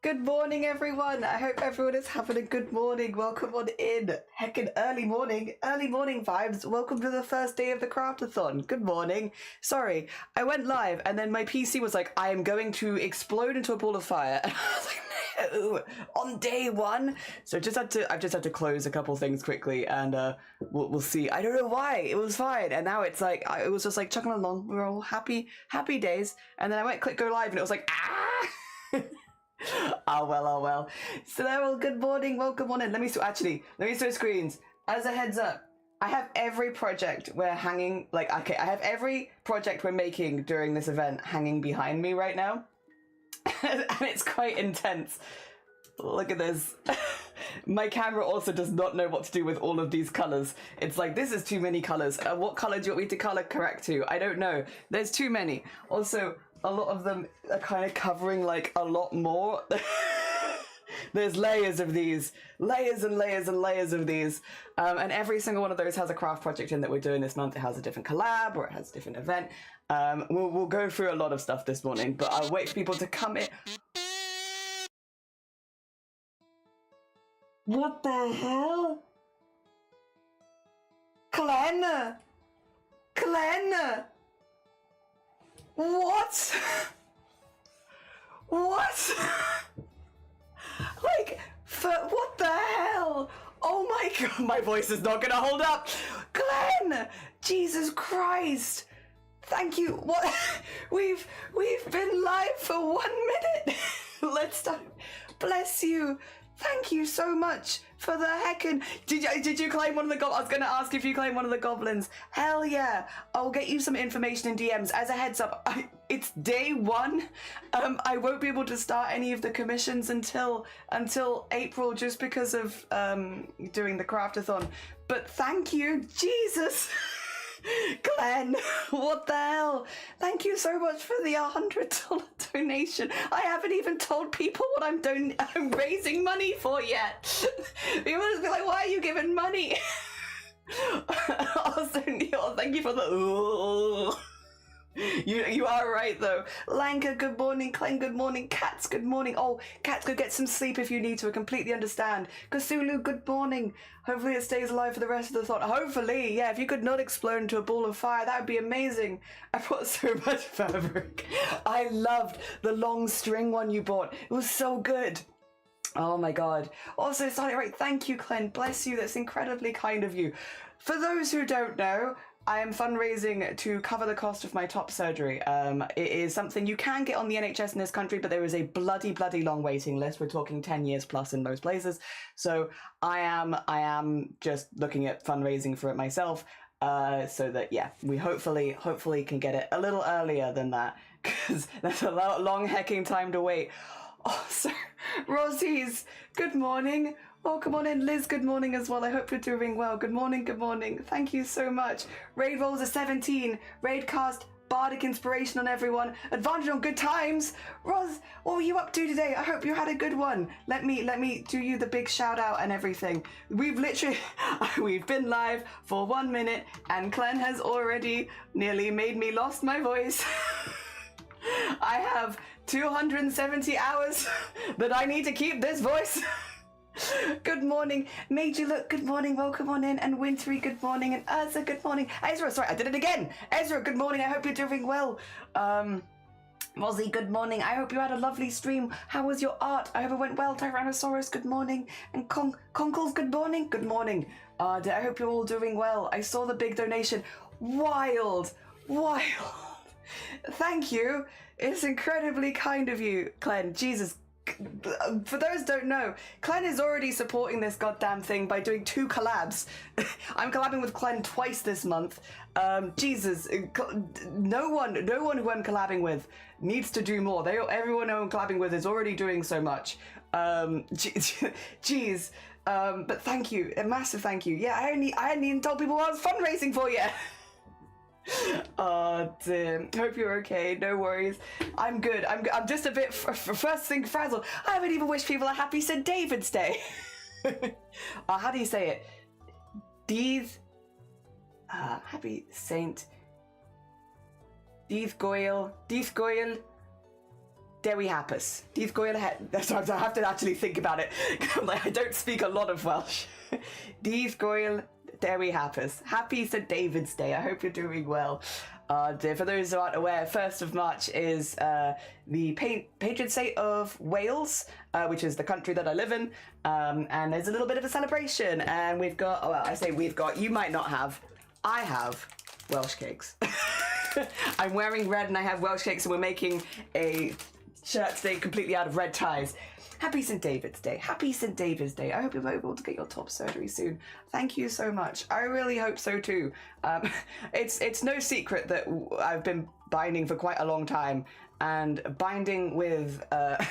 Good morning, everyone. I hope everyone is having a good morning. Welcome on in. Heckin' early morning vibes. Welcome to the first day of the CRAFT-A-THON. Good morning. Sorry, I went live and then my PC was like, I am going to explode into a ball of fire. And I was like, no, on day one. So I've just had to close a couple things quickly and we'll see. I don't know why. It was fine. And now it's like, it was just like chugging along. We were all happy days. And then I went click go live and it was like, ah! Oh well. So well, good morning, welcome on in. Let me switch screens. As a heads up, I have every project we're hanging, I have every project we're making during this event hanging behind me right now. And it's quite intense. Look at this. My camera also does not know what to do with all of these colors. It's like, this is too many colors. What color do you want me to color correct to? I don't know. There's too many. Also, a lot of them are kind of covering like a lot more. There's layers of these, layers and layers and layers of these. And every single one of those has a craft project in that we're doing this month. It has a different collab or it has a different event. We'll go through a lot of stuff this morning, but I'll wait for people to come in. What the hell? Glenn! What? What? What the hell? Oh my god, my voice is not gonna hold up. Glenn! Jesus Christ! Thank you. What? We've been live for 1 minute. Let's start. Bless you. Thank you so much for the heckin'. Did you claim one of the goblins? I was gonna ask if you claim one of the goblins. Hell yeah. I'll get you some information in DMs. As a heads up, it's day one. I won't be able to start any of the commissions until April just because of doing the CRAFT-A-THON. But thank you, Jesus. Glenn, what the hell? Thank you so much for the $100 donation. I haven't even told people what I'm raising money for yet. People will be like, why are you giving money? Also, Neil, thank you for the You are right though. Lanka, good morning. Glenn, good morning. Cats, good morning. Oh, Cats, go get some sleep if you need to. I completely understand. Cthulhu, good morning. Hopefully it stays alive for the rest of the thought. Hopefully, yeah, if you could not explode into a ball of fire, that would be amazing. I bought so much fabric. I loved the long string one you bought. It was so good. Oh my god. Also, sorry, right, thank you, Glenn. Bless you. That's incredibly kind of you. For those who don't know, I am fundraising to cover the cost of my top surgery. It is something you can get on the NHS in this country, but there is a bloody long waiting list. We're talking 10 years plus in most places. So I am just looking at fundraising for it myself, so that, yeah, we hopefully can get it a little earlier than that, because that's a long hecking time to wait. Oh, so Rosie's, good morning. Welcome on in. Liz, good morning as well. I hope you're doing well. Good morning, good morning. Thank you so much. Raid rolls are 17. Raid cast, bardic inspiration on everyone. Advantage on good times. Ros, what were you up to today? I hope you had a good one. Let me do you the big shout out and everything. We've been live for 1 minute and Glenn has already nearly made me lost my voice. I have 270 hours that I need to keep this voice. Good morning, Made You Look, good morning, welcome on in, and Wintry, good morning, and Urza, good morning. Ezra, sorry, I did it again. Ezra, good morning, I hope you're doing well. Mozzie, good morning, I hope you had a lovely stream. How was your art? I hope it went well. Tyrannosaurus, good morning, and Conkles, good morning. Good morning. I hope you're all doing well. I saw the big donation. Wild. Thank you. It's incredibly kind of you, Glenn. Jesus. For those who don't know, Glenn is already supporting this goddamn thing by doing 2 collabs. I'm collabing with Glenn twice this month. Jesus, no one who I'm collabing with needs to do more. Everyone who I'm collabing with is already doing so much. Jeez. But thank you, a massive thank you. Yeah, I hadn't even told people what I was fundraising for yet. Oh dear. Hope you're okay. No worries. I'm good. I'm just a bit first thing frazzled. I haven't even wished people a happy St. David's Day. How do you say it? Happy Saint Díth Goil there we happers. Dydd Gwyl ahead. I have to actually think about it. Like, I don't speak a lot of Welsh. Dydd Gwyl, there we happers. Happy St. David's Day. I hope you're doing well. For those who aren't aware, 1st of March is the patron saint of Wales, which is the country that I live in, and there's a little bit of a celebration, and we've got, well, I say we've got, you might not have, I have Welsh cakes. I'm wearing red and I have Welsh cakes, and we're making a shirt today completely out of red ties. Happy St. David's Day. Happy St. David's Day. I hope you're able to get your top surgery soon. Thank you so much. I really hope so too. It's no secret that I've been binding for quite a long time, and binding with a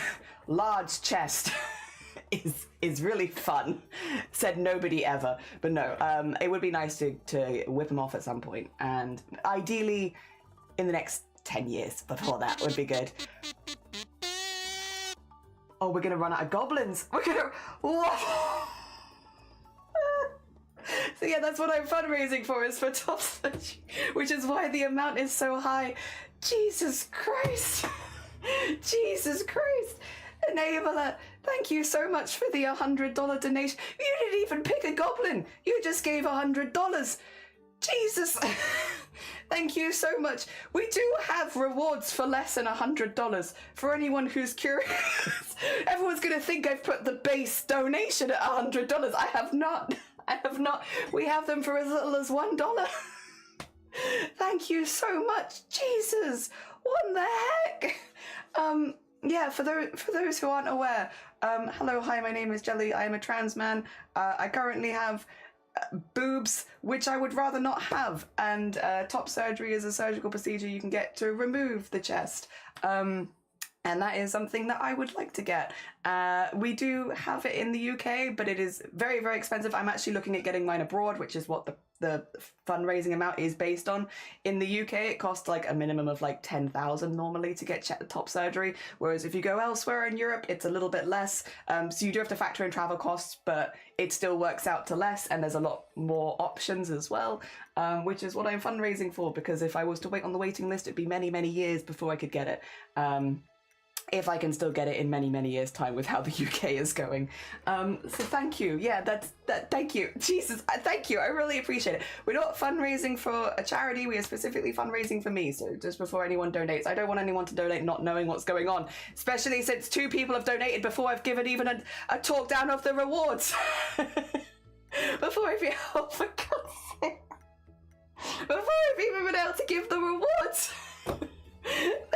large chest is really fun. Said nobody ever. But no, it would be nice to whip them off at some point, and ideally in the next 10 years before that would be good. Oh, we're gonna run out of goblins. We're gonna... Whoa. So yeah, that's what I'm fundraising for, is for top surgery, which is why the amount is so high. Jesus Christ. Jesus Christ. Enabler, thank you so much for the $100 donation. You didn't even pick a goblin. You just gave $100. Jesus. Thank you so much. We do have rewards for less than $100 for anyone who's curious. Everyone's gonna think I've put the base donation at $100. I have not. I have not. We have them for as little as $1. Thank you so much. Jesus, what the heck? Yeah, for those who aren't aware, hello, hi, my name is Jelly. I am a trans man. I currently have boobs, which I would rather not have, and top surgery is a surgical procedure you can get to remove the chest, and that is something that I would like to get. We do have it in the UK, but it is very, very expensive. I'm actually looking at getting mine abroad, which is what the fundraising amount is based on. In the UK, it costs like a minimum of like 10,000 normally to get top surgery, whereas if you go elsewhere in Europe, it's a little bit less. So you do have to factor in travel costs, but it still works out to less, and there's a lot more options as well, which is what I'm fundraising for, because if I was to wait on the waiting list, it'd be many, many years before I could get it. If I can still get it in many, many years' time with how the UK is going. So thank you. Yeah, thank you. Jesus, thank you. I really appreciate it. We're not fundraising for a charity. We are specifically fundraising for me. So just before anyone donates, I don't want anyone to donate not knowing what's going on, especially since 2 people have donated before I've given even a talk down of the rewards. Before I've, oh, for God's sake. Before I've even been able to give the rewards.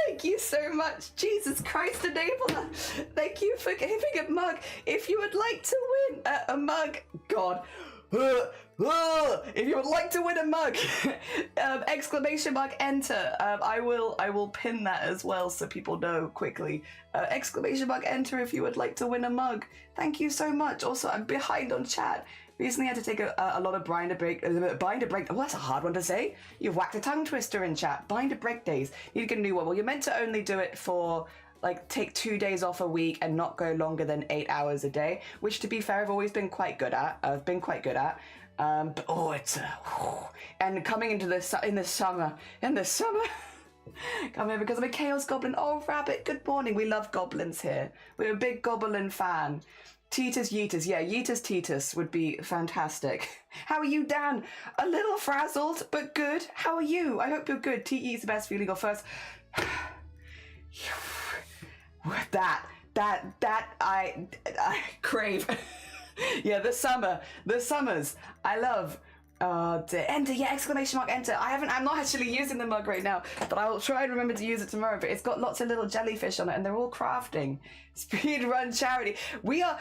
Thank you so much. Jesus Christ, Enabler. Thank you for giving a mug. If you would like to win a mug, God. If you would like to win a mug, exclamation mark enter. I will pin that as well so people know quickly. Exclamation mark enter if you would like to win a mug. Thank you so much. Also, I'm behind on chat. Recently had to take a lot of binder break. Oh, that's a hard one to say. You've whacked a tongue twister in chat. Binder break days. You get a new one. Well, you're meant to only do it for, like, take 2 days off a week and not go longer than 8 hours a day, which, to be fair, I've always been quite good at. But oh, it's and coming into this in the summer. Come here because I'm a chaos goblin. Oh, Rabbit, good morning. We love goblins here. We're a big goblin fan. Titus Yeetus, yeah, Yeetus Titus would be fantastic. How are you, Dan? A little frazzled, but good. How are you? I hope you're good. TE is the best feeling. Go first. That I crave. Yeah, the summers. I love. Enter, yeah, exclamation mark enter. I'm not actually using the mug right now, but I will try and remember to use it tomorrow. But it's got lots of little jellyfish on it, and they're all crafting. Speedrun charity. We are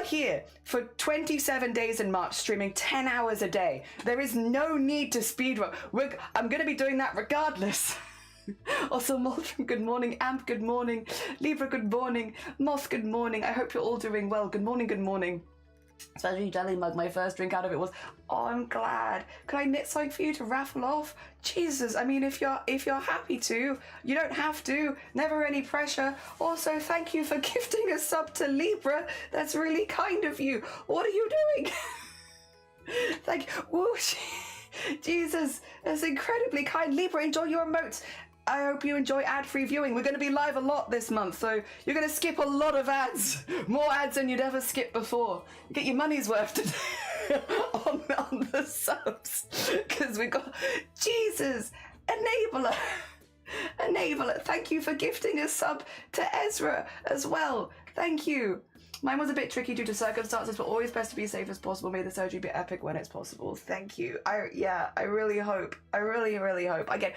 here for 27 days in March, streaming 10 hours a day. There is no need to speedrun. I'm going to be doing that regardless. Also, Moldrum, good morning. Amp, good morning. Libra, good morning. Moth, good morning. I hope you're all doing well. Good morning, good morning. Especially jelly mug, my first drink out of it was, oh, I'm glad. Could I knit something for you to raffle off? Jesus, I mean, if you're happy to, you don't have to. Never any pressure. Also, thank you for gifting a sub to Libra. That's really kind of you. What are you doing? Thank you. Whoosh. Jesus, that's incredibly kind. Libra, enjoy your emotes. I hope you enjoy ad-free viewing. We're going to be live a lot this month, so you're going to skip a lot of ads. More ads than you'd ever skip before. Get your money's worth today on the subs. Because we got... Jesus! Enabler! Enabler! Thank you for gifting a sub to Ezra as well. Thank you. Mine was a bit tricky due to circumstances, but always best to be safe as possible. May the surgery be epic when it's possible. Thank you. I really hope. I really hope. Again,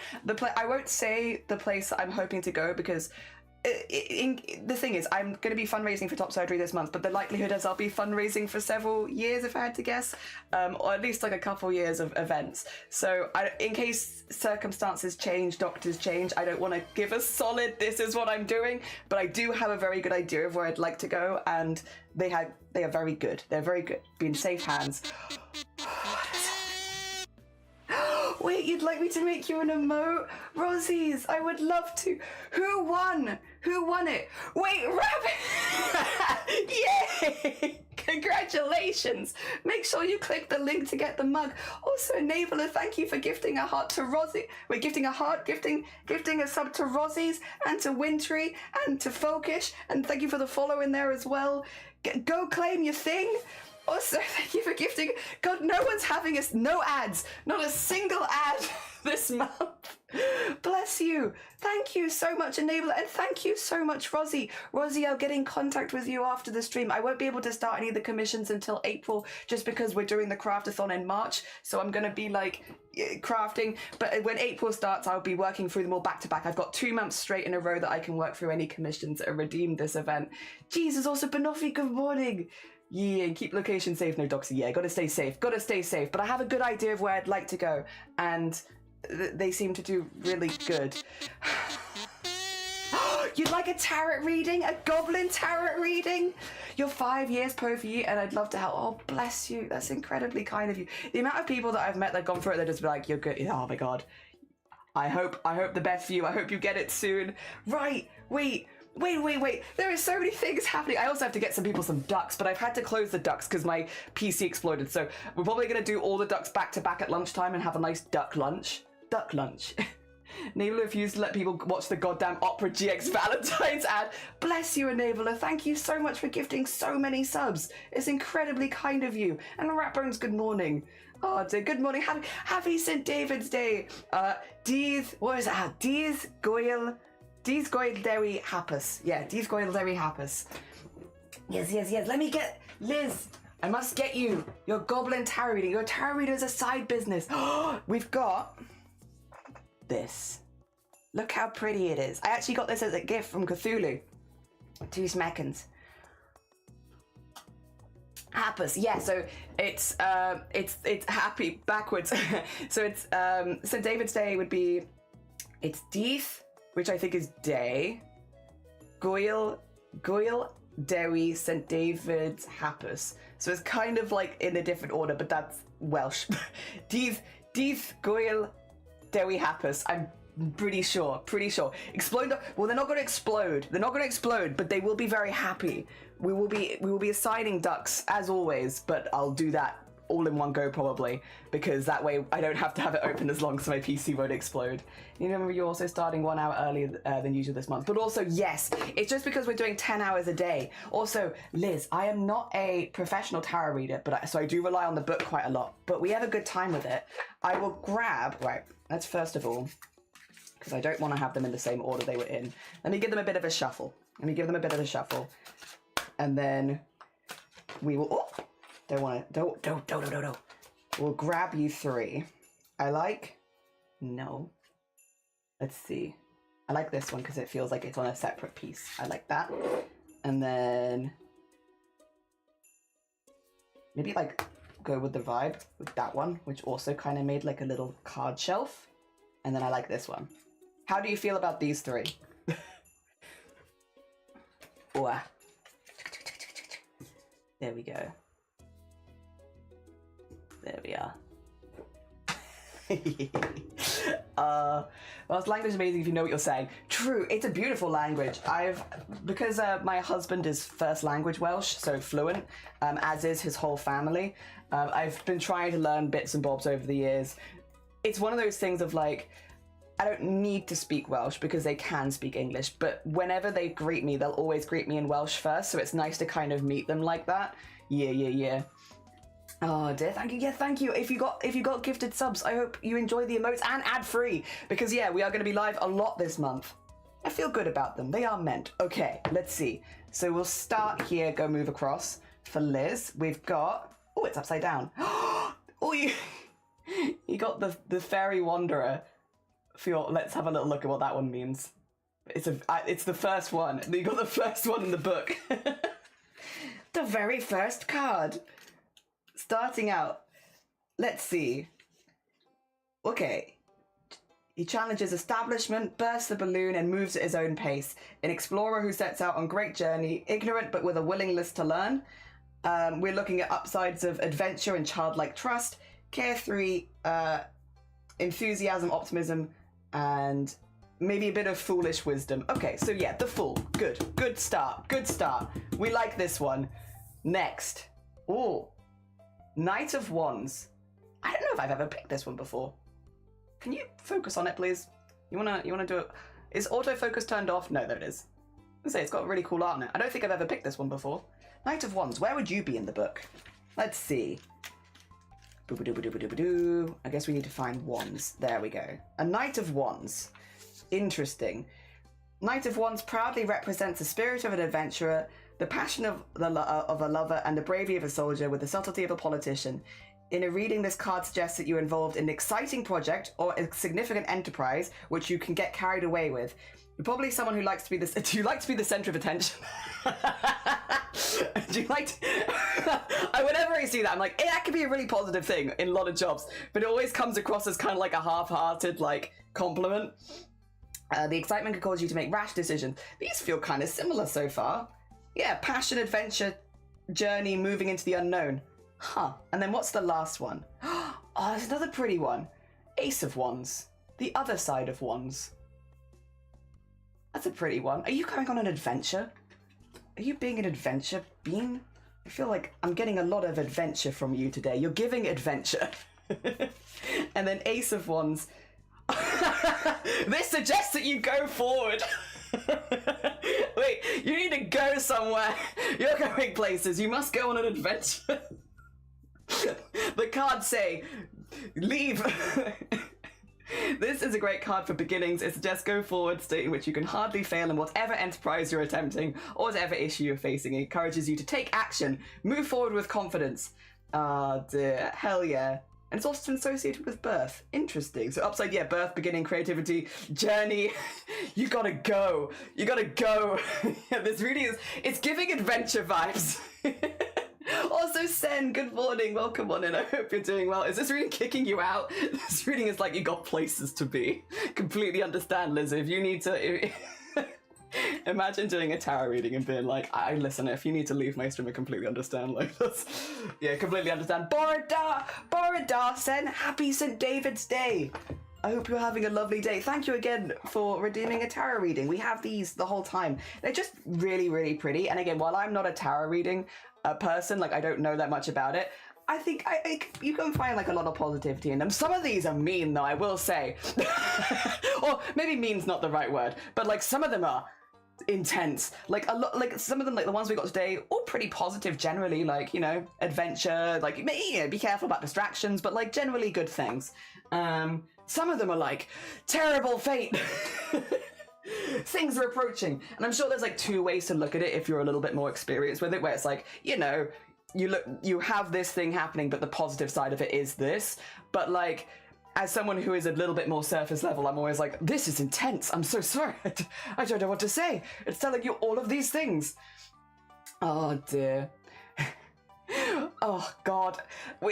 I won't say the place I'm hoping to go because the thing is, I'm going to be fundraising for top surgery this month, but the likelihood is I'll be fundraising for several years if I had to guess, or at least like a couple years of events. So in case circumstances change, doctors change, I don't want to give a solid this is what I'm doing, but I do have a very good idea of where I'd like to go, and they are very good. They're very good. Be in safe hands. Wait, you'd like me to make you an emote? Rosie's, I would love to. Who won? Who won it? Wait, Rabbit! Yay! Congratulations! Make sure you click the link to get the mug. Also, Enabler, thank you for gifting a heart to Rosie. We're gifting a heart, gifting a sub to Rosie's and to Wintry and to Folkish, and thank you for the follow in there as well. Go claim your thing. Also, thank you for gifting. God, no one's having us. No ads. Not a single ad this month. Bless you. Thank you so much, Enabler. And thank you so much, Rosie. Rosie, I'll get in contact with you after the stream. I won't be able to start any of the commissions until April just because we're doing the craft-a-thon in March. So I'm going to be like crafting. But when April starts, I'll be working through them all back to back. I've got 2 months straight in a row that I can work through any commissions that are redeemed this event. Jesus, also Banoffee, good morning. Yeah, and keep location safe, no doxy. Yeah, gotta stay safe. But I have a good idea of where I'd like to go, and they seem to do really good. You'd like a tarot reading? A goblin tarot reading? You're 5 years POV, and I'd love to help. Oh, bless you. That's incredibly kind of you. The amount of people that I've met that have gone through it, they're just like, you're good. Oh my God. I hope the best for you. I hope you get it soon. Right, wait. There are so many things happening. I also have to get some people some ducks, but I've had to close the ducks because my PC exploded. So we're probably going to do all the ducks back to back at lunchtime and have a nice duck lunch. Duck lunch. Enabler refused to let people watch the goddamn Opera GX Valentine's ad. Bless you, Enabler. Thank you so much for gifting so many subs. It's incredibly kind of you. And Ratbones, good morning. Oh, good morning. Happy St. David's Day. What is it? Dies Goyle Dewi Happus. Yeah, Dies Goyle Dewi Happus. Yes. Let me get Liz. I must get you your goblin tarot reading. Your tarot reader is a side business. We've got this. Look how pretty it is. I actually got this as a gift from Cthulhu. 2 seconds. Happus, yeah. So it's happy backwards. So it's St. David's Day would be Deith, which I think is day. Goyle Dewi St. David's Happus. So it's kind of like in a different order, but that's Welsh. Deith Goyle Dewi Happus. I'm pretty sure. Explode. Well, they're not going to explode. But they will be very happy. We will be assigning ducks as always, but I'll do that all in one go probably, because that way I don't have to have it open as long so my PC won't explode. You remember you're also starting 1 hour earlier than usual this month, but also yes, it's just because we're doing 10 hours a day. Also, Liz, I am not a professional tarot reader, but so I do rely on the book quite a lot, but we have a good time with it. I will grab, right, let's first of all, because I don't want to have them in the same order they were in, let me give them a bit of a shuffle. And then we will, don't. We'll grab you 3. Let's see. I like this one because it feels like it's on a separate piece. I like that. And then maybe like go with the vibe with that one, which also kind of made like a little card shelf. And then I like this one. How do you feel about these 3? Ooh. There we go. There we are. Well, this language is amazing if you know what you're saying. True, it's a beautiful language. Because my husband is first language Welsh, so fluent, as is his whole family. I've been trying to learn bits and bobs over the years. It's one of those things of like, I don't need to speak Welsh because they can speak English, but whenever they greet me, they'll always greet me in Welsh first, so it's nice to kind of meet them like that. Yeah. Oh dear, thank you. Yeah, thank you. If you got gifted subs, I hope you enjoy the emotes and ad-free, because yeah, we are going to be live a lot this month. I feel good about them. They are meant. Okay, let's see. So we'll start here, go move across. For Liz, we've got... Oh, it's upside down. Oh, you got the Fairy Wanderer. Let's have a little look at what that one means. It's the first one. You got the first one in the book. The very first card. Starting out, let's see. Okay. He challenges establishment, bursts the balloon, and moves at his own pace. An explorer who sets out on great journey, ignorant but with a willingness to learn. We're looking at upsides of adventure and childlike trust, carefree, enthusiasm, optimism, and maybe a bit of foolish wisdom. Okay, so yeah, the Fool. Good start. We like this one. Next. Oh, Knight of Wands. I don't know if I've ever picked this one before. Can you focus on it, please? You wanna do it? Is autofocus turned off? No, there it is. I say it's got a really cool art in it. I don't think I've ever picked this one before. Knight of Wands. Where would you be in the book? Let's see. Boo-ba-doo-ba-doo-ba-doo. I guess we need to find wands. There we go. A Knight of Wands. Interesting. Knight of Wands proudly represents the spirit of an adventurer, the passion of a lover, and the bravery of a soldier with the subtlety of a politician. In a reading, this card suggests that you're involved in an exciting project or a significant enterprise which you can get carried away with. You're probably someone who likes to be this. Do you like to be the center of attention? Do you like to... Whenever I see that, I'm like, that could be a really positive thing in a lot of jobs, but it always comes across as kind of like a half-hearted, like, compliment. The excitement could cause you to make rash decisions. These feel kind of similar so far. Yeah, passion, adventure, journey, moving into the unknown. Huh. And then what's the last one? Oh, there's another pretty one. Ace of Wands. The other side of wands. That's a pretty one. Are you going on an adventure? Are you being an adventure bean? I feel like I'm getting a lot of adventure from you today. You're giving adventure. And then Ace of Wands. This suggests that you go forward. Wait, you need to go somewhere. You're going places. You must go on an adventure. The cards say, leave. This is a great card for beginnings. It suggests go forward, state in which you can hardly fail in whatever enterprise you're attempting or whatever issue you're facing. It encourages you to take action, move forward with confidence. Ah, dear. Hell yeah. And it's often associated with birth. Interesting. So upside, yeah, birth, beginning, creativity, journey. You gotta go. You gotta go. Yeah, this really is, it's giving adventure vibes. Also, Sen, good morning. Welcome on in. I hope you're doing well. Is this reading kicking you out? This reading is like you got places to be. Completely understand, Liz. If you need to... Imagine doing a tarot reading and being like, listen, if you need to leave my stream, I completely understand. Like, that's... Yeah, completely understand. Borada, Sen, happy St. David's Day. I hope you're having a lovely day. Thank you again for redeeming a tarot reading. We have these the whole time. They're just really, really pretty. And again, while I'm not a tarot reading person, like I don't know that much about it, I think you can find like a lot of positivity in them. Some of these are mean though, I will say. Or maybe mean's not the right word, but like some of them are intense. Like a lot, like some of them, like the ones we got today, all pretty positive generally, like, you know, adventure, like, you know, be careful about distractions, but like generally good things. Some of them are like terrible fate. Things are approaching, and I'm sure there's like two ways to look at it if you're a little bit more experienced with it, where it's like, you know, you have this thing happening, but the positive side of it is this. But like, as someone who is a little bit more surface level, I'm always like, this is intense. I'm so sorry. I don't know what to say. It's telling you all of these things. Oh dear. Oh god, I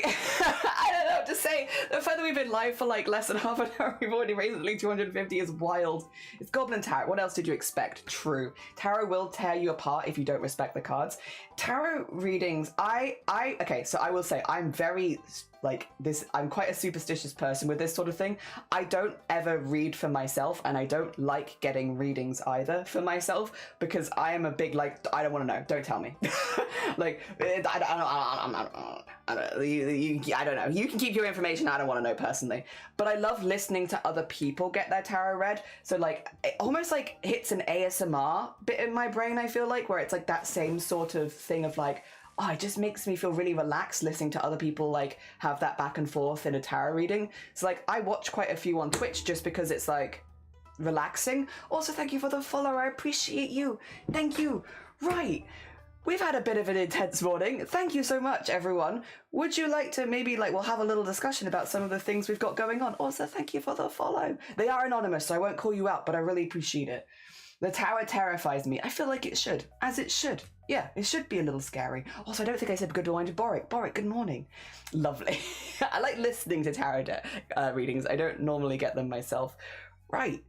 don't know what to say. The fact that we've been live for like less than half an hour, we've already raised at least 250 is wild. It's Goblin Tarot. What else did you expect? True. Tarot will tear you apart if you don't respect the cards. Tarot readings, okay, so I will say I'm very like this, I'm quite a superstitious person with this sort of thing. I don't ever read for myself, and I don't like getting readings either for myself, because I am a big like, I don't want to know, don't tell me. Like, I'm I don't know. I don't know. You can keep your information. I don't want to know personally. But I love listening to other people get their tarot read. So like, it almost like hits an ASMR bit in my brain, I feel like, where it's like that same sort of thing of like, oh, it just makes me feel really relaxed listening to other people like have that back and forth in a tarot reading. So like, I watch quite a few on Twitch just because it's like relaxing. Also, thank you for the follow. I appreciate you. Thank you. Right. We've had a bit of an intense morning. Thank you so much, everyone. Would you like to maybe, like, we'll have a little discussion about some of the things we've got going on. Also, thank you for the follow. They are anonymous, so I won't call you out, but I really appreciate it. The tower terrifies me. I feel like it should, as it should. Yeah, it should be a little scary. Also, I don't think I said good morning to Boric. Boric, good morning. Lovely. I like listening to tarot readings. I don't normally get them myself. Right.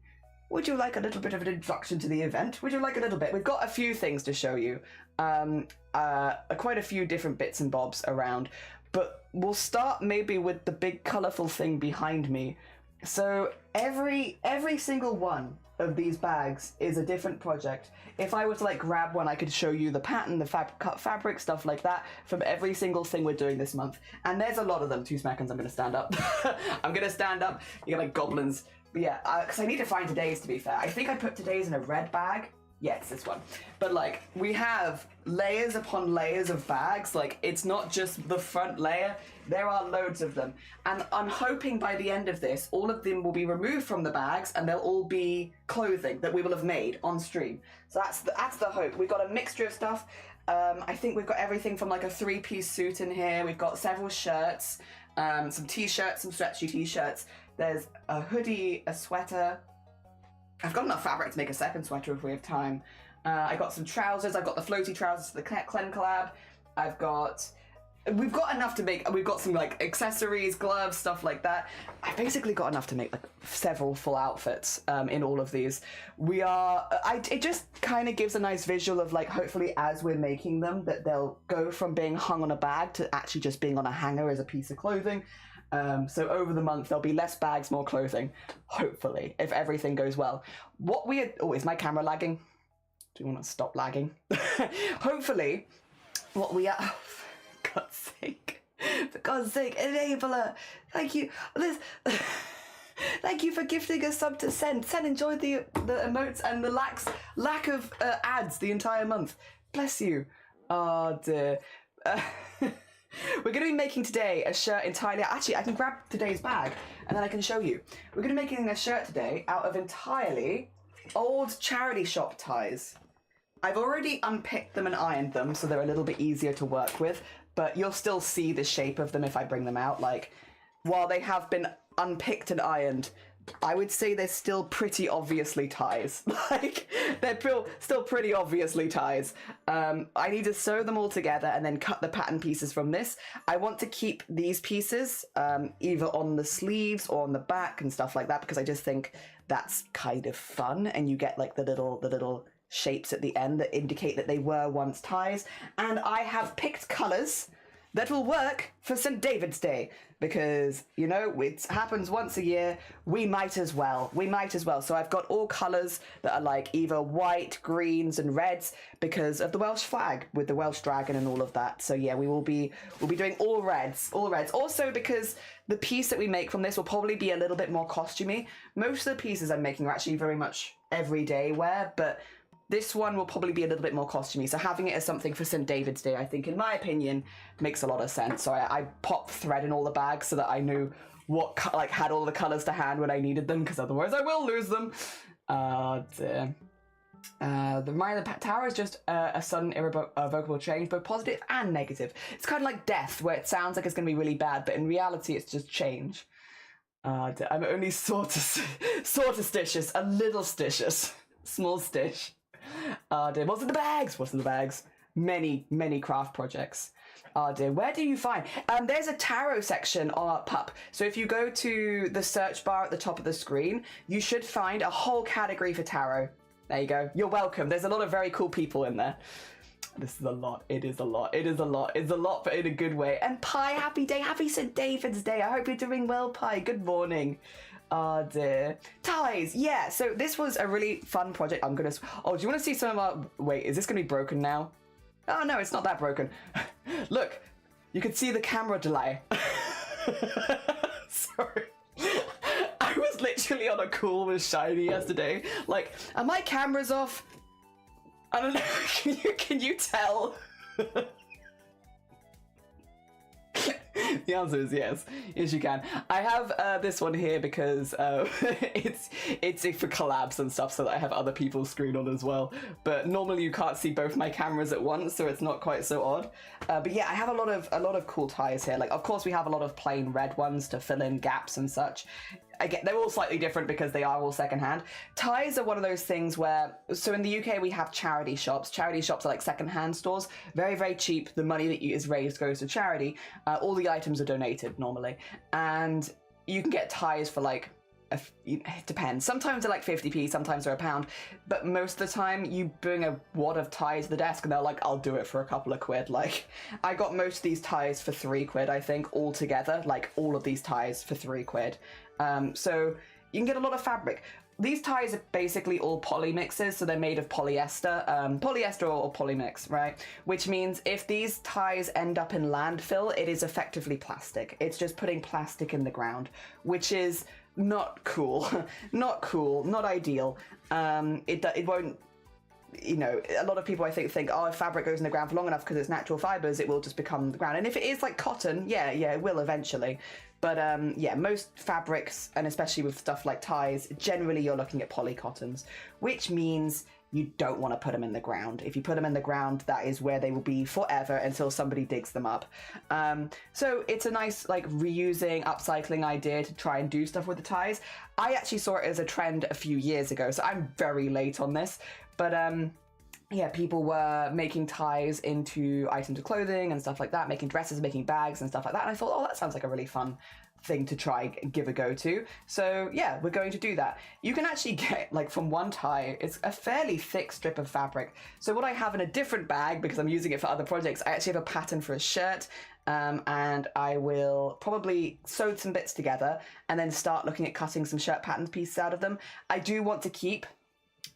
Would you like a little bit of an introduction to the event? Would you like a little bit? We've got a few things to show you. Quite a few different bits and bobs around. But we'll start maybe with the big colourful thing behind me. So every single one of these bags is a different project. If I were to like grab one, I could show you the pattern, the cut fabric, stuff like that from every single thing we're doing this month. And there's a lot of them. 2 seconds, I'm gonna stand up. I'm gonna stand up. You got like goblins. But yeah, because I need to find today's, to be fair. I think I put today's in a red bag. Yeah, it's this one. But like, we have layers upon layers of bags. Like, it's not just the front layer. There are loads of them. And I'm hoping by the end of this, all of them will be removed from the bags and they'll all be clothing that we will have made on stream. So that's the hope. We've got a mixture of stuff. I think we've got everything from like a 3-piece suit in here. We've got several shirts, some t-shirts, some stretchy t-shirts. There's a hoodie, a sweater. I've got enough fabric to make a second sweater if we have time. I got some trousers. I've got the floaty trousers for the Clem collab. We've got enough to make, we've got some like accessories, gloves, stuff like that. I've basically got enough to make like several full outfits in all of these. It just kind of gives a nice visual of like, hopefully as we're making them, that they'll go from being hung on a bag to actually just being on a hanger as a piece of clothing. So over the month, there'll be less bags, more clothing, hopefully, if everything goes well. Is my camera lagging? Do you want to stop lagging? Hopefully, for God's sake, enabler, thank you. Thank you for gifting a sub to Sen. Sen enjoyed the emotes and the lack of ads the entire month. Bless you. Oh dear. We're going to be making today a shirt entirely. Actually, I can grab today's bag and then I can show you. We're going to be making a shirt today out of entirely old charity shop ties. I've already unpicked them and ironed them, so they're a little bit easier to work with, but you'll still see the shape of them if I bring them out. Like, while they have been unpicked and ironed, I would say they're still pretty obviously ties. Like, they're still pretty obviously ties. I need to sew them all together and then cut the pattern pieces from this. I want to keep these pieces either on the sleeves or on the back and stuff like that, because I just think that's kind of fun, and you get like the little shapes at the end that indicate that they were once ties. And I have picked colours that will work for St. David's Day, because, you know, it happens once a year. We might as well. So I've got all colours that are like either white, greens and reds because of the Welsh flag with the Welsh dragon and all of that. So yeah, we'll be doing all reds. Also because the piece that we make from this will probably be a little bit more costumey. Most of the pieces I'm making are actually very much everyday wear, but this one will probably be a little bit more costumey, so having it as something for St. David's Day, I think, in my opinion, makes a lot of sense. So I popped thread in all the bags so that I knew what, had all the colours to hand when I needed them, because otherwise I will lose them. Dear. The Mind of the Tower is just a sudden irrevocable change, both positive and negative. It's kind of like death, where it sounds like it's going to be really bad, but in reality it's just change. I'm only sort of stitious, a little stitious, small stitch. Dear. What's in the bags? Many craft projects. Dear. Where do you find? There's a tarot section on Pup. So if you go to the search bar at the top of the screen, you should find a whole category for tarot. There you go. You're welcome. There's a lot of very cool people in there. This is a lot. It is a lot. It's a lot, but in a good way. And Pi, happy day. Happy St. David's Day. I hope you're doing well, Pi. Good morning. Oh dear. Ties, yeah, so this was a really fun project. Do you want to see some of our... Wait, is this going to be broken now? Oh no, it's not that broken. Look, You could see the camera delay. Sorry. I was literally on a call with Shiny yesterday. Like, are my cameras off? I don't know. Can you tell? The answer is yes. Yes, you can. I have this one here because it's for collabs and stuff, so that I have other people's screen on as well. But normally you can't see both my cameras at once, so it's not quite so odd. But yeah, I have a lot of cool ties here. Like, of course, we have a lot of plain red ones to fill in gaps and such. Again, they're all slightly different because they are all secondhand. Ties are one of those things where, so in the UK we have charity shops. Charity shops are like secondhand stores, very, very cheap. The money that is raised goes to charity. All the items are donated normally, and you can get ties for like, it depends. Sometimes they're like 50p, sometimes they're £1, but most of the time you bring a wad of ties to the desk and they're like, I'll do it for a couple of quid. Like, I got most of these ties for 3 quid, I think, all together, like all of these ties for 3 quid. So you can get a lot of fabric. These ties are basically all poly mixes, so they're made of polyester, or polymix, right? Which means if these ties end up in landfill, it is effectively plastic. It's just putting plastic in the ground, which is not cool. Not cool, not ideal. It won't, you know, a lot of people I think, oh, if fabric goes in the ground for long enough because it's natural fibers, it will just become the ground. And if it is like cotton, yeah, it will eventually. But yeah, most fabrics, and especially with stuff like ties, generally you're looking at polycottons, which means you don't want to put them in the ground. If you put them in the ground, that is where they will be forever until somebody digs them up. So it's a nice like reusing, upcycling idea to try and do stuff with the ties. I actually saw it as a trend a few years ago, so I'm very late on this. But yeah, people were making ties into items of clothing and stuff like that, making dresses, making bags and stuff like that. And I thought, oh, that sounds like a really fun thing to try and give a go to. So yeah, we're going to do that. You can actually get, like, from one tie, it's a fairly thick strip of fabric. So what I have in a different bag, because I'm using it for other projects, I actually have a pattern for a shirt. And I will probably sew some bits together and then start looking at cutting some shirt pattern pieces out of them. I do want to keep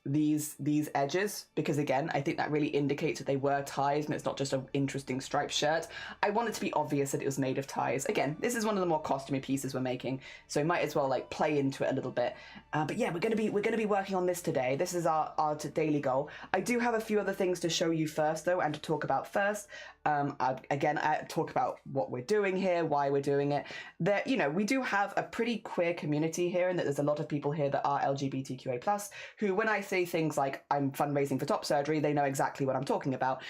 these edges, because again, I think that really indicates that they were ties and it's not just an interesting striped shirt. I want it to be obvious that it was made of ties. Again, this is one of the more costumey pieces we're making, so we might as well like play into it a little bit. But yeah, we're gonna be working on this today. This is our daily goal. I do have a few other things to show you first though, and to talk about first. I talk about what we're doing here, why we're doing it. That, you know, we do have a pretty queer community here, and that there's a lot of people here that are LGBTQA+, who, when I say things like I'm fundraising for top surgery, they know exactly what I'm talking about.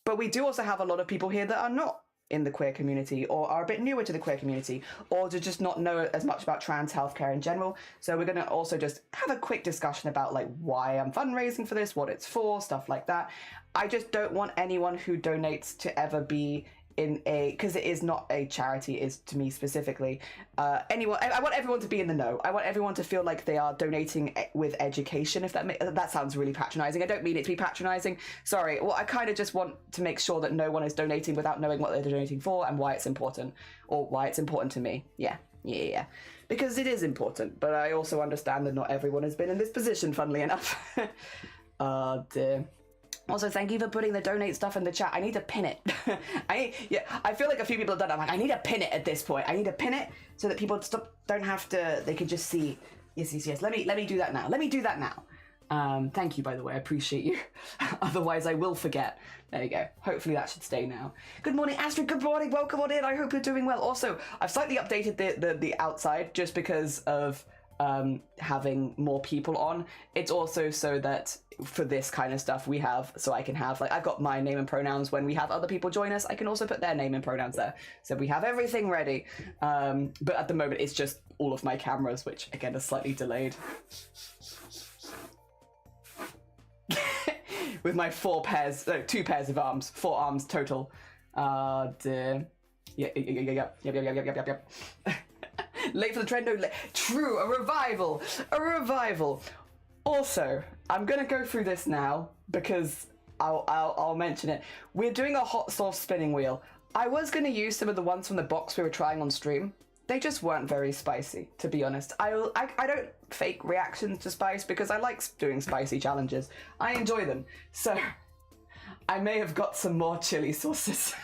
But we do also have a lot of people here that are not in the queer community, or are a bit newer to the queer community, or to just not know as much about trans healthcare in general. So we're going to also just have a quick discussion about like why I'm fundraising for this, what it's for, stuff like that. I just don't want anyone who donates to ever be in a, because it is not a charity, is to me specifically, I want everyone to be in the know. I want everyone to feel like they are donating with education, if that sounds really patronizing. I don't mean it to be patronizing, sorry. Well, I kind of just want to make sure that no one is donating without knowing what they're donating for and why it's important, or why it's important to me. Yeah, because it is important, but I also understand that not everyone has been in this position, funnily enough. Oh dear. Also, thank you for putting the donate stuff in the chat. I need to pin it. I feel like a few people have done it. I'm like, I need to pin it at this point. I need to pin it so that people don't have to, they can just see. Yes. Let me do that now. Let me do that now. Thank you, by the way. I appreciate you. Otherwise, I will forget. There you go. Hopefully that should stay now. Good morning, Astrid. Good morning. Welcome on in. I hope you're doing well. Also, I've slightly updated the outside just because of having more people on. It's also so that for this kind of stuff we have, so I can have, like, I've got my name and pronouns. When we have other people join us, I can also put their name and pronouns there, so we have everything ready. But at the moment it's just all of my cameras, which again is slightly delayed. With my 2 pairs of arms, 4 arms total. Dear. Yep. Late for the trend, no, true, a revival. Also, I'm gonna go through this now because I'll mention it. We're doing a hot sauce spinning wheel. I was gonna use some of the ones from the box we were trying on stream. They just weren't very spicy, to be honest. I don't fake reactions to spice because I like doing spicy challenges. I enjoy them. So I may have got some more chili sauces.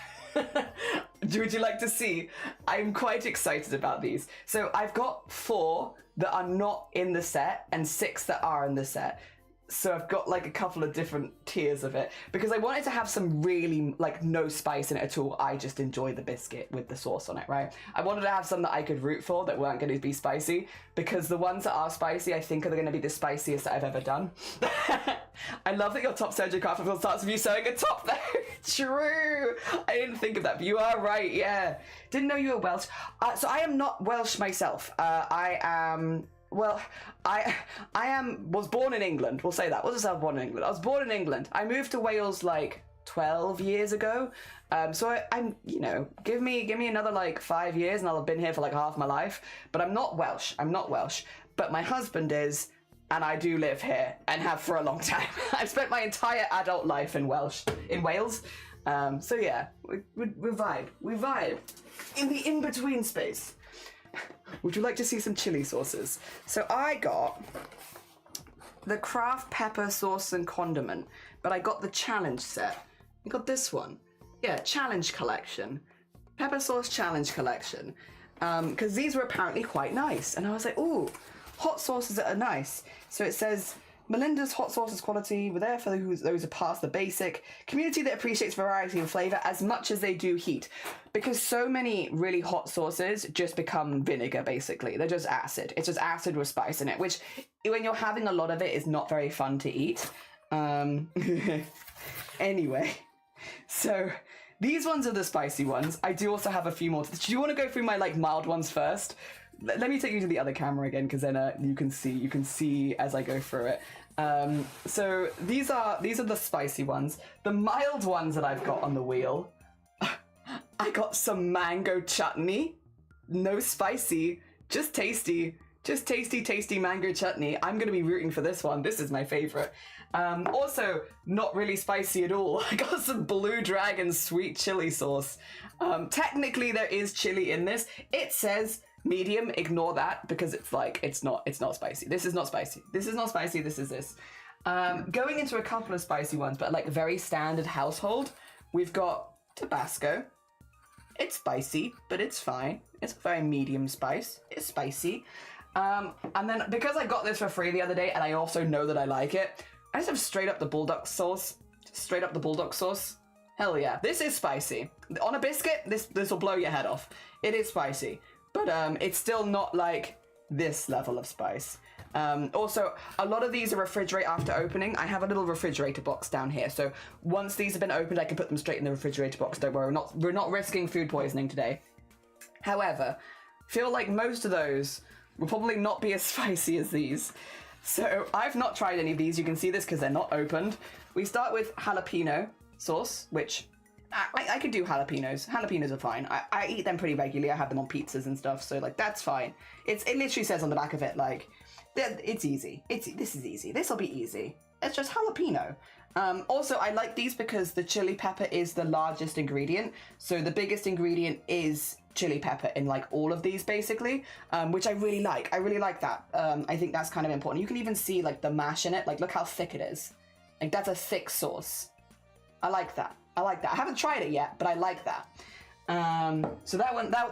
Would you like to see? I'm quite excited about these. So I've got 4 that are not in the set and 6 that are in the set. So I've got like a couple of different tiers of it because I wanted to have some really like no spice in it at all. I just enjoy the biscuit with the sauce on it, right? I wanted to have some that I could root for that weren't going to be spicy because the ones that are spicy I think are going to be the spiciest that I've ever done. I love that your top surgery craft starts with you sewing a top though. True. I didn't think of that, but you are right. Yeah. Didn't know you were Welsh. So I am not Welsh myself. I am... Well, I was born in England. We'll say that. I was born in England. I was born in England. I moved to Wales like 12 years ago. So I'm, you know, give me another like 5 years and I'll have been here for like half my life. But I'm not Welsh. I'm not Welsh. But my husband is, and I do live here and have for a long time. I've spent my entire adult life in Wales. So yeah, we vibe. We vibe in the in-between space. Would you like to see some chili sauces? So I got the Kraft pepper sauce and condiment, but I got the challenge set. I got this one. Yeah, challenge collection. Pepper sauce challenge collection. Because these were apparently quite nice. And I was like, ooh, hot sauces that are nice. So it says, Melinda's hot sauces quality were there for those who pass the basic. Community that appreciates variety and flavour as much as they do heat. Because so many really hot sauces just become vinegar, basically. They're just acid. It's just acid with spice in it, which when you're having a lot of it is not very fun to eat. Anyway, so these ones are the spicy ones. I do also have a few more. Do you want to go through my like mild ones first? Let me take you to the other camera again, because then you can see as I go through it. So these are the spicy ones. The mild ones that I've got on the wheel, I got some mango chutney. No spicy, just tasty. Just tasty mango chutney. I'm going to be rooting for this one. This is my favorite. Also, not really spicy at all. I got some Blue Dragon sweet chili sauce. Technically, there is chili in this. It says medium. Ignore that because it's like it's not spicy. This is not spicy. This is not spicy. This is this. Going into a couple of spicy ones, but like very standard household. We've got Tabasco. It's spicy, but it's fine. It's a very medium spice. It's spicy. And then because I got this for free the other day, and I also know that I like it, I just have straight up the bulldog sauce. Straight up the bulldog sauce. Hell yeah. This is spicy. On a biscuit, this will blow your head off. It is spicy. But it's still not like this level of spice. Also, a lot of these are refrigerate after opening. I have a little refrigerator box down here. So once these have been opened, I can put them straight in the refrigerator box. Don't worry, we're not risking food poisoning today. However, feel like most of those will probably not be as spicy as these. So I've not tried any of these. You can see this because they're not opened. We start with jalapeno sauce, which I could do jalapenos. Jalapenos are fine. I eat them pretty regularly. I have them on pizzas and stuff, so like that's fine. It literally says on the back of it like it's easy. This is easy. This will be easy. It's just jalapeno. Also, I like these because the chili pepper is the largest ingredient. So the biggest ingredient is chili pepper in like all of these basically, which I really like. I really like that. I think that's kind of important. You can even see like the mash in it. Like look how thick it is. Like that's a thick sauce. I like that. I like that. I haven't tried it yet, but I like that. So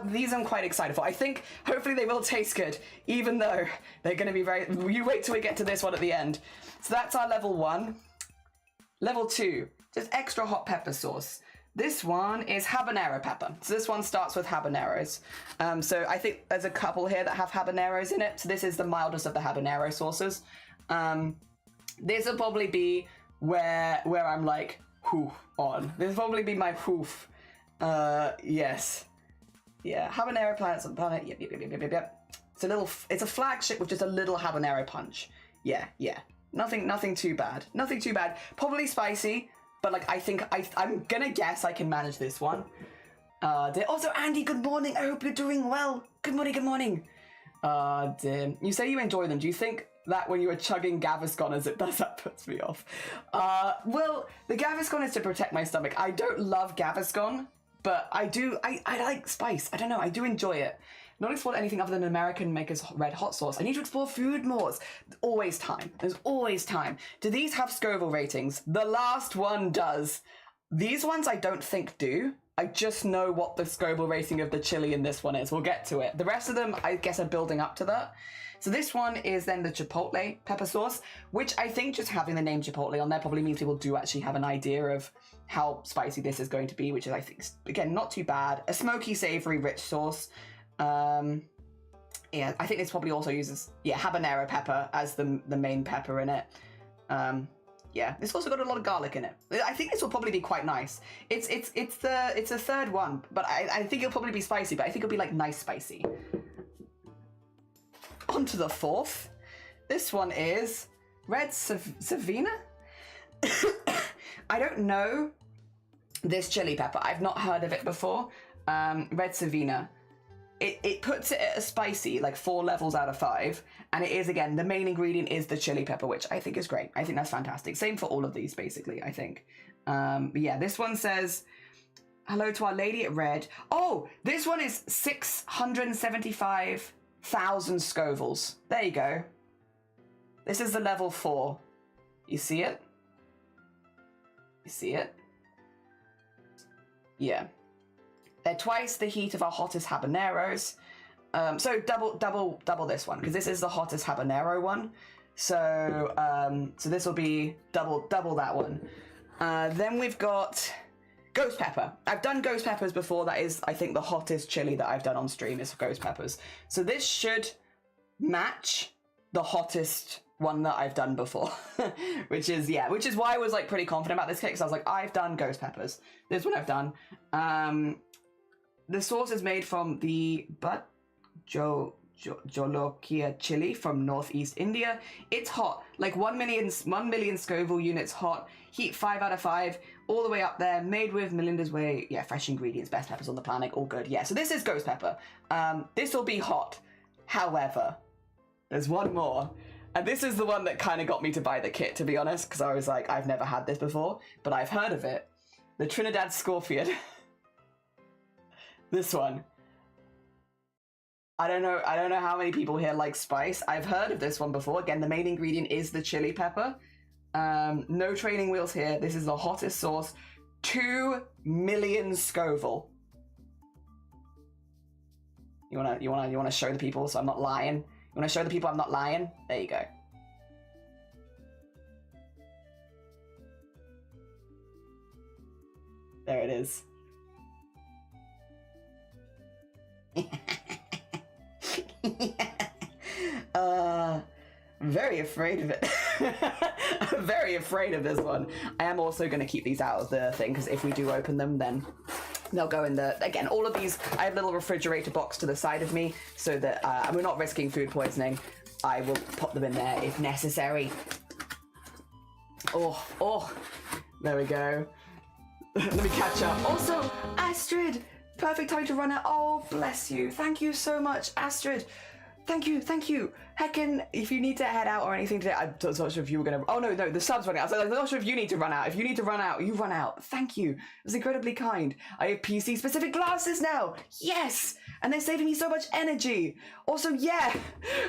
these I'm quite excited for. I think hopefully they will taste good, even though they're going to be very, you wait till we get to this one at the end. So that's our level 1. Level 2, just extra hot pepper sauce. This one is habanero pepper. So this one starts with habaneros. So I think there's a couple here that have habaneros in it. So this is the mildest of the habanero sauces. This will probably be where I'm like, whew, on. This will probably be my hoof. Yes. Yeah, habanero plants on planet. Yep. It's a flagship with just a little habanero punch. Yeah. Nothing too bad. Nothing too bad. Probably spicy, but like I think I'm gonna guess I can manage this one. Also, Andy, good morning. I hope you're doing well. Good morning. Dear. You say you enjoy them. Do you think that when you were chugging Gaviscon as it does, that puts me off? Well, the Gaviscon is to protect my stomach. I don't love Gaviscon, but I like spice. I don't know. I do enjoy it. Not explore anything other than American makers red hot sauce. I need to explore food more. Always time. There's always time. Do these have Scoville ratings? The last one does. These ones I don't think do. I just know what the global rating of the chili in this one is. We'll get to it. The rest of them, I guess, are building up to that. So this one is then the chipotle pepper sauce, which I think just having the name chipotle on there probably means people do actually have an idea of how spicy this is going to be, which is, I think, again, not too bad. A smoky, savory, rich sauce. Yeah, I think this probably also uses, habanero pepper as the main pepper in it. Yeah, it's also got a lot of garlic in it. I think this will probably be quite nice. It's a third one, but I think it'll probably be spicy, but I think it'll be like nice spicy. On to the fourth. This one is red Savina. I don't know this chili pepper. I've not heard of it before. Red Savina. It puts it at a spicy, like 4 levels out of 5. And it is, again, the main ingredient is the chili pepper, which I think is great. I think that's fantastic. Same for all of these, basically, I think. But yeah, this one says, hello to our lady at red. Oh, this one is 675,000 Scovilles. There you go. This is the level 4. You see it? You see it? Yeah. They're twice the heat of our hottest habaneros. So double this one, because this is the hottest habanero one. So so this will be double that one. Then we've got ghost pepper. I've done ghost peppers before. That is, I think, the hottest chili that I've done on stream is ghost peppers. So this should match the hottest one that I've done before, which is why I was like pretty confident about this kit, because I was like, I've done ghost peppers. This one I've done. The sauce is made from the Jolokia chili from northeast India. It's hot, like 1 million Scoville units hot, heat 5 out of 5, all the way up there, made with Melinda's Way, fresh ingredients, best peppers on the planet, all good. So this is ghost pepper. This will be hot. However, there's one more. And this is the one that kind of got me to buy the kit, to be honest, because I was like, I've never had this before, but I've heard of it. The Trinidad Scorpion. This one. I don't know how many people here like spice. I've heard of this one before. Again, the main ingredient is the chili pepper. No training wheels here. This is the hottest sauce. 2 million Scoville. You wanna show the people so I'm not lying? You wanna show the people I'm not lying? There you go. There it is. Very afraid of it. I'm very afraid of this one. I am also going to keep these out of the thing, because if we do open them, then they'll go in the, again, all of these, I have a little refrigerator box to the side of me so that we're not risking food poisoning. I will pop them in there if necessary. Oh, there we go. Let me catch up. Also, Astrid, perfect time to run out. Oh, bless you. Thank you so much, Astrid. Thank you. Heckin', if you need to head out or anything today, I'm not sure if you were going to... Oh, no, the sub's running out. I'm not sure if you need to run out. If you need to run out, you run out. Thank you. It was incredibly kind. I have PC-specific glasses now. Yes! And they're saving me so much energy. Also, yeah,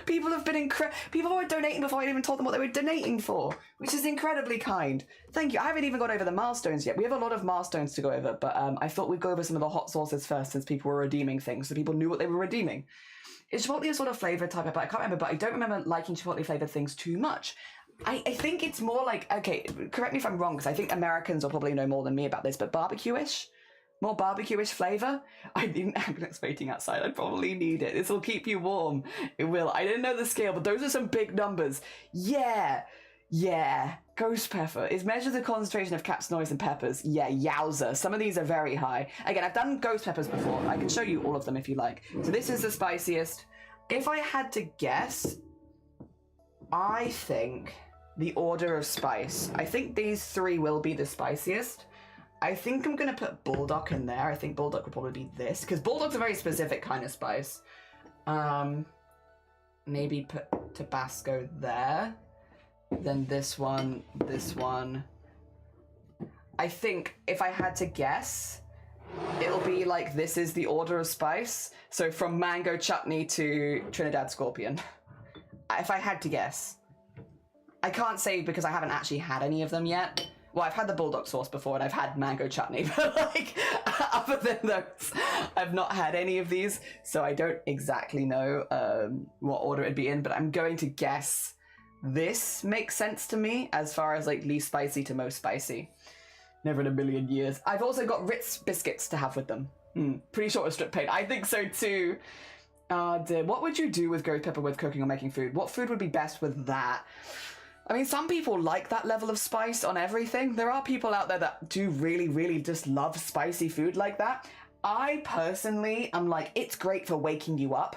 people have been people were donating before I even told them what they were donating for, which is incredibly kind. Thank you. I haven't even gone over the milestones yet. We have a lot of milestones to go over, but I thought we'd go over some of the hot sauces first, since people were redeeming things, so people knew what they were redeeming. Is Chipotle a sort of flavour type of, I can't remember, but I don't remember liking Chipotle flavoured things too much. I think it's more like, okay, correct me if I'm wrong, because I think Americans will probably know more than me about this, but barbecue-ish? More barbecue-ish flavour? I need ambulance waiting outside. I probably need it. This will keep you warm. It will. I didn't know the scale, but those are some big numbers. Yeah. Ghost pepper is measured the concentration of capsaicin and peppers. Yeah, yowza. Some of these are very high. Again, I've done ghost peppers before. I can show you all of them if you like. So this is the spiciest. If I had to guess, I think the order of spice. I think these 3 will be the spiciest. I think I'm going to put Bulldog in there. I think Bulldog will probably be this, because Bulldog's a very specific kind of spice. Maybe put Tabasco there. Then this one. I think if I had to guess, it'll be like this is the order of spice. So from mango chutney to Trinidad Scorpion. If I had to guess. I can't say because I haven't actually had any of them yet. Well, I've had the bulldog sauce before, and I've had mango chutney, but like, other than those, I've not had any of these, so I don't exactly know what order it'd be in, but I'm going to guess this makes sense to me as far as like least spicy to most spicy. Never in a million years. I've also got Ritz biscuits to have with them. Pretty sure it's strip paint. I think so too. Dear. What would you do with ghost pepper with cooking or making food? What food would be best with that? I mean, some people like that level of spice on everything. There are people out there that do really, really just love spicy food like that. I personally am like, it's great for waking you up.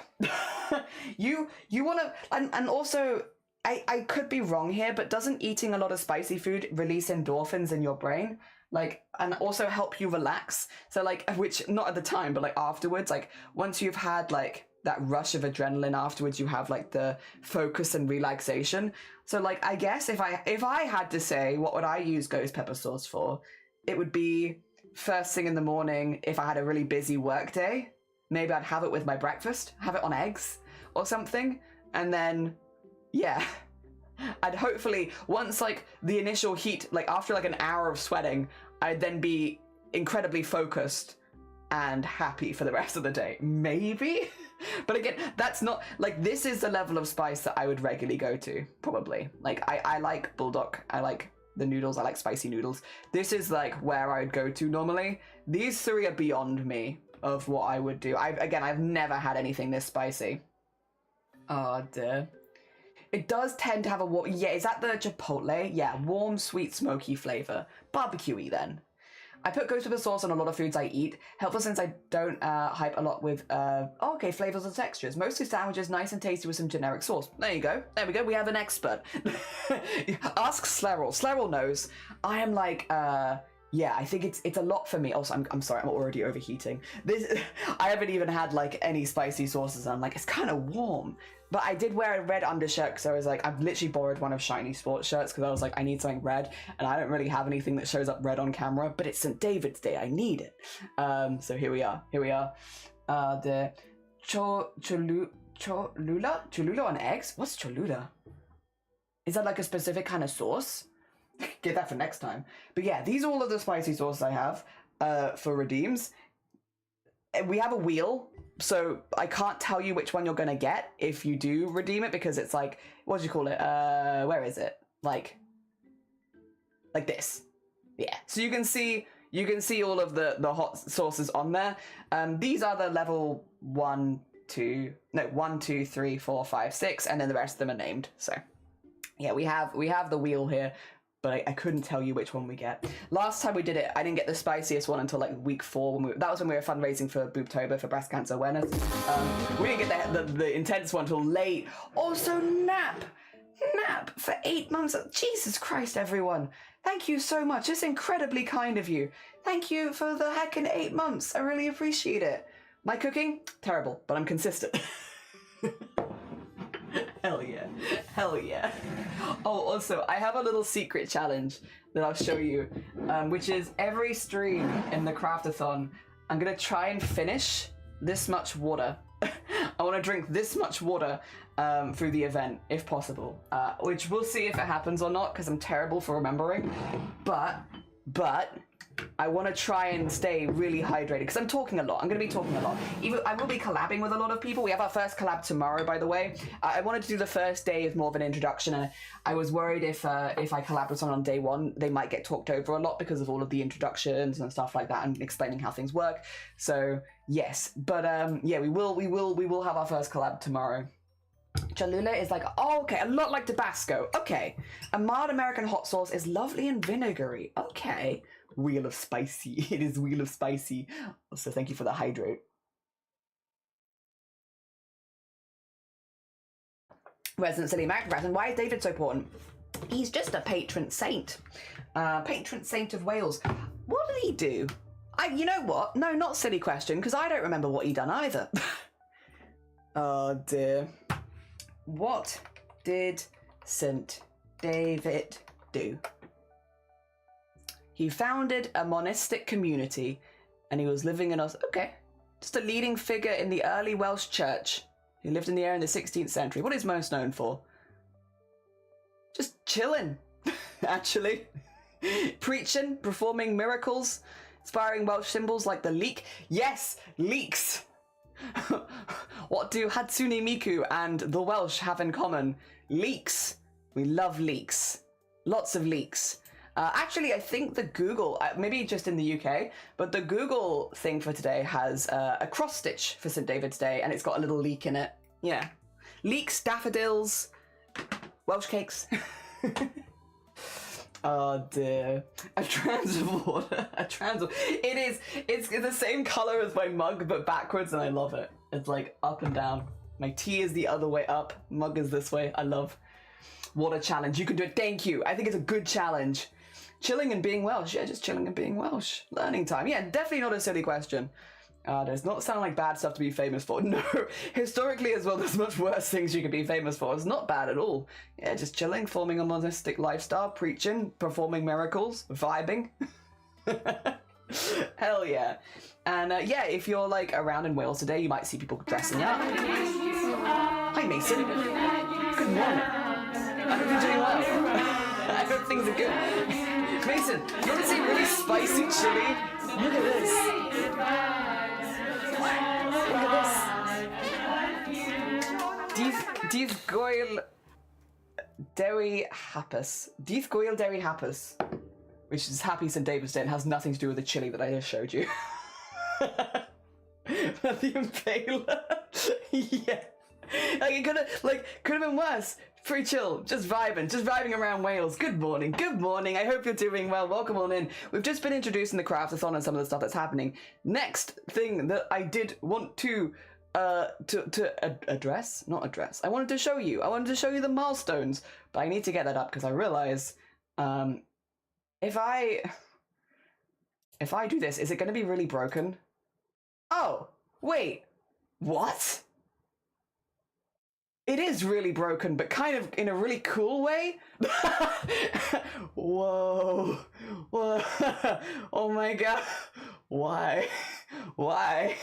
You want to, and also, I could be wrong here, but doesn't eating a lot of spicy food release endorphins in your brain? Like, and also help you relax? So like, which, not at the time, but like afterwards, like once you've had like that rush of adrenaline afterwards, you have like the focus and relaxation. So like, I guess if I had to say, what would I use ghost pepper sauce for? It would be first thing in the morning. If I had a really busy work day, maybe I'd have it with my breakfast, have it on eggs or something. And then, yeah, I'd hopefully, once like the initial heat, like after like an hour of sweating, I'd then be incredibly focused and happy for the rest of the day. Maybe? But again, that's not, like, this is the level of spice that I would regularly go to, probably. Like, I like bulldog, I like the noodles, I like spicy noodles. This is like where I would go to normally. These three are beyond me of what I would do. I've never had anything this spicy. Oh dear. It does tend to have a warm, yeah, is that the chipotle? Yeah, warm, sweet, smoky flavor. Barbecue-y then. I put ghost pepper sauce on a lot of foods I eat. Helpful since I don't hype a lot with, flavors and textures. Mostly sandwiches, nice and tasty with some generic sauce. There you go. There we go. We have an expert. Ask Slerrel. Slerrel knows. I am like, yeah, I think it's a lot for me. Also, I'm sorry, I'm already overheating. I haven't even had like any spicy sauces. I'm like, it's kind of warm. But I did wear a red undershirt because I was like, I've literally borrowed one of Shiny Sports shirts because I was like, I need something red, and I don't really have anything that shows up red on camera, but it's St. David's Day, I need it. So here we are. The Cholula on eggs? What's Cholula? Is that like a specific kind of sauce? Get that for next time. But yeah, these are all of the spicy sauces I have for redeems. We have a wheel, so I can't tell you which one you're gonna get if you do redeem it, because it's like, what do you call it? Where is it? Like this. Yeah. So you can see all of the hot sauces on there. These are the level 1, 2, 3, 4, 5, 6, and then the rest of them are named. So yeah, we have the wheel here, but I couldn't tell you which one we get. Last time we did it, I didn't get the spiciest one until like week 4. That was when we were fundraising for Boobtober, for breast cancer awareness. We didn't get the intense one until late. Also, nap for 8 months. Jesus Christ, everyone. Thank you so much. It's incredibly kind of you. Thank you for the heckin' 8 months. I really appreciate it. My cooking? Terrible, but I'm consistent. Hell yeah. Hell yeah. Oh, also, I have a little secret challenge that I'll show you, which is every stream in the CRAFT-A-THON, I'm going to try and finish this much water. I want to drink this much water through the event, if possible, which we'll see if it happens or not, because I'm terrible for remembering. But I want to try and stay really hydrated, because I'm talking a lot. I'm going to be talking a lot. I will be collabing with a lot of people. We have our first collab tomorrow, by the way. I wanted to do the first day as more of an introduction, and I was worried if I collab with someone on day one, they might get talked over a lot because of all of the introductions and stuff like that, and explaining how things work. So yes, but yeah, we will have our first collab tomorrow. Cholula is like, oh, okay, a lot like Tabasco. Okay, a mild American hot sauce is lovely and vinegary. Okay. Wheel of Spicy. It is Wheel of Spicy. Also, thank you for the hydrate. Resident Silly American, why is David so important? He's just a patron saint. Patron saint of Wales. What did he do? You know what? No, not silly question, because I don't remember what he done either. Oh dear. What did St. David do? He founded a monastic community, and he was living in just a leading figure in the early Welsh church. He lived in the area in the 16th century. What is most known for? Just chilling, actually. Preaching, performing miracles, inspiring Welsh symbols like the leek. Yes, leeks. What do Hatsune Miku and the Welsh have in common? Leeks. We love leeks. Lots of leeks. Actually, I think the Google, maybe just in the UK, but the Google thing for today has a cross stitch for St. David's Day, and it's got a little leek in it. Yeah. Leeks, daffodils, Welsh cakes. Oh dear. A trans of water. A trans of... It's the same color as my mug, but backwards, and I love it. It's like up and down. My tea is the other way up. Mug is this way. I love... What a challenge. You can do it. Thank you. I think it's a good challenge. Chilling and being Welsh. Yeah, just chilling and being Welsh. Learning time. Yeah, definitely not a silly question. Does not sound like bad stuff to be famous for. No, historically as well, there's much worse things you could be famous for. It's not bad at all. Yeah, just chilling, forming a monastic lifestyle, preaching, performing miracles, vibing. Hell yeah. And yeah, if you're like around in Wales today, you might see people dressing up. Hi Mason. Good morning. I hope you're doing well. I hope things are good. Mason, you want to see really spicy chili? Look at this. Dydd Gwyl Dewi Hapus. Dydd Gwyl Dewi Hapus. Which is Happy St. David's Day and has nothing to do with the chili that I just showed you. The Impaler. Yeah. Like it could have been worse. Pretty chill, just vibing around Wales. Good morning, good morning. I hope you're doing well. Welcome on in. We've just been introducing the CRAFT-A-THON and some of the stuff that's happening. Next thing that I did want to address. I wanted to show you the milestones, but I need to get that up because I realize if I do this, is it going to be really broken? Oh, wait, what? It is really broken, but kind of in a really cool way. Whoa. Whoa. Oh my god. Why? Why?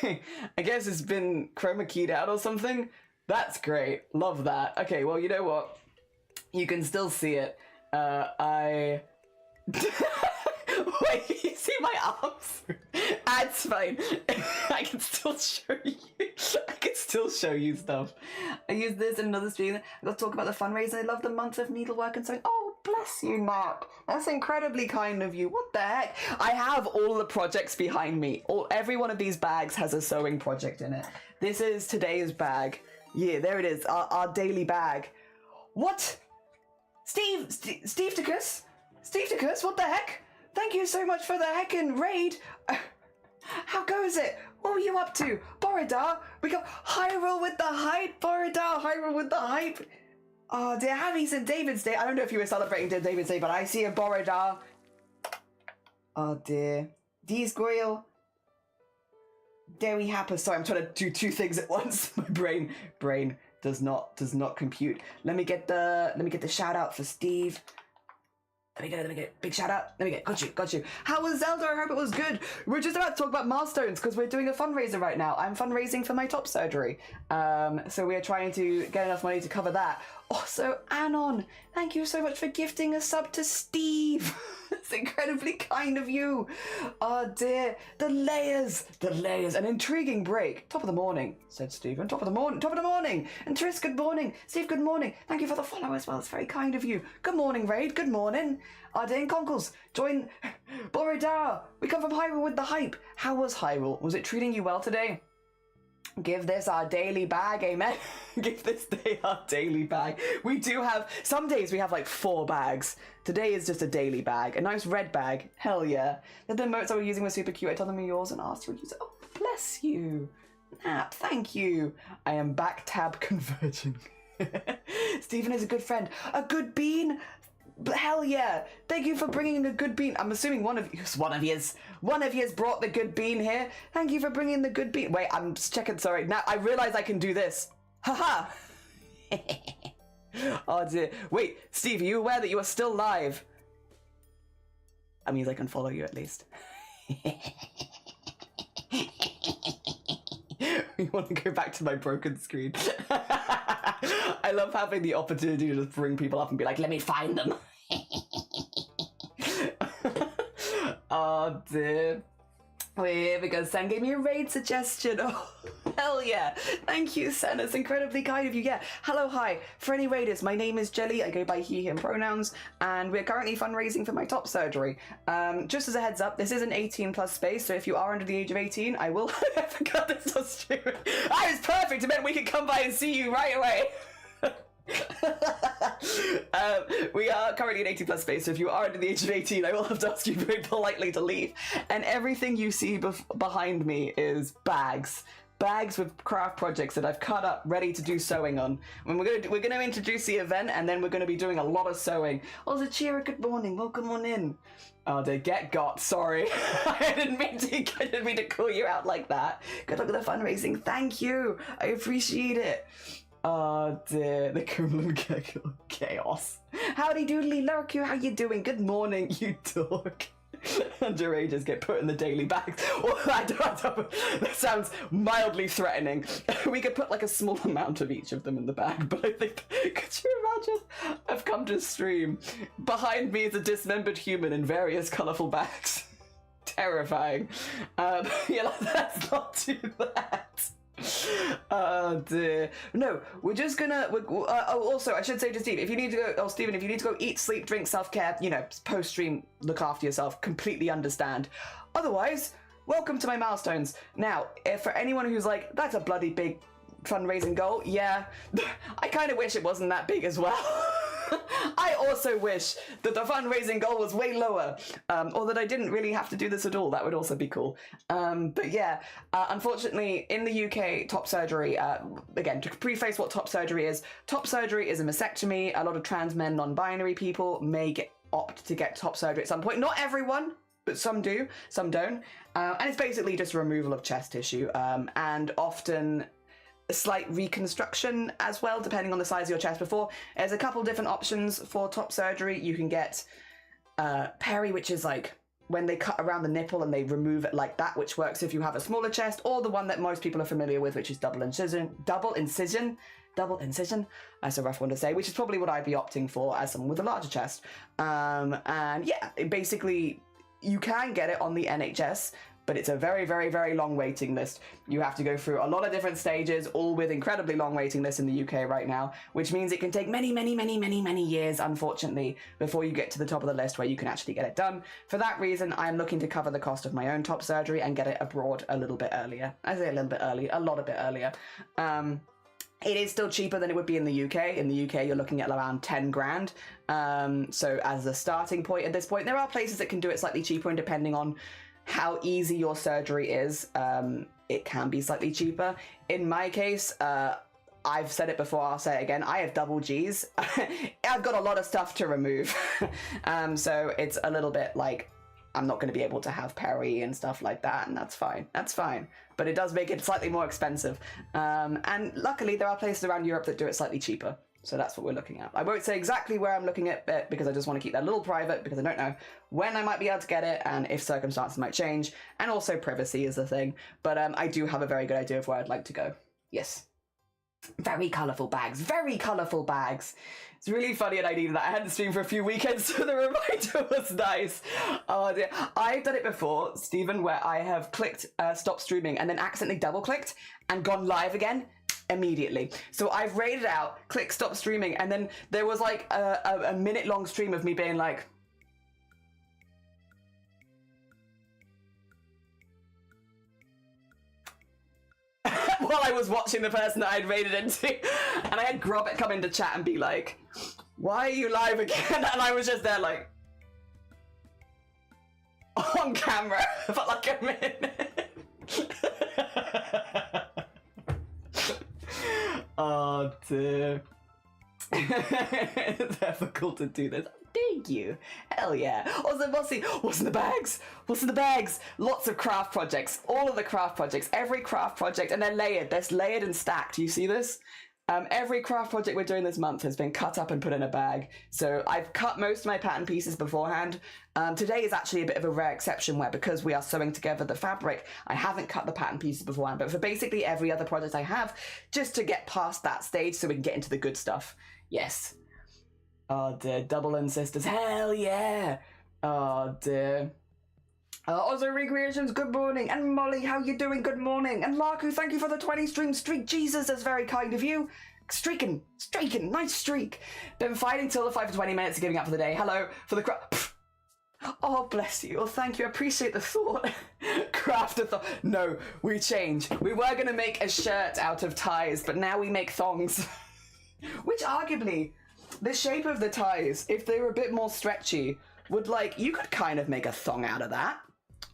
I guess it's been chroma keyed out or something. That's great. Love that. Okay, well, you know what? You can still see it. Wait, you see my arms? That's fine. I can still show you. I can still show you stuff. I use this in another stream. I got to talk about the fundraiser. I love the month of needlework and sewing. Oh, bless you, Mark. That's incredibly kind of you. What the heck? I have all the projects behind me. Every one of these bags has a sewing project in it. This is today's bag. Yeah, there it is. Our daily bag. What? Steve Tickus? Steve Tickus, what the heck? Thank you so much for the heckin' raid. How goes it? What were you up to? Borodar? We got Hyrule with the hype. Borodar, Hyrule with the hype. Oh dear, happy St. David's Day. I don't know if you were celebrating St. David's Day, but I see a Borodar. Oh dear. Dydd Gwyl Dewi Hapus. Sorry, I'm trying to do two things at once. My brain does not compute. Let me get the shout out for Steve. Let me get big shout out. Got you. How was Zelda? I hope it was good. We're just about to talk about milestones because we're doing a fundraiser right now. I'm fundraising for my top surgery. So we are trying to get enough money to cover that. Also, Anon, thank you so much for gifting a sub to Steve. That's incredibly kind of you. Oh dear, the layers. An intriguing break. Top of the morning, said Stephen. Top of the morning. And Tris, good morning. Steve, good morning. Thank you for the follow as well. It's very kind of you. Good morning, Raid. Good morning. Arty and Conkles, join Borodar. We come from Hyrule with the hype. How was Hyrule? Was it treating you well today? Give this our daily bag, amen. Give this day our daily bag. We do have, some days we have like 4 bags. Today is just a daily bag, a nice red bag. Hell yeah. The emotes I was using were super cute. I told them were yours and asked you to use it. Oh, bless you. Nap, thank you. I am back tab converging. Stephen is a good friend. A good bean? Hell yeah. Thank you for bringing a good bean. I'm assuming one of you's brought the good bean here. Thank you for bringing the good bean. Wait, I'm just checking. Sorry. Now I realize I can do this. Haha. Oh dear. Wait, Steve, are you aware that you are still live? That means I can follow you at least. You want to go back to my broken screen? I love having the opportunity to just bring people up and be like, let me find them. Oh dear. Here we go. Sen gave me a raid suggestion. Oh, hell yeah. Thank you, Sen. It's incredibly kind of you. Yeah. Hello, hi. For any raiders, my name is Jelly. I go by he, him pronouns, and we're currently fundraising for my top surgery. Just as a heads up, this is an 18 plus space, so if you are under the age of 18, I will. I forgot this was streaming. Ah, it's perfect. It meant we could come by and see you right away. We are currently an 18 plus space, so if you are under the age of 18, I will have to ask you very politely to leave. And everything you see behind me is bags with craft projects that I've cut up, ready to do sewing on. When we're gonna introduce the event, and then we're gonna be doing a lot of sewing. Oh, Zachira, good morning. Welcome on in. Oh, they get got. Sorry, I didn't mean to call you out like that. Good luck with the fundraising. Thank you. I appreciate it. Oh dear, the Cumberland chaos. Howdy doodly lurk, you, how you doing? Good morning, you dog. Underagers get put in the daily bags. Oh, I don't, that sounds mildly threatening. We could put like a small amount of each of them in the bag, but I think, could you imagine? I've come to stream. Behind me is a dismembered human in various colourful bags. Terrifying. Yeah, let's not do that. Oh dear. No, we're just gonna. Also, I should say to Steve, if you need to go, oh Stephen, if you need to go eat, sleep, drink, self-care, you know, post-stream, look after yourself. Completely understand. Otherwise, welcome to my milestones. Now, if for anyone who's like, that's a bloody big fundraising goal, yeah, I kind of wish it wasn't that big as well. I also wish that the fundraising goal was way lower, or that I didn't really have to do this at all. That would also be cool. But yeah, unfortunately, in the UK, top surgery, again, to preface what top surgery is a mastectomy. A lot of trans men, non-binary people may opt to get top surgery at some point. Not everyone, but some do, some don't. And it's basically just removal of chest tissue, and often a slight reconstruction as well, depending on the size of your chest. Before, there's a couple different options for top surgery. You can get peri, which is like when they cut around the nipple and they remove it like that, which works if you have a smaller chest, or the one that most people are familiar with, which is double incision. That's a rough one to say, which is probably what I'd be opting for as someone with a larger chest. And yeah, basically you can get it on the NHS, but it's a very, very, very long waiting list. You have to go through a lot of different stages, all with incredibly long waiting lists in the UK right now, which means it can take many, many, many, many, many years, unfortunately, before you get to the top of the list where you can actually get it done. For that reason, I'm looking to cover the cost of my own top surgery and get it abroad a little bit earlier. I say a little bit early, a lot a bit earlier. It is still cheaper than it would be in the UK. In the UK, you're looking at around 10 grand. So as a starting point at this point, there are places that can do it slightly cheaper, and depending on how easy your surgery is, it can be slightly cheaper. In my case, I've said it before, I'll say it again, I have double G's. I've got a lot of stuff to remove. So it's a little bit like, I'm not going to be able to have peri and stuff like that, and that's fine. That's fine. But it does make it slightly more expensive. And luckily, there are places around Europe that do it slightly cheaper. So that's what we're looking at. I won't say exactly where I'm looking at it, because I just want to keep that a little private, because I don't know when I might be able to get it and if circumstances might change. And also privacy is the thing. But I do have a very good idea of where I'd like to go. Yes. Very colourful bags. Very colourful bags. It's really funny, and I needed that. I hadn't streamed for a few weekends, so the reminder was nice. Oh dear. I've done it before, Stephen, where I have clicked stop streaming and then accidentally double clicked and gone live again immediately. So I've raided out, click stop streaming, and then there was like a minute long stream of me being like, while I was watching the person that I'd raided into, and I had Grobit come into chat and be like, why are you live again? And I was just there like, on camera for like a minute. Oh dear. It's difficult to do this. Thank you. Hell yeah. Also, what's in the bags? What's in the bags? Lots of craft projects. All of the craft projects. Every craft project. And they're layered. They're layered and stacked. Do you see this? Every craft project we're doing this month has been cut up and put in a bag. So I've cut most of my pattern pieces beforehand. Today is actually a bit of a rare exception where, because we are sewing together the fabric, I haven't cut the pattern pieces beforehand. But for basically every other project I have, just to get past that stage so we can get into the good stuff. Yes. Oh dear, double and sisters. Hell yeah. Oh dear. Also Recreations, good morning. And Molly, how you doing? Good morning. And Larku, thank you for the 20 stream streak. Jesus, that's very kind of you. Streaking, nice streak. Been fighting till the 5 for 20 minutes, giving up for the day. Hello, for the Oh, bless you. Well, thank you. I appreciate the thought. CRAFT-A-THON. No, we change. We were going to make a shirt out of ties, but now we make thongs. Which arguably, the shape of the ties, if they were a bit more stretchy, would you could kind of make a thong out of that.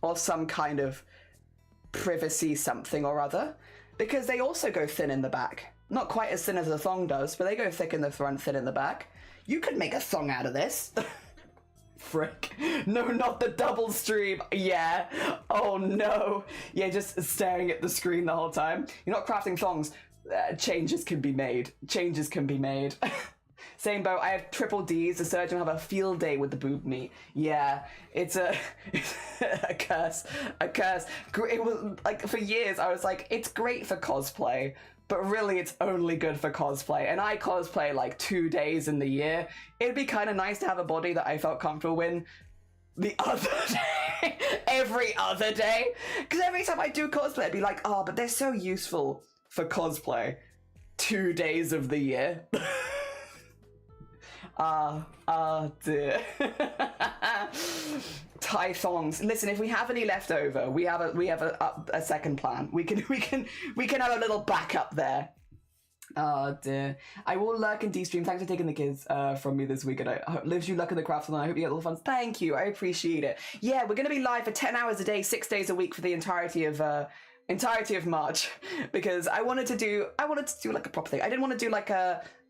Or some kind of privacy something or other. Because they also go thin in the back. Not quite as thin as a thong does, but they go thick in the front, thin in the back. You could make a thong out of this. Frick. No, not the double stream. Yeah. Oh no. Yeah, just staring at the screen the whole time. You're not crafting thongs. Changes can be made. Changes can be made. Same boat. I have triple Ds. The surgeon will have a field day with the boob meat. Yeah, it's a curse. A curse. It was for years I was like, it's great for cosplay, but really it's only good for cosplay. And I cosplay 2 days in the year. It'd be kind of nice to have a body that I felt comfortable in the other day. Every other day. Because every time I do cosplay, I'd be like, oh, but they're so useful for cosplay. 2 days of the year. Dear. Tie thongs. Listen, if we have any left over, we have a second plan. We can have a little backup there. Oh dear. I will lurk in D-stream. Thanks for taking the kids from me this week, and I lives you luck in the craft, and I hope you get all the fun. Thank you. I appreciate it. Yeah, we're gonna be live for 10 hours a day, 6 days a week for the entirety of March, because I wanted to do a proper thing. I didn't want to do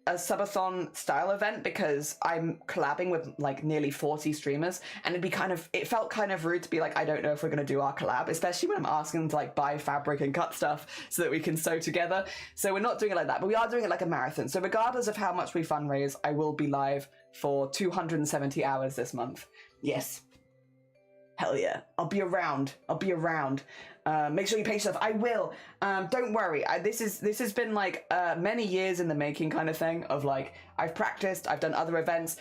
a subathon style event because I'm collabing with nearly 40 streamers, and it felt kind of rude to be I don't know if we're going to do our collab, especially when I'm asking them to buy fabric and cut stuff so that we can sew together. So we're not doing it like that, but we are doing it like a marathon. So regardless of how much we fundraise, I will be live for 270 hours this month. Yes. Hell yeah. I'll be around. Make sure you pace yourself. I will. Don't worry. This has been many years in the making kind of thing of I've practiced, I've done other events.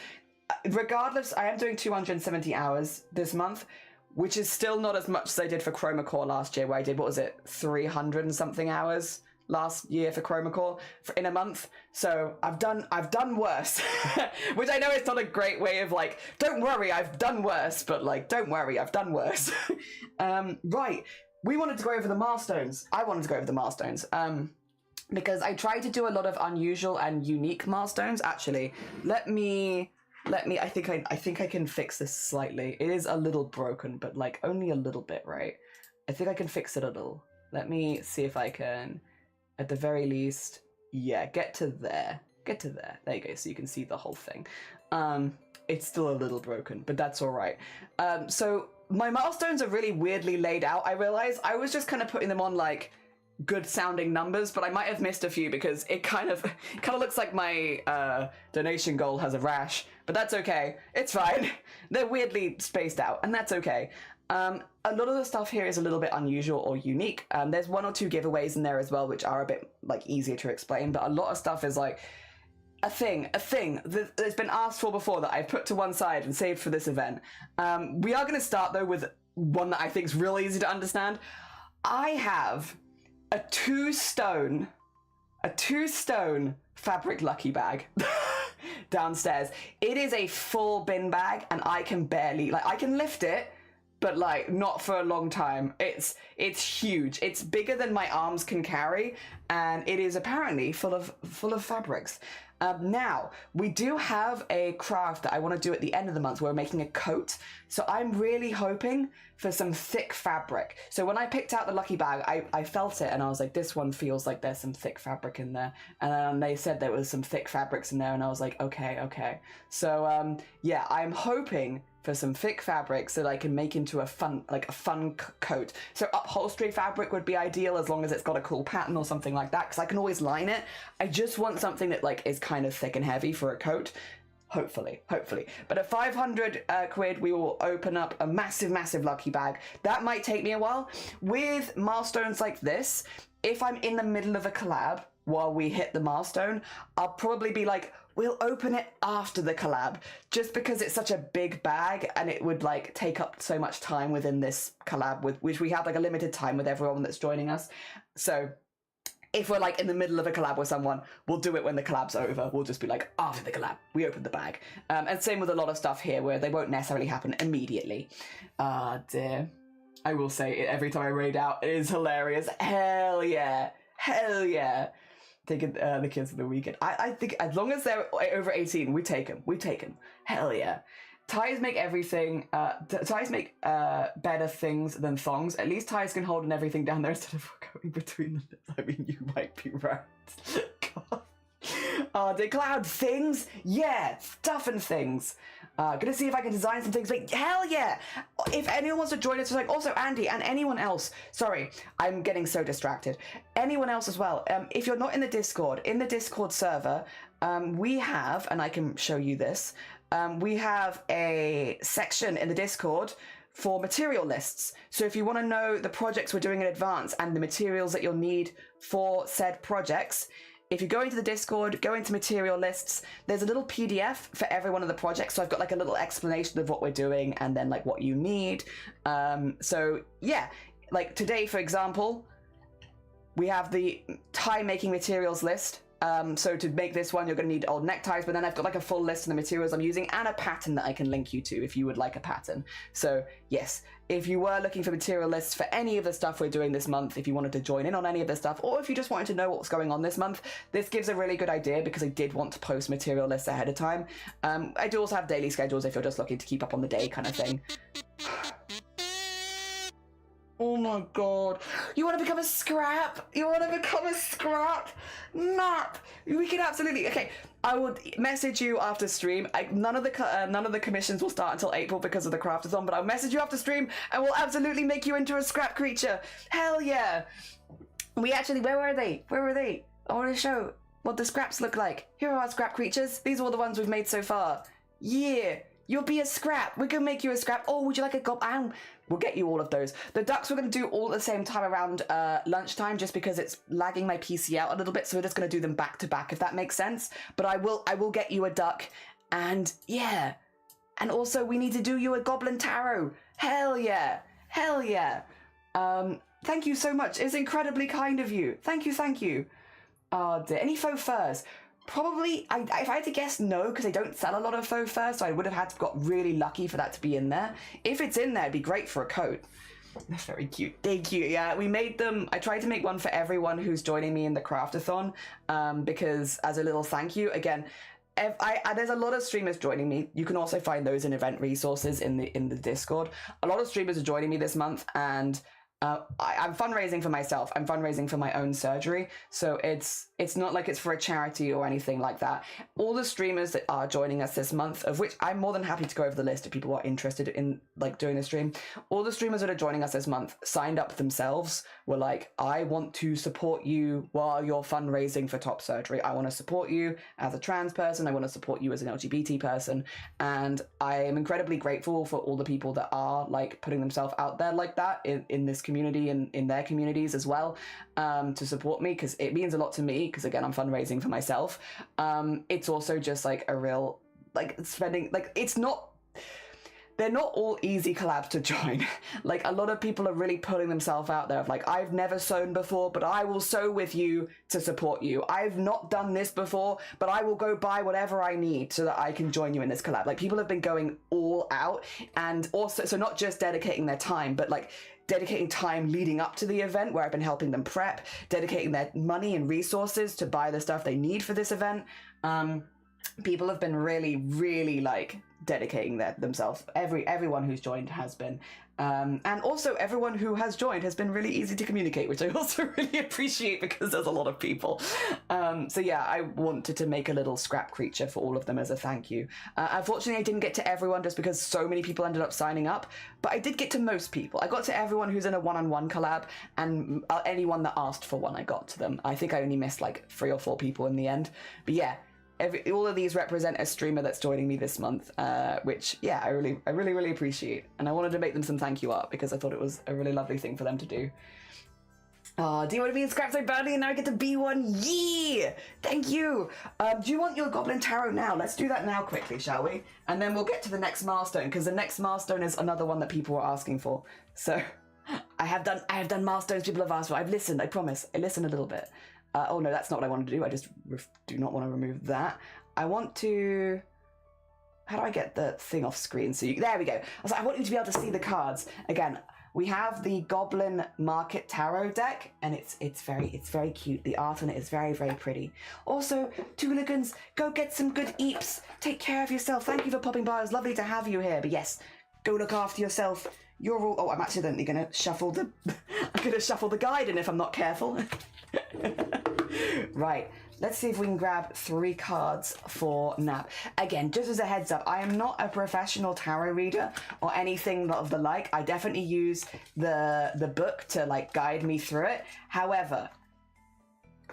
Regardless, I am doing 270 hours this month, which is still not as much as I did for Chromacore last year, where I did, 300 and something hours last year for Chromacore in a month. So I've done worse, which I know it's not a great way of don't worry, I've done worse, but don't worry, I've done worse. Right. We wanted to go over the milestones. I wanted to go over the milestones because I tried to do a lot of unusual and unique milestones. Actually, let me. I think I can fix this slightly. It is a little broken, but only a little bit, right? I think I can fix it a little. Let me see if I can, at the very least, yeah, get to there. There you go. So you can see the whole thing. It's still a little broken, but that's all right. So my milestones are really weirdly laid out. I realized I was just kind of putting them on good sounding numbers, but I might have missed a few because it kind of looks like my donation goal has a rash, but that's okay. It's fine. They're weirdly spaced out, and that's okay. A lot of the stuff here is a little bit unusual or unique. There's 1 or 2 giveaways in there as well, which are a bit easier to explain, but a lot of stuff is a thing that's been asked for before that I've put to one side and saved for this event. We are going to start though with one that I think is really easy to understand. I have a 2-stone fabric lucky bag downstairs. It is a full bin bag, and I can barely I can lift it, but not for a long time. It's huge. It's bigger than my arms can carry, and it is apparently full of fabrics. Now, we do have a craft that I want to do at the end of the month. We're making a coat. So I'm really hoping for some thick fabric. So when I picked out the lucky bag, I felt it and I was like, this one feels like there's some thick fabric in there. And then they said there was some thick fabrics in there, and I was like, okay. So yeah, I'm hoping for some thick fabric so that I can make into a fun coat. So upholstery fabric would be ideal as long as it's got a cool pattern or something like that, because I can always line it. I just want something that is kind of thick and heavy for a coat. Hopefully. But at 500 quid, we will open up a massive lucky bag. That might take me a while. With milestones like this, if I'm in the middle of a collab while we hit the milestone, I'll probably be we'll open it after the collab, just because it's such a big bag and it would like take up so much time within this collab, with which we have like a limited time with everyone that's joining us. So if we're like in the middle of a collab with someone, we'll do it when the collab's over. We'll just be like, after the collab, we open the bag. And same with a lot of stuff here where they won't necessarily happen immediately. Ah, dear. I will say it every time I raid out, it is hilarious. Hell yeah. Hell yeah. Taking the kids for the weekend. I think as long as they're over 18, we take them. We take them. Hell yeah. Ties make everything, ties make better things than thongs. At least ties can hold and everything down there instead of going between the lips. I mean, you might be right. God. The cloud things? Yeah, stuff and things. Gonna see if I can design some things. Like, hell yeah! If anyone wants to join us, like, also Andy and anyone else. Sorry, I'm getting so distracted. Anyone else as well. If you're not in the Discord server, we have, and I can show you this, we have a section in the Discord for material lists. So if you want to know the projects we're doing in advance and the materials that you'll need for said projects, if you go into the Discord, go into material lists, there's a little PDF for every one of the projects. So I've got like a little explanation of what we're doing and then like what you need. So yeah, like today, for example, we have the tie making materials list. So to make this one, you're going to need old neckties, but then I've got like a full list of the materials I'm using and a pattern that I can link you to if you would like a pattern. So yes, if you were looking for material lists for any of the stuff we're doing this month, if you wanted to join in on any of the stuff, or if you just wanted to know what's going on this month, this gives a really good idea because I did want to post material lists ahead of time. I do also have daily schedules if you're just looking to keep up on the day kind of thing. Oh my god. You want to become a scrap? You want to become a scrap? Not. We can absolutely. Okay, I will message you after stream. None of the commissions will start until April because of the CRAFT-A-THON, but I'll message you after stream and we'll absolutely make you into a scrap creature. Hell yeah. We actually, where were they? Where were they? I want to show what the scraps look like. Here are our scrap creatures. These are all the ones we've made so far. Yeah. You'll be a scrap. We're going to make you a scrap. Oh, would you like a goblin? We'll get you all of those. The ducks we're going to do all at the same time around lunchtime just because it's lagging my PC out a little bit. So we're just going to do them back to back, if that makes sense. But I will get you a duck. And yeah. And also we need to do you a goblin tarot. Hell yeah. Hell yeah. Thank you so much. It's incredibly kind of you. Thank you, thank you. Oh dear. Any faux furs? Probably, if I had to guess, no, because I don't sell a lot of faux fur, so I would have had to got really lucky for that to be in there. If it's in there, it'd be great for a coat. That's very cute. They're cute, yeah. We made them, I tried to make one for everyone who's joining me in the CRAFT-A-THON, because as a little thank you, again, there's a lot of streamers joining me. You can also find those in event resources in the Discord. A lot of streamers are joining me this month, and I'm fundraising for myself. I'm fundraising for my own surgery. So it's not like it's for a charity or anything like that. All the streamers that are joining us this month, of which I'm more than happy to go over the list if people are interested in like doing the stream. All the streamers that are joining us this month signed up themselves, were like, I want to support you while you're fundraising for top surgery. I want to support you as a trans person. I want to support you as an LGBT person. And I am incredibly grateful for all the people that are like putting themselves out there like that in this community and in their communities as well, to support me, because it means a lot to me, because again, I'm fundraising for myself. It's also just like a real, like spending, like they're not all easy collabs to join. Like a lot of people are really putting themselves out there of like, I've never sewn before, but I will sew with you to support you. I've not done this before, but I will go buy whatever I need so that I can join you in this collab. Like people have been going all out, and also, so not just dedicating their time, but like dedicating time leading up to the event where I've been helping them prep, dedicating their money and resources to buy the stuff they need for this event. People have been really, really like dedicating themselves. Everyone who's joined has been. And also everyone who has joined has been really easy to communicate, which I also really appreciate because there's a lot of people. So yeah, I wanted to make a little scrap creature for all of them as a thank you. Unfortunately, I didn't get to everyone just because so many people ended up signing up, but I did get to most people. I got to everyone who's in a one-on-one collab, and anyone that asked for one, I got to them. I think I only missed like 3 or 4 people in the end, but yeah. All of these represent a streamer that's joining me this month, which yeah, I really appreciate, and I wanted to make them some thank you art because I thought it was a really lovely thing for them to do. Oh, do you want to be in Scrap so badly and now I get to be one? Yeah! Thank you! Do you want your Goblin Tarot now? Let's do that now quickly, shall we? And then we'll get to the next milestone, because the next milestone is another one that people are asking for. So, I have done milestones people have asked for. I've listened, I promise. I listened a little bit. Oh no, that's not what I wanted to do. I just do not want to remove that. I want to... How do I get the thing off screen? So there we go. I was like, I want you to be able to see the cards. Again, we have the Goblin Market Tarot deck, and it's very cute. The art on it is very, very pretty. Also, Tooligans, go get some good eeps. Take care of yourself. Thank you for popping by. It's lovely to have you here. But yes, go look after yourself. You're all... Oh, I'm accidentally going to shuffle the... I'm going to shuffle the guide in if I'm not careful. Right. Let's see if we can grab 3 cards for Nap. Again, just as a heads up, I am not a professional tarot reader or anything of the like. I definitely use the book to like guide me through it. However,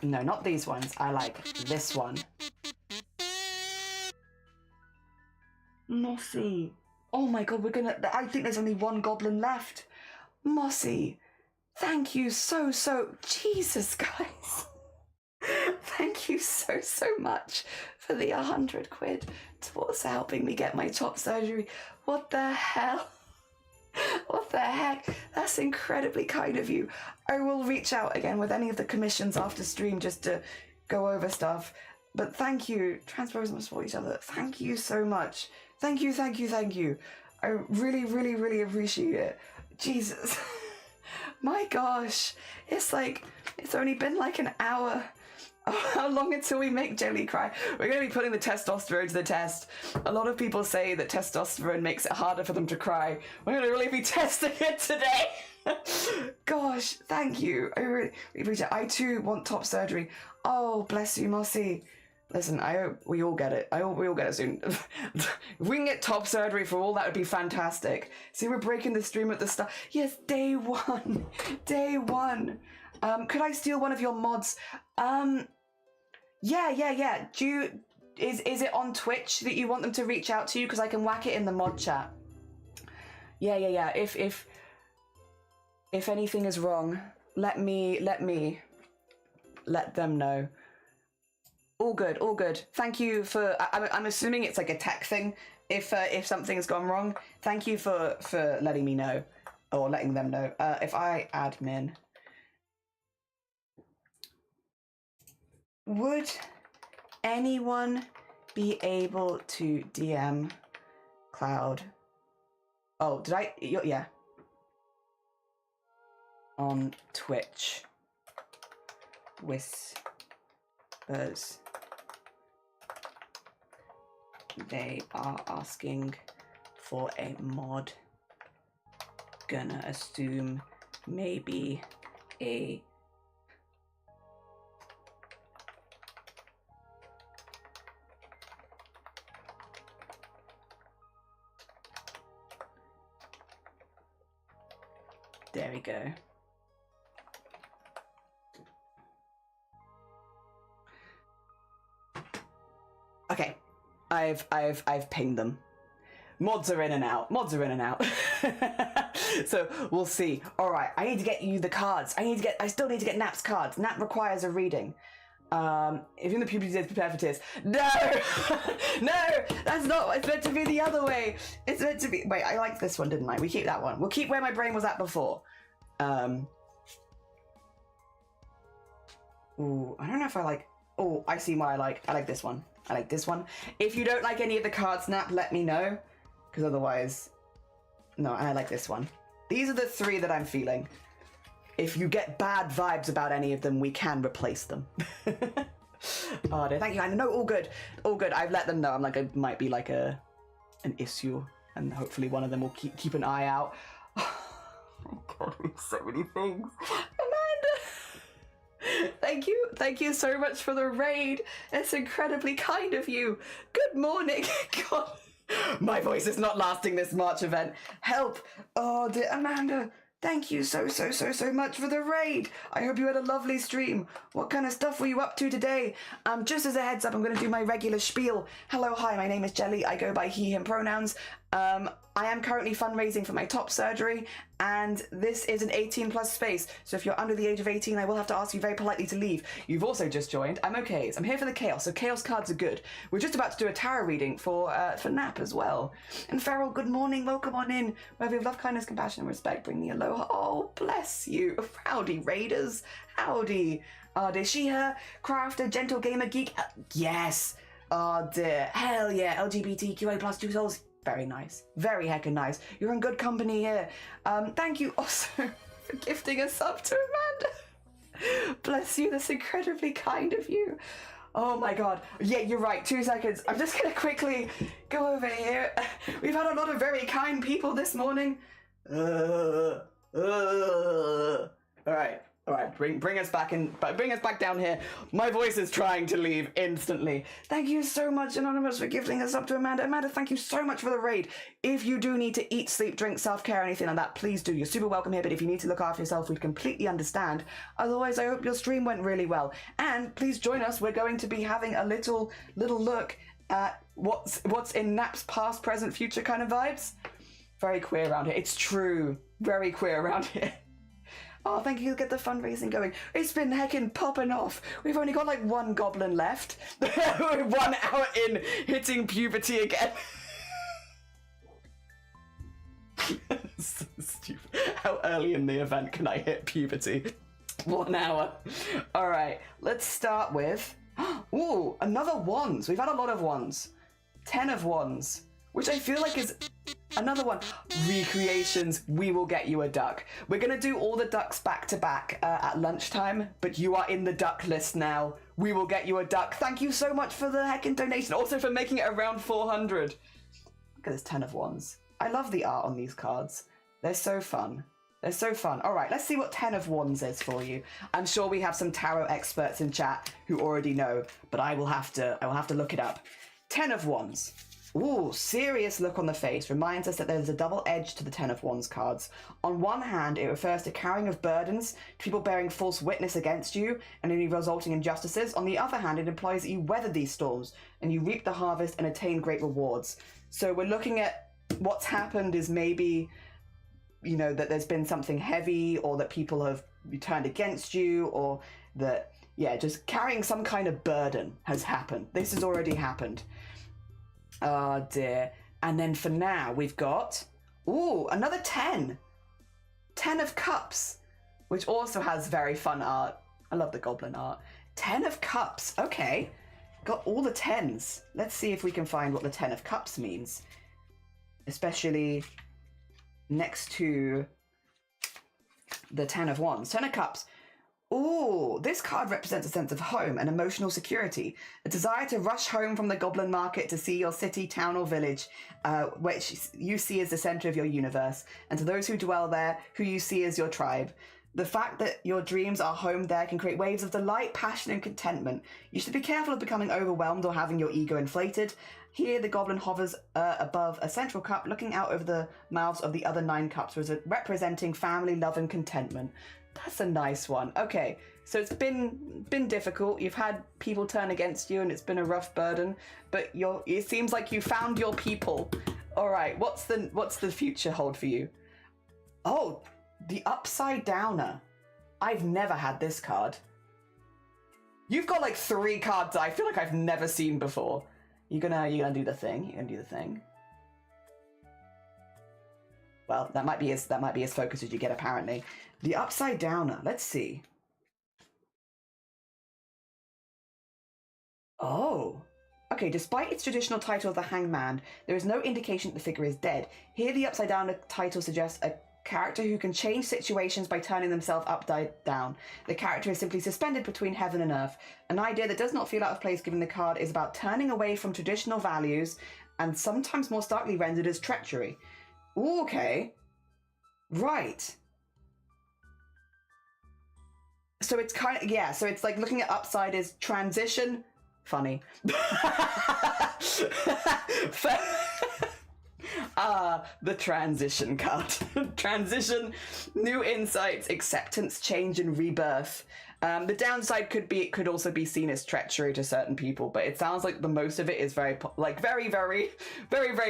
no, not these ones. I like this one. Mossy. Oh my god, I think there's only one goblin left. Mossy. Thank you so, Jesus, guys. Thank you so much for the 100 quid towards helping me get my top surgery. What the hell? What the heck? That's incredibly kind of you. I will reach out again with any of the commissions after stream just to go over stuff. But thank you. Transposers must support each other. Thank you so much. Thank you. I really appreciate it. Jesus. My gosh. It's only been like an hour. Oh, how long until we make Jelly cry? We're going to be putting the testosterone to the test. A lot of people say that testosterone makes it harder for them to cry. We're going to really be testing it today. Gosh, thank you. I really appreciate it. I too want top surgery. Oh, bless you, Mossy. Listen, I hope we all get it. I hope we all get it soon. If we can get top surgery for all, that would be fantastic. See, we're breaking the stream at the start. Yes, day one. Day one. Could I steal one of your mods? Yeah. Is it on Twitch that you want them to reach out to you? Because I can whack it in the mod chat. Yeah. If anything is wrong, let them know. All good. Thank you for... I'm assuming it's like a tech thing. If something has gone wrong, thank you for letting me know, or letting them know. If I admin... Would anyone be able to DM Cloud? Oh, did I? Yeah. On Twitch. Whispers. They are asking for a mod. Gonna assume maybe a... There we go. Okay, I've pinged them. Mods are in and out. So we'll see. All right, I need to get you the cards. I still need to get Nap's cards. Nap requires a reading. If in the puberty days, prepare for tears. No, no, that's not. It's meant to be the other way. It's meant to be. Wait, I liked this one, didn't I? We keep that one. We'll keep where my brain was at before. Ooh, I don't know if I like. Oh, I see what I like. I like this one. I like this one. If you don't like any of the cards, Nap, let me know, because otherwise, no. I like this one. These are the 3 that I'm feeling. If you get bad vibes about any of them, we can replace them. Oh, no, thank you. I know, all good. I've let them know. I'm like, it might be like an issue, and hopefully one of them will keep an eye out. Oh God, we have so many things. Amanda, thank you so much for the raid. It's incredibly kind of you. Good morning. God, my voice is not lasting this March event. Help. Oh, dear Amanda. Thank you so much for the raid. I hope you had a lovely stream. What kind of stuff were you up to today? Just as a heads up, I'm going to do my regular spiel. Hello, hi, my name is Jelly. I go by he, him pronouns. I am currently fundraising for my top surgery, and this is an 18+ space, so if you're under the age of 18, I will have to ask you very politely to leave. You've also just joined. I'm okay. I'm here for the chaos, so chaos cards are good. We're just about to do a tarot reading for Nap as well. And Farrell, good morning. Welcome on in. Where we have love, kindness, compassion, and respect, bring the aloha. Oh, bless you. Howdy, Raiders. Howdy. Deshiha, Crafter, Gentle Gamer Geek. Yes. Oh, dear. Hell yeah. LGBTQA plus 2 souls. Very nice. Very heckin' nice. You're in good company here. Thank you also for gifting a sub to Amanda. Bless you. That's incredibly kind of you. Oh my god. Yeah, you're right. 2 seconds. I'm just gonna quickly go over here. We've had a lot of very kind people this morning. All right, bring us back in, bring us back down here. My voice is trying to leave instantly. Thank you so much, Anonymous, for gifting us up to Amanda. Amanda, thank you so much for the raid. If you do need to eat, sleep, drink, self-care, anything like that, please do. You're super welcome here, but if you need to look after yourself, we'd completely understand. Otherwise, I hope your stream went really well. And please join us. We're going to be having a little look at what's in Nap's past, present, future kind of vibes. Very queer around here. It's true. Very queer around here. Oh, thank you. Get the fundraising going. It's been heckin' popping off. We've only got like 1 goblin left. We're 1 hour in, hitting puberty again. So stupid. How early in the event can I hit puberty? 1 hour. All right, let's start with... Ooh, another wands. We've had a lot of wands. 10 of wands, which I feel like is... Another one. Recreations. We will get you a duck. We're going to do all the ducks back to back at lunchtime, but you are in the duck list now. We will get you a duck. Thank you so much for the heckin' donation. Also for making it around 400. Look at this 10 of wands. I love the art on these cards. They're so fun. They're so fun. All right, let's see what 10 of wands is for you. I'm sure we have some tarot experts in chat who already know, but I will have to look it up. 10 of wands. Ooh, serious look on the face reminds us that there's a double edge to the 10 of wands cards. On one hand, it refers to carrying of burdens, to people bearing false witness against you, and any resulting injustices. On the other hand, it implies that you weather these storms, and you reap the harvest and attain great rewards. So we're looking at what's happened is maybe, you know, that there's been something heavy, or that people have turned against you, or that, yeah, just carrying some kind of burden has happened. This has already happened. Oh dear. And then for now, we've got, ooh, another 10. 10 of cups, which also has very fun art. I love the goblin art. 10 of cups. Okay. Got all the 10s. Let's see if we can find what the 10 of cups means. Especially next to the 10 of wands. 10 of cups. Ooh, this card represents a sense of home and emotional security, a desire to rush home from the goblin market to see your city, town or village, which you see as the center of your universe, and to those who dwell there, who you see as your tribe. The fact that your dreams are home there can create waves of delight, passion and contentment. You should be careful of becoming overwhelmed or having your ego inflated. Here, the goblin hovers above a central cup, looking out over the mouths of the other 9 cups, representing family, love and contentment. That's a nice one. Okay, so it's been difficult. You've had people turn against you, and it's been a rough burden. But it seems like you found your people. All right, what's the future hold for you? Oh, the Upside Downer. I've never had this card. You've got like 3 cards I feel like I've never seen before. You're gonna do the thing. You're gonna do the thing. Well, that might be as focused as you get apparently. The Upside Downer. Let's see. Oh. Okay, despite its traditional title of the Hanged Man, there is no indication that the figure is dead. Here, the Upside Down title suggests a character who can change situations by turning themselves upside down. The character is simply suspended between heaven and earth. An idea that does not feel out of place given the card is about turning away from traditional values and sometimes more starkly rendered as treachery. Ooh, okay. Right. So it's kind of, yeah, so it's like looking at upside is transition. Funny. The transition card. Transition, new insights, acceptance, change, and rebirth. The downside could be it could also be seen as treachery to certain people, but it sounds like the most of it is very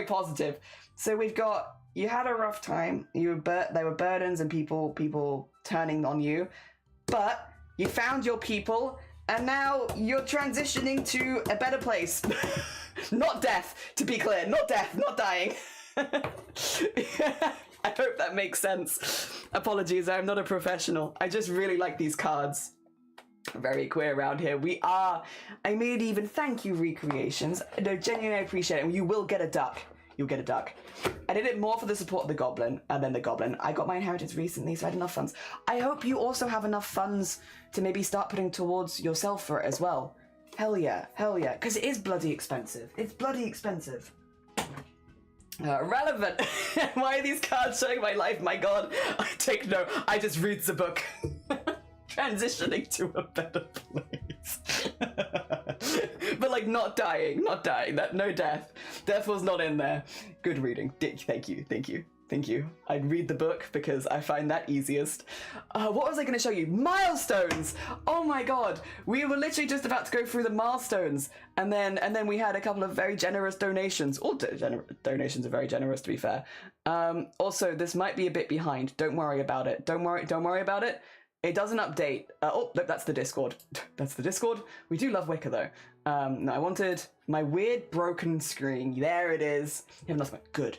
positive. So we've got, you had a rough time. There were burdens and people turning on you, but you found your people, and now you're transitioning to a better place. Not death, to be clear. Not death, not dying. I hope that makes sense. Apologies, I'm not a professional. I just really like these cards. Very queer around here. I made even thank you recreations. No, genuinely I appreciate it. And you will get a duck. You'll get a duck. I did it more for the support of the goblin, and then the goblin. I got my inheritance recently, so I had enough funds. I hope you also have enough funds to maybe start putting towards yourself for it as well. Hell yeah, because it is bloody expensive. It's bloody expensive. Relevant. Why are these cards showing my life? My god. I take no. I just read the book. Transitioning to a better place. But like not dying. That no death. Death was not in there. Good reading. Thank you. I'd read the book because I find that easiest. What was I going to show you? Milestones! Oh my god. We were literally just about to go through the milestones, and then we had a couple of very generous donations. All donations are very generous, to be fair. Also, this might be a bit behind. Don't worry about it. Don't worry about it. It doesn't update. Oh, look, that's the Discord. That's the Discord. We do love Wicker, though. No, I wanted my weird broken screen. There it is. You have enough. Good.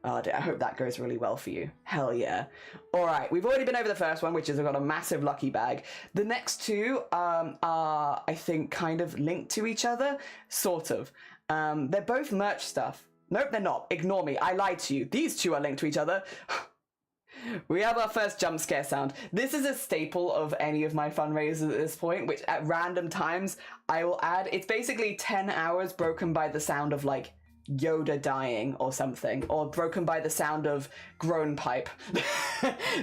I hope that goes really well for you. Hell yeah. All right, we've already been over the first one, which is I've got a massive lucky bag. The next two are, I think, kind of linked to each other. Sort of. They're both merch stuff. Nope, they're not. Ignore me. I lied to you. These two are linked to each other. We have our first jump scare sound. This is a staple of any of my fundraisers at this point, which at random times I will add. It's basically 10 hours broken by the sound of like Yoda dying or something, or broken by the sound of groan pipe.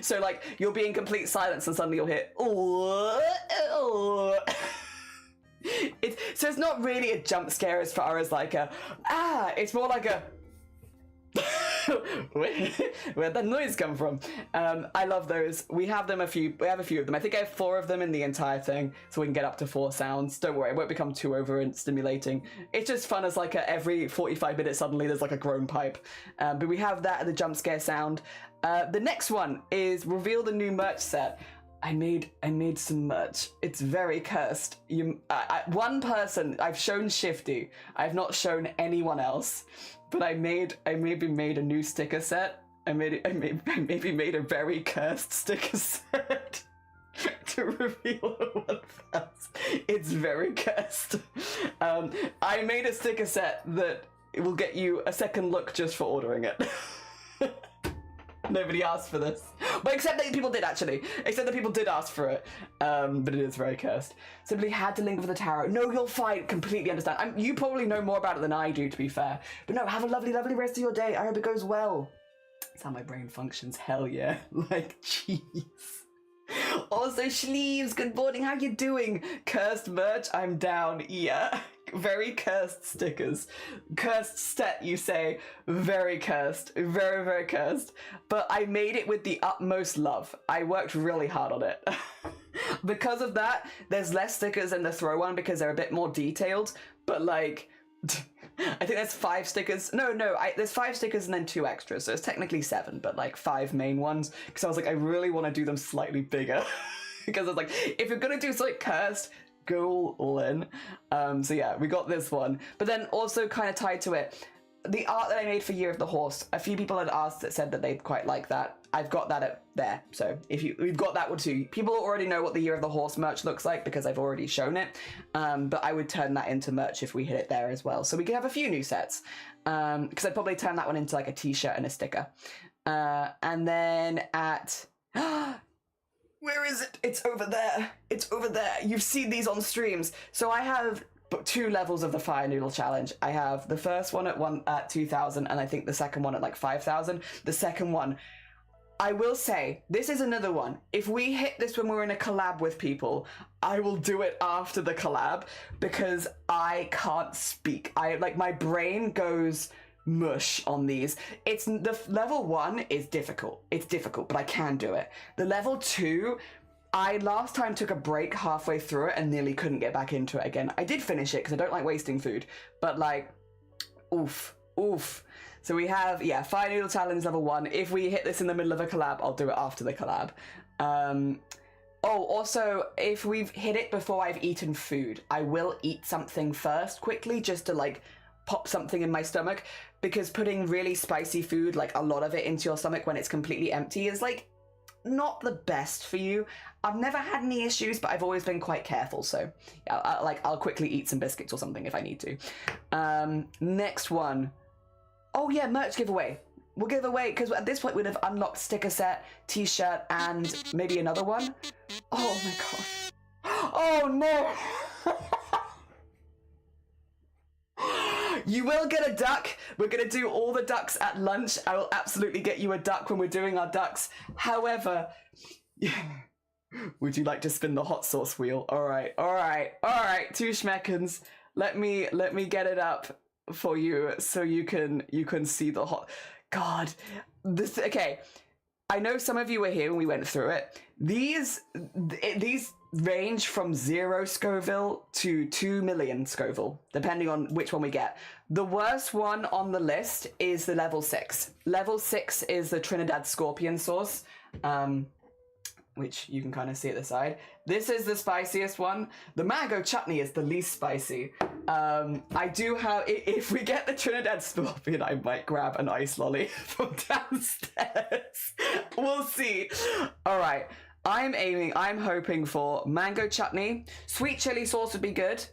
So like you'll be in complete silence and suddenly you'll hear so it's not really a jump scare as far as like it's more like a where'd that noise come from? I love those. We have a few of them. I think I have 4 of them in the entire thing, so we can get up to 4 sounds. Don't worry, it won't become too over and stimulating. It's just fun as like every 45 minutes suddenly there's like a groan pipe. But we have that, the jump scare sound. The next one is reveal the new merch set. I made some merch. It's very cursed. One person, I've shown Shifty. I've not shown anyone else. But I maybe made a new sticker set. I maybe made a very cursed sticker set to reveal what that's. It's very cursed. I made a sticker set that will get you a second look just for ordering it. Nobody asked for this. But except that people did, actually. Except that people did ask for it. But it is very cursed. Simply had to link with the tarot. No, you'll fine. Completely understand. You probably know more about it than I do, to be fair. But no, have a lovely, lovely rest of your day. I hope it goes well. That's how my brain functions. Hell yeah. Like, jeez. Also, Sleeves, good morning. How you doing? Cursed merch, I'm down. Yeah. Very cursed stickers. Cursed set, you say. Very cursed. Very, very cursed. But I made it with the utmost love. I worked really hard on it. Because of that, there's less stickers in the throw one because they're a bit more detailed. But like, I think there's 5 stickers. No, there's 5 stickers and then 2 extras. So it's technically 7, but like 5 main ones. Because I was like, I really want to do them slightly bigger. Because I was like, if you're going to do something cursed, go all in. So yeah, we got this one. But then also kind of tied to it, the art that I made for Year of the Horse, a few people had asked that said that they'd quite like that. I've got that up there. So we've got that one too. People already know what the Year of the Horse merch looks like because I've already shown it. But I would turn that into merch if we hit it there as well. So we could have a few new sets. Because I'd probably turn that one into like a t-shirt and a sticker. And then at... Where is it? It's over there. It's over there. You've seen these on streams. So I have 2 levels of the Fire Noodle Challenge. I have the first one at 2,000, and I think the second one at like 5,000. The second one, I will say, this is another one. If we hit this when we're in a collab with people, I will do it after the collab because I can't speak. My brain goes mush on these. It's the level 1 is difficult. It's difficult, but I can do it. The level 2, I last time took a break halfway through it and nearly couldn't get back into it again. I did finish it because I don't like wasting food, but like, oof. So we have, yeah, Fire Noodle Talons level 1. If we hit this in the middle of a collab, I'll do it after the collab. Oh, also, if we've hit it before I've eaten food, I will eat something first quickly just to like pop something in my stomach, because putting really spicy food, like a lot of it into your stomach when it's completely empty is like not the best for you. I've never had any issues, but I've always been quite careful. So yeah, I'll quickly eat some biscuits or something if I need to. Next one. Oh yeah, merch giveaway. We'll give away, because at this point we'd have unlocked sticker set, t-shirt, and maybe another one. Oh my god. Oh no. You will get a duck. We're going to do all the ducks at lunch. I will absolutely get you a duck when we're doing our ducks. However, would you like to spin the hot sauce wheel? All right. 2 schmeckens. Let me get it up for you so you can see the hot. God, this, okay. I know some of you were here when we went through it. These range from 0 Scoville to 2 million Scoville, depending on which one we get. The worst one on the list is the level 6. Level 6 is the Trinidad Scorpion sauce, which you can kind of see at the side. This is the spiciest one. The mango chutney is the least spicy. I do have, if we get the Trinidad Scorpion, I might grab an ice lolly from downstairs. We'll see. All right. I'm hoping for mango chutney. Sweet chili sauce would be good.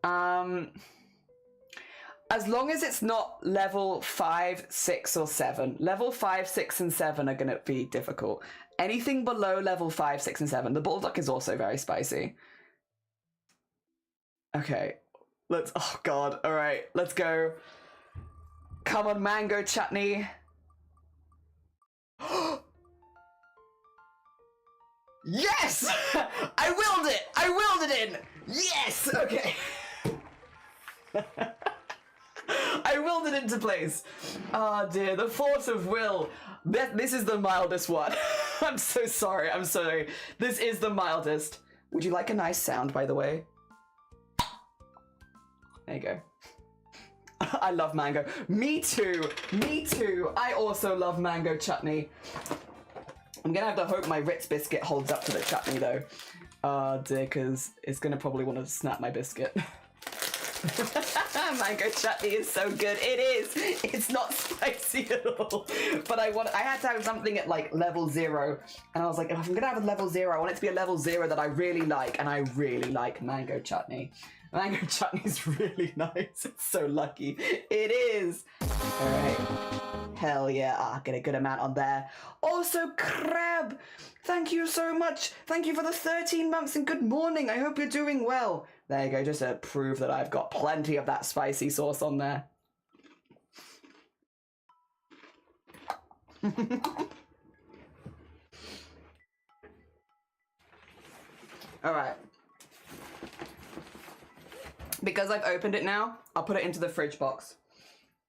As long as it's not level 5, 6, or 7. Level 5, 6, and 7 are going to be difficult. Anything below level 5, 6, and 7. The bulldog is also very spicy. Okay. Oh god. All right. Let's go. Come on, mango chutney. Yes! I willed it! I willed it in! Yes! Okay. I willed it into place. Oh dear, the force of will. This is the mildest one. I'm so sorry, I'm sorry. This is the mildest. Would you like a nice sound, by the way? There you go. I love mango. Me too. Me too. I also love mango chutney. I'm gonna have to hope my Ritz biscuit holds up to the chutney though. Oh dear, because it's gonna probably want to snap my biscuit. Mango chutney is so good. It is. It's not spicy at all. But I had to have something at like level 0. And I was like, if I'm gonna have a level 0, I want it to be a level 0 that I really like. And I really like mango chutney. Mango chutney is really nice. It's so lucky. It is. All right. Hell yeah, get a good amount on there. Also, Crab, thank you so much. Thank you for the 13 months and good morning. I hope you're doing well. There you go, just to prove that I've got plenty of that spicy sauce on there. All right. Because I've opened it now, I'll put it into the fridge box.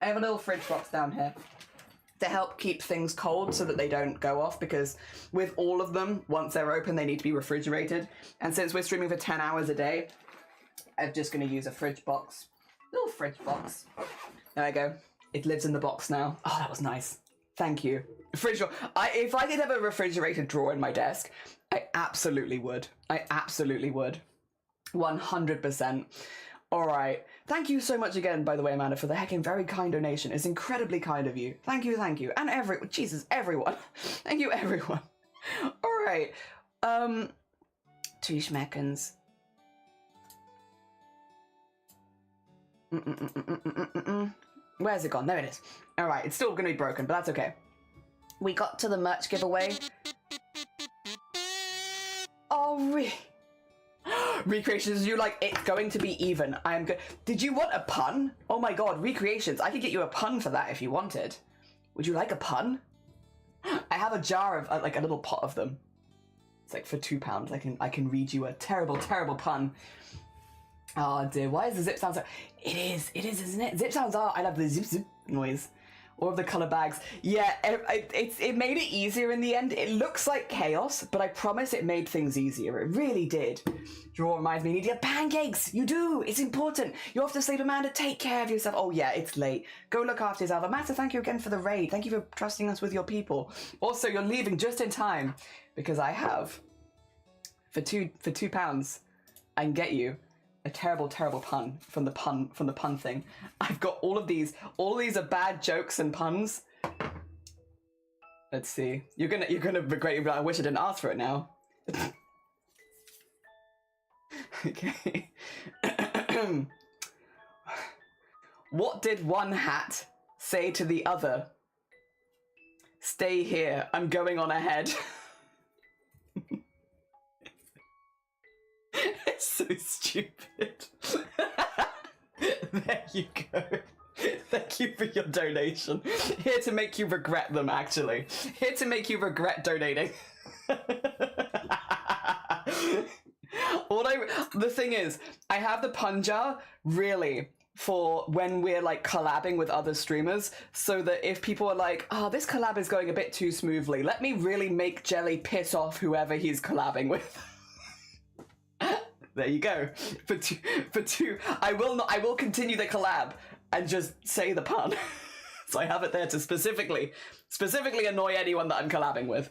I have a little fridge box down here to help keep things cold so that they don't go off, because with all of them, once they're open, they need to be refrigerated. And since we're streaming for 10 hours a day, I'm just going to use a fridge box. Little fridge box. There I go. It lives in the box now. Oh, that was nice. Thank you. Fridge drawer. If I did have a refrigerated drawer in my desk, I absolutely would. I absolutely would. 100%. All right. Thank you so much again, by the way, Amanda, for the heckin' very kind donation. It's incredibly kind of you. Thank you, thank you. And Jesus, everyone. Thank you, everyone. All right. 2 schmeckens. Where's it gone? There it is. All right. It's still going to be broken, but that's okay. We got to the merch giveaway. Oh, Recreations, you like it's going to be even. I am good. Did you want a pun? Oh my god, Recreations. I could get you a pun for that if you wanted. Would you like a pun? I have a jar of like a little pot of them. It's like for £2. I can read you a terrible, terrible pun. Oh dear, why is the zip sound so? It is, isn't it? Zip sounds are. I love the zip zip. noise. All of the color bags. Yeah, it made it easier in the end. It looks like chaos, but I promise it made things easier. It really did. Draw reminds me, you need to get pancakes. You do. It's important. You have to sleep, Amanda. Take care of yourself. Oh, yeah, it's late. Go look after yourself. Amanda, thank you again for the raid. Thank you for trusting us with your people. Also, you're leaving just in time because I have, for £2, I can get you a terrible, terrible pun from the pun thing. I've got all of these. All of these are bad jokes and puns. Let's see. You're gonna regret it. I wish I didn't ask for it now. Okay. What did one hat say to the other? Stay here. I'm going on ahead. It's so stupid. There you go. Thank you for your donation. Here to make you regret them, actually. Here to make you regret donating. The thing is, I have the pun jar, really, for when we're like collabing with other streamers, so that if people are like, oh, this collab is going a bit too smoothly, let me really make Jelly piss off whoever he's collabing with. There you go. For two, I will continue the collab and just say the pun. So I have it there to specifically annoy anyone that I'm collabing with.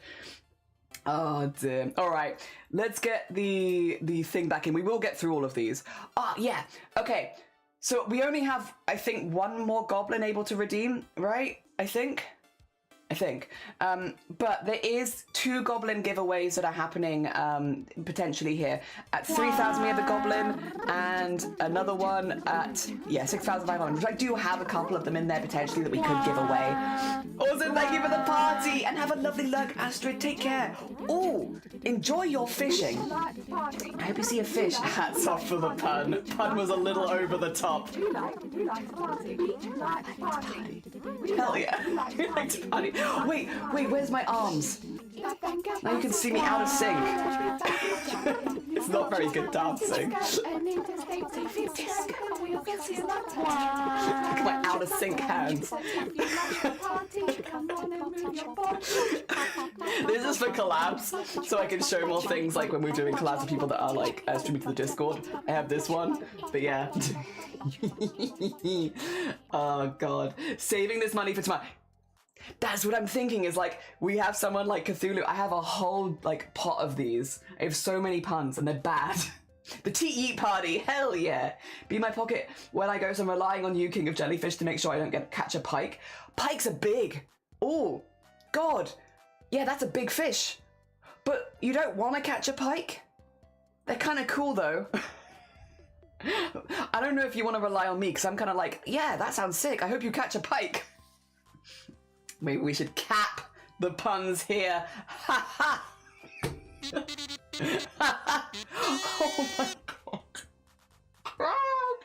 Oh dear. All right, let's get the thing back in. We will get through all of these. Ah, yeah. Okay. So we only have, I think, one more goblin able to redeem, right? I think. But there is 2 goblin giveaways that are happening potentially here. At 3,000 we have a goblin, and another one at 6,500. I do have a couple of them in there potentially that we could give away. Also, thank you for the party, and have a lovely lurk, Astrid. Take care. Oh, enjoy your fishing. I hope you see a fish. Hats off for the pun. Pun was a little over the top. Hell yeah. You like to party. Wait, where's my arms? Now you can see me out of sync. It's not very good dancing. Look at my out of sync hands. This is for collabs, so I can show more things like when we're doing collabs with people that are like streaming to the Discord. I have this one, but yeah. Oh god. Saving this money for tomorrow. That's what I'm thinking, is like, we have someone like Cthulhu. I have a whole like pot of these. I have so many puns and they're bad. The tea eat party, hell yeah. Be in my pocket when I go, so I'm relying on you, King of Jellyfish, to make sure I don't catch a pike. Pikes are big. Oh, God. Yeah, that's a big fish. But you don't want to catch a pike? They're kind of cool though. I don't know if you want to rely on me, because I'm kind of like, yeah, that sounds sick. I hope you catch a pike. Maybe we should cap the puns here. Ha ha! Oh my god.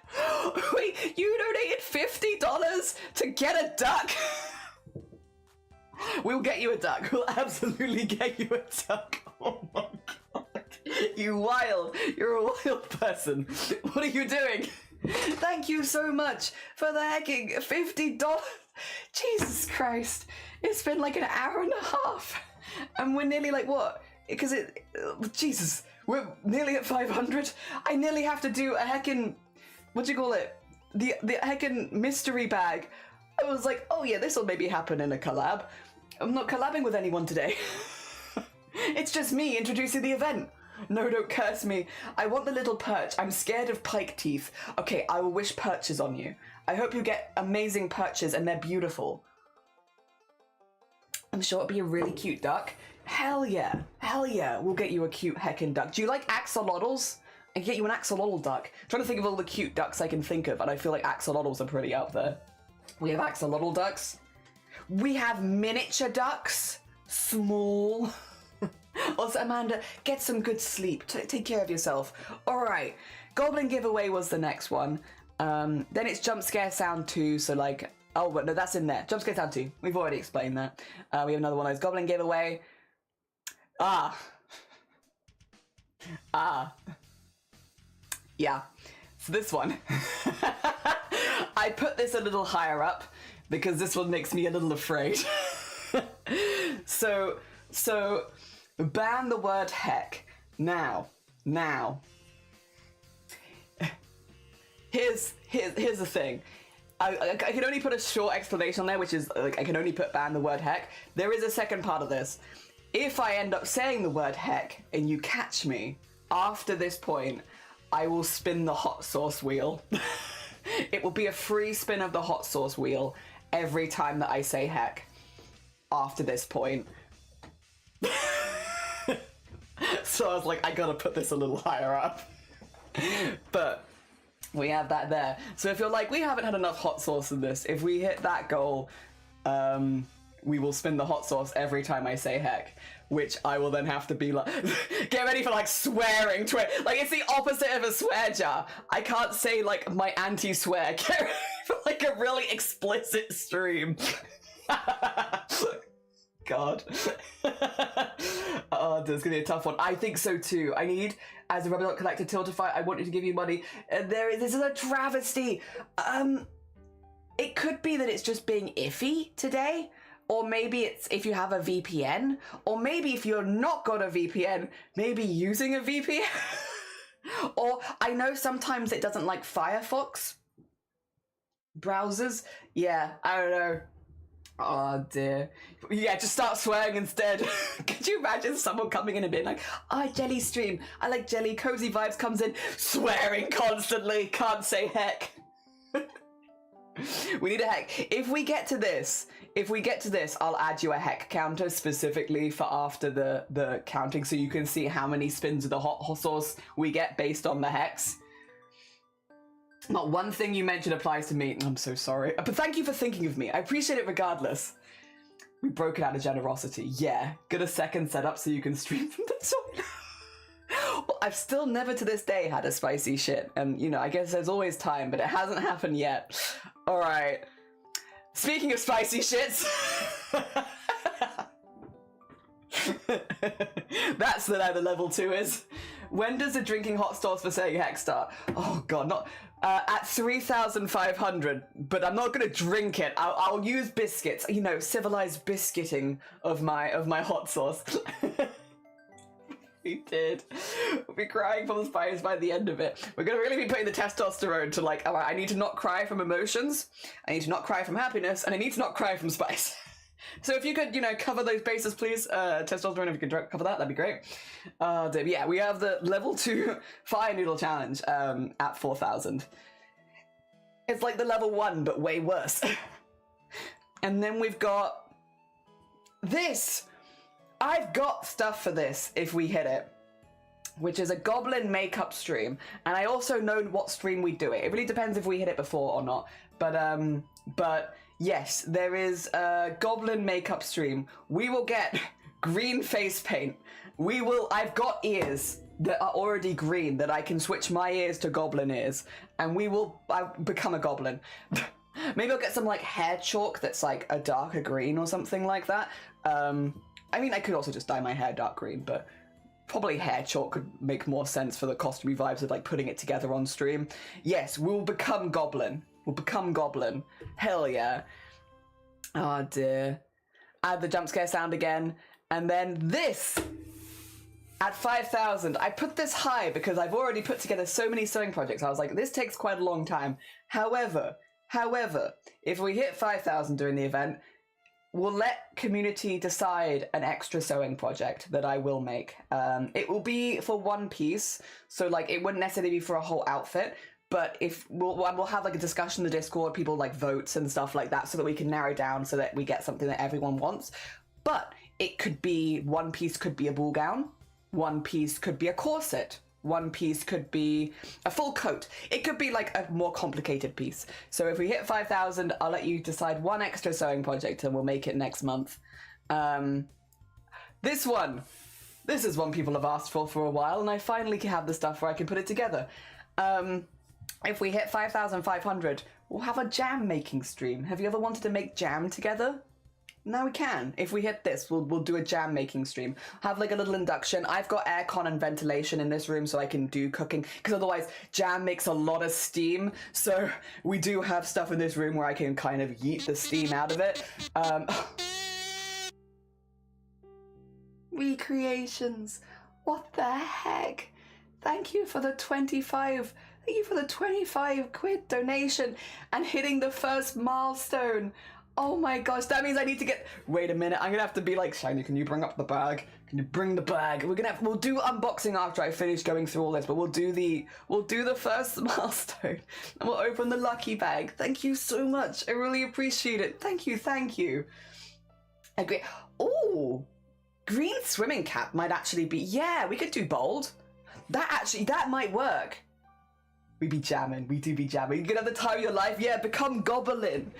Wait, you donated $50 to get a duck? We'll get you a duck. We'll absolutely get you a duck. Oh my god. You're a wild person. What are you doing? Thank you so much for the hecking $50. Jesus Christ. It's been like an hour and a half. And we're nearly like, what? Because Jesus, we're nearly at 500. I nearly have to do a heckin', what do you call it? The heckin' mystery bag. I was like, oh yeah, this will maybe happen in a collab. I'm not collabing with anyone today. It's just me introducing the event. No, don't curse me. I want the little perch. I'm scared of pike teeth. Okay, I will wish perches on you. I hope you get amazing perches and they're beautiful. I'm sure it'll be a really cute duck. Hell yeah. Hell yeah. We'll get you a cute heckin' duck. Do you like axolotls? I can get you an axolotl duck. I'm trying to think of all the cute ducks I can think of, and I feel like axolotls are pretty out there. We have axolotl ducks. We have miniature ducks. Small. Also, Amanda, get some good sleep. Take care of yourself. All right. Goblin giveaway was the next one. Then it's jump scare sound 2. So like, oh, but no, that's in there. Jump scare sound 2. We've already explained that. We have another one of those. Goblin giveaway. Yeah. So this one. I put this a little higher up because this one makes me a little afraid. So ban the word heck. Now. Here's the thing. I can only put a short explanation on there, which is like I can only put ban the word heck. There is a second part of this. If I end up saying the word heck and you catch me after this point, I will spin the hot sauce wheel. It will be a free spin of the hot sauce wheel every time that I say heck after this point. So I was like, I gotta put this a little higher up. But we have that there. So if you're like, we haven't had enough hot sauce in this, if we hit that goal, we will spin the hot sauce every time I say heck, which I will then have to be like, get ready for like swearing. Like it's the opposite of a swear jar. I can't say like my anti-swear. Get ready for like a really explicit stream. God. Oh, this is gonna be a tough one. I think so too. I need, as a rubber dot collector Tiltify, I wanted to give you money. This is a travesty. It could be that it's just being iffy today. Or maybe it's if you have a VPN. Or maybe if you're not got a VPN, maybe using a VPN. Or I know sometimes it doesn't like Firefox browsers. Yeah, I don't know. Oh dear. Yeah, just start swearing instead. Could you imagine someone coming in and being like, I jelly stream, I like jelly, cozy vibes, comes in, swearing constantly, can't say heck. We need a heck. If we get to this, I'll add you a heck counter specifically for after the counting, so you can see how many spins of the hot sauce we get based on the hex. Not one thing you mentioned applies to me. I'm so sorry. But thank you for thinking of me. I appreciate it regardless. We broke it out of generosity. Yeah. Get a second setup so you can stream from the toilet. Well, I've still never to this day had a spicy shit. And, you know, I guess there's always time, but it hasn't happened yet. All right. Speaking of spicy shits. That's the level 2 is. When does the drinking hot sauce for saying heck start? Oh god, not at 3,500. But I'm not gonna drink it. I'll use biscuits. You know, civilized biscuiting of my hot sauce. We did. We'll be crying from the spice by the end of it. We're gonna really be putting the testosterone to like, alright, I need to not cry from emotions. I need to not cry from happiness, and I need to not cry from spice. So if you could, you know, cover those bases, please, testosterone, if you could cover that, that'd be great. Yeah, we have the level 2 fire noodle challenge at 4,000. It's like the level 1, but way worse. And then we've got this. I've got stuff for this if we hit it, which is a goblin makeup stream. And I also know what stream we do it. It really depends if we hit it before or not. But yes, there is a goblin makeup stream. We will get green face paint. I've got ears that are already green that I can switch my ears to goblin ears, and I'll become a goblin. Maybe I'll get some like hair chalk that's like a darker green or something like that. I mean, I could also just dye my hair dark green, but probably hair chalk could make more sense for the costumey vibes of like putting it together on stream. Yes, we'll become goblin. We'll become goblin. Hell yeah. Oh dear. Add the jump scare sound again. And then this at 5,000. I put this high because I've already put together so many sewing projects. I was like, this takes quite a long time. However, if we hit 5,000 during the event, we'll let community decide an extra sewing project that I will make. It will be for one piece. So like, it wouldn't necessarily be for a whole outfit. But if we'll have like a discussion in the Discord, people like votes and stuff like that, so that we can narrow down so that we get something that everyone wants. But it could be, one piece could be a ball gown, one piece could be a corset, one piece could be a full coat. It could be like a more complicated piece. So if we hit 5,000, I'll let you decide one extra sewing project and we'll make it next month. This is one people have asked for a while, and I finally have the stuff where I can put it together. If we hit 5,500, we'll have a jam making stream. Have you ever wanted to make jam together? Now we can. If we hit this, we'll do a jam making stream. Have like a little induction. I've got aircon and ventilation in this room so I can do cooking, because otherwise jam makes a lot of steam. So we do have stuff in this room where I can kind of yeet the steam out of it. Recreations. What the heck? Thank you for the 25. Thank you for the 25 quid donation and hitting the first milestone. Oh my gosh, that means I need to get... Wait a minute, I'm gonna have to be like, Shiny, can you bring up the bag? Can you bring the bag? We'll do unboxing after I finish going through all this, but we'll do the first milestone and we'll open the lucky bag. Thank you so much. I really appreciate it. Thank you, thank you. Agree. Oh, green swimming cap might actually be... Yeah, we could do bold. That might work. We be jamming. We do be jamming. You're gonna have the time of your life. Yeah, become Goblin.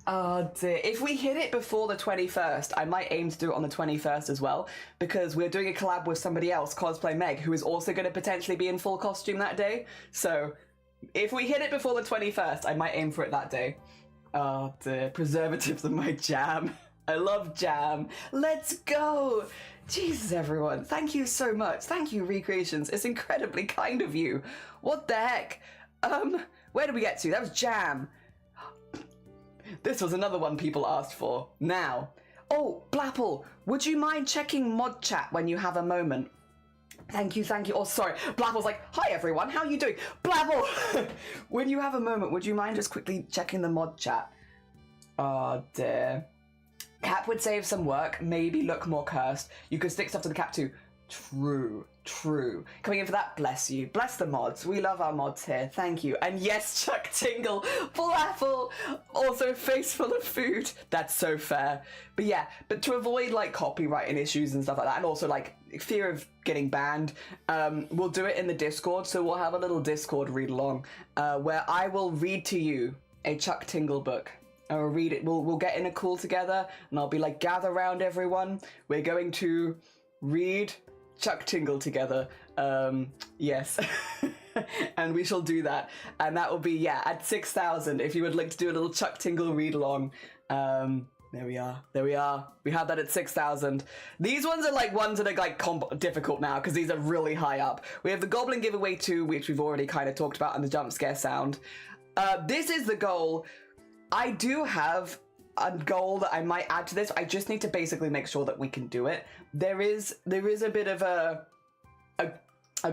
Oh dear. If we hit it before the 21st, I might aim to do it on the 21st as well, because we're doing a collab with somebody else, Cosplay Meg, who is also going to potentially be in full costume that day. So if we hit it before the 21st, I might aim for it that day. Oh dear. Preservatives are my jam. I love jam. Let's go. Jesus, everyone. Thank you so much. Thank you, Recreations. It's incredibly kind of you. What the heck? Where did we get to? That was jam. This was another one people asked for. Now. Oh, Blapple, would you mind checking mod chat when you have a moment? Thank you, thank you. Oh, sorry. Blapple's like, hi, everyone. How are you doing? Blapple! When you have a moment, would you mind just quickly checking the mod chat? Oh, dear. Cap would save some work, maybe look more cursed. You could stick stuff to the cap too. True, true. Coming in for that, bless you. Bless the mods. We love our mods here. Thank you. And yes, Chuck Tingle, full apple, also face full of food. That's so fair. But yeah, but to avoid like copyright and issues and stuff like that, and also like fear of getting banned, we'll do it in the Discord. So we'll have a little Discord read along where I will read to you a Chuck Tingle book. I'll read it. We'll get in a call together and I'll be like, gather round everyone. We're going to read Chuck Tingle together. Yes. And we shall do that. And that will be, yeah, at 6,000 if you would like to do a little Chuck Tingle read along. There we are. There we are. We have that at 6,000. These ones are like ones that are like difficult now because these are really high up. We have the Goblin Giveaway 2, which we've already kind of talked about, and the jump scare sound. This is the goal. I do have a goal that I might add to this. I just need to basically make sure that we can do it. There is a bit of a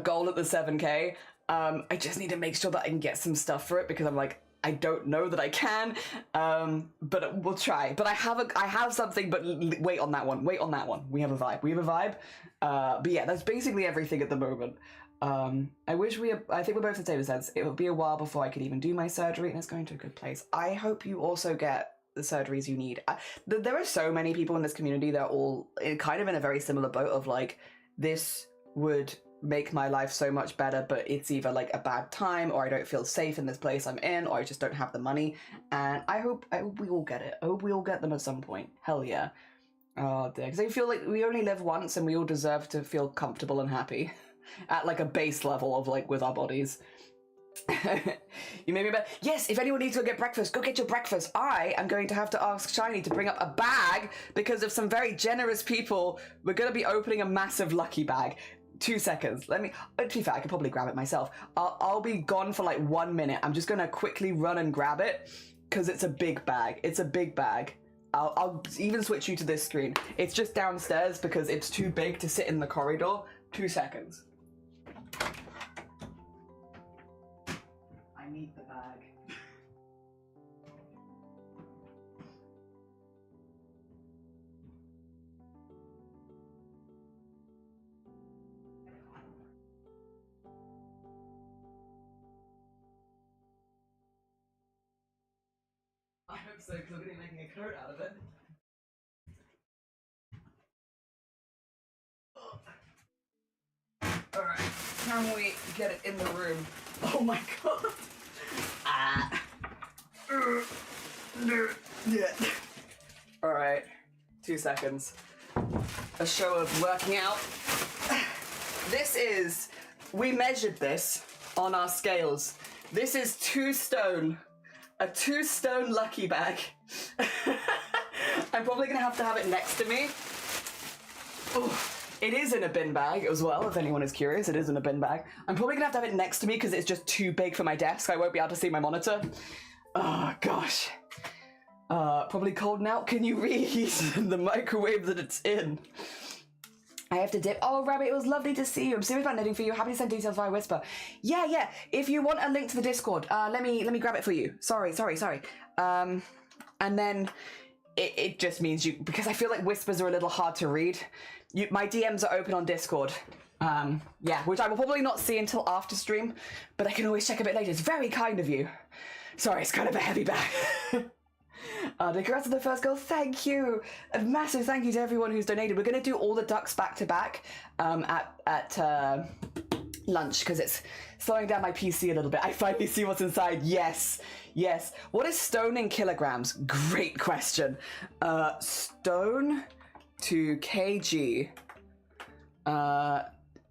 goal at the 7K. I just need to make sure that I can get some stuff for it because I'm like, I don't know that I can, but we'll try. But I have something, but wait on that one. Wait on that one. We have a vibe. We have a vibe. But yeah, that's basically everything at the moment. I think we're both in the same sense. It will be a while before I could even do my surgery, and it's going to a good place. I hope you also get the surgeries you need. There are so many people in this community that are all kind of in a very similar boat of like, this would make my life so much better, but it's either like a bad time, or I don't feel safe in this place I'm in, or I just don't have the money. And I hope we all get it. I hope we all get them at some point. Hell yeah. Oh dear, because I feel like we only live once and we all deserve to feel comfortable and happy. At like a base level of like with our bodies. You made me better. Yes, if anyone needs to go get breakfast, go get your breakfast. I am going to have to ask Shiny to bring up a bag because of some very generous people. We're going to be opening a massive lucky bag. 2 seconds. Let me, to be fair, I could probably grab it myself. I'll be gone for like 1 minute. I'm just going to quickly run and grab it because it's a big bag. It's a big bag. I'll even switch you to this screen. It's just downstairs because it's too big to sit in the corridor. 2 seconds. I need the bag. I hope so, because I'm going to be making a coat out of it. Alright, can we get it in the room? Oh my god. Yeah. Alright, 2 seconds. A show of working out. This is, we measured this on our scales. This is 2 stone. A 2 stone lucky bag. I'm probably gonna have to have it next to me. Ooh, it is in a bin bag as well, if anyone is curious. It is in a bin bag. I'm probably gonna have to have it next to me because it's just too big for my desk. I won't be able to see my monitor. Oh, gosh. Probably cold now. Can you reheat the microwave that it's in? I have to dip. Oh, Rabbit, it was lovely to see you. I'm serious about knitting for you. Happy to send details via Whisper. Yeah. If you want a link to the Discord, let me grab it for you. Sorry. And then it just means you, because I feel like Whispers are a little hard to read. My DMs are open on Discord. Yeah, which I will probably not see until after stream, but I can always check a bit later. It's very kind of you. Sorry, it's kind of a heavy bag. The congrats on the first goal. Thank you. A massive thank you to everyone who's donated. We're going to do all the ducks back to back at lunch because it's slowing down my PC a little bit. I finally see what's inside. Yes. What is stone in kilograms? Great question. Stone to kg.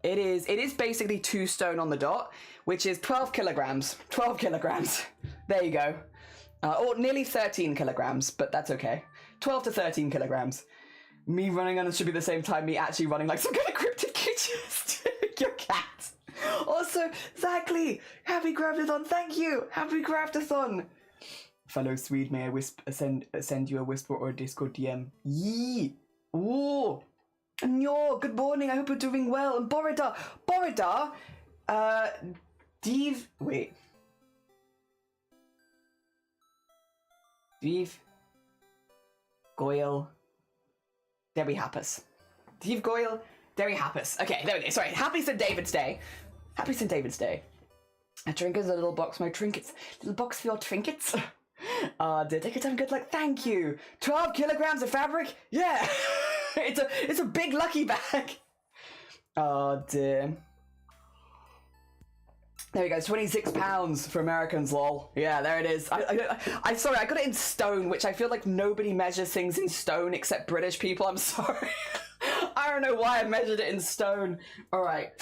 It is basically 2 stone on the dot, which is 12 kilograms. 12 kilograms. There you go. Or nearly 13 kilograms, but that's okay. 12 to 13 kilograms. Me running on it should be the same time me actually running like some kind of cryptid creature. Your cat. Also, exactly. Happy CRAFT-A-THON. Thank you. Happy CRAFT-A-THON. Fellow Swede, may I send you a whisper or a Discord DM? Yee. Ooh. Nyo, good morning. I hope you're doing well. And Borodar. Div Goyle, Debbie Happus. Div Goyle, Debbie Happus. Okay, there we go. Sorry. Happy St. David's Day. Happy St. David's Day. A trinket is a little box, my trinkets. Little box for your trinkets. Dear, take your time, good luck. Thank you. 12 kilograms of fabric? Yeah. it's a big lucky bag. Oh dear. There we go, 26 pounds for Americans, lol. Yeah, there it is. I'm sorry, I got it in stone, which I feel like nobody measures things in stone except British people. I'm sorry. I don't know why I measured it in stone. All right.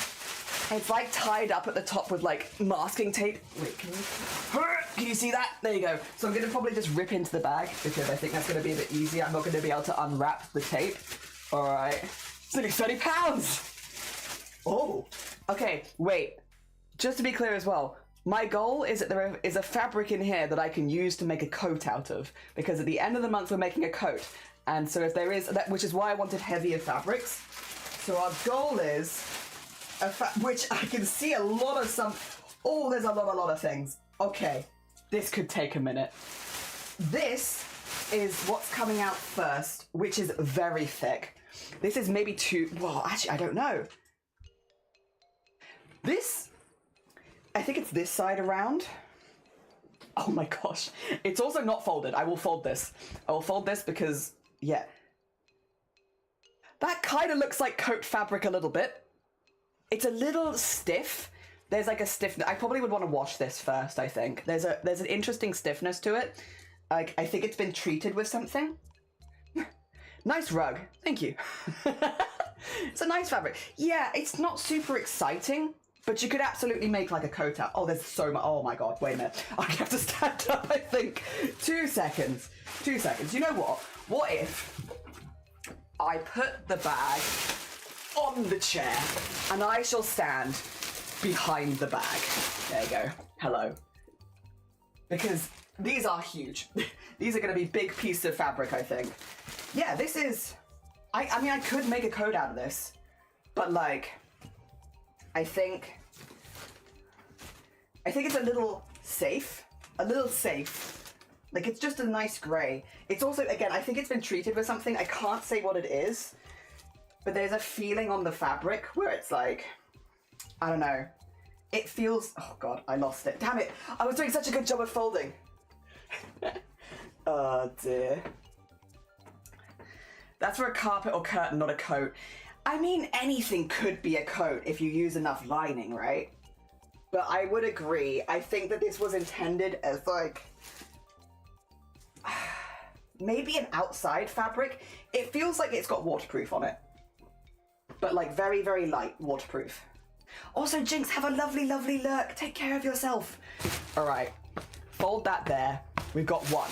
It's like tied up at the top with like masking tape. Wait, can you see that? There you go. So I'm gonna probably just rip into the bag because I think that's gonna be a bit easier. I'm not gonna be able to unwrap the tape. All right. It's only 30 pounds. Oh, okay, wait. Just to be clear as well, my goal is that there is a fabric in here that I can use to make a coat out of, because at the end of the month we're making a coat, and so if there is that, which is why I wanted heavier fabrics. So our goal is which I can see a lot of some. Oh, there's a lot of things. Okay, this could take a minute. This is what's coming out first, which is very thick. This is maybe too. Well, actually, I don't know. This. I think it's this side around. Oh my gosh. It's also not folded. I will fold this. I will fold this because, yeah. That kind of looks like coat fabric a little bit. It's a little stiff. There's like a stiffness. I probably would want to wash this first, I think. There's an interesting stiffness to it. Like, I think it's been treated with something. Nice rug. Thank you. It's a nice fabric. Yeah, it's not super exciting. But you could absolutely make like a coat out. Oh, there's so much. Oh my God, wait a minute. I have to stand up, I think. 2 seconds. 2 seconds. You know what? What if I put the bag on the chair and I shall stand behind the bag? There you go. Hello. Because these are huge. These are going to be big pieces of fabric, I think. Yeah, this is... I mean, I could make a coat out of this. But like... I think it's a little safe. Like, it's just a nice grey. It's also, again, I think it's been treated with something. I can't say what it is, but there's a feeling on the fabric where it's like, I don't know. It feels, oh God, I lost it. Damn it. I was doing such a good job at folding. Oh dear. That's for a carpet or curtain, not a coat. I mean, anything could be a coat if you use enough lining, right? But I would agree. I think that this was intended as like, maybe an outside fabric. It feels like it's got waterproof on it. But like very, very light waterproof. Also, Jinx, have a lovely, lovely lurk. Take care of yourself. All right, fold that there. We've got one.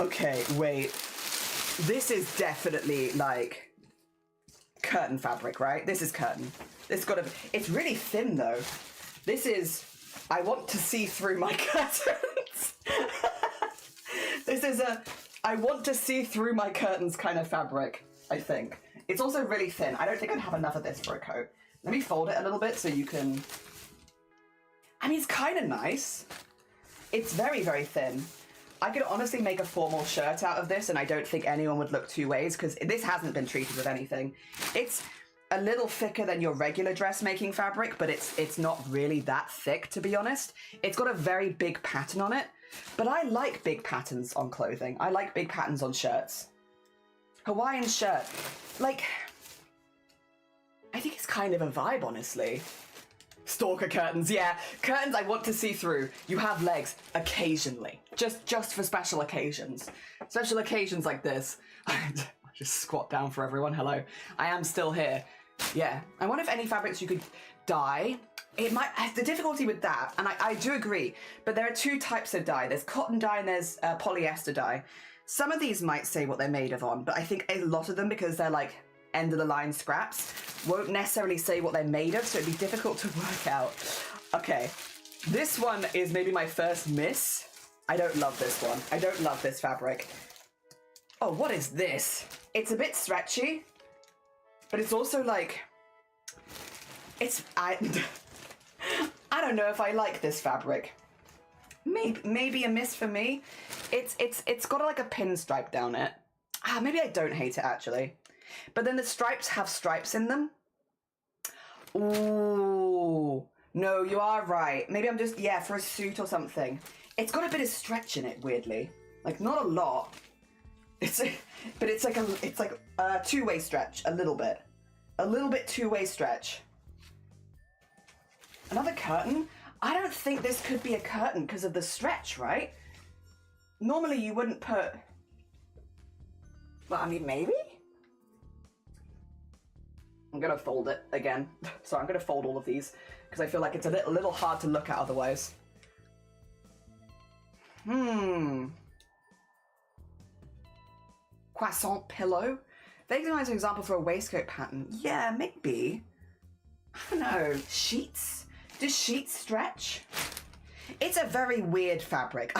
Okay, wait. This is definitely like curtain fabric, right? This is curtain. It's got a, it's really thin though. This is, I want to see through my curtains. This is a, I want to see through my curtains kind of fabric, I think. It's also really thin. I don't think I'd have enough of this for a coat. Let me fold it a little bit so you can, I mean, it's kind of nice. It's very, very thin. I could honestly make a formal shirt out of this and I don't think anyone would look two ways because this hasn't been treated with anything. It's a little thicker than your regular dressmaking fabric, but it's not really that thick, to be honest. It's got a very big pattern on it, but I like big patterns on clothing. I like big patterns on shirts. Hawaiian shirt, like, I think it's kind of a vibe, honestly. Stalker curtains, yeah. Curtains I want to see through. You have legs occasionally, just for special occasions. Special occasions like this. I just squat down for everyone. Hello. I am still here. Yeah. I wonder if any fabrics you could dye. It might, the difficulty with that, and I do agree, but there are two types of dye. There's cotton dye and there's polyester dye. Some of these might say what they're made of on, but I think a lot of them, because they're like end of the line scraps, won't necessarily say what they're made of, so it'd be difficult to work out. Okay, this one is maybe my first miss. I don't love this one. I don't love this fabric. Oh, what is this? It's a bit stretchy, but it's also like, I don't know if I like this fabric. Maybe a miss for me. It's got like a pinstripe down it. Maybe I don't hate it actually. But then the stripes have stripes in them. Ooh, no, you are right. Maybe I'm just, yeah, for a suit or something. It's got a bit of stretch in it, weirdly. Like, not a lot. But it's like a two-way stretch, a little bit. A little bit two-way stretch. Another curtain? I don't think this could be a curtain because of the stretch, right? Normally you wouldn't put, well, I mean, maybe? I'm gonna fold it again. So I'm gonna fold all of these because I feel like it's a little hard to look at otherwise. Croissant pillow. Vaguely reminds an example for a waistcoat pattern. Yeah, maybe. I don't know. Sheets? Do sheets stretch? It's a very weird fabric.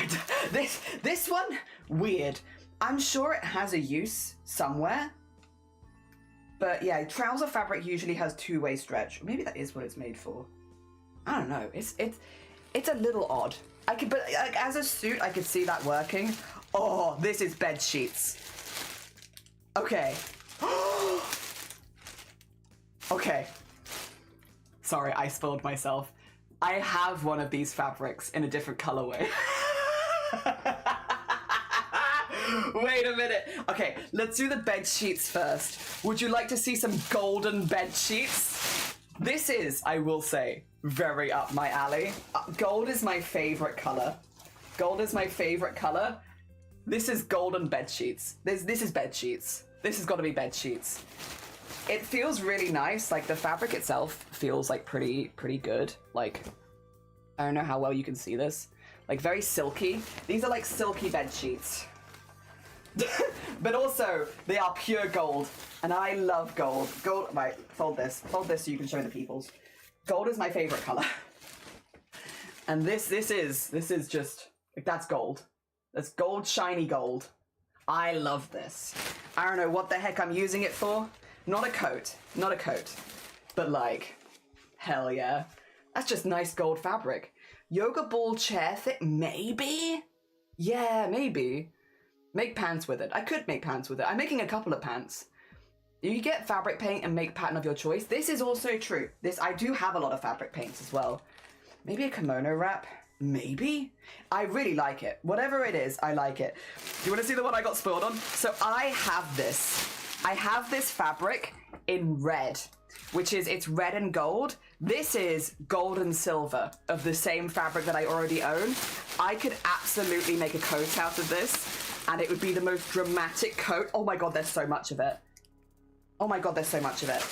This one, weird. I'm sure it has a use somewhere. But yeah, trouser fabric usually has two-way stretch. Maybe that is what it's made for. I don't know. It's a little odd. But like, as a suit, I could see that working. Oh, this is bed sheets. Okay. Okay. Sorry, I spoiled myself. I have one of these fabrics in a different colorway. Wait a minute. Okay, let's do the bed sheets first. Would you like to see some golden bed sheets? This is, I will say, very up my alley. Gold is my favorite color. Gold is my favorite color. This is golden bed sheets. This is bed sheets. This has got to be bed sheets. It feels really nice. Like the fabric itself feels like pretty good. Like, I don't know how well you can see this. Like very silky. These are like silky bed sheets. But also, they are pure gold, and I love gold. Gold, right, fold this so you can show the peoples. Gold is my favorite color. And this is just, like, that's gold. That's gold, shiny gold. I love this. I don't know what the heck I'm using it for. Not a coat, but like, hell yeah. That's just nice gold fabric. Yoga ball chair fit, maybe? Yeah, maybe. Make pants with it. I could make pants with it. I'm making a couple of pants. You get fabric paint and make pattern of your choice. This is also true. I do have a lot of fabric paints as well. Maybe a kimono wrap? Maybe? I really like it. Whatever it is, I like it. Do you want to see the one I got spoiled on? So I have this. I have this fabric in red, which is, it's red and gold. This is gold and silver of the same fabric that I already own. I could absolutely make a coat out of this. And it would be the most dramatic coat. Oh my god, there's so much of it. Oh my god, there's so much of it.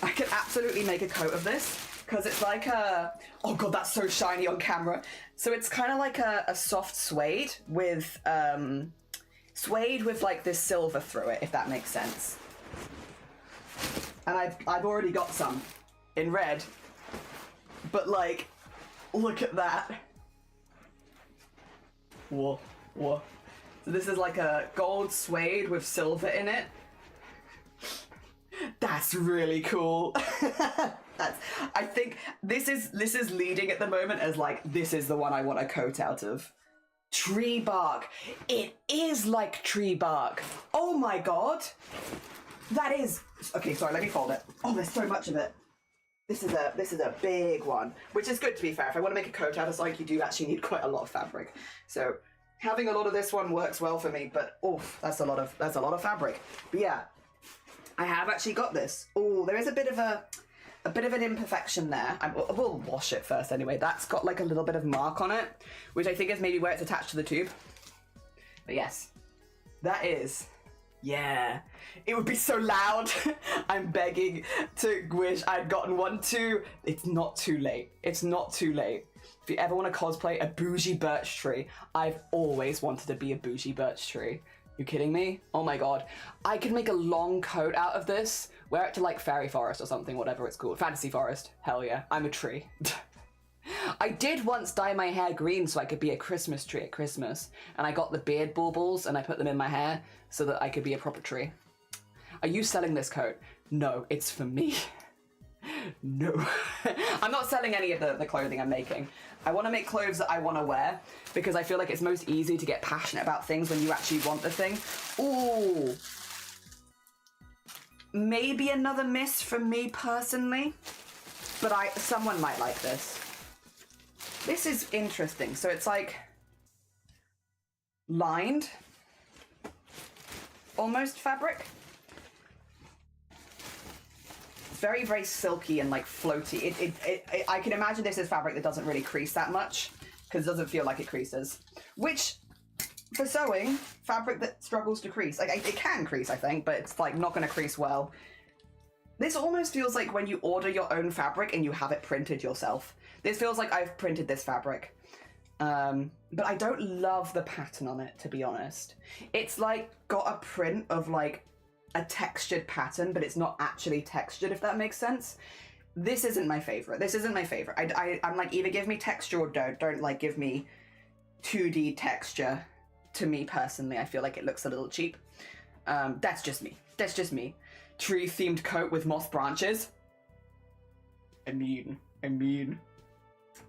I could absolutely make a coat of this. because it's like a, oh god, that's so shiny on camera. So it's kind of like a soft suede with like this silver through it, if that makes sense. And I've already got some in red, but like, look at that. Whoa, whoa. So this is like a gold suede with silver in it. That's really cool. I think this is leading at the moment as like, this is the one I want a coat out of. Tree bark. It is like tree bark. Oh my god. That is, okay, sorry, let me fold it. Oh, there's so much of it. This is a big one, which is good, to be fair. If I want to make a coat out of something, you do actually need quite a lot of fabric. So having a lot of this one works well for me, but oof, that's a lot of fabric. But yeah, I have actually got this. Oh, there is a bit of an imperfection there. We'll wash it first anyway. That's got like a little bit of mark on it, which I think is maybe where it's attached to the tube. But yes, that is, yeah. It would be so loud. I'm begging to wish I'd gotten one too. It's not too late. It's not too late. If you ever want to cosplay a bougie birch tree, I've always wanted to be a bougie birch tree. You kidding me? Oh my god. I could make a long coat out of this, wear it to like fairy forest or something, whatever it's called. Fantasy forest. Hell yeah. I'm a tree. I did once dye my hair green so I could be a Christmas tree at Christmas. And I got the beard baubles and I put them in my hair so that I could be a proper tree. Are you selling this coat? No, it's for me. No. I'm not selling any of the clothing I'm making. I want to make clothes that I want to wear because I feel like it's most easy to get passionate about things when you actually want the thing. Ooh. Maybe another miss from me personally, but someone might like this. This is interesting. So it's like lined, almost fabric. Very, very silky and like floaty. I can imagine this is fabric that doesn't really crease that much because it doesn't feel like it creases. Which, for sewing, fabric that struggles to crease, like it can crease, I think, but it's like not going to crease well. This almost feels like when you order your own fabric and you have it printed yourself. This feels like I've printed this fabric. But I don't love the pattern on it, to be honest. It's like got a print of like a textured pattern, but it's not actually textured, if that makes sense. This isn't my favorite. This isn't my favorite. I'm like, either give me texture or don't like give me 2D texture. To me personally, I feel like it looks a little cheap. That's just me. That's just me. Tree themed coat with moss branches. I mean.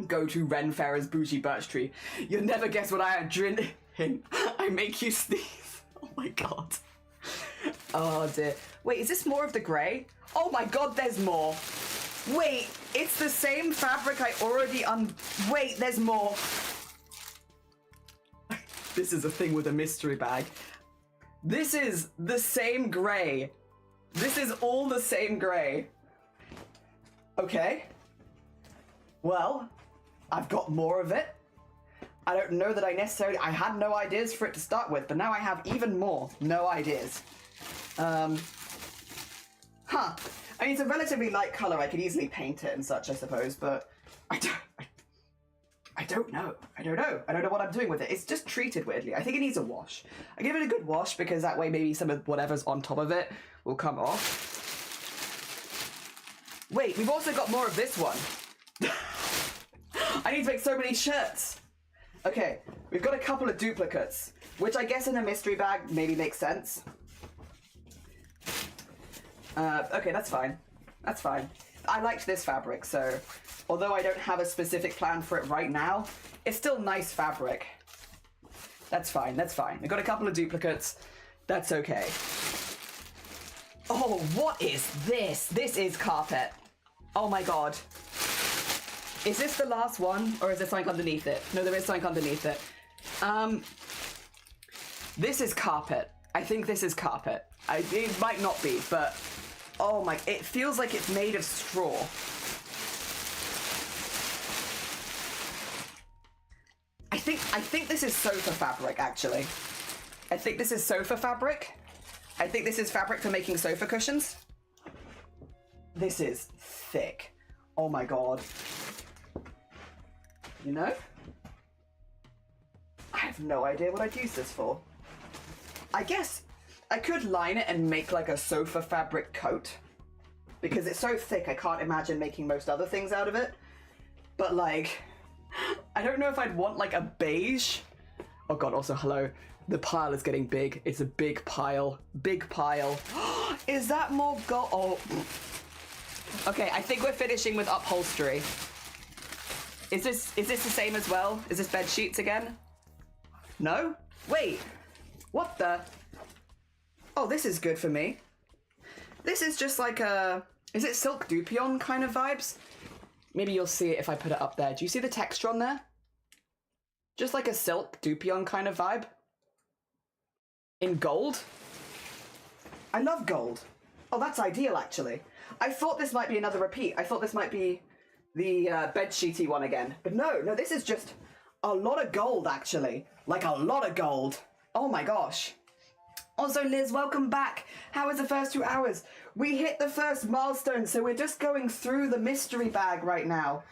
Go to Ren Farah's bougie birch tree. You'll never guess what I am drinking. I make you sneeze. Oh my god. Oh dear. Wait, is this more of the grey? Oh my god, there's more. Wait, it's the same fabric I already wait, there's more. This is a thing with a mystery bag. This is the same grey. This is all the same grey. Okay. Well, I've got more of it. I don't know that I had no ideas for it to start with, but now I have even more no ideas. I mean, it's a relatively light color. I could easily paint it and such, I suppose, but I don't know. I don't know what I'm doing with it. It's just treated weirdly. I think it needs a wash. I give it a good wash because that way maybe some of whatever's on top of it will come off. Wait, we've also got more of this one. I need to make so many shirts. Okay, we've got a couple of duplicates, which I guess in a mystery bag maybe makes sense. Okay, that's fine. That's fine. I liked this fabric, so although I don't have a specific plan for it right now, it's still nice fabric. That's fine, that's fine. We've got a couple of duplicates. That's okay. Oh, what is this? This is carpet. Oh my god. Is this the last one, or is there something underneath it? No, there is something underneath it. This is carpet. I think this is carpet. It might not be, but oh my, it feels like it's made of straw. I think this is sofa fabric, actually. I think this is sofa fabric. I think this is fabric for making sofa cushions. This is thick. Oh my god. You know? I have no idea what I'd use this for. I guess I could line it and make like a sofa fabric coat. Because it's so thick, I can't imagine making most other things out of it. But like, I don't know if I'd want like a beige. Oh god, also hello. The pile is getting big. It's a big pile. Big pile. Is that more gold? Oh. Okay, I think we're finishing with upholstery. Is this the same as well? Is this bed sheets again? No? Wait. What the? Oh, this is good for me. This is just like a... Is it silk dupion kind of vibes? Maybe you'll see it if I put it up there. Do you see the texture on there? Just like a silk dupion kind of vibe. In gold? I love gold. Oh, that's ideal, actually. I thought this might be another repeat. I thought this might be the bedsheety one again. But no, this is just a lot of gold, actually. Like a lot of gold. Oh my gosh. Also, Liz, welcome back. How was the first 2 hours? We hit the first milestone, so we're just going through the mystery bag right now.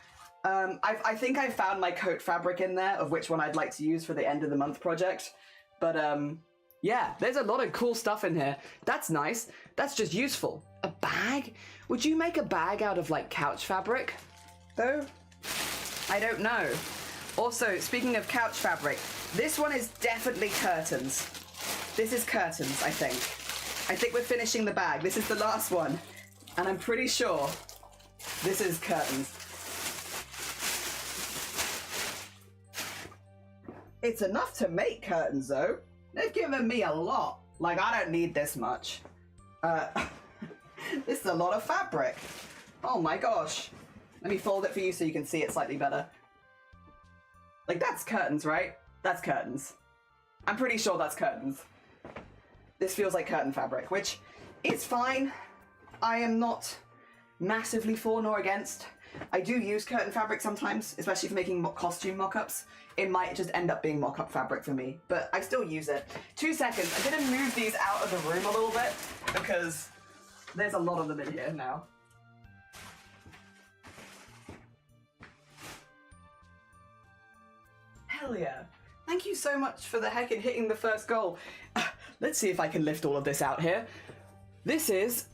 I think I found my coat fabric in there, of which one I'd like to use for the end of the month project. But, yeah, there's a lot of cool stuff in here. That's nice. That's just useful. A bag? Would you make a bag out of, like, couch fabric, though? I don't know. Also, speaking of couch fabric, this one is definitely curtains. This is curtains, I think. I think we're finishing the bag. This is the last one. And I'm pretty sure this is curtains. It's enough to make curtains, though. They've given me a lot. Like, I don't need this much. This is a lot of fabric. Oh my gosh. Let me fold it for you so you can see it slightly better. Like, that's curtains, right? That's curtains. I'm pretty sure that's curtains. This feels like curtain fabric, which is fine. I am not massively for nor against. I do use curtain fabric sometimes, especially for making costume mock-ups. It might just end up being mock-up fabric for me, but I still use it. 2 seconds. I'm gonna move these out of the room a little bit because there's a lot of them in here now. Hell yeah. Thank you so much for the heck in hitting the first goal. Let's see if I can lift all of this out here. This is,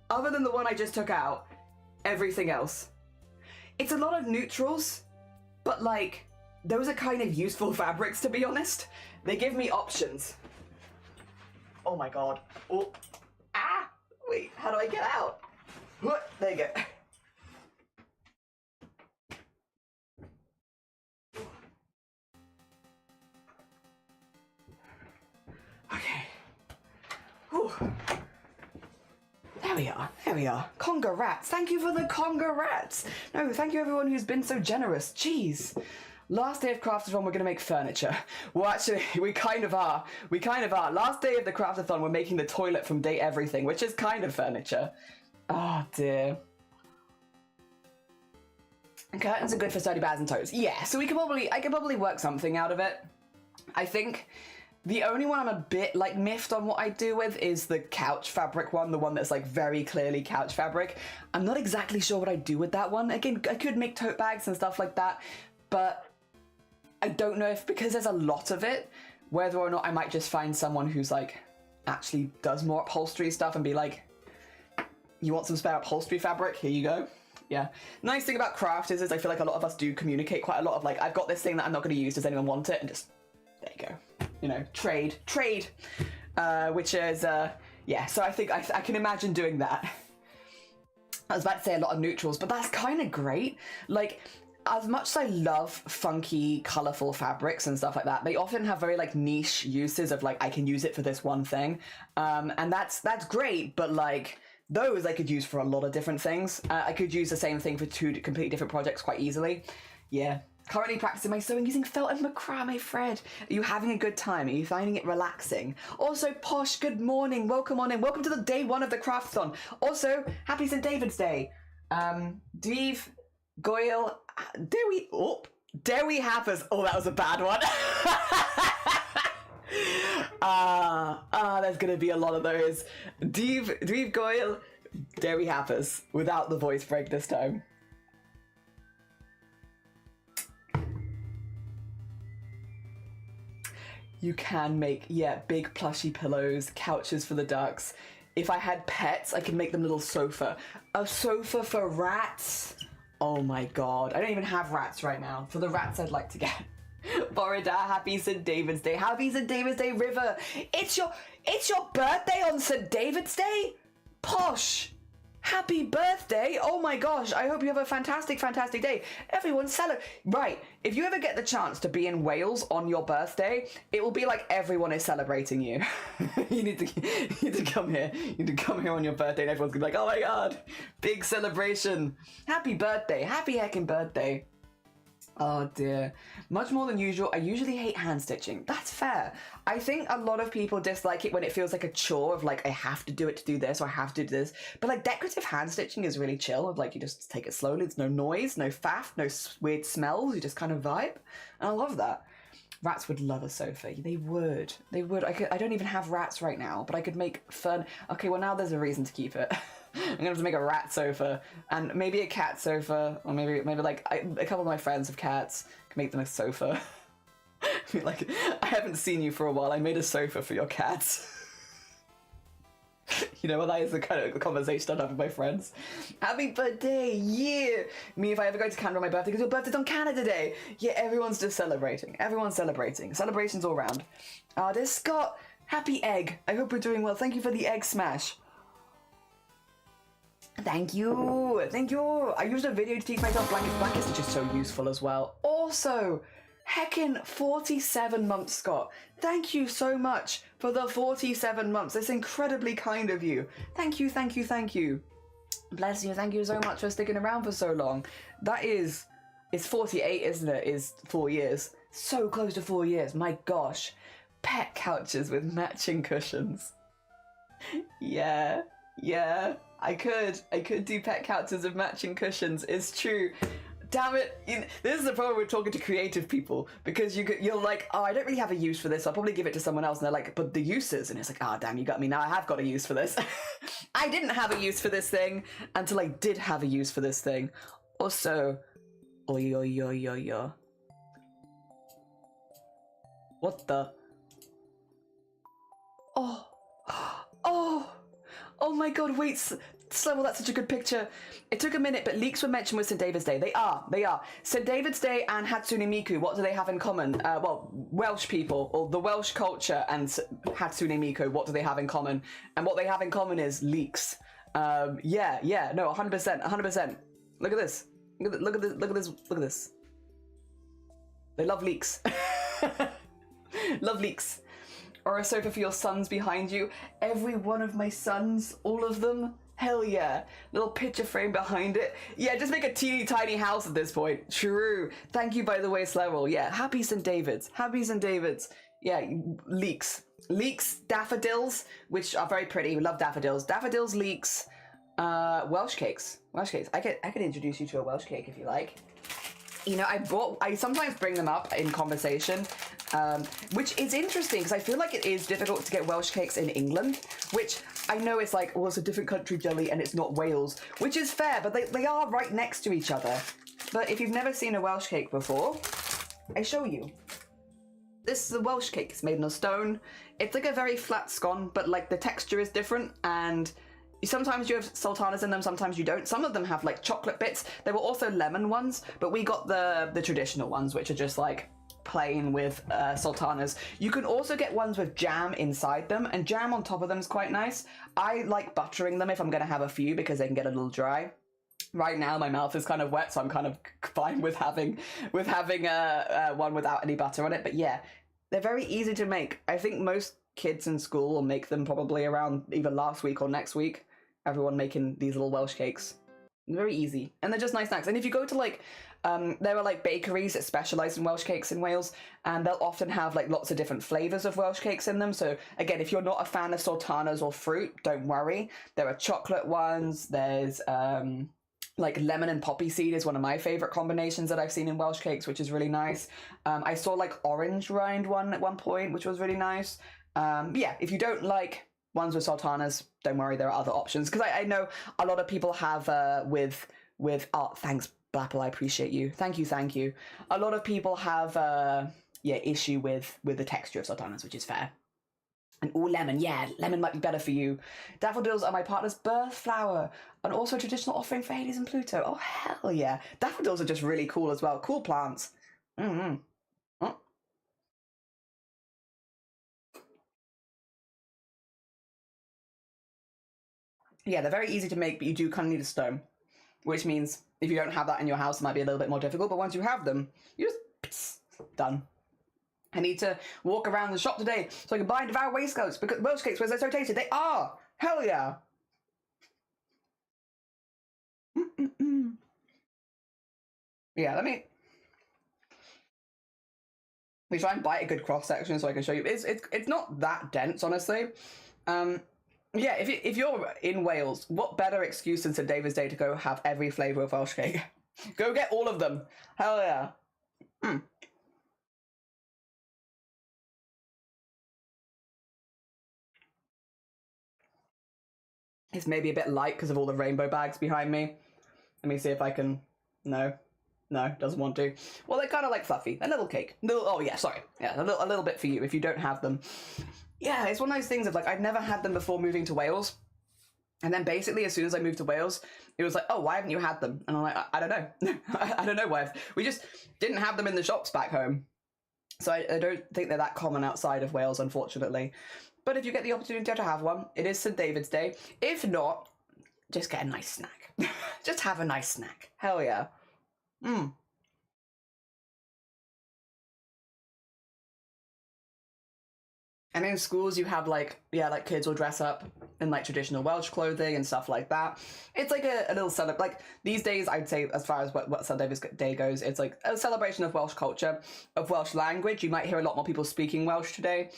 other than the one I just took out, everything else. It's a lot of neutrals, but like, those are kind of useful fabrics, to be honest. They give me options. Oh my god. Oh. Ah! Wait, how do I get out? What? There you go. Okay. Whew. There we are. There we are. Congrats. Thank you for the congrats. No, thank you everyone who's been so generous. Jeez. Last day of CRAFT-A-THON, we're going to make furniture. Well, actually, we kind of are. We kind of are. Last day of the CRAFT-A-THON, we're making the toilet from Date Everything, which is kind of furniture. Oh, dear. And curtains are good for sturdy bags and toes. Yeah, so I could probably work something out of it. I think the only one I'm a bit, like, miffed on what I do with is the couch fabric one, the one that's, like, very clearly couch fabric. I'm not exactly sure what I do with that one. Again, I could make tote bags and stuff like that, but I don't know if, because there's a lot of it, whether or not I might just find someone who's, like, actually does more upholstery stuff and be like, you want some spare upholstery fabric? Here you go. Yeah. Nice thing about craft is I feel like a lot of us do communicate quite a lot of, like, I've got this thing that I'm not going to use. Does anyone want it? And just, there you go. You know, trade. Which is, yeah, so I think I can imagine doing that. I was about to say a lot of neutrals, but that's kind of great. Like, as much as I love funky, colourful fabrics and stuff like that, they often have very, like, niche uses of, like, I can use it for this one thing. And that's great, but, like, those I could use for a lot of different things. I could use the same thing for 2 completely different projects quite easily. Yeah. Currently practicing my sewing using felt and macrame thread. Are you having a good time? Are you finding it relaxing? Also, Posh, good morning. Welcome on in. Welcome to the day 1 of the CRAFT-A-THON. Also, happy St. David's Day. Dave, Goyle, dare we have us? Oh, that was a bad one. There's gonna be a lot of those. Dave Goyle, Dairy Happers, without the voice break this time. You can make, yeah, big plushy pillows, couches for the ducks. If I had pets, I could make them little sofa. A sofa for rats? Oh my god. I don't even have rats right now. For the rats I'd like to get. Borida, happy St. David's Day. Happy St. David's Day, River. It's your birthday on St. David's Day? Posh. Happy birthday. Oh my gosh. I hope you have a fantastic, fantastic day. Everyone celebrate. Right. If you ever get the chance to be in Wales on your birthday, it will be like everyone is celebrating you. you need to come here. You need to come here on your birthday and everyone's gonna be like, oh my god, big celebration. Happy birthday. Happy heckin' birthday. Oh dear. Much more than usual. I usually hate hand stitching. That's fair. I think a lot of people dislike it when it feels like a chore of like, I have to do it to do this or I have to do this. But like decorative hand stitching is really chill. Of like, you just take it slowly. It's no noise, no faff, no weird smells. You just kind of vibe. And I love that. Rats would love a sofa. They would. They would. I don't even have rats right now, but I could make fun. Okay, well now there's a reason to keep it. I'm gonna have to make a rat sofa and maybe a cat sofa, or maybe like a couple of my friends have cats. Can make them a sofa. I mean, like, I haven't seen you for a while. I made a sofa for your cats. You know, well, that is the kind of conversation I'd have with my friends. Happy birthday, yeah! Me, if I ever go to Canada on my birthday, because your birthday's on Canada Day. Yeah, everyone's just celebrating. Everyone's celebrating. Celebrations all round. There's Scott. Happy egg. I hope we're doing well. Thank you for the egg smash. Thank you, thank you. I used a video to teach myself blankets, which is so useful as well. Also, heckin' 47 months, Scott. Thank you so much for the 47 months. It's incredibly kind of you. Thank you, thank you, thank you. Bless you, thank you so much for sticking around for so long. That is, it's 48, isn't it? Is 4 years. So close to 4 years, my gosh. Pet couches with matching cushions. Yeah. I could do pet couches with matching cushions. It's true. Damn it. This is the problem with talking to creative people, because you're like, oh, I don't really have a use for this. I'll probably give it to someone else. And they're like, but the uses. And it's like, oh, damn, you got me. Now I have got a use for this. I didn't have a use for this thing until I did have a use for this thing. Also, what the? Oh my god, wait, Slow, that's such a good picture. It took a minute, but leeks were mentioned with St. David's Day. They are. St. David's Day and Hatsune Miku, what do they have in common? Well, Welsh people, or the Welsh culture and Hatsune Miku, what do they have in common? And what they have in common is leeks. No, 100%. Look at this. Look at this. They love leeks. Love leeks. Or a sofa for your sons behind you. Every one of my sons, all of them, hell yeah. Little picture frame behind it. Yeah, just make a teeny tiny house at this point. True. Thank you, by the way, Slevil. Yeah, happy St. David's. Happy St. David's. Yeah, leeks. Leeks, daffodils, which are very pretty. We love daffodils. Daffodils, leeks, Welsh cakes. I could introduce you to a Welsh cake if you like. You know, I sometimes bring them up in conversation, which is interesting because I feel like it is difficult to get Welsh cakes in England, which I know it's like, well, it's a different country, Jelly, and it's not Wales, which is fair, but they are right next to each other. But if you've never seen a Welsh cake before, I show you. This is a Welsh cake. It's made in a stone. It's like a very flat scone, but like the texture is different, and sometimes you have sultanas in them, sometimes you don't. Some of them have like chocolate bits. There were also lemon ones, but we got the traditional ones, which are just like plain with sultanas. You can also get ones with jam inside them, and jam on top of them is quite nice. I like buttering them if I'm going to have a few because they can get a little dry. Right now my mouth is kind of wet, so I'm kind of fine with having one without any butter on it. But yeah, they're very easy to make. I think most kids in school will make them probably around either last week or next week. Everyone making these little Welsh cakes. Very easy. And they're just nice snacks. And if you go to like, there are like bakeries that specialise in Welsh cakes in Wales, and they'll often have like lots of different flavours of Welsh cakes in them. So again, if you're not a fan of sultanas or fruit, don't worry. There are chocolate ones. There's like lemon and poppy seed is one of my favourite combinations that I've seen in Welsh cakes, which is really nice. I saw like orange rind one at one point, which was really nice. Yeah, if you don't like ones with sultanas, don't worry, there are other options. Because I know a lot of people have with oh, thanks, Blapple, I appreciate you. Thank you. A lot of people have issue with the texture of sultanas, which is fair. And lemon, yeah, lemon might be better for you. Daffodils are my partner's birth flower, and also a traditional offering for Hades and Pluto. Oh, hell yeah. Daffodils are just really cool as well. Cool plants. Mm-hmm. Oh. Yeah, they're very easy to make, but you do kind of need a stone, which means if you don't have that in your house, it might be a little bit more difficult, but once you have them, you just, done. I need to walk around the shop today so I can buy and devour waistcoats, because Welsh cakes, where they're so tasty, they are! Hell yeah! Yeah, let me try and bite a good cross section so I can show you. It's not that dense, honestly. Yeah, if you're in Wales, what better excuse than St David's Day to go have every flavour of Welsh cake? Go get all of them. Hell yeah. It's maybe a bit light because of all the rainbow bags behind me. Let me see if I can... No, doesn't want to. Well, they're kind of like fluffy. A little cake. Oh yeah, sorry. Yeah, a little bit for you if you don't have them. Yeah, it's one of those things of like, I'd never had them before moving to Wales. And then basically, as soon as I moved to Wales, it was like, oh, why haven't you had them? And I'm like, I don't know. I don't know why. We just didn't have them in the shops back home. So I don't think they're that common outside of Wales, unfortunately. But if you get the opportunity to have one, it is St David's Day. If not, just get a nice snack. Just have a nice snack. Hell yeah. And in schools, you have like kids will dress up in like traditional Welsh clothing and stuff like that. It's like a little like these days, I'd say, as far as what St David's Day goes, it's like a celebration of Welsh culture, of Welsh language. You might hear a lot more people speaking Welsh today.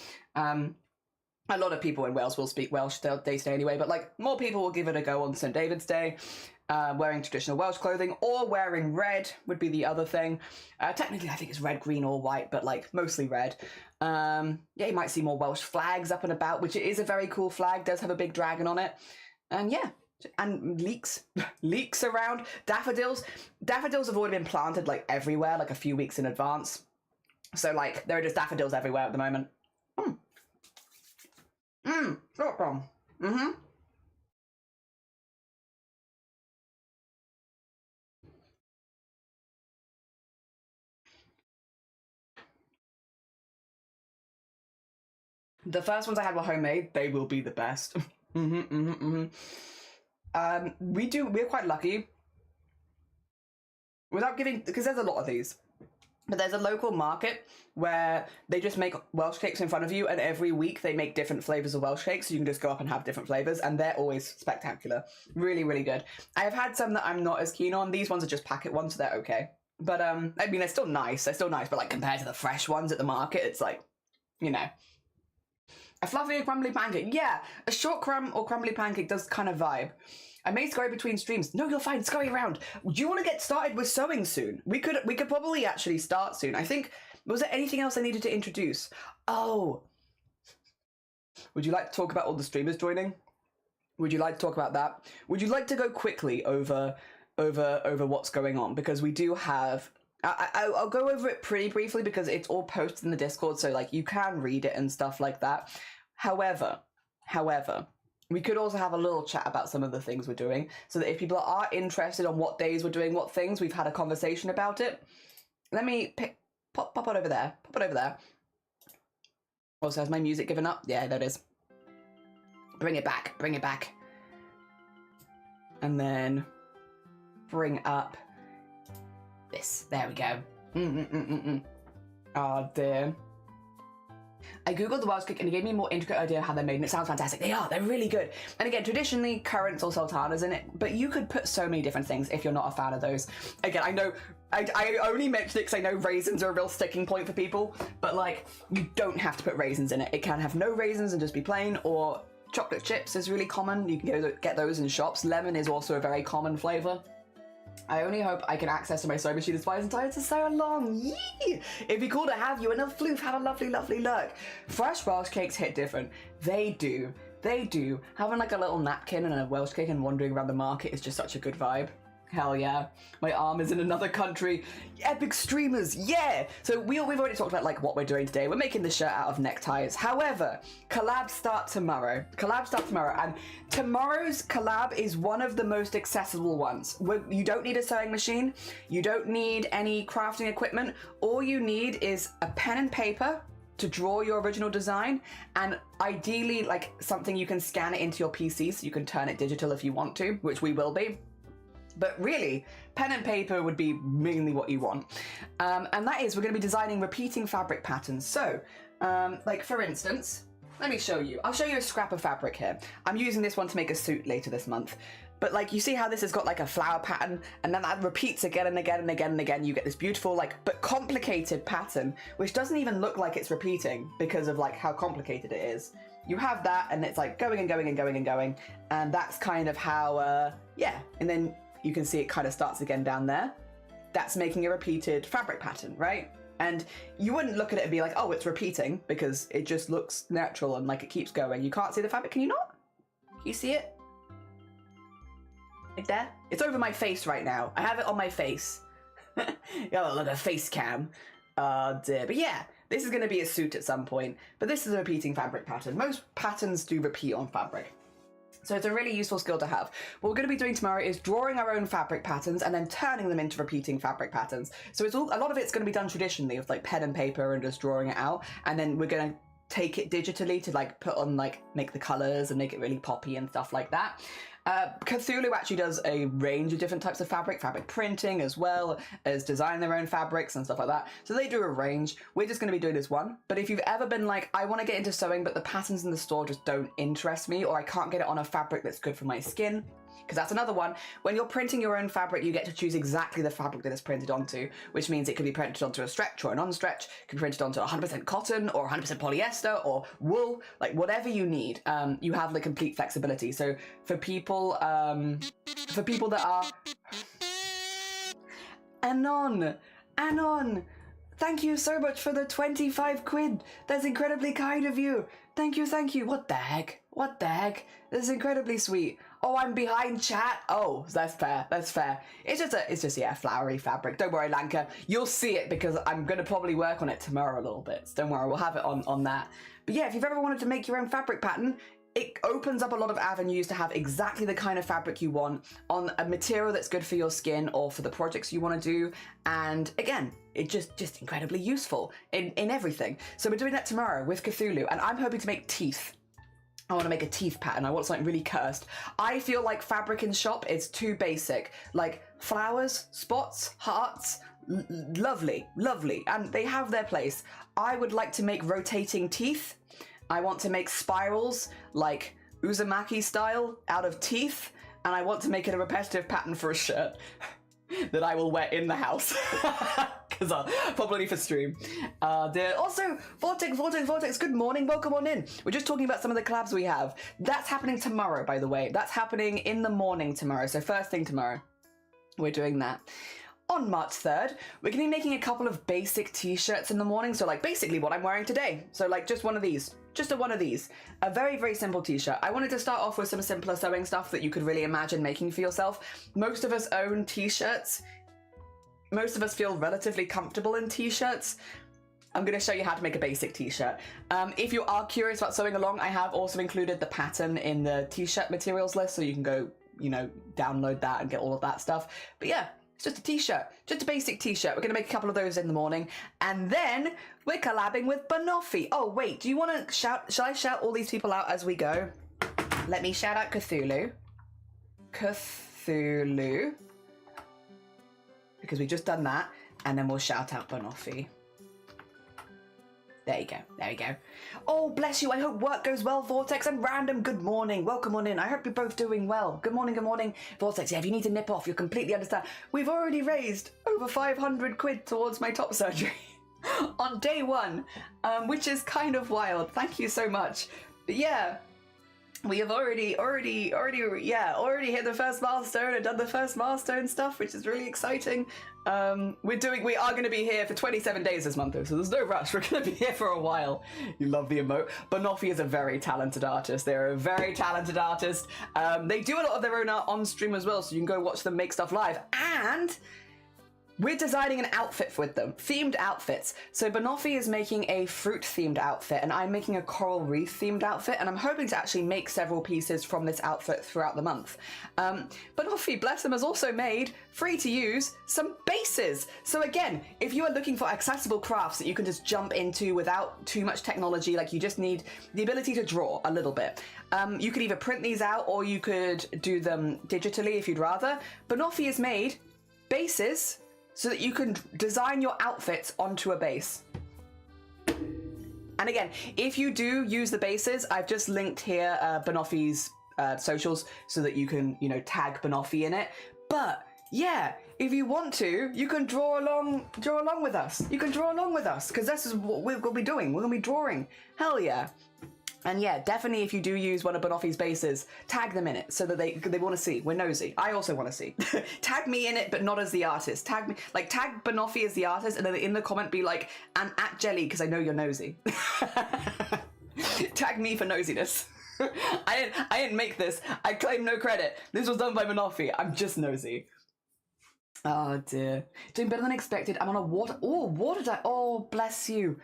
A lot of people in Wales will speak Welsh day to day anyway, but like more people will give it a go on St David's Day, wearing traditional Welsh clothing, or wearing red would be the other thing. Technically, I think it's red, green, or white, but like mostly red. Yeah, you might see more Welsh flags up and about, which is a very cool flag, does have a big dragon on it. And yeah, and leeks around. Daffodils have already been planted like everywhere, like a few weeks in advance. So like there are just daffodils everywhere at the moment. Short from. The first ones I had were homemade. They will be the best. We're quite lucky. Without giving, because there's a lot of these. But there's a local market where they just make Welsh cakes in front of you, and every week they make different flavours of Welsh cakes, so you can just go up and have different flavours, and they're always spectacular. Really, really good. I have had some that I'm not as keen on. These ones are just packet ones, so they're okay. But, I mean, they're still nice, but, like, compared to the fresh ones at the market, it's like, you know. A fluffy or crumbly pancake. Yeah, a short crumb or crumbly pancake does kind of vibe. I may scurry between streams. No, you're fine. Scurry around. Do you want to get started with sewing soon? We could probably actually start soon. I think, was there anything else I needed to introduce? Oh. Would you like to talk about all the streamers joining? Would you like to talk about that? Would you like to go quickly over what's going on? Because we do have... I'll go over it pretty briefly because it's all posted in the Discord, so like you can read it and stuff like that. However, we could also have a little chat about some of the things we're doing, so that if people are interested on what days we're doing what things, we've had a conversation about it. Let me pop it over there. Pop it over there. Also, has my music given up? Yeah, there it is. Bring it back. Bring it back. And then bring up this. There we go. Oh, dear. I googled the Welsh cake and it gave me a more intricate idea of how they're made, and it sounds fantastic. They are, they're really good. And again, traditionally, currants or sultanas in it, but you could put so many different things if you're not a fan of those. Again, I know, I only mention it because I know raisins are a real sticking point for people, but like, you don't have to put raisins in it. It can have no raisins and just be plain, or chocolate chips is really common. You can go get those in shops. Lemon is also a very common flavour. I only hope I can access to my sewing machine as far as entitled to sew along. Yee! It'd be cool to have you and a floof have a lovely, lovely look. Fresh Welsh cakes hit different. They do. They do. Having like a little napkin and a Welsh cake and wandering around the market is just such a good vibe. Hell yeah. My arm is in another country. Epic streamers, yeah! So we've already talked about like what we're doing today. We're making the shirt out of neckties. However, collabs start tomorrow. And tomorrow's collab is one of the most accessible ones. You don't need a sewing machine. You don't need any crafting equipment. All you need is a pen and paper to draw your original design, and ideally like something you can scan it into your PC so you can turn it digital if you want to, which we will be. But really, pen and paper would be mainly what you want. And that is, we're going to be designing repeating fabric patterns. So, like for instance, let me show you. I'll show you a scrap of fabric here. I'm using this one to make a suit later this month. But like, you see how this has got like a flower pattern, and then that repeats again and again and again and again. You get this beautiful, like, but complicated pattern, which doesn't even look like it's repeating because of like how complicated it is. You have that, and it's like going and going and going and going. And that's kind of how, yeah. And then you can see it kind of starts again down there. That's making a repeated fabric pattern, right? And you wouldn't look at it and be like, oh, it's repeating, because it just looks natural and like it keeps going. You can't see the fabric, can you not? Can you see it? Right there? It's over my face right now. I have it on my face. Yeah, look, a face cam. Dear. But yeah, this is going to be a suit at some point, but this is a repeating fabric pattern. Most patterns do repeat on fabric. So it's a really useful skill to have. What we're going to be doing tomorrow is drawing our own fabric patterns and then turning them into repeating fabric patterns. So it's a lot of it's going to be done traditionally with like pen and paper and just drawing it out. And then we're going to take it digitally to like put on, like, make the colors and make it really poppy and stuff like that. Cthulhu actually does a range of different types of fabric printing, as well as design their own fabrics and stuff like that. So they do a range. We're just going to be doing this one. But if you've ever been like, I want to get into sewing, but the patterns in the store just don't interest me, or I can't get it on a fabric that's good for my skin, because that's another one. When you're printing your own fabric, you get to choose exactly the fabric that it's printed onto, which means it can be printed onto a stretch or a non-stretch, it can be printed onto 100% cotton or 100% polyester or wool, like whatever you need. You have the complete flexibility. So for people that are... Anon, thank you so much for the 25 quid. That's incredibly kind of you. Thank you. What the heck? That's incredibly sweet. Oh, I'm behind chat. Oh, that's fair. It's just yeah, flowery fabric. Don't worry, Lanka. You'll see it because I'm going to probably work on it tomorrow a little bit. So don't worry, we'll have it on that. But yeah, if you've ever wanted to make your own fabric pattern, it opens up a lot of avenues to have exactly the kind of fabric you want on a material that's good for your skin or for the projects you want to do. And again, it's just incredibly useful in everything. So we're doing that tomorrow with Cthulhu, and I'm hoping to make teeth. I want to make a teeth pattern. I want something really cursed. I feel like fabric in shop is too basic. Like flowers, spots, hearts, lovely, and they have their place. I would like to make rotating teeth. I want to make spirals, like Uzumaki style, out of teeth, and I want to make it a repetitive pattern for a shirt that I will wear in the house. Because probably for stream. Also, Vortex, good morning, welcome on in. We're just talking about some of the collabs we have. That's happening tomorrow, by the way. That's happening in the morning tomorrow, so first thing tomorrow. We're doing that. On March 3rd, we're going to be making a couple of basic t-shirts in the morning, so like basically what I'm wearing today. So like just one of these. Just one of these. A very, very simple t-shirt. I wanted to start off with some simpler sewing stuff that you could really imagine making for yourself. Most of us own t-shirts. Most of us feel relatively comfortable in t-shirts. I'm going to show you how to make a basic t-shirt. If you are curious about sewing along, I have also included the pattern in the t-shirt materials list, so you can go, download that and get all of that stuff. But yeah, it's just a t-shirt, just a basic t-shirt. We're going to make a couple of those in the morning. And then we're collabing with Banoffee. Oh, wait, do you want to shout? Shall I shout all these people out as we go? Let me shout out Cthulhu. Because we've just done that. And then we'll shout out Banoffee. There you go. Oh, bless you. I hope work goes well, Vortex and Random. Good morning. Welcome on in. I hope you're both doing well. Good morning. Vortex, yeah, if you need to nip off, you'll completely understand. We've already raised over 500 quid towards my top surgery on day one, which is kind of wild. Thank you so much. But yeah, we have already hit the first milestone and done the first milestone stuff, which is really exciting. We are going to be here for 27 days this month, so there's no rush. We're going to be here for a while. You love the emote. Banoffee is a very talented artist. They're a very talented artist. They do a lot of their own art on stream as well, so you can go watch them make stuff live. And we're designing an outfit with them, themed outfits. So Banoffee is making a fruit-themed outfit, and I'm making a coral reef-themed outfit, and I'm hoping to actually make several pieces from this outfit throughout the month. Banoffee, bless them, has also made, free to use, some bases. So again, if you are looking for accessible crafts that you can just jump into without too much technology, like you just need the ability to draw a little bit, you could either print these out or you could do them digitally if you'd rather. Banoffee has made bases so that you can design your outfits onto a base. And again, if you do use the bases, I've just linked here Banoffee's socials so that you can, tag Banoffee in it. But yeah, if you want to, you can draw along with us. You can draw along with us, because this is what we're going to be doing. We're going to be drawing. Hell yeah. And yeah, definitely if you do use one of Banoffee's bases, tag them in it so that they want to see. We're nosy. I also want to see. Tag me in it, but not as the artist. Tag me, tag Banoffee as the artist, and then in the comment be like, and at Jelly, because I know you're nosy. Tag me for nosiness. I didn't make this. I claim no credit. This was done by Banoffee. I'm just nosy. Oh dear. Doing better than expected. I'm on a water. Oh, water diet. Oh, bless you.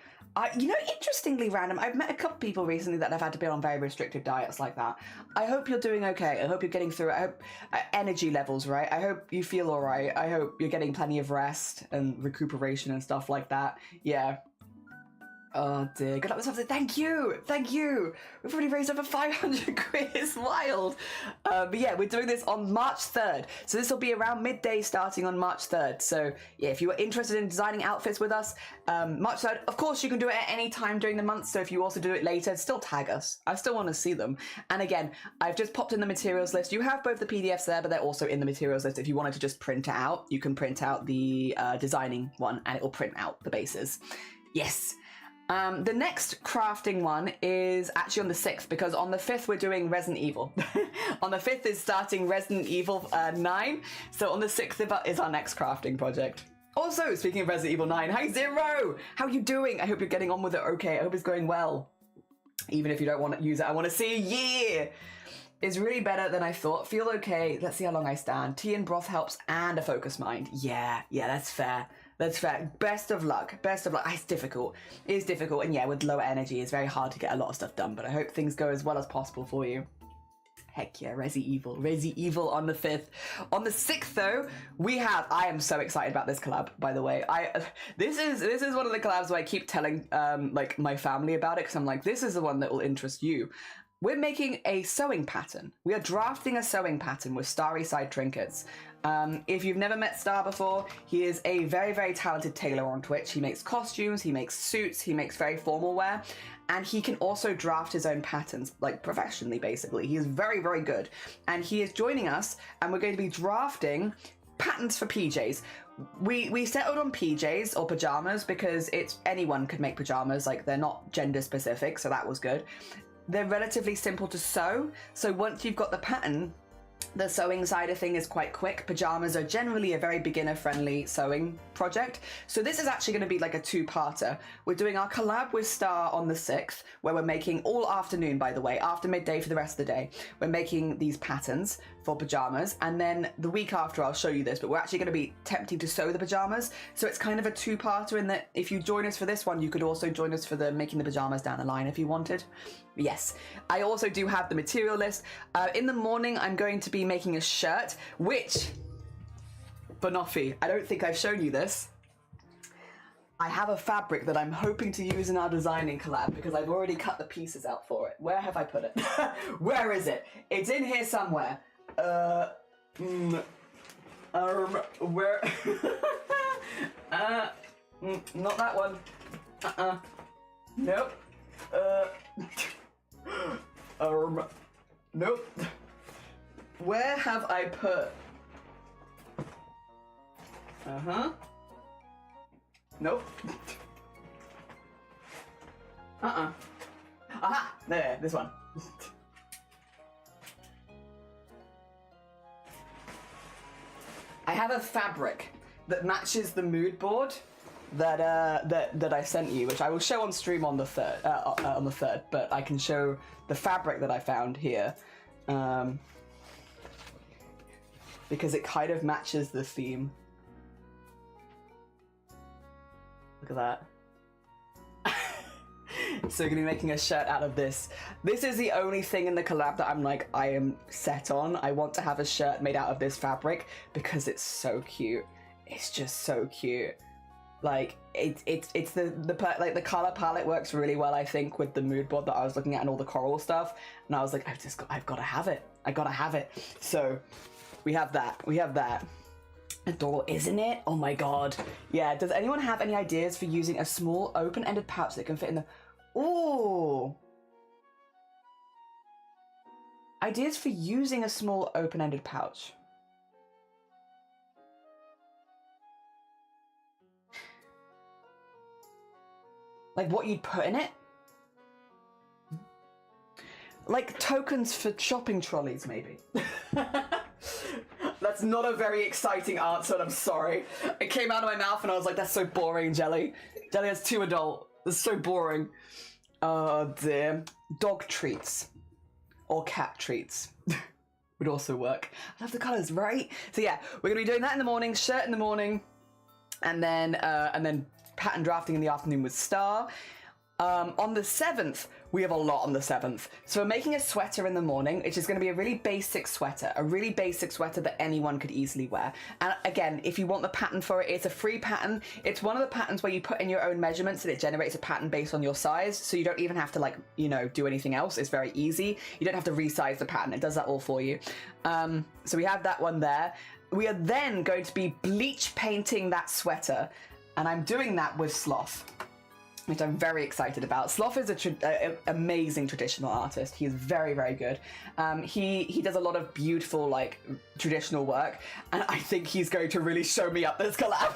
Interestingly random, I've met a couple people recently that have had to be on very restrictive diets like that. I hope you're doing okay. I hope you're getting through it. I hope energy levels, right? I hope you feel all right. I hope you're getting plenty of rest and recuperation and stuff like that. Yeah. Oh dear, good luck with something. Thank you. We've already raised over 500 quid. It's wild. But yeah, we're doing this on March 3rd. So this will be around midday starting on March 3rd. So yeah, if you are interested in designing outfits with us, March 3rd, of course you can do it at any time during the month. So if you also do it later, still tag us. I still want to see them. And again, I've just popped in the materials list. You have both the PDFs there, but they're also in the materials list. If you wanted to just print it out, you can print out the designing one and it will print out the bases. Yes. The next crafting one is actually on the 6th, because on the 5th we're doing Resident Evil. On the 5th is starting Resident Evil 9, so on the 6th is our next crafting project. Also, speaking of Resident Evil 9, hi Zero! How are you doing? I hope you're getting on with it okay. I hope it's going well. Even if you don't want to use it, I want to see yeah! It's really better than I thought. Feel okay. Let's see how long I stand. Tea and broth helps and a focused mind. Yeah, that's fair. That's fair. Best of luck. It's difficult. It is difficult. And yeah, with lower energy, it's very hard to get a lot of stuff done. But I hope things go as well as possible for you. Heck yeah, Resi Evil on the 5th. On the 6th, though, I am so excited about this collab, by the way. This is one of the collabs where I keep telling my family about it, because I'm like, this is the one that will interest you. We're making a sewing pattern. We are drafting a sewing pattern with starry side trinkets. If you've never met Star before, he is a very, very talented tailor on Twitch. He makes costumes, he makes suits, he makes very formal wear, and he can also draft his own patterns, like professionally, basically. He is very, very good. And he is joining us, and we're going to be drafting patterns for PJs. We settled on PJs or pajamas because anyone could make pajamas, like they're not gender specific, so that was good. They're relatively simple to sew, so once you've got the pattern, the sewing side of thing is quite quick. Pajamas are generally a very beginner-friendly sewing project. So this is actually going to be like a two-parter. We're doing our collab with Star on the 6th, where we're making all afternoon, by the way, after midday for the rest of the day. We're making these patterns for pajamas. And then the week after, I'll show you this, but we're actually going to be attempting to sew the pajamas. So it's kind of a two-parter in that if you join us for this one, you could also join us for the making the pajamas down the line if you wanted. Yes, I also do have the material list. In the morning, I'm going to be making a shirt, which, Banoffee, I don't think I've shown you this. I have a fabric that I'm hoping to use in our designing collab because I've already cut the pieces out for it. Where have I put it? Where is it? It's in here somewhere. Where? Not that one. Nope. Nope. Where have I put? Nope. Aha! There, this one. have a fabric that matches the mood board that I sent you, which I will show on stream on the third, but I can show the fabric that I found here, because it kind of matches the theme. Look at that. So we're gonna be making a shirt out of this. This is the only thing in the collab that I'm like, I am set on. I want to have a shirt made out of this fabric because it's so cute. It's just so cute. Like it's the color palette works really well, I think, with the mood board that I was looking at and all the coral stuff. And I was like, I've got to have it. I gotta have it. So we have that. We have that. Adorable, isn't it? Oh my god. Yeah. Does anyone have any ideas for using a small open-ended pouch that can fit in the? Ooh. Ideas for using a small open-ended pouch. Like what you'd put in it? Like tokens for shopping trolleys, maybe. That's not a very exciting answer, and I'm sorry. It came out of my mouth and I was like, that's so boring, Jelly. Jelly has too adult. That's so boring. Oh dear. Dog treats. Or cat treats. Would also work. I love the colours, right? So yeah, we're gonna be doing that in the morning, shirt in the morning, and then pattern drafting in the afternoon with Star. On the 7th, we have a lot on the 7th. So we're making a sweater in the morning, which is going to be a really basic sweater that anyone could easily wear. And again, if you want the pattern for it, it's a free pattern. It's one of the patterns where you put in your own measurements and it generates a pattern based on your size. So you don't even have to, like, you know, do anything else. It's very easy. You don't have to resize the pattern. It does that all for you. So we have that one there. We are then going to be bleach painting that sweater. And I'm doing that with Sloth, which I'm very excited about. Sloth is an amazing traditional artist. He is very, very good. He does a lot of beautiful, like, traditional work, and I think he's going to really show me up this collab.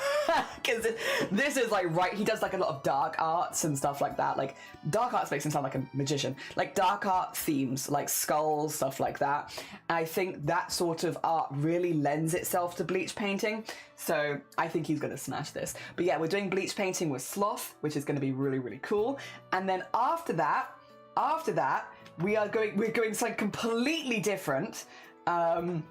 Because this is, like, right, he does, like, a lot of dark arts and stuff like that. Like, dark arts makes him sound like a magician. Like, dark art themes, like skulls, stuff like that. And I think that sort of art really lends itself to bleach painting. So I think he's going to smash this. But yeah, we're doing bleach painting with Sloth, which is going to be really, really cool. And then after that, we're going something completely different. We're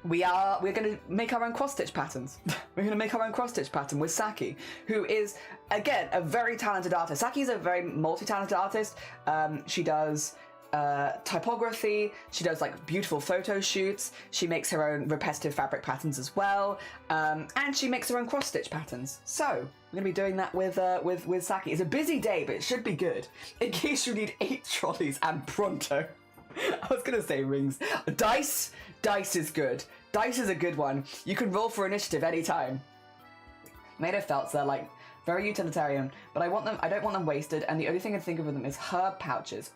going to make our own cross-stitch patterns. We're going to make our own cross-stitch pattern with Saki, who is, again, a very talented artist. Saki's a very multi-talented artist. She does typography, she does like beautiful photo shoots, she makes her own repetitive fabric patterns as well, and she makes her own cross-stitch patterns. So we're going to be doing that with Saki. It's a busy day, but it should be good. In case you need 8 trolleys and pronto. I was going to say rings. Dice is good. Dice is a good one. You can roll for initiative anytime. Made of felts, they're like very utilitarian, but I don't want them wasted, and the only thing I think of with them is herb pouches.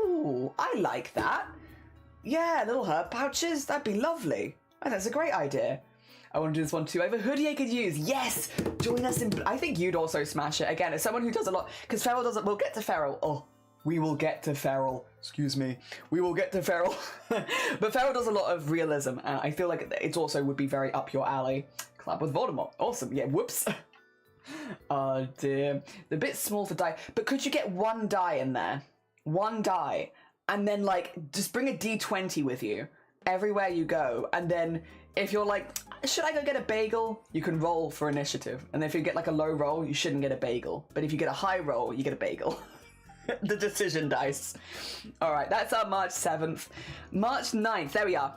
Ooh, I like that. Yeah, little herb pouches, that'd be lovely. Oh, that's a great idea. I want to do this one too. I have a hoodie I could use. Yes! Join us in... I think you'd also smash it. Again, as someone who does a lot... Because Feral does it... We'll get to Feral. Oh, we will get to Feral. Excuse me. We will get to Feral. But Feral does a lot of realism. And I feel like it also would be very up your alley. Collab with Voldemort. Awesome. Yeah, whoops. Oh, dear. They're a bit small for die. But could you get one die in there? One die, and then like just bring a D20 with you everywhere you go, and then if you're like, should I go get a bagel, you can roll for initiative, and if you get like a low roll, you shouldn't get a bagel, but if you get a high roll, you get a bagel. The decision dice. All right, that's our March 7th. March 9th, there we are,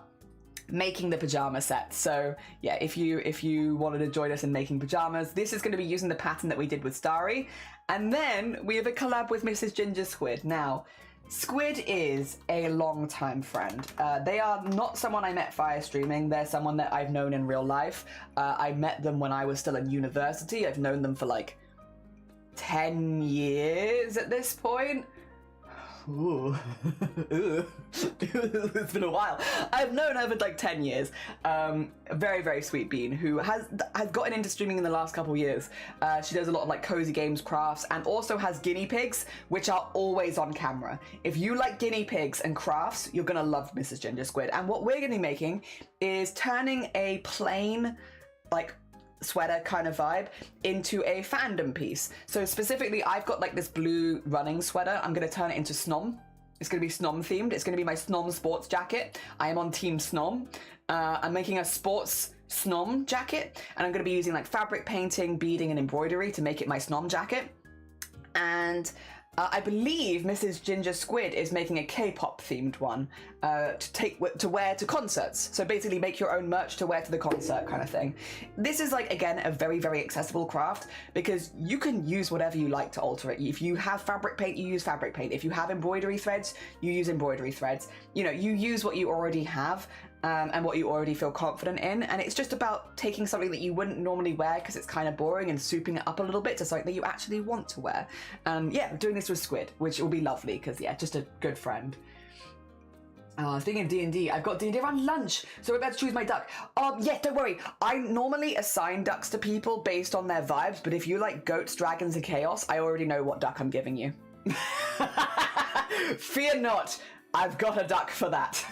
making the pajama set. So yeah, if you wanted to join us in making pajamas, this is going to be using the pattern that we did with Starry. And then we have a collab with Mrs. Ginger Squid. Now, Squid is a long-time friend. They are not someone I met via streaming. They're someone that I've known in real life. I met them when I was still in university. I've known them for like 10 years at this point. Ooh. Ooh. It's been a while. I've known her for like 10 years. A very, very sweet bean who has gotten into streaming in the last couple years. She does a lot of like cozy games, crafts, and also has guinea pigs, which are always on camera. If you like guinea pigs and crafts, you're gonna love Mrs. Ginger Squid. And what we're gonna be making is turning a plain, like, sweater kind of vibe into a fandom piece. So specifically, I've got like this blue running sweater. I'm going to turn it into Snom. It's going to be Snom themed. It's going to be my Snom sports jacket. I am on Team Snom. I'm making a sports Snom jacket, and I'm going to be using like fabric painting, beading, and embroidery to make it my Snom jacket. And I believe Mrs. Ginger Squid is making a K-pop themed one to wear to concerts. So basically make your own merch to wear to the concert kind of thing. This is like, again, a very, very accessible craft because you can use whatever you like to alter it. If you have fabric paint, you use fabric paint. If you have embroidery threads, you use embroidery threads. You know, you use what you already have and what you already feel confident in. And it's just about taking something that you wouldn't normally wear because it's kind of boring and souping it up a little bit to something that you actually want to wear. Yeah, we're doing this with Squid, which will be lovely because, yeah, just a good friend. Thinking of D&D, I've got D&D around lunch, so we're about to choose my duck. Yeah, don't worry. I normally assign ducks to people based on their vibes, but if you like goats, dragons, and chaos, I already know what duck I'm giving you. Fear not, I've got a duck for that.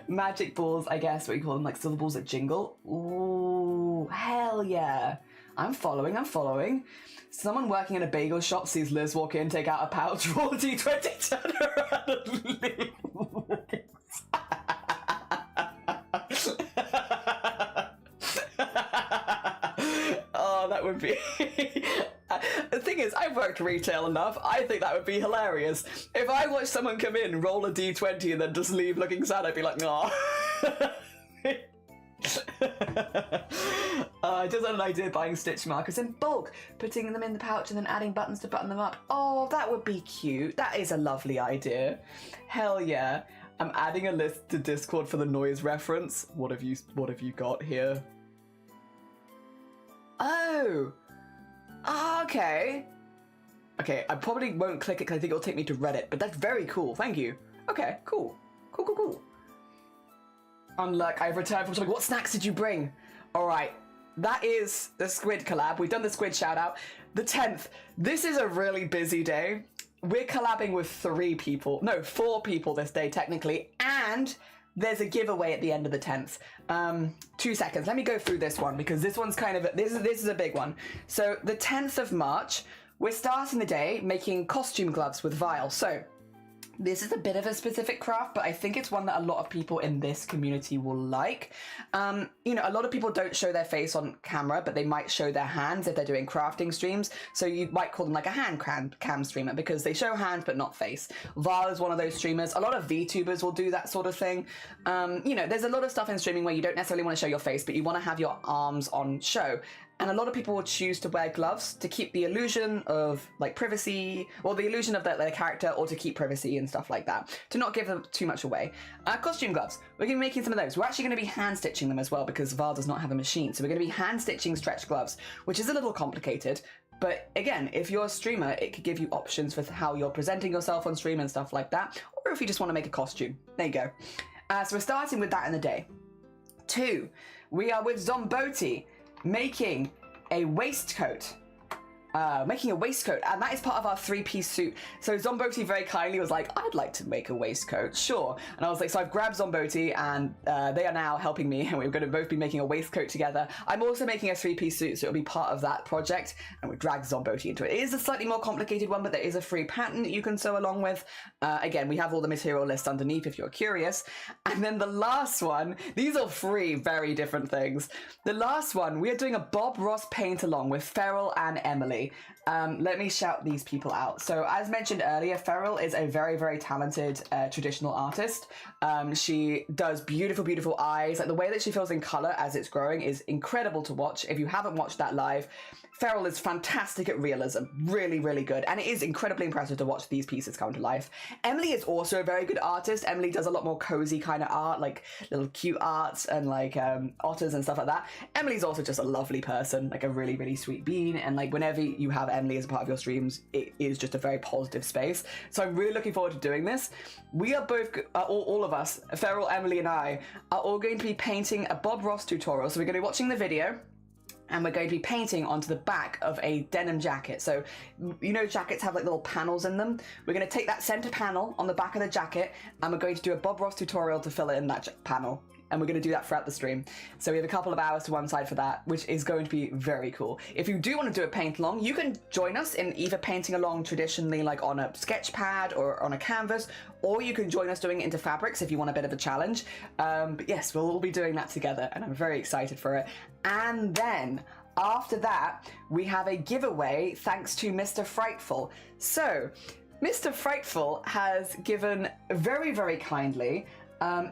Magic balls, I guess, what you call them, like silver balls that jingle. Ooh, hell yeah. I'm following. Someone working in a bagel shop sees Liz walk in, take out a pouch, roll a D20, turn around and leave. Oh, that would be... The thing is, I've worked retail enough. I think that would be hilarious. If I watched someone come in, roll a D20, and then just leave looking sad, I'd be like, nah. I just had an idea buying stitch markers in bulk, putting them in the pouch and then adding buttons to button them up. Oh, that would be cute. That is a lovely idea. Hell yeah. I'm adding a list to Discord for the noise reference. What have you got here? Oh. Okay. Okay, I probably won't click it because I think it'll take me to Reddit, but that's very cool. Thank you. Okay, cool. Cool. Unluck, I've returned from something. What snacks did you bring? All right, that is the Squid collab. We've done the Squid shout out. The 10th. This is a really busy day. We're collabing with 4 people this day, technically, and there's a giveaway at the end of the 10th. 2 seconds. Let me go through this one because this one's kind of this is a big one. So the 10th of March, we're starting the day making costume gloves with Vile. So this is a bit of a specific craft, but I think it's one that a lot of people in this community will like. You know, a lot of people don't show their face on camera, but they might show their hands if they're doing crafting streams. So you might call them like a hand cam streamer because they show hands but not face. Val is one of those streamers. A lot of VTubers will do that sort of thing. You know, there's a lot of stuff in streaming where you don't necessarily want to show your face, but you want to have your arms on show. And a lot of people will choose to wear gloves to keep the illusion of like privacy, or the illusion of their character, or to keep privacy and stuff like that, to not give them too much away. Costume gloves, we're going to be making some of those. We're actually going to be hand stitching them as well because Val does not have a machine. So we're going to be hand stitching stretch gloves, which is a little complicated. But again, if you're a streamer, it could give you options for how you're presenting yourself on stream and stuff like that. Or if you just want to make a costume, there you go. So we're starting with that in the day. 2, we are with Zomboti, making a waistcoat. And that is part of our 3-piece suit. So Zomboti very kindly was like, I'd like to make a waistcoat, sure. And I was like, so I've grabbed Zomboti and they are now helping me and we're going to both be making a waistcoat together. I'm also making a 3-piece suit, so it'll be part of that project, and we dragged Zomboti into it. It is a slightly more complicated one, but there is a free pattern that you can sew along with. Again, we have all the material lists underneath if you're curious. And then the last one, these are 3 very different things. The last one, we are doing a Bob Ross paint along with Feral and Emily. Let me shout these people out. So as mentioned earlier, Feral is a very, very talented traditional artist. She does beautiful, beautiful eyes. Like the way that she feels in color as it's growing is incredible to watch. If you haven't watched that live, Feral is fantastic at realism. Really, really good. And it is incredibly impressive to watch these pieces come to life. Emily is also a very good artist. Emily does a lot more cozy kind of art, like little cute arts and like otters and stuff like that. Emily's also just a lovely person, like a really, really sweet bean. And like whenever say you have Emily as a part of your streams, it is just a very positive space. So I'm really looking forward to doing this. We are both, all of us, Feral, Emily and I, are all going to be painting a Bob Ross tutorial. So we're going to be watching the video, and we're going to be painting onto the back of a denim jacket. So, you know, jackets have like little panels in them. We're going to take that center panel on the back of the jacket, and we're going to do a Bob Ross tutorial to fill it in that panel. And we're going to do that throughout the stream. So we have a couple of hours to one side for that, which is going to be very cool. If you do want to do a paint along, you can join us in either painting along traditionally like on a sketch pad or on a canvas, or you can join us doing it into fabrics if you want a bit of a challenge. But yes, we'll all be doing that together, and I'm very excited for it. And then after that, we have a giveaway thanks to Mr. Frightful. So Mr. Frightful has given very, very kindly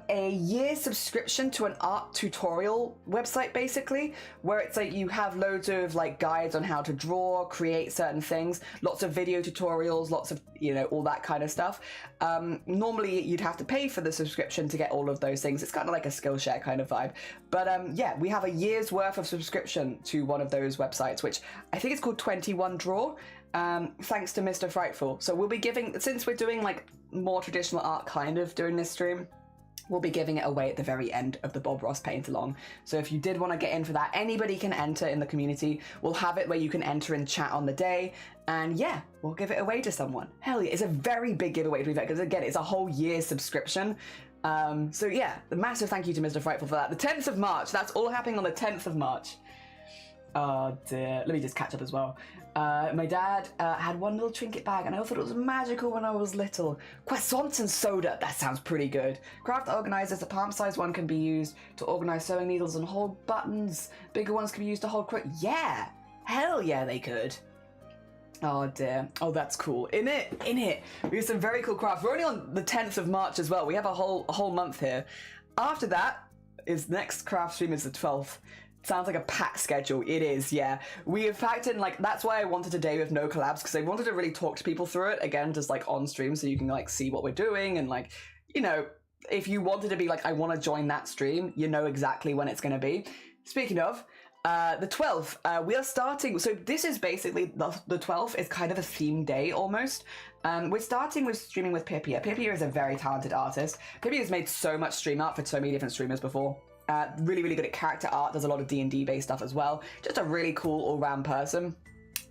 a year subscription to an art tutorial website, basically, where it's like you have loads of like guides on how to draw, create certain things, lots of video tutorials, lots of, you know, all that kind of stuff. Normally you'd have to pay for the subscription to get all of those things. It's kind of like a Skillshare kind of vibe. But yeah, we have a year's worth of subscription to one of those websites, which I think it's called 21 Draw. Thanks to Mr. Frightful. So we'll be giving, since we're doing like more traditional art kind of during this stream, we'll be giving it away at the very end of the Bob Ross paint along. So if you did want to get in for that, anybody can enter in the community. We'll have it where you can enter and chat on the day, and yeah, we'll give it away to someone. Hell yeah, it's a very big giveaway to be fair, because again, it's a whole year's subscription. So yeah, a massive thank you to Mr. Frightful for that. The 10th of March, that's all happening on the 10th of March. Oh dear, let me just catch up as well. My dad had one little trinket bag, and I thought it was magical when I was little. Croissants and soda, that sounds pretty good. Craft organizers, a palm-sized one can be used to organize sewing needles and hold buttons. Bigger ones can be used to hold yeah, hell yeah they could. Oh dear, oh that's cool. In it. We have some very cool crafts. We're only on the 10th of March as well. We have a whole month here. After that is next craft stream is the 12th. Sounds like a packed schedule. It is, yeah. We have packed in, like, that's why I wanted a day with no collabs, because I wanted to really talk to people through it, again, just, like, on stream, so you can, like, see what we're doing, and, like, you know, if you wanted to be like, I want to join that stream, you know exactly when it's going to be. Speaking of, the 12th, we are starting, so this is basically, the 12th is kind of a theme day, almost. We're starting with streaming with Pipia. Pipia is a very talented artist. Pipia has made so much stream art for so many different streamers before. Really, really good at character art, does a lot of D&D based stuff as well. Just a really cool all-round person.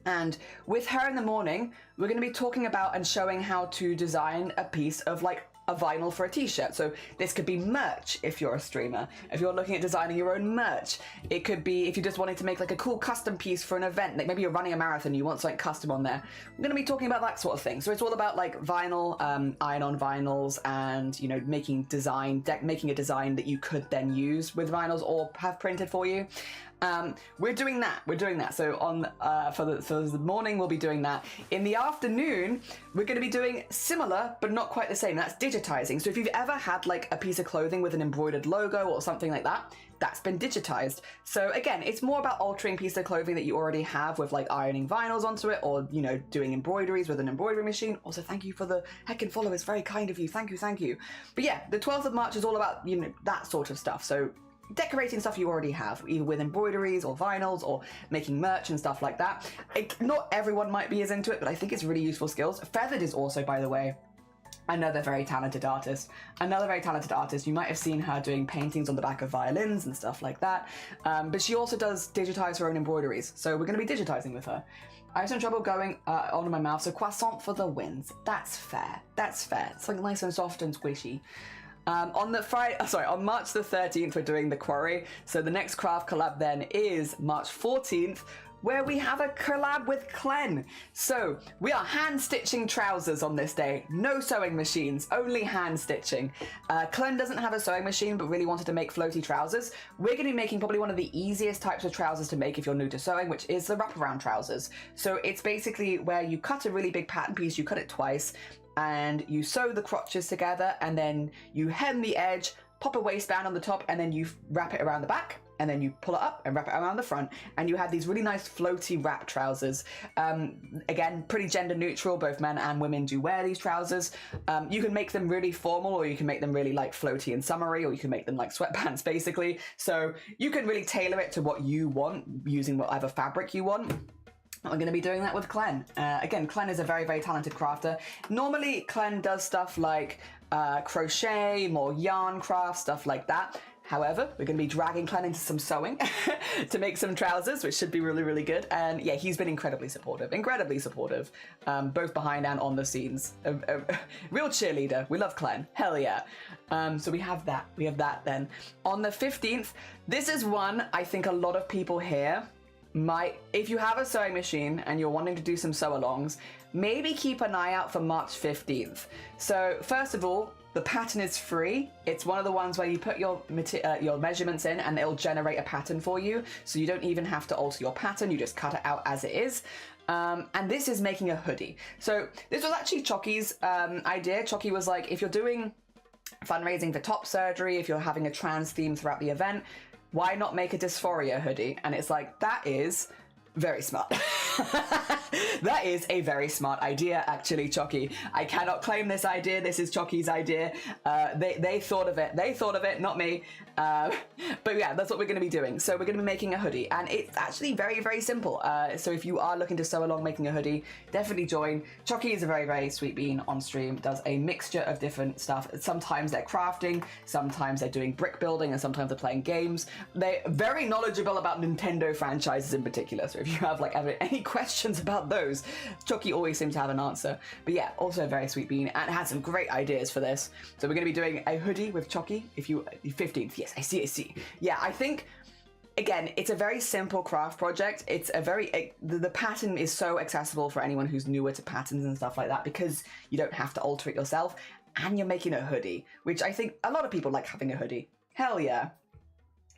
And with her in the morning, we're going to be talking about and showing how to design a piece of like a vinyl for a t-shirt. So this could be merch if you're a streamer. If you're looking at designing your own merch, it could be if you just wanted to make like a cool custom piece for an event, like maybe you're running a marathon, you want something custom on there. I'm going to be talking about that sort of thing. So it's all about like vinyl, iron-on vinyls, and you know, making a design that you could then use with vinyls or have printed for you. We're doing that. So on for the morning we'll be doing that. In the afternoon we're going to be doing similar but not quite the same. That's digitizing. So if you've ever had like a piece of clothing with an embroidered logo or something like that, that's been digitized. So again, it's more about altering a piece of clothing that you already have with like ironing vinyls onto it, or you know, doing embroideries with an embroidery machine. Also, thank you for the heckin' followers, very kind of you. Thank you. But yeah, the 12th of March is all about, you know, that sort of stuff. So decorating stuff you already have, either with embroideries or vinyls or making merch and stuff like that. Not everyone might be as into it, but I think it's really useful skills. Feathered is also, by the way, another very talented artist. You might have seen her doing paintings on the back of violins and stuff like that. But she also does digitize her own embroideries. So we're going to be digitizing with her. I have some trouble going on in my mouth, so croissant for the wins. That's fair. It's like nice and soft and squishy. On March the 13th, we're doing the quarry. So the next craft collab then is March 14th, where we have a collab with Clen. So we are hand stitching trousers on this day. No sewing machines, only hand stitching. Clen doesn't have a sewing machine, but really wanted to make floaty trousers. We're going to be making probably one of the easiest types of trousers to make if you're new to sewing, which is the wraparound trousers. So it's basically where you cut a really big pattern piece, you cut it twice, and you sew the crotches together, and then you hem the edge, pop a waistband on the top, and then you wrap it around the back, and then you pull it up and wrap it around the front, and you have these really nice floaty wrap trousers. Again, pretty gender neutral, both men and women do wear these trousers. You can make them really formal, or you can make them really like floaty and summery, or you can make them like sweatpants basically. So you can really tailor it to what you want using whatever fabric you want. We're going to be doing that with Clen. Again, Clen is a very, very talented crafter. Normally, Clen does stuff like crochet, more yarn craft, stuff like that. However, we're going to be dragging Clen into some sewing to make some trousers, which should be really, really good. And yeah, he's been incredibly supportive, both behind and on the scenes. A real cheerleader. We love Clen. Hell yeah. So we have that then. On the 15th, this is one I think a lot of people here might, if you have a sewing machine and you're wanting to do some sew-alongs, maybe keep an eye out for March 15th. So first of all, the pattern is free. It's one of the ones where you put your measurements in and it'll generate a pattern for you. So you don't even have to alter your pattern. You just cut it out as it is. And this is making a hoodie. So this was actually Choki's idea. Choki was like, if you're doing fundraising for top surgery, if you're having a trans theme throughout the event, why not make a dysphoria hoodie? And it's like, that is very smart. That is a very smart idea, actually, Choki. I cannot claim this idea. This is Choki's idea. They thought of it. They thought of it, not me. But yeah, that's what we're going to be doing. So we're going to be making a hoodie, and it's actually very, very simple. So if you are looking to sew along making a hoodie, definitely join. Choki is a very, very sweet bean on stream. Does a mixture of different stuff. Sometimes they're crafting, sometimes they're doing brick building, and sometimes they're playing games. They're very knowledgeable about Nintendo franchises in particular. So if you have like any questions about those, Choki always seems to have an answer. But yeah, also a very sweet bean and had some great ideas for this. So we're going to be doing a hoodie with Choki. If you 15th, yes, I see. Yeah, I think again, it's a very simple craft project. It's a very the pattern is so accessible for anyone who's newer to patterns and stuff like that, because you don't have to alter it yourself, and you're making a hoodie, which I think a lot of people like having a hoodie. Hell yeah.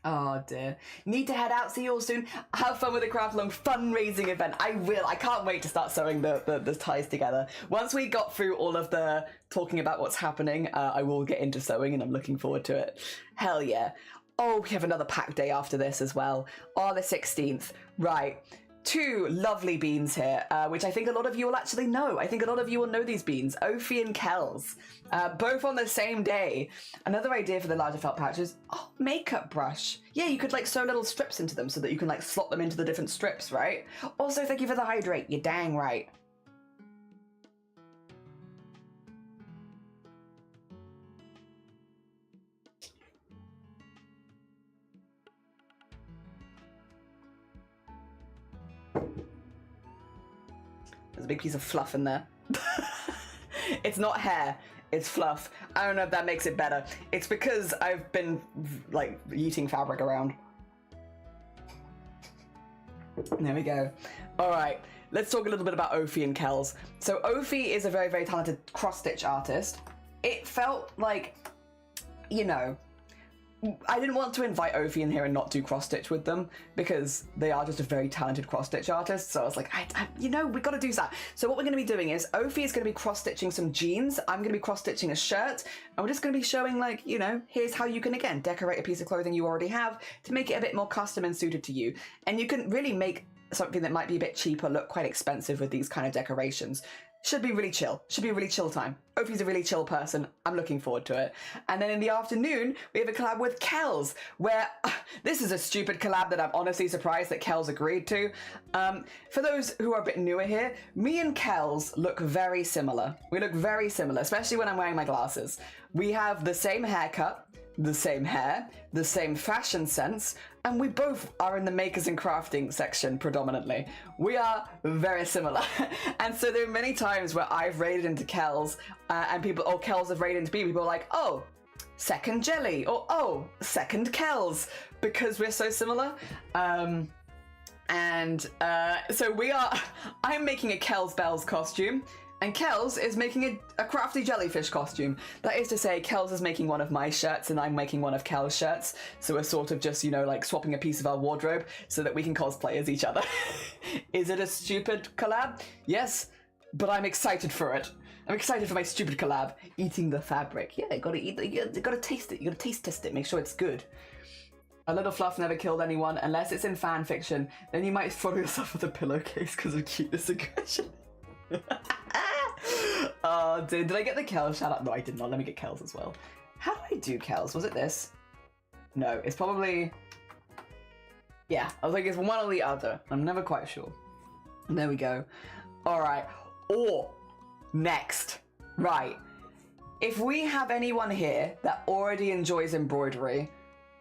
Oh dear. Need to head out. See you all soon. Have fun with the Craft-A-Thon fundraising event. I will. I can't wait to start sewing the ties together. Once we got through all of the talking about what's happening, I will get into sewing, and I'm looking forward to it. Hell yeah. Oh, we have another pack day after this as well. Oh, the 16th. Right. Two lovely beans here, which I think a lot of you will actually know. I think a lot of you will know these beans. Ophi and Kells. Both on the same day. Another idea for the larger felt pouches. Oh, makeup brush. Yeah, you could like sew little strips into them so that you can like slot them into the different strips, right? Also, thank you for the hydrate. You're dang right. There's a big piece of fluff in there. It's not hair, it's fluff. I don't know if that makes it better. It's because I've been like eating fabric around. There we go. All right, let's talk a little bit about Ophi and Kells. So Ophi is a very, very talented cross-stitch artist. It felt like, you know, I didn't want to invite Ophi in here and not do cross-stitch with them, because they are just a very talented cross-stitch artist. So I was like, you know, we got to do that. So what we're going to be doing is Ophi is going to be cross-stitching some jeans. I'm going to be cross-stitching a shirt. And we're just going to be showing, like, you know, here's how you can, again, decorate a piece of clothing you already have to make it a bit more custom and suited to you. And you can really make something that might be a bit cheaper look quite expensive with these kind of decorations. Should be really chill. Should be a really chill time. Ophi's a really chill person. I'm looking forward to it. And then in the afternoon, we have a collab with Kells, where this is a stupid collab that I'm honestly surprised that Kells agreed to. For those who are a bit newer here, me and Kells look very similar. We look very similar, especially when I'm wearing my glasses. We have the same haircut, the same hair, the same fashion sense, and we both are in the makers and crafting section predominantly. We are very similar. And so there are many times where I've raided into Kells and people, oh, Kells have raided into me. People are like, oh, second Jelly, or oh, second Kells, because we're so similar. So I'm making a Kells Bells costume, and Kells is making a crafty jellyfish costume. That is to say, Kells is making one of my shirts and I'm making one of Kells' shirts. So we're sort of just, you know, like swapping a piece of our wardrobe so that we can cosplay as each other. Is it a stupid collab? Yes, but I'm excited for it. I'm excited for my stupid collab. Eating the fabric. Yeah, you gotta taste it. You gotta taste test it, make sure it's good. A little fluff never killed anyone, unless it's in fan fiction. Then you might follow yourself with a pillowcase because of cuteness aggression. Oh, did I get the Kells shout out? No, I did not. Let me get Kells as well. How do I do Kells? Was it this? No, it's probably... Yeah, I was like, it's one or the other. I'm never quite sure. There we go. All right. Or next, right. If we have anyone here that already enjoys embroidery,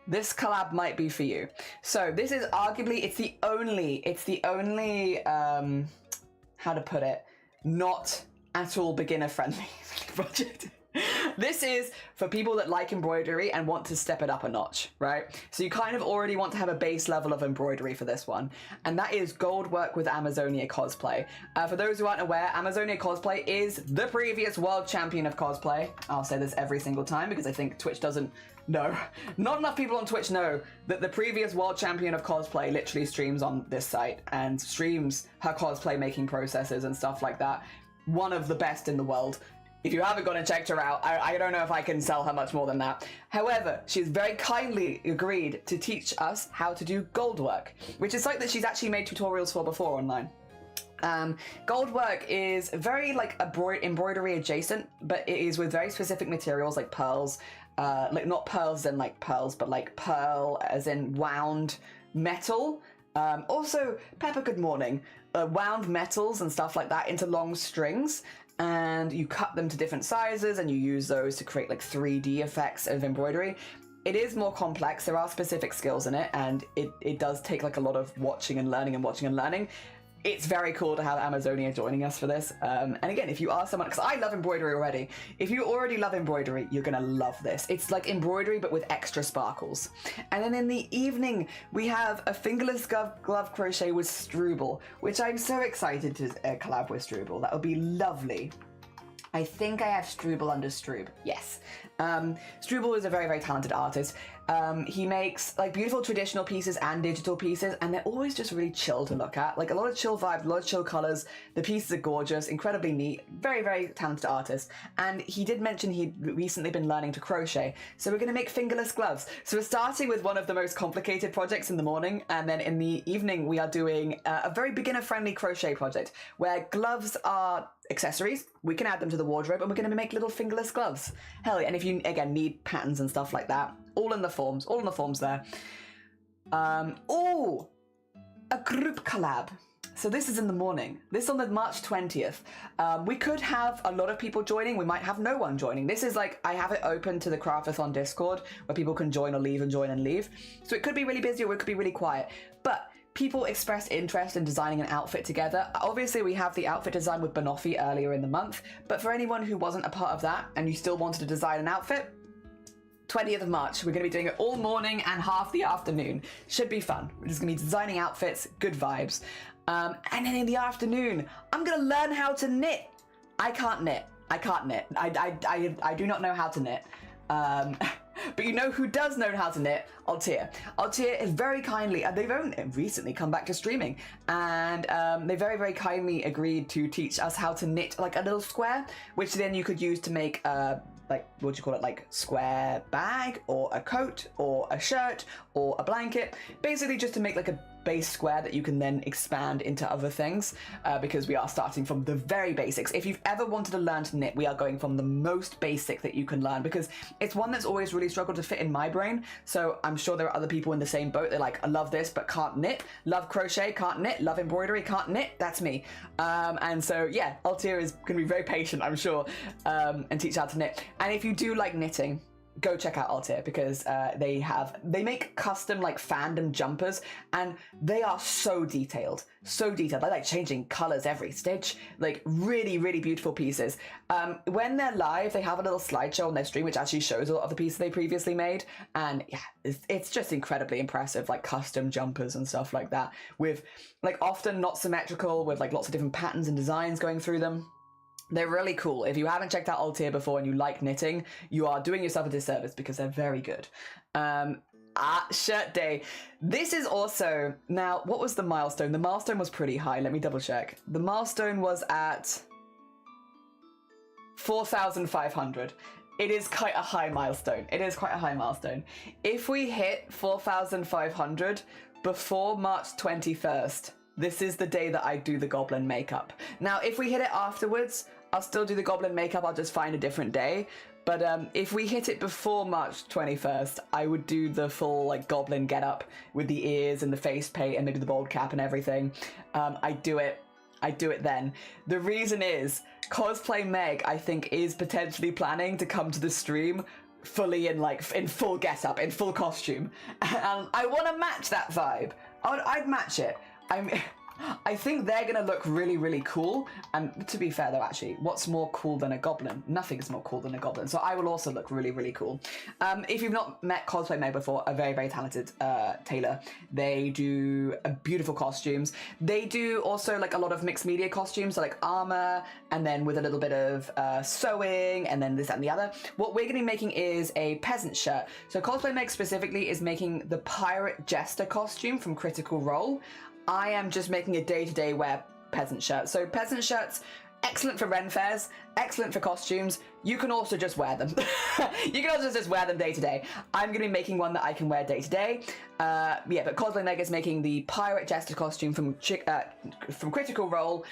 this collab might be for you. So this is arguably, it's the only, how to put it, not at all beginner friendly project. This is for people that like embroidery and want to step it up a notch, right? So you kind of already want to have a base level of embroidery for this one, and that is gold work with Amazonia cosplay. For those who aren't aware, Amazonia cosplay is the previous world champion of cosplay. I'll say this every single time because I think Twitch doesn't know. Not enough people on Twitch know that the previous world champion of cosplay literally streams on this site and streams her cosplay making processes and stuff like that. One of the best in the world. If you haven't gone and checked her out, I don't know if I can sell her much more than that. However, she's very kindly agreed to teach us how to do gold work, which is something that she's actually made tutorials for before online. Gold work is very like embroidery adjacent, but it is with very specific materials like pearls, like not pearls as in like pearls, but like pearl as in wound metal. Also, Pepper, good morning. Wound metals and stuff like that into long strings. And you cut them to different sizes and you use those to create like 3D effects of embroidery. It is more complex. There are specific skills in it, and it does take like a lot of watching and learning. It's very cool to have Amazonia joining us for this. And again, if you are someone, because I love embroidery already, if you already love embroidery, you're gonna love this. It's like embroidery, but with extra sparkles. And then in the evening, we have a fingerless glove crochet with Struble, which I'm so excited to collab with Struble. That would be lovely. I think I have Struble under Strub. Yes. Struble is a very, very talented artist. He makes like beautiful traditional pieces and digital pieces, and they're always just really chill to look at. Like a lot of chill vibes, a lot of chill colors. The pieces are gorgeous, incredibly neat, very, very talented artist. And he did mention he'd recently been learning to crochet. So we're gonna make fingerless gloves. So we're starting with one of the most complicated projects in the morning, and then in the evening we are doing a very beginner-friendly crochet project where gloves are accessories. We can add them to the wardrobe, and we're going to make little fingerless gloves. Hell yeah. And if you, again, need patterns and stuff like that, all in the forms there. Oh, a group collab. So this is in the morning. This is on the March 20th. We could have a lot of people joining. We might have no one joining. This is like, I have it open to the CRAFT-A-THON Discord where people can join or leave and join and leave. So it could be really busy or it could be really quiet. But people express interest in designing an outfit together. Obviously, we have the outfit design with Banoffee earlier in the month, but for anyone who wasn't a part of that and you still wanted to design an outfit, 20th of March, we're going to be doing it all morning and half the afternoon. Should be fun. We're just going to be designing outfits, good vibes. And then in the afternoon, I'm going to learn how to knit. I can't knit. I do not know how to knit. But you know who does know how to knit? Altair. Altair is very kindly, they've only recently come back to streaming, and they very, very kindly agreed to teach us how to knit like a little square, which then you could use to make like, what do you call it, like square bag or a coat or a shirt or a blanket, basically just to make like a base square that you can then expand into other things, because we are starting from the very basics. If you've ever wanted to learn to knit, we are going from the most basic that you can learn, because it's one that's always really struggled to fit in my brain. So I'm sure there are other people in the same boat. They're like, I love this but can't knit, love crochet, can't knit, love embroidery, can't knit. That's me. And so yeah, Altair is going to be very patient, I'm sure, and teach how to knit. And if you do like knitting, go check out Altair, because they make custom like fandom jumpers, and they are so detailed. They're like changing colors every stitch, like really, really beautiful pieces. When they're live, they have a little slideshow on their stream which actually shows a lot of the pieces they previously made, and yeah, it's just incredibly impressive, like custom jumpers and stuff like that, with like often not symmetrical, with like lots of different patterns and designs going through them. They're really cool. If you haven't checked out Altair before and you like knitting, you are doing yourself a disservice, because they're very good. Shirt day. This is also, now, what was the milestone? The milestone was pretty high. Let me double check. The milestone was at 4,500. It is quite a high milestone. If we hit 4,500 before March 21st, this is the day that I do the goblin makeup. Now, if we hit it afterwards, I'll still do the goblin makeup. I'll just find a different day. But if we hit it before March 21st, I would do the full like goblin getup with the ears and the face paint and maybe the bald cap and everything. I do it I'd do it then. The reason is, Cosplay Meg, I think, is potentially planning to come to the stream fully in full get-up, in full costume. And I want to match that vibe. I'd match it. I think they're going to look really, really cool. And to be fair, though, actually, what's more cool than a goblin? Nothing is more cool than a goblin. So I will also look really, really cool. If you've not met Cosplay Meg before, a very, very talented tailor. They do beautiful costumes. They do also like a lot of mixed media costumes, so like armor, and then with a little bit of sewing, and then this, that, and the other. What we're going to be making is a peasant shirt. So Cosplay Meg specifically is making the pirate jester costume from Critical Role. I am just making a day-to-day wear peasant shirt. So peasant shirts, excellent for Ren fairs, excellent for costumes. You can also just wear them. You can also just wear them day-to-day. I'm going to be making one that I can wear day-to-day. Yeah, but Cosplay Meg is making the pirate jester costume from Critical Role.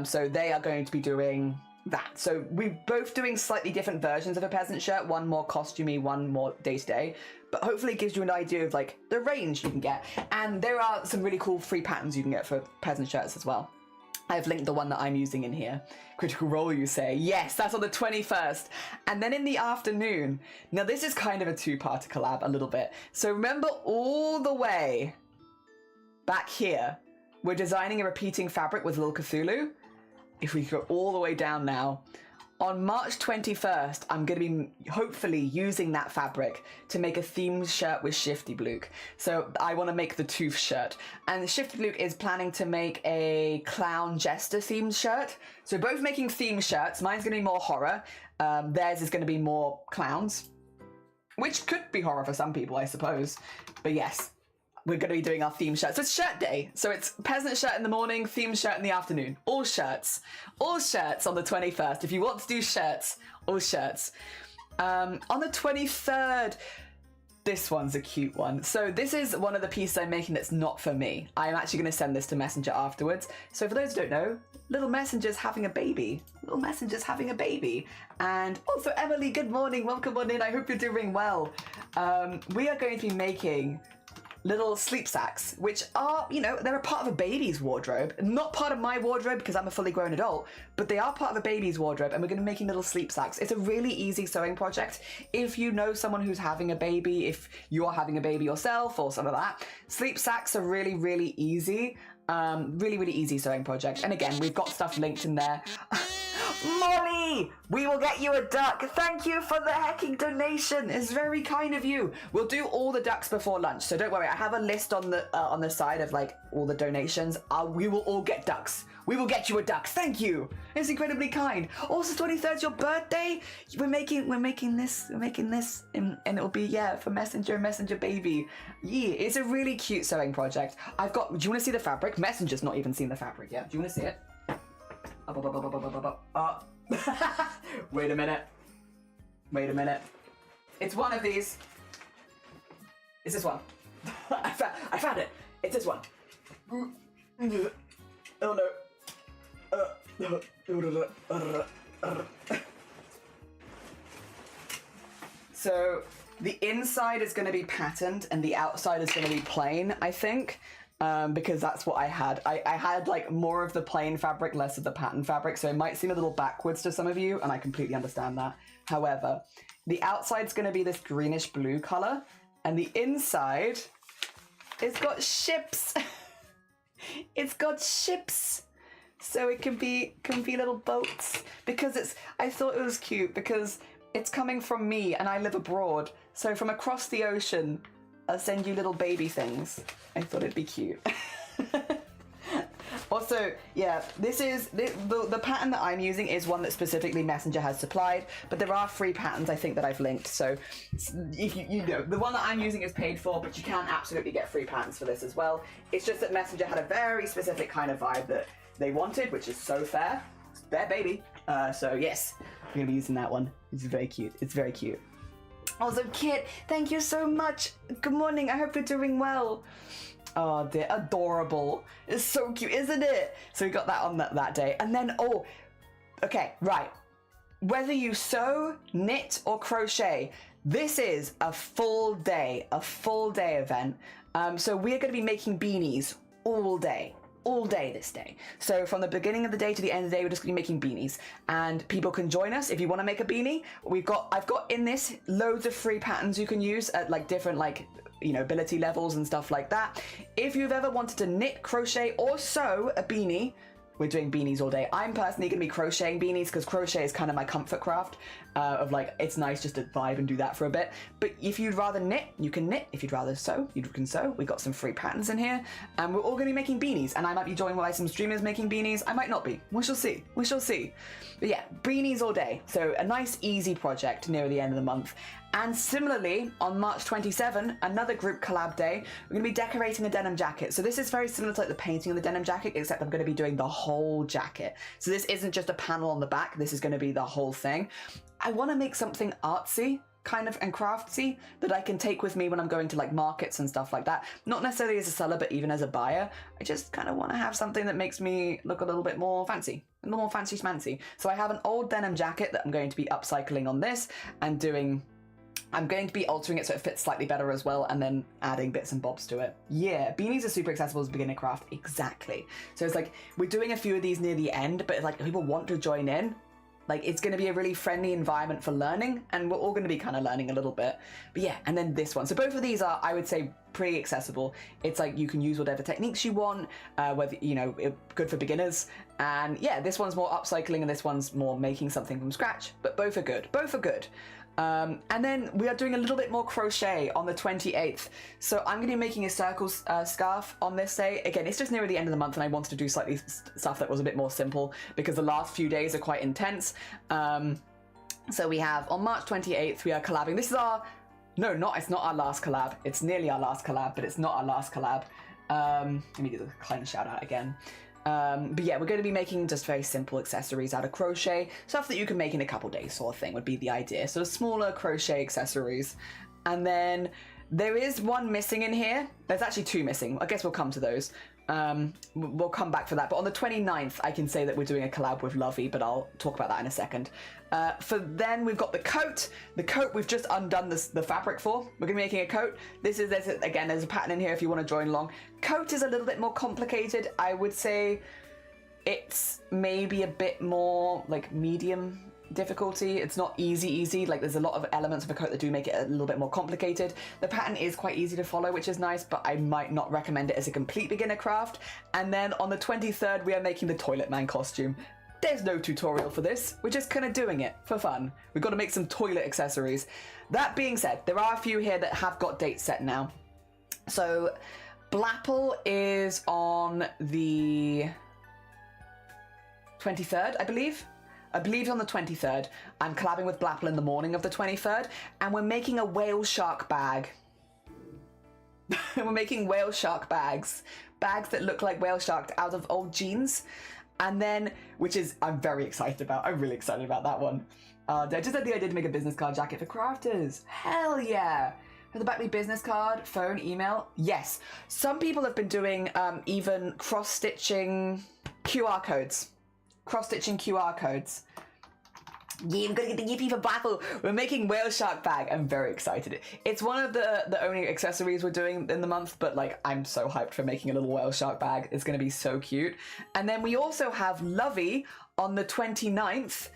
So they are going to be doing that. So we're both doing slightly different versions of a peasant shirt, one more costumey, one more day-to-day, but hopefully it gives you an idea of like the range you can get. And there are some really cool free patterns you can get for peasant shirts as well. I've linked the one that I'm using in here. Critical Role, you say? Yes, that's on the 21st. And then in the afternoon, now this is kind of a two-parter collab a little bit. So remember all the way back here, we're designing a repeating fabric with Lil Cthulhu. If we go all the way down now, on March 21st, I'm going to be hopefully using that fabric to make a themed shirt with Shifty Bluke. So I want to make the Tooth shirt. And Shifty Bluke is planning to make a clown jester themed shirt. So we're both making themed shirts. Mine's going to be more horror. Theirs is going to be more clowns, which could be horror for some people, I suppose. But yes, we're going to be doing our theme shirt. So it's shirt day. So it's peasant shirt in the morning, theme shirt in the afternoon. All shirts. All shirts on the 21st. If you want to do shirts, all shirts. On the 23rd, this one's a cute one. So this is one of the pieces I'm making that's not for me. I'm actually going to send this to Messenger afterwards. So for those who don't know, Little Messenger's having a baby. Little Messenger's having a baby. And also, Emily, good morning. Welcome on in. I hope you're doing well. We are going to be making little sleep sacks, which are, you know, they're a part of a baby's wardrobe. Not part of my wardrobe because I'm a fully grown adult, but they are part of a baby's wardrobe, and we're going to be making little sleep sacks. It's a really easy sewing project. If you know someone who's having a baby, if you're having a baby yourself or some of that, sleep sacks are really, really easy. Really, really easy sewing project. And again, we've got stuff linked in there. Molly, we will get you a duck. Thank you for the hecking donation. It's very kind of you. We'll do all the ducks before lunch, so don't worry. I have a list on the side of like all the donations. We will all get ducks. We will get you a duck. Thank you. It's incredibly kind. Also, 23rd's your birthday. We're making this, and it'll be, yeah, for Messenger baby. Yeah, it's a really cute sewing project. Do you want to see the fabric? Messenger's not even seen the fabric yet. Do you want to see it? Wait a minute. It's one of these. It's this one. I found it. It's this one. Oh no. So the inside is going to be patterned and the outside is going to be plain, I think. Because that's what I had. I had like more of the plain fabric, less of the pattern fabric, so it might seem a little backwards to some of you, and I completely understand that. However, the outside's going to be this greenish blue color, and the inside, it's got ships. It's got ships, so it can be little boats. Because I thought it was cute because it's coming from me, and I live abroad, so from across the ocean, I'll send you little baby things. I thought it'd be cute. Also, yeah, the pattern that I'm using is one that specifically Messenger has supplied, but there are free patterns I think that I've linked. So if you know, the one that I'm using is paid for, but you can absolutely get free patterns for this as well. It's just that Messenger had a very specific kind of vibe that they wanted, which is so fair. It's their baby. So yes, I'm gonna be using that one. It's very cute. It's very cute. Also, Kit, thank you so much. Good morning. I hope you're doing well. Oh, they're adorable. It's so cute, isn't it? So we got that on that day. And then, okay, right. Whether you sew, knit, or crochet, this is a full day event. So we're going to be making beanies all day. all day this day. So from the beginning of the day to the end of the day, we're just gonna be making beanies, and people can join us if you want to make a beanie. I've got in this loads of free patterns you can use at like different like, you know, ability levels and stuff like that. If you've ever wanted to knit, crochet, or sew a beanie, we're doing beanies all day. I'm personally going to be crocheting beanies because crochet is kind of my comfort craft of like, it's nice just to vibe and do that for a bit. But if you'd rather knit, you can knit. If you'd rather sew, you can sew. We've got some free patterns in here, and we're all going to be making beanies, and I might be joined by some streamers making beanies. I might not be. We shall see. We shall see. But yeah, beanies all day. So a nice easy project near the end of the month. And similarly, on March 27, another group collab day, we're going to be decorating a denim jacket. So this is very similar to like the painting of the denim jacket, except I'm going to be doing the whole jacket. So this isn't just a panel on the back, this is going to be the whole thing. I want to make something artsy kind of and crafty that I can take with me when I'm going to like markets and stuff like that. Not necessarily as a seller, but even as a buyer. I just kind of want to have something that makes me look a little bit more fancy, a little more fancy schmancy. So I have an old denim jacket that I'm going to be upcycling on this and doing. I'm going to be altering it so it fits slightly better as well, and then adding bits and bobs to it. Yeah, beanies are super accessible as a beginner craft, exactly. So it's like, we're doing a few of these near the end, but like if people want to join in, like it's going to be a really friendly environment for learning, and we're all going to be kind of learning a little bit. But yeah, and then this one. So both of these are, I would say, pretty accessible. It's like you can use whatever techniques you want, whether, you know, good for beginners. And yeah, this one's more upcycling and this one's more making something from scratch, but both are good. Both are good. And then we are doing a little bit more crochet on the 28th. So I'm going to be making a circle scarf on this day. Again, it's just near the end of the month and I wanted to do slightly stuff that was a bit more simple because the last few days are quite intense. So we have on March 28th, we are collabing. This is our, no, it's not our last collab. It's nearly our last collab, but it's not our last collab. Let me do the client shout out again. But yeah, we're going to be making just very simple accessories out of crochet, stuff that you can make in a couple days sort of thing would be the idea. So smaller crochet accessories. And then there is one missing in here. There's actually two missing. I guess we'll come to those. We'll come back for that. But on the 29th, I can say that we're doing a collab with Lovey, but I'll talk about that in a second. For then, we've got the coat. The coat we've just undone the fabric for. We're going to be making a coat. There's a pattern in here if you want to join along. Coat is a little bit more complicated. I would say it's maybe a bit more like medium difficulty. It's not easy. Like there's a lot of elements of a coat that do make it a little bit more complicated. The pattern is quite easy to follow, which is nice, but I might not recommend it as a complete beginner craft. And then on the 23rd, we are making the Toilet Man costume. There's no tutorial for this. We're just kind of doing it for fun. We've got to make some toilet accessories. That being said, there are a few here that have got dates set now. So Blapple is on the 23rd, I believe. I believe on the 23rd. I'm collabing with Blapple in the morning of the 23rd, and we're making a whale shark bag. We're making whale shark bags. Bags that look like whale shark out of old jeans. And then, which is, I'm very excited about. I'm really excited about that one. I just had the idea to make a business card jacket for crafters. Hell yeah. For the Backly business card, phone, email. Yes. Some people have been doing even cross-stitching QR codes. Cross-stitching QR codes. Yeah, we're gonna get the Yippee for Blapple. We're making whale shark bag. I'm very excited. It's one of the only accessories we're doing in the month, but like I'm so hyped for making a little whale shark bag. It's gonna be so cute. And then we also have Lovey on the 29th.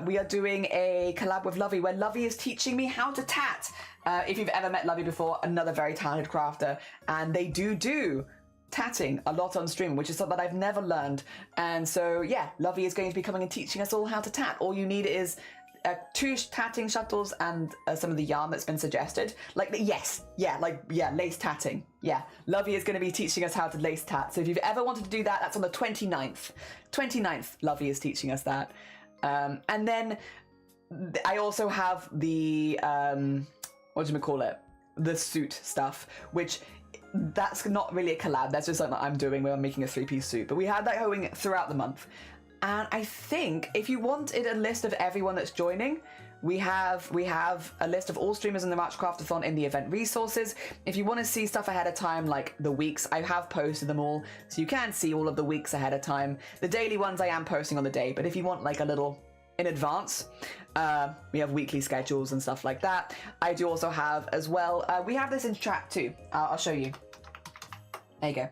We are doing a collab with Lovey where Lovey is teaching me how to tat. If you've ever met Lovey before, another very talented crafter, and they do tatting a lot on stream, which is something that I've never learned. And so yeah, Lovey is going to be coming and teaching us all how to tat. All you need is 2 tatting shuttles and some of the yarn that's been suggested. Like, yes, yeah, like, yeah, lace tatting. Yeah, Lovey is going to be teaching us how to lace tat. So if you've ever wanted to do that, that's on the 29th. 29th, Lovey is teaching us that. And then I also have the, what do you call it? The suit stuff, which that's not really a collab. That's just something that I'm doing where I'm making a 3-piece suit. But we had that going throughout the month. And I think if you wanted a list of everyone that's joining, we have a list of all streamers in the March CRAFT-A-THON in the event resources. If you want to see stuff ahead of time, like the weeks, I have posted them all. So you can see all of the weeks ahead of time. The daily ones I am posting on the day. But if you want like a little in advance, we have weekly schedules and stuff like that. I do also have as well, we have this in chat too. I'll show you. There you go.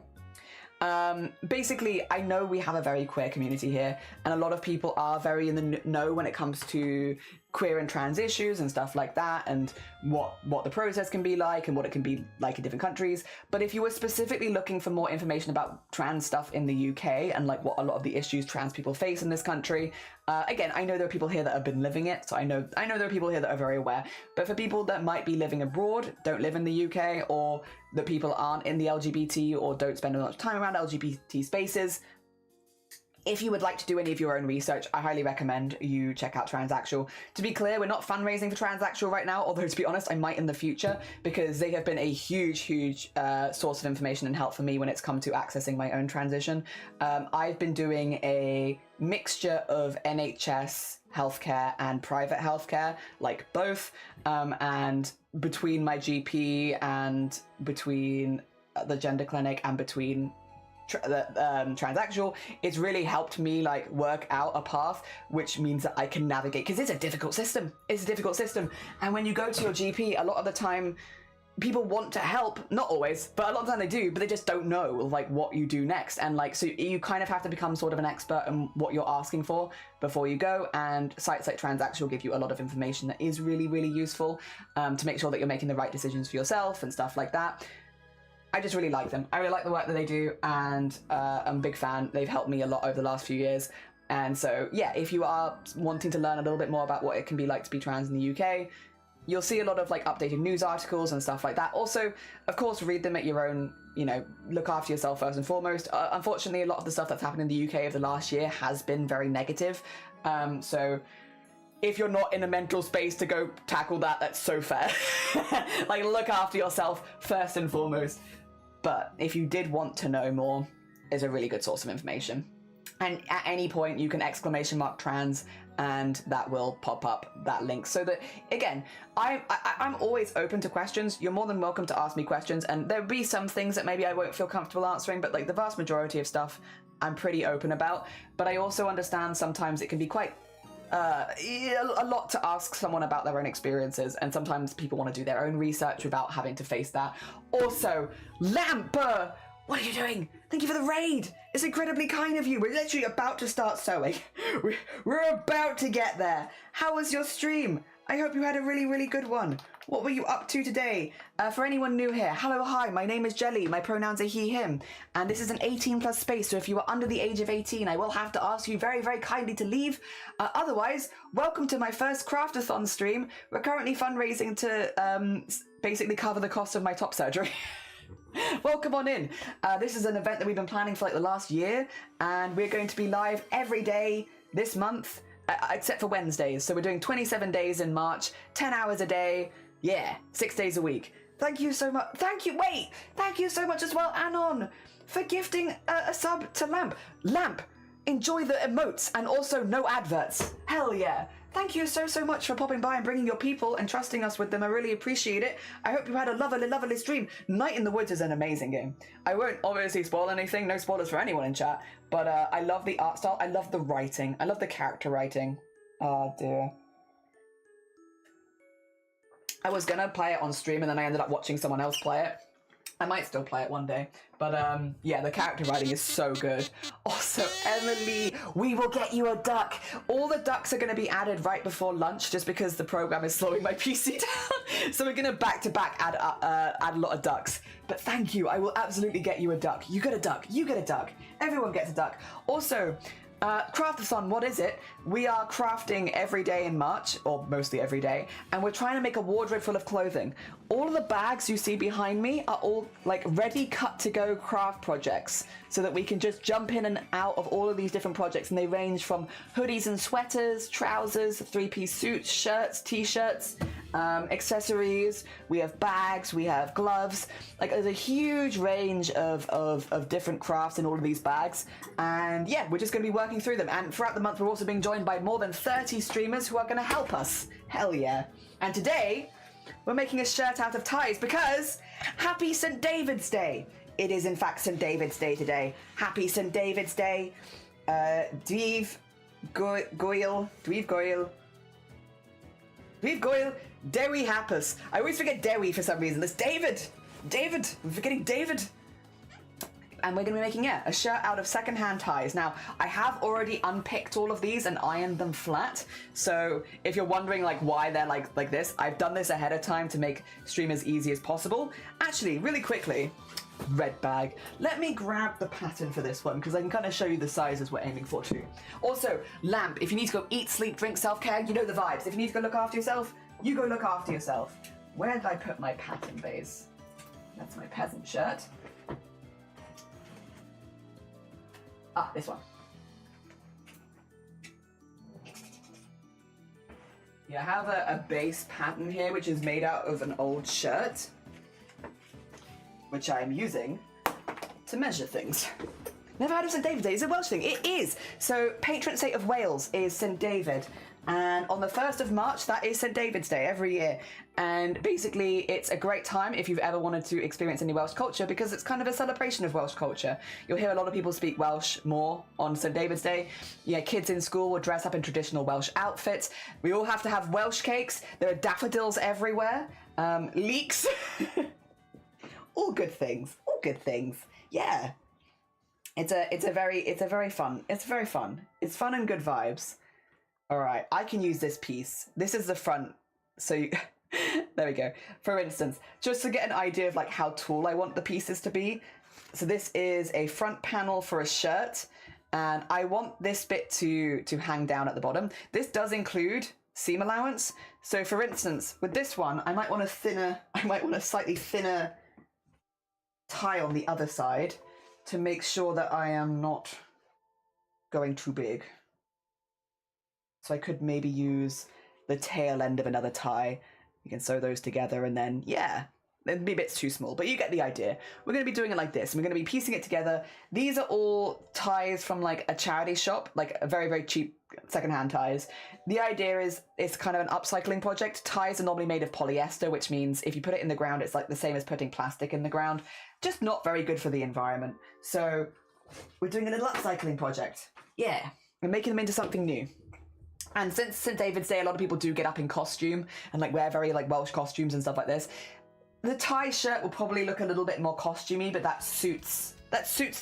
Basically, I know we have a very queer community here, and a lot of people are very in the know when it comes to queer and trans issues and stuff like that, and what the process can be like and what it can be like in different countries. But if you were specifically looking for more information about trans stuff in the UK and like what a lot of the issues trans people face in this country, again, I know there are people here that have been living it, so I know there are people here that are very aware. But for people that might be living abroad, don't live in the UK, or that people aren't in the LGBT or don't spend a lot of time around LGBT spaces, if you would like to do any of your own research, I highly recommend you check out Transactual. To be clear, we're not fundraising for Transactual right now, although to be honest, I might in the future, because they have been a huge source of information and help for me when it's come to accessing my own transition. I've been doing a mixture of NHS healthcare and private healthcare, like both, and between my GP and between the gender clinic and between Transactual, it's really helped me like work out a path which means that I can navigate, because it's a difficult system. And when you go to your GP, a lot of the time people want to help, not always, but a lot of the time they do, but they just don't know like what you do next. And like, so you kind of have to become sort of an expert in what you're asking for before you go, and sites like Transactual give you a lot of information that is really useful to make sure that you're making the right decisions for yourself and stuff like that. I just really like them. I really like the work that they do, and I'm a big fan. They've helped me a lot over the last few years. And so, yeah, if you are wanting to learn a little bit more about what it can be like to be trans in the UK, you'll see a lot of like updated news articles and stuff like that. Also, of course, read them at your own, you know, look after yourself first and foremost. Unfortunately, a lot of the stuff that's happened in the UK over the last year has been very negative. So if you're not in a mental space to go tackle that, that's so fair. Like, look after yourself first and foremost. But if you did want to know more, is a really good source of information. And at any point you can !trans and that will pop up that link. So that, again, I'm always open to questions. You're more than welcome to ask me questions, and there'll be some things that maybe I won't feel comfortable answering, but like the vast majority of stuff I'm pretty open about. But I also understand sometimes it can be quite a lot to ask someone about their own experiences, and sometimes people want to do their own research without having to face that. Also, Lamp, what are you doing? Thank you for the raid. It's incredibly kind of you. We're literally about to start sewing. We're about to get there. How was your stream? I hope you had a really good one. What were you up to today? For anyone new here, hello, hi, my name is Jelly. My pronouns are he, him. And this is an 18+ space, so if you are under the age of 18, I will have to ask you very kindly to leave. Otherwise, welcome to my first CRAFT-A-THON stream. We're currently fundraising to basically cover the cost of my top surgery. Welcome on in. This is an event that we've been planning for like the last year, and we're going to be live every day this month, except for Wednesdays. So we're doing 27 days in March, 10 hours a day. Yeah, 6 days a week. Thank you so much. Thank you so much as well, Anon, for gifting a sub to Lamp. Lamp, enjoy the emotes and also no adverts. Hell yeah. Thank you so much for popping by and bringing your people and trusting us with them. I really appreciate it. I hope you had a lovely stream. Night in the Woods is an amazing game. I won't obviously spoil anything. No spoilers for anyone in chat. But I love the art style. I love the writing. I love the character writing. Oh dear. I was gonna play it on stream and then I ended up watching someone else play it. I might still play it one day, but yeah, the character writing is so good. Also, Emily, we will get you a duck. All the ducks are going to be added right before lunch, just because the program is slowing my PC down. So we're going to back-to-back add a lot of ducks. But thank you, I will absolutely get you a duck. You get a duck, you get a duck. Everyone gets a duck. Also, CRAFT-A-THON, what is it? We are crafting every day in March, or mostly every day, and we're trying to make a wardrobe full of clothing. All of the bags you see behind me are all like ready cut to go craft projects, so that we can just jump in and out of all of these different projects, and they range from hoodies and sweaters, trousers, 3-piece suits, shirts, t-shirts, accessories. We have bags, we have gloves. Like, there's a huge range of different crafts in all of these bags, and yeah, we're just going to be working through them. And throughout the month, we're also being joined by more than 30 streamers who are going to help us. Hell yeah. And today we're making a shirt out of ties because happy St. David's Day. It is in fact St. David's Day today. Happy St. David's Day. Dweeb Goyle, Dewi Happus. I always forget Dewi for some reason. There's David. I'm forgetting David. And we're going to be making, a shirt out of secondhand ties. Now, I have already unpicked all of these and ironed them flat. So if you're wondering like why they're like this, I've done this ahead of time to make stream as easy as possible. Actually, really quickly, red bag. Let me grab the pattern for this one because I can kind of show you the sizes we're aiming for too. Also, lamp, if you need to go eat, sleep, drink, self-care, you know the vibes. If you need to go look after yourself, you go look after yourself. Where did I put my pattern base? That's my peasant shirt. Ah, this one. Yeah, I have a base pattern here which is made out of an old shirt, which I'm using to measure things. Never heard of St. David's Day. Is it a Welsh thing? It is. So, patron saint of Wales is St. David. And on the 1st of March, that is St. David's Day every year. And basically, it's a great time if you've ever wanted to experience any Welsh culture because it's kind of a celebration of Welsh culture. You'll hear a lot of people speak Welsh more on St. David's Day. Yeah, kids in school will dress up in traditional Welsh outfits. We all have to have Welsh cakes. There are daffodils everywhere. Leeks. All good things. All good things. Yeah. It's very fun. It's fun and good vibes. All right, I can use this piece. This is the front. So you, there we go. For instance, just to get an idea of like how tall I want the pieces to be. So this is a front panel for a shirt, and I want this bit to hang down at the bottom. This does include seam allowance. So for instance, with this one, I might want a slightly thinner tie on the other side to make sure that I am not going too big. So I could maybe use the tail end of another tie. You can sew those together and then, yeah, it'd be a bit too small, but you get the idea. We're going to be doing it like this. We're going to be piecing it together. These are all ties from like a charity shop, like a very, very cheap secondhand ties. The idea is it's kind of an upcycling project. Ties are normally made of polyester, which means if you put it in the ground, it's like the same as putting plastic in the ground. Just not very good for the environment. So we're doing a little upcycling project. Yeah, we're making them into something new. And since St. David's Day, a lot of people do get up in costume and like wear very like Welsh costumes and stuff like this. The tie shirt will probably look a little bit more costumey, but that suits the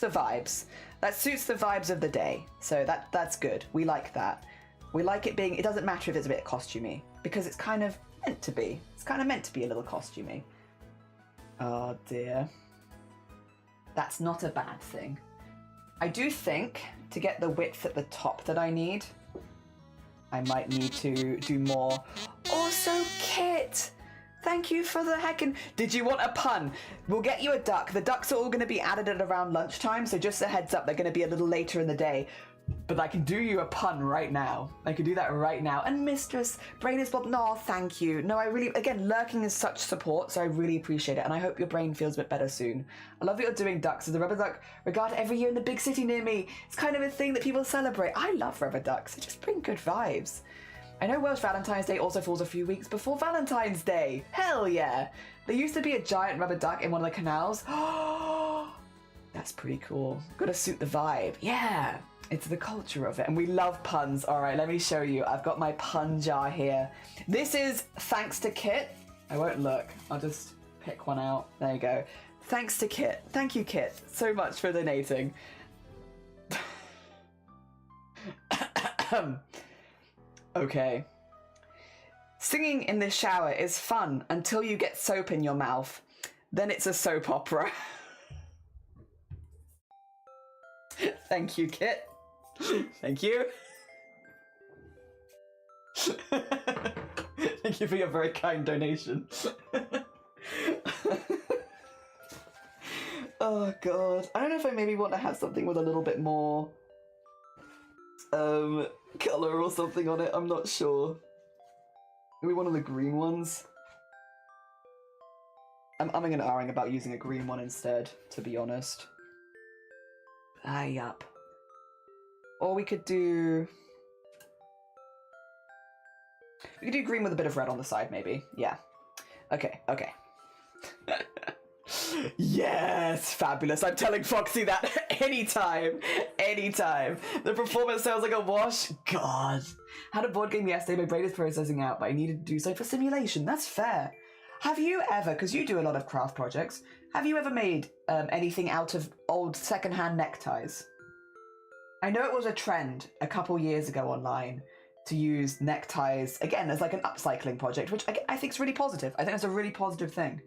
vibes. That suits the vibes of the day. So that's good. We like that. We like it being, it doesn't matter if it's a bit costumey because it's kind of meant to be. It's kind of meant to be a little costumey. Oh dear. That's not a bad thing. I do think to get the width at the top that I need, I might need to do more. Also, Kit, thank you for the heckin'. Did you want a pun? We'll get you a duck. The ducks are all going to be added at around lunchtime, so just a heads up, they're going to be a little later in the day. But I can do you a pun right now. I can do that right now. And Mistress, brain is bob. No, thank you. No, I really, again, lurking is such support, so I really appreciate it. And I hope your brain feels a bit better soon. I love that you're doing ducks. As a rubber duck regatta every year in the big city near me. It's kind of a thing that people celebrate. I love rubber ducks. They just bring good vibes. I know Welsh Valentine's Day also falls a few weeks before Valentine's Day. Hell yeah. There used to be a giant rubber duck in one of the canals. Oh, that's pretty cool. Gotta suit the vibe. Yeah. It's the culture of it, and we love puns. All right, let me show you. I've got my pun jar here. This is thanks to Kit. I won't look. I'll just pick one out. There you go. Thanks to Kit. Thank you, Kit, so much for donating. Okay. Singing in the shower is fun until you get soap in your mouth. Then it's a soap opera. Thank you, Kit. Thank you. Thank you for your very kind donation. Oh god. I don't know if I maybe want to have something with a little bit more colour or something on it. I'm not sure. Maybe one of the green ones. I'm umming and ahhing about using a green one instead, to be honest. Ah, yup. Or we could do... We could do green with a bit of red on the side, maybe. Yeah. Okay, okay. Yes! Fabulous. I'm telling Foxy that anytime. Anytime. The performance sounds like a wash. God. Had a board game yesterday, my brain is processing out, but I needed to do so for simulation. That's fair. Have you ever, because you do a lot of craft projects, Have you ever made anything out of old secondhand neckties? I know it was a trend a couple years ago online to use neckties, again, as like an upcycling project, which I think is really positive. I think that's a really positive thing.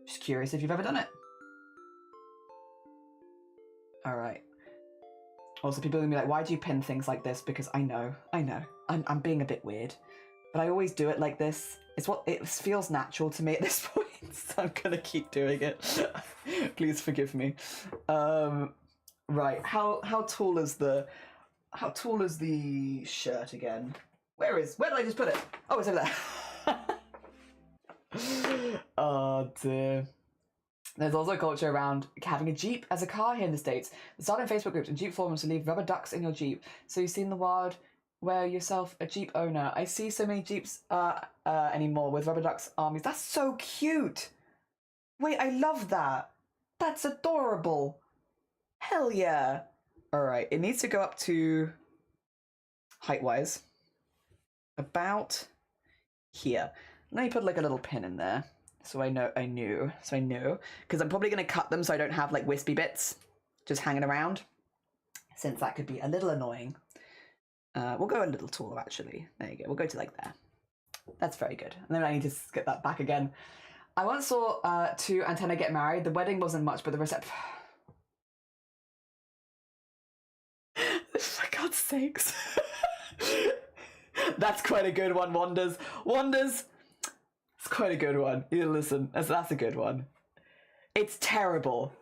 Just curious if you've ever done it. All right. Also, people are gonna be like, why do you pin things like this? Because I know. I'm being a bit weird. But I always do it like this. It's what it feels natural to me at this point, so I'm gonna keep doing it. Please forgive me. Right, how tall is the shirt again? Where did I just put it? Oh, it's over there. Oh dear. There's also a culture around having a Jeep as a car here in the States. They start in Facebook groups and Jeep forums to leave rubber ducks in your Jeep. So you've seen the wild where yourself a Jeep owner. I see so many Jeeps anymore with rubber ducks armies. That's so cute. Wait, I love that. That's adorable. Hell yeah. All right, it needs to go up to height-wise about here. Let me put like a little pin in there. So I know, because I'm probably going to cut them so I don't have like wispy bits just hanging around, since that could be a little annoying. We'll go a little taller actually. There you go. We'll go to like there. That's very good. And then I need to get that back again. I once saw two antennae get married. The wedding wasn't much, but the reception. For God's sakes. That's quite a good one, Wanders. It's quite a good one. You listen, that's a good one. It's terrible,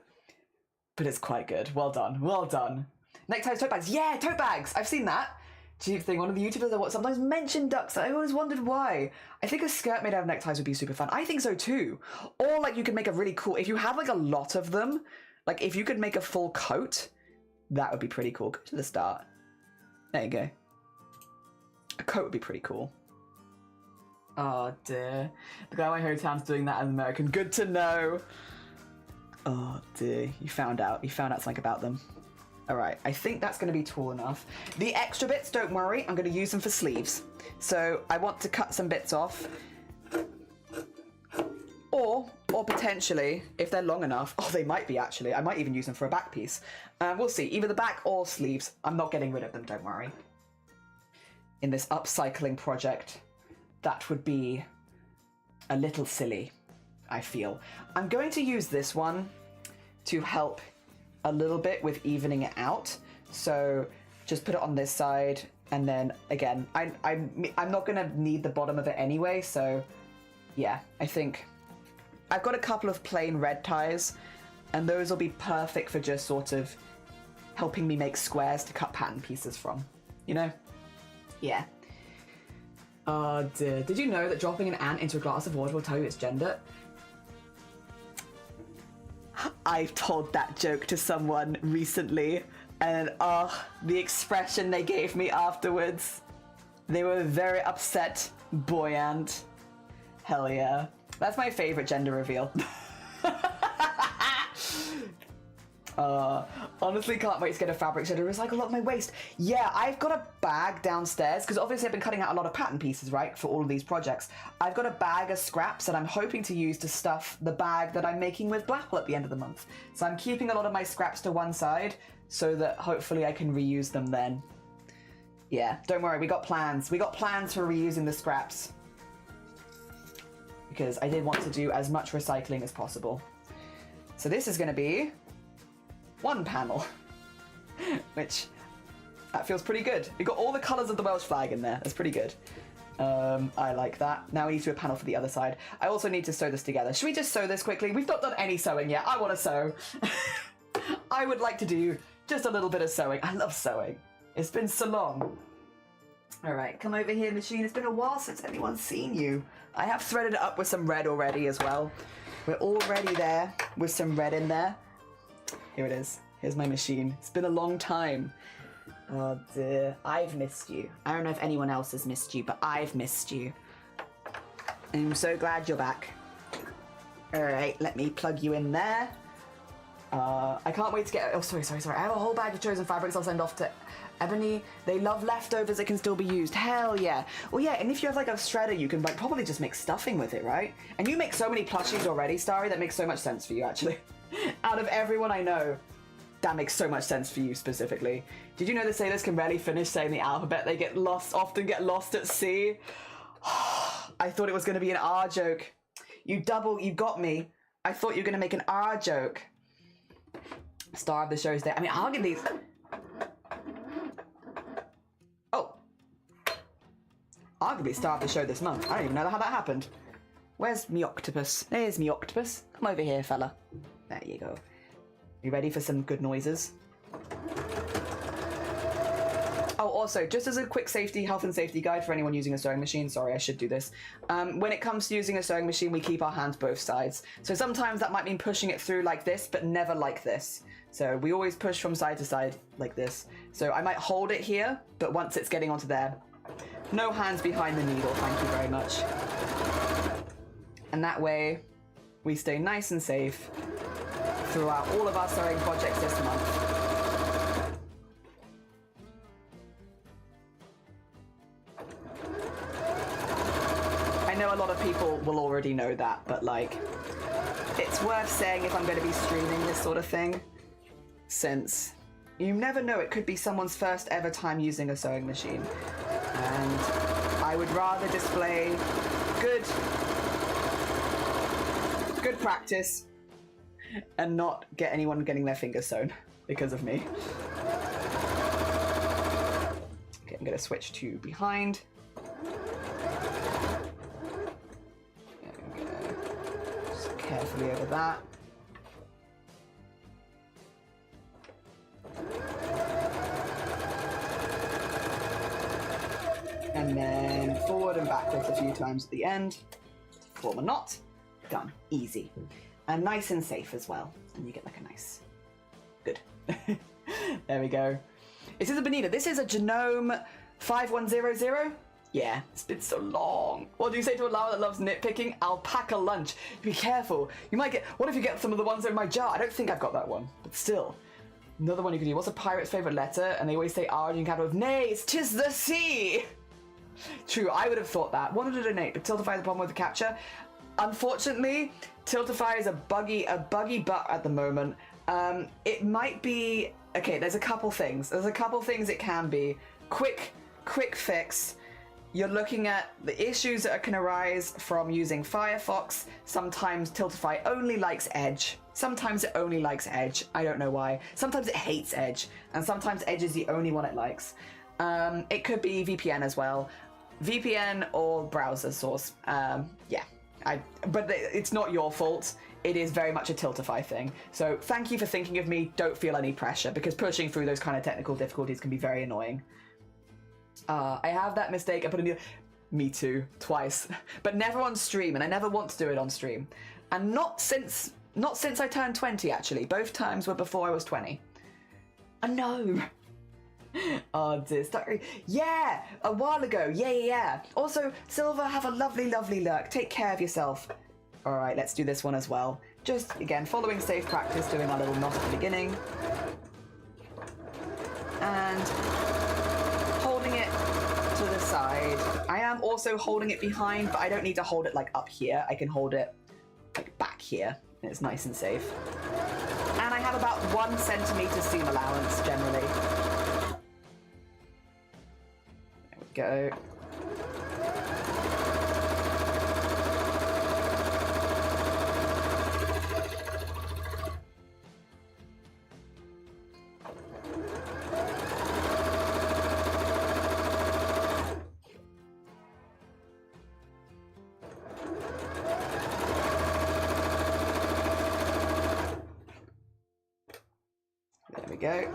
but it's quite good. Well done. Neckties, tote bags. Yeah, tote bags. I've seen that. Cheap thing. One of the YouTubers I sometimes mention ducks. I always wondered why. I think a skirt made out of neckties would be super fun. I think so too. Or like you could make a really cool, if you have like a lot of them, like if you could make a full coat, that would be pretty cool. Go to the start. There you go. A coat would be pretty cool. Oh dear. The guy in my hometown's doing that as an American. Good to know. Oh dear. You found out something about them. Alright, I think that's going to be tall enough. The extra bits, don't worry, I'm going to use them for sleeves. So I want to cut some bits off. Or potentially, if they're long enough, they might be actually, I might even use them for a back piece. We'll see, either the back or sleeves. I'm not getting rid of them, don't worry. In this upcycling project, that would be a little silly, I feel. I'm going to use this one to help a little bit with evening it out. So just put it on this side, and then again, I'm not gonna need the bottom of it anyway, so yeah, I think I've got a couple of plain red ties, and those will be perfect for just sort of helping me make squares to cut pattern pieces from, you know? Yeah. Oh dear. Did you know that dropping an ant into a glass of water will tell you its gender? I've told that joke to someone recently, and the expression they gave me afterwards. They were very upset. Boy ant. Hell yeah. That's my favorite gender reveal. Honestly can't wait to get a fabric shredder to recycle a lot of my waste. Yeah, I've got a bag downstairs, because obviously I've been cutting out a lot of pattern pieces, right, for all of these projects. I've got a bag of scraps that I'm hoping to use to stuff the bag that I'm making with Blackwell at the end of the month. So I'm keeping a lot of my scraps to one side so that hopefully I can reuse them then. Yeah, don't worry, we got plans. We got plans for reusing the scraps, because I did want to do as much recycling as possible. So this is going to be one panel, which that feels pretty good. We got all the colours of the Welsh flag in there. That's pretty good. I like that. Now we need to do a panel for the other side. I also need to sew this together. Should we just sew this quickly? We've not done any sewing yet. I want to sew. I would like to do just a little bit of sewing. I love sewing. It's been so long. All right, come over here, machine. It's been a while since anyone's seen you. I have threaded it up with some red already as well. We're already there with some red in there. Here it is. Here's my machine. It's been a long time. Oh dear. I've missed you. I don't know if anyone else has missed you, but I've missed you. I'm so glad you're back. Alright, let me plug you in there. I can't wait to get, oh, sorry. I have a whole bag of chosen fabrics I'll send off to Ebony. They love leftovers that can still be used. Hell yeah. Well, yeah, and if you have like a shredder, you can like probably just make stuffing with it, right? And you make so many plushies already, Starry, that makes so much sense for you, actually. Out of everyone I know, that makes so much sense for you specifically. Did you know the sailors can rarely finish saying the alphabet? They get lost, often get lost at sea. I thought it was going to be an R joke. You got me. I thought you were going to make an R joke. Star of the show's there. I mean, I'll get these. Oh. Arguably star of the show this month. I don't even know how that happened. Where's me octopus? There's me octopus. Come over here, fella. There you go. You ready for some good noises? Oh, also, just as a quick health and safety guide for anyone using a sewing machine, sorry, I should do this. When it comes to using a sewing machine, we keep our hands both sides. So sometimes that might mean pushing it through like this, but never like this. So we always push from side to side like this. So I might hold it here, but once it's getting onto there, no hands behind the needle, thank you very much. And that way, we stay nice and safe throughout all of our sewing projects this month. I know a lot of people will already know that, but like, it's worth saying if I'm going to be streaming this sort of thing, since you never know, it could be someone's first ever time using a sewing machine. And I would rather display good practice and not get anyone getting their fingers sewn because of me. Okay, I'm going to switch to behind. Just carefully over that. And then forward and backwards a few times at the end. Form a knot. Done. Easy. And nice and safe as well. And you get like a nice... Good. There we go. This is a Bonita. This is a Genome 5100. Yeah, it's been so long. What do you say to a llama that loves nitpicking? Alpaca lunch. Be careful. You might get... What if you get some of the ones in my jar? I don't think I've got that one. But still. Another one you could do. What's a pirate's favourite letter? And they always say R in capital. Nay, it's 'tis the sea. True, I would have thought that. Wanted to donate, but Tiltify is the problem with the capture. Unfortunately, Tiltify is a buggy butt at the moment. It might be... Okay, there's a couple things. There's a couple things it can be. Quick fix. You're looking at the issues that can arise from using Firefox. Sometimes Tiltify only likes Edge. Sometimes it only likes Edge. I don't know why. Sometimes it hates Edge. And sometimes Edge is the only one it likes. It could be VPN as well. VPN or browser source. Yeah. But it's not your fault. It is very much a Tiltify thing. So thank you for thinking of me. Don't feel any pressure, because pushing through those kind of technical difficulties can be very annoying. I have that mistake. I put in the... Me too. Twice. But never on stream, and I never want to do it on stream. And not since I turned 20, actually. Both times were before I was 20. I know. Oh, dear. Yeah, a while ago. Yeah. Also, Silver, have a lovely look. Take care of yourself. All right, let's do this one as well. Just, again, following safe practice, doing our little knot at the beginning. And holding it to the side. I am also holding it behind, but I don't need to hold it, like, up here. I can hold it, like, back here. And it's nice and safe. And I have about 1 centimetre seam allowance, generally. Go. There we go.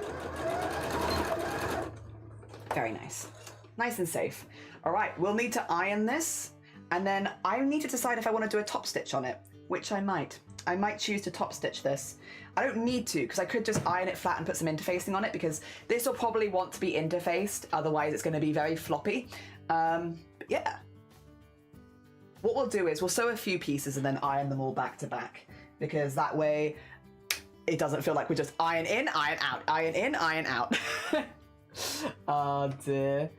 Very nice. Nice and safe. All right, we'll need to iron this, and then I need to decide if I want to do a top stitch on it, which I might. I might choose to top stitch this. I don't need to, because I could just iron it flat and put some interfacing on it, because this will probably want to be interfaced, otherwise it's going to be very floppy. Yeah. What we'll do is we'll sew a few pieces and then iron them all back to back, because that way it doesn't feel like we're just iron in, iron out, iron in, iron out. Oh dear.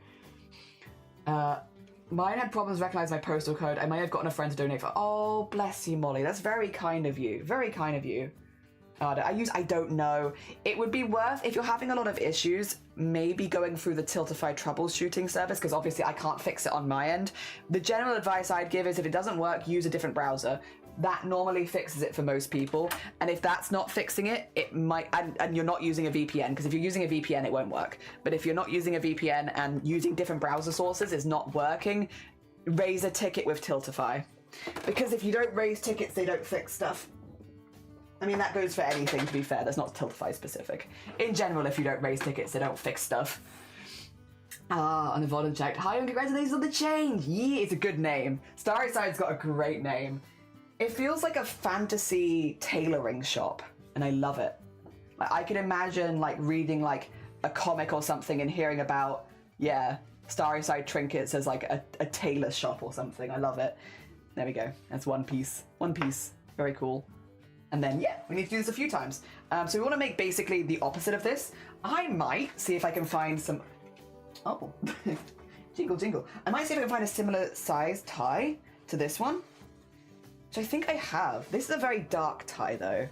Mine had problems recognizing my postal code. I may have gotten a friend to donate for. Oh, bless you, Molly. That's very kind of you. Very kind of you. I don't know. It would be worth, if you're having a lot of issues, maybe going through the Tiltify troubleshooting service, because obviously I can't fix it on my end. The general advice I'd give is if it doesn't work, use a different browser. That normally fixes it for most people. And if that's not fixing it, it might, and you're not using a VPN, because if you're using a VPN, it won't work. But if you're not using a VPN and using different browser sources is not working, raise a ticket with Tiltify. Because if you don't raise tickets, they don't fix stuff. I mean, that goes for anything, to be fair. That's not Tiltify specific. In general, if you don't raise tickets, they don't fix stuff. Ah, Unavoided checked. Hi, and congratulations on the change. Yeah, it's a good name. Starry Side's got a great name. It feels like a fantasy tailoring shop, and I love it. Like, I can imagine like reading like a comic or something and hearing about, yeah, Starry Side trinkets as like a tailor shop or something. I love it. There we go. That's one piece. One piece. Very cool. And then, yeah, we need to do this a few times. So we want to make basically the opposite of this. I might see if I can find some... Oh, jingle, jingle. I might see if I can find a similar size tie to this one, which I think I have. This is a very dark tie, though.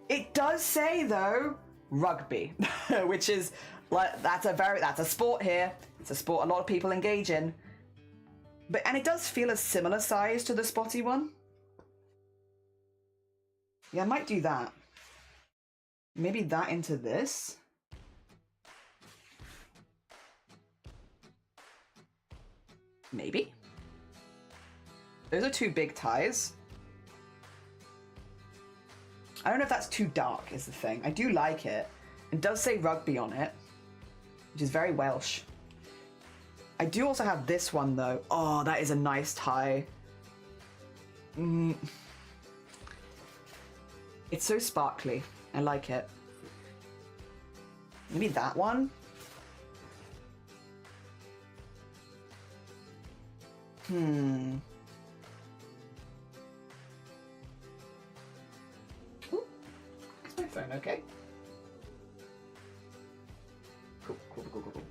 It does say, though, rugby, which is, like, that's a sport here. It's a sport a lot of people engage in. And it does feel a similar size to the spotty one. Yeah, I might do that. Maybe that into this. Maybe. Those are two big ties. I don't know if that's too dark is the thing. I do like it. It does say rugby on it, which is very Welsh. I do also have this one though. Oh, that is a nice tie. It's so sparkly. I like it. Maybe that one? Ooh, it's my phone, okay? Cool, cool, cool, cool,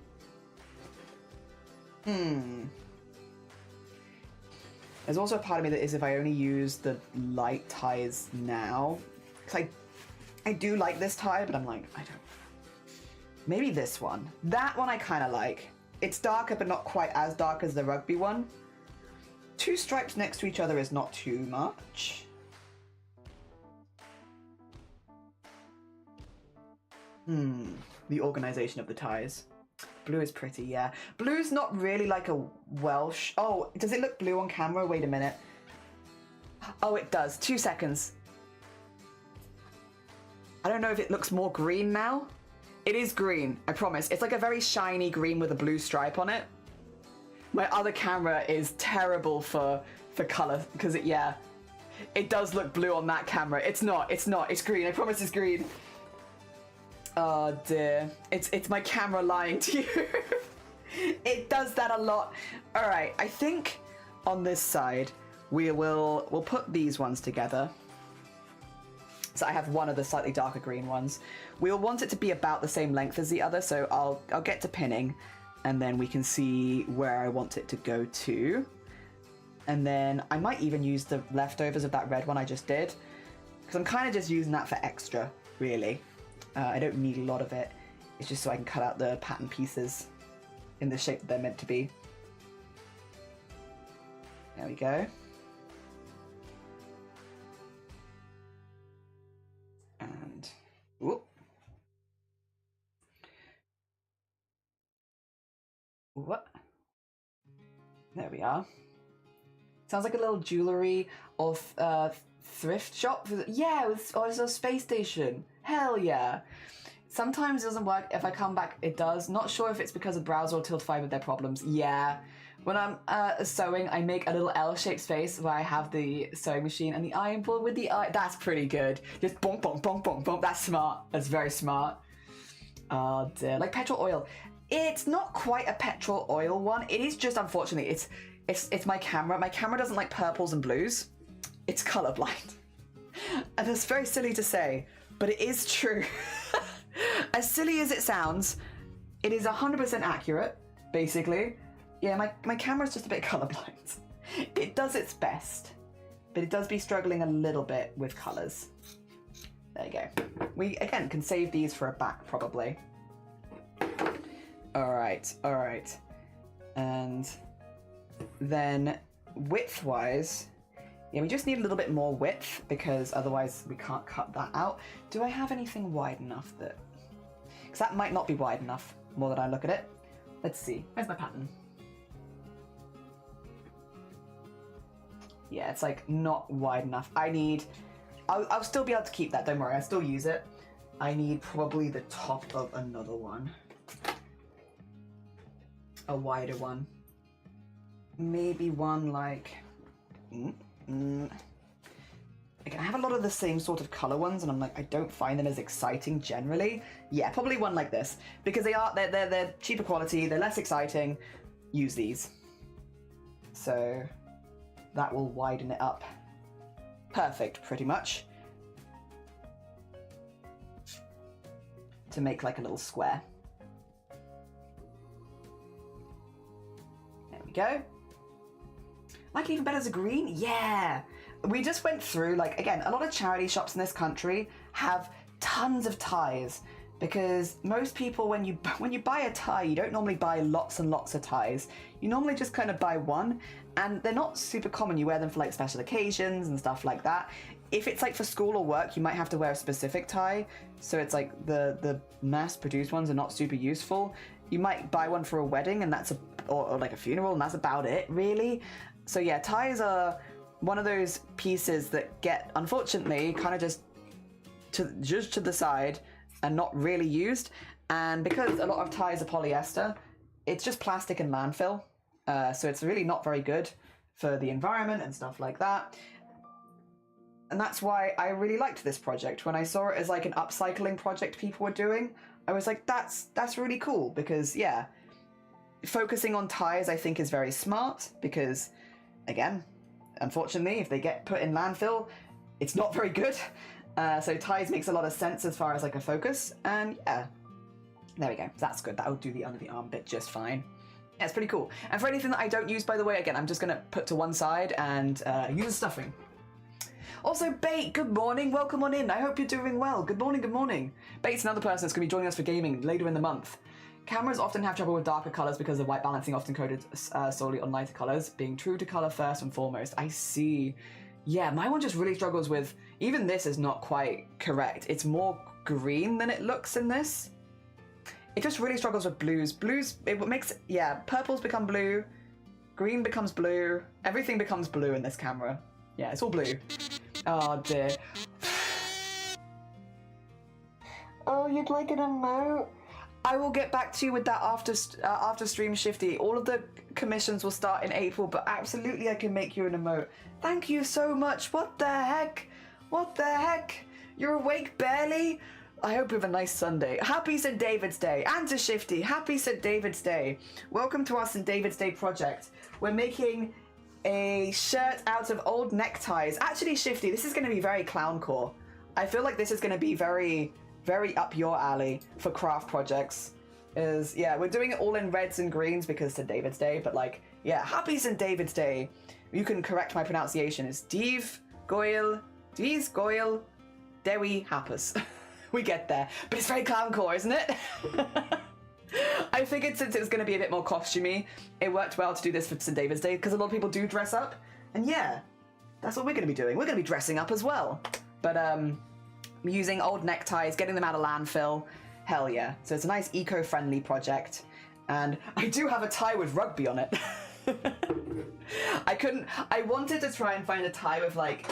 cool. There's also a part of me that is if I only use the light ties now. Because I do like this tie, but I'm like, I don't. Maybe this one. That one I kind of like. It's darker, but not quite as dark as the rugby one. Two stripes next to each other is not too much. The organization of the ties. Blue is pretty, yeah. Blue's not really like a Welsh... Oh, does it look blue on camera? Wait a minute. Oh, it does. 2 seconds. I don't know if it looks more green now. It is green, I promise. It's like a very shiny green with a blue stripe on it. My other camera is terrible for color because it does look blue on that camera. It's not, it's green. I promise it's green. Oh dear. It's my camera lying to you. It does that a lot. All right, I think on this side we'll put these ones together. So I have one of the slightly darker green ones. We'll want it to be about the same length as the other, so I'll get to pinning and then we can see where I want it to go to. And then I might even use the leftovers of that red one I just did, because I'm kind of just using that for extra, really. I don't need a lot of it. It's just so I can cut out the pattern pieces in the shape that they're meant to be. There we go. And, whoop. What? There we are. Sounds like a little jewelry or thrift shop. Yeah, or it's a space station. Hell yeah. Sometimes it doesn't work. If I come back, it does. Not sure if it's because of browser or Tiltify with their problems. Yeah. When I'm sewing, I make a little L-shaped space where I have the sewing machine and the iron board with the eye. That's pretty good. Just bonk, bonk, bonk, bonk, bonk. That's smart. That's very smart. Oh dear. Like petrol oil. It's not quite a petrol oil one. It is just, unfortunately, it's my camera. My camera doesn't like purples and blues. It's colorblind. And it's very silly to say, but it is true. As silly as it sounds, it is 100% accurate, basically. Yeah, my camera's just a bit colorblind. It does its best, but it does be struggling a little bit with colors. There you go. We, again, can save these for a back, probably. All right. And then width-wise, yeah, we just need a little bit more width because otherwise we can't cut that out. Do I have anything wide enough that... Because that might not be wide enough, more that I look at it. Let's see. Where's my pattern? Yeah, it's like not wide enough. I need... I'll still be able to keep that, don't worry. I still use it. I need probably the top of another one. A wider one. Maybe one like... Again, I have a lot of the same sort of color ones, and I'm like, I don't find them as exciting generally. Yeah, probably one like this because they're cheaper quality, they're less exciting. Use these, so that will widen it up. Perfect, pretty much, to make like a little square. There we go. Like even better as a green? Yeah! We just went through, like, again, a lot of charity shops in this country have tons of ties because most people, when you buy a tie, you don't normally buy lots and lots of ties. You normally just kind of buy one, and they're not super common. You wear them for like special occasions and stuff like that. If it's like for school or work, you might have to wear a specific tie. So it's like the mass-produced ones are not super useful. You might buy one for a wedding, and that's or like a funeral, and that's about it, really. So yeah, ties are one of those pieces that get, unfortunately, kind of just to the side and not really used. And because a lot of ties are polyester, it's just plastic and landfill. So it's really not very good for the environment and stuff like that. And that's why I really liked this project. When I saw it as like an upcycling project people were doing, I was like, that's really cool because, yeah, focusing on ties I think is very smart because, again, unfortunately, if they get put in landfill, it's not very good. So ties makes a lot of sense as far as like a focus. And yeah, there we go. That's good. That'll do the under the arm bit just fine. Yeah, it's pretty cool. And for anything that I don't use, by the way, again, I'm just going to put to one side and use the stuffing. Also, Bait, good morning. Welcome on in. I hope you're doing well. Good morning, good morning. Bait's another person that's going to be joining us for gaming later in the month. Cameras often have trouble with darker colours because of white balancing often coded solely on lighter colours, being true to colour first and foremost. I see. Yeah, my one just really struggles with, even this is not quite correct. It's more green than it looks in this. It just really struggles with blues. Blues, it makes, yeah, purples become blue, green becomes blue, everything becomes blue in this camera. Yeah, it's all blue. Oh dear. Oh, you'd like an emote? I will get back to you with that after stream, Shifty. All of the commissions will start in April, but absolutely I can make you an emote. Thank you so much. What the heck? What the heck? You're awake barely? I hope you have a nice Sunday. Happy St. David's Day. And to Shifty, happy St. David's Day. Welcome to our St. David's Day project. We're making a shirt out of old neckties. Actually, Shifty, this is going to be very clowncore. I feel like this is going to be very up your alley for craft projects. Yeah, we're doing it all in reds and greens because St. David's Day, but like, yeah, happy St. David's Day. You can correct my pronunciation. It's Div Goyle, Dewi Happers. We get there, but it's very clowncore, isn't it? I figured since it was going to be a bit more costumey, it worked well to do this for St. David's Day because a lot of people do dress up, and yeah, that's what we're going to be doing. We're going to be dressing up as well, but using old neckties, getting them out of landfill, hell yeah. So it's a nice eco-friendly project, and I do have a tie with rugby on it. I wanted to try and find a tie with like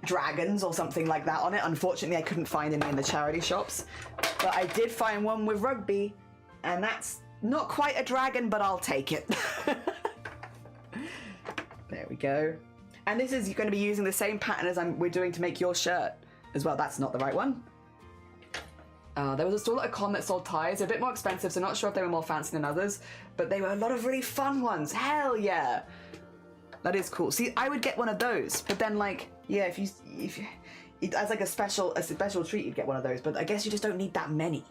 dragons or something like that on it. Unfortunately, I couldn't find any in the charity shops, but I did find one with rugby, and that's not quite a dragon, but I'll take it. There we go. And this is going to be using the same pattern as we're doing to make your shirt as well. That's not the right one. There was a store at a con that sold ties. They're a bit more expensive, so not sure if they were more fancy than others, but they were a lot of really fun ones. Hell yeah. That is cool. See, I would get one of those, but then like, yeah, if as like a special treat, you'd get one of those. But I guess you just don't need that many.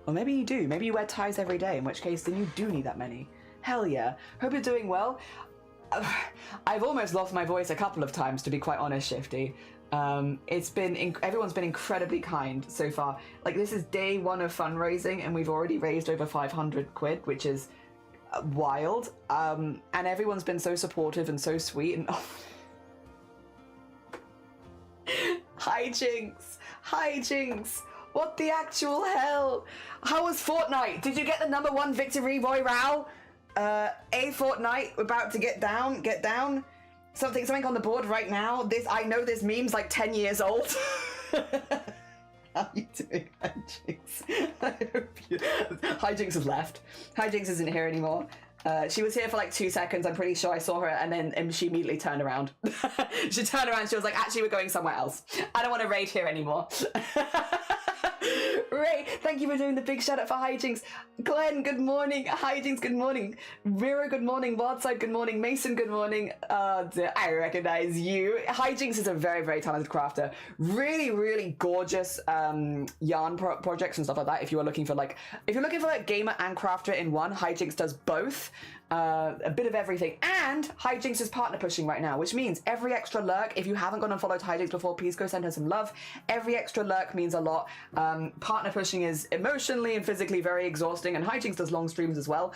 Or maybe you do. Maybe you wear ties every day, in which case then you do need that many. Hell yeah. Hope you're doing well. I've almost lost my voice a couple of times, to be quite honest, Shifty. It's been everyone's been incredibly kind so far. Like, this is day 1 of fundraising and we've already raised over 500 quid, which is wild. And everyone's been so supportive and so sweet. And hi Jinx, what the actual hell? How was Fortnite? Did you get the #1 victory royale? A Fortnite about to get down. Something on the board right now. I know this meme's like 10 years old. How you doing, Hijinks? Hijinks has left. Hijinks isn't here anymore. She was here for like 2 seconds. I'm pretty sure I saw her, and then she immediately turned around. She turned around. She was like, "Actually, we're going somewhere else. I don't want to raid here anymore." Ray, thank you for doing the big shout out for Hijinks. Glenn, good morning. Hijinks, good morning. Vera, good morning. Wildside, good morning. Mason, good morning. I recognize you. Hijinks is a very, very talented crafter. Really, really gorgeous yarn projects and stuff like that. If you're looking for like gamer and crafter in one, Hijinks does both. A bit of everything, and Hijinks is partner pushing right now, which means every extra lurk, if you haven't gone and followed Hijinks before, please go send her some love. Every extra lurk means a lot. Partner pushing is emotionally and physically very exhausting, and Hijinks does long streams as well.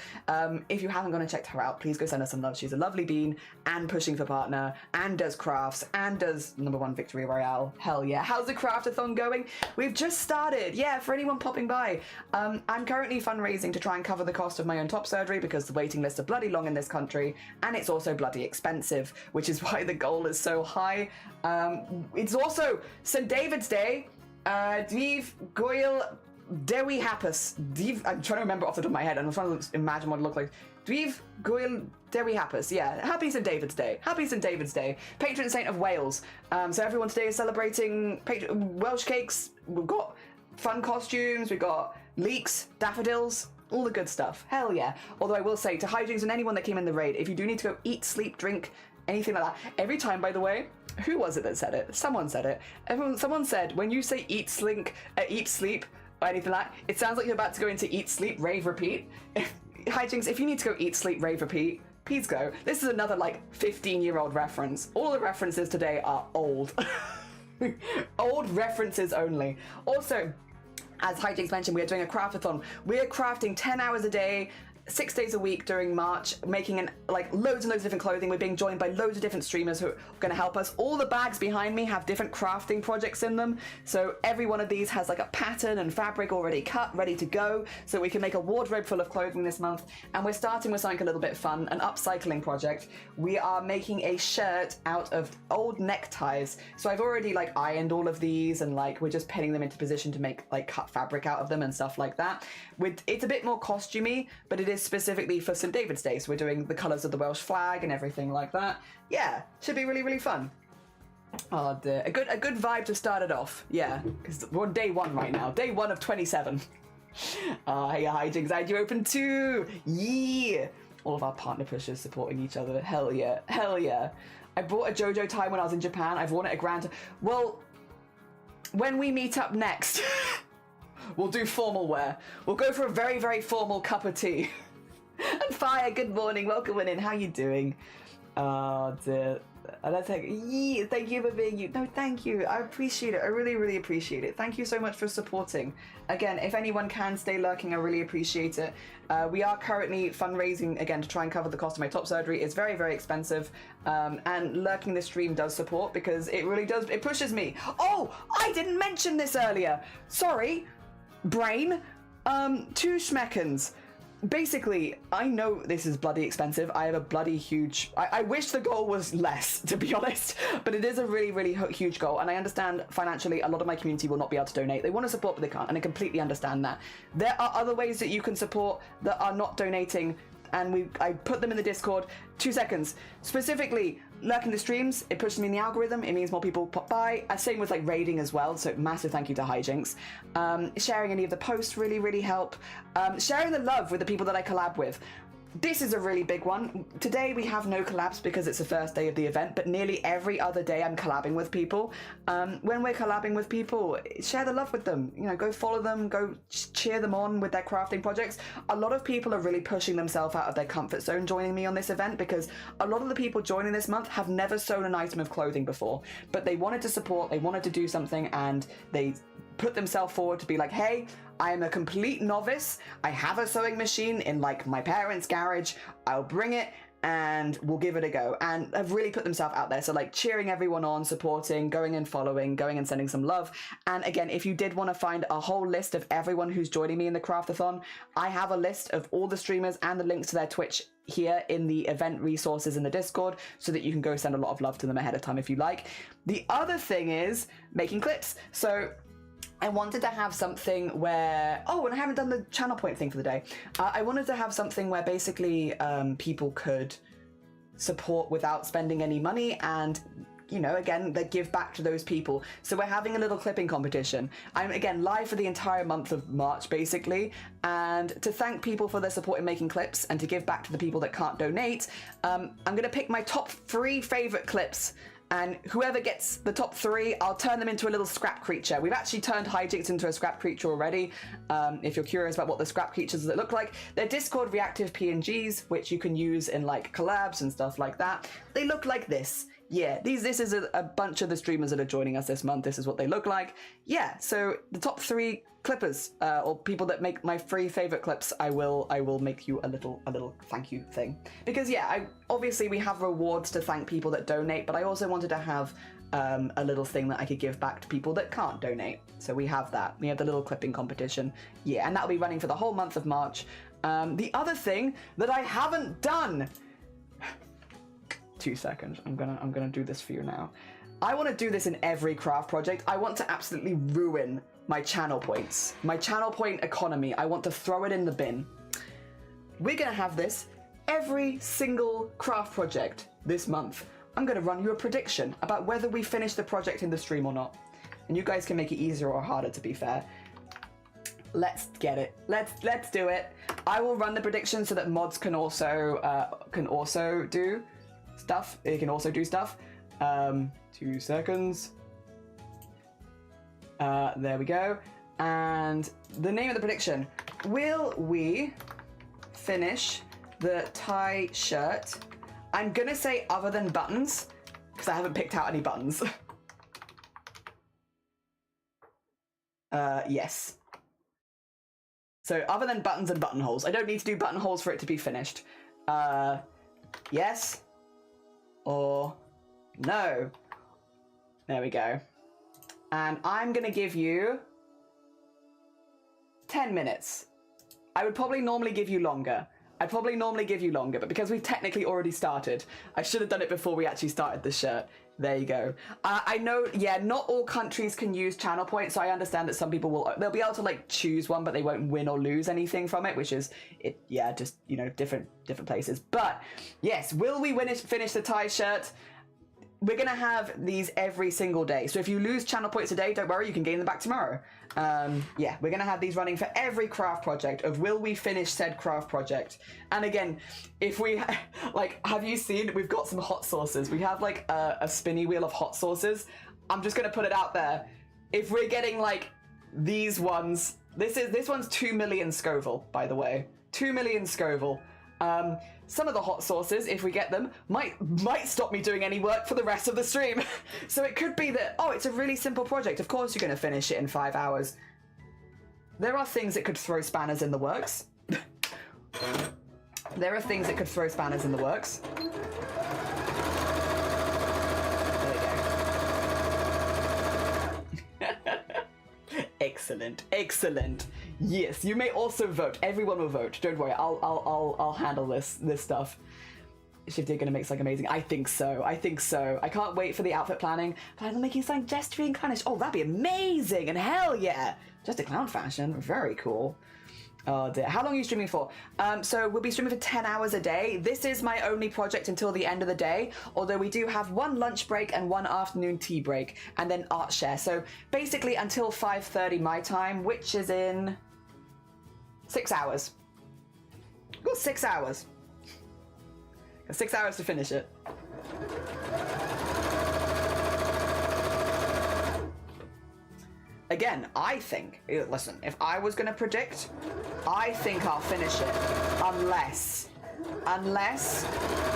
If you haven't gone and checked her out, please go send her some love. She's a lovely bean, and pushing for partner, and does crafts, and does #1 victory royale. Hell yeah. How's the CRAFT-A-THON going? We've just started. Yeah, for anyone popping by, I'm currently fundraising to try and cover the cost of my own top surgery, because the waiting lists are bloody long in this country, and it's also bloody expensive, which is why the goal is so high. It's also St. David's Day. Dvív Goil Dewi Hapus. I'm trying to remember off the top of my head, and I'm trying to imagine what it looked like. Dvív Goil Dewi Hapus. Yeah, happy St. David's Day. Happy St. David's Day. Patron saint of Wales. So everyone today is celebrating Welsh cakes. We've got fun costumes. We've got leeks, daffodils, all the good stuff. Hell yeah. Although I will say to Hijinks and anyone that came in the raid, if you do need to go eat, sleep, drink, anything like that, every time, by the way, who was it that said it? Someone said it. Someone said, when you say eat, sleep, or anything like that, it sounds like you're about to go into eat, sleep, rave, repeat. Hijinks, if you need to go eat, sleep, rave, repeat, please go. This is another like 15-year-old reference. All the references today are old. Old references only. Also, as Hijinks mentioned, we are doing a CRAFT-A-THON. We're crafting 10 hours a day, 6 days a week during March, making like loads and loads of different clothing. We're being joined by loads of different streamers who are going to help us. All the bags behind me have different crafting projects in them, so every one of these has like a pattern and fabric already cut, ready to go, so we can make a wardrobe full of clothing this month. And we're starting with something a little bit fun, an upcycling project. We are making a shirt out of old neckties. So I've already like ironed all of these, and like we're just pinning them into position to make like cut fabric out of them and stuff like that. It's a bit more costumey, but it is specifically for St. David's Day, so we're doing the colours of the Welsh flag and everything like that. Yeah, should be really, really fun. Oh dear. A good vibe to start it off. Yeah, because we're on day 1 right now. Day 1 of 27. Hey, Hijinks, I do open too. Yeah. All of our partner pushers supporting each other. Hell yeah. Hell yeah. I bought a JoJo tie when I was in Japan. I've worn it a grand. Well, when we meet up next, we'll do formal wear. We'll go for a very, very formal cup of tea. And Fire, good morning. Welcome in. How you doing? Dear. Let's take, yeah, thank you for being you. No, thank you. I appreciate it. I really, really appreciate it. Thank you so much for supporting. Again, if anyone can stay lurking, I really appreciate it. We are currently fundraising again to try and cover the cost of my top surgery. It's very, very expensive. And lurking the stream does support, because it really does. It pushes me. Oh, I didn't mention this earlier. Sorry, brain. 2 schmeckens. Basically, I know this is bloody expensive. I have a bloody huge... I wish the goal was less, to be honest, but it is a really, really huge goal, and I understand financially a lot of my community will not be able to donate. They want to support, but they can't, and I completely understand that. There are other ways that you can support that are not donating, and I put them in the Discord. 2 seconds. Specifically, lurking the streams, it pushes me in the algorithm. It means more people pop by. Same with like raiding as well, so massive thank you to Hijinks. Sharing any of the posts really, really help. Sharing the love with the people that I collab with. This is a really big one. Today we have no collabs because it's the first day of the event, but nearly every other day I'm collabing with people. When we're collabing with people, share the love with them. You know, go follow them, go cheer them on with their crafting projects. A lot of people are really pushing themselves out of their comfort zone joining me on this event, because a lot of the people joining this month have never sewn an item of clothing before, but they wanted to support, they wanted to do something, and they put themselves forward to be like, hey, I am a complete novice. I have a sewing machine in like my parents' garage. I'll bring it and we'll give it a go. And have really put themselves out there. So like cheering everyone on, supporting, going and following, going and sending some love. And again, if you did want to find a whole list of everyone who's joining me in the CRAFT-A-THON, I have a list of all the streamers and the links to their Twitch here in the event resources in the Discord, so that you can go send a lot of love to them ahead of time if you like. The other thing is making clips. So I wanted to have something where, oh, and I haven't done the channel point thing for the day. I wanted to have something where basically people could support without spending any money, and, you know, again, they give back to those people. So we're having a little clipping competition. I'm, again, live for the entire month of March, basically, and to thank people for their support in making clips and to give back to the people that can't donate, I'm going to pick my top 3 favorite clips. And whoever gets the top 3, I'll turn them into a little scrap creature. We've actually turned hijinks into a scrap creature already. If you're curious about what the scrap creatures that look like, they're Discord reactive PNGs, which you can use in like collabs and stuff like that. They look like this. Yeah, this is a bunch of the streamers that are joining us this month. This is what they look like. Yeah, so the top 3 clippers, or people that make my 3 favorite clips, I will make you a little thank you thing. Because yeah, obviously we have rewards to thank people that donate, but I also wanted to have a little thing that I could give back to people that can't donate. So we have that. We have the little clipping competition. Yeah, and that'll be running for the whole month of March. The other thing that I haven't done. 2 seconds. I'm gonna do this for you now. I want to do this in every craft project. I want to absolutely ruin my channel points, my channel point economy. I want to throw it in the bin. We're gonna have this every single craft project this month. I'm gonna run you a prediction about whether we finish the project in the stream or not, and you guys can make it easier or harder, to be fair. Let's get it. Let's do it. I will run the prediction so that mods can also do stuff. It can also do stuff. 2 seconds. There we go. And the name of the prediction: will we finish the tie shirt? I'm gonna say other than buttons, because I haven't picked out any buttons. Yes. So other than buttons and buttonholes. I don't need to do buttonholes for it to be finished. Yes or no. There we go. And I'm gonna give you 10 minutes. I would probably normally give you longer. But because we've technically already started, I should have done it before we actually started the shirt. There you go. I know, yeah, not all countries can use channel points, so I understand that some people they'll be able to like choose one, but they won't win or lose anything from it, which is, yeah, just, you know, different places. But yes, will we finish the tie shirt? We're gonna have these every single day. So if you lose channel points today, don't worry, you can gain them back tomorrow. Yeah, we're gonna have these running for every craft project of will we finish said craft project. And again, if we, like, have you seen, we've got some hot sauces. We have like a spinny wheel of hot sauces. I'm just gonna put it out there. If we're getting like these ones, this one's 2 million Scoville, by the way. 2 million Scoville. Some of the hot sauces, if we get them, might stop me doing any work for the rest of the stream. So it could be that, oh, it's a really simple project. Of course you're going to finish it in 5 hours. There are things that could throw spanners in the works. There are things that could throw spanners in the works. There we go. Excellent, excellent. Yes, you may also vote. Everyone will vote. Don't worry. I'll handle this stuff. Shifty gonna make something amazing. I think so. I can't wait for the outfit planning. Plan on making something gestury and clownish. Oh, that'd be amazing! And hell yeah, just a clown fashion. Very cool. Oh dear. How long are you streaming for? So we'll be streaming for 10 hours a day. This is my only project until the end of the day, although we do have 1 lunch break and 1 afternoon tea break, and then art share. So basically until 5:30 my time, which is in 6 hours. Got 6 hours. 6 hours to finish it. Again, I think, listen, if I was going to predict, I think I'll finish it. Unless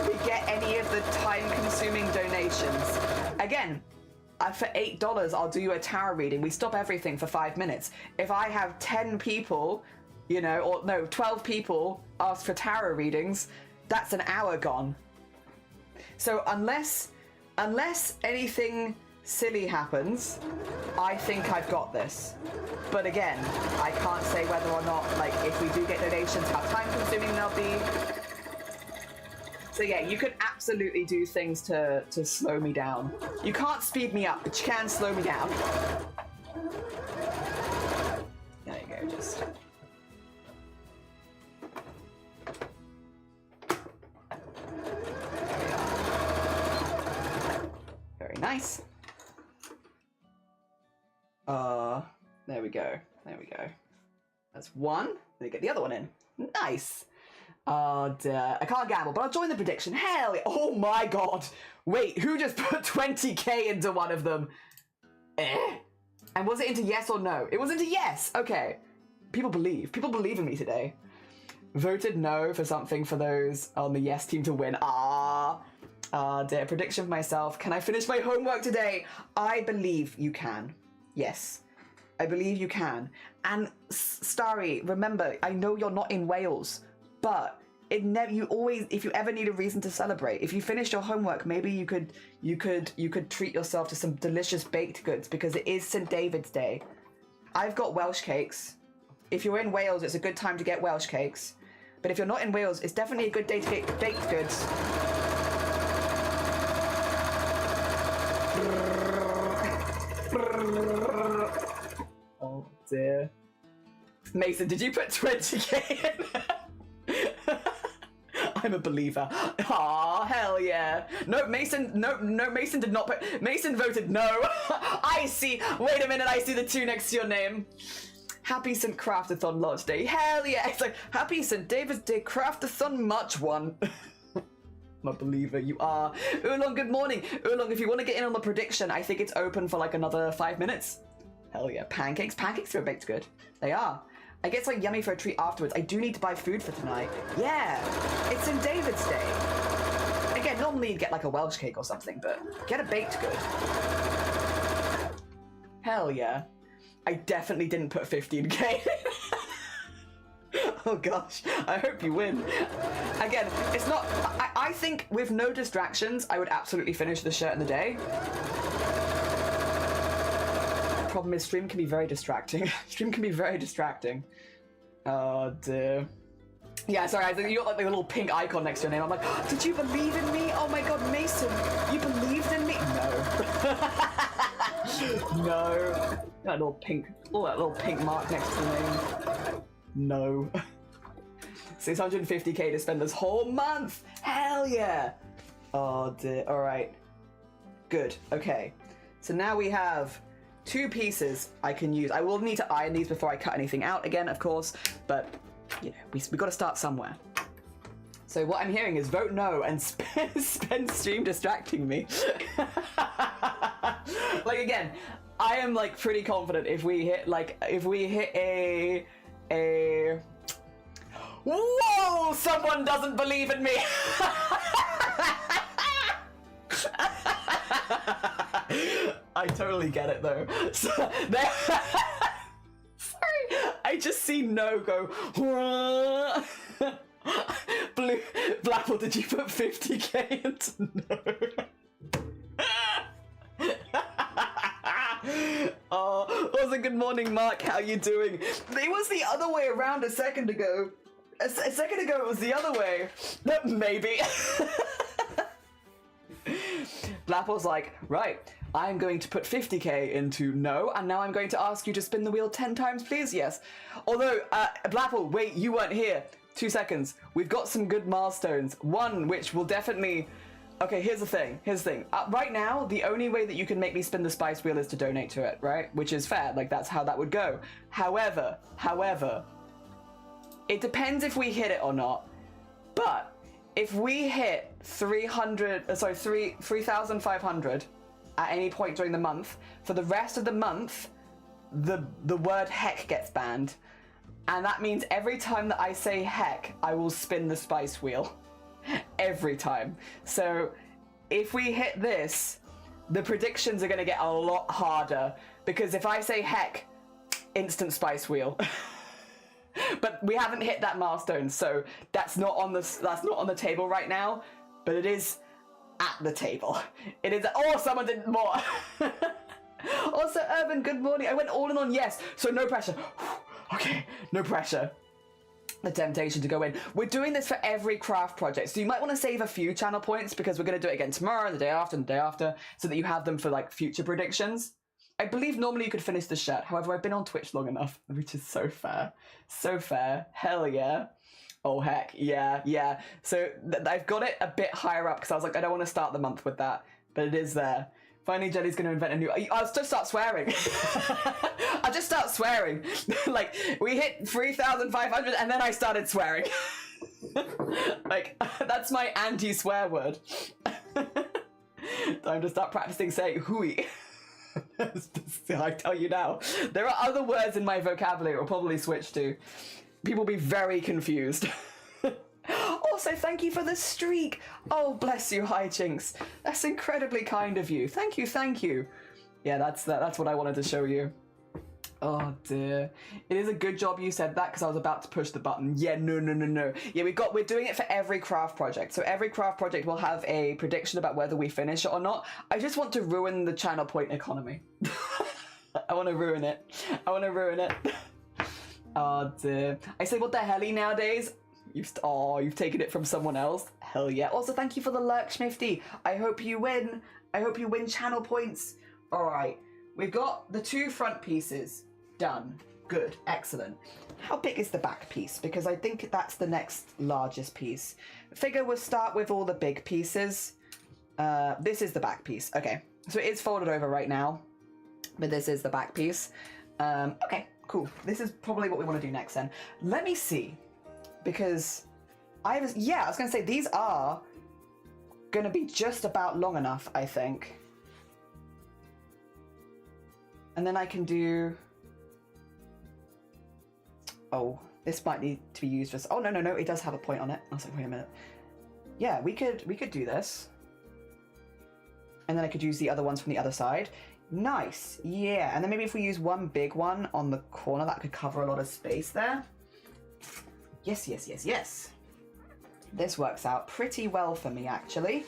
we get any of the time-consuming donations. Again, for $8, I'll do you a tarot reading. We stop everything for 5 minutes. If I have 10 people, you know, or no, 12 people ask for tarot readings, that's an hour gone. So unless anything silly happens, I think I've got this. But again, I can't say whether or not, like, if we do get donations, how time-consuming they'll be. So yeah, you could absolutely do things to slow me down. You can't speed me up, but you can slow me down. There you go, just... Very nice. There we go. There we go. That's one. Let me get the other one in. Nice. I can't gamble, but I'll join the prediction. Hell yeah. Oh my god. Wait, who just put 20k into one of them? And was it into yes or no? It was into yes. Okay. People believe in me today. Voted no for something for those on the yes team to win. Dear. Prediction for myself. Can I finish my homework today? I believe you can. Yes. I believe you can. And Starry, remember, I know you're not in Wales, but you always, if you ever need a reason to celebrate, if you finish your homework, maybe you could treat yourself to some delicious baked goods, because it is St. David's Day. I've got Welsh cakes. If you're in Wales, it's a good time to get Welsh cakes. But if you're not in Wales, it's definitely a good day to get baked goods. Oh dear. Mason, did you put 20k in? I'm a believer. Aw, hell yeah. No, Mason, no, Mason did not put, Mason voted no. I see, wait a minute, I see the 2 next to your name. Happy St. CRAFT-A-THON launch day. Hell yeah, it's like, happy St. David's Day CRAFT-A-THON much one. I'm a believer, you are. Oolong, good morning. Oolong, if you want to get in on the prediction, I think it's open for like another 5 minutes. Hell yeah, pancakes. Pancakes are a baked good. They are. I get something yummy for a treat afterwards. I do need to buy food for tonight. Yeah, it's St. David's Day. Again, normally you'd get like a Welsh cake or something, but get a baked good. Hell yeah. I definitely didn't put 15k. Oh gosh, I hope you win. Again, it's not, I think with no distractions, I would absolutely finish the shirt in the day. Problem is, stream can be very distracting. Stream can be very distracting. Oh dear. Yeah, sorry, you got like the little pink icon next to your name. I'm like, oh, did you believe in me? Oh my god, Mason, you believed in me? No. No. That little pink, oh, that little pink mark next to the name. No. 650k to spend this whole month. Hell yeah. Oh dear. All right. Good. Okay. So now we have 2 pieces I can use. I will need to iron these before I cut anything out again, of course, but you know, we got to start somewhere. So what I'm hearing is vote no and spend stream distracting me. Like again, I am like pretty confident if we hit a whoa, someone doesn't believe in me. I totally get it though. So, sorry, I just see no go. Blapple, did you put 50k into no? Oh, also good morning, Mark. How you doing? It was the other way around a second ago. A second ago it was the other way. Maybe. Blapple's like, right, I'm going to put 50k into no, and now I'm going to ask you to spin the wheel 10 times, please. Yes. Although, Blapple, wait, you weren't here. 2 seconds. We've got some good milestones. One, which will definitely... Okay, here's the thing. Right now, the only way that you can make me spin the spice wheel is to donate to it, right? Which is fair. Like, that's how that would go. However, it depends if we hit it or not. But if we hit 3,500 at any point during the month, for the rest of the month, the word heck gets banned. And that means every time that I say heck, I will spin the spice wheel. Every time. So if we hit this, the predictions are going to get a lot harder, because if I say heck, instant spice wheel. But we haven't hit that milestone, so that's not on the table right now, but it is at the table. It is. Oh, someone did more. Also, Urban, good morning. I went all in on yes, so no pressure. Okay, no pressure. The temptation to go in. We're doing this for every craft project, so you might want to save a few channel points, because we're going to do it again tomorrow, the day after, and the day after, so that you have them for like future predictions. I believe normally you could finish the shirt. However, I've been on Twitch long enough, which is so fair. So fair. Hell yeah. Oh heck, yeah, yeah. So I've got it a bit higher up, because I was like, I don't want to start the month with that, but it is there. Finally, Jelly's going to invent a new... I'll just start swearing. I'll just start swearing. Like, we hit 3,500 and then I started swearing. Like, that's my anti-swear word. Time to start practicing saying hooey. I tell you now. There are other words in my vocabulary it will probably switch to. People will be very confused. Also, thank you for the streak. Oh, bless you, Hijinks. That's incredibly kind of you. Thank you, thank you. Yeah, that's what I wanted to show you. Oh dear. It is a good job you said that, because I was about to push the button. Yeah, no. Yeah, we're doing it for every craft project. So every craft project will have a prediction about whether we finish it or not. I just want to ruin the channel point economy. I want to ruin it. Oh dear. I say, what the helly nowadays? You've taken it from someone else. Hell yeah. Also, thank you for the lurk, Schmifty. I hope you win. I hope you win channel points. All right. We've got the 2 front pieces done. Good. Excellent. How big is the back piece? Because I think that's the next largest piece. Figure we'll start with all the big pieces. This is the back piece. Okay. So it is folded over right now, but this is the back piece. Okay, cool. This is probably what we want to do next then. Let me see. Because I was going to say, these are going to be just about long enough, I think. And then I can do... Oh, this might need to be used for... Oh, no, it does have a point on it. I was like, wait a minute. Yeah, we could do this. And then I could use the other ones from the other side. Nice, yeah. And then maybe if we use one big one on the corner, that could cover a lot of space there. Yes. This works out pretty well for me, actually.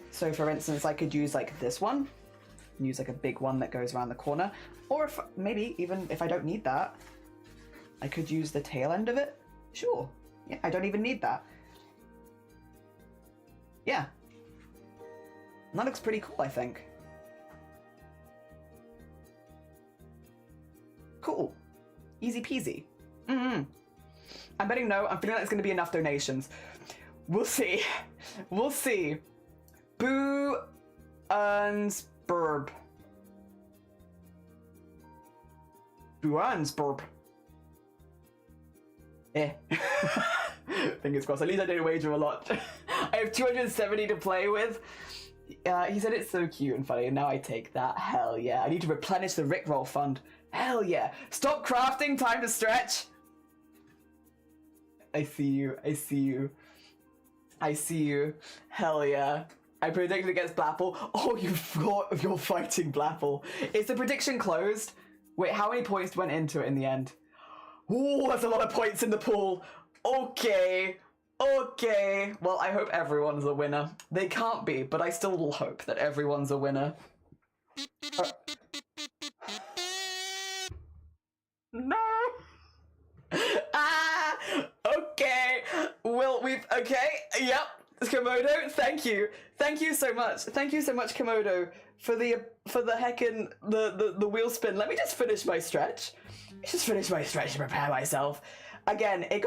So, for instance, I could use, like, this one. Use, like, a big one that goes around the corner. Or if maybe, even if I don't need that, I could use the tail end of it. Sure. Yeah, I don't even need that. Yeah. And that looks pretty cool, I think. Cool. Easy peasy. I'm betting no. I'm feeling like it's going to be enough donations. We'll see. We'll see. Boo earns burb. Boo earns burb. Fingers crossed. At least I didn't wager a lot. I have 270 to play with. He said it's so cute and funny, and now I take that. Hell yeah. I need to replenish the Rickroll fund. Hell yeah. Stop crafting. Time to stretch. I see you. Hell yeah. I predicted against Blapple. Oh, you're fighting Blapple. Is the prediction closed? Wait, how many points went into it in the end? Ooh, that's a lot of points in the pool. Okay. Well, I hope everyone's a winner. They can't be, but I still will hope that everyone's a winner. No! Okay. Well, okay. Yep. Komodo, thank you. Thank you so much. Thank you so much, Komodo, for the heckin' the wheel spin. Let me just finish my stretch. And prepare myself. Again, it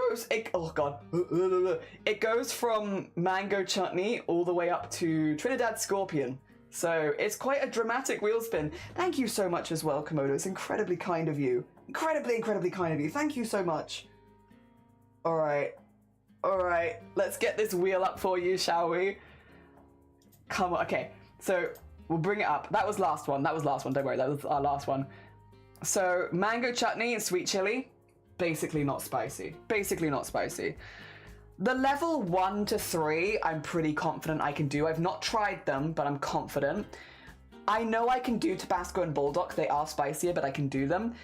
goes from mango chutney all the way up to Trinidad scorpion. So it's quite a dramatic wheel spin. Thank you so much as well, Komodo. It's incredibly kind of you. Incredibly kind of you. Thank you so much. All right. All right, let's get this wheel up for you, shall we? Come on, okay. So we'll bring it up. That was last one. Don't worry, that was our last one. So mango chutney and sweet chili, basically not spicy. The level 1 to 3, I'm pretty confident I can do. I've not tried them, but I'm confident. I know I can do Tabasco and Bulldog. They are spicier, but I can do them.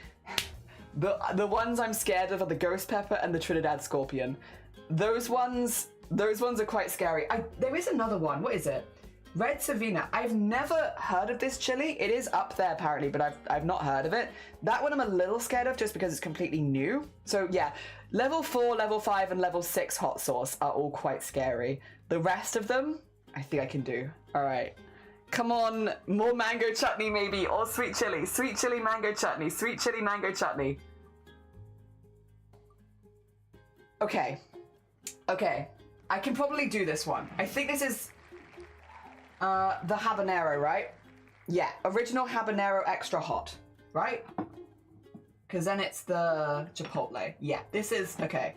The ones I'm scared of are the ghost pepper and the Trinidad scorpion. Those ones are quite scary. There is another one. What is it? Red Savina. I've never heard of this chili. It is up there apparently, but I've not heard of it. That one I'm a little scared of just because it's completely new. So yeah, level 4, level 5, and level 6 hot sauce are all quite scary. The rest of them, I think I can do. All right. Come on, more mango chutney maybe, or sweet chili. Sweet chili mango chutney, sweet chili mango chutney. Okay, I can probably do this one. I think this is the habanero, right? Yeah, original habanero extra hot, right? Because then it's the chipotle. Yeah, this is, okay.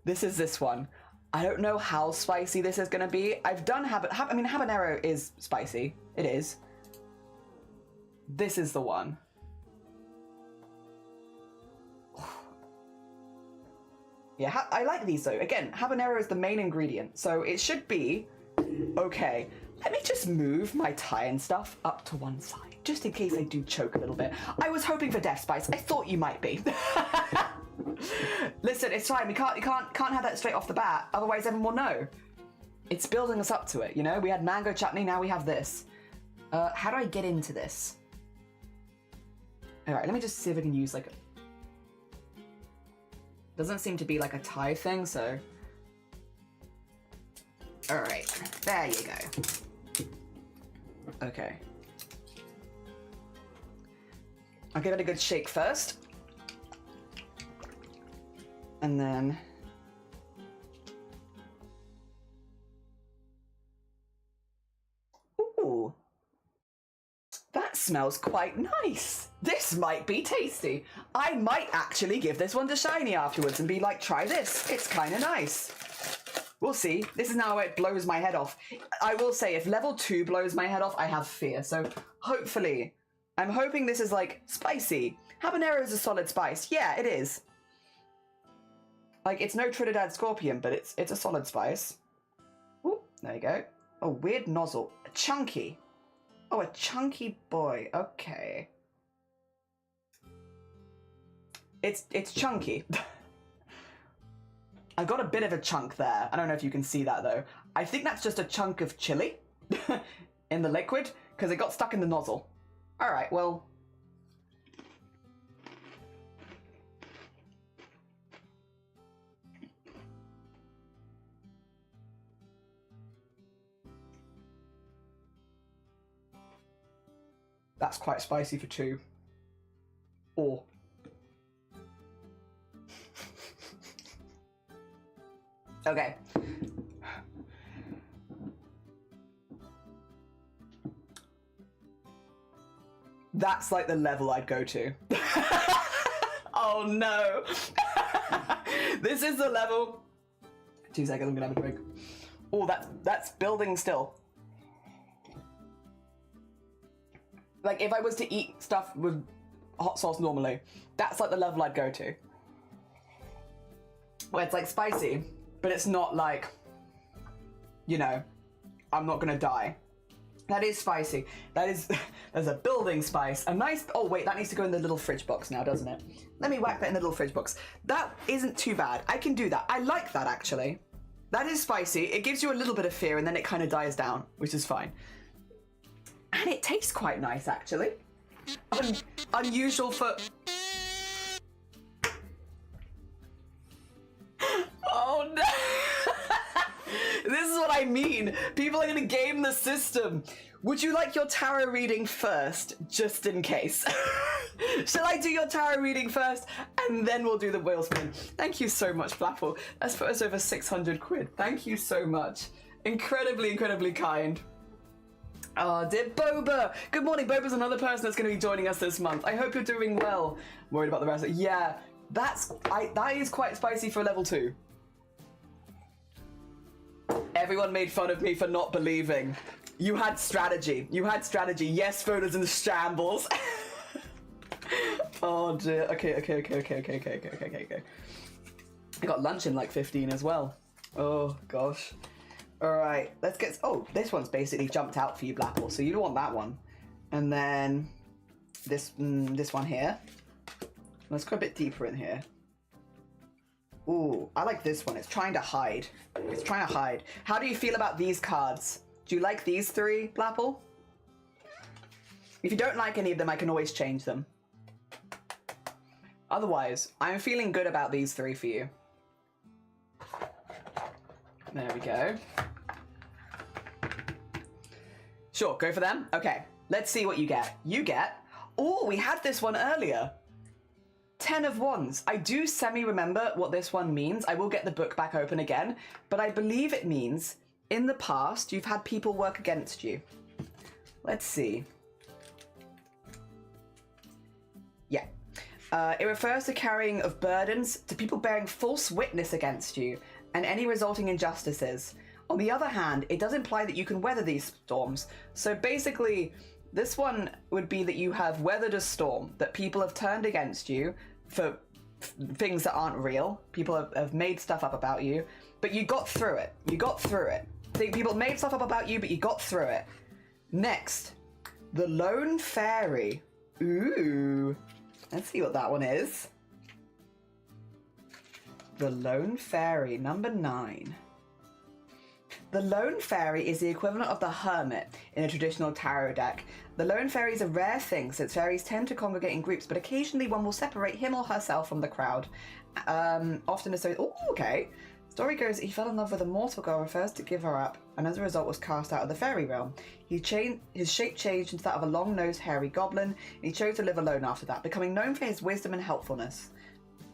This is this one. I don't know how spicy this is gonna be. I've done habanero is spicy. It is. This is the one. Yeah, I like these though. Again, habanero is the main ingredient, so it should be okay. Let me just move my tie and stuff up to one side, just in case I do choke a little bit. I was hoping for death spice. I thought you might be. Listen, it's fine. We can't have that straight off the bat. Otherwise, everyone will know. It's building us up to it, you know. We had mango chutney. Now we have this. How do I get into this? All right, let me just see if I can use like. Doesn't seem to be like a tie thing, so. All right, there you go. Okay. I'll give it a good shake first. And then. Ooh. That smells quite nice. This might be tasty. I might actually give this one to Shiny afterwards and be like, try this. It's kind of nice. We'll see. This is now where it blows my head off. I will say, if level 2 blows my head off, I have fear. So hopefully, I'm hoping this is like spicy. Habanero is a solid spice. Yeah, it is. Like, it's no Trinidad scorpion, but it's a solid spice. Ooh, there you go. A weird nozzle. Chunky. Oh, a chunky boy. Okay. It's chunky. I got a bit of a chunk there. I don't know if you can see that though. I think that's just a chunk of chili in the liquid because it got stuck in the nozzle. All right, well. That's quite spicy for 2. Or. Okay. That's like the level I'd go to. Oh no. This is the level. 2 seconds, I'm gonna have a drink. Oh, that's building still. Like, if I was to eat stuff with hot sauce normally, that's like the level I'd go to. Where it's like spicy, but it's not like, you know, I'm not gonna die. That is spicy. There's a building spice. A nice, oh wait, that needs to go in the little fridge box now, doesn't it? Let me whack that in the little fridge box. That isn't too bad. I can do that. I like that actually. That is spicy. It gives you a little bit of fear and then it kind of dies down, which is fine. And it tastes quite nice, actually. Unusual for... Oh, no! This is what I mean. People are going to game the system. Would you like your tarot reading first, just in case? Shall I do your tarot reading first, and then we'll do the wheel spin? Thank you so much, Flapple. That's put us over 600 quid. Thank you so much. Incredibly, incredibly kind. Oh, dear Boba. Good morning. Boba's another person that's going to be joining us this month. I hope you're doing well. Worried about the rest of it. Yeah, that is quite spicy for level 2. Everyone made fun of me for not believing. You had strategy. You had strategy. Yes, photos in the shambles. Oh dear. Okay. I got lunch in like 15 as well. Oh gosh. All right, let's get. Oh, this one's basically jumped out for you, Blapple. So you don't want that one. And then this one here. Let's go a bit deeper in here. Ooh, I like this one. It's trying to hide. It's trying to hide. How do you feel about these cards? Do you like these three, Blapple? If you don't like any of them, I can always change them. Otherwise, I'm feeling good about these three for you. There we go. Sure, go for them? Okay, let's see what you get. You get... Oh, we had this one earlier. 10 of Wands. I do semi-remember what this one means. I will get the book back open again, but I believe it means in the past you've had people work against you. Let's see. Yeah. It refers to carrying of burdens, to people bearing false witness against you, and any resulting injustices. On the other hand, it does imply that you can weather these storms. So basically, this one would be that you have weathered a storm, that people have turned against you for things that aren't real. People have made stuff up about you, but you got through it. You got through it. People made stuff up about you, but you got through it. Next, the Lone Fairy. Ooh, let's see what that one is. The Lone Fairy, number 9. The Lone Fairy is the equivalent of the Hermit in a traditional tarot deck. The Lone Fairy is a rare thing since fairies tend to congregate in groups, but occasionally one will separate him or herself from the crowd. Often associated... Oh, okay. Story goes he fell in love with a mortal girl, refers to give her up, and as a result was cast out of the fairy realm. His shape changed into that of a long-nosed, hairy goblin, and he chose to live alone after that, becoming known for his wisdom and helpfulness.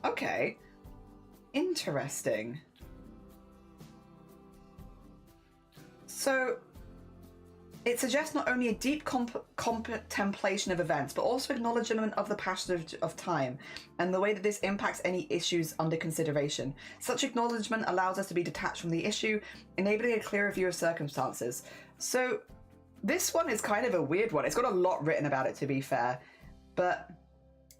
Okay. Interesting. So, it suggests not only a deep contemplation of events, but also acknowledgement of the passage of time and the way that this impacts any issues under consideration. Such acknowledgement allows us to be detached from the issue, enabling a clearer view of circumstances. So, this one is kind of a weird one. It's got a lot written about it, to be fair, but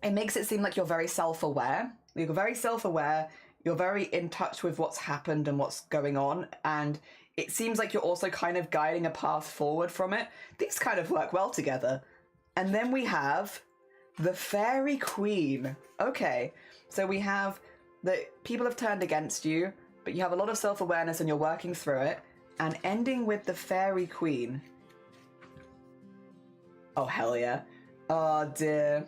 it makes it seem like you're very self-aware. You're very self-aware, you're very in touch with what's happened and what's going on, and it seems like you're also kind of guiding a path forward from it. These kind of work well together. And then we have the Fairy Queen. Okay, so we have that people have turned against you, but you have a lot of self-awareness and you're working through it. And ending with the Fairy Queen. Oh, hell yeah. Oh, dear.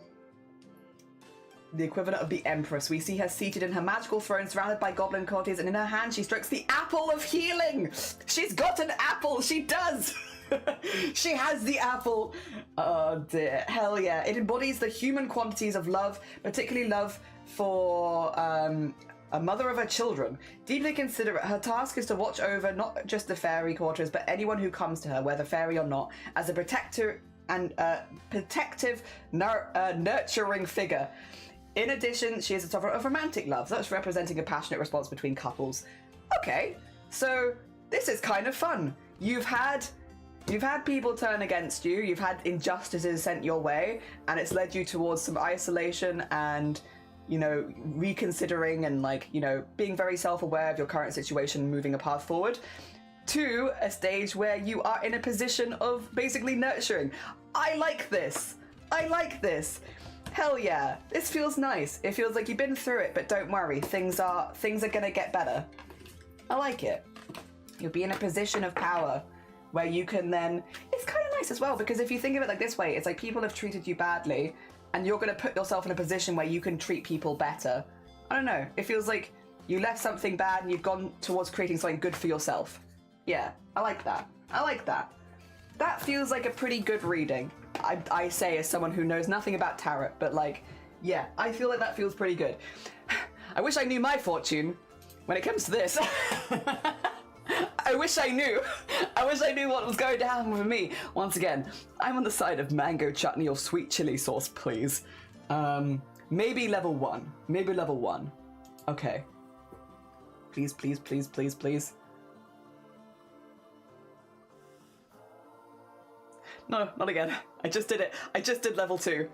The equivalent of the Empress. We see her seated in her magical throne, surrounded by goblin courtiers, and in her hand she strokes the apple of healing. She's got an apple. She does. She has the apple. Oh dear. Hell yeah. It embodies the human quantities of love, particularly love for a mother of her children. Deeply considerate, her task is to watch over not just the fairy quarters, but anyone who comes to her, whether fairy or not, as a protector and protective, nurturing figure. In addition, she is a sovereign of romantic love, thus representing a passionate response between couples. Okay, so this is kind of fun. You've had people turn against you, you've had injustices sent your way, and it's led you towards some isolation and, you know, reconsidering and, like, you know, being very self-aware of your current situation, moving a path forward, to a stage where you are in a position of basically nurturing. I like this. I like this. Hell yeah, this feels nice. It feels like you've been through it, but don't worry, things are gonna get better. I like it. You'll be in a position of power where you can then, it's kind of nice as well, because if you think of it like this way, it's like people have treated you badly and you're gonna put yourself in a position where you can treat people better. I don't know, it feels like you left something bad and you've gone towards creating something good for yourself. Yeah, I like that. I like that. That feels like a pretty good reading. I say as someone who knows nothing about tarot, but like, yeah, I feel like that feels pretty good. I wish I knew my fortune when it comes to this. I wish I knew. I wish I knew what was going to happen with me. Once again, I'm on the side of mango chutney or sweet chili sauce, please. Maybe level 1. Maybe level 1. Okay. Please, please, please, please, please. No, not again. I just did it. I just did level 2.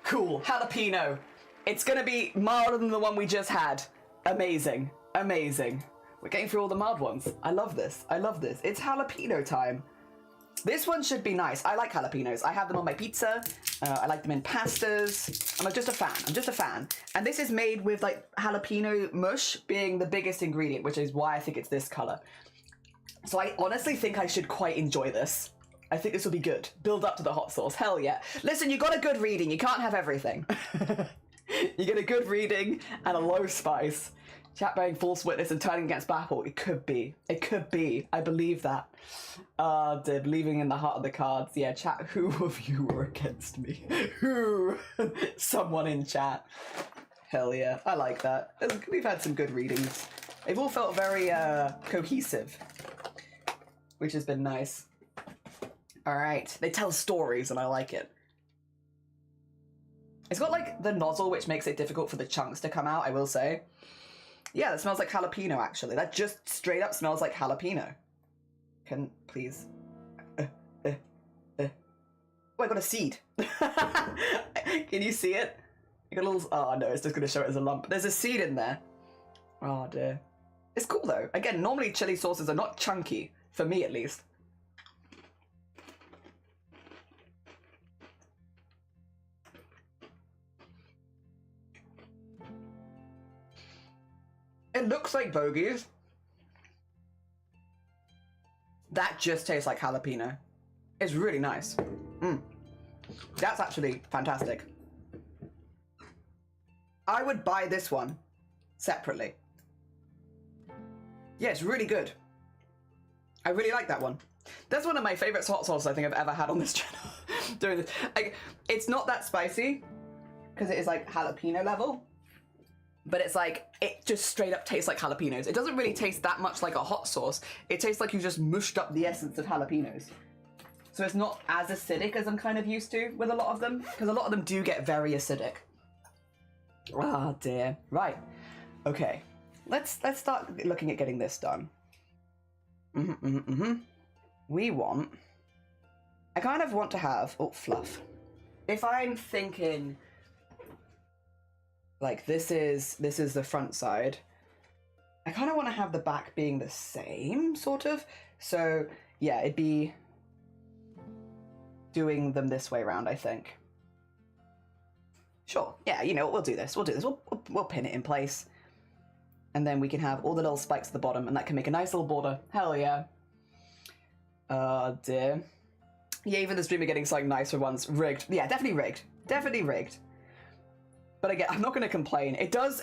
Cool. Jalapeno. It's gonna be milder than the one we just had. Amazing. Amazing. We're getting through all the mild ones. I love this. I love this. It's jalapeno time. This one should be nice. I like jalapenos. I have them on my pizza. I like them in pastas. I'm just a fan. I'm just a fan. And this is made with like jalapeno mush being the biggest ingredient, which is why I think it's this color. So I honestly think I should quite enjoy this. I think this will be good. Build up to the hot sauce. Hell yeah. Listen, you got a good reading. You can't have everything. You get a good reading and a low spice. Chat bearing false witness and turning against Babel. It could be. It could be. I believe that. Believing in the heart of the cards. Yeah, chat. Who of you were against me? Who? Someone in chat. Hell yeah. I like that. We've had some good readings. They've all felt very cohesive, which has been nice. All right. They tell stories and I like it. It's got like the nozzle, which makes it difficult for the chunks to come out, I will say. Yeah, that smells like jalapeno, actually. That just straight up smells like jalapeno. Can, please. Oh, I got a seed. Can you see it? I got a little, oh no, it's just gonna show it as a lump. There's a seed in there. Oh dear. It's cool though. Again, normally chili sauces are not chunky, for me at least. It looks like bogies. That just tastes like jalapeno. It's really nice. That's actually fantastic. I would buy this one separately. Yeah, it's really good. I really like that one. That's one of my favorite hot sauces I think I've ever had on this channel. Doing this. Like, it's not that spicy because it is like jalapeno level. But it's like, it just straight up tastes like jalapenos. It doesn't really taste that much like a hot sauce. It tastes like you just mushed up the essence of jalapenos. So it's not as acidic as I'm kind of used to with a lot of them, because a lot of them do get very acidic. Oh dear. Right. Okay. Let's start looking at getting this done. We want... I kind of want to have... Oh, fluff. If I'm thinking... Like this is the front side. I kind of want to have the back being the same, sort of. So yeah, it'd be doing them this way around, I think. Sure. Yeah, you know what? We'll do this. We'll do this. We'll pin it in place, and then we can have all the little spikes at the bottom, and that can make a nice little border. Hell yeah. Oh dear. Yeah, even the streamer getting something nicer ones. Rigged. Yeah, definitely rigged. Definitely rigged. But again, I'm not going to complain. It does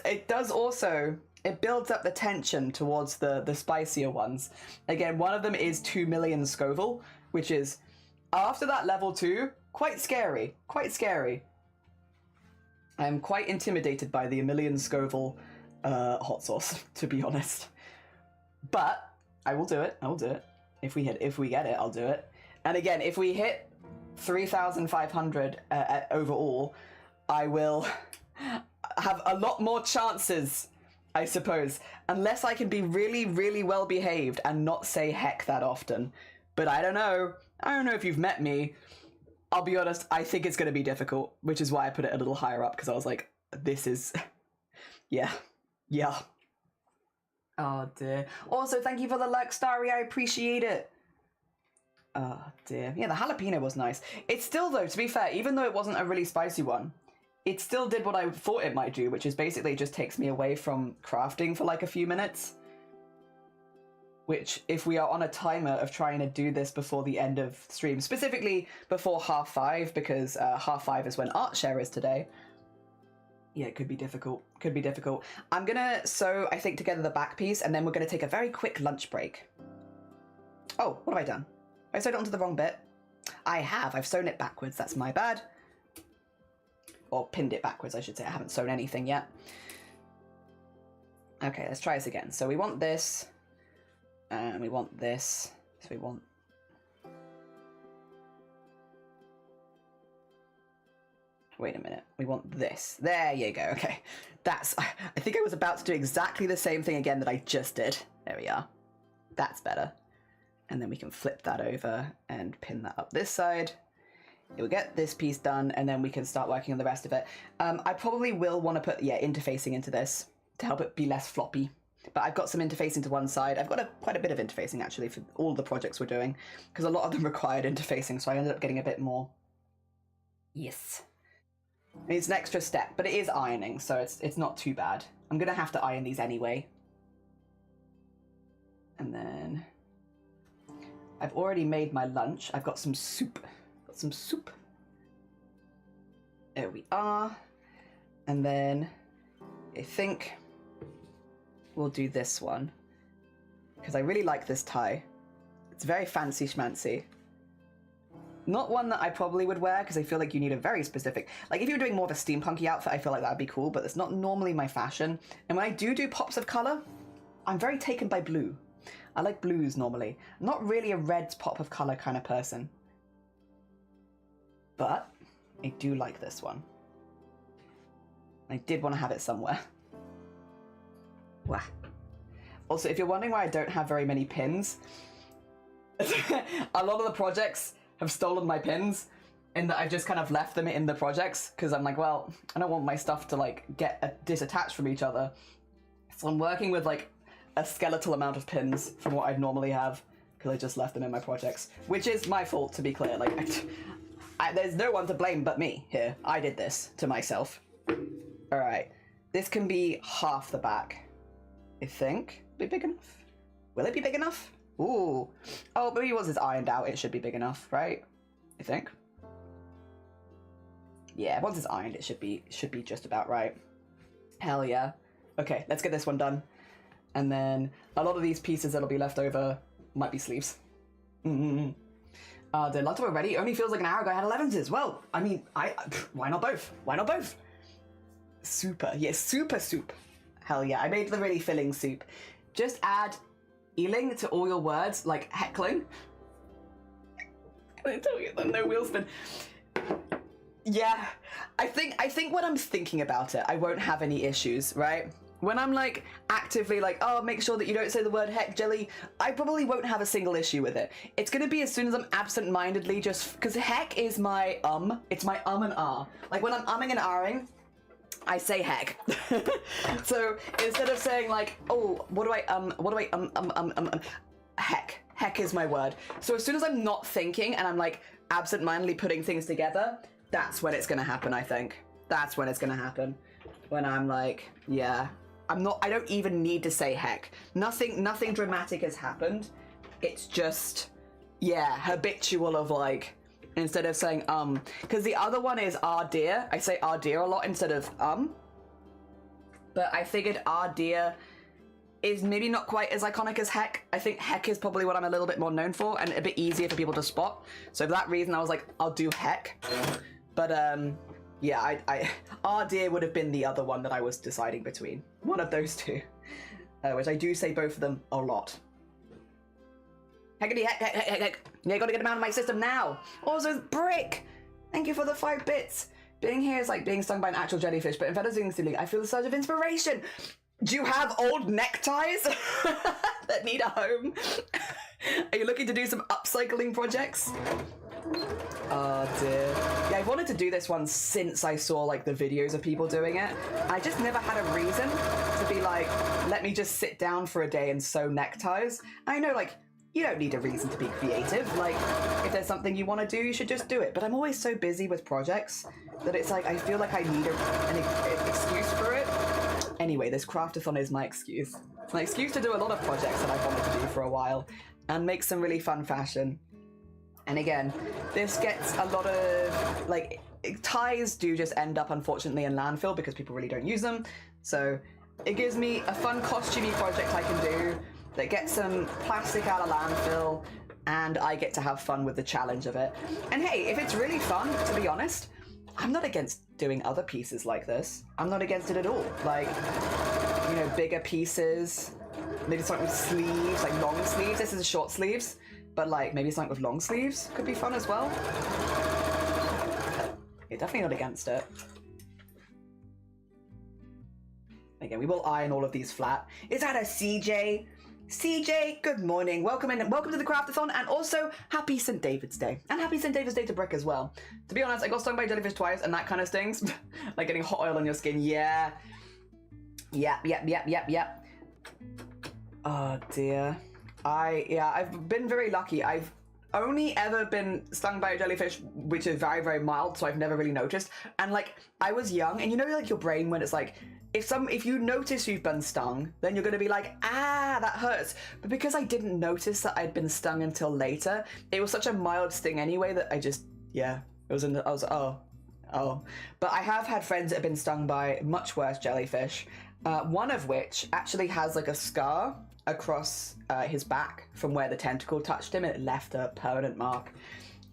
also, it builds up the tension towards the spicier ones. Again, one of them is 2 million Scoville, which is, after that level 2, quite scary. Quite scary. I'm quite intimidated by the 1 million Scoville hot sauce, to be honest. But I will do it. I will do it. If we get it, I'll do it. And again, if we hit 3,500 overall, I will have a lot more chances, I suppose, unless I can be really, really well behaved and not say heck that often. But I don't know. I don't know if you've met me. I'll be honest, I think it's going to be difficult, which is why I put it a little higher up, because I was like, this is... yeah. Yeah. Oh, dear. Also, thank you for the like, Starry. I appreciate it. Oh, dear. Yeah, the jalapeno was nice. It's still, though, to be fair, even though it wasn't a really spicy one, it still did what I thought it might do, which is basically just takes me away from crafting for like a few minutes. Which, if we are on a timer of trying to do this before the end of stream, specifically before 5:30, because 5:30 is when art share is today. Yeah, it could be difficult. Could be difficult. I'm gonna sew, I think, together the back piece, and then we're gonna take a very quick lunch break. Oh, what have I done? I sewed it onto the wrong bit. I have. I've sewn it backwards. That's my bad. Or pinned it backwards, I should say. I haven't sewn anything yet. Okay, let's try this again. So we want this, and we want this. So we want... Wait a minute. We want this. There you go. Okay. That's... I think I was about to do exactly the same thing again that I just did. There we are. That's better. And then we can flip that over and pin that up this side. We'll get this piece done, and then we can start working on the rest of it. I probably will want to put, interfacing into this to help it be less floppy. But I've got some interfacing to one side. I've got quite a bit of interfacing, actually, for all the projects we're doing, because a lot of them required interfacing, so I ended up getting a bit more. Yes. It's an extra step, but it is ironing, so it's not too bad. I'm going to have to iron these anyway. And then I've already made my lunch. I've got some soup. There we are. And then I think we'll do this one, because I really like this tie. It's very fancy schmancy. Not one that I probably would wear, because I feel like you need a very specific, like if you're doing more of a steampunky outfit, I feel like that'd be cool, but it's not normally my fashion. And when I do pops of color, I'm very taken by blue. I like blues normally. I'm not really a red pop of color kind of person. But I do like this one. I did want to have it somewhere. Wow. Also, if you're wondering why I don't have very many pins, a lot of the projects have stolen my pins, and that I've just kind of left them in the projects, because I'm like, well, I don't want my stuff to like get disattached from each other. So I'm working with like a skeletal amount of pins from what I'd normally have, because I just left them in my projects, which is my fault, to be clear. Like, there's no one to blame but me here. I did this to myself. All right, this can be half the back, I think. Be big enough? Will it be big enough? Ooh. Oh, but once it's ironed out, it should be big enough, right? I think. Yeah, once it's ironed, it should be just about right. Hell yeah. Okay, let's get this one done. And then a lot of these pieces that'll be left over might be sleeves. The lunch already only feels like an hour ago I had 11s. Well, I mean, why not both? Why not both? Super, yes, super soup. Hell yeah, I made the really filling soup. Just add ealing to all your words, like heckling. I tell you, no wheel spin. Yeah, I think when I'm thinking about it, I won't have any issues, right? When I'm like actively like, oh, make sure that you don't say the word heck, Jelly, I probably won't have a single issue with it. It's gonna be as soon as I'm absent-mindedly just, because heck is my it's my and ah. Like when I'm umming and ahhing, I say heck. So instead of saying like, oh, heck is my word. So as soon as I'm not thinking and I'm like absent-mindedly putting things together, that's when it's gonna happen, I think. That's when it's gonna happen. When I'm like, yeah, I don't even need to say heck. Nothing dramatic has happened. It's just, yeah, habitual of like, instead of saying because the other one is ah dear. I say ah dear a lot instead of but I figured ah dear is maybe not quite as iconic as heck. I think heck is probably what I'm a little bit more known for and a bit easier for people to spot. So for that reason I was like, I'll do heck. But yeah, I ah dear would have been the other one that I was deciding between. One of those two, which I do say both of them a lot. Heckity heck, heck, heck, heck. Yeah, gotta get him out of my system now. Also, Brick, thank you for the 5 bits. Being here is like being stung by an actual jellyfish, but instead of doing silly, I feel a surge of inspiration. Do you have old neckties that need a home? Are you looking to do some upcycling projects? Oh dear. Yeah, I wanted to do this one since I saw like the videos of people doing it. I just never had a reason to be like, let me just sit down for a day and sew neckties. I know, like, you don't need a reason to be creative. Like, if there's something you want to do, you should just do it. But I'm always so busy with projects that it's like, I feel like I need an excuse for it. Anyway, this craft-a-thon is my excuse. It's my excuse to do a lot of projects that I've wanted to do for a while and make some really fun fashion. And again, this gets a lot of, like, ties do just end up, unfortunately, in landfill because people really don't use them. So it gives me a fun costumey project I can do that gets some plastic out of landfill, and I get to have fun with the challenge of it. And hey, if it's really fun, to be honest, I'm not against doing other pieces like this. I'm not against it at all. Like, you know, bigger pieces, maybe something with sleeves, like long sleeves. This is short sleeves. But like maybe something with long sleeves could be fun as well. Yeah, definitely not against it. Again, we will iron all of these flat. Is that a CJ? CJ, good morning. Welcome in. Welcome to the CRAFT-A-THON, and also happy St. David's Day. And happy St. David's Day to Brick as well. To be honest, I got stung by a jellyfish twice, and that kind of stings. Like getting hot oil on your skin. Yeah. Yep. Oh dear. I've been very lucky. I've only ever been stung by a jellyfish, which is very, very mild, so I've never really noticed. And like, I was young, and you know, like your brain when it's like, if you notice you've been stung, then you're gonna be like, ah, that hurts. But because I didn't notice that I'd been stung until later, it was such a mild sting anyway that I just, yeah, I was oh. But I have had friends that have been stung by much worse jellyfish, one of which actually has like a scar across his back from where the tentacle touched him, and it left a permanent mark.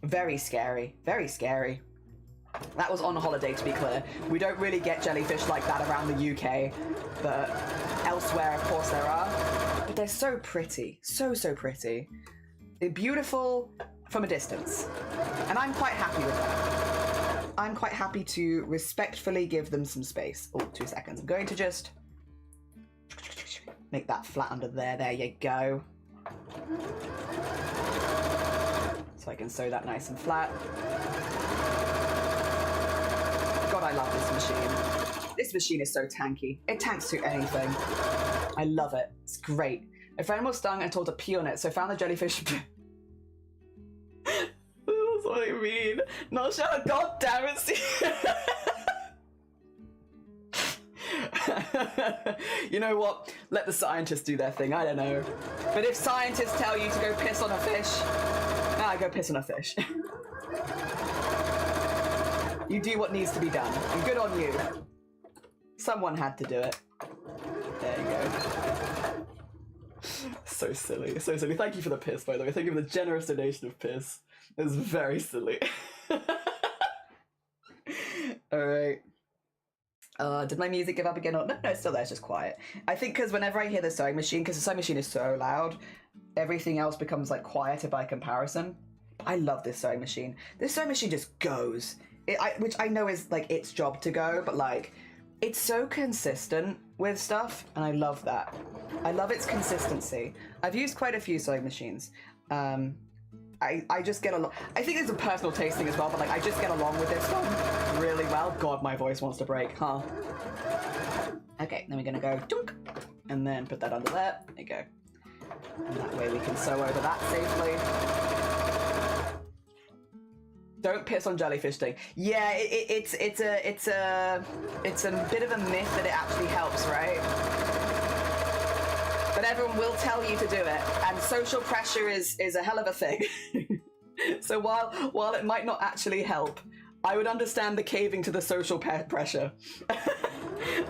Very scary, very scary. That was on holiday, to be clear. We don't really get jellyfish like that around the UK, but elsewhere, of course, there are. But they're so pretty, so pretty. They're beautiful from a distance, and I'm quite happy with that. I'm quite happy to respectfully give them some space. Oh, 2 seconds. I'm going to just make that flat under there. There you go. So I can sew that nice and flat. God, I love this machine. This machine is so tanky. It tanks to anything. I love it. It's great. A friend was stung and told to pee on it, so found the jellyfish. That's what I mean. Not sure. God damn it. You know what? Let the scientists do their thing. I don't know. But if scientists tell you to go piss on a fish, go piss on a fish. You do what needs to be done, and good on you. Someone had to do it. There you go. So silly, so silly. Thank you for the piss, by the way. Thank you for the generous donation of piss. It was very silly. Alright. Did my music give up again? No, it's still there, it's just quiet. I think because whenever I hear the sewing machine, because the sewing machine is so loud, everything else becomes like quieter by comparison. I love this sewing machine. This sewing machine just goes. Which I know is like its job to go, but like it's so consistent with stuff, and I love that. I love its consistency. I've used quite a few sewing machines. I just get along. I think there's a personal taste thing as well, but like I just get along with this one really well. God, my voice wants to break, huh? Okay, then we're gonna go dunk, and then put that under there. There you go. And that way we can sew over that safely. Don't piss on jellyfish thing. Yeah, it's a bit of a myth that it actually helps, right? But everyone will tell you to do it, and social pressure is a hell of a thing. So while it might not actually help, I would understand the caving to the social pressure.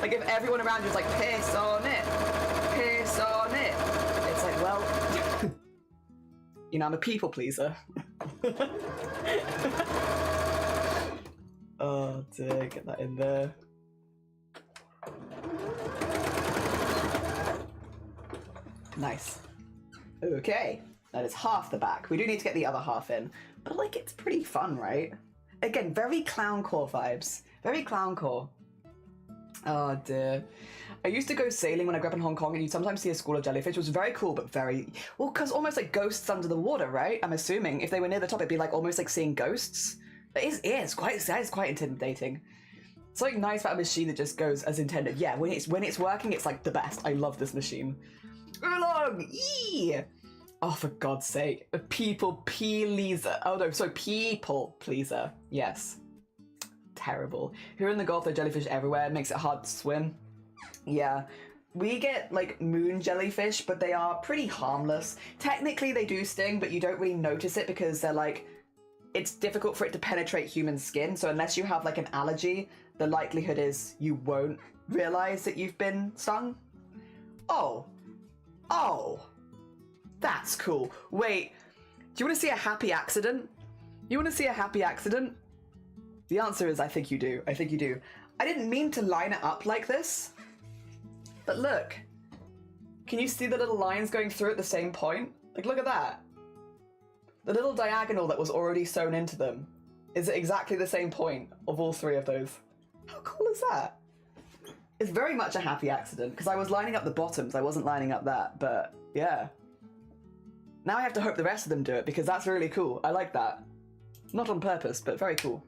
Like if everyone around you is like, piss on it, piss on it. It's like, well, you know, I'm a people pleaser. Oh dear, get that in there. Nice. Okay, that is half the back. We do need to get the other half in, but like it's pretty fun, right? Again, very clowncore vibes. Very clowncore. Oh dear. I used to go sailing when I grew up in Hong Kong, and you'd sometimes see a school of jellyfish. It was very cool, but very... Well, because almost like ghosts under the water, right? I'm assuming. If they were near the top, it'd be like almost like seeing ghosts. But that is quite intimidating. It's like nice about a machine that just goes as intended. Yeah, when it's working, it's like the best. I love this machine. Move along! Yee! Oh, for God's sake. A people pleaser. Oh no, so people pleaser. Yes. Terrible. Here in the Gulf, there are jellyfish everywhere. It makes it hard to swim. Yeah, we get like moon jellyfish, but they are pretty harmless. Technically they do sting, but you don't really notice it because they're like, it's difficult for it to penetrate human skin. So unless you have like an allergy, the likelihood is you won't realize that you've been stung. Oh, that's cool. Wait, do you want to see a happy accident? You want to see a happy accident? The answer is I think you do. I think you do. I didn't mean to line it up like this. But look, can you see the little lines going through at the same point? Like, look at that. The little diagonal that was already sewn into them is at exactly the same point of all three of those. How cool is that? It's very much a happy accident, because I was lining up the bottoms, I wasn't lining up that, but yeah. Now I have to hope the rest of them do it, because that's really cool. I like that. Not on purpose, but very cool.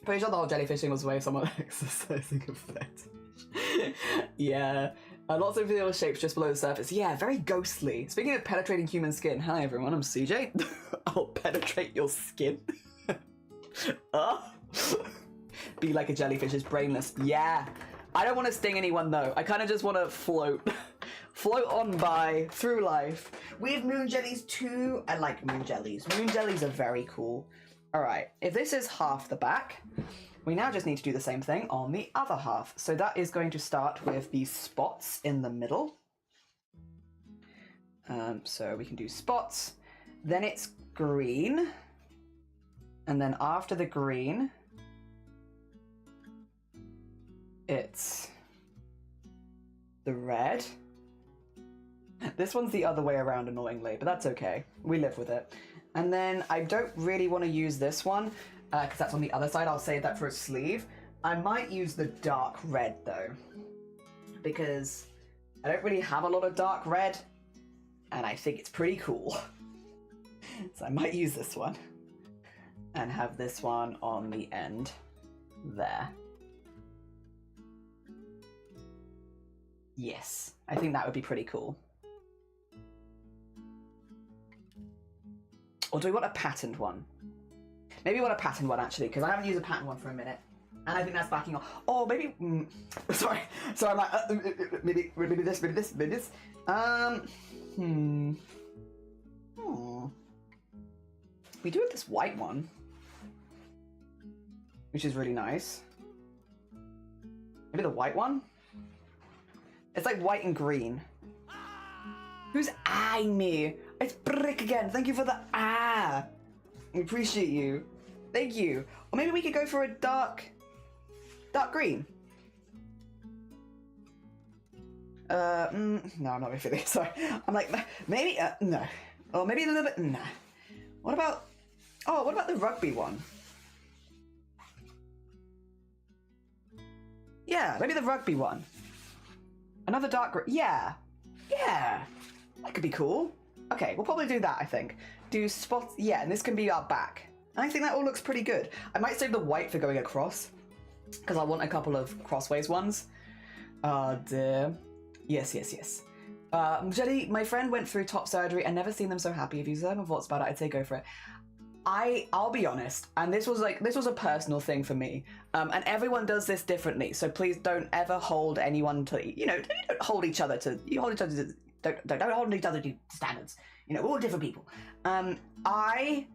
Pretty sure the whole jellyfishing was the way of someone exercising a fetish. Yeah. Lots of little shapes just below the surface. Yeah, very ghostly. Speaking of penetrating human skin, hi everyone, I'm CJ. I'll penetrate your skin. Be like a jellyfish, is brainless. Yeah. I don't want to sting anyone though. I kind of just want to float. Float on by through life. We have moon jellies too. I like moon jellies. Moon jellies are very cool. All right, if this is half the back, we now just need to do the same thing on the other half. So that is going to start with these spots in the middle. So we can do spots. Then it's green. And then after the green, it's the red. This one's the other way around, annoyingly, but that's okay. We live with it. And then I don't really want to use this one, because that's on the other side. I'll save that for a sleeve. I might use the dark red, though, because I don't really have a lot of dark red, and I think it's pretty cool. So I might use this one, and have this one on the end there. Yes, I think that would be pretty cool. Or do we want a patterned one? Maybe we want a patterned one, actually, because I haven't used a patterned one for a minute. And I think that's backing off. Oh, maybe... sorry, I'm like... maybe this. We do have this white one, which is really nice. Maybe the white one? It's like white and green. Who's eyeing me? It's Brick again. Thank you for the I appreciate you. Thank you. Or maybe we could go for a dark green. No, I'm not really feeling it. Sorry. I'm like, maybe, no. Or maybe a little bit, nah. What about the rugby one? Yeah, maybe the rugby one. Another dark green. Yeah. That could be cool. Okay, we'll probably do that, I think. Do spots, yeah, and this can be our back. And I think that all looks pretty good. I might save the white for going across, because I want a couple of crossways ones. Dear. Yes. Jelly, my friend went through top surgery and never seen them so happy. If you heard my thoughts about it, I'd say go for it. I'll be honest, and this was a personal thing for me, and everyone does this differently, so please don't ever hold anyone to, don't hold each other to, don't hold each other to standards. We're all different people. I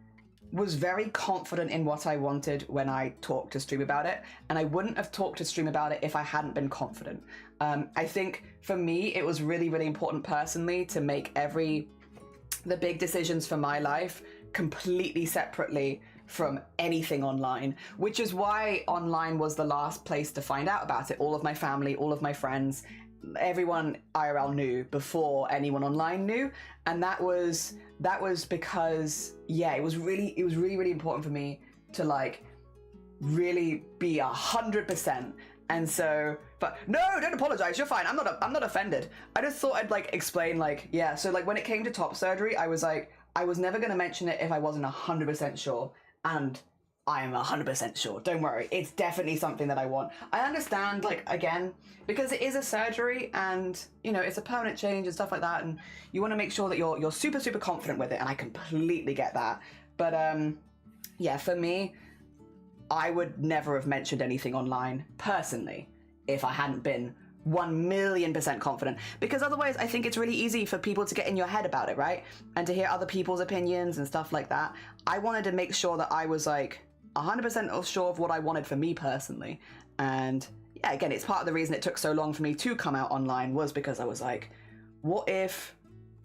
was very confident in what I wanted when I talked to stream about it, and I wouldn't have talked to stream about it if I hadn't been confident. I think for me, it was really, really important personally to make the big decisions for my life completely separately from anything online, which is why online was the last place to find out about it. All of my family, all of my friends, everyone IRL knew before anyone online knew, and that was because it was really important for me to really be 100%. And so, but no, don't apologize. You're fine. I'm not offended. I just thought I'd explain So when it came to top surgery, I was I was never going to mention it if I wasn't 100% sure, and I am 100% sure. Don't worry. It's definitely something that I want. I understand, again, because it is a surgery and, it's a permanent change and stuff like that, and you want to make sure that you're super, super confident with it, and I completely get that. But, for me, I would never have mentioned anything online, personally, if I hadn't been 1,000,000% confident, because otherwise I think it's really easy for people to get in your head about it, right? And to hear other people's opinions and stuff like that. I wanted to make sure that I was 100% sure of what I wanted for me personally. And yeah, again, it's part of the reason it took so long for me to come out online, was because I was what if,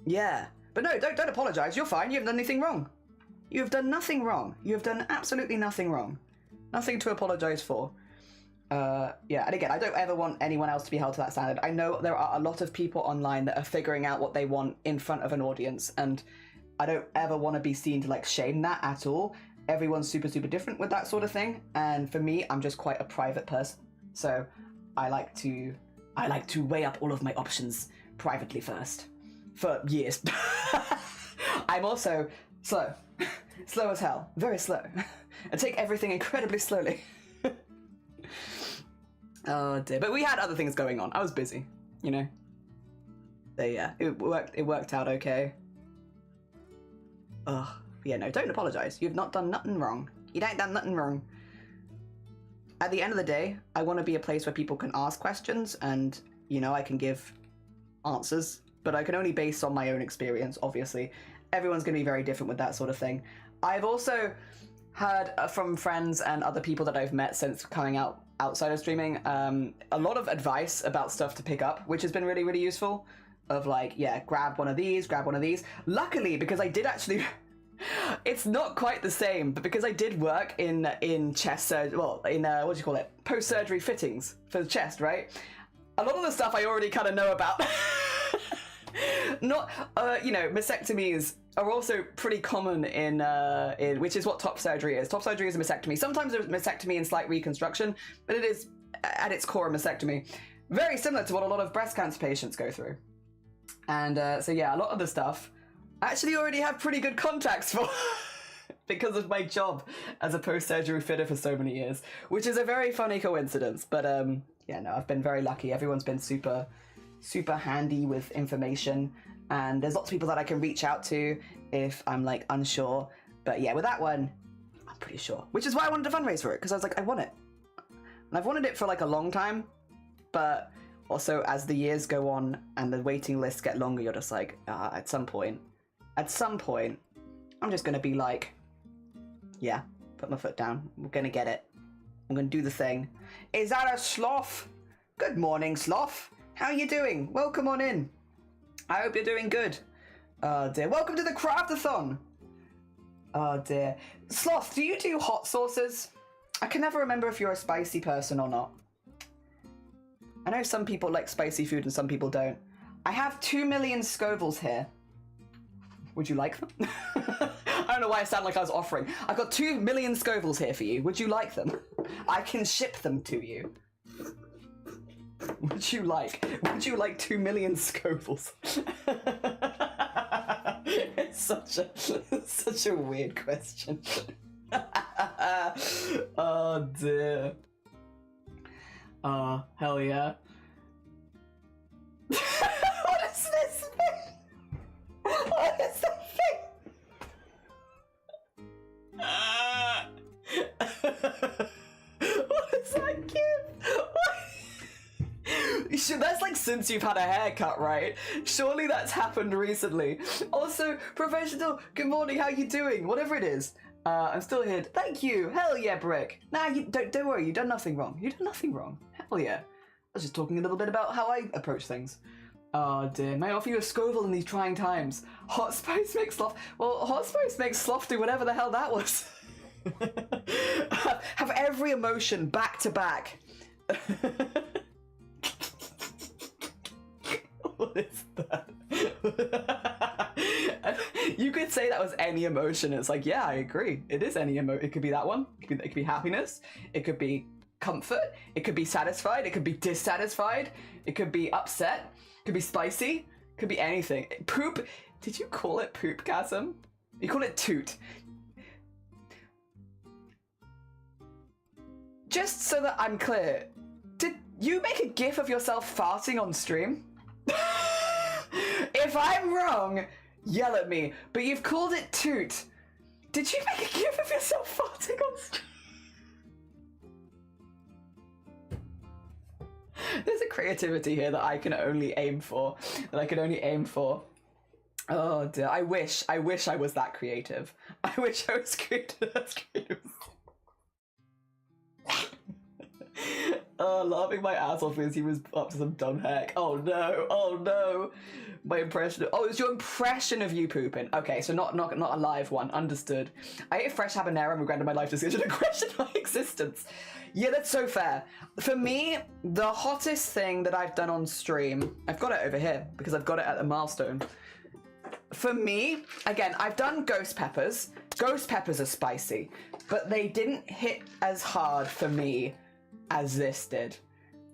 but no, don't apologize. You're fine. You haven't done anything wrong. You have done nothing wrong. You have done absolutely nothing wrong. Nothing to apologize for. And again, I don't ever want anyone else to be held to that standard. I know there are a lot of people online that are figuring out what they want in front of an audience, and I don't ever want to be seen to shame that at all. Everyone's super, super different with that sort of thing, and for me, I'm just quite a private person. So I like to weigh up all of my options privately first for years. I'm also slow. Slow as hell. Very slow. I take everything incredibly slowly. Oh dear. But we had other things going on. I was busy, you know. So yeah, it worked out okay. Ugh. Yeah, no, don't apologize. You've not done nothing wrong. You ain't done nothing wrong. At the end of the day, I want to be a place where people can ask questions and, you know, I can give answers, but I can only base on my own experience, obviously. Everyone's going to be very different with that sort of thing. I've also heard from friends and other people that I've met since coming outside of streaming, a lot of advice about stuff to pick up, which has been really, really useful. Of like, yeah, grab one of these, grab one of these. Luckily, because I did actually... It's not quite the same, but because I did work in chest surgery, well, in, what do you call it? Post-surgery fittings for the chest, right? A lot of the stuff I already kind of know about. Not, you know, mastectomies are also pretty common in which is what top surgery is. Top surgery is a mastectomy. Sometimes there's mastectomy and slight reconstruction, but it is at its core a mastectomy. Very similar to what a lot of breast cancer patients go through. And so yeah, a lot of the stuff I actually already have pretty good contacts for because of my job as a post-surgery fitter for so many years, which is a very funny coincidence. But yeah, no, I've been very lucky. Everyone's been super, super handy with information, and there's lots of people that I can reach out to if I'm like unsure. But yeah, with that one, I'm pretty sure, which is why I wanted to fundraise for it, because I was like, I want it. And I've wanted it for like a long time, but also as the years go on and the waiting lists get longer, you're just like, at some point, I'm just going to be like, yeah, put my foot down. We're going to get it. I'm going to do the thing. Is that a sloth? Good morning, sloth. How are you doing? Welcome on in. I hope you're doing good. Oh dear. Welcome to the CRAFT-A-THON. Oh dear. Sloth, do you do hot sauces? I can never remember if you're a spicy person or not. I know some people like spicy food and some people don't. I have 2 million Scovilles here. Would you like them? I don't know why I sound like I was offering. I've got 2 million Scovilles here for you. Would you like them? I can ship them to you. Would you like 2 million Scovilles? It's such a weird question. Oh dear. Oh, hell yeah. What is this thing? What is that thing? What is that gift? That's like since you've had a haircut, right? Surely that's happened recently. Also, professional, good morning, how you doing? Whatever it is. I'm still here. Thank you. Hell yeah, Brick. Nah, you don't worry. You've done nothing wrong. You've done nothing wrong. Hell yeah. I was just talking a little bit about how I approach things. Oh dear. May I offer you a Scoville in these trying times? Hot spice makes sloth. Well, hot spice makes sloth do whatever the hell that was. Have every emotion back to back. What is that? You could say that was any emotion. It's like, yeah, I agree. It is any emotion. It could be that one. It could be happiness. It could be comfort. It could be satisfied. It could be dissatisfied. It could be upset. It could be spicy. It could be anything. Poop. Did you call it poopgasm? You call it toot. Just so that I'm clear, did you make a gif of yourself farting on stream? If I'm wrong, yell at me, but you've called it toot. Did you make a gif of yourself farting on stream? There's a creativity here that I can only aim for. Oh dear, I wish I was that creative. I wish I was creative. Oh, laughing my ass off because he was up to some dumb heck. Oh no. My impression. Oh, it was your impression of you pooping. Okay, so not a live one. Understood. I ate fresh habanero and regretted my life decision and questioned my existence. Yeah, that's so fair. For me, the hottest thing that I've done on stream, I've got it over here because I've got it at the milestone. For me, again, I've done ghost peppers. Ghost peppers are spicy, but they didn't hit as hard for me as this did.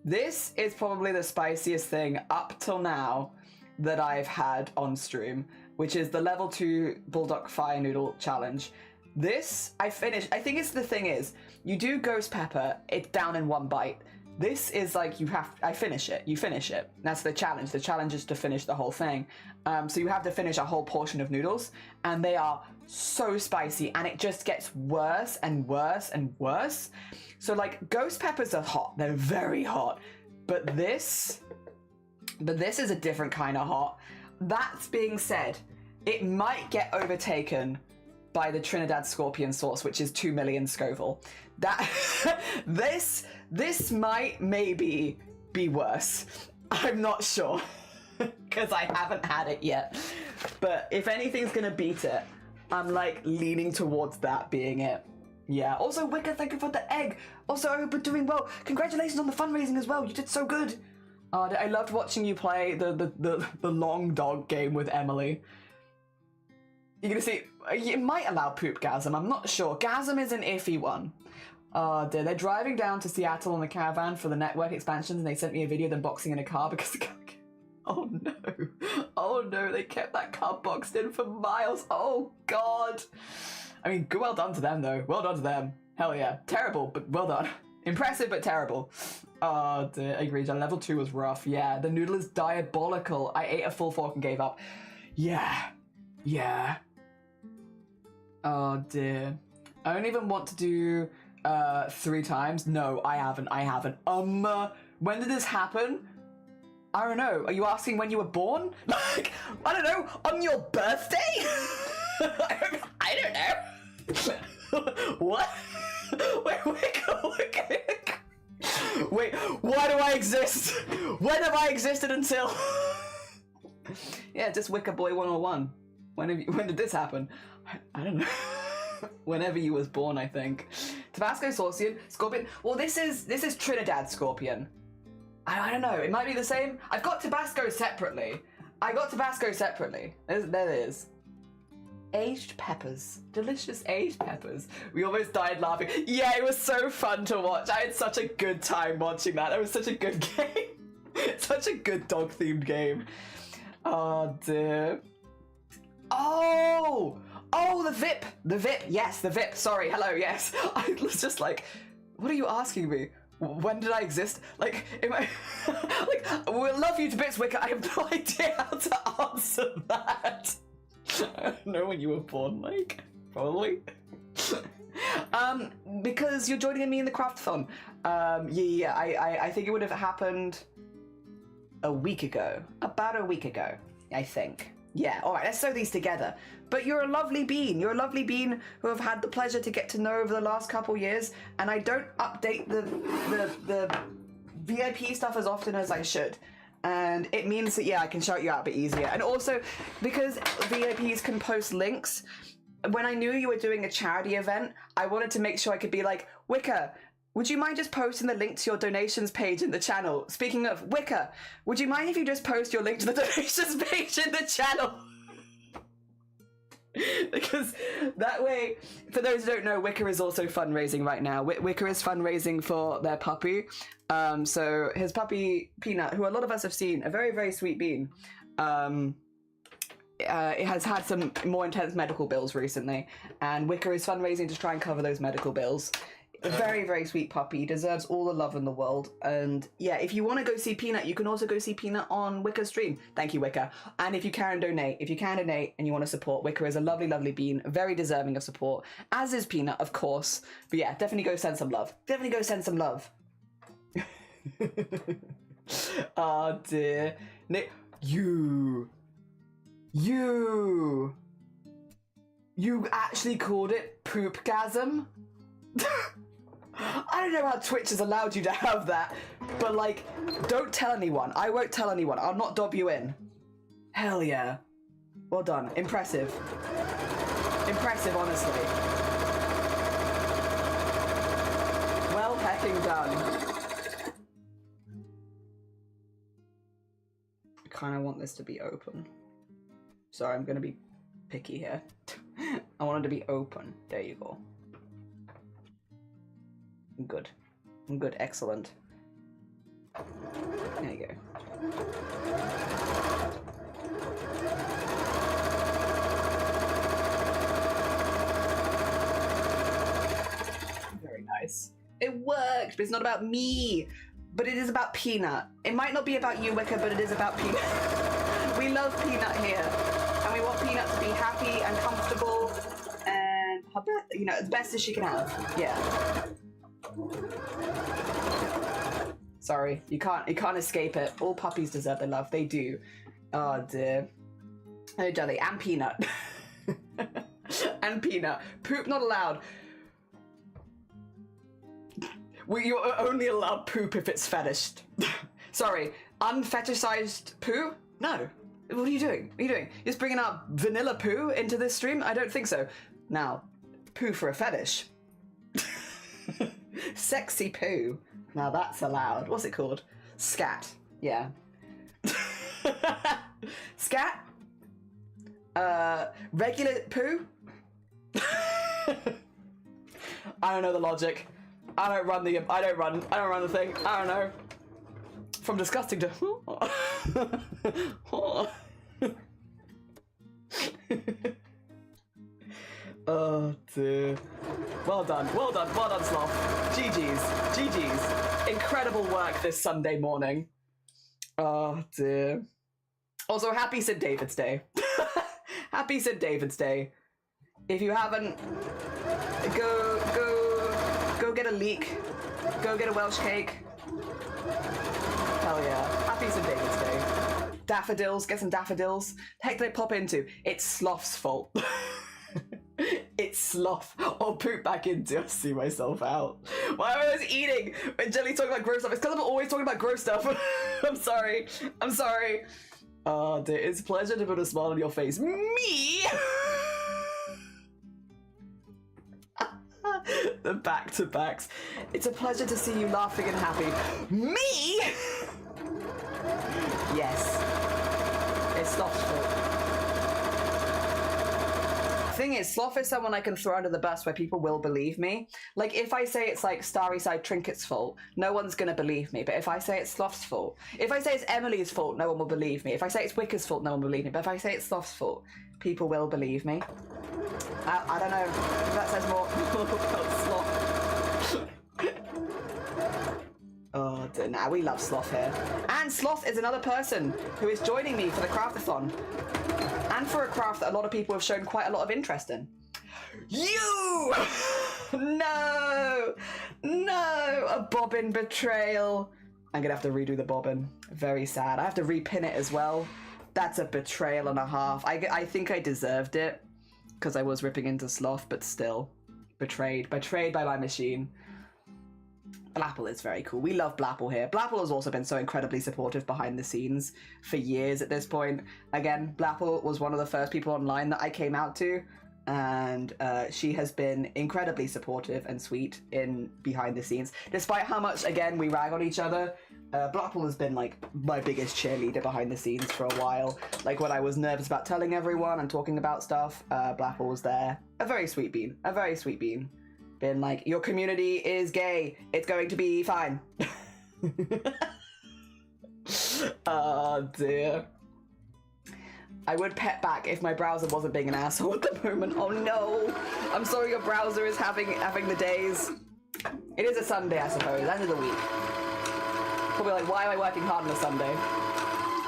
This is probably the spiciest thing up till now that I've had on stream, which is the level 2 Bulldog Fire Noodle Challenge. This, I finished. I think it's the thing is, you do ghost pepper, it's down in one bite. This is like, I finish it, you finish it. That's the challenge. The challenge is to finish the whole thing. So you have to finish a whole portion of noodles, and they are so spicy, and it just gets worse and worse and worse. So like, ghost peppers are hot, they're very hot, but this is a different kind of hot. That being said, it might get overtaken by the Trinidad Scorpion sauce, which is 2 million Scoville. That this might maybe be worse. I'm not sure, because I haven't had it yet. But if anything's gonna beat it, I'm like leaning towards that being it. Yeah. Also, Wicca, thank you for the egg. Also, I hope you're doing well. Congratulations on the fundraising as well. You did so good. I loved watching you play the long dog game with Emily. You're gonna see, it might allow poop gasm, I'm not sure. Gasm is an iffy one. Oh dear, they're driving down to Seattle on the caravan for the network expansions, and they sent me a video of them boxing in a car because the car... Oh no. Oh no, they kept that car boxed in for miles. Oh god. I mean, well done to them though. Well done to them. Hell yeah. Terrible, but well done. Impressive, but terrible. Oh dear, agreed. Level 2 was rough. Yeah, the noodle is diabolical. I ate a full fork and gave up. Yeah. Yeah. Oh dear. I don't even want to do 3 times. No, I haven't. When did this happen? I don't know. Are you asking when you were born? Like, I don't know. On your birthday? I don't know. What? Wait, why do I exist? When have I existed until? Yeah, just Wicca Boy 101. When did this happen? I don't know. Whenever you was born, I think. Tabasco Scorpion. Well, this is Trinidad Scorpion. I don't know. It might be the same. I've got Tabasco separately. There it is. Aged peppers. Delicious aged peppers. We almost died laughing. Yeah, it was so fun to watch. I had such a good time watching that. It was such a good game. Such a good dog-themed game. Oh, dear. Oh, the VIP. The VIP. Yes, the VIP. Sorry. Hello. Yes. I was just like, what are you asking me? When did I exist? Like, like, we'll love you to bits, Wicca. I have no idea how to answer that. I don't know when you were born, like, probably. Because you're joining me in the CRAFT-A-THON. Yeah, I think it would have happened a week ago. About a week ago, I think. Yeah, all right, let's sew these together. But you're a lovely bean. You're a lovely bean who I've had the pleasure to get to know over the last couple years, and I don't update the VIP stuff as often as I should. And it means that, yeah, I can shout you out a bit easier. And also, because VIPs can post links, when I knew you were doing a charity event, I wanted to make sure I could be like, Wicca, would you mind just posting the link to your donations page in the channel? Speaking of Wicca, would you mind if you just post your link to the donations page in the channel? Because that way, for those who don't know, Wicca is also fundraising right now. Wicca is fundraising for their puppy. So his puppy, Peanut, who a lot of us have seen, a very, very sweet bean, it has had some more intense medical bills recently, and Wicca is fundraising to try and cover those medical bills. A very, very sweet puppy. He deserves all the love in the world. And yeah, if you want to go see Peanut, you can also go see Peanut on Wicca's stream. Thank you, Wicca. And if you can donate, and you want to support, Wicca is a lovely, lovely bean, very deserving of support, as is Peanut, of course. But yeah, definitely go send some love. Definitely go send some love. Oh dear. Nick, you actually called it poopgasm? I don't know how Twitch has allowed you to have that, but like, don't tell anyone. I won't tell anyone. I'll not dob you in. Hell yeah. Well done. Impressive. Impressive, honestly. Well hecking done. I kind of want this to be open. Sorry, I'm going to be picky here. I want it to be open. There you go. Good. Good, excellent. There you go. Very nice. It worked, but it's not about me. But it is about Peanut. It might not be about you, Wicca, but it is about Peanut. We love Peanut here. And we want Peanut to be happy and comfortable and, you know, as best as she can have. Yeah. Sorry, you can't escape it. All puppies deserve their love. They do. Oh dear. Oh Jelly, and Peanut. And Peanut. Poop not allowed. You're only allowed poop if it's fetished. Sorry, unfetishized poo? No. What are you doing? What are you doing? You're just bringing up vanilla poo into this stream? I don't think so. Now, poo for a fetish. Sexy poo. Now that's allowed. What's it called? Scat. Yeah. Scat? Regular poo? I don't know the logic. I don't run the thing. I don't know. From disgusting to oh dear. Well done, Sloth. GG's. Incredible work this Sunday morning. Oh dear. Also, happy St. David's Day. Happy St. David's Day. If you haven't, go get a leek. Go get a Welsh cake. Hell yeah. Happy St. David's Day. Daffodils, get some daffodils. The heck did I pop into? It's Sloth's fault. It's Sloth. I'll poop back into. I see myself out. Why am I always eating when Jelly's talking about gross stuff? It's because I'm always talking about gross stuff. I'm sorry. I'm sorry. Oh dear, it's a pleasure to put a smile on your face. Me? The back-to-backs. It's a pleasure to see you laughing and happy. Me? Yes. It's Sloth's fault. The thing is, Sloth is someone I can throw under the bus where people will believe me. Like, if I say it's like Starry Side Trinket's fault, no one's gonna believe me. But if I say it's Sloth's fault, if I say it's Emily's fault, no one will believe me. If I say it's Wicca's fault, no one will believe me. But if I say it's Sloth's fault, people will believe me. I don't know. That says more about Sloth. Oh, nah, we love Sloth here. And Sloth is another person who is joining me for the CRAFT-A-THON. And for a craft that a lot of people have shown quite a lot of interest in. You! No! No! A bobbin betrayal. I'm gonna have to redo the bobbin. Very sad. I have to repin it as well. That's a betrayal and a half. I think I deserved it because I was ripping into Sloth, but still. Betrayed. Betrayed by my machine. Blapple is very cool. We love Blapple here. Blapple has also been so incredibly supportive behind the scenes for years at this point. Again, Blapple was one of the first people online that I came out to, and she has been incredibly supportive and sweet in behind the scenes. Despite how much, again, we rag on each other, Blapple has been like my biggest cheerleader behind the scenes for a while. Like when I was nervous about telling everyone and talking about stuff, Blapple was there. A very sweet bean. A very sweet bean. Been like, your community is gay. It's going to be fine. Oh dear. I would pet back if my browser wasn't being an asshole at the moment. Oh no. I'm sorry your browser is having the days. It is a Sunday, I suppose. End of the week. Probably like, why am I working hard on a Sunday?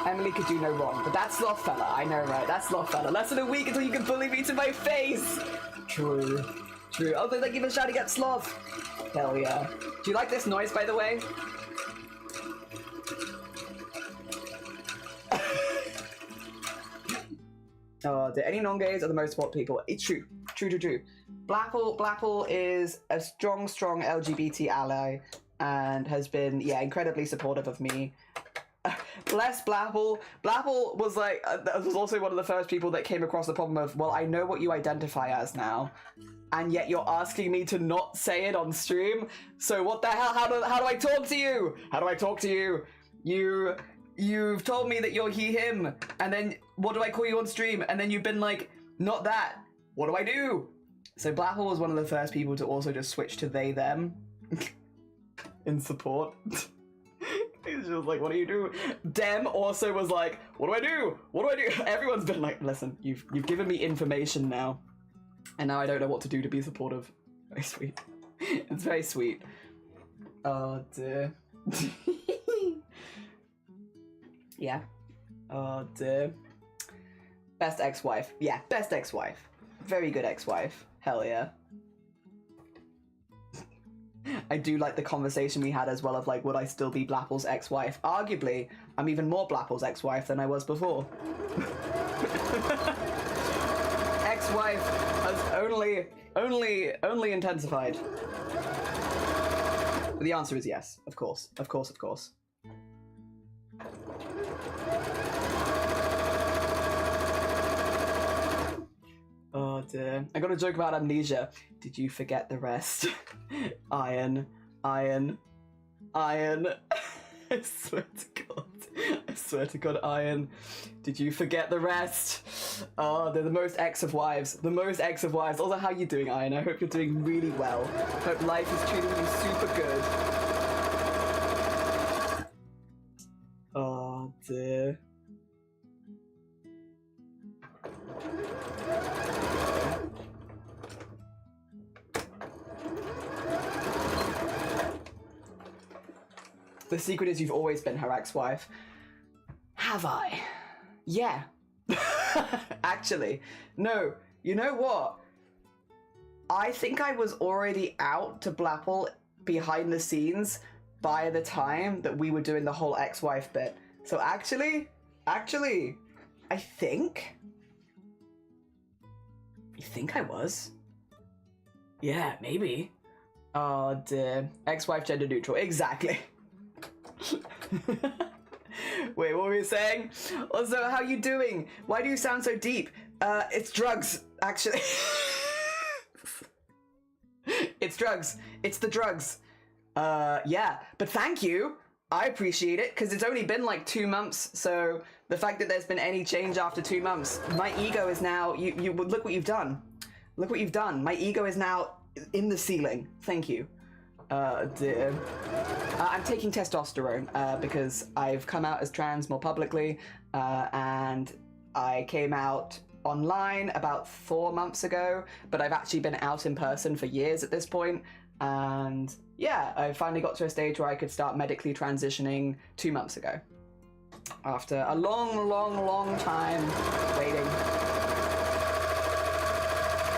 Emily could do no wrong. But that's Sloth fella. I know, right? That's Sloth fella. Less than a week until you can bully me to my face. True. True. Oh, thank you for shouting at Sloth. Hell yeah. Do you like this noise, by the way? Oh, any non-gays are the most support people. It's true. True. Blapple is a strong LGBT ally and has been, yeah, incredibly supportive of me. Bless Blapple. Blapple was like, was also one of the first people that came across the problem of, well, I know what you identify as now, and yet you're asking me to not say it on stream. So what the hell? How do I talk to you? How do I talk to you? You've told me that you're he, him, and then what do I call you on stream? And then you've been like, not that. What do I do? So Blapple was one of the first people to also just switch to they, them in support. He's just like, what do you do? Dem also was like, what do I do? What do I do? Everyone's been like, listen, you've given me information now, and now I don't know what to do to be supportive. Very sweet. It's very sweet. Oh dear. Yeah. Oh dear. Best ex-wife. Yeah, best ex-wife. Very good ex-wife. Hell yeah. I do like the conversation we had as well of like, would I still be Blapple's ex-wife? Arguably, I'm even more Blapple's ex-wife than I was before. Ex-wife has only intensified. The answer is yes, of course, of course, of course. Oh dear. I got a joke about amnesia. Did you forget the rest? Iron. Iron. Iron. I swear to God. I swear to God, Iron. Did you forget the rest? Oh, they're the most ex of wives. The most ex of wives. Also, how you doing, Iron? I hope you're doing really well. Hope life is treating you super good. Oh dear. The secret is you've always been her ex-wife. Have I? Yeah. Actually. No. You know what? I think I was already out to Blapple behind the scenes by the time that we were doing the whole ex-wife bit. So actually, I think I was. Yeah, maybe. Oh dear. Ex-wife gender neutral. Exactly. Wait, what were you saying? Also, how you doing? Why do you sound so deep? It's drugs, actually. It's drugs. It's the drugs. Yeah, but thank you. I appreciate it, because it's only been like 2 months, so the fact that there's been any change after 2 months, my ego is now, you look what you've done. Look what you've done. My ego is now in the ceiling. Thank you. Dear. I'm taking testosterone because I've come out as trans more publicly, and I came out online about 4 months ago, but I've actually been out in person for years at this point, and yeah, I finally got to a stage where I could start medically transitioning 2 months ago, after a long time waiting.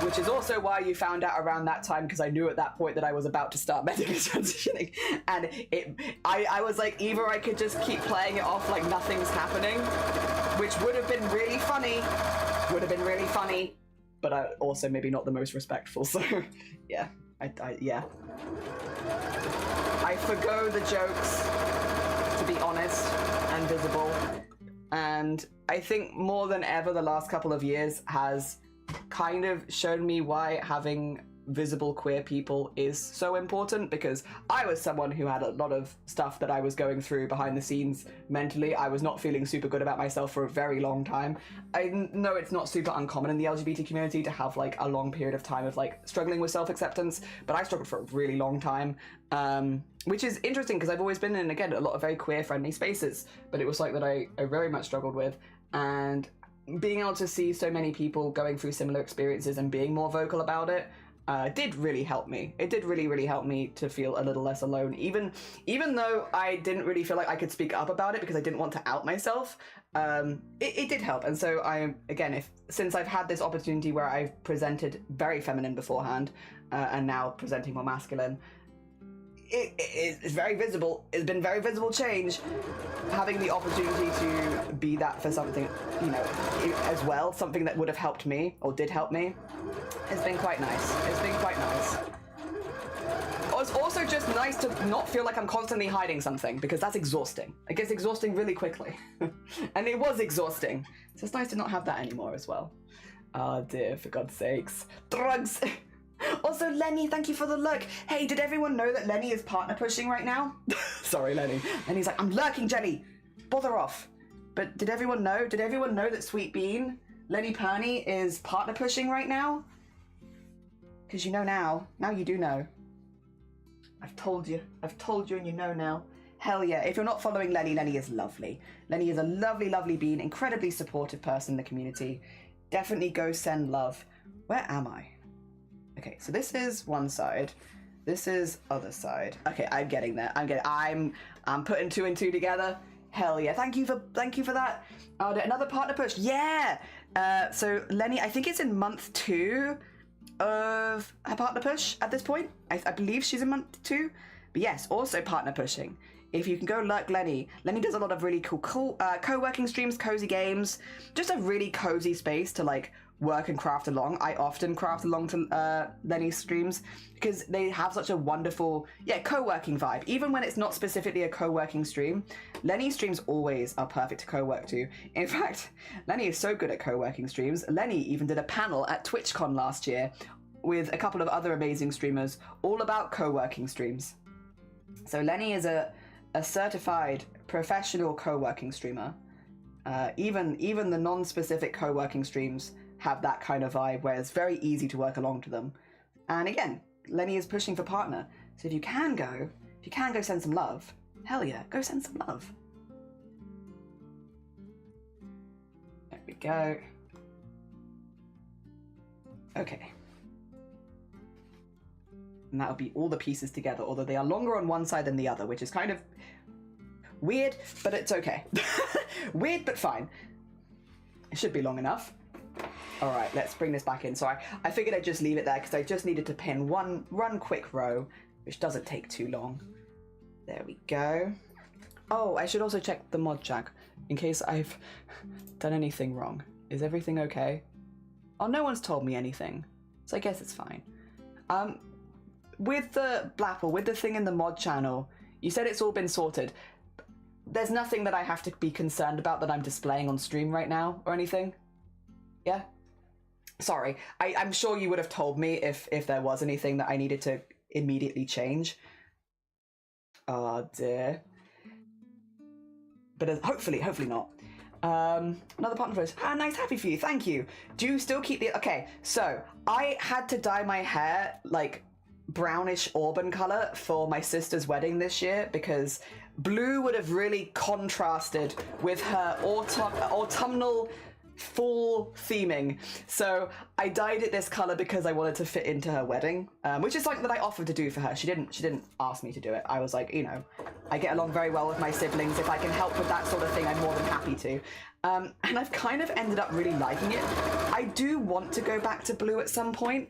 Which is also why you found out around that time, because I knew at that point that I was about to start medically transitioning, and I was like, either I could just keep playing it off like nothing's happening, which would have been really funny, but also maybe not the most respectful. So yeah, yeah, I forgo the jokes, to be honest and visible, and I think more than ever the last couple of years has kind of shown me why having visible queer people is so important, because I was someone who had a lot of stuff that I was going through behind the scenes mentally. I was not feeling super good about myself for a very long time. I know it's not super uncommon in the LGBT community to have like a long period of time of like struggling with self-acceptance, but I struggled for a really long time, which is interesting because I've always been in, again, a lot of very queer friendly spaces, but it was like that I very much struggled with, and being able to see so many people going through similar experiences and being more vocal about it did really help me. It did really help me to feel a little less alone, even though I didn't really feel like I could speak up about it because I didn't want to out myself. It did help, and so since I've had this opportunity where I've presented very feminine beforehand, and now presenting more masculine, it's very visible. It's been very visible change. Having the opportunity to be that for something, you know, as well, something that would have helped me or did help me, it's been quite nice. It's been quite nice. It's also just nice to not feel like I'm constantly hiding something, because that's exhausting. It gets exhausting really quickly. And it was exhausting. So it's nice to not have that anymore as well. Oh dear, for God's sakes. Drugs! Also, Lenny, thank you for the lurk. Hey, did everyone know that Lenny is partner pushing right now? Sorry, Lenny. Lenny's like, I'm lurking, Jenny. Bother off. But did everyone know? Did everyone know that Sweet Bean, Lenny Perney, is partner pushing right now? Because you know now. Now you do know. I've told you and you know now. Hell yeah. If you're not following Lenny, Lenny is lovely. Lenny is a lovely, lovely bean, incredibly supportive person in the community. Definitely go send love. Where am I? Okay, so this is one side. This is other side. Okay, I'm getting there. I'm putting 2 and 2 together. Hell yeah. Thank you for that. Another partner push. Yeah. So Lenny, I think it's in month 2 of her partner push at this point. I believe she's in month 2. But yes, also partner pushing. If you can go lurk Lenny. Lenny does a lot of really cool co-working streams, cozy games, just a really cozy space to like work and craft along. I often craft along to Lenny's streams because they have such a wonderful, co-working vibe. Even when it's not specifically a co-working stream, Lenny's streams always are perfect to co-work to. In fact, Lenny is so good at co-working streams. Lenny even did a panel at TwitchCon last year with a couple of other amazing streamers all about co-working streams. So Lenny is a certified professional co-working streamer. Even the non-specific co-working streams have that kind of vibe where it's very easy to work along to them. And again, Lenny is pushing for partner. So if you can go send some love, hell yeah, go send some love. There we go. Okay. And that'll be all the pieces together, although they are longer on one side than the other, which is kind of weird, but it's okay. Weird, but fine. It should be long enough. All right, let's bring this back in. So I figured I'd just leave it there because I just needed to pin one quick row, which doesn't take too long. There we go. Oh, I should also check the mod jack in case I've done anything wrong. Is everything okay? Oh, no one's told me anything, so I guess it's fine. With the Blapple, with the thing in the mod channel, you said it's all been sorted. There's nothing that I have to be concerned about that I'm displaying on stream right now or anything? Yeah? Sorry, I'm sure you would have told me if there was anything that I needed to immediately change. Oh dear. But hopefully not. Another partner post. Ah, nice, happy for you, thank you. Do you still keep the... Okay, so I had to dye my hair like brownish auburn color for my sister's wedding this year because blue would have really contrasted with her autumnal fall theming. So I dyed it this color because I wanted to fit into her wedding, which is something that I offered to do for her. She didn't ask me to do it. I was like, you know, I get along very well with my siblings. If I can help with that sort of thing, I'm more than happy to. And I've kind of ended up really liking it. I do want to go back to blue at some point,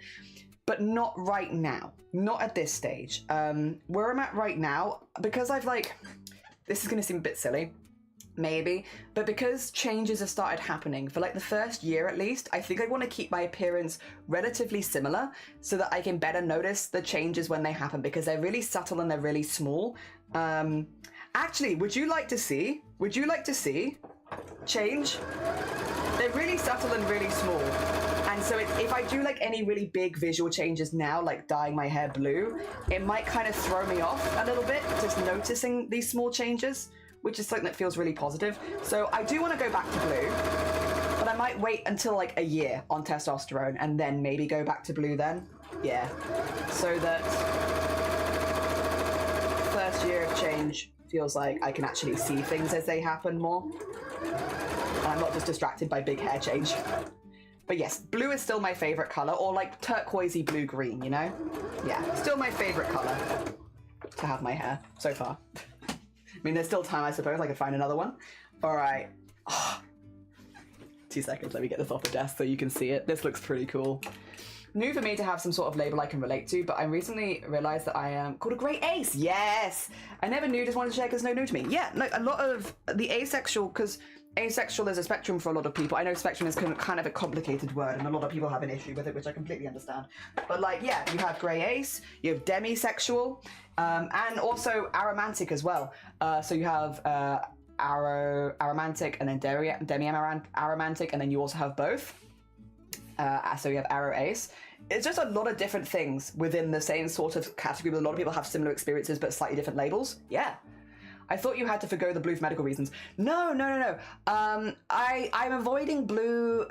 but not right now. Not at this stage. Where I'm at right now, because I've like, this is gonna seem a bit silly, maybe, but because changes have started happening for like the first year at least, I think I want to keep my appearance relatively similar so that I can better notice the changes when they happen because they're really subtle and they're really small. Actually, would you like to see change? They're really subtle and really small. And so if I do like any really big visual changes now, like dyeing my hair blue, it might kind of throw me off a little bit, just noticing these small changes, which is something that feels really positive. So I do want to go back to blue, but I might wait until like a year on testosterone and then maybe go back to blue then. Yeah, so that first year of change feels like I can actually see things as they happen more. And I'm not just distracted by big hair change. But yes, blue is still my favorite color, or like turquoisey blue-green, you know? Yeah, still my favorite color to have my hair so far. I mean, there's still time, I suppose. I could find another one. All right. Oh. 2 seconds, let me get this off the desk so you can see it. This looks pretty cool. New for me to have some sort of label I can relate to, but I recently realized that I am called a grey ace. Yes! I never knew, just wanted to share because no new to me. Yeah, like a lot of the asexual, because asexual is a spectrum for a lot of people. I know spectrum is kind of a complicated word and a lot of people have an issue with it, which I completely understand. But like, yeah, you have grey ace, you have demisexual, and also aromantic as well. So you have aromantic and then demi-aromantic, and then you also have both. So you have arrow ace. It's just a lot of different things within the same sort of category, but a lot of people have similar experiences but slightly different labels. Yeah. I thought you had to forgo the blue for medical reasons. No. I'm avoiding blue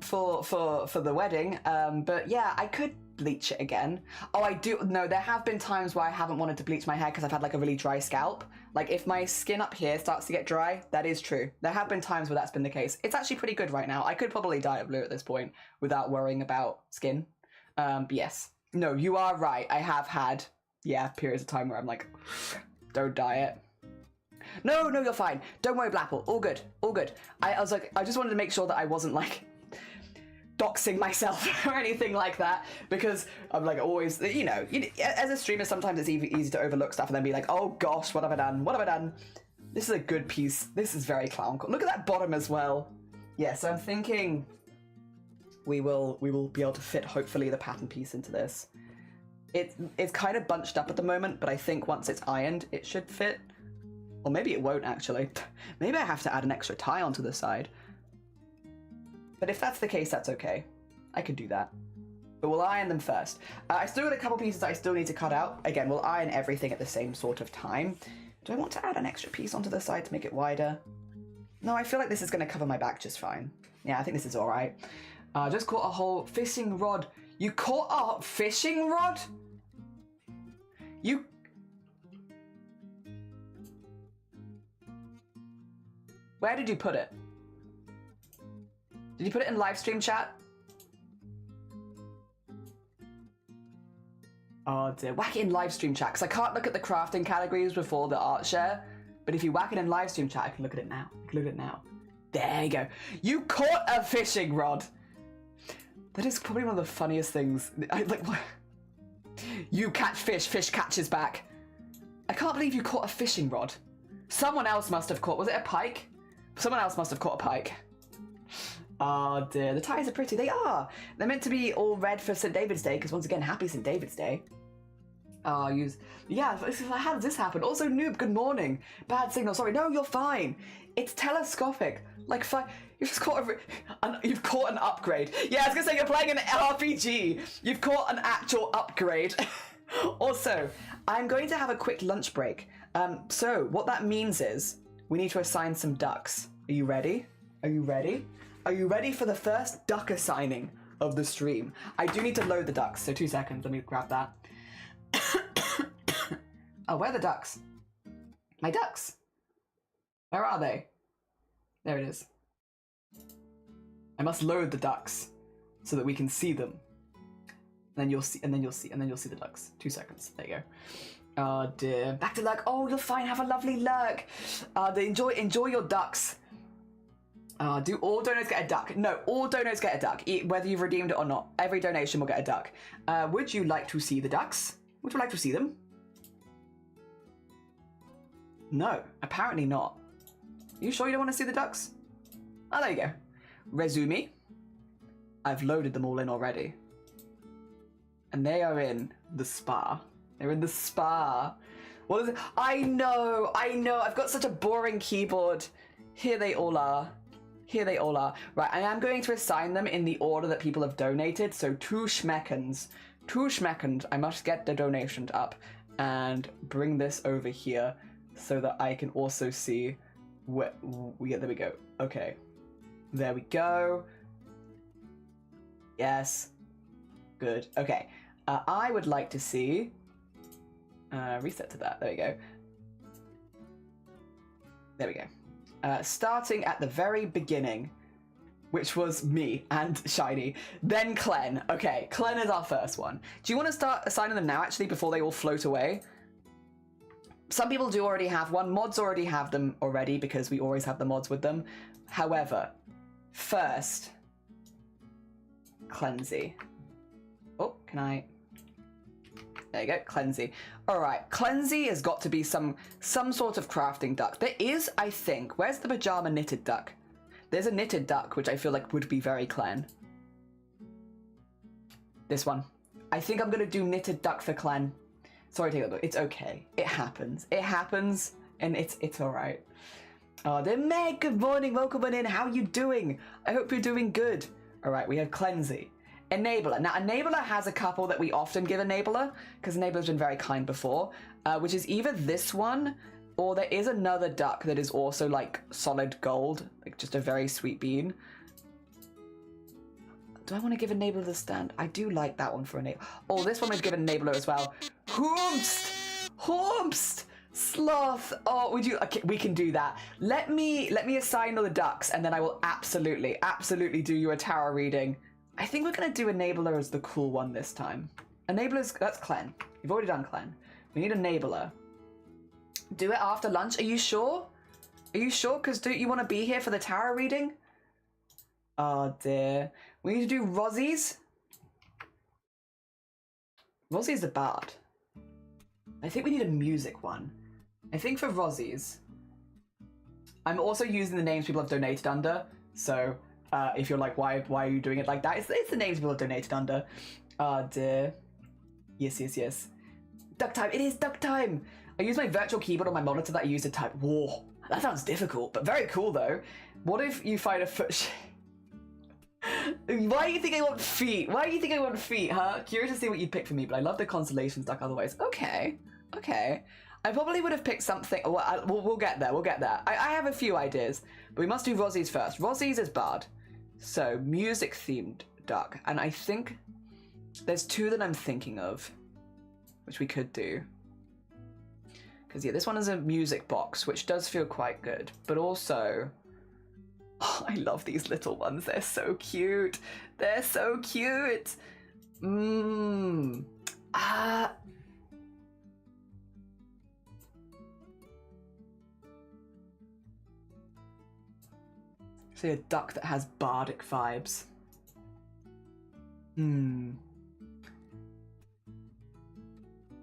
for the wedding, but yeah, I could bleach it again. Oh, I do. No, there have been times where I haven't wanted to bleach my hair because I've had like a really dry scalp. Like if my skin up here starts to get dry, that is true. There have been times where that's been the case. It's actually pretty good right now. I could probably dye it blue at this point without worrying about skin. But yes. No, you are right. I have had, yeah, periods of time where I'm like, don't dye it. No, you're fine. Don't worry, Blapple. All good. All good. I was like, I just wanted to make sure that I wasn't like doxing myself or anything like that, because I'm like always, you know, as a streamer, sometimes it's easy to overlook stuff and then be like, oh gosh, what have I done? What have I done? This is a good piece. This is very clown. Look at that bottom as well. Yeah, so I'm thinking we will be able to fit, hopefully, the pattern piece into this. It's kind of bunched up at the moment, but I think once it's ironed, it should fit. Or maybe it won't, actually. Maybe I have to add an extra tie onto the side. But if that's the case, that's okay. I could do that. But we'll iron them first. I still got a couple pieces that I still need to cut out. Again, we'll iron everything at the same sort of time. Do I want to add an extra piece onto the side to make it wider? No, I feel like this is going to cover my back just fine. Yeah, I think this is all right. Just caught a whole fishing rod. You caught a fishing rod? You... Where did you put it? Did you put it in live stream chat? Oh dear, whack it in live stream chat, because I can't look at the crafting categories before the art share, but if you whack it in live stream chat, I can look at it now. I can look at it now. There you go. You caught a fishing rod. That is probably one of the funniest things. Like, what? You catch fish, fish catches back. I can't believe you caught a fishing rod. Someone else must have caught, was it a pike? Someone else must have caught a pike. Oh dear, the ties are pretty. They are. They're meant to be all red for St. David's Day, because once again, happy St. David's Day. Yeah, how does this happen? Also, Noob, good morning. Bad signal, sorry. No, you're fine. It's telescopic. Like, you've just caught you've caught an upgrade. Yeah, I was gonna say, you're playing an RPG. You've caught an actual upgrade. Also, I'm going to have a quick lunch break. So what that means is we need to assign some ducks. Are you ready? Are you ready? Are you ready for the first duck assigning of the stream? I do need to load the ducks, so 2 seconds. Let me grab that. Oh, where are the ducks? My ducks. Where are they? There it is. I must load the ducks so that we can see them. And then you'll see, the ducks. 2 seconds. There you go. Oh dear. Back to lurk. Oh, you're fine. Have a lovely lurk. Enjoy your ducks. Do all donors get a duck? No, all donors get a duck, whether you've redeemed it or not. Every donation will get a duck. Would you like to see the ducks? Would you like to see them? No, apparently not. You sure you don't want to see the ducks? Oh, there you go. Resume. I've loaded them all in already. And they are in the spa. They're in the spa. What is it? I know. I've got such a boring keyboard. Here they all are. Here they all are. Right, I am going to assign them in the order that people have donated. So 2 schmeckens. 2 schmeckens. I must get the donations up and bring this over here so that I can also see where... Yeah, there we go. Okay. There we go. Yes. Good. Okay. I would like to see... reset to that. There we go. There we go. Starting at the very beginning, which was me and Shiny, then Clen. Okay, Clen is our first one. Do you want to start assigning them now, actually, before they all float away? Some people do already have one. Mods already have them already, because we always have the mods with them. However, first, Cleansy. Oh, can I... There you go, Cleansy. Alright, Cleansy has got to be some sort of crafting duck. There is, I think, where's the pajama knitted duck? There's a knitted duck, which I feel like would be very Clen. This one. I think I'm going to do knitted duck for Clen. Sorry to take that look. It's okay. It happens. It happens, and it's alright. Oh, there, Meg, good morning. Welcome on in. How are you doing? I hope you're doing good. Alright, we have Cleansy. Enabler. Now, Enabler has a couple that we often give Enabler, because Enabler's been very kind before, which is either this one, or there is another duck that is also, like, solid gold, like just a very sweet bean. do I want to give enabler the stand? I do like that one for enabler. Oh, this one is given enabler as well. Hoomst! Hoomst! Sloth! Oh, would you? Okay, we can do that. Let me assign all the ducks, and then I will absolutely do you a tarot reading. I think we're gonna do enabler as the cool one this time. Enabler's, that's Clen. You've already done Clen. We need enabler. Do it after lunch. Are you sure? Are you sure? Because don't you want to be here for the tarot reading? Oh dear. We need to do Rozzie's. Rozzie's a bard. I think we need a music one. I think for Rozzie's, I'm also using the names people have donated under. So if you're like, why are you doing it like that? It's the names people have donated under. Oh dear. Yes. Duck time. It is duck time. I use my virtual keyboard on my monitor that I use to type. Whoa, that sounds difficult, but very cool though. What if you find a foot? Why do you think I want feet? Why do you think I want feet, huh? Curious to see what you'd pick for me, but I love the constellations duck otherwise. Okay. I probably would have picked something. Well, we'll get there. I have a few ideas, but we must do Rozzie's first. Rozzie's is bard, so music themed duck, and I think there's two that I'm thinking of, which we could do. Because yeah, this one is a music box, which does feel quite good, but also, oh, I love these little ones. They're so cute. They're so cute. See a duck that has bardic vibes.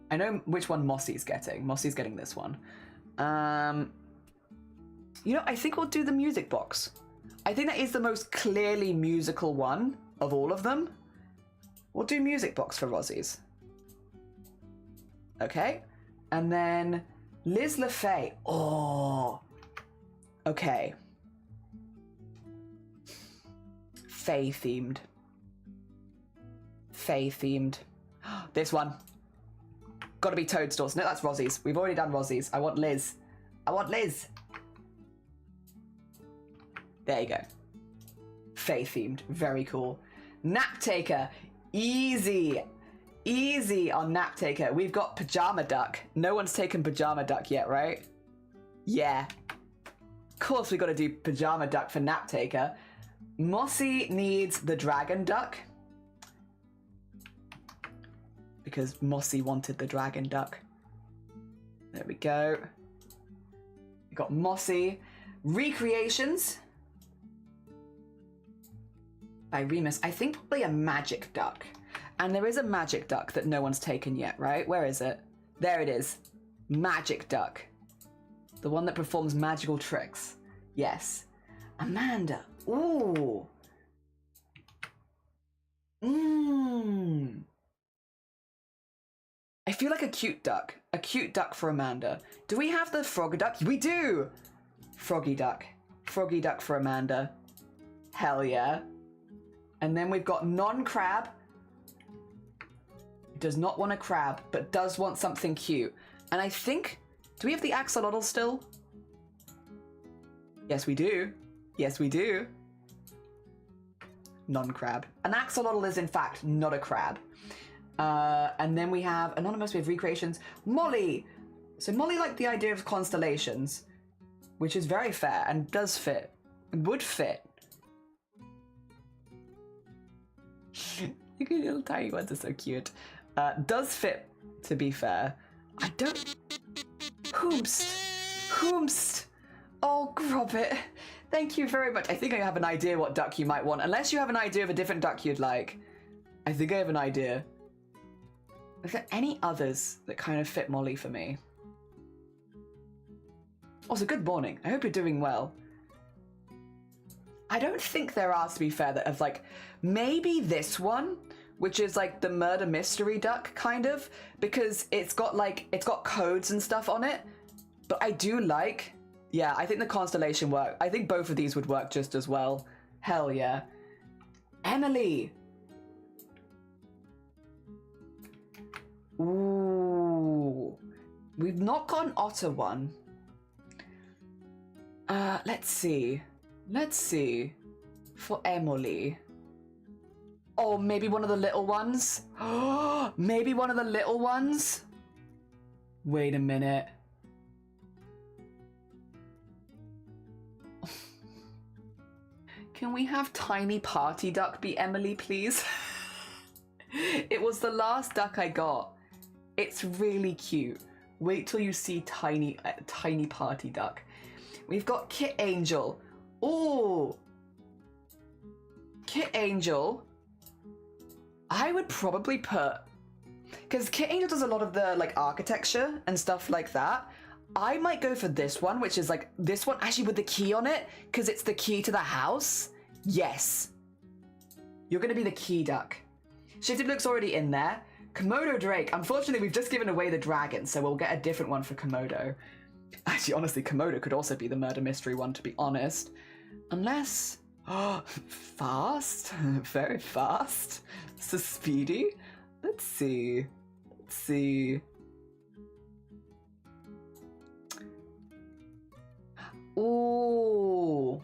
I know which one Mossy's getting. Mossy's getting this one. You know, I think we'll do the music box. I think that is the most clearly musical one of all of them. We'll do music box for Rozzie's. Okay. And then Liz LaFay. Oh. Okay. Fae themed. This one. Gotta be toadstools. No, that's Rozzie's. We've already done Rozzie's. I want Liz. There you go. Fae themed. Very cool. Nap taker. Easy on nap taker. We've got pajama duck. No one's taken pajama duck yet, right? Yeah. Of course we gotta do pajama duck for nap taker. Mossy needs the dragon duck. Because Mossy wanted the dragon duck. There we go. We got Mossy. Recreations by Remus. I think probably a magic duck. And there is a magic duck that no one's taken yet, right? Where is it? There it is. Magic duck. The one that performs magical tricks. Yes. Amanda. Ooh. I feel like a cute duck. A cute duck for Amanda. Do we have the frog duck? We do! Froggy duck. Froggy duck for Amanda. Hell yeah. And then we've got non-crab. Does not want a crab, but does want something cute. And I think... Do we have the axolotl still? Yes, we do. Yes, we do. Non-crab. An axolotl is, in fact, not a crab. And then we have Anonymous, we have recreations. Molly! So Molly liked the idea of constellations, which is very fair and does fit. Would fit. Your little tiny ones are so cute. Does fit, to be fair. I don't... Hoomst! Oh, Grobbit. Thank you very much. I think I have an idea what duck you might want. Unless you have an idea of a different duck you'd like. I think I have an idea. Are there any others that kind of fit Molly for me? Also, good morning. I hope you're doing well. I don't think there are, to be fair, that have like... Maybe this one, which is like the murder mystery duck, kind of. Because it's got like... It's got codes and stuff on it. But I do like... Yeah, I think the constellation work. I think both of these would work just as well. Hell yeah. Emily! Ooh. We've not got an otter one. Let's see. For Emily. Oh, maybe one of the little ones? Maybe one of the little ones? Wait a minute. Can we have Tiny Party Duck be Emily, please? It was the last duck I got. It's really cute. Wait till you see Tiny Party Duck. We've got Kit Angel. Ooh. Kit Angel. I would probably put... Because Kit Angel does a lot of the like architecture and stuff like that. I might go for this one, which is like this one actually with the key on it, because it's the key to the house. Yes. You're going to be the key duck. Shifted Look's already in there. Komodo Drake. Unfortunately, we've just given away the dragon, so we'll get a different one for Komodo. Actually, honestly, Komodo could also be the murder mystery one, to be honest. Unless... Oh, fast. Very fast. So speedy. Let's see. Let's see. Ooh.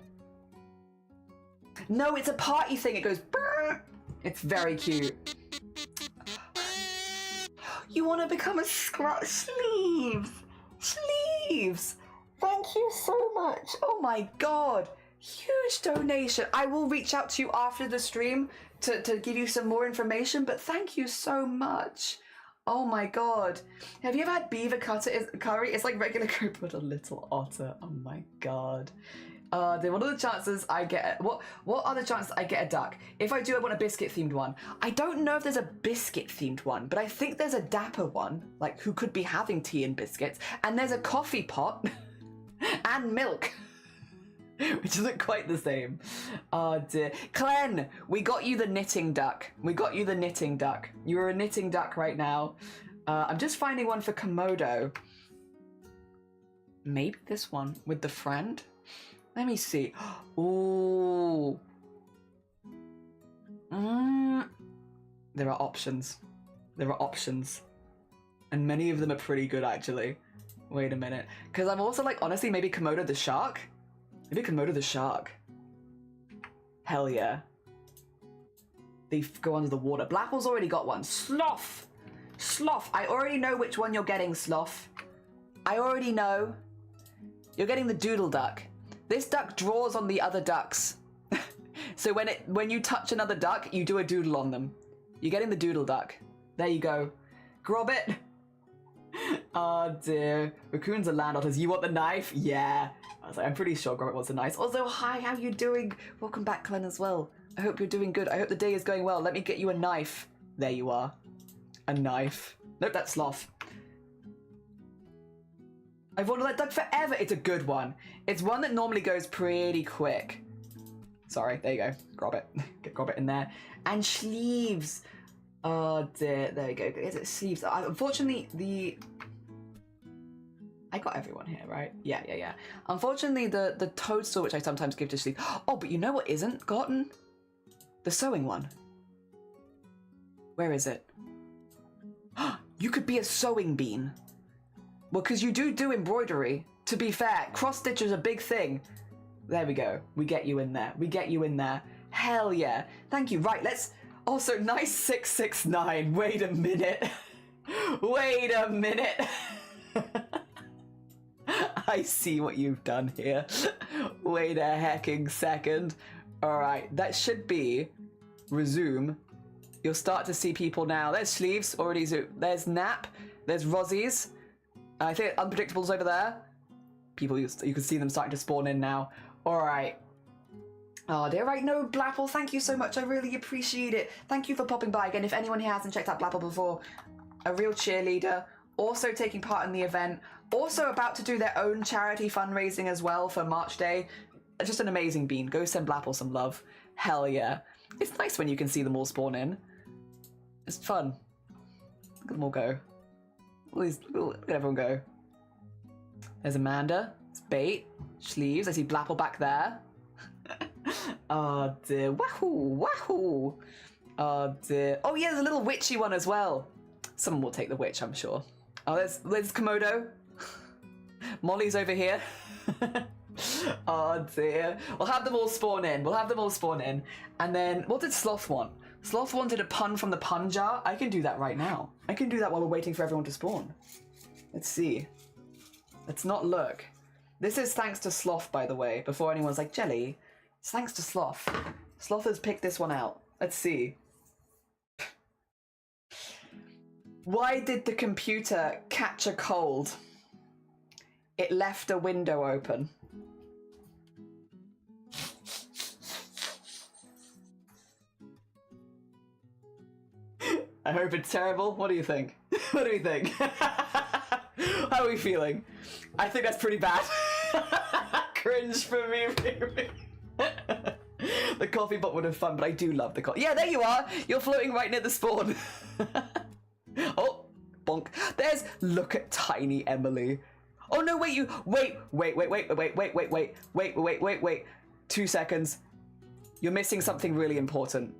No, it's a party thing. It goes... Brr. It's very cute. You want to become a sleeves? Sleeves! Thank you so much. Oh my god. Huge donation. I will reach out to you after the stream to give you some more information, but thank you so much. Oh my god. Have you ever had beaver curry? It's like regular curry, but a little otter. Oh my god. What are the chances I get... What are the chances I get a duck? If I do, I want a biscuit-themed one. I don't know if there's a biscuit-themed one, but I think there's a dapper one, like who could be having tea and biscuits, and there's a coffee pot and milk, which isn't quite the same. Oh dear. Clen, we got you the knitting duck. We got you the knitting duck. You're a knitting duck right now. I'm just finding one for Komodo. Maybe this one with the friend? Let me see. Ooh. There are options. There are options. And many of them are pretty good, actually. Wait a minute. Because I'm also like, honestly, maybe Komodo the shark? Maybe Komodo the shark. Hell yeah. They go under the water. Blackpool's already got one. Sloth! Sloth. I already know which one you're getting, Sloth. I already know. You're getting the doodle duck. This duck draws on the other ducks. So when you touch another duck, you do a doodle on them. You're getting the doodle duck. There you go. Grobbit. Oh dear. Raccoons are land otters. You want the knife? Yeah. I was like, I'm pretty sure Grobbit wants a knife. Also, hi, how you doing? Welcome back, Glenn, as well. I hope you're doing good. I hope the day is going well. Let me get you a knife. There you are. A knife. Nope, that's Sloth. I've wanted that duck forever. It's a good one. It's one that normally goes pretty quick. Sorry, there you go. Grobbit. Get Grobbit in there. And sleeves. Oh dear. There we go. Is it sleeves? Unfortunately, I got everyone here, right? Yeah. Unfortunately, the toadstool, which I sometimes give to sleep. Oh, but you know what isn't gotten? The sewing one. Where is it? You could be a sewing bean. Well, because you do embroidery. To be fair, cross stitch is a big thing. There we go. We get you in there. We get you in there. Hell yeah. Thank you. Right, let's... Also, nice 669. Wait a minute. Wait a minute. I see what you've done here. Wait a hecking second. All right, that should be resume. You'll start to see people now. There's sleeves already. There's Nap. There's Rozzie's. I think Unpredictable's over there. People, you can see them starting to spawn in now. All right. Oh dear, right, no, Blapple, thank you so much. I really appreciate it. Thank you for popping by again. If anyone here hasn't checked out Blapple before, a real cheerleader, also taking part in the event, also about to do their own charity fundraising as well for March Day. Just an amazing bean. Go send Blapple some love. Hell yeah. It's nice when you can see them all spawn in. It's fun. Look at them all go. Look at everyone go. There's Amanda. It's Bait. Sleeves. I see Blapple back there. Oh dear. Wahoo! Wahoo! Oh dear. Oh yeah, there's a little witchy one as well. Someone will take the witch, I'm sure. Oh, there's Komodo. Molly's over here. Oh dear. We'll have them all spawn in. We'll have them all spawn in. And then, what did Sloth want? Sloth wanted a pun from the pun jar. I can do that right now. I can do that while we're waiting for everyone to spawn. Let's see. Let's not look. This is thanks to Sloth, by the way, before anyone's like, Jelly. It's thanks to Sloth. Sloth has picked this one out. Let's see. Why did the computer catch a cold? It left a window open. I hope it's terrible. What do you think? What do you think? How are we feeling? I think that's pretty bad. Cringe for me, really. The coffee pot would have fun, but I do love the coffee. Yeah, there you are. You're floating right near the spawn. Oh, bonk. There's, look at tiny Emily. Oh no, wait, wait. 2 seconds. You're missing something really important.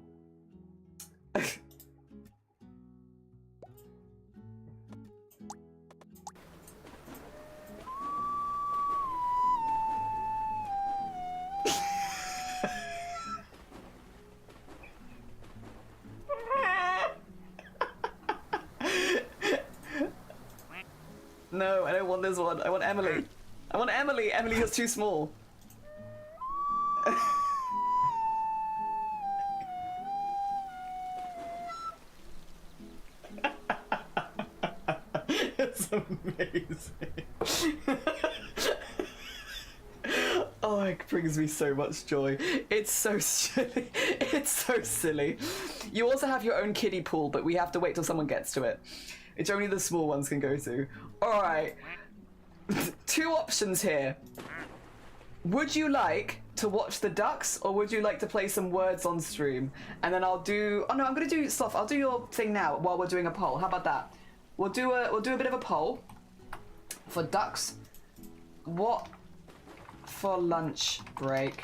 No, I don't want this one. I want Emily. I want Emily. Emily is too small. It's amazing. Oh, it brings me so much joy. It's so silly. It's so silly. You also have your own kiddie pool, but we have to wait till someone gets to it. It's only the small ones can go to. Alright. 2 options here. Would you like to watch the ducks, or would you like to play some words on stream? And then I'll do... Oh no, I'm going to do stuff. I'll do your thing now while we're doing a poll. How about that? We'll do a bit of a poll for ducks. What for lunch break?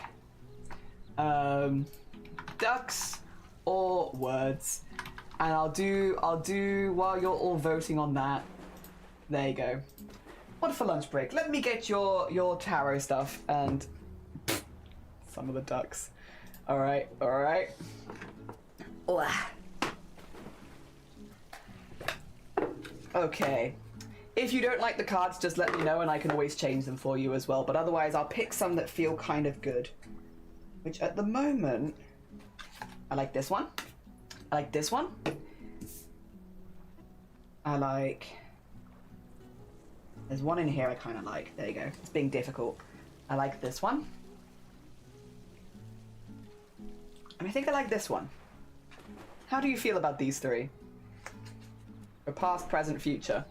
Ducks or words? And I'll do while you're all voting on that. There you go. What for lunch break? Let me get your tarot stuff and some of the ducks. All right. Okay. If you don't like the cards, just let me know and I can always change them for you as well. But otherwise, I'll pick some that feel kind of good. Which at the moment, I like this one. I like this one. I like... There's one in here I kind of like. There you go. It's being difficult. I like this one. And I think I like this one. How do you feel about these 3? For past, present, future.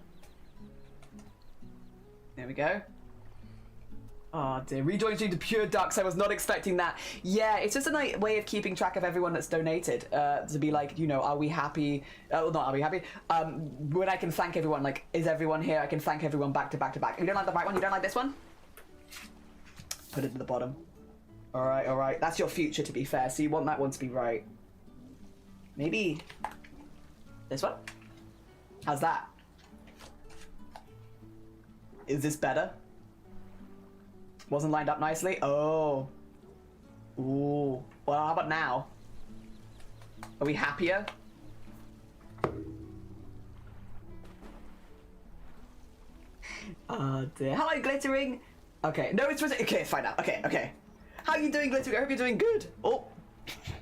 There we go. Oh dear, rejoin stream to pure ducks. I was not expecting that. Yeah, it's just a nice way of keeping track of everyone that's donated. To be like, you know, are we happy? Not are we happy? When I can thank everyone, like, is everyone here? I can thank everyone back to back to back. If you don't like the right one, you don't like this one? Put it to the bottom. Alright. That's your future, to be fair. So you want that one to be right. Maybe this one? How's that? Is this better? Wasn't lined up nicely? Oh. Ooh. Well, how about now? Are we happier? Oh dear. Hello, Glittering! Okay, no, it's... Okay, fine now. Okay. How are you doing, Glittering? I hope you're doing good. Oh.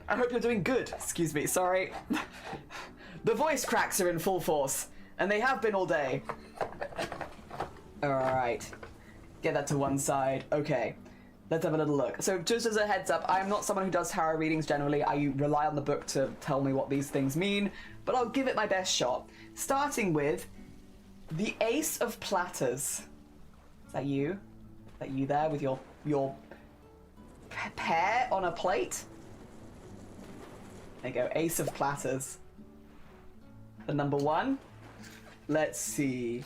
I hope you're doing good. Excuse me, sorry. The voice cracks are in full force. And they have been all day. Alright. Get that to one side. Okay, let's have a little look. So just as a heads up, I'm not someone who does tarot readings generally. I rely on the book to tell me what these things mean, but I'll give it my best shot. Starting with the Ace of Platters. Is that you? Is that you there with your pear on a plate? There you go, Ace of Platters. The number 1. Let's see.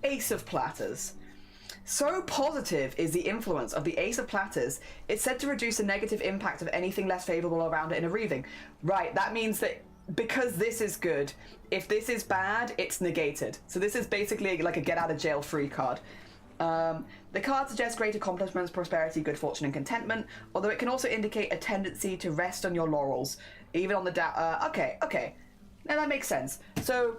Ace of Platters. So positive is the influence of the Ace of Platters, it's said to reduce the negative impact of anything less favorable around it in a reading. Right, that means that because this is good, if this is bad, it's negated. So this is basically like a get out of jail free card. The card suggests great accomplishments, prosperity, good fortune, and contentment, although it can also indicate a tendency to rest on your laurels, even on the okay. Now that makes sense. So,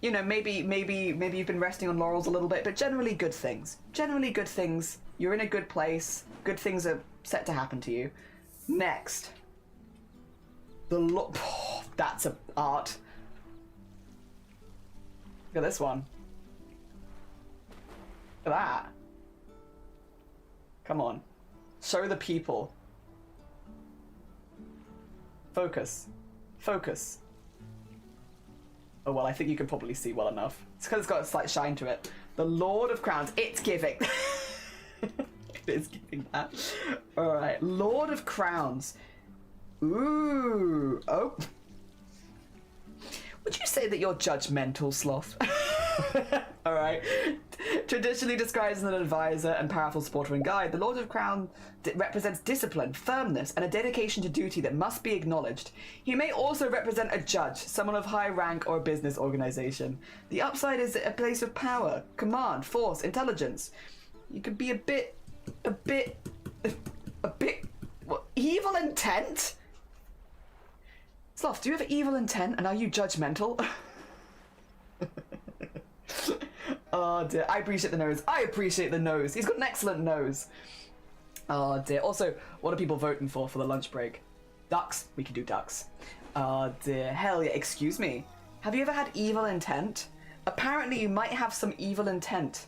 you know, maybe you've been resting on laurels a little bit, but generally good things. Generally good things. You're in a good place. Good things are set to happen to you. Next. That's a art. Look at this one. Look at that. Come on. Show the people. Focus. Focus. Oh, well, I think you can probably see well enough. It's because it's got a slight shine to it. The Lord of Crowns. It's giving. It is giving that. All right. Lord of Crowns. Ooh. Oh. Would you say that you're judgmental, Sloth? All right. Traditionally described as an advisor and powerful supporter and guide, the Lord of Crown represents discipline, firmness, and a dedication to duty that must be acknowledged. He may also represent a judge, someone of high rank, or a business organization. The upside is a place of power, command, force, intelligence. You could be a bit, what, evil intent? Sloth, do you have evil intent, and are you judgmental? Oh dear, I appreciate the nose. I appreciate the nose. He's got an excellent nose. Oh dear. Also, what are people voting for the lunch break? Ducks? We can do ducks. Oh dear. Hell yeah. Excuse me. Have you ever had evil intent? Apparently you might have some evil intent.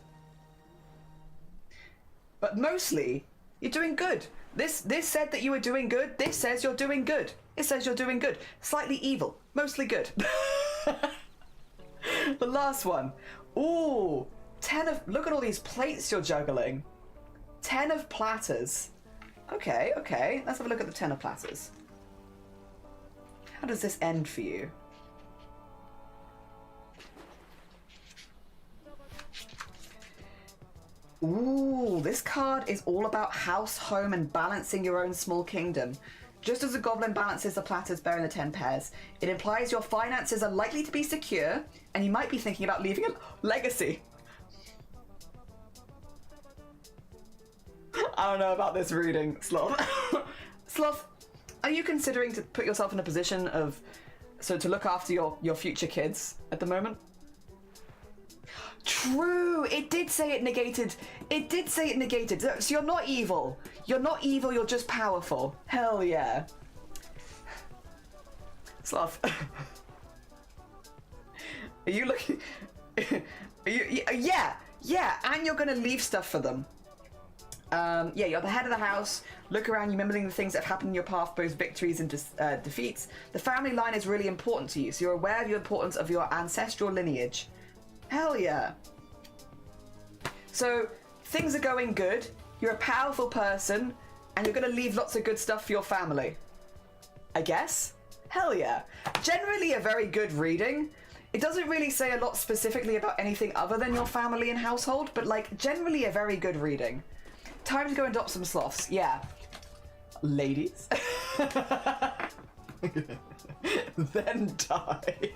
But mostly, you're doing good. This said that you were doing good. This says you're doing good. It says you're doing good. Slightly evil. Mostly good. The last one. Ooh, 10 of... Look at all these plates you're juggling. 10 of platters. Okay. Let's have a look at the 10 of platters. How does this end for you? Ooh, this card is all about house, home, and balancing your own small kingdom. Just as a goblin balances the platters bearing the 10 pairs, it implies your finances are likely to be secure, and you might be thinking about leaving a legacy. I don't know about this reading, Sloth. Sloth, are you considering to put yourself in a position to look after your future kids at the moment? True, it did say it negated. It did say it negated. So you're not evil. You're not evil, you're just powerful. Hell yeah. Sloth. Are you looking... Are you... Yeah, and you're gonna leave stuff for them. Yeah, you're the head of the house. Look around, you're remembering the things that have happened in your path, both victories and defeats. The family line is really important to you, so you're aware of the importance of your ancestral lineage. Hell yeah. So, things are going good, you're a powerful person, and you're gonna leave lots of good stuff for your family. I guess? Hell yeah. Generally a very good reading. It doesn't really say a lot specifically about anything other than your family and household, but like, generally a very good reading. Time to go and adopt some sloths, yeah. Ladies. Then die.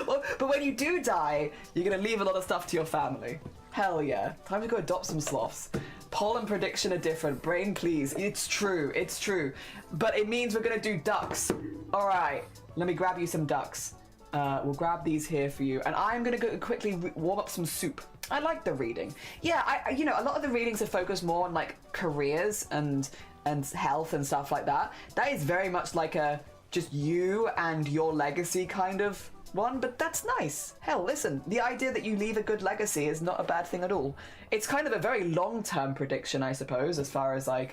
Well, but when you do die, you're gonna leave a lot of stuff to your family. Hell yeah. Time to go adopt some sloths. Poll and prediction are different. Brain, please. It's true. It's true. But it means we're gonna do ducks. All right. Let me grab you some ducks. We'll grab these here for you. And I'm gonna go quickly warm up some soup. I like the reading. Yeah, you know, a lot of the readings are focused more on like careers and health and stuff like that. That is very much like a just you and your legacy kind of one, but that's nice. Hell, listen, the idea that you leave a good legacy is not a bad thing at all. It's kind of a very long-term prediction, I suppose, as far as like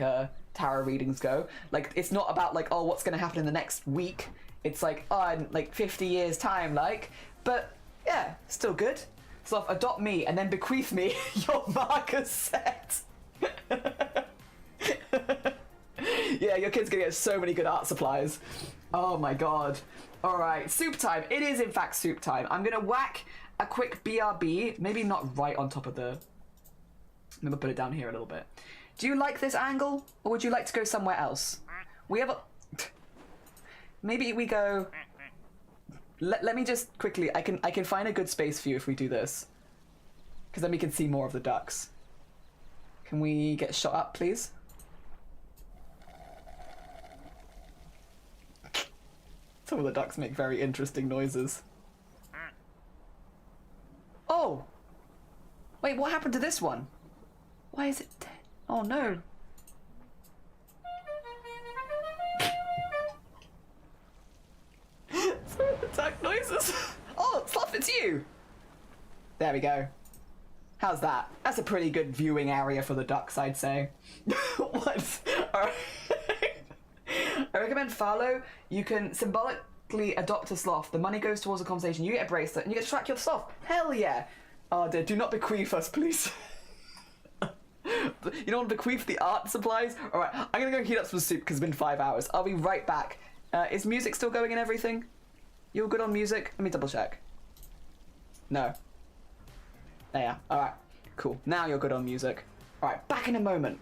tarot readings go. Like, it's not about like, oh, what's going to happen in the next week. It's like, oh, in like 50 years time, like, but yeah, still good. So adopt me and then bequeath me your marker set. Yeah, your kid's gonna get so many good art supplies. Oh my god. All right, soup time. It is in fact soup time. I'm gonna whack a quick BRB, maybe not right on top of the... I'm gonna put it down here a little bit. Do you like this angle, or would you like to go somewhere else? We have a... Maybe we go... Let me just quickly... I can find a good space for you if we do this. Because then we can see more of the ducks. Can we get shot up, please? Some of the ducks make very interesting noises. Oh! Wait, what happened to this one? Why is it dead? Oh no. Some of the duck noises. Oh, Sloth, it's you! There we go. How's that? That's a pretty good viewing area for the ducks, I'd say. What? Alright. I recommend follow. You can symbolically adopt a sloth. The money goes towards a conversation. You get a bracelet and you get to track your sloth. Hell yeah. Oh dear, do not bequeath us, please. You don't want to bequeath the art supplies? Alright, I'm gonna go heat up some soup because it's been 5 hours. I'll be right back. Is music still going and everything? You all good on music? Let me double check. No. There you are. Alright, cool. Now you're good on music. Alright, back in a moment.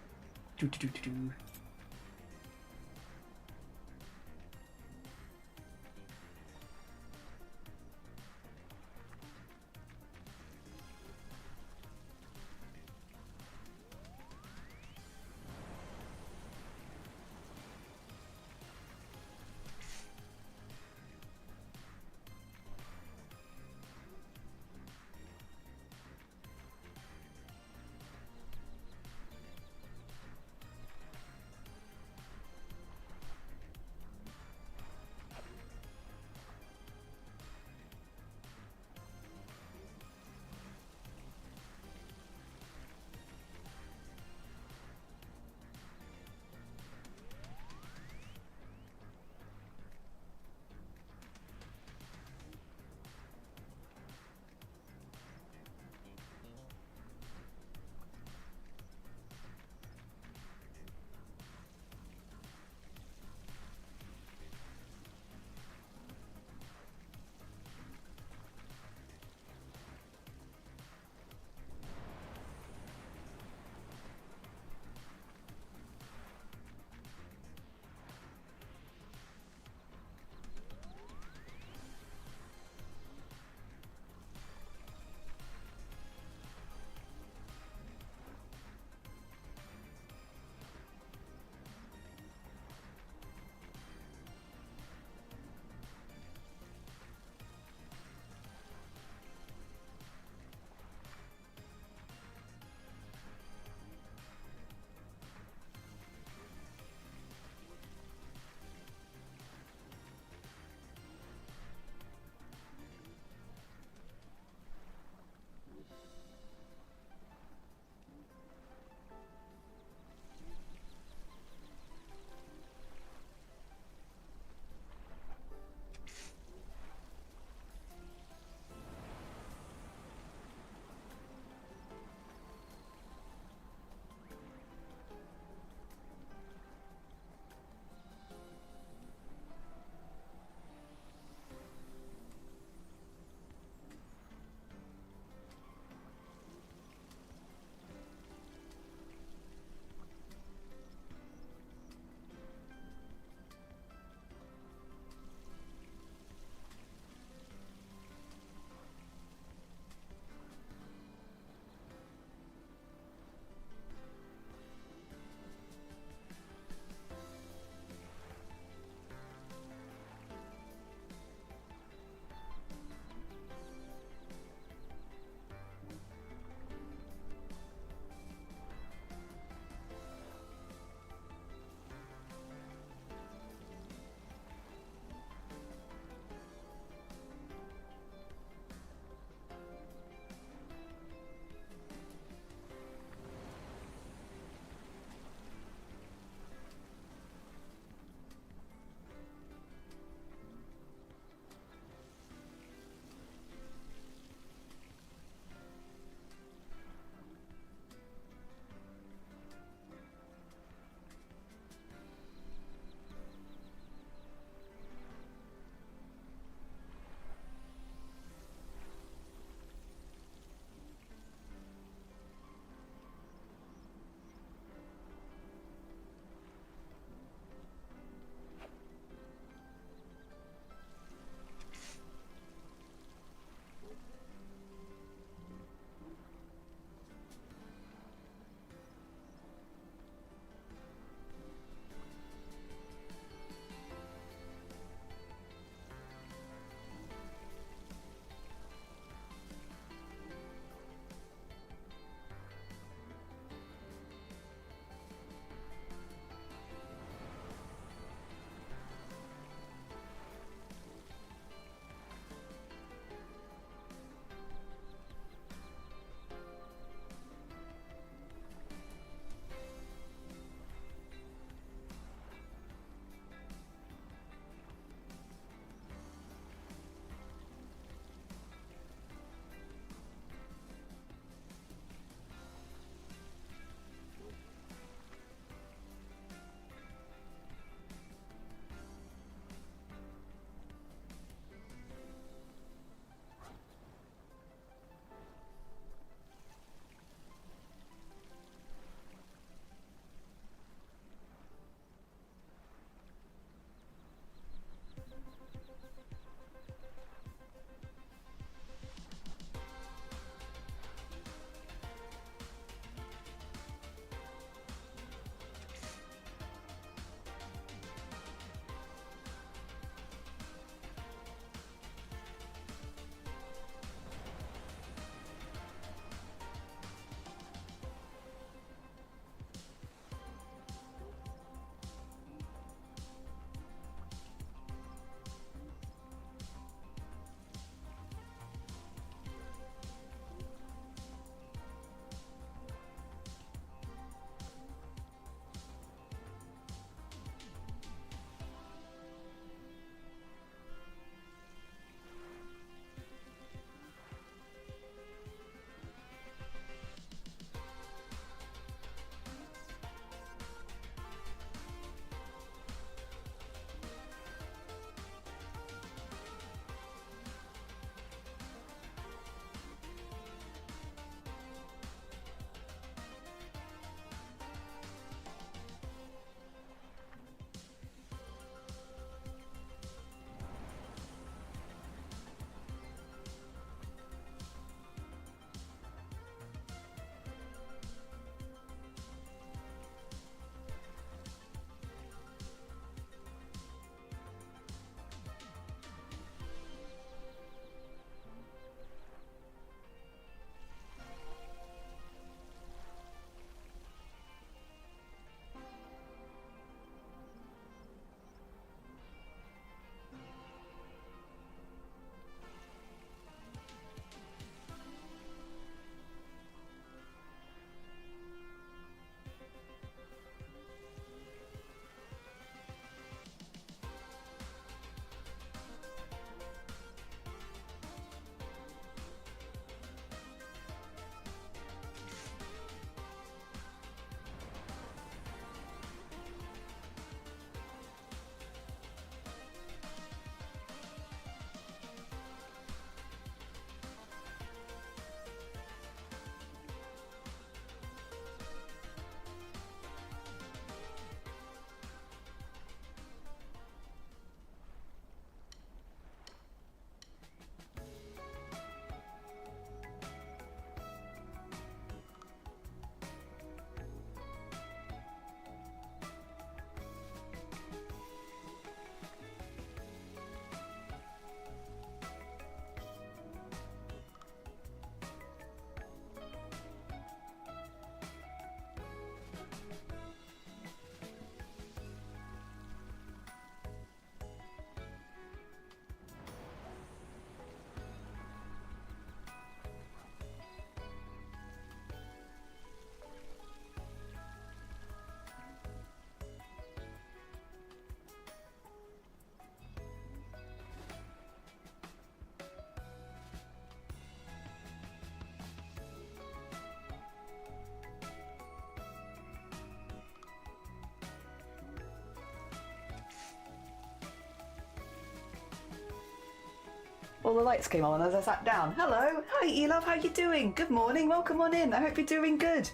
all the lights came on as I sat down. Hello, hi E-Love, how you doing? Good morning, welcome on in. I hope you're doing good.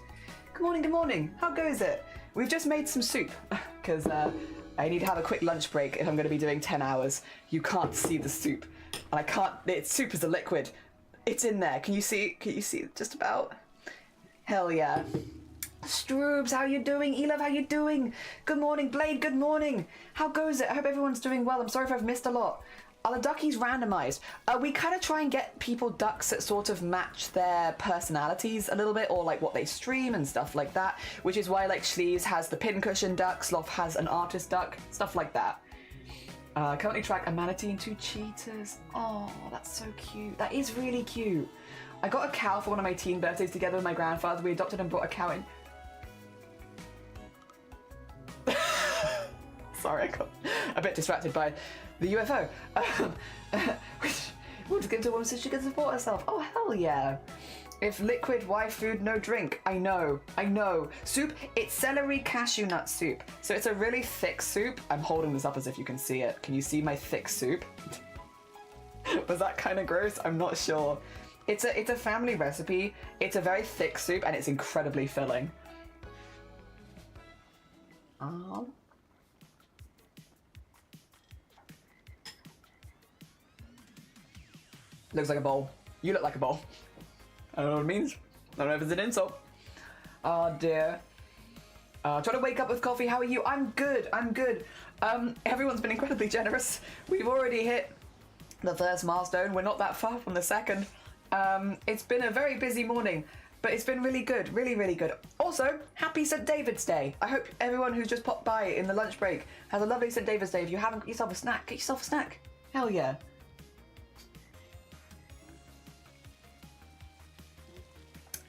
Good morning, good morning. How goes it? We've just made some soup because I need to have a quick lunch break if I'm going to be doing 10 hours. You can't see the soup, and I can't. Soup is a liquid. It's in there. Can you see? Can you see just about? Hell yeah. Stroobs, how you doing? E-Love, how you doing? Good morning, Blade, good morning. How goes it? I hope everyone's doing well. I'm sorry if I've missed a lot. Are the duckies randomized? We kind of try and get people ducks that sort of match their personalities a little bit, or like what they stream and stuff like that, which is why like Sleeves has the pincushion duck, Sloth has an artist duck, stuff like that. Currently track a manatee and 2 cheetahs. Oh, that's so cute. That is really cute. I got a cow for one of my teen birthdays together with my grandfather. We adopted and brought a cow in. Sorry, I got a bit distracted by the UFO. We'll just get into a woman so she can support herself. Oh, hell yeah. If liquid, why food, no drink? I know. Soup, it's celery cashew nut soup. So it's a really thick soup. I'm holding this up as if you can see it. Can you see my thick soup? Was that kind of gross? I'm not sure. It's a family recipe. It's a very thick soup and it's incredibly filling. Looks like a bowl. You look like a bowl. I don't know what it means. I don't know if it's an insult. Oh dear. Trying to wake up with coffee. How are you? I'm good. Everyone's been incredibly generous. We've already hit the first milestone. We're not that far from the second. It's been a very busy morning, but it's been really good. Really, really good. Also, happy St. David's Day. I hope everyone who's just popped by in the lunch break has a lovely St. David's Day. If you haven't got yourself a snack, get yourself a snack. Hell yeah.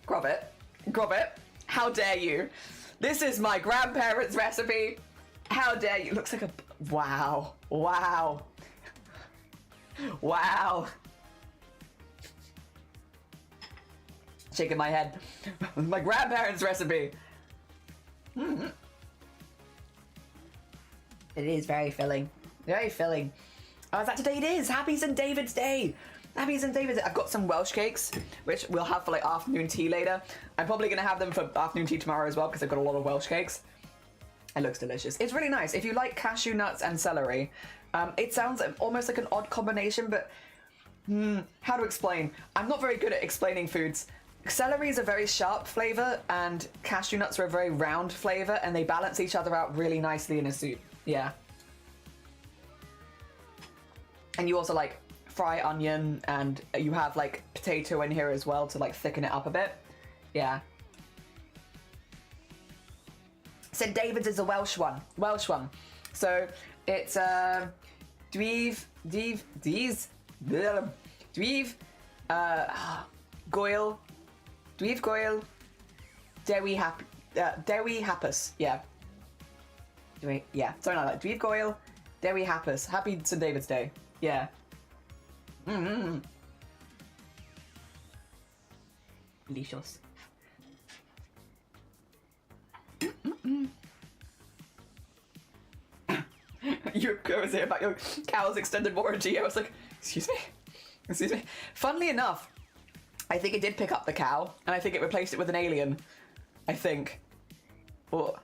Grab it. How dare you? This is my grandparents' recipe. How dare you? Looks like a... Wow. Shaking my head. My grandparents' recipe. It is very filling. Very filling. Oh, is that today? It is. Happy St. David's Day. Happy St. David's Day. I've got some Welsh cakes, which we'll have for like afternoon tea later. I'm probably going to have them for afternoon tea tomorrow as well, because I've got a lot of Welsh cakes. It looks delicious. It's really nice. If you like cashew nuts and celery, it sounds almost like an odd combination, but how to explain? I'm not very good at explaining foods. Celery is a very sharp flavor, and cashew nuts are a very round flavor, and they balance each other out really nicely in a soup. Yeah. And you also like fry onion, and you have like potato in here as well to like thicken it up a bit. Yeah. St. David's is a Welsh one. So it's Dweef Goyle, Dewi Hapus. Yeah. Yeah, something like that. Dweef Goyle, Dewi Hapus. Happy St. David's Day. Yeah. Delicious. You were saying about your cow's extended warranty. I was like, excuse me. Funnily enough, I think it did pick up the cow, and I think it replaced it with an alien. I think. Oh.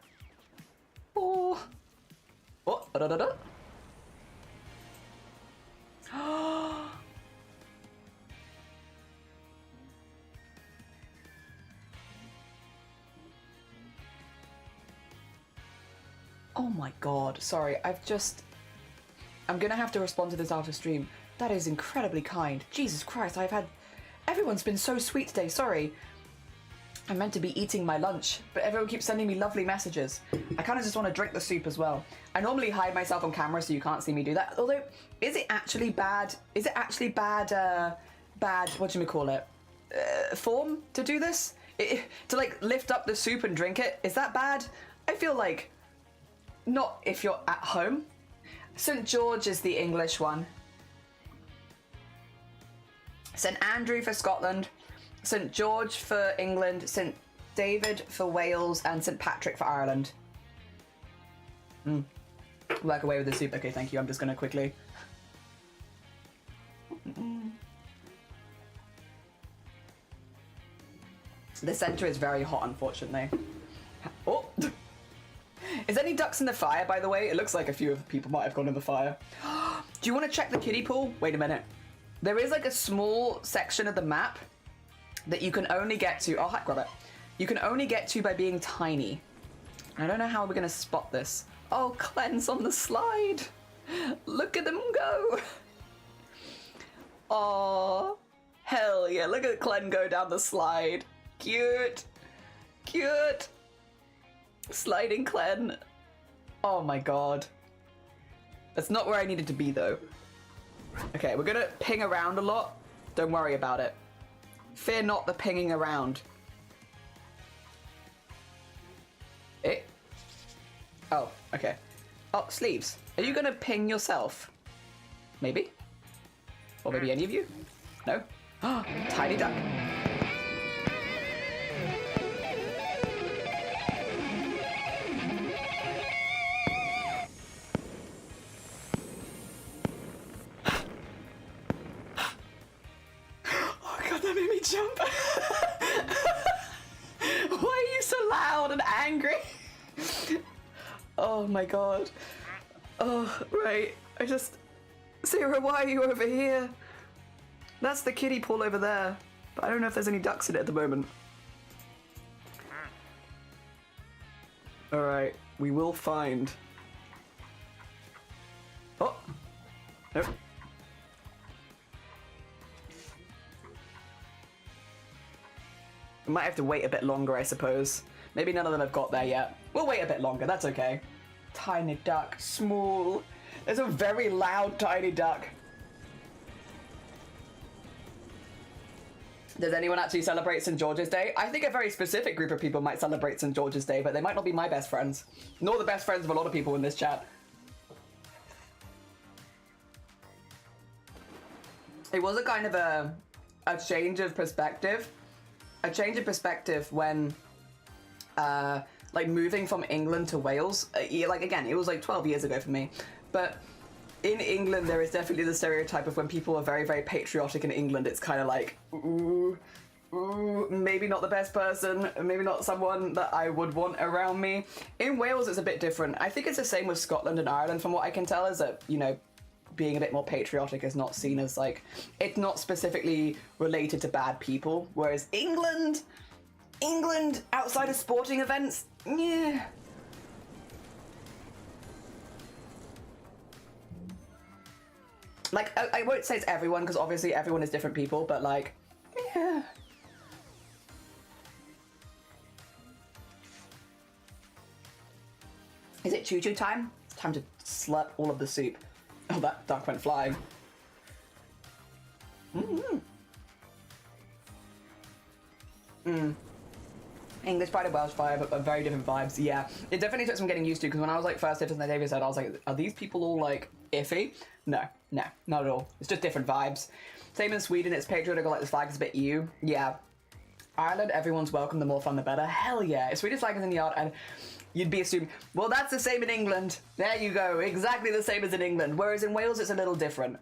Oh my god, sorry, I'm gonna have to respond to this after stream. That is incredibly kind. Jesus Christ, everyone's been so sweet today, sorry. I'm meant to be eating my lunch, but everyone keeps sending me lovely messages. I kind of just want to drink the soup as well. I normally hide myself on camera so you can't see me do that. Although, is it actually bad, form to do this? To like lift up the soup and drink it? Is that bad? I feel like, not if you're at home. St. George is the English one. St. Andrew for Scotland. St. George for England, St. David for Wales, and St. Patrick for Ireland. Work away with the soup. Okay, thank you. I'm just gonna quickly... The center is very hot, unfortunately. Oh! Is any ducks in the fire, by the way? It looks like a few of people might have gone in the fire. Do you want to check the kiddie pool? Wait a minute. There is like a small section of the map that you can only get to. Oh, grab it. You can only get to by being tiny. I don't know how we're going to spot this. Oh, Clen's on the slide. Look at them go. Oh, hell yeah. Look at Clen go down the slide. Cute. Cute. Sliding Clen. Oh my god. That's not where I needed to be though. Okay, we're gonna ping around a lot. Don't worry about it. Fear not the pinging around. Eh? Oh, okay. Oh, sleeves. Are you gonna ping yourself? Maybe? Or maybe any of you? No? Oh, tiny duck. Jump. Why are you so loud and angry? Oh my god. Oh, right. Sarah, why are you over here? That's the kiddie pool over there. But I don't know if there's any ducks in it at the moment. Alright, we will find. Oh! Nope. We might have to wait a bit longer, I suppose. Maybe none of them have got there yet. We'll wait a bit longer, that's okay. Tiny duck, small. There's a very loud tiny duck. Does anyone actually celebrate St. George's Day? I think a very specific group of people might celebrate St. George's Day, but they might not be my best friends. Nor the best friends of a lot of people in this chat. It was a kind of a change of perspective. A change of perspective when, like, moving from England to Wales. Like, again, it was like 12 years ago for me. But in England, there is definitely the stereotype of when people are very, very patriotic in England, it's kind of like, ooh, maybe not the best person, maybe not someone that I would want around me. In Wales, it's a bit different. I think it's the same with Scotland and Ireland, from what I can tell, is that, you know, being a bit more patriotic is not seen as, like, it's not specifically related to bad people, whereas England, outside of sporting events, yeah. Like, I won't say it's everyone, because obviously everyone is different people, but, like, yeah. Is it choo-choo time? It's time to slurp all of the soup. Oh, that duck went flying. English Pride of Welsh Fire, but very different vibes. Yeah, it definitely took some getting used to, because when I was like first in the Davis said, I was like, are these people all like iffy? No, not at all. It's just different vibes. Same in Sweden, it's patriotic, like the flag is a bit EU. Yeah. Ireland, everyone's welcome, the more fun the better. Hell yeah. If Swedish flag is in the yard and you'd be assuming, well, that's the same in England. There you go, exactly the same as in England. Whereas in Wales, it's a little different.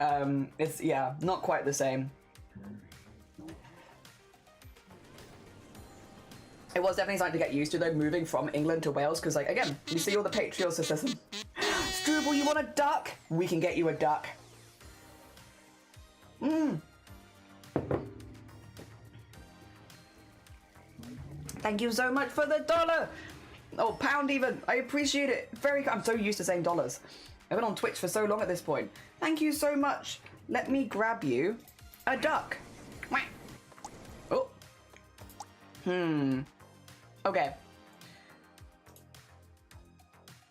It's, yeah, not quite the same. It was definitely something to get used to, though, moving from England to Wales, because, like, again, you see all the patriotism. Struble, you want a duck? We can get you a duck. Thank you so much for the $1. Oh, pound even. I appreciate it. I'm so used to saying dollars. I've been on Twitch for so long at this point. Thank you so much. Let me grab you a duck. Oh. Okay.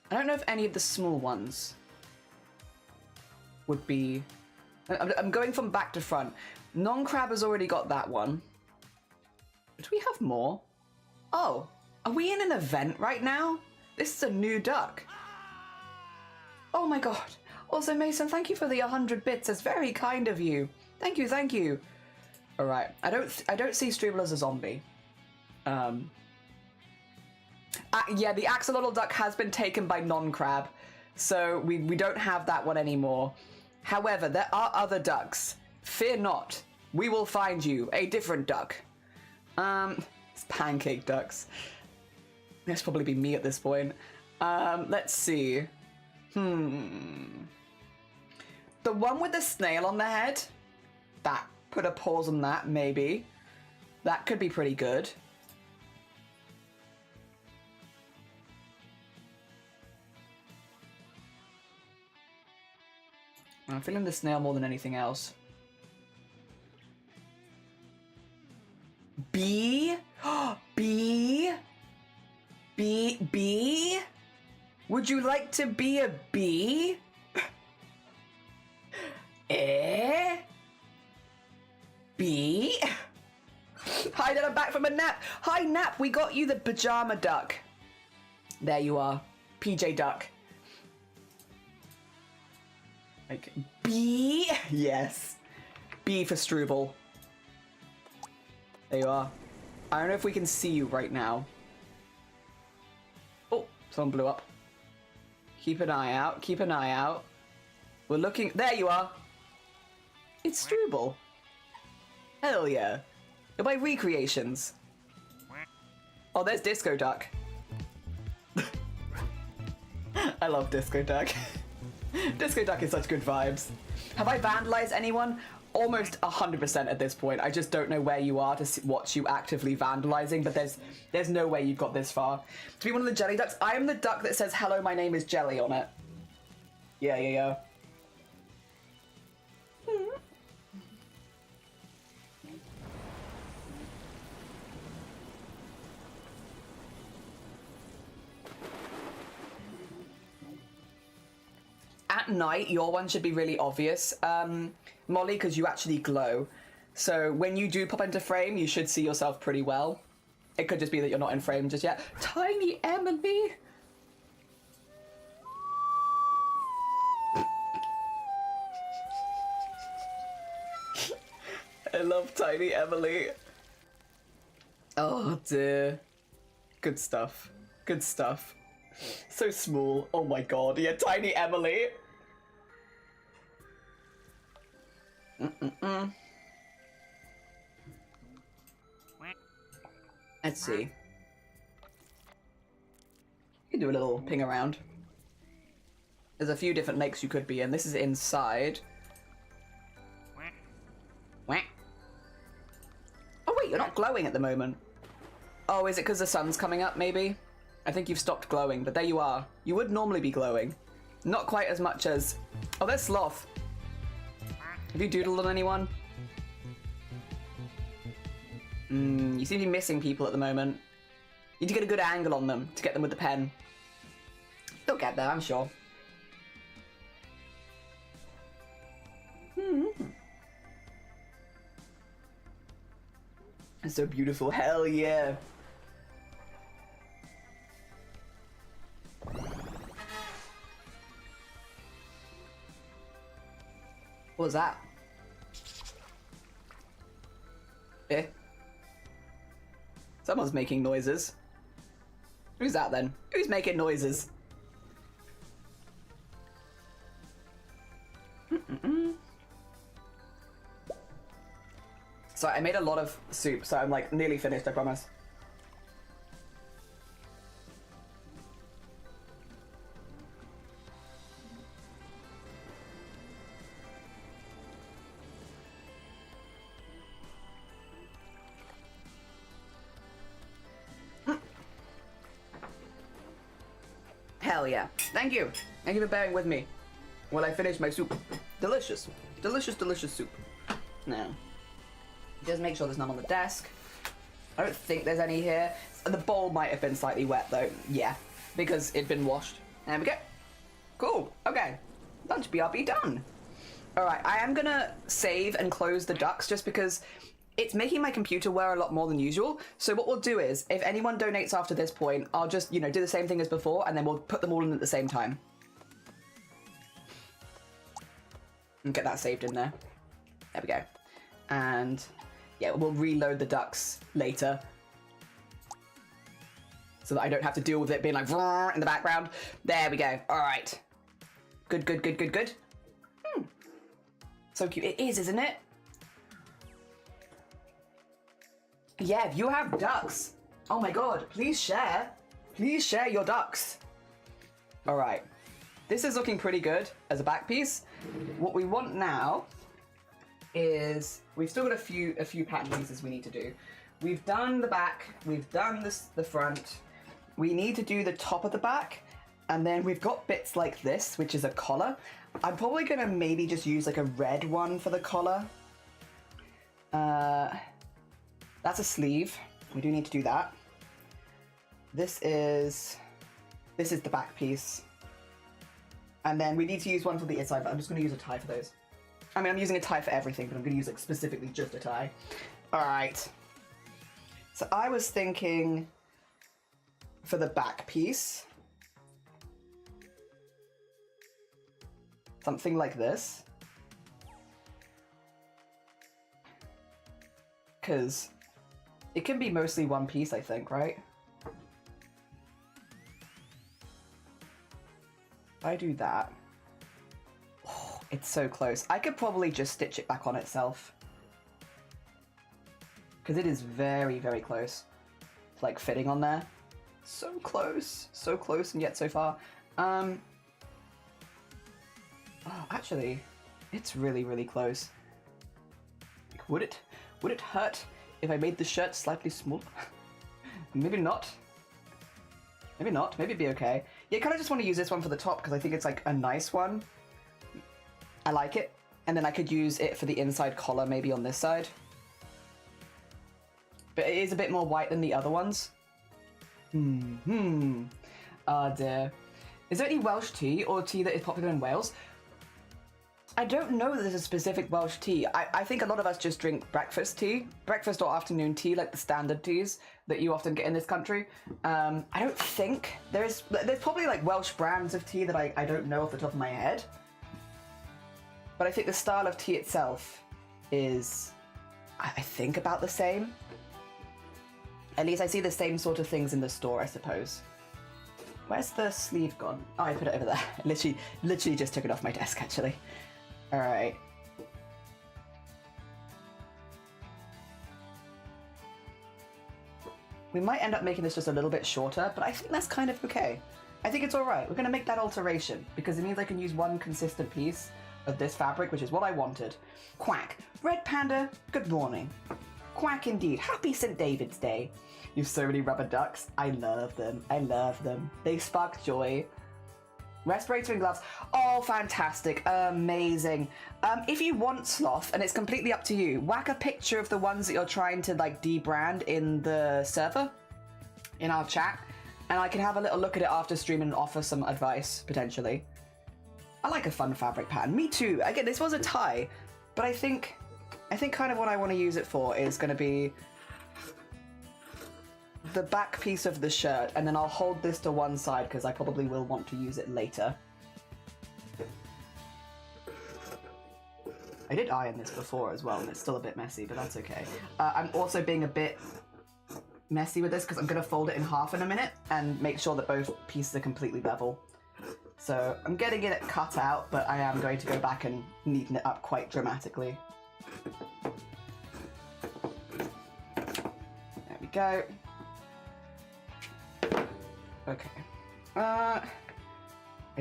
I don't know if any of the small ones would be... I'm going from back to front. Non-crab has already got that one. Do we have more? Oh. Are we in an event right now? This is a new duck. Oh my god. Also, Mason, thank you for the 100 bits. It's very kind of you. Thank you, thank you. All right. I don't see Struble as a zombie. Yeah, the axolotl duck has been taken by non-crab, so we don't have that one anymore. However, there are other ducks. Fear not. We will find you a different duck. It's pancake ducks. That's probably be me at this point. Let's see. The one with the snail on the head, that, put a pause on that, maybe. That could be pretty good. I'm feeling the snail more than anything else. Bee? Bee? Bee? Would you like to be a bee? Eh? Bee? Hi, Dad, I'm back from a nap. Hi, Nap, we got you the pajama duck. There you are. PJ duck. Like, bee? Yes. B for Struble. There you are. I don't know if we can see you right now. Oh, someone blew up. Keep an eye out. Keep an eye out. We're looking. There you are. It's Struble. Hell yeah. You're my recreations. Oh, there's Disco Duck. I love Disco Duck. Disco Duck is such good vibes. Have I vandalized anyone? Almost 100% at this point. I just don't know where you are to watch you actively vandalizing, but there's no way you've got this far. To be one of the jelly ducks, I am the duck that says, "Hello, my name is Jelly" on it. Yeah. At night, your one should be really obvious, Molly, because you actually glow. So when you do pop into frame, you should see yourself pretty well. It could just be that you're not in frame just yet. Tiny Emily! I love Tiny Emily. Oh dear. Good stuff. Good stuff. So small. Oh my god. Yeah, Tiny Emily. Let's see. You can do a little ping around. There's a few different lakes you could be in. This is inside. Oh wait, you're not glowing at the moment. Oh, is it because the sun's coming up, maybe? I think you've stopped glowing, but there you are. You would normally be glowing. Not quite as much as... Oh, there's Sloth. Have you doodled on anyone? You seem to be missing people at the moment. You need to get a good angle on them to get them with the pen. They'll get there, I'm sure. It's so beautiful. Hell yeah. What was that? Eh? Someone's making noises. Who's that then? Who's making noises? So I made a lot of soup, so I'm like nearly finished, I promise. Hell yeah. Thank you. Thank you for bearing with me while I finish my soup. Delicious. Delicious, delicious soup. Now, just make sure there's none on the desk. I don't think there's any here. The bowl might have been slightly wet though. Yeah, because it'd been washed. There we go. Cool. Okay. Lunch BRB done. Alright, I am gonna save and close the ducks just because it's making my computer wear a lot more than usual. So what we'll do is, if anyone donates after this point, I'll just, do the same thing as before, and then we'll put them all in at the same time. And get that saved in there. There we go. And yeah, we'll reload the ducks later. So that I don't have to deal with it being like in the background. There we go. Alright. Good, good, good, good, good. So cute. It is, isn't it? Yeah, if you have ducks, oh my god, please share. Please share your ducks. All right, this is looking pretty good as a back piece. What we want now is, we've still got a few pattern pieces we need to do. We've done the back, we've done the front. We need to do the top of the back, and then we've got bits like this, which is a collar. I'm probably gonna maybe just use like a red one for the collar. That's a sleeve. We do need to do that. This is the back piece. And then we need to use one for the inside, but I'm just gonna use a tie for those. I mean, I'm using a tie for everything, but I'm gonna use like specifically just a tie. All right. So I was thinking for the back piece, something like this. Because it can be mostly one piece, I think, right? If I do that, oh, it's so close. I could probably just stitch it back on itself. Because it is very, very close to like fitting on there. So close and yet so far. Oh, actually, it's really, really close. Like, would it hurt if I made the shirt slightly smaller? Maybe not. Maybe not. Maybe it'd be okay. Yeah, I kind of just want to use this one for the top because I think it's like a nice one. I like it. And then I could use it for the inside collar maybe on this side. But it is a bit more white than the other ones. Oh dear. Is there any Welsh tea or tea that is popular in Wales? I don't know that there's a specific Welsh tea. I think a lot of us just drink breakfast tea. Breakfast or afternoon tea, like the standard teas that you often get in this country. I don't think there's probably like Welsh brands of tea that I don't know off the top of my head. But I think the style of tea itself is, I think, about the same. At least I see the same sort of things in the store, I suppose. Where's the sleeve gone? Oh, I put it over there. Literally just took it off my desk, actually. All right. We might end up making this just a little bit shorter, but I think that's kind of okay. I think it's all right. We're going to make that alteration because it means I can use one consistent piece of this fabric, which is what I wanted. Quack. Red Panda, good morning. Quack indeed. Happy St. David's Day. You've so many rubber ducks. I love them. I love them. They spark joy. Respirator and gloves. Oh, fantastic. Amazing. If you want sloth, and it's completely up to you, whack a picture of the ones that you're trying to like debrand in the server, in our chat, and I can have a little look at it after stream and offer some advice, potentially. I like a fun fabric pattern. Me too. Again, this was a tie, but I think kind of what I want to use it for is going to be the back piece of the shirt, and then I'll hold this to one side because I probably will want to use it later. I did iron this before as well, and it's still a bit messy, but that's okay. I'm also being a bit messy with this because I'm going to fold it in half in a minute and make sure that both pieces are completely level. So I'm getting it cut out, but I am going to go back and neaten it up quite dramatically. There we go. Okay. I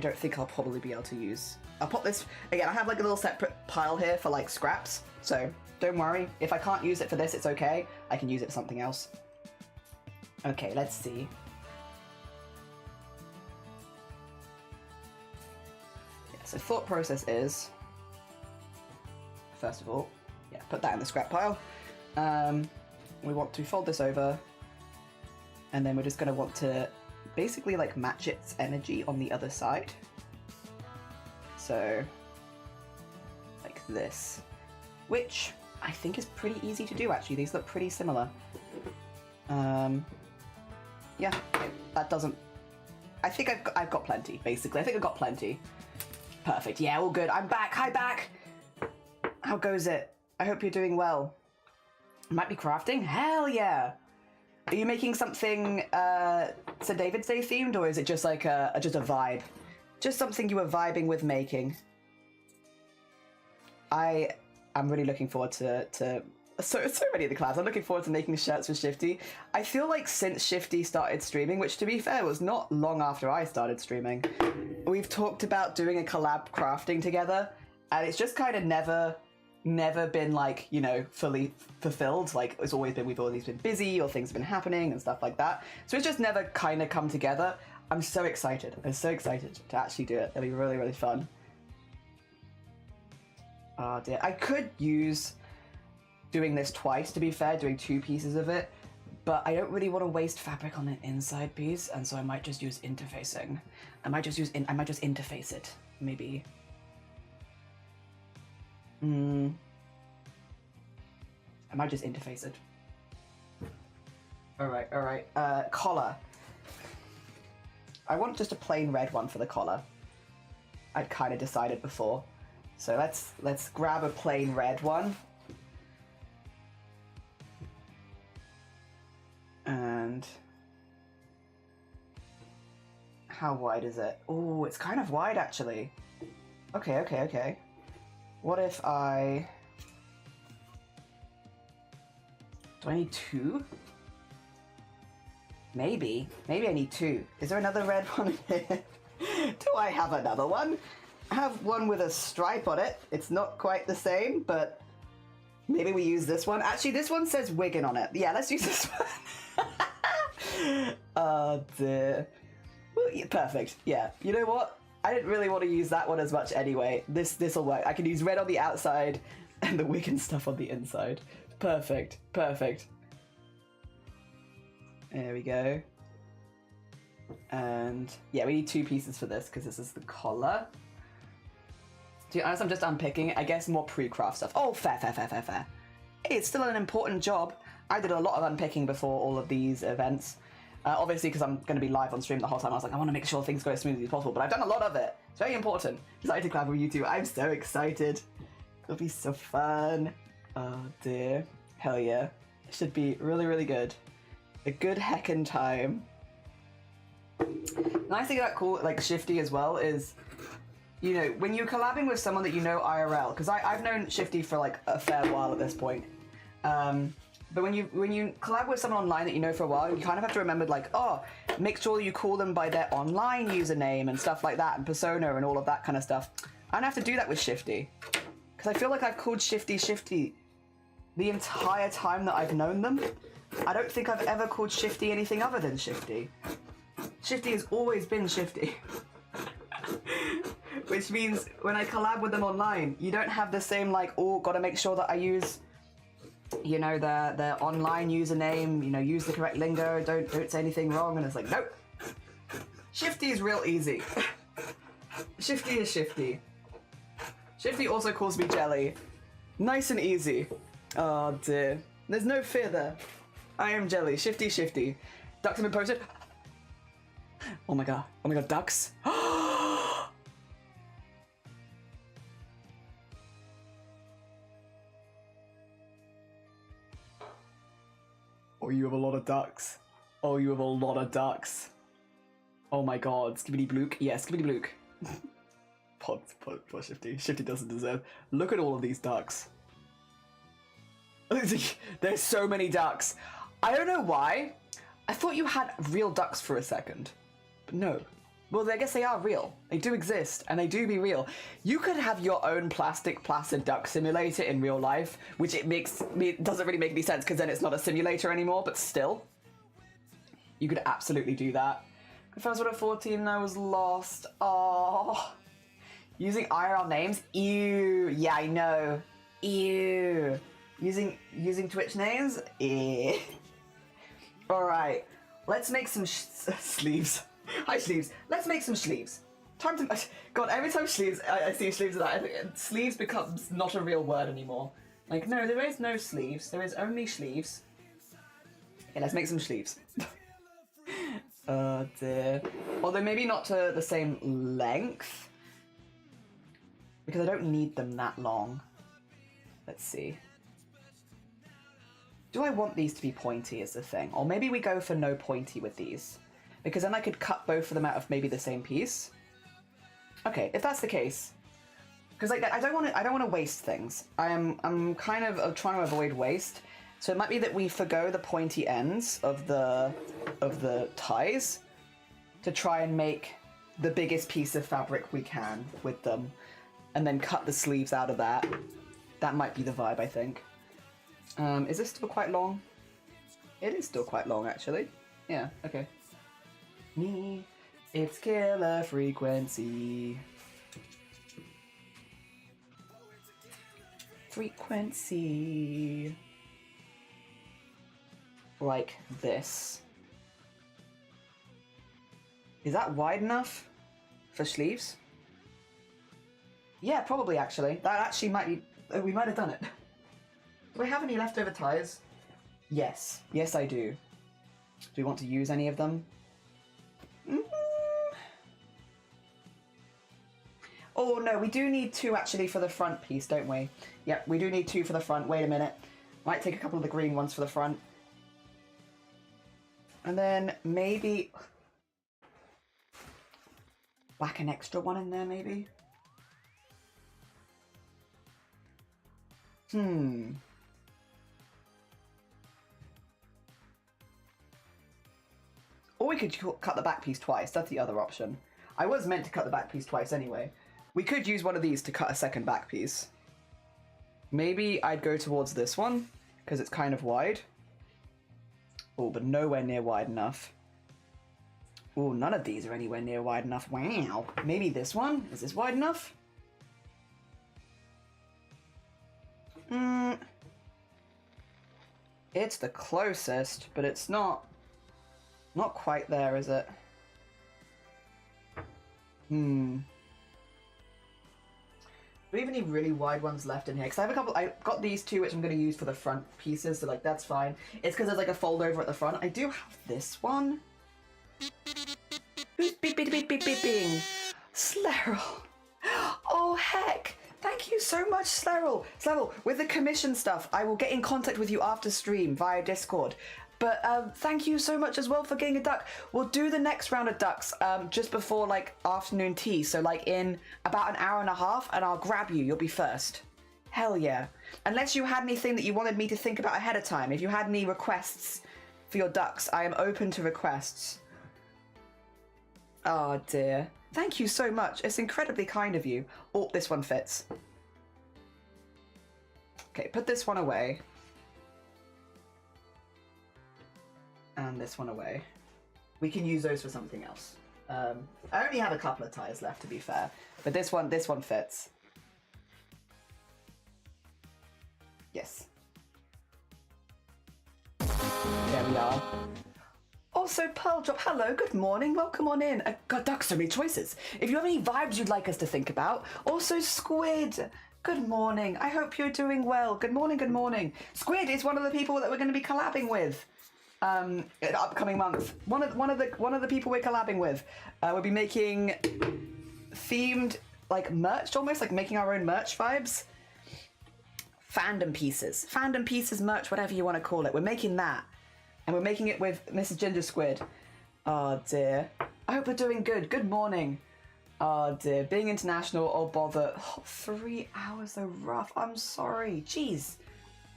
don't think I'll probably be able to use... I'll put this... Again, I have like a little separate pile here for like scraps, so don't worry. If I can't use it for this, it's okay. I can use it for something else. Okay, let's see. Yeah, so thought process is... First of all, yeah, put that in the scrap pile. We want to fold this over, and then we're just going to want to basically like match its energy on the other side. So like this, which I think is pretty easy to do actually. These look pretty similar. Yeah, that doesn't... I think I've got plenty, basically. I think I've got plenty. Perfect, yeah, all good. I'm back, hi back! How goes it? I hope you're doing well. Might be crafting? Hell yeah! Are you making something St. David's Day themed, or is it just like just a vibe? Just something you were vibing with making. I am really looking forward to so many of the collabs. I'm looking forward to making shirts for Shifty. I feel like since Shifty started streaming, which to be fair was not long after I started streaming, we've talked about doing a collab crafting together, and it's just kind of never been like, you know, fully fulfilled. Like it's always been, we've always been busy or things have been happening and stuff like that. So it's just never kind of come together. I'm so excited. I'm so excited to actually do it. It'll be really, really fun. Oh dear. I could use doing this twice, to be fair, doing 2 pieces of it, but I don't really want to waste fabric on an inside piece, and so I might just use interfacing. I might just interface it, maybe. I might just interface it. Alright, alright. Collar. I want just a plain red one for the collar. I'd kind of decided before. So let's grab a plain red one. And how wide is it? Oh, it's kind of wide actually. Okay, okay, okay. What if do I need 2? Maybe I need 2. Is there another red one here? Do I have another one? I have one with a stripe on it. It's not quite the same, but maybe we use this one. Actually, this one says Wigan on it. Yeah, let's use this one. Oh dear. Well, yeah, perfect. Yeah. You know what? I didn't really want to use that one as much anyway. This'll work. I can use red on the outside and the Wigan stuff on the inside. Perfect. Perfect. There we go. And yeah, we need 2 pieces for this because this is the collar. To be honest, I'm just unpicking it. I guess more pre-craft stuff. Oh, fair. Hey, it's still an important job. I did a lot of unpicking before all of these events. Obviously, because I'm going to be live on stream the whole time, I was like, I want to make sure things go as smoothly as possible, but I've done a lot of it. It's very important. Excited to collab with you two. I'm so excited. It'll be so fun. Oh dear. Hell yeah. It should be really, really good. A good heckin' time. The nice thing about cool, like Shifty as well is, you know, when you're collabing with someone that you know IRL, because I've known Shifty for like a fair while at this point. But when you collab with someone online that you know for a while, you kind of have to remember, like, oh, make sure you call them by their online username and stuff like that, and persona and all of that kind of stuff. I don't have to do that with Shifty, because I feel like I've called Shifty the entire time that I've known them. I don't think I've ever called Shifty anything other than Shifty. Shifty has always been Shifty. Which means when I collab with them online, you don't have the same, like, oh, gotta make sure that I use, you know, their online username, you know, use the correct lingo, don't say anything wrong, and it's like, nope. Shifty is real easy. Shifty is Shifty. Shifty also calls me Jelly. Nice and easy. Oh dear. There's no fear there. I am Jelly. Shifty. Ducks have been posted. Oh my god, ducks. Oh, you have a lot of ducks. Oh, you have a lot of ducks. Oh my god, skibbity blook. Yeah, skibbity blook. Poor Shifty. Shifty doesn't deserve. Look at all of these ducks. There's so many ducks. I don't know why. I thought you had real ducks for a second. But no. Well, I guess they are real. They do exist, and they do be real. You could have your own plastic placid duck simulator in real life, which it doesn't really make any sense because then it's not a simulator anymore, but still. You could absolutely do that. If I was at 14 and I was lost. Oh. Using IRL names? Ew. Yeah, I know. Ew. Using Twitch names? Ew. Alright. Let's make some sleeves. Hi, sleeves. Let's make some sleeves. Time to... God, every time sleeves, I see sleeves, sleeves becomes not a real word anymore. Like, no, there is no sleeves. There is only sleeves. Okay, let's make some sleeves. Oh, dear. Although maybe not to the same length. Because I don't need them that long. Let's see. Do I want these to be pointy is the thing? Or maybe we go for no pointy with these. Because then I could cut both of them out of maybe the same piece. Okay, if that's the case, because like I don't want to waste things. I'm kind of trying to avoid waste. So it might be that we forgo the pointy ends of the ties to try and make the biggest piece of fabric we can with them, and then cut the sleeves out of that. That might be the vibe, I think. Is this still quite long? It is still quite long, actually. Yeah, okay. Me, it's killer frequency. Frequency. Like this. Is that wide enough for sleeves? Yeah, probably actually. That actually might be... we might have done it. Do I have any leftover ties? Yes. Yes, I do. Do we want to use any of them? Oh, no, we do need 2 actually for the front piece, don't we? Yep, we do need 2 for the front. Wait a minute. Might take a couple of the green ones for the front. And then maybe... whack an extra one in there, maybe? Or we could cut the back piece twice. That's the other option. I was meant to cut the back piece twice anyway. We could use one of these to cut a second back piece. Maybe I'd go towards this one, because it's kind of wide. Oh, but nowhere near wide enough. Oh, none of these are anywhere near wide enough. Wow. Maybe this one? Is this wide enough? It's the closest, but it's not quite there, is it? Do we have any really wide ones left in here? Because I have a couple. I've got these 2 which I'm going to use for the front pieces, so like that's fine. It's because there's like a fold over at the front. I do have this one. Beep beep beep beep beep beep bing. Slerrel. Oh heck! Thank you so much, Slerrel. Slerrel, with the commission stuff, I will get in contact with you after stream via Discord. But thank you so much as well for getting a duck. We'll do the next round of ducks just before like afternoon tea. So like in about an hour and a half, and I'll grab you. You'll be first. Hell yeah. Unless you had anything that you wanted me to think about ahead of time. If you had any requests for your ducks, I am open to requests. Oh dear. Thank you so much. It's incredibly kind of you. Oh, this one fits. Okay, put this one away. And this one away. We can use those for something else. I only have a couple of ties left, to be fair, but this one fits. Yes. There we are. Also, Pearl Drop, hello, good morning, welcome on in. God, duck, so many choices. If you have any vibes you'd like us to think about. Also, Squid, good morning. I hope you're doing well. Good morning, good morning. Squid is one of the people that we're going to be collabing with. In upcoming month. One of the people we're collabing with. We'll be making themed like merch, almost like making our own merch vibes. Fandom pieces, merch, whatever you want to call it. We're making that, and we're making it with Mrs. Ginger Squid. Oh dear. I hope we're doing good. Good morning. Oh dear. Being international, oh bother. Oh, 3 hours though, rough. I'm sorry. Jeez.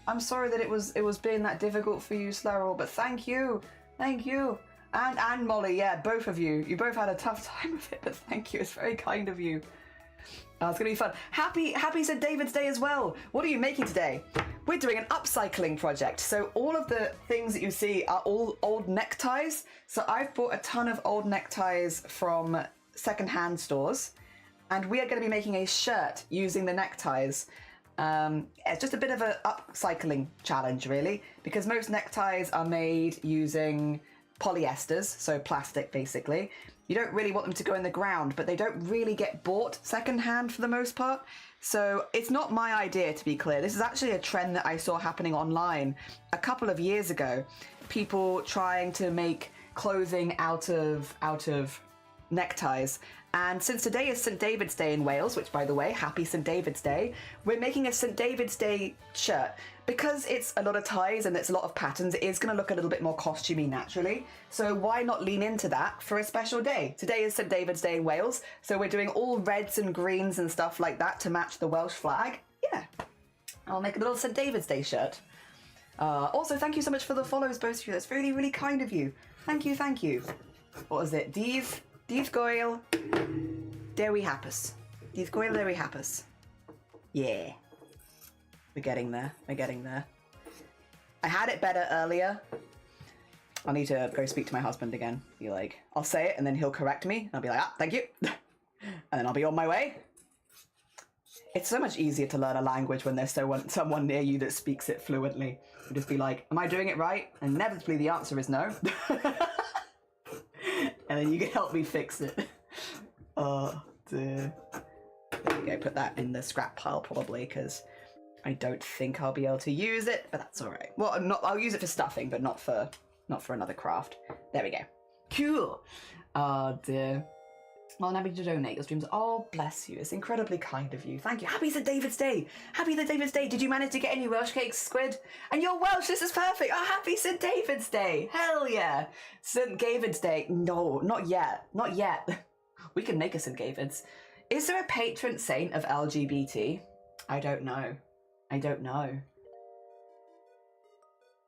I'm sorry that it was being that difficult for you, Slerrel, but thank you. And Molly, yeah, both of you. You both had a tough time with it, but thank you. It's very kind of you. It's gonna be fun. Happy St. David's Day as well. What are you making today? We're doing an upcycling project. So all of the things that you see are all old neckties. So I've bought a ton of old neckties from secondhand stores, and we are going to be making a shirt using the neckties. It's just a bit of an upcycling challenge, really, because most neckties are made using polyesters, so plastic basically. You don't really want them to go in the ground, but they don't really get bought secondhand for the most part. So it's not my idea, to be clear. This is actually a trend that I saw happening online a couple of years ago. People trying to make clothing out of neckties. And since today is St. David's Day in Wales, which by the way, happy St. David's Day, we're making a St. David's Day shirt. Because it's a lot of ties and it's a lot of patterns, it is going to look a little bit more costumey naturally. So why not lean into that for a special day? Today is St. David's Day in Wales, so we're doing all reds and greens and stuff like that to match the Welsh flag. Yeah, I'll make a little St. David's Day shirt. Also, thank you so much for the follows, both of you. That's really, really kind of you. Thank you, thank you. What was it? Dydd Goel, Dewi Hapus. Dydd Goel, Dewi Hapus. Yeah. We're getting there. We're getting there. I had it better earlier. I'll need to go speak to my husband again. Be like, I'll say it and then he'll correct me. I'll be like, thank you. And then I'll be on my way. It's so much easier to learn a language when there's someone near you that speaks it fluently. You just be like, am I doing it right? And inevitably the answer is no. And then you can help me fix it. Oh dear. There we go, put that in the scrap pile probably, because I don't think I'll be able to use it, but that's all right. Well, I'll use it for stuffing, but not for another craft. There we go. Cool. Oh dear. Well, I'm happy to donate your streams. Oh, bless you. It's incredibly kind of you. Thank you. Happy St. David's Day. Happy St. David's Day. Did you manage to get any Welsh cakes, Squid? And you're Welsh. This is perfect. Oh, happy St. David's Day. Hell yeah. St. David's Day. No, not yet. Not yet. We can make a St. David's. Is there a patron saint of LGBT? I don't know. I don't know.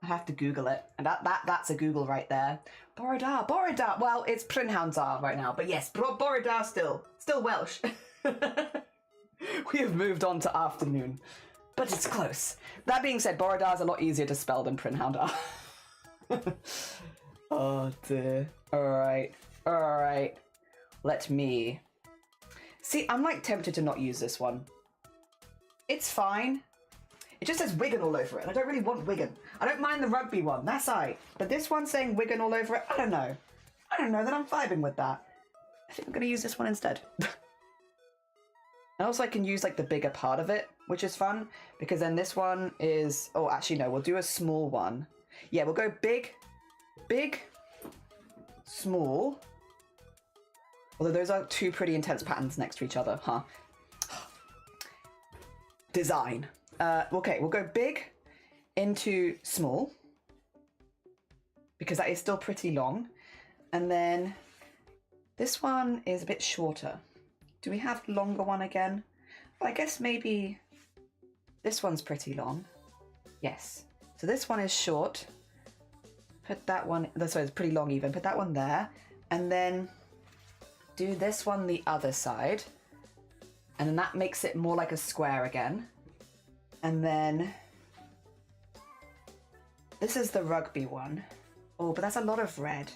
I have to Google it. And that's a Google right there. Borodar. Well, it's Prynhawn right now, but yes, Borodar still Welsh. We have moved on to afternoon, but it's close. That being said, Borodar is a lot easier to spell than Prynhawn. Oh dear. All right. Let me see. I'm like tempted to not use this one. It's fine. It just says Wigan all over it. I don't really want Wigan. I don't mind the rugby one. That's alright. But this one saying Wigan all over it, I don't know. I don't know that I'm vibing with that. I think I'm going to use this one instead. And also I can use like the bigger part of it, which is fun. Because then this one is... Oh, actually no. We'll do a small one. Yeah, we'll go big, small. Although those are two pretty intense patterns next to each other, huh? Design. Okay, we'll go big into small because that is still pretty long. And then this one is a bit shorter. Do we have longer one again? Well, I guess maybe this one's pretty long. Yes. So this one is short. Put that one, sorry, it's pretty long even. Put that one there. And then do this one the other side. And then that makes it more like a square again. And then this is the rugby one. Oh, but that's a lot of red.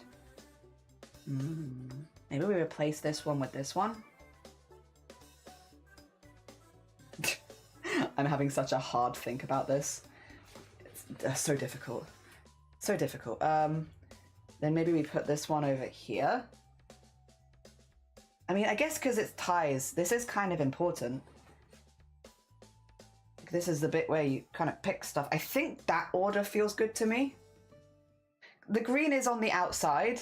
Maybe we replace this one with this one. I'm having such a hard think about this. It's so difficult. So difficult. Then maybe we put this one over here. I mean, I guess because it's ties, this is kind of important. This is the bit where you kind of pick stuff. I think that order feels good to me. The green is on the outside,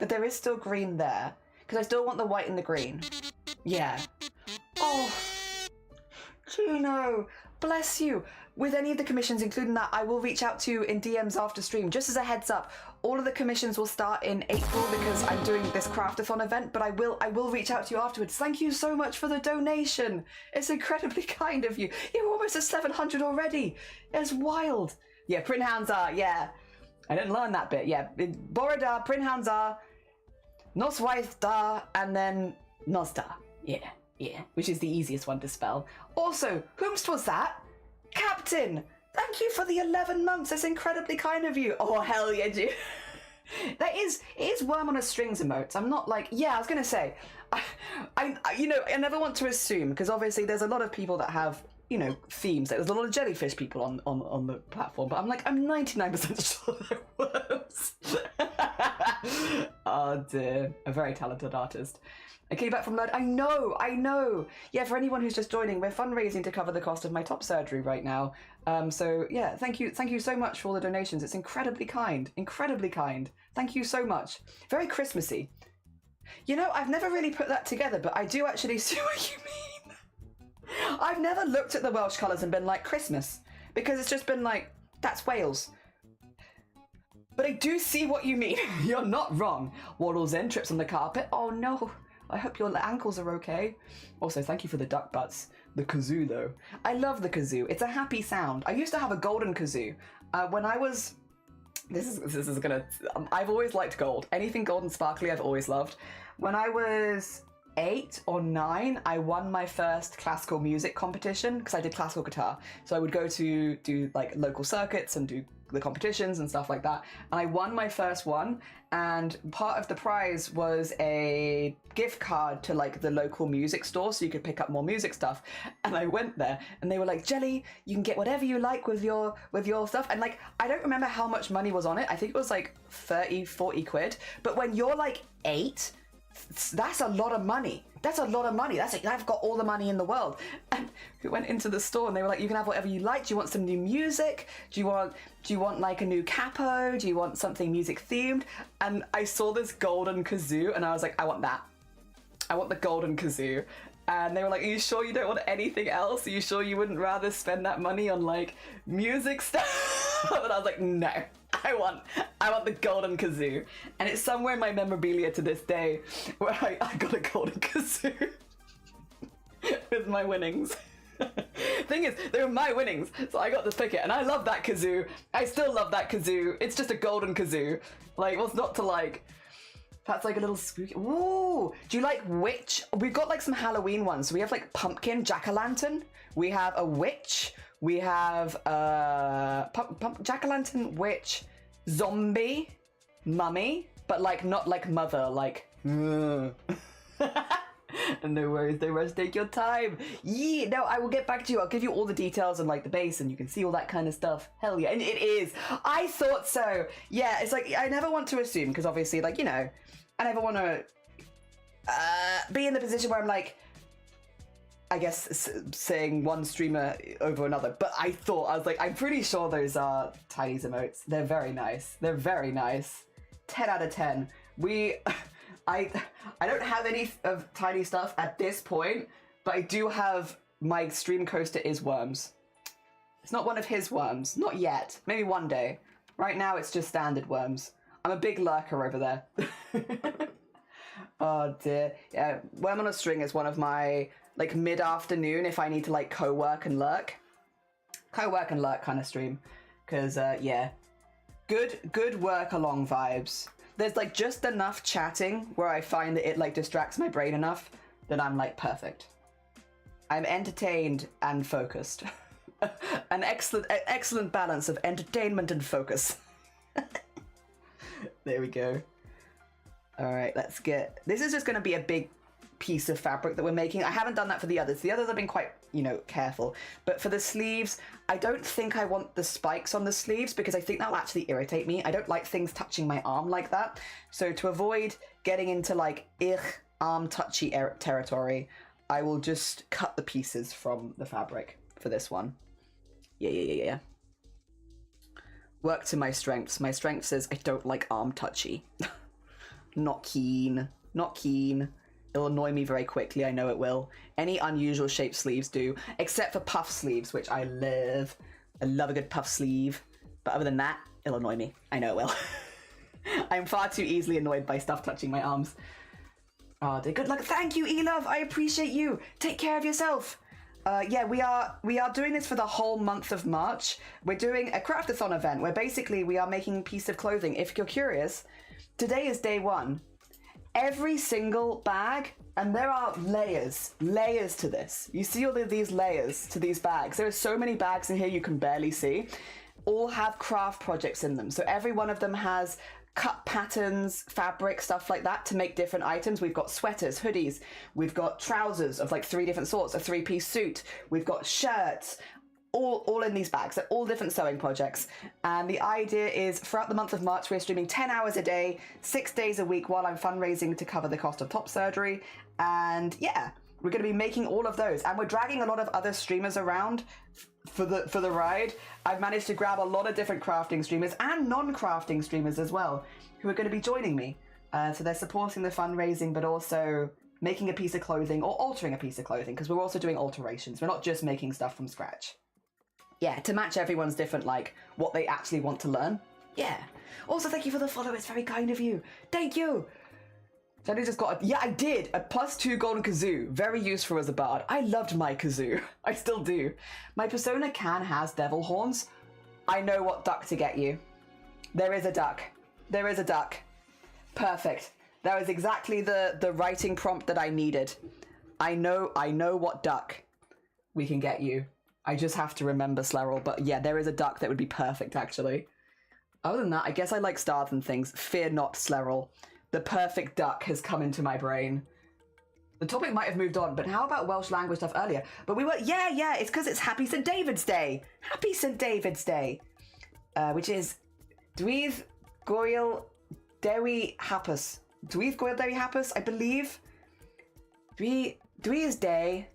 but there is still green there because I still want the white and the green. Yeah. Oh, Juno, bless you. With any of the commissions, including that, I will reach out to you in DMs after stream. Just as a heads up, all of the commissions will start in April because I'm doing this CRAFT-A-THON event, but I will reach out to you afterwards. Thank you so much for the donation. It's incredibly kind of you. You're almost at 700 already. It's wild. Yeah, Prynhawn, yeah. I didn't learn that bit. Yeah, Borodar, Prynhawn, Noswaith, and then Nosda. Yeah, which is the easiest one to spell. Also, whomst was that? Captain, thank you for the 11 months. That's incredibly kind of you. Oh, hell yeah, dude. It is worm on a strings emotes. I'm not like, yeah, I was going to say, I never want to assume, because obviously there's a lot of people that have, themes. There's a lot of jellyfish people on the platform, but I'm like, I'm 99% sure they're worms. Oh dear, a very talented artist. I came back from Lud. I know. Yeah, for anyone who's just joining, we're fundraising to cover the cost of my top surgery right now. So yeah, thank you so much for all the donations. It's incredibly kind. Thank you so much. Very Christmassy. You know, I've never really put that together, but I do actually see what you mean. I've never looked at the Welsh colours and been like Christmas, because it's just been like, that's Wales. But I do see what you mean. You're not wrong. Waddles in, trips on the carpet. Oh no, I hope your ankles are okay. Also, thank you for the duck butts. The kazoo though. I love the kazoo. It's a happy sound. I used to have a golden kazoo. When I was, this is gonna, I've always liked gold. Anything gold and sparkly I've always loved. When I was 8 or 9, I won my first classical music competition because I did classical guitar. So I would go to do like local circuits and do the competitions and stuff like that. And I won my first one, and part of the prize was a gift card to like the local music store so you could pick up more music stuff. And I went there and they were like, Jelly, you can get whatever you like with your stuff. And like, I don't remember how much money was on it. I think it was like 30, 40 quid. But when you're like 8, that's a lot of money. That's a lot of money. That's like, I've got all the money in the world. And we went into the store and they were like, you can have whatever you like. Do you want some new music? Do you want like a new capo? Do you want something music themed? And I saw this golden kazoo and I was like, I want that. I want the golden kazoo. And they were like, are you sure you don't want anything else? Are you sure you wouldn't rather spend that money on like music stuff? And I was like, no, I want the golden kazoo. And it's somewhere in my memorabilia to this day where I got a golden kazoo with my winnings. Thing is, they were my winnings, so I got to pick it. And I love that kazoo. I still love that kazoo. It's just a golden kazoo. Like, what's not to like? That's like a little spooky. Ooh, do you like witch? We've got like some Halloween ones. So we have like pumpkin, jack-o'-lantern. We have a witch. We have jack-o'-lantern, witch, zombie, mummy, but like not like mother, like. And no worries, no rush, take your time. Yeah, no, I will get back to you. I'll give you all the details and like the base, and you can see all that kind of stuff. Hell yeah, and it is. I thought so. Yeah, it's like I never want to assume because obviously, like, you know, I never want to be in the position where I'm like, I guess saying one streamer over another. But I was like, I'm pretty sure those are Tiny's emotes. They're very nice. They're very nice. 10 out of 10. I don't have any of Tiny stuff at this point, but I do have my stream coaster is worms. It's not one of his worms. Not yet. Maybe one day. Right now it's just standard worms. I'm a big lurker over there. Oh dear. Yeah, Worm on a String is one of my, like, mid-afternoon if I need to, like, co-work and lurk. Co-work and lurk kind of stream. Because, yeah. Good work-along vibes. There's, like, just enough chatting where I find that it, like, distracts my brain enough that I'm, like, perfect. I'm entertained and focused. An excellent balance of entertainment and focus. There we go. All right, let's get... This is just going to be a big piece of fabric that we're making. I haven't done that for the others. The others have been quite, you know, careful. But for the sleeves, I don't think I want the spikes on the sleeves because I think that'll actually irritate me. I don't like things touching my arm like that. So to avoid getting into, like, arm touchy territory, I will just cut the pieces from the fabric for this one. Yeah. Work to my strengths. My strength says I don't like arm touchy. Not keen. Not keen. It'll annoy me very quickly, I know it will. Any unusual shaped sleeves do, except for puff sleeves, which I love. I love a good puff sleeve. But other than that, it'll annoy me. I know it will. I'm far too easily annoyed by stuff touching my arms. Oh, dear. Good luck. Thank you, E-Love. I appreciate you. Take care of yourself. Yeah, we are doing this for the whole month of March. We're doing a CRAFT-A-THON event where basically we are making a piece of clothing. If you're curious, today is day 1. Every single bag, and there are layers to this. You see all of these layers to these bags. There are so many bags in here you can barely see. All have craft projects in them. So every one of them has cut patterns, fabric, stuff like that to make different items. We've got sweaters, hoodies, we've got trousers of like 3 different sorts, a 3-piece suit, we've got shirts, all in these bags. They're all different sewing projects. And the idea is throughout the month of March, we're streaming 10 hours a day, 6 days a week while I'm fundraising to cover the cost of top surgery. And yeah, we're going to be making all of those. And we're dragging a lot of other streamers around for the ride. I've managed to grab a lot of different crafting streamers and non-crafting streamers as well, who are going to be joining me. So they're supporting the fundraising, but also making a piece of clothing or altering a piece of clothing, because we're also doing alterations. We're not just making stuff from scratch. Yeah, to match everyone's different, like, what they actually want to learn. Yeah. Also, thank you for the follow. It's very kind of you. Thank you. Jenny just got yeah, I did. A +2 golden kazoo. Very useful as a bard. I loved my kazoo. I still do. My persona has devil horns. I know what duck to get you. There is a duck. There is a duck. Perfect. That was exactly the writing prompt that I needed. I know what duck we can get you. I just have to remember Slerrel, but yeah, there is a duck that would be perfect, actually. Other than that, I guess I like stars and things. Fear not, Slerrel. The perfect duck has come into my brain. The topic might have moved on, but how about Welsh language stuff earlier? But we were, yeah, it's because it's Happy St. David's Day. Happy St. David's Day. Which is Dwydd Goel Dewi Hapus. Dwydd Goel Dewi Hapus, I believe. Dwy's Day.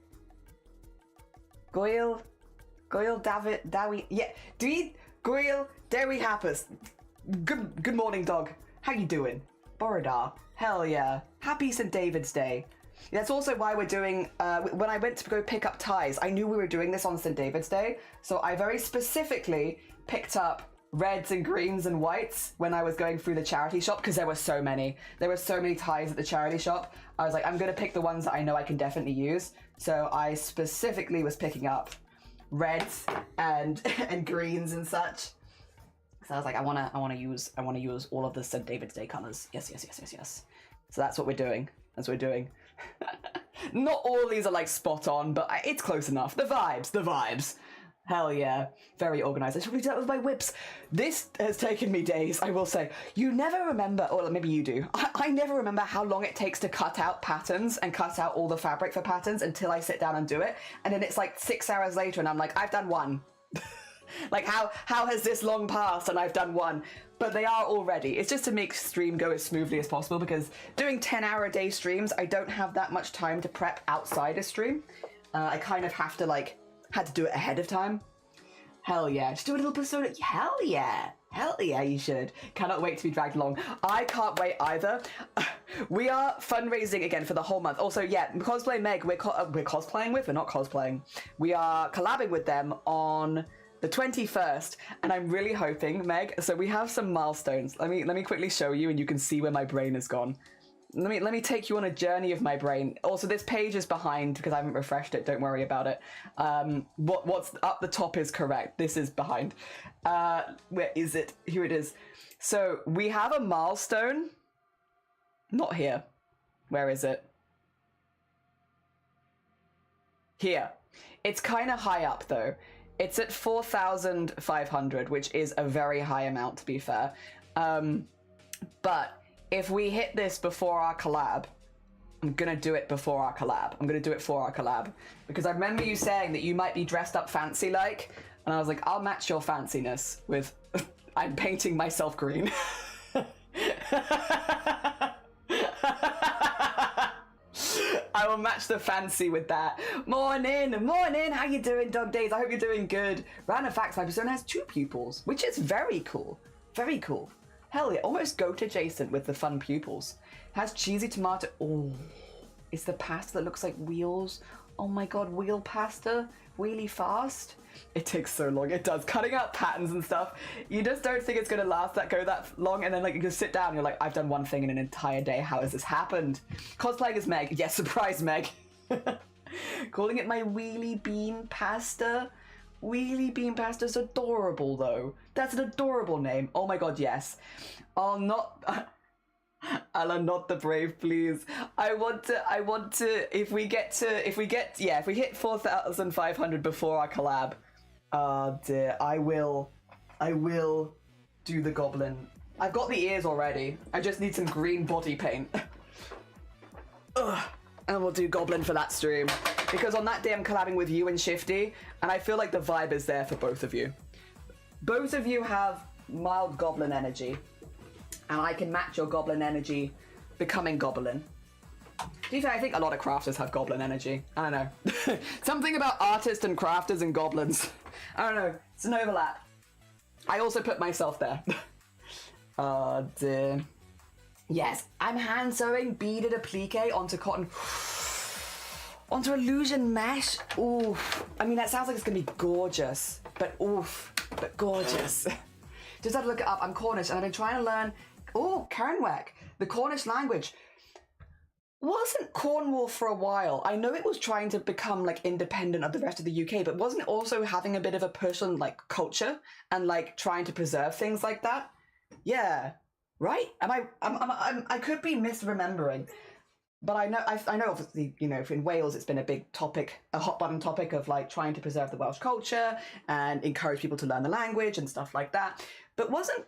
Goel Dawi, yeah. Dwydd Goel Dewi Hapus. Good morning, dog. How you doing? Borodar. Hell yeah. Happy St. David's Day. That's also why we're doing, when I went to go pick up ties, I knew we were doing this on St. David's Day, so I very specifically picked up reds and greens and whites when I was going through the charity shop, because there were so many. There were so many ties at the charity shop. I was like, I'm going to pick the ones that I know I can definitely use. So I specifically was picking up reds and greens and such. So I was like, I want to use all of the St. David's Day colors. Yes. So that's what we're doing. Not all these are like spot on, but it's close enough. The vibes. Hell yeah. Very organized. I should probably do that with my whips. This has taken me days, I will say. You never remember, or maybe you do. I never remember how long it takes to cut out patterns and cut out all the fabric for patterns until I sit down and do it. And then it's like 6 hours later and I'm like, I've done one. Like, how has this long passed and I've done one? But they are all ready. It's just to make stream go as smoothly as possible, because doing 10-hour-a-day streams, I don't have that much time to prep outside a stream. I kind of have to, had to do it ahead of time. Hell yeah. Just do a little persona. Hell yeah, you should. Cannot wait to be dragged along. I can't wait either. We are fundraising again for the whole month. Also, yeah, Cosplay Meg, we're cosplaying with, we're not cosplaying. We are collabing with them on the 21st, and I'm really hoping, Meg, so we have some milestones. Let me quickly show you, and you can see where my brain has gone. Let me take you on a journey of my brain. Also, this page is behind because I haven't refreshed it. Don't worry about it. What's up the top is correct. This is behind. Where is it? Here it is. So we have a milestone. Not here. Where is it? Here. It's kind of high up though. It's at 4,500, which is a very high amount, to be fair. But if we hit this before our collab, I'm gonna do it before our collab. I'm gonna do it for our collab. Because I remember you saying that you might be dressed up fancy-like, and I was like, I'll match your fanciness with... I'm painting myself green. I will match the fancy with that. Morning, how you doing, Dog Days? I hope you're doing good. Random facts, my persona has 2 pupils, which is very cool. Very cool. Hell yeah, almost goat adjacent with the fun pupils. Has cheesy tomato. Oh, it's the pasta that looks like wheels. Oh my god, wheel pasta? Really fast? It takes so long, it does. Cutting out patterns and stuff, you just don't think it's gonna go that long, and then you just sit down and you're like, I've done one thing in an entire day, how has this happened? Cosplaying as Meg. Yes, surprise Meg. Calling it my wheelie bean pasta. Wheelie bean pasta's adorable though. That's an adorable name. Oh my god, yes. I'll not... Alan, not the brave, please. I want to, if we hit 4,500 before our collab, dear, I will do the goblin. I've got the ears already. I just need some green body paint. Ugh. And we'll do goblin for that stream. Because on that day I'm collabing with you and Shifty, and I feel like the vibe is there for both of you. Both of you have mild goblin energy, and I can match your goblin energy becoming goblin. To be fair, I think a lot of crafters have goblin energy. I don't know. Something about artists and crafters and goblins. I don't know. It's an overlap. I also put myself there. Oh dear. Yes, I'm hand sewing beaded applique onto cotton, onto illusion mesh. Oof. I mean, that sounds like it's gonna be gorgeous, but oof, but gorgeous. Just had to look it up. I'm Cornish and I've been trying to learn, Kernwek, the Cornish language. Wasn't Cornwall for a while? I know it was trying to become like independent of the rest of the UK, but wasn't it also having a bit of a push on like culture and like trying to preserve things like that? Yeah, right? I could be misremembering, but I know obviously, you know, in Wales it's been a big topic, a hot button topic of like trying to preserve the Welsh culture and encourage people to learn the language and stuff like that. But wasn't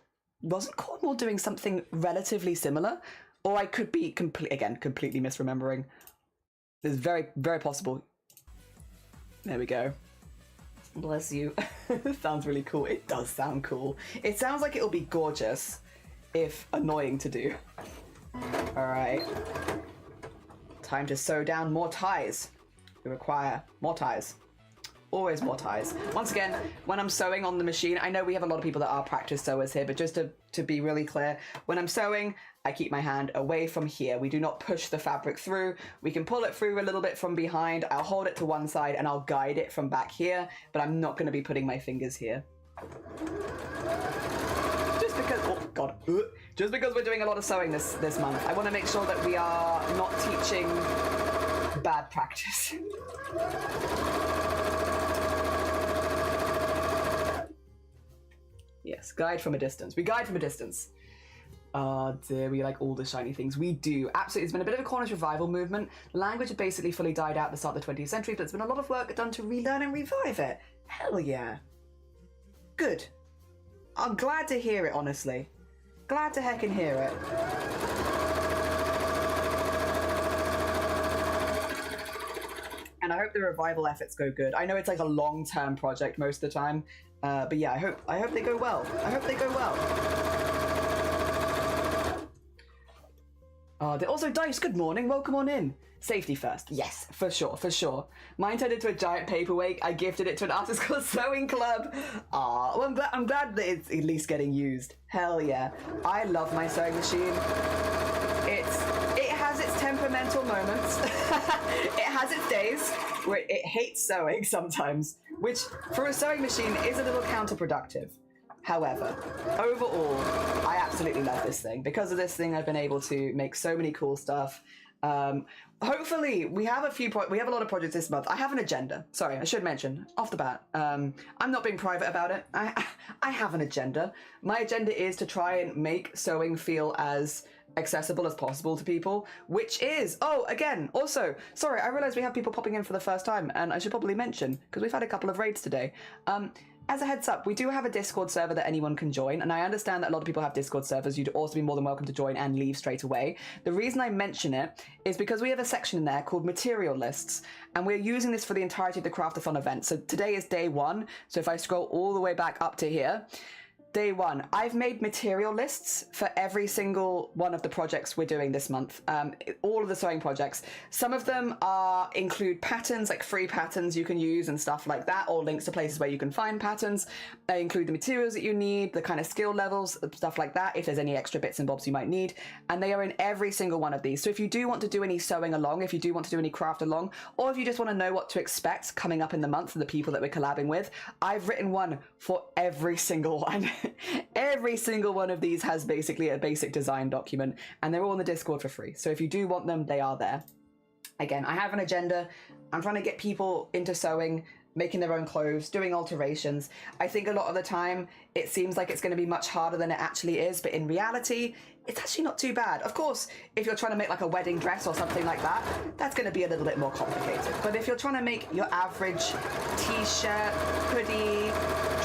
Cornwall doing something relatively similar? Or I could be completely misremembering. It's very, very possible. There we go. Bless you. Sounds really cool. It does sound cool. It sounds like it'll be gorgeous, if annoying to do. All right. Time to sew down more ties. We require more ties. Always more ties. Once again, when I'm sewing on the machine, I know we have a lot of people that are practice sewers here, but just to be really clear, when I'm sewing, I keep my hand away from here. We do not push the fabric through. We can pull it through a little bit from behind. I'll hold it to one side and I'll guide it from back here, but I'm not going to be putting my fingers here. Just because, oh God, just because we're doing a lot of sewing this month, I want to make sure that we are not teaching bad practice. Yes, guide from a distance. We guide from a distance. Oh dear, we like all the shiny things. We do. Absolutely. It's been a bit of a Cornish revival movement. The language had basically fully died out at the start of the 20th century, but there's been a lot of work done to relearn and revive it. Hell yeah. Good. I'm glad to hear it, honestly. Glad to heckin' hear it. And I hope the revival efforts go good. I know it's like a long-term project most of the time, but yeah, I hope they go well. I hope they go well. They're also Dice, good morning, welcome on in. Safety first, yes, for sure, for sure. Mine turned into a giant paperweight. I gifted it to an artist called Sewing Club. Well, I'm glad that it's at least getting used. Hell yeah. I love my sewing machine. It has its temperamental moments. It has its days where it hates sewing sometimes, which for a sewing machine is a little counterproductive. However, overall, I absolutely love this thing. Because of this thing, I've been able to make so many cool stuff. Hopefully, we have a lot of projects this month. I have an agenda. Sorry, I should mention off the bat. I'm not being private about it. I have an agenda. My agenda is to try and make sewing feel as accessible as possible to people, which is, again, also, sorry, I realize we have people popping in for the first time, and I should probably mention, because we've had a couple of raids today. As a heads up, we do have a Discord server that anyone can join, and I understand that a lot of people have Discord servers. You'd also be more than welcome to join and leave straight away. The reason I mention it is because we have a section in there called material lists, and we're using this for the entirety of the CRAFT-A-THON event. So today is day 1, so if I scroll all the way back up to here, Day 1, I've made material lists for every single one of the projects we're doing this month. All of the sewing projects. Some of them include patterns, like free patterns you can use and stuff like that, or links to places where you can find patterns. They include the materials that you need, the kind of skill levels, stuff like that, if there's any extra bits and bobs you might need. And they are in every single one of these. So if you do want to do any sewing along, if you do want to do any craft along, or if you just want to know what to expect coming up in the month and the people that we're collabing with, I've written one for every single one. Every single one of these has basically a basic design document, and they're all in the Discord for free. So if you do want them, they are there. Again, I have an agenda. I'm trying to get people into sewing, making their own clothes, doing alterations. I think a lot of the time it seems like it's going to be much harder than it actually is, but in reality, it's actually not too bad. Of course, if you're trying to make like a wedding dress or something like that, that's going to be a little bit more complicated. But if you're trying to make your average t-shirt, hoodie,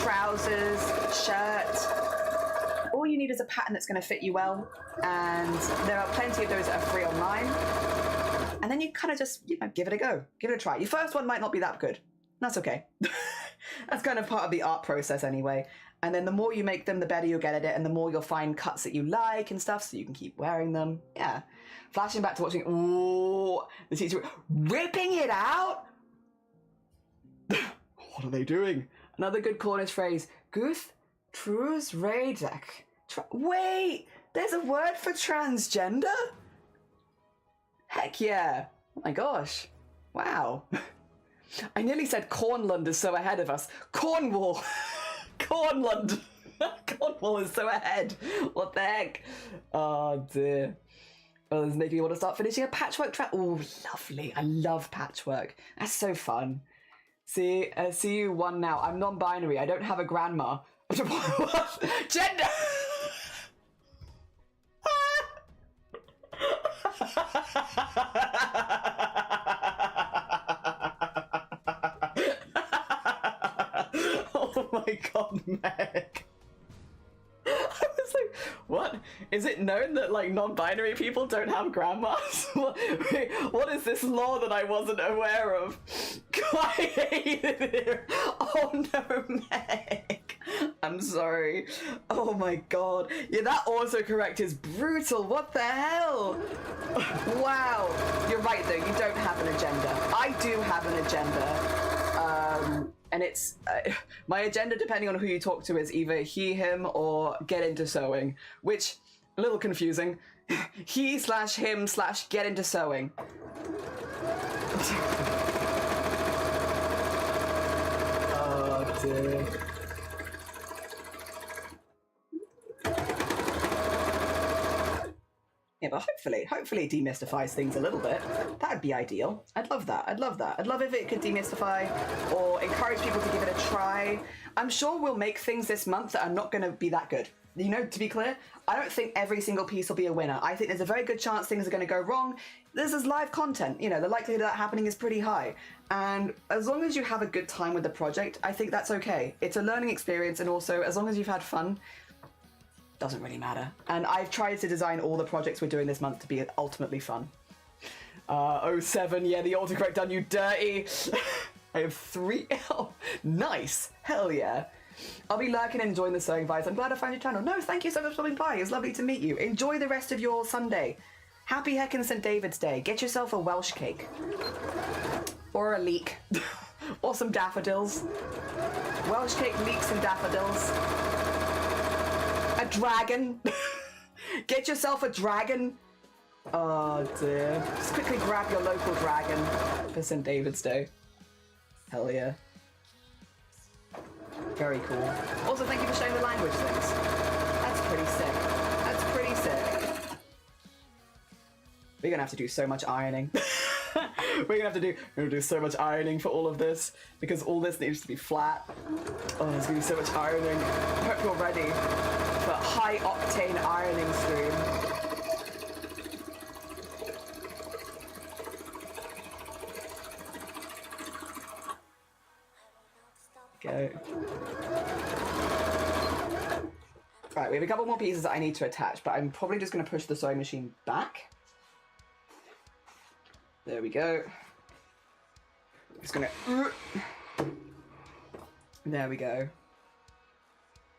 trousers, shirt, all you need is a pattern that's going to fit you well, and there are plenty of those that are free online. And then you kind of just, give it a go, give it a try. Your first one might not be that good. That's okay. That's kind of part of the art process anyway. And then the more you make them, the better you'll get at it, and the more you'll find cuts that you like and stuff, so you can keep wearing them. Yeah. Flashing back to watching, the teacher ripping it out. What are they doing? Another good Cornish phrase. Guth trus redek. Wait, There's a word for transgender? Heck yeah. Oh my gosh. Wow. I nearly said Cornland is so ahead of us. Cornwall. Cornland. Cornwall is so ahead. What the heck? Oh dear. Oh, this is making me want to start finishing a patchwork track. Oh, lovely. I love patchwork. That's so fun. See you one now. I'm non-binary. I don't have a grandma. What? Gender! Oh my god, Meg. I was like, what? Is it known that like non-binary people don't have grandmas? What is this law that I wasn't aware of? I hate it. Oh no, Meg. I'm sorry. Oh my god. Yeah, that autocorrect is brutal. What the hell? Wow. You're right though, you don't have an agenda. I do have an agenda. And it's my agenda, depending on who you talk to, is either he, him, or get into sewing, which a little confusing. He/him/get into sewing. Oh dear. Yeah, but hopefully it demystifies things a little bit. That'd be ideal. I'd love that. I'd love if it could demystify or encourage people to give it a try. I'm sure we'll make things this month that are not going to be that good. You know, to be clear, I don't think every single piece will be a winner. I think there's a very good chance things are going to go wrong. This is live content. You know, the likelihood of that happening is pretty high. And as long as you have a good time with the project, I think that's okay. It's a learning experience, and also as long as you've had fun, doesn't really matter. And I've tried to design all the projects we're doing this month to be ultimately fun. 07, yeah, the autocorrect done you dirty. I have 3. Oh, nice. Hell yeah. I'll be lurking and enjoying the sewing vibes. I'm glad I found your channel. No, thank you so much for stopping by. It's lovely to meet you. Enjoy the rest of your Sunday. Happy heckin' St. David's Day. Get yourself a Welsh cake. Or a leek. Or some daffodils. Welsh cake, leeks, and daffodils. A dragon. Get yourself a dragon. Oh dear. Just quickly grab your local dragon for St. David's Day. Hell yeah. Very cool. Also, thank you for showing the language things. That's pretty sick. That's pretty sick. We're gonna have to do so much ironing. We're gonna do so much ironing for all of this, because all this needs to be flat. Oh, there's gonna be so much ironing. I hope you're ready for a high octane ironing stream. Go. Right, we have a couple more pieces that I need to attach, but I'm probably just going to push the sewing machine back. There we go. Just going to... There we go.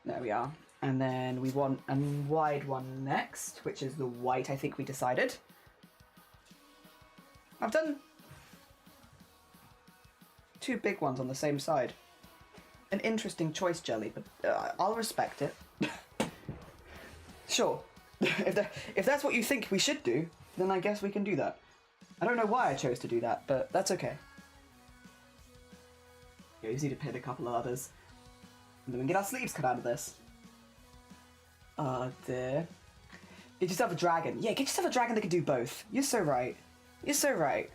There we are. And then we want a wide one next, which is the white I think we decided. I've done 2 big ones on the same side. An interesting choice, Jelly, but I'll respect it. Sure. If that's what you think we should do, then I guess we can do that. I don't know why I chose to do that, but that's okay. Yeah, we just need to pin a couple of others. And then we can get our sleeves cut out of this. Oh dear. Get yourself a dragon. Yeah, get yourself a dragon that can do both. You're so right. You're so right.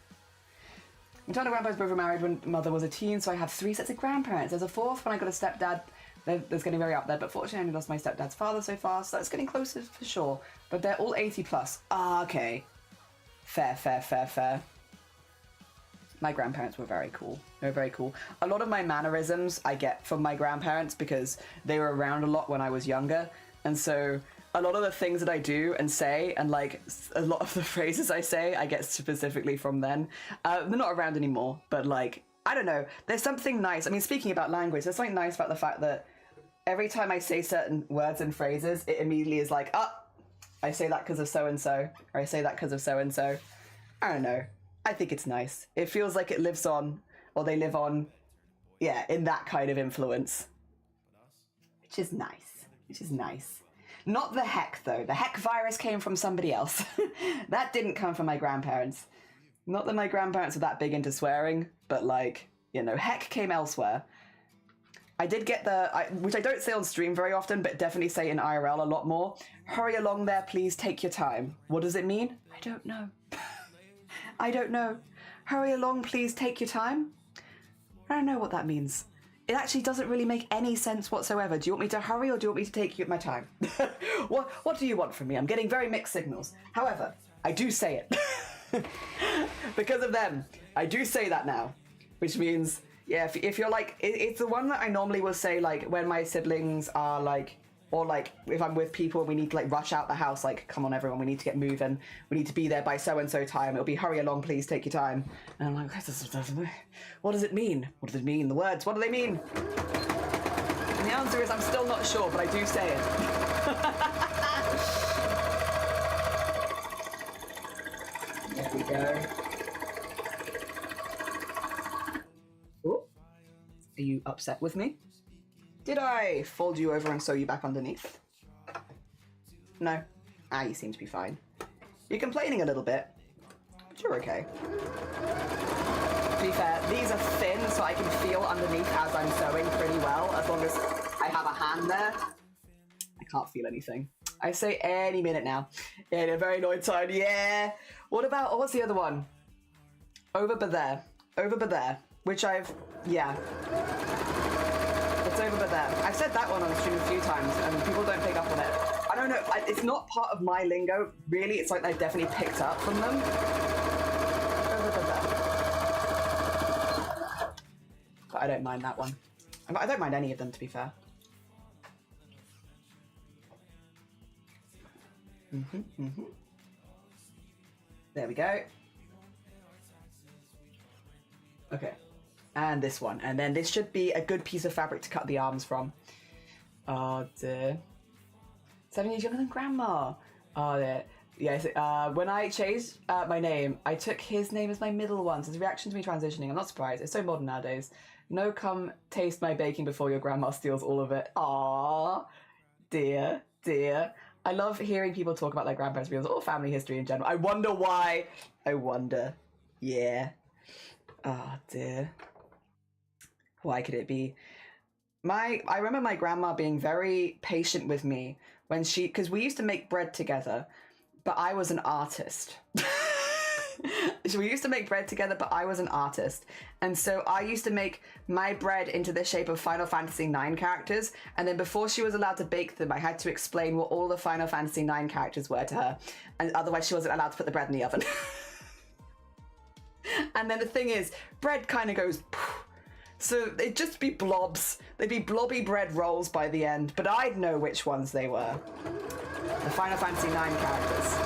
Maternal grandparents both were married when mother was a teen, so I have 3 sets of grandparents. There's a 4th when I got a stepdad. That's getting very up there, but fortunately I only lost my stepdad's father so far, so that's getting closer for sure. But they're all 80 plus. Ah, okay. Fair, fair, fair, fair. My grandparents were very cool. They were very cool. A lot of my mannerisms I get from my grandparents because they were around a lot when I was younger, and so a lot of the things that I do and say, and like a lot of the phrases I say, I get specifically from them. They're not around anymore, but like, I don't know, there's something nice. I mean, speaking about language, there's something nice about the fact that every time I say certain words and phrases, it immediately is like, I say that because of so-and-so, or I say that because of so-and-so. I don't know. I think it's nice. It feels like it lives on, or they live on, yeah, in that kind of influence. Which is nice. Which is nice. Not the heck, though. The heck virus came from somebody else. That didn't come from my grandparents. Not that my grandparents are that big into swearing, but like, you know, heck came elsewhere. I did get which I don't say on stream very often, but definitely say in IRL a lot more. Hurry along there, please, take your time. What does it mean? I don't know. I don't know. Hurry along, please, take your time? I don't know what that means. It actually doesn't really make any sense whatsoever. Do you want me to hurry or do you want me to take my time? What do you want from me? I'm getting very mixed signals. However, I do say it. Because of them, I do say that now. Which means, yeah, if you're like, it's the one that I normally will say, like, when my siblings are like, or like, if I'm with people and we need to like rush out the house, like, come on everyone, we need to get moving. We need to be there by so-and-so time. It'll be hurry along, please, take your time. And I'm like, what does it mean? What does it mean? The words, what do they mean? And the answer is, I'm still not sure, but I do say it. There we go. Ooh. Are you upset with me? Did I fold you over and sew you back underneath? No. Ah, you seem to be fine. You're complaining a little bit, but you're okay. To be fair, these are thin, so I can feel underneath as I'm sewing pretty well, as long as I have a hand there. I can't feel anything. I say any minute now. In a very annoyed tone, yeah. What about, oh, what's the other one? Over by there. Over by there. Which yeah. It's over by there. I've said that one on stream a few times, and people don't pick up on it. I don't know, it's not part of my lingo, really. It's like I've definitely picked up from them. Over by there. But I don't mind that one. I don't mind any of them, to be fair. There we go. Okay. And this one. And then this should be a good piece of fabric to cut the arms from. Oh, dear. 7 years younger than Grandma. Oh, dear. Yes, when I changed my name, I took his name as my middle one. So his reaction to me transitioning, I'm not surprised. It's so modern nowadays. No, come taste my baking before your grandma steals all of it. Aww. Dear, dear. I love hearing people talk about their grandparents' meals or family history in general. I wonder why. I wonder. Yeah. Oh, dear. Why could it be? I remember my grandma being very patient with me when because we used to make bread together, but I was an artist. So we used to make bread together, but I was an artist. And so I used to make my bread into the shape of Final Fantasy IX characters. And then before she was allowed to bake them, I had to explain what all the Final Fantasy IX characters were to her. And otherwise she wasn't allowed to put the bread in the oven. And then the thing is, bread kind of goes... So it'd just be blobs. They'd be blobby bread rolls by the end, but I'd know which ones they were. The Final Fantasy IX characters.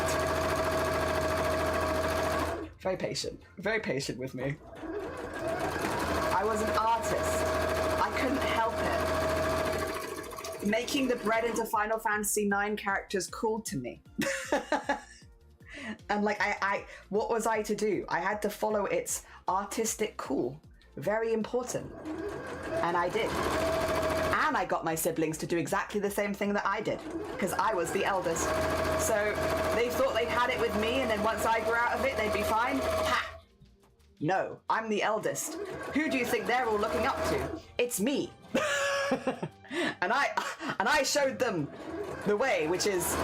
Very patient with me. I was an artist. I couldn't help it. Making the bread into Final Fantasy IX characters called to me. And like, what was I to do? I had to follow its artistic call. Very important. And I did. And I got my siblings to do exactly the same thing that I did, because I was the eldest. So they thought they had it with me, and then once I grew out of it, they'd be fine. Ha! No, I'm the eldest. Who do you think they're all looking up to? It's me. And I showed them the way, which is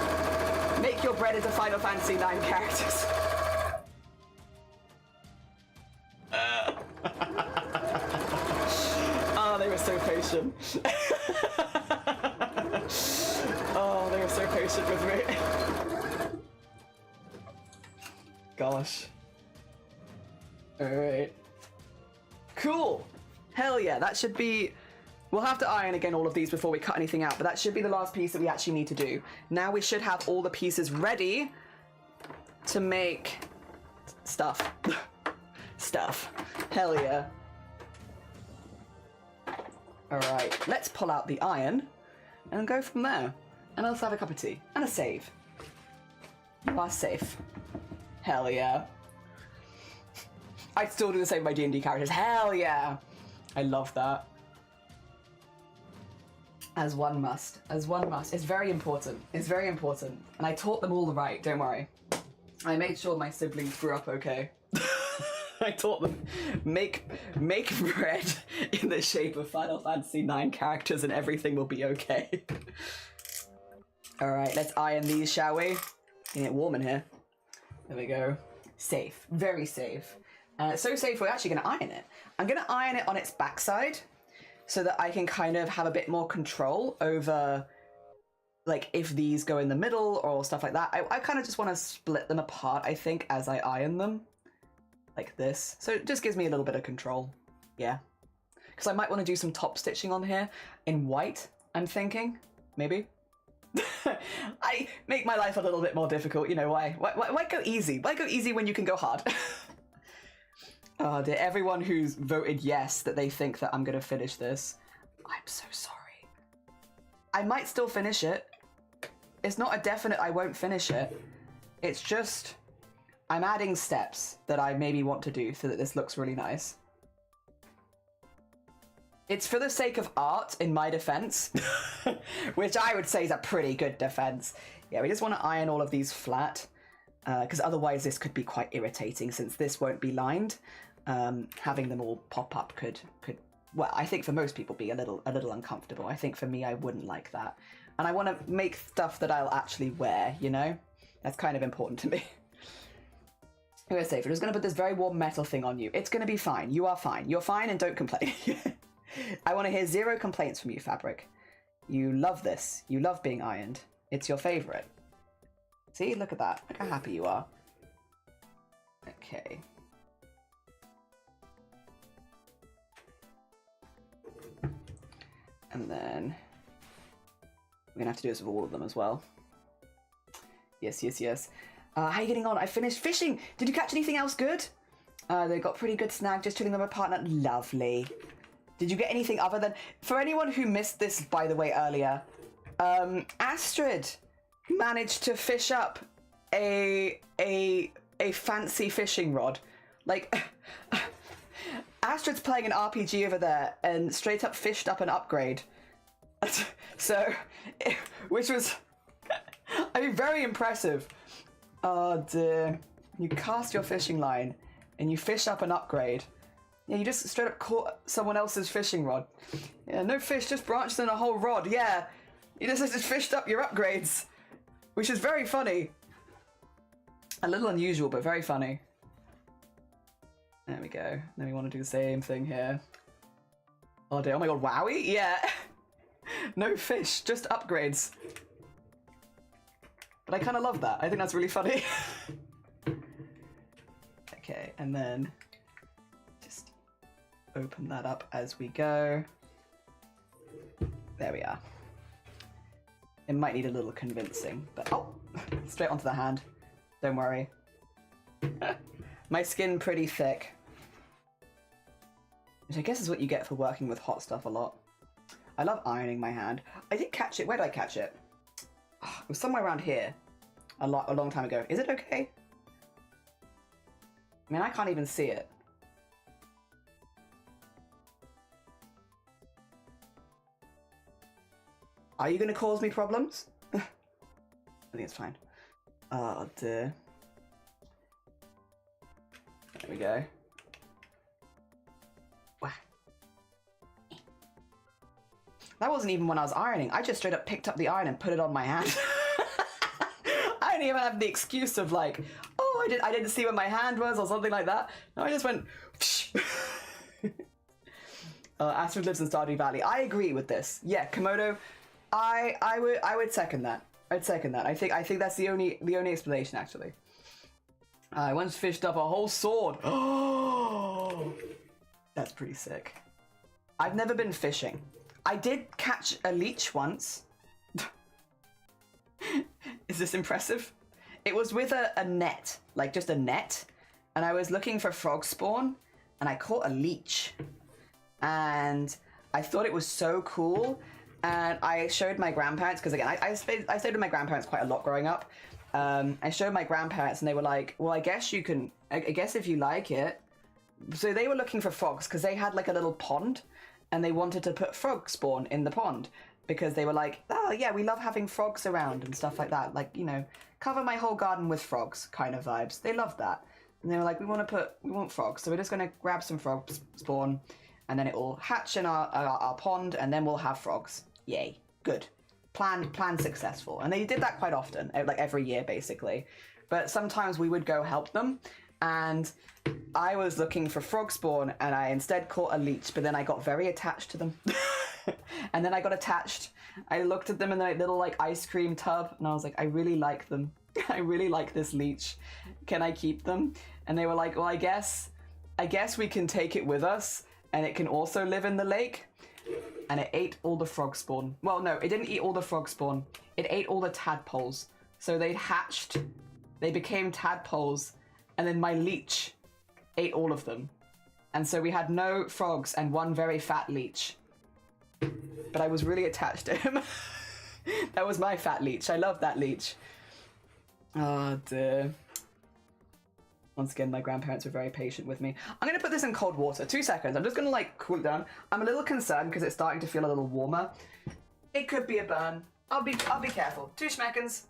make your bread into Final Fantasy IX characters. Oh, they were so patient. Oh, they were so patient with me. Gosh. Alright. Cool. Hell yeah, that should be... We'll have to iron again all of these before we cut anything out, but that should be the last piece that we actually need to do. Now we should have all the pieces ready to make stuff. Stuff. Hell yeah. Alright, let's pull out the iron and go from there. And also have a cup of tea. And a save. You are safe. Hell yeah. I'd still do the same with my D&D characters. Hell yeah. I love that. As one must. As one must. It's very important. It's very important. And I taught them all the right, don't worry. I made sure my siblings grew up okay. I taught them, make bread in the shape of Final Fantasy IX characters and everything will be okay. Alright, let's iron these, shall we? Getting it warm in here. There we go. Safe. Very safe. So safe we're actually going to iron it. I'm going to iron it on its backside so that I can kind of have a bit more control over, like, if these go in the middle or stuff like that. I kind of just want to split them apart, I think, as I iron them. Like this. So it just gives me a little bit of control. Yeah. Because I might want to do some top stitching on here in white, I'm thinking. Maybe. I make my life a little bit more difficult. You know why? Why go easy? Why go easy when you can go hard? Oh dear, everyone who's voted yes that they think that I'm going to finish this, I'm so sorry. I might still finish it. It's not a definite I won't finish it. It's just I'm adding steps that I maybe want to do so that this looks really nice. It's for the sake of art, in my defense, which I would say is a pretty good defense. Yeah, we just want to iron all of these flat, because otherwise this could be quite irritating since this won't be lined. Having them all pop up could, well, I think for most people be a little uncomfortable. I think for me, I wouldn't like that. And I want to make stuff that I'll actually wear, you know? That's kind of important to me. I'm going to say, if I'm just going to put this very warm metal thing on you, it's going to be fine. You are fine. You're fine and don't complain. I want to hear 0 complaints from you, Fabric. You love this. You love being ironed. It's your favorite. See, look at that. Look how happy you are. Okay. And then we're going to have to do this with all of them as well. Yes, yes, yes. How are you getting on? I finished fishing. Did you catch anything else good? They got pretty good snag, just chilling them apart. Lovely. Did you get anything other than... For anyone who missed this, by the way, earlier, Astrid managed to fish up a fancy fishing rod. Like, Astrid's playing an RPG over there and straight up fished up an upgrade. So, which was, I mean, very impressive. Oh dear. You cast your fishing line and you fish up an upgrade. Yeah, you just straight up caught someone else's fishing rod. Yeah, no fish, just branched in a whole rod. Yeah, you just fished up your upgrades, which is very funny. A little unusual, but very funny. There we go. Then we want to do the same thing here. Oh dear, oh my god, wowie? Yeah. No fish, just upgrades. But I kind of love that. I think that's really funny. Okay, and then just open that up as we go. There we are. It might need a little convincing, but oh, straight onto the hand. Don't worry. My skin pretty thick. Which I guess is what you get for working with hot stuff a lot. I love ironing my hand. I did catch it. Where did I catch it? Oh, it was somewhere around here. A long time ago. Is it okay? I mean, I can't even see it. Are you going to cause me problems? I think it's fine. Oh dear. There we go. Wow. That wasn't even when I was ironing. I just straight up picked up the iron and put it on my hand. I didn't even have the excuse of like, oh, I didn't see where my hand was or something like that. No, I just went. Astrid lives in Stardew Valley. I agree with this. Yeah, Komodo. I would second that. I'd second that. I think that's the only explanation actually. I once fished up a whole sword. Oh, that's pretty sick. I've never been fishing. I did catch a leech once. Is this impressive? It was with a net, like just a net, and I was looking for frog spawn, and I caught a leech, and I thought it was so cool, and I showed my grandparents, because again, I stayed with my grandparents quite a lot growing up. I showed my grandparents, and they were like, well, I guess you can, I guess if you like it. So they were looking for frogs, because they had like a little pond, and they wanted to put frog spawn in the pond, because they were like, oh yeah, we love having frogs around and stuff like that. Like, you know, cover my whole garden with frogs kind of vibes. They love that. And they were like, we want frogs. So we're just going to grab some frog spawn and then it will hatch in our pond and then we'll have frogs. Yay. Good. Plan successful. And they did that quite often, like every year basically. But sometimes we would go help them and I was looking for frog spawn and I instead caught a leech, but then I got very attached to them. And then I got attached. I looked at them in their little like ice cream tub and I was like, I really like them. I really like this leech. Can I keep them? And they were like, well, I guess we can take it with us and it can also live in the lake. And it ate all the frog spawn. Well, no, it didn't eat all the frog spawn. It ate all the tadpoles. So they hatched, they became tadpoles, and then my leech ate all of them. And so we had no frogs and one very fat leech. But I was really attached to him. That was my fat leech. I love that leech. Oh dear. Once again, my grandparents were very patient with me. I'm going to put this in cold water. 2 seconds. I'm just going to like cool it down. I'm a little concerned because it's starting to feel a little warmer. It could be a burn. I'll be careful. 2 seconds.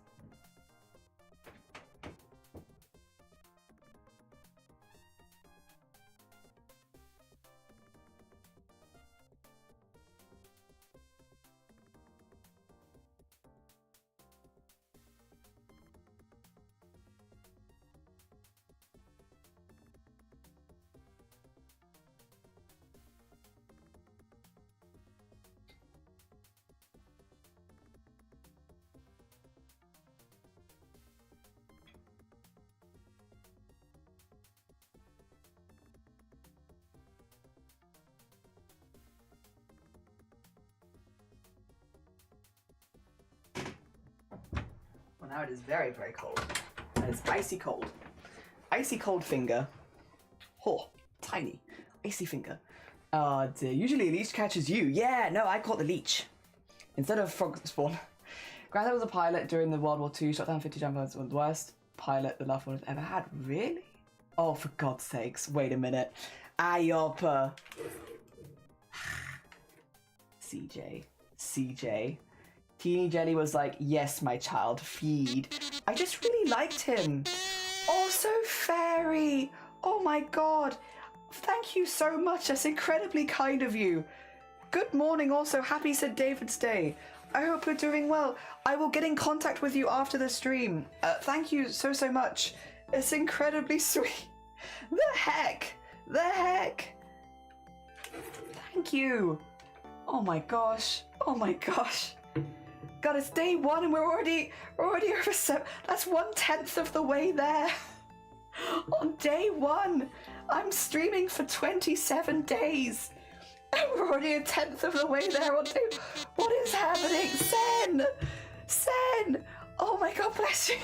Well, now it is very, very cold. And it's icy cold. Icy cold finger. Oh, tiny. Icy finger. Oh dear. Usually a leech catches you. Yeah, no, I caught the leech. Instead of frog spawn. Granddad was a pilot during the World War II, shot down 50 jumpers, was the worst pilot the Love One has ever had. Really? Oh, for God's sakes. Wait a minute. Ayoppa. CJ. Teeny Jelly was like, yes, my child, feed. I just really liked him. Also, Fairy. Oh my God. Thank you so much. That's incredibly kind of you. Good morning also. Happy St. David's Day. I hope you're doing well. I will get in contact with you after the stream. Thank you so much. It's incredibly sweet. The heck. Thank you. Oh my gosh. God, it's day 1 and we're already over 7. That's 1/10 of the way there. On day 1, I'm streaming for 27 days. And we're already 1/10 of the way there on day. What is happening? Sen! Oh my God, bless you.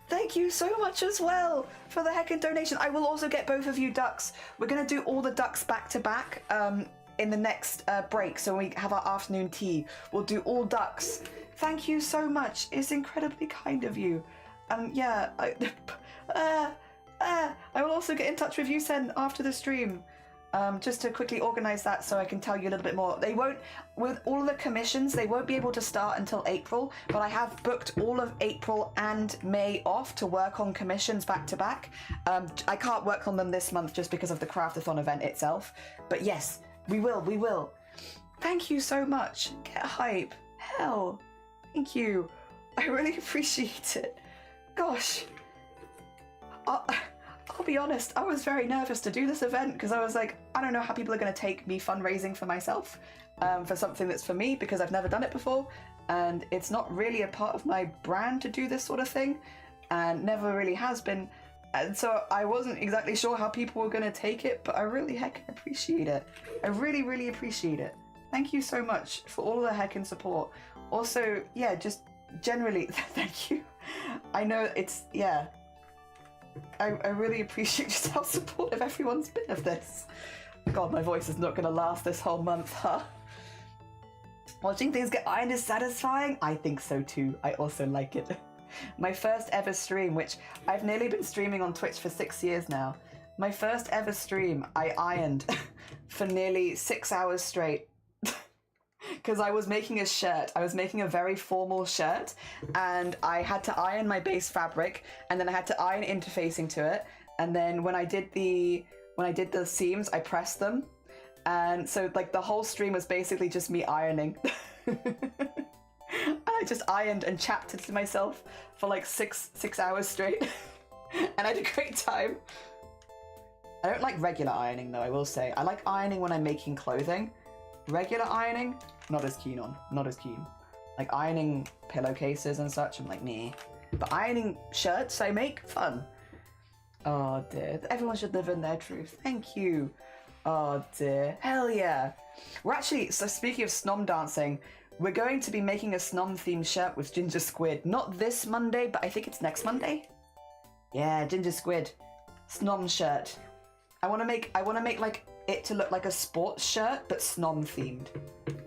Thank you so much as well for the heckin' donation. I will also get both of you ducks. We're gonna do all the ducks back to back. In the next break, so when we have our afternoon tea, we'll do all ducks. Thank you so much. It's incredibly kind of you. Yeah, I will also get in touch with you, Sen, after the stream, just to quickly organize that so I can tell you a little bit more. They won't, with all of the commissions, they won't be able to start until April, but I have booked all of April and May off to work on commissions back to back. I can't work on them this month just because of the CRAFT-A-THON event itself, but yes, we will. Thank you so much. Get hype. Hell. Thank you. I really appreciate it. Gosh. I'll be honest, I was very nervous to do this event because I was like, I don't know how people are going to take me fundraising for myself, for something that's for me, because I've never done it before, and it's not really a part of my brand to do this sort of thing, and never really has been. And so I wasn't exactly sure how people were going to take it, but I really heckin' appreciate it. I really appreciate it. Thank you so much for all the heckin' support. Also, yeah, just generally, thank you. I know it's, yeah. I really appreciate just how supportive everyone's been of this. God, my voice is not going to last this whole month, huh? Watching things get ironed is satisfying? I think so too. I also like it. My first ever stream, which I've nearly been streaming on Twitch for 6 years now. My first ever stream, I ironed for nearly 6 hours straight. because I was making a shirt. I was making a very formal shirt, and I had to iron my base fabric, and then I had to iron interfacing to it, and then when I did the seams, I pressed them, and so like the whole stream was basically just me ironing. I just ironed and chapped it to myself for like six hours straight, and I had a great time. I don't like regular ironing though, I will say. I like ironing when I'm making clothing. Regular ironing, not as keen on. Not as keen. Like ironing pillowcases and such, I'm like, meh. But ironing shirts I make, fun. Oh dear, everyone should live in their truth. Thank you. Oh dear, hell yeah. We're actually, so speaking of snom dancing, we're going to be making a snom themed shirt with ginger squid. Not this Monday, but I think it's next Monday. Yeah, ginger squid. Snom shirt. I want to make like it to look like a sports shirt, but snom themed.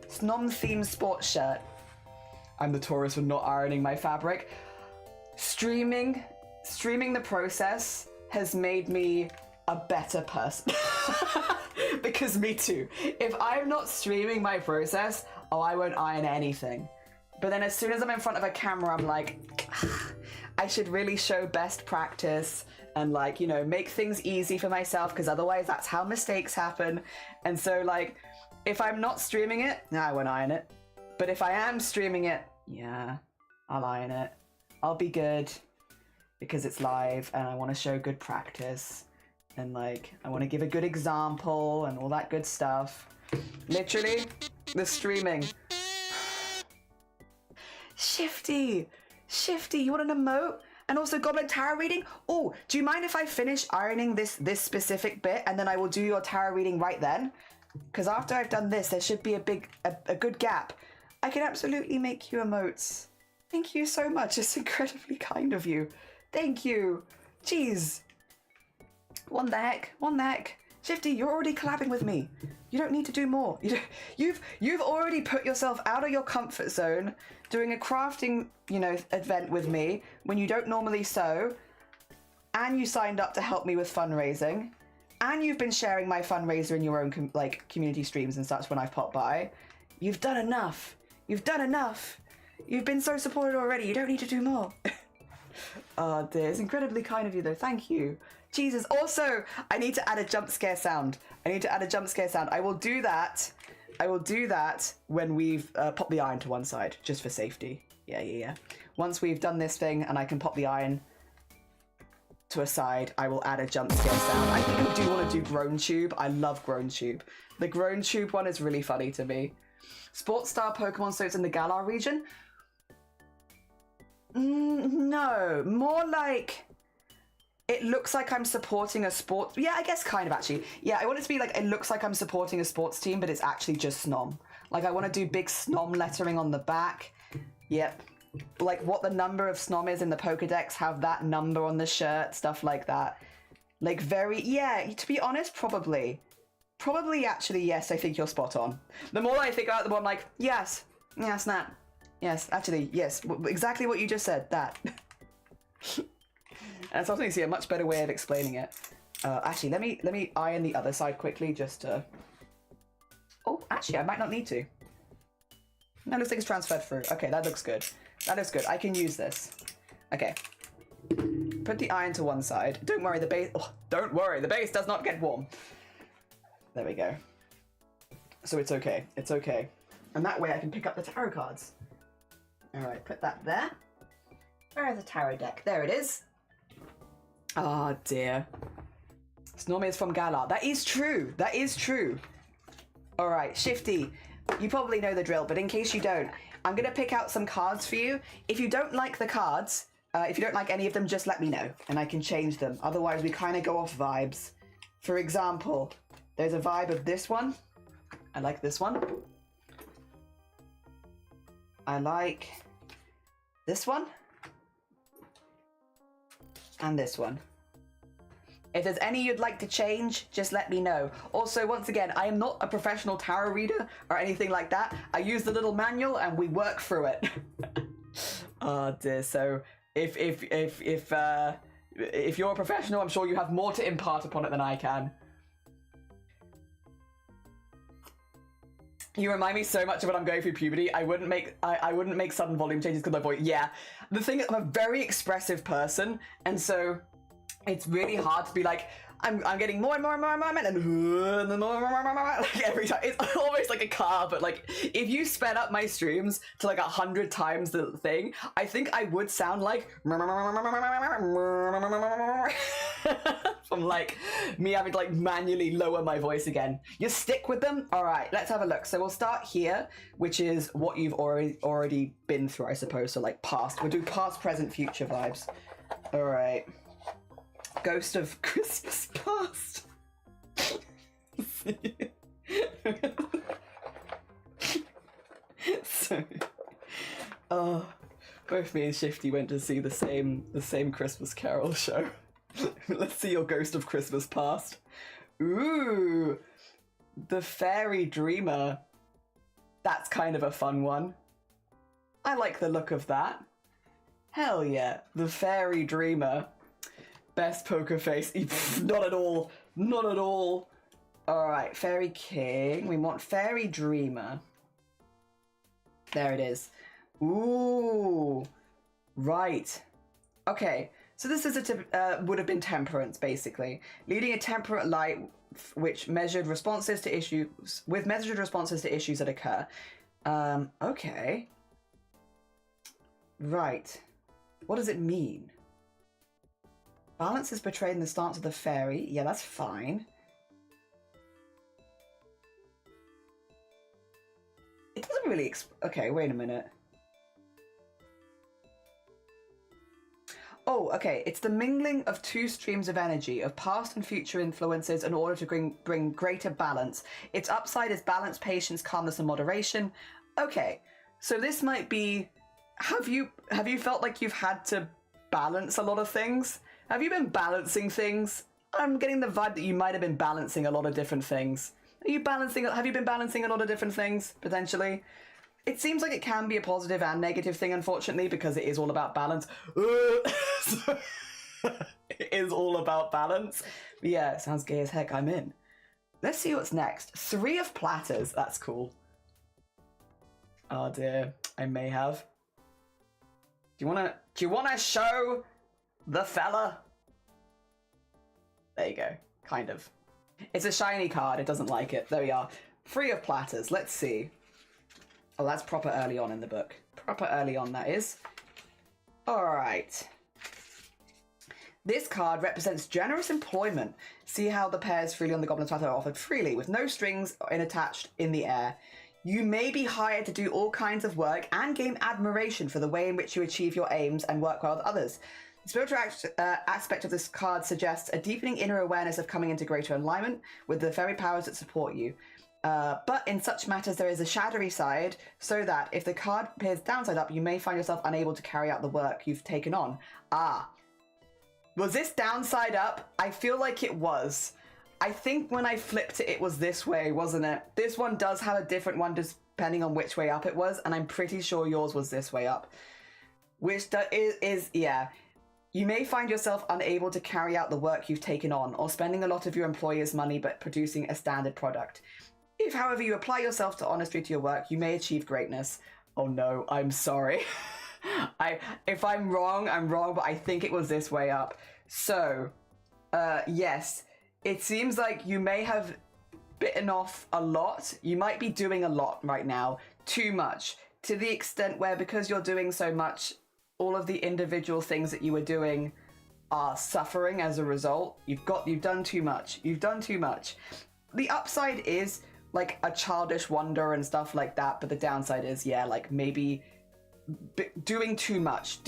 Snom themed sports shirt. I'm notorious for not ironing my fabric. Streaming the process has made me a better person. Because me too. If I'm not streaming my process, oh, I won't iron anything. But then as soon as I'm in front of a camera, I'm like, I should really show best practice and like, you know, make things easy for myself, because otherwise that's how mistakes happen. And so like, if I'm not streaming it, no, I won't iron it. But if I am streaming it, yeah, I'll iron it. I'll be good because it's live and I want to show good practice. And like, I want to give a good example and all that good stuff. Literally, the streaming. Shifty, you want an emote? And also Goblin Tarot reading? Oh, do you mind if I finish ironing this specific bit and then I will do your tarot reading right then? Because after I've done this, there should be a good gap. I can absolutely make you emotes. Thank you so much. It's incredibly kind of you. Thank you. Jeez. What the heck? Shifty, you're already collabing with me. You don't need to do more. You've already put yourself out of your comfort zone doing a crafting, you know, event with me when you don't normally sew, and you signed up to help me with fundraising, and you've been sharing my fundraiser in your own community streams and such when I've popped by. You've done enough. You've been so supported already. You don't need to do more. Oh dear, it's incredibly kind of you though. Thank you. Jesus. Also, I need to add a jump scare sound. I will do that. When we've popped the iron to one side, just for safety. Yeah. Once we've done this thing and I can pop the iron to a side, I will add a jump scare sound. I think I do want to do Groan Tube. I love Groan Tube. The Groan Tube one is really funny to me. Sports Star Pokemon, so it's in the Galar region? No, more like it looks like I'm supporting a sport. Yeah, I guess kind of actually. Yeah, I want it to be like it looks like I'm supporting a sports team, but it's actually just Snom. Like I want to do big Snom lettering on the back. Yep. Like what the number of Snom is in the Pokedex, have that number on the shirt, stuff like that. Like very, yeah, to be honest, probably actually, yes, I think you're spot on. The more I think about it, the more I'm like, yes, Nat. Yes, actually, yes, exactly what you just said, that. And it's obviously a much better way of explaining it. Actually, let me iron the other side quickly just to... Oh, actually, I might not need to. That looks like it's transferred through. Okay, that looks good. I can use this. Okay. Put the iron to one side. Don't worry, the base... Oh, don't worry, the base does not get warm. There we go. So it's okay. And that way I can pick up the tarot cards. Alright, put that there. Where is the tarot deck? There it is. Oh dear. Snom is from Galar. That is true. Alright, Shifty. You probably know the drill, but in case you don't, I'm going to pick out some cards for you. If you don't like the cards, if you don't like any of them, just let me know and I can change them. Otherwise, we kind of go off vibes. For example, there's a vibe of this one. I like this one. I like this one. And this one. If there's any you'd like to change, just let me know. Also, once again, I am not a professional tarot reader or anything like that. I use the little manual and we work through it. Oh dear. So if you're a professional, I'm sure you have more to impart upon it than I can. You remind me so much of when I'm going through puberty. I wouldn't make sudden volume changes because my voice. Yeah, the thing is, I'm a very expressive person, and so it's really hard to be like, I'm getting more and more and more and more, and then more like every time. It's almost like a car, but like if you sped up my streams to like 100 times the thing, I think I would sound like from like me having to like manually lower my voice again. You stick with them? All right, let's have a look. So we'll start here, which is what you've already been through, I suppose. So like past. We'll do past, present, future vibes. All right. Ghost of Christmas Past. So, both me and Shifty went to see the same Christmas Carol show. Let's see your Ghost of Christmas Past. Ooh, the Fairy Dreamer. That's kind of a fun one. I like the look of that. Hell yeah, the Fairy Dreamer. Best poker face. Not at all. Not at all. Alright, Fairy King. We want Fairy Dreamer. There it is. Ooh. Right. Okay. So this is would have been Temperance, basically. Leading a temperate light which measured responses to issues that occur. Okay. Right. What does it mean? Balance is portrayed in the stance of the fairy. Yeah, that's fine. It doesn't really... Okay, wait a minute. Oh, okay. It's the mingling of two streams of energy, of past and future influences in order to bring greater balance. Its upside is balance, patience, calmness, and moderation. Okay, so this might be... Have you felt like you've had to balance a lot of things? Have you been balancing things? I'm getting the vibe that you might have been balancing a lot of different things. Have you been balancing a lot of different things, potentially? It seems like it can be a positive and negative thing, unfortunately, because it is all about balance. So, it is all about balance. But yeah, it sounds gay as heck. I'm in. Let's see what's next. 3 of platters. That's cool. Oh dear. I may have. Do you wanna show the fella? There you go. Kind of. It's a shiny card. It doesn't like it. There we are. 3 of platters. Let's see. Oh, that's proper early on in the book. Proper early on, that is. Alright. This card represents generous employment. See how the pairs freely on the Goblin's Plateau are offered freely, with no strings attached in the air. You may be hired to do all kinds of work and gain admiration for the way in which you achieve your aims and work well with others. The spiritual aspect of this card suggests a deepening inner awareness of coming into greater alignment with the very powers that support you. But in such matters there is a shadowy side, so that if the card appears downside up, you may find yourself unable to carry out the work you've taken on. Ah. Was this downside up? I feel like it was. I think when I flipped it, it was this way, wasn't it? This one does have a different one depending on which way up it was, and I'm pretty sure yours was this way up. Which is yeah. You may find yourself unable to carry out the work you've taken on, or spending a lot of your employer's money but producing a standard product. If, however, you apply yourself to honestly to your work, you may achieve greatness. Oh no, I'm sorry. If I'm wrong, but I think it was this way up. So, yes, it seems like you may have bitten off a lot. You might be doing a lot right now, too much, to the extent where because you're doing so much, all of the individual things that you were doing are suffering as a result. You've done too much. You've done too much. The upside is like a childish wonder and stuff like that, but the downside is, yeah, like maybe doing too much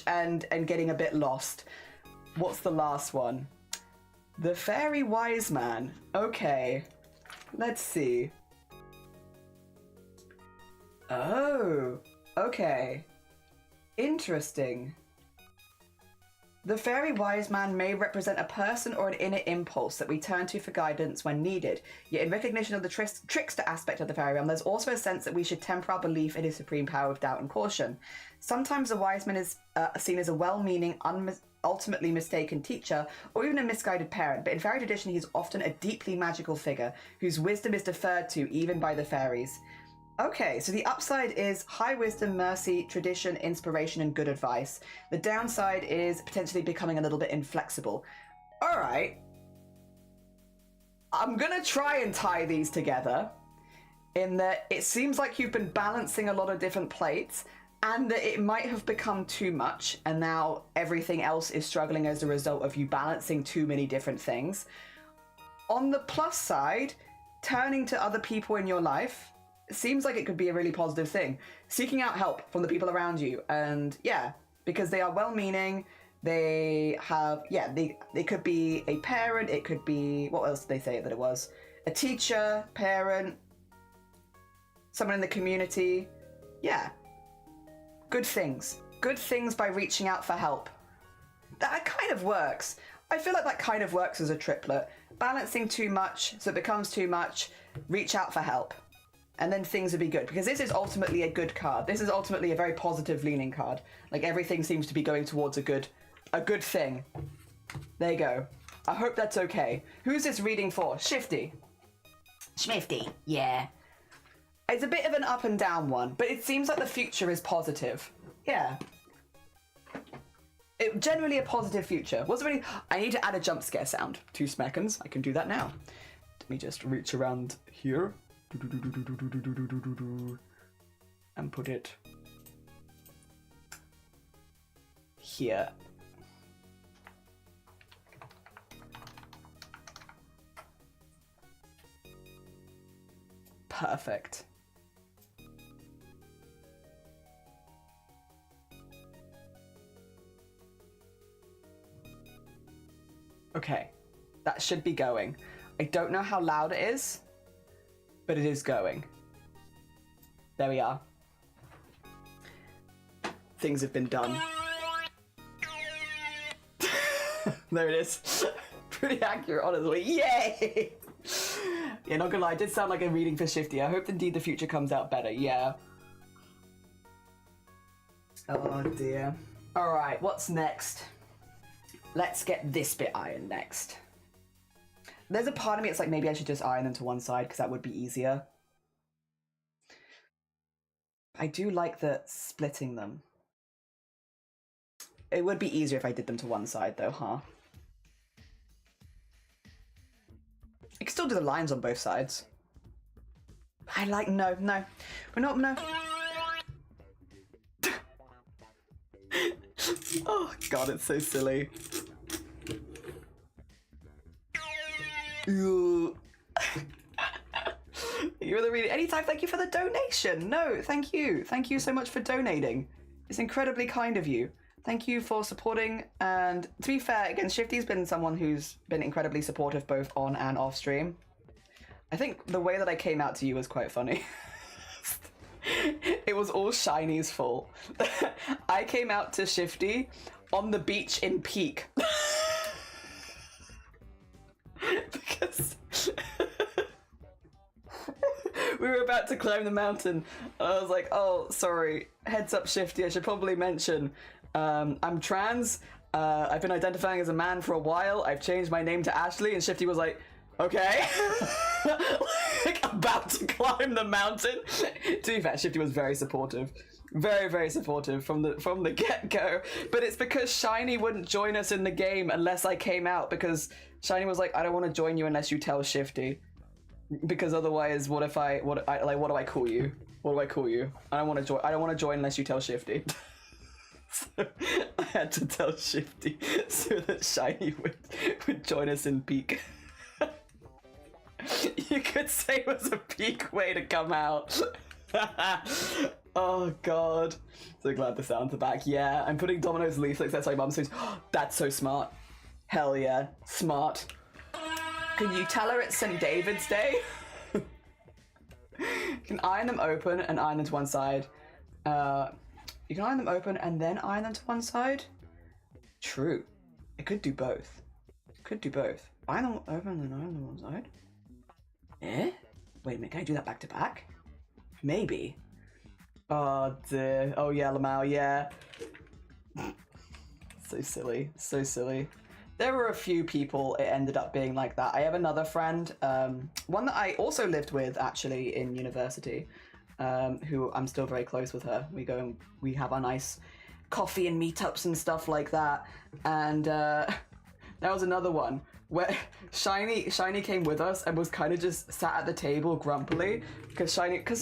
and getting a bit lost. What's the last one? The Fairy Wise Man. Okay, let's see. Oh, okay. Interesting. The fairy wise man may represent a person or an inner impulse that we turn to for guidance when needed. Yet in recognition of the trickster aspect of the fairy realm, there's also a sense that we should temper our belief in his supreme power with doubt and caution. Sometimes the wise man is seen as a well-meaning, ultimately mistaken teacher, or even a misguided parent, but in fairy tradition he's often a deeply magical figure whose wisdom is deferred to even by the fairies. Okay, so the upside is high wisdom, mercy, tradition, inspiration, and good advice. The downside is potentially becoming a little bit inflexible. All right. I'm gonna try and tie these together in that it seems like you've been balancing a lot of different plates and that it might have become too much and now everything else is struggling as a result of you balancing too many different things. On the plus side, turning to other people in your life seems like it could be a really positive thing. Seeking out help from the people around you, and yeah, because they are well-meaning, they have, yeah, they could be a parent, it could be, what else did they say that it was? A teacher, parent, someone in the community, yeah. Good things by reaching out for help. That kind of works. I feel like that kind of works as a triplet. Balancing too much, so it becomes too much, reach out for help. And then things would be good, because this is ultimately a good card. This is ultimately a very positive leaning card. Like everything seems to be going towards a good thing. There you go. I hope that's okay. Who's this reading for? Shifty. Shifty, yeah. It's a bit of an up and down one, but it seems like the future is positive. Yeah. Generally a positive future. What's really? I need to add a jump scare sound. 2 seconds. I can do that now. Let me just reach around here. And put it here. Perfect. Okay, that should be going. I don't know how loud it is, but it is going. There we are. Things have been done. There it is. Pretty accurate, honestly. Yay! Yeah, not gonna lie, it did sound like a reading for Shifty. I hope indeed the future comes out better, yeah. Oh dear. Alright, what's next? Let's get this bit ironed next. There's a part of me that's like, maybe I should just iron them to one side because that would be easier. I do like the splitting them. It would be easier if I did them to one side though, huh? I can still do the lines on both sides. I like, no. We're not, no. Oh god, it's so silly. You're the reading. Anytime, thank you for the donation. No, thank you. Thank you so much for donating. It's incredibly kind of you. Thank you for supporting. And to be fair, again, Shifty's been someone who's been incredibly supportive both on and off stream. I think the way that I came out to you was quite funny. It was all Shiny's fault. I came out to Shifty on the beach in Peak. Because we were about to climb the mountain and I was like, oh, sorry, heads up Shifty, I should probably mention I'm trans, I've been identifying as a man for a while, I've changed my name to Ashley, and Shifty was like, okay. Like, about to climb the mountain. To be fair, Shifty was very supportive. Very, very supportive from the get-go. But it's because Shiny wouldn't join us in the game unless I came out, because Shiny was like, I don't want to join you unless you tell Shifty. Because otherwise, what do I call you? What do I call you? I don't want to join unless you tell Shifty. So I had to tell Shifty so that Shiny would join us in Peak. You could say it was a peak way to come out. Oh god. So glad the sounds are back. Yeah, I'm putting Domino's leaflets. That's my mum says, oh, that's so smart. Hell yeah, smart. Can you tell her it's St. David's Day? You can iron them open and iron them to one side. You can iron them open and then iron them to one side. True. It could do both. Could do both. I don't open and on the one side. Eh? Wait a minute, can I do that back to back? Maybe. Oh dear. Oh yeah, Lamau, yeah. So silly. So silly. There were a few people it ended up being like that. I have another friend, one that I also lived with actually in university, who I'm still very close with her. We go and we have our nice coffee and meetups and stuff like that. And there was another one where Shiny came with us and was kind of just sat at the table grumpily because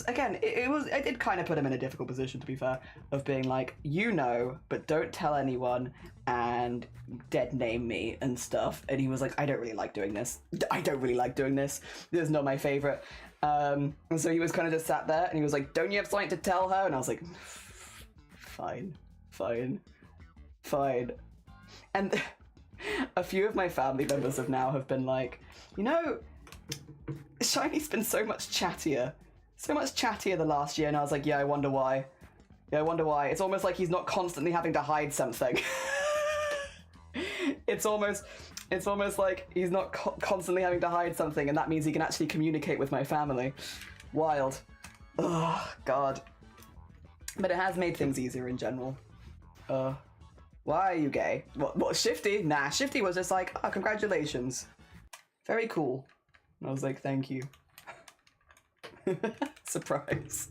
again, it did kind of put him in a difficult position, to be fair, of being like, you know, but don't tell anyone and dead name me and stuff. And he was like, I don't really like doing this. This is not my favorite. And so he was kind of just sat there and he was like, don't you have something to tell her? And I was like, fine. And a few of my family members have been like, you know, Shiny's been so much chattier the last year. And I was like, yeah, I wonder why. It's almost like he's not constantly having to hide something. It's almost like he's not constantly having to hide something, and that means he can actually communicate with my family. Wild. Oh, God. But it has made things easier in general. Why are you gay? What, Shifty? Nah, Shifty was just like, oh, congratulations. Very cool. And I was like, thank you. Surprise.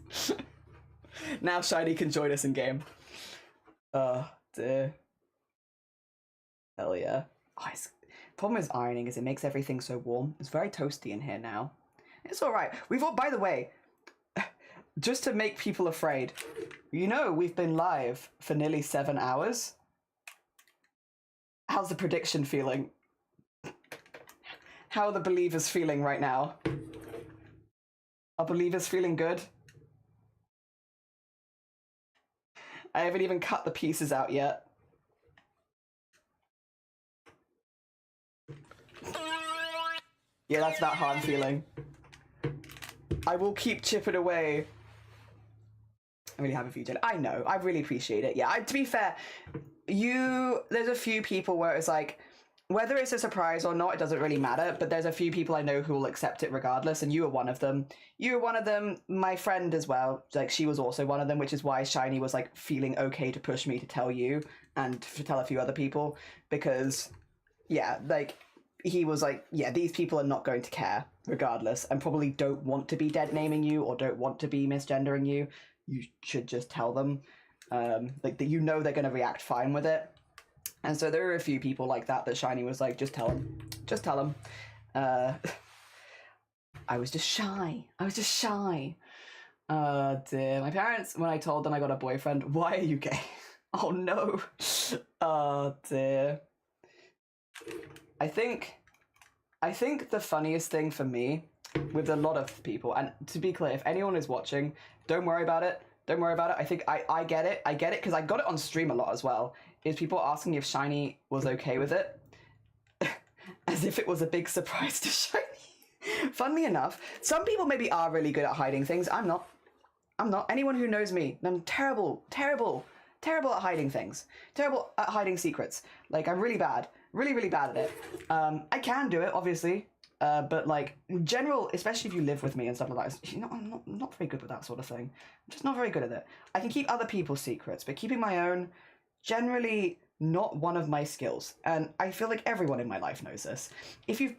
Now Shiny can join us in game. Dear. Hell yeah. Oh, problem is ironing is it makes everything so warm. It's very toasty in here now. It's alright. By the way, just to make people afraid, you know we've been live for nearly 7 hours. How's the prediction feeling? How are the believers feeling right now? Are believers feeling good? I haven't even cut the pieces out yet. Yeah, that's that how I'm feeling. I will keep chipping away. I really have a few jelly. I know, I really appreciate it. Yeah, to be fair, there's a few people where it's like, whether it's a surprise or not, it doesn't really matter, but there's a few people I know who will accept it regardless, and you were one of them. My friend as well, like, she was also one of them, which is why Shiny was, like, feeling okay to push me to tell you, and to tell a few other people, because, yeah, like, he was like, yeah, these people are not going to care, regardless, and probably don't want to be dead-naming you, or don't want to be misgendering you. You should just tell them, like, that you know they're going to react fine with it. And so there are a few people like that Shiny was like, just tell them. Just tell them. I was just shy. Dear. My parents, when I told them I got a boyfriend, why are you gay? Oh no. Oh dear. I think the funniest thing for me, with a lot of people, and to be clear, if anyone is watching, don't worry about it. I think I get it. Because I got it on stream a lot as well. Is people asking if Shiny was okay with it. As if it was a big surprise to Shiny. Funnily enough, some people maybe are really good at hiding things. I'm not. Anyone who knows me, I'm terrible at hiding things. Terrible at hiding secrets. Like, I'm really bad. Really bad at it. I can do it, obviously. But like, in general, especially if you live with me and stuff like that, you know, I'm not very good with that sort of thing. I'm just not very good at it. I can keep other people's secrets, but keeping my own, generally not one of my skills. And I feel like everyone in my life knows this. If you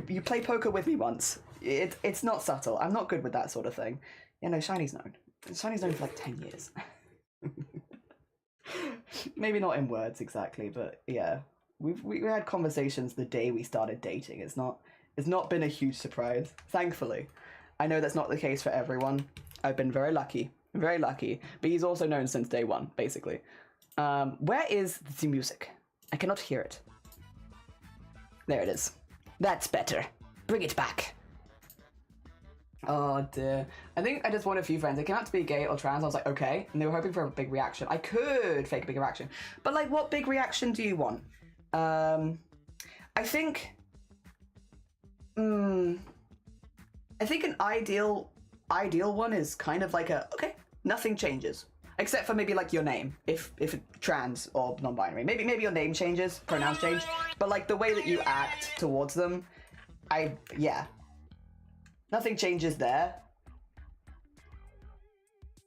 you play poker with me once, it's not subtle. I'm not good with that sort of thing. You know, Shiny's known. Shiny's known for like 10 years. Maybe not in words exactly, but yeah. We had conversations the day we started dating. It's not been a huge surprise, thankfully. I know that's not the case for everyone. I've been very lucky, but he's also known since day one, basically. Where is the music? I cannot hear it. There it is. That's better. Bring it back. Oh dear. I think I just won a few friends. They came out to be gay or trans. I was like, okay. And they were hoping for a big reaction. I could fake a big reaction. But like, what big reaction do you want? I think an ideal one is kind of like okay, nothing changes. Except for maybe like your name, if trans or non-binary. Maybe your name changes, pronouns change, but like the way that you act towards them, yeah. Nothing changes there.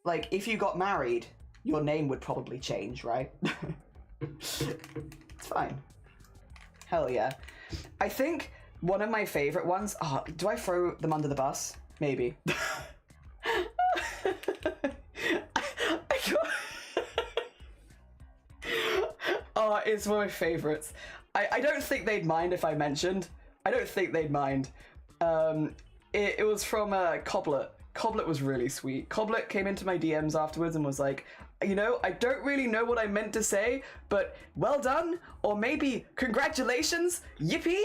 Like, if you got married, your name would probably change, right? It's fine. Hell yeah. I think one of my favorite ones, do I throw them under the bus? Maybe. Oh, it's one of my favorites. I don't think they'd mind if I mentioned. I don't think they'd mind. It was from Coblet. Coblet was really sweet. Coblet came into my DMs afterwards and was like, you know, I don't really know what I meant to say, but well done, or maybe congratulations, yippee,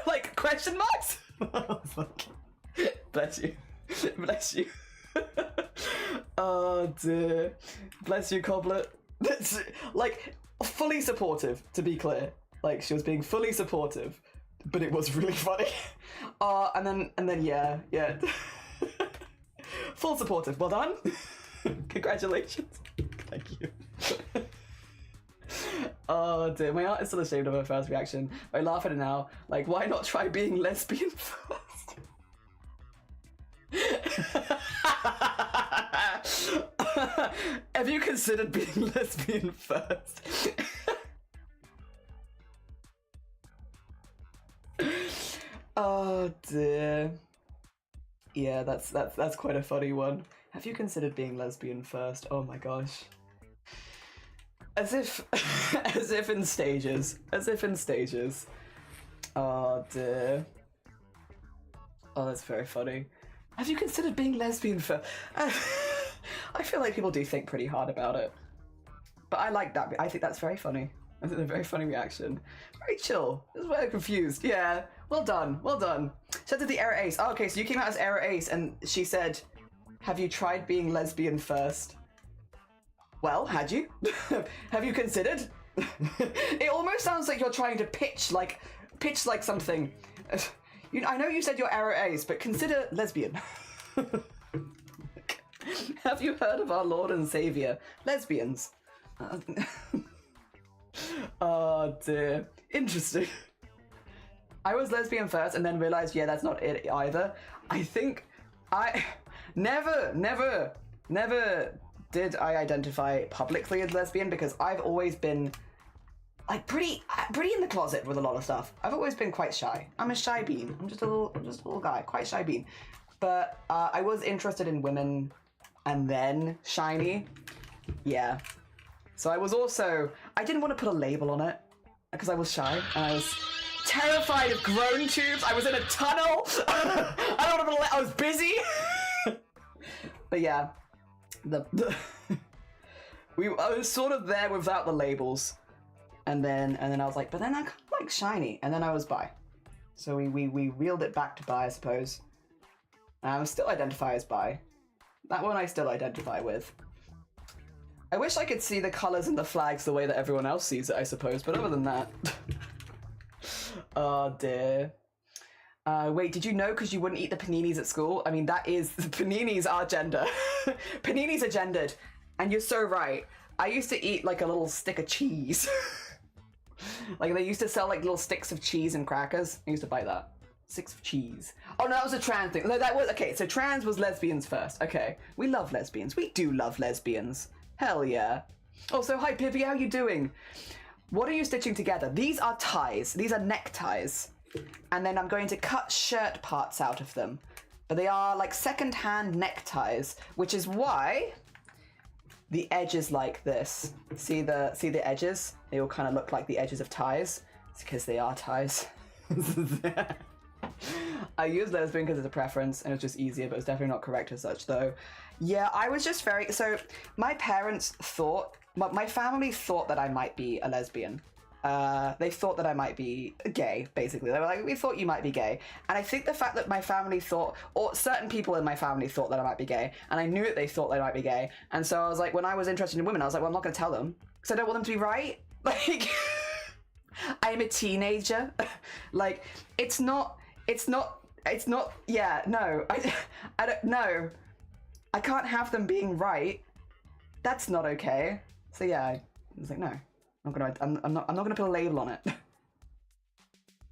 like question marks. I was like, bless you, bless you. Oh dear, bless you, Coblet. That's like fully supportive, to be clear. Like she was being fully supportive, but it was really funny. And then yeah. Full supportive. Well done. Congratulations. Thank you. Oh dear, my aunt is still ashamed of her first reaction. I laugh at it now. Like, why not try being lesbian first? Have you considered being lesbian first? Oh dear. Yeah, that's quite a funny one. Have you considered being lesbian first? Oh my gosh. As if in stages. As if in stages. Oh dear. Oh, that's very funny. Have you considered being lesbian first? I feel like people do think pretty hard about it. But I like that. I think that's very funny. I think a very funny reaction. Very chill. I was very confused. Yeah. Well done. Well done. Shout out to the Error Ace. Oh, okay, so you came out as Error Ace and she said, have you tried being lesbian first? Well, had you? Have you considered? It almost sounds like you're trying to pitch like something. I know you said you're Error Ace, but consider lesbian. Have you heard of our Lord and Savior? Lesbians. Oh dear. Interesting. I was lesbian first and then realized, yeah, that's not it either. I think I never did I identify publicly as lesbian because I've always been like pretty in the closet with a lot of stuff. I've always been quite shy. I'm a shy bean. I'm just a little guy, quite shy bean. But I was interested in women and then shiny. Yeah. So I was also, I didn't want to put a label on it because I was shy and I was terrified of grown tubes. I was in a tunnel. I was busy. But yeah, I was sort of there without the labels, and then I was like, but then I kind of like shiny, and then I was bi. So we wheeled it back to bi, I suppose. And I still identify as bi. That one I still identify with. I wish I could see the colors and the flags the way that everyone else sees it, I suppose. But other than that, oh dear. Wait, did you know because you wouldn't eat the paninis at school? I mean, paninis are gender. Paninis are gendered. And you're so right. I used to eat like a little stick of cheese. Like they used to sell like little sticks of cheese and crackers. I used to buy that. Sticks of cheese. Oh no, that was a trans thing. No, that was, okay, so trans was lesbians first. Okay, we love lesbians. We do love lesbians. Hell yeah. Also, hi Pibby, how you doing? What are you stitching together? These are ties. These are neckties. And then I'm going to cut shirt parts out of them. But they are like second-hand neckties, which is why the edge is like this. See the edges? They all kind of look like the edges of ties. It's because they are ties. I use lesbian because it's a preference and it's just easier, but it's definitely not correct as such though. Yeah, I was just so my parents thought, my family thought that I might be a lesbian. They thought that I might be gay, basically. They were like, we thought you might be gay. And I think the fact that my family thought, or certain people in my family thought that I might be gay, and I knew that they thought that I might be gay. And so I was like, when I was interested in women, I was like, well, I'm not going to tell them because I don't want them to be right. Like, I'm a teenager. Like, it's not, yeah, no, I don't know. I can't have them being right That's not okay. So yeah, I was like, no, I'm not gonna put a label on it.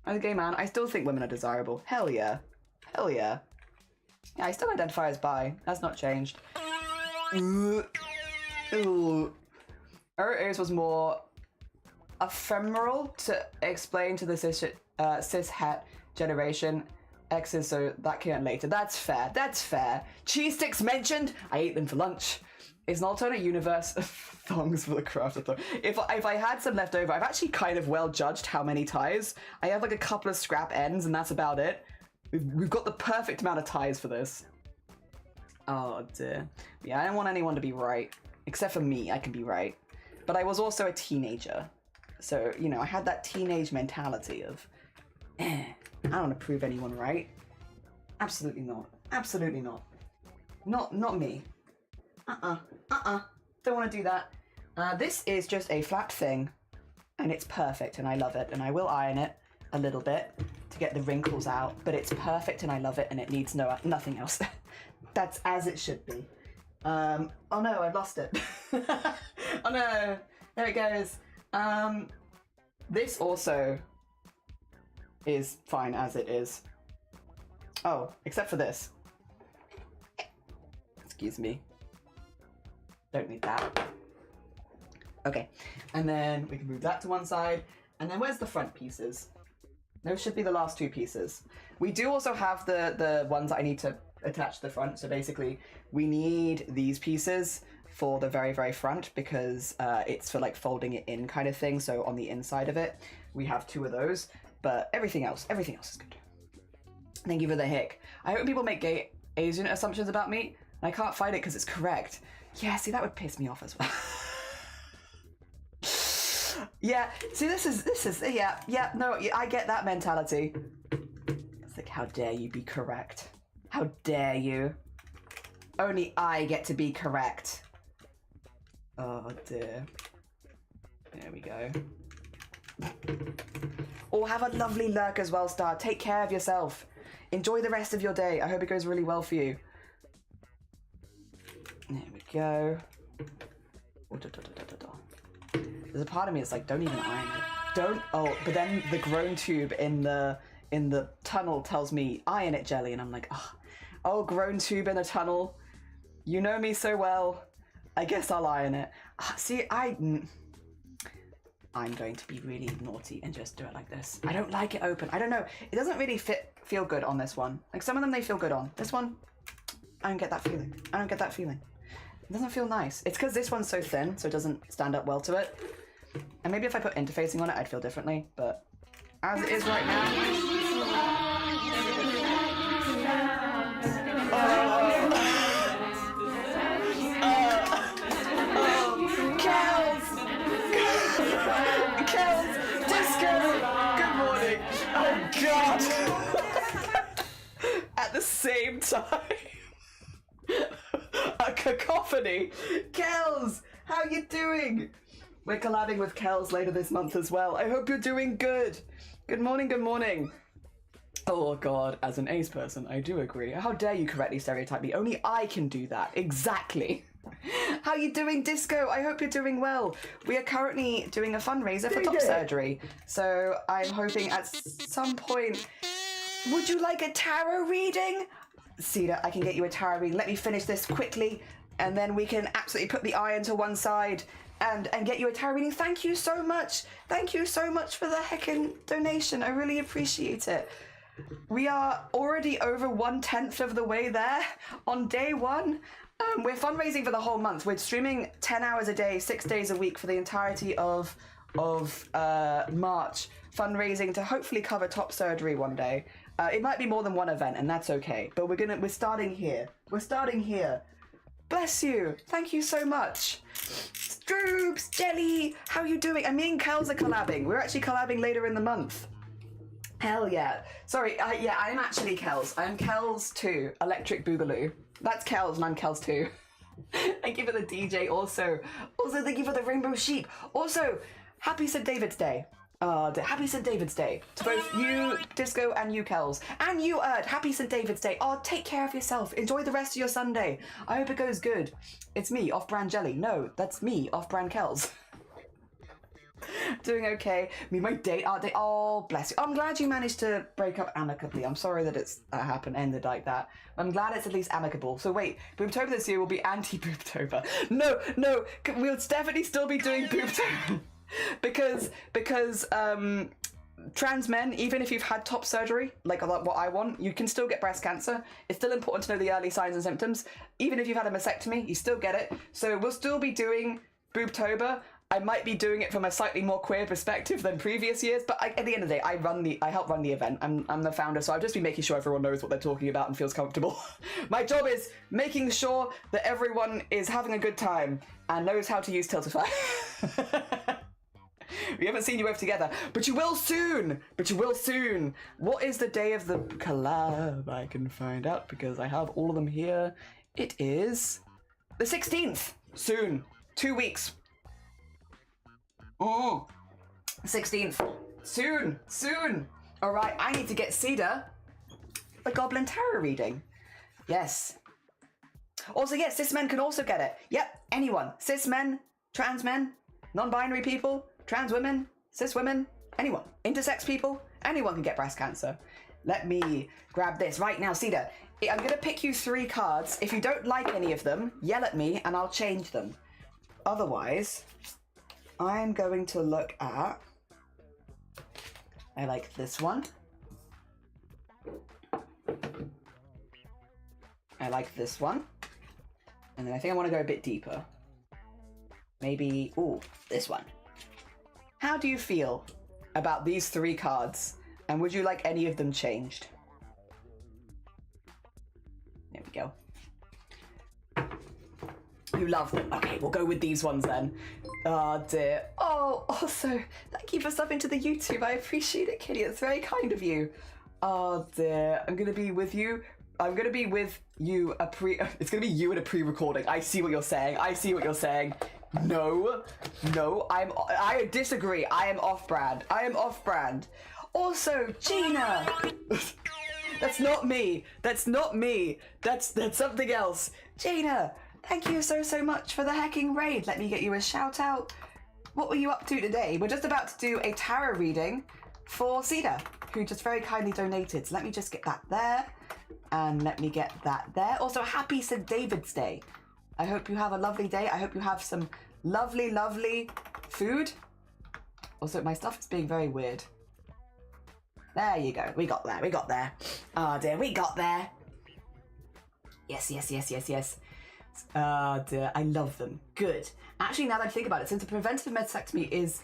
As a gay man, I still think women are desirable. Hell yeah. Hell yeah. Yeah, I still identify as bi. That's not changed. Ooh. Eros was more ephemeral to explain to the cis-het generation. X's, so that came later. That's fair. That's fair. Cheese sticks mentioned. I ate them for lunch. It's an alternate universe of thongs for the CRAFT-A-THON. If I had some left over, I've actually kind of well judged how many ties. I have like a couple of scrap ends, and that's about it. We've got the perfect amount of ties for this. Oh dear. Yeah, I don't want anyone to be right. Except for me, I can be right. But I was also a teenager. So, you know, I had that teenage mentality of, I don't want to prove anyone right. Absolutely not. Absolutely not. Not me. Don't want to do that. This is just a flat thing, and it's perfect, and I love it, and I will iron it a little bit to get the wrinkles out, but it's perfect, and I love it, and it needs nothing else. That's as it should be. Oh no, I've lost it. Oh no, there it goes. This also is fine as it is. Oh, except for this. Excuse me. Don't need that. Okay, and then we can move that to one side. And then where's the front pieces? Those should be the last two pieces. We do also have the ones that I need to attach to the front. So basically, we need these pieces for the very, very front because it's for like folding it in kind of thing. So on the inside of it, we have two of those. But everything else is good. Thank you for the hick. I hope people make gay Asian assumptions about me. And I can't fight it because it's correct. Yeah, see, that would piss me off as well. Yeah, see, this is, no, I get that mentality. It's like, how dare you be correct? How dare you? Only I get to be correct. Oh dear. There we go. Oh, have a lovely lurk as well, Star. Take care of yourself. Enjoy the rest of your day. I hope it goes really well for you. There we go. Oh, there's a part of me that's like, don't even iron it. Don't. Oh, but then the grown tube in the tunnel tells me iron it, Jelly, and I'm like, oh, grown tube in a tunnel. You know me so well. I guess I'll iron it. See, I'm going to be really naughty and just do it like this. I don't like it open. I don't know. It doesn't really feel good on this one. Like some of them they feel good on. This one, I don't get that feeling. I don't get that feeling. It doesn't feel nice. It's because this one's so thin, so it doesn't stand up well to it. And maybe if I put interfacing on it, I'd feel differently. But as it is right now. Kels! Disco! Good morning! Oh god! At the same time. A cacophony! Kels! How you doing? We're collabing with Kels later this month as well. I hope you're doing good. Good morning, good morning. Oh god, as an ace person, I do agree. How dare you correctly stereotype me? Only I can do that. Exactly. How you doing, Disco? I hope you're doing well. We are currently doing a fundraiser for top surgery. So I'm hoping at some point... Would you like a tarot reading? Cedar, I can get you a tarot reading. Let me finish this quickly, and then we can absolutely put the iron to one side and get you a tarot reading. Thank you so much. Thank you so much for the heckin' donation. I really appreciate it. We are already over 1/10 of the way there on day one. We're fundraising for the whole month. We're streaming 10 hours a day, 6 days a week for the entirety of March, fundraising to hopefully cover top surgery one day. It might be more than one event, and that's okay. But we're starting here. We're starting here. Bless you. Thank you so much. Stroops, Jelly, how you doing? And me and Kels are collabing. We're actually collabing later in the month. Hell yeah. Sorry, yeah, I'm actually Kels. I'm Kels 2, Electric Boogaloo. That's Kels, and I'm Kels 2. Thank you for the DJ also. Also, thank you for the Rainbow Sheep. Also, happy St. David's Day. Happy St. David's Day to both you, Disco, and you, Kels. And you, happy St. David's Day. Oh, take care of yourself. Enjoy the rest of your Sunday. I hope it goes good. It's me, off-brand Jelly. No, that's me, off-brand Kels. Doing okay. Me, my date, oh, bless you. I'm glad you managed to break up amicably. I'm sorry that it's ended like that. I'm glad it's at least amicable. So wait, Boobtober this year will be anti-Boobtober. No, we'll definitely still be doing Boobtober. because trans men, even if you've had top surgery, like what I want, you can still get breast cancer. It's still important to know the early signs and symptoms. Even if you've had a mastectomy, you still get it. So we'll still be doing Boobtober. I might be doing it from a slightly more queer perspective than previous years, but at the end of the day, I help run the event. I'm the founder, so I'll just be making sure everyone knows what they're talking about and feels comfortable. My job is making sure that everyone is having a good time and knows how to use Tiltify. We haven't seen you both together, but you will soon. What is the day of the collab? I can find out because I have all of them here. It is the 16th. Soon. 2 weeks. 16th. Soon. All right, I need to get Cedar the Goblin Tarot reading. Yes. Also, yes, cis men can also get it. Yep, anyone. Cis men, trans men, non-binary people, trans women, cis women, anyone. Intersex people, anyone can get breast cancer. Let me grab this right now, Cedar. I'm going to pick you 3 cards. If you don't like any of them, yell at me and I'll change them. Otherwise, I'm going to look at... I like this one. I like this one. And then I think I want to go a bit deeper. Maybe... ooh, this one. How do you feel about these 3 cards? And would you like any of them changed? There we go. You love them. Okay, we'll go with these ones then. Oh dear. Oh, also, thank you for subbing to the YouTube. I appreciate it, Kitty. It's very kind of you. Oh dear. I'm gonna be with you. I'm gonna be with you it's gonna be you in a pre-recording. I see what you're saying. No, I disagree. I am off-brand. Also, Gina. That's not me. That's something else. Gina, thank you so much for the hacking raid. Let me get you a shout out. What were you up to today? We're just about to do a tarot reading for Cedar, who just very kindly donated. So let me just get that there. And let me get that there. Also, happy St. David's Day. I hope you have a lovely day. I hope you have some lovely food. Also, my stuff is being very weird. There you go. We got there. Oh dear, we got there. Yes. Oh dear, I love them. Good. Actually, now that I think about it, since a preventative mastectomy is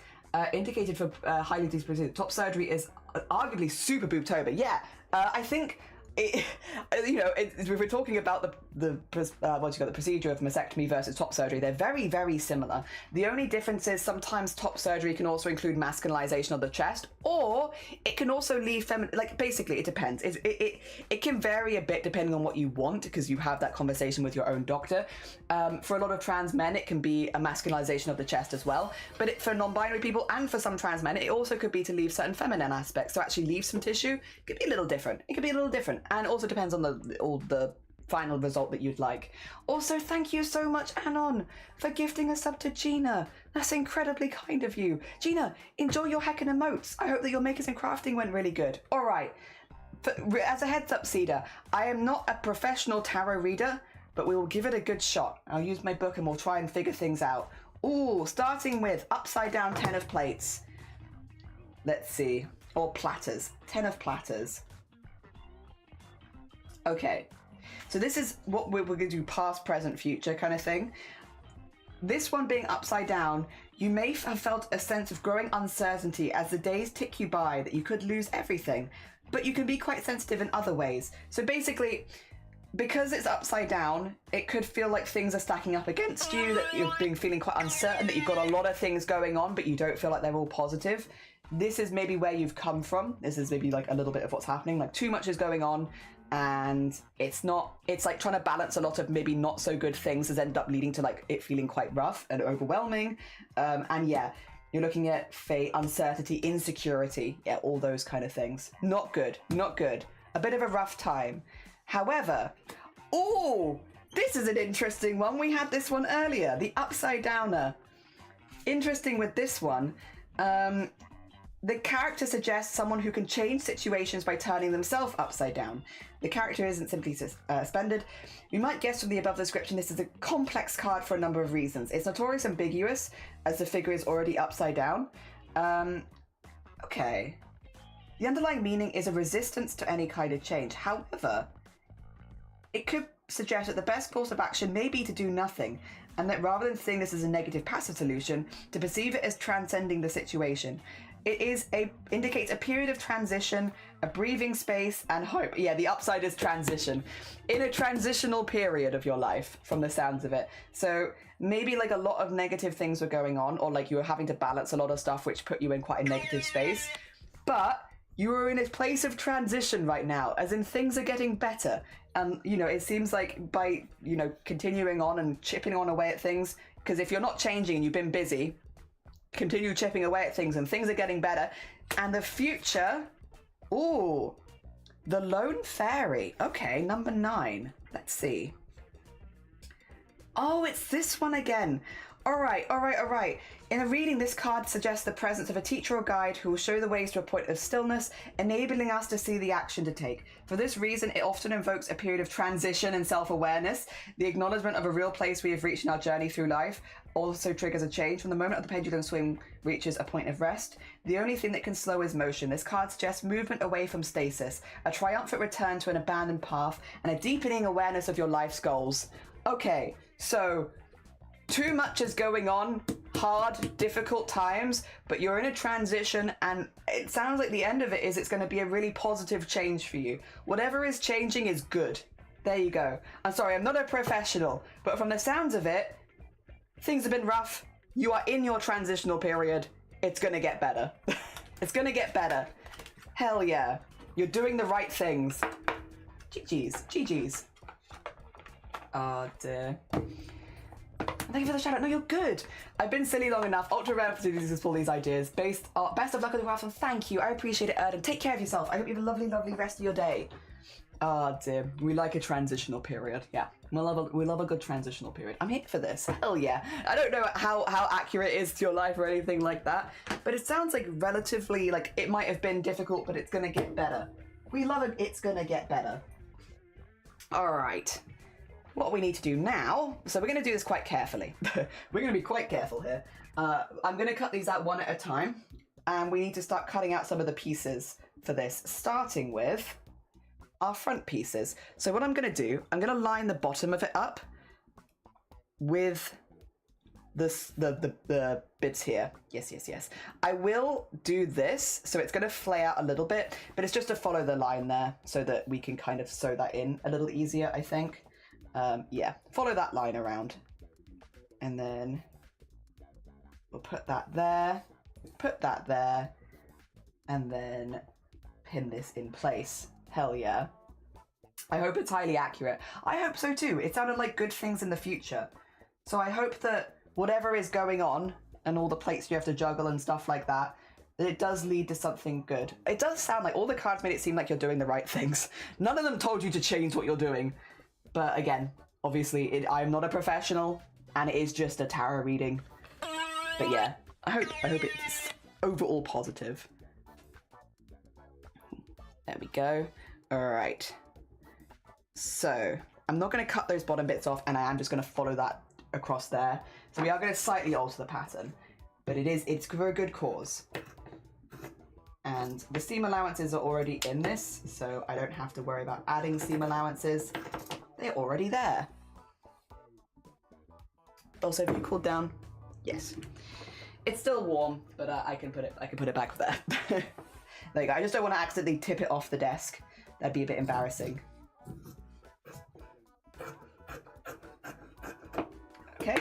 indicated for highly disease, top surgery is arguably super boobtober. Yeah, I think... if we're talking about the procedure of mastectomy versus top surgery, they're very similar. The only difference is sometimes top surgery can also include masculinization of the chest, or it can also leave feminine. Like basically, it depends. It can vary a bit depending on what you want, because you have that conversation with your own doctor. For a lot of trans men, it can be a masculinization of the chest as well. But for non-binary people and for some trans men, it also could be to leave certain feminine aspects. So actually leave some tissue. It could be a little different. And also depends on the final result that you'd like. Also, thank you so much, Anon, for gifting a sub to Gina. That's incredibly kind of you. Gina, enjoy your hacking emotes. I hope that your makers and crafting went really good. All right. As a heads up, Cedar, I am not a professional tarot reader, but we will give it a good shot. I'll use my book and we'll try and figure things out. Ooh, starting with upside down 10 of plates. Let's see. Or platters. 10 of platters. Okay, so this is what we're going to do, past, present, future kind of thing. This one being upside down, you may have felt a sense of growing uncertainty as the days tick you by, that you could lose everything, but you can be quite sensitive in other ways. So basically, because it's upside down, it could feel like things are stacking up against you, that you're feeling quite uncertain, that you've got a lot of things going on, but you don't feel like they're all positive. This is maybe where you've come from. This is maybe like a little bit of what's happening, like too much is going on. And it's like trying to balance a lot of maybe not so good things has ended up leading to like it feeling quite rough and overwhelming. And yeah, You're looking at fate, uncertainty, insecurity. Yeah, all those kind of things. Not good, not good. A bit of a rough time. However, oh, this is an interesting one. We had this one earlier, the upside downer. Interesting with this one. The character suggests someone who can change situations by turning themselves upside down. The character isn't simply suspended. You might guess from the above description this is a complex card for a number of reasons. It's notoriously ambiguous, as the figure is already upside down. Okay. The underlying meaning is a resistance to any kind of change. However, it could suggest that the best course of action may be to do nothing, and that rather than seeing this as a negative passive solution, to perceive it as transcending the situation. It indicates a period of transition, a breathing space, and hope. Yeah, the upside is transition. In a transitional period of your life, from the sounds of it. So maybe like a lot of negative things were going on, or like you were having to balance a lot of stuff which put you in quite a negative space. But you are in a place of transition right now, as in things are getting better. And, you know, it seems like by, you know, continuing on and chipping on away at things, because if you're not changing and you've been busy, continue chipping away at things and things are getting better. And the future, ooh, the Lone Fairy. Okay, number 9. Let's see. Oh, it's this one again. All right. In a reading, this card suggests the presence of a teacher or guide who will show the ways to a point of stillness, enabling us to see the action to take. For this reason, it often invokes a period of transition and self-awareness. The acknowledgement of a real place we have reached in our journey through life also triggers a change. From the moment the pendulum swing reaches a point of rest, the only thing that can slow is motion. This card suggests movement away from stasis, a triumphant return to an abandoned path, and a deepening awareness of your life's goals. Okay, so too much is going on, hard, difficult times, but you're in a transition, and it sounds like the end of it is it's going to be a really positive change for you. Whatever is changing is good. There you go. I'm sorry, I'm not a professional, but from the sounds of it, things have been rough. You are in your transitional period. It's going to get better. It's going to get better. Hell yeah. You're doing the right things. GG's. Oh dear. Thank you for the shout out. No, you're good. I've been silly long enough. Ultra rare opportunities to pull these ideas. Best of luck with the craft. Thank you. I appreciate it, Erden. Take care of yourself. I hope you have a lovely, lovely rest of your day. Oh dear. We like a transitional period. Yeah. We love a good transitional period. I'm here for this. Hell yeah. I don't know how accurate it is to your life or anything like that, but it sounds like relatively, like, it might have been difficult, but it's gonna get better. We love it. It's gonna get better. All right. What we need to do now, so we're going to do this quite carefully. We're going to be quite careful here. I'm going to cut these out one at a time, and we need to start cutting out some of the pieces for this, starting with our front pieces. So what I'm going to do, I'm going to line the bottom of it up with the bits here. Yes. I will do this, so it's going to flay out a little bit, but it's just to follow the line there so that we can kind of sew that in a little easier, I think. Yeah, follow that line around. And then we'll put that there, and then pin this in place. Hell yeah. I hope it's highly accurate. I hope so too. It sounded like good things in the future. So I hope that whatever is going on and all the plates you have to juggle and stuff like that, that it does lead to something good. It does sound like all the cards made it seem like you're doing the right things. None of them told you to change what you're doing. But again, obviously, I'm not a professional, and it is just a tarot reading. But yeah, I hope it's overall positive. There we go. All right. So I'm not going to cut those bottom bits off, and I am just going to follow that across there. So we are going to slightly alter the pattern, but it's for a good cause. And the seam allowances are already in this, so I don't have to worry about adding seam allowances. They're already there. Also, have you cooled down? Yes. It's still warm, but I can put it back there. There you go. I just don't want to accidentally tip it off the desk. That'd be a bit embarrassing. Okay.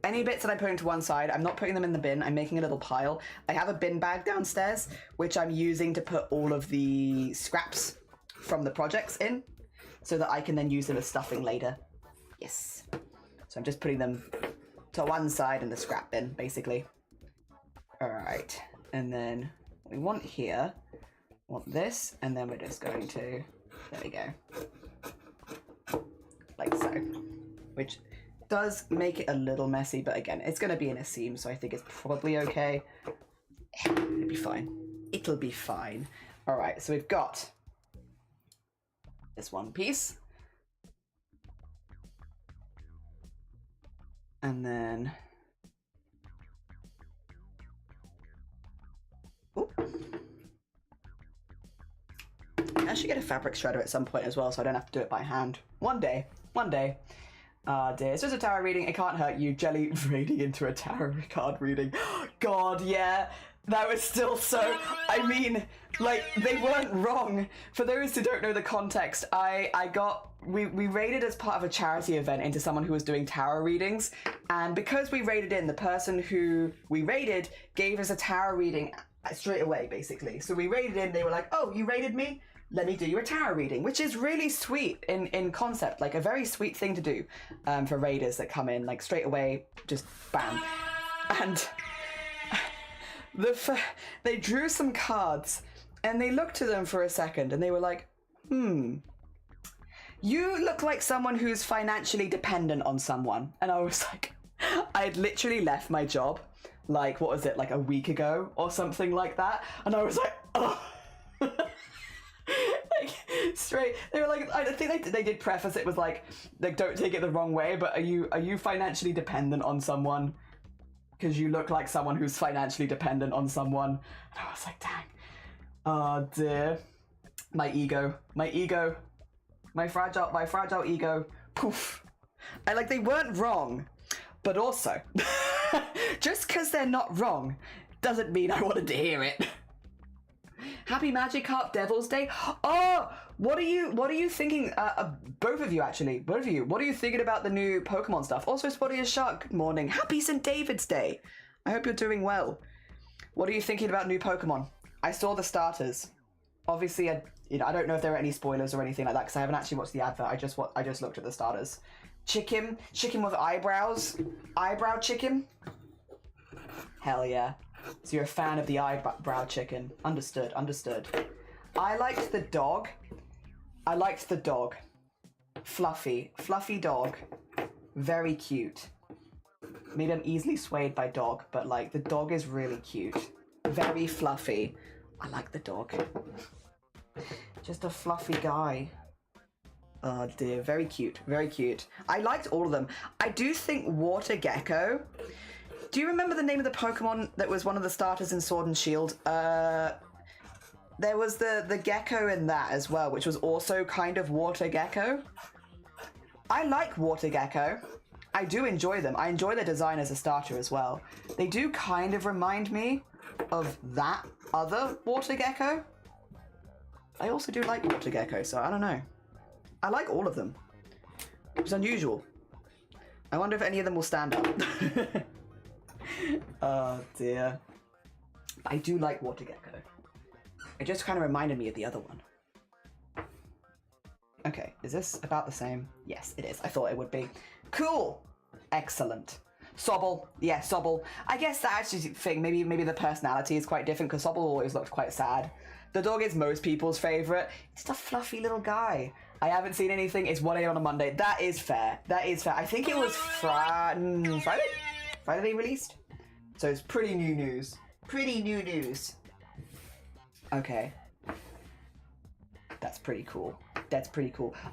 Any bits that I put into one side, I'm not putting them in the bin. I'm making a little pile. I have a bin bag downstairs, which I'm using to put all of the scraps from the projects in, so that I can then use them as stuffing later. Yes. So I'm just putting them to one side in the scrap bin, basically. All right, and then we want here, want this, and then we're just going to, there we go, like so, which does make it a little messy, but again, it's going to be in a seam, so I think it's probably okay. It'll be fine. It'll be fine. All right, so we've got this one piece. And then... Ooh. I should get a fabric shredder at some point as well, so I don't have to do it by hand. One day. One day. Ah, dear. It's just a tarot reading. It can't hurt you. Jelly raiding into a tarot card reading. God, yeah. That was still so... I mean, like, they weren't wrong. For those who don't know the context, we raided as part of a charity event into someone who was doing tarot readings. And because we raided in, the person who we raided gave us a tarot reading straight away, basically. So we raided in, they were like, oh, you raided me? Let me do you a tarot reading, which is really sweet in concept, like a very sweet thing to do for raiders that come in, like straight away, just bam. And they drew some cards and they looked to them for a second and they were like, you look like someone who's financially dependent on someone. And I was like, I had literally left my job, like, what was it, like a week ago or something like that. And I was like, oh. Like, straight, they were like, I think they did preface it with like, don't take it the wrong way, but are you financially dependent on someone? Because you look like someone who's financially dependent on someone. And I was like, dang. Oh dear. My ego, my fragile ego, poof. They weren't wrong, but also, just because they're not wrong doesn't mean I wanted to hear it. Happy Magikarp Devil's Day. Oh, what are you thinking? Both of you, actually. Both of you. What are you thinking about the new Pokemon stuff? Also, Spotty as Shark, good morning. Happy St. David's Day. I hope you're doing well. What are you thinking about new Pokemon? I saw the starters. Obviously, I don't know if there are any spoilers or anything like that because I haven't actually watched the advert. I just looked at the starters. Chicken with eyebrows. Eyebrow chicken. Hell yeah. So you're a fan of the eyebrow chicken. Understood. I liked the dog. Fluffy dog. Very cute. Maybe I'm easily swayed by dog, but like the dog is really cute. Very fluffy. I like the dog. Just a fluffy guy. Oh dear, very cute. I liked all of them. I do think Water Gecko. Do you remember the name of the Pokemon that was one of the starters in Sword and Shield? There was the gecko in that as well, which was also kind of Water Gecko. I like Water Gecko. I do enjoy them. I enjoy their design as a starter as well. They do kind of remind me of that other Water Gecko. I also do like Water Gecko, so I don't know. I like all of them. It was unusual. I wonder if any of them will stand up. Oh dear. I do like Water Gecko. It just kind of reminded me of the other one. Okay, is this about the same? Yes, it is. I thought it would be. Cool! Excellent. Sobble. Yeah, Sobble. I guess that actually thing, maybe the personality is quite different because Sobble always looked quite sad. The dog is most people's favourite. It's just a fluffy little guy. I haven't seen anything. It's 1 a.m. on a Monday. That is fair. I think it was Friday? Friday they released? So it's pretty new news. Okay. That's pretty cool.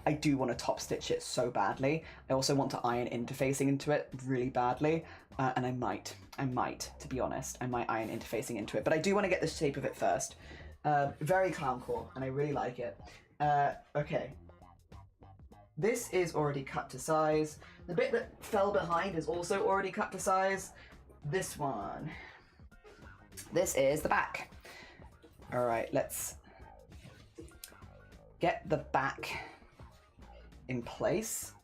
I do want to top stitch it so badly. I also want to iron interfacing into it really badly. And I might, to be honest. I might iron interfacing into it. But I do want to get the shape of it first. Very clowncore, and I really like it. Okay. This is already cut to size. The bit that fell behind is also already cut to size. This one. This is the back. All right, let's get the back in place.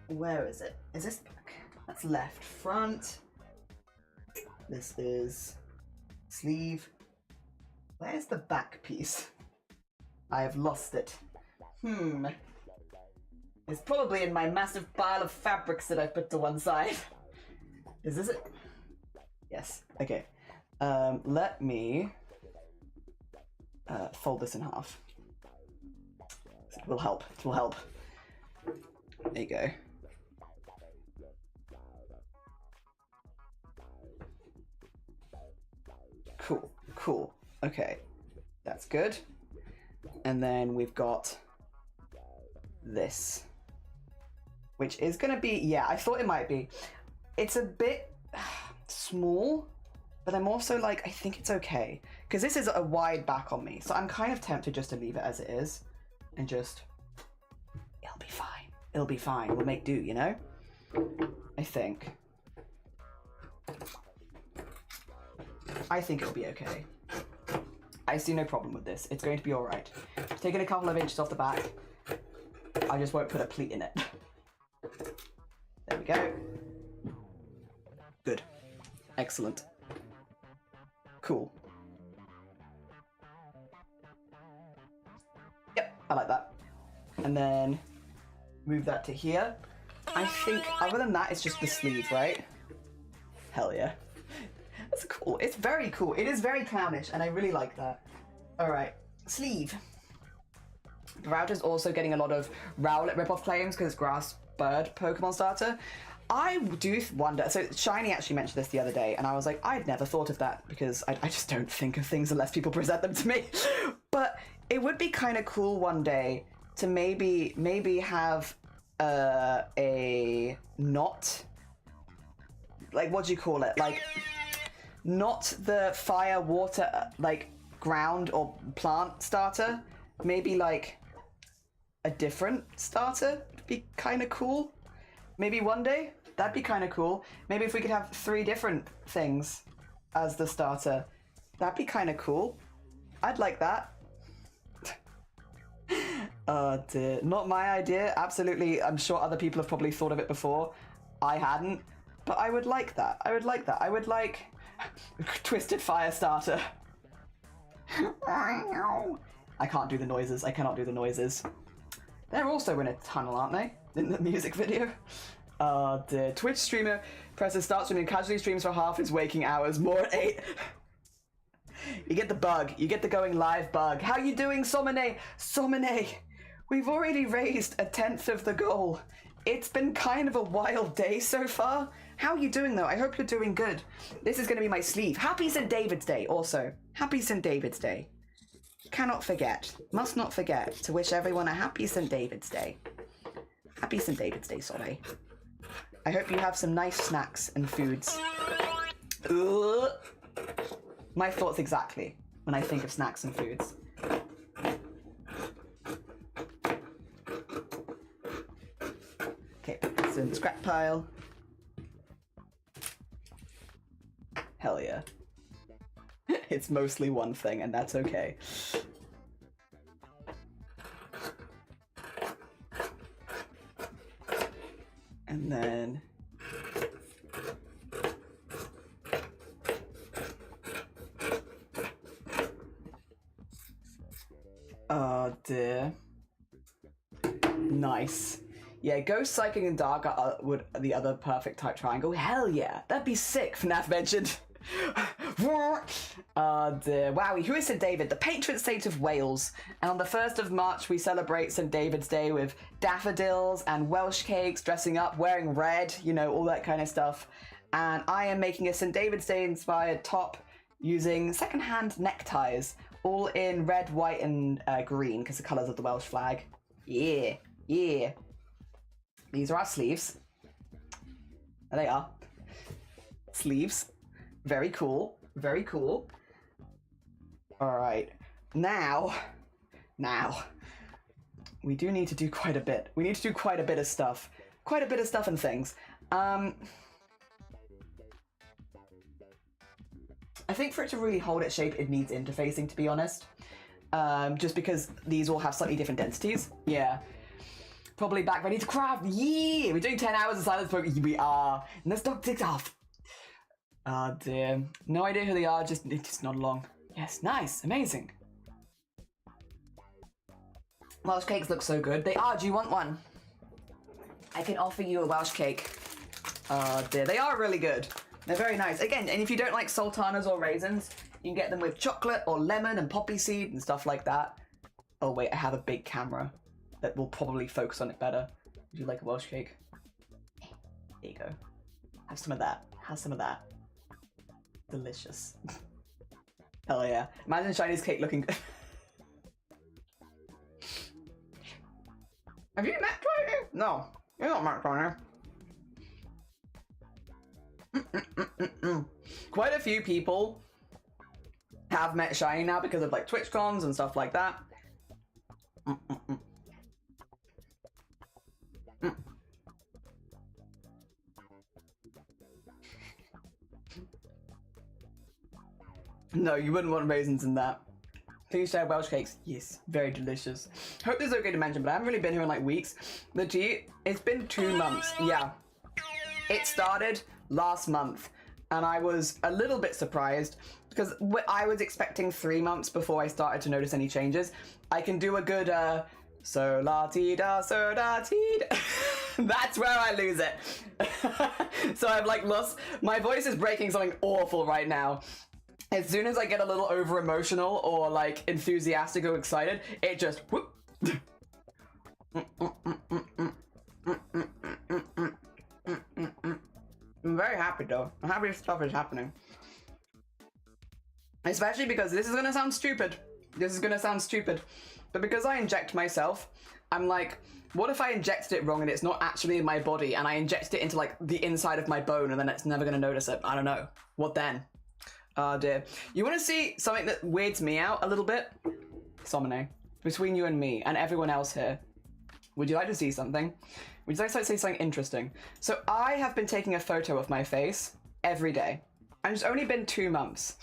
Where is it? Is this back? That's left front. This is sleeve. Where's the back piece? I have lost it. It's probably in my massive pile of fabrics that I put to one side. Is this it? Yes, okay. Let me fold this in half. It will help, it will help. There you go. Cool, cool. Okay, that's good. And then we've got this, which is gonna be, yeah, I thought it might be. It's a bit small, but I'm also like, I think it's okay. Because this is a wide back on me, so I'm kind of tempted just to leave it as it is and just, it'll be fine. It'll be fine, we'll make do, you know? I think. I think it'll be okay. I see no problem with this. It's going to be all right. Taking a couple of inches off the back. I just won't put a pleat in it. There we go. Good. Excellent. Cool. Yep, I like that. And then move that to here. I think other than that, it's just the sleeve, right? Hell yeah. That's cool. It's very cool. It is very clownish, and I really like that. All right, sleeve. Router's also getting a lot of Rowlet ripoff claims because it's Grass Bird Pokemon starter. I do wonder, so Shiny actually mentioned this the other day, and I was like, I'd never thought of that because I just don't think of things unless people present them to me. But it would be kind of cool one day to maybe have a not, like, what do you call it? Like, not the fire, water, like ground or plant starter. Maybe like a different starter would be kind of cool. Maybe one day, that'd be kind of cool. Maybe if we could have 3 different things as the starter, that'd be kind of cool. I'd like that. Dear. Not my idea. Absolutely, I'm sure other people have probably thought of it before. I hadn't, but I would like that. I would like that. I would like Twisted Fire starter. I can't do the noises. I cannot do the noises. They're also in a tunnel, aren't they? In the music video. The Twitch streamer presses start streaming, casually streams for half his waking hours, more at 8. You get the bug. You get the going live bug. How you doing, Somene? Somene, we've already raised 1/10 of the goal. It's been kind of a wild day so far. How are you doing, though? I hope you're doing good. This is going to be my sleeve. Happy St. David's Day, also. Happy St. David's Day. Cannot forget, must not forget to wish everyone a happy St. David's Day. Happy St. David's Day, sorry. I hope you have some nice snacks and foods. Ugh. My thoughts exactly when I think of snacks and foods. Okay, put this in the scrap pile. Hell yeah. It's mostly one thing, and that's okay. And then oh dear. Nice. Yeah, Ghost, Psychic, and Dark would the other perfect type triangle. Hell yeah, that'd be sick. FNAF mentioned. Dear. Wowie, who is St. David? The patron saint of Wales. And on the 1st of March, we celebrate St. David's Day with daffodils and Welsh cakes, dressing up, wearing red, you know, all that kind of stuff. And I am making a St. David's Day inspired top using secondhand neckties, all in red, white, and green, because the colours of the Welsh flag. Yeah, yeah. These are our sleeves. There they are. Sleeves. Very cool. Very cool. All right. Now, we do need to do quite a bit. We need to do quite a bit of stuff. Quite a bit of stuff and things. I think for it to really hold its shape, it needs interfacing, to be honest. Just because these all have slightly different densities. Yeah. Probably back ready to craft. Yeah! We're doing 10 hours of silence. We are. And this dog ticks off. Oh dear. No idea who they are, just nod along. Yes, nice, amazing. Welsh cakes look so good. They are, do you want one? I can offer you a Welsh cake. Oh dear, they are really good. They're very nice. Again, and if you don't like sultanas or raisins, you can get them with chocolate or lemon and poppy seed and stuff like that. Oh wait, I have a big camera that will probably focus on it better. Would you like a Welsh cake? There you go. Have some of that. Have some of that. Delicious. Hell yeah. Imagine Chinese cake looking good. Have you met Tiny? No, you're not met Tiny. Quite a few people have met Shiny now because of like TwitchCons and stuff like that. No, you wouldn't want raisins in that. Please share Welsh cakes. Yes, very delicious. Hope this is okay to mention, but I haven't really been here in like weeks. The tea, it's been 2 months. Yeah. It started last month, and I was a little bit surprised because I was expecting 3 months before I started to notice any changes. I can do a good so la ti da so da ti da. That's where I lose it. So I've like lost, my voice is breaking something awful right now. As soon as I get a little over emotional or like enthusiastic or excited, it just whoop. I'm very happy though. I'm happy stuff is happening. Especially because this is gonna sound stupid. This is gonna sound stupid. But because I inject myself, I'm like, what if I injected it wrong and it's not actually in my body and I injected it into like the inside of my bone and then it's never gonna notice it? I don't know. What then? Oh dear. You wanna see something that weirds me out a little bit? Somene. Between you and me and everyone else here. Would you like to see something? Would you like to see something interesting? So I have been taking a photo of my face every day. And it's only been 2 months.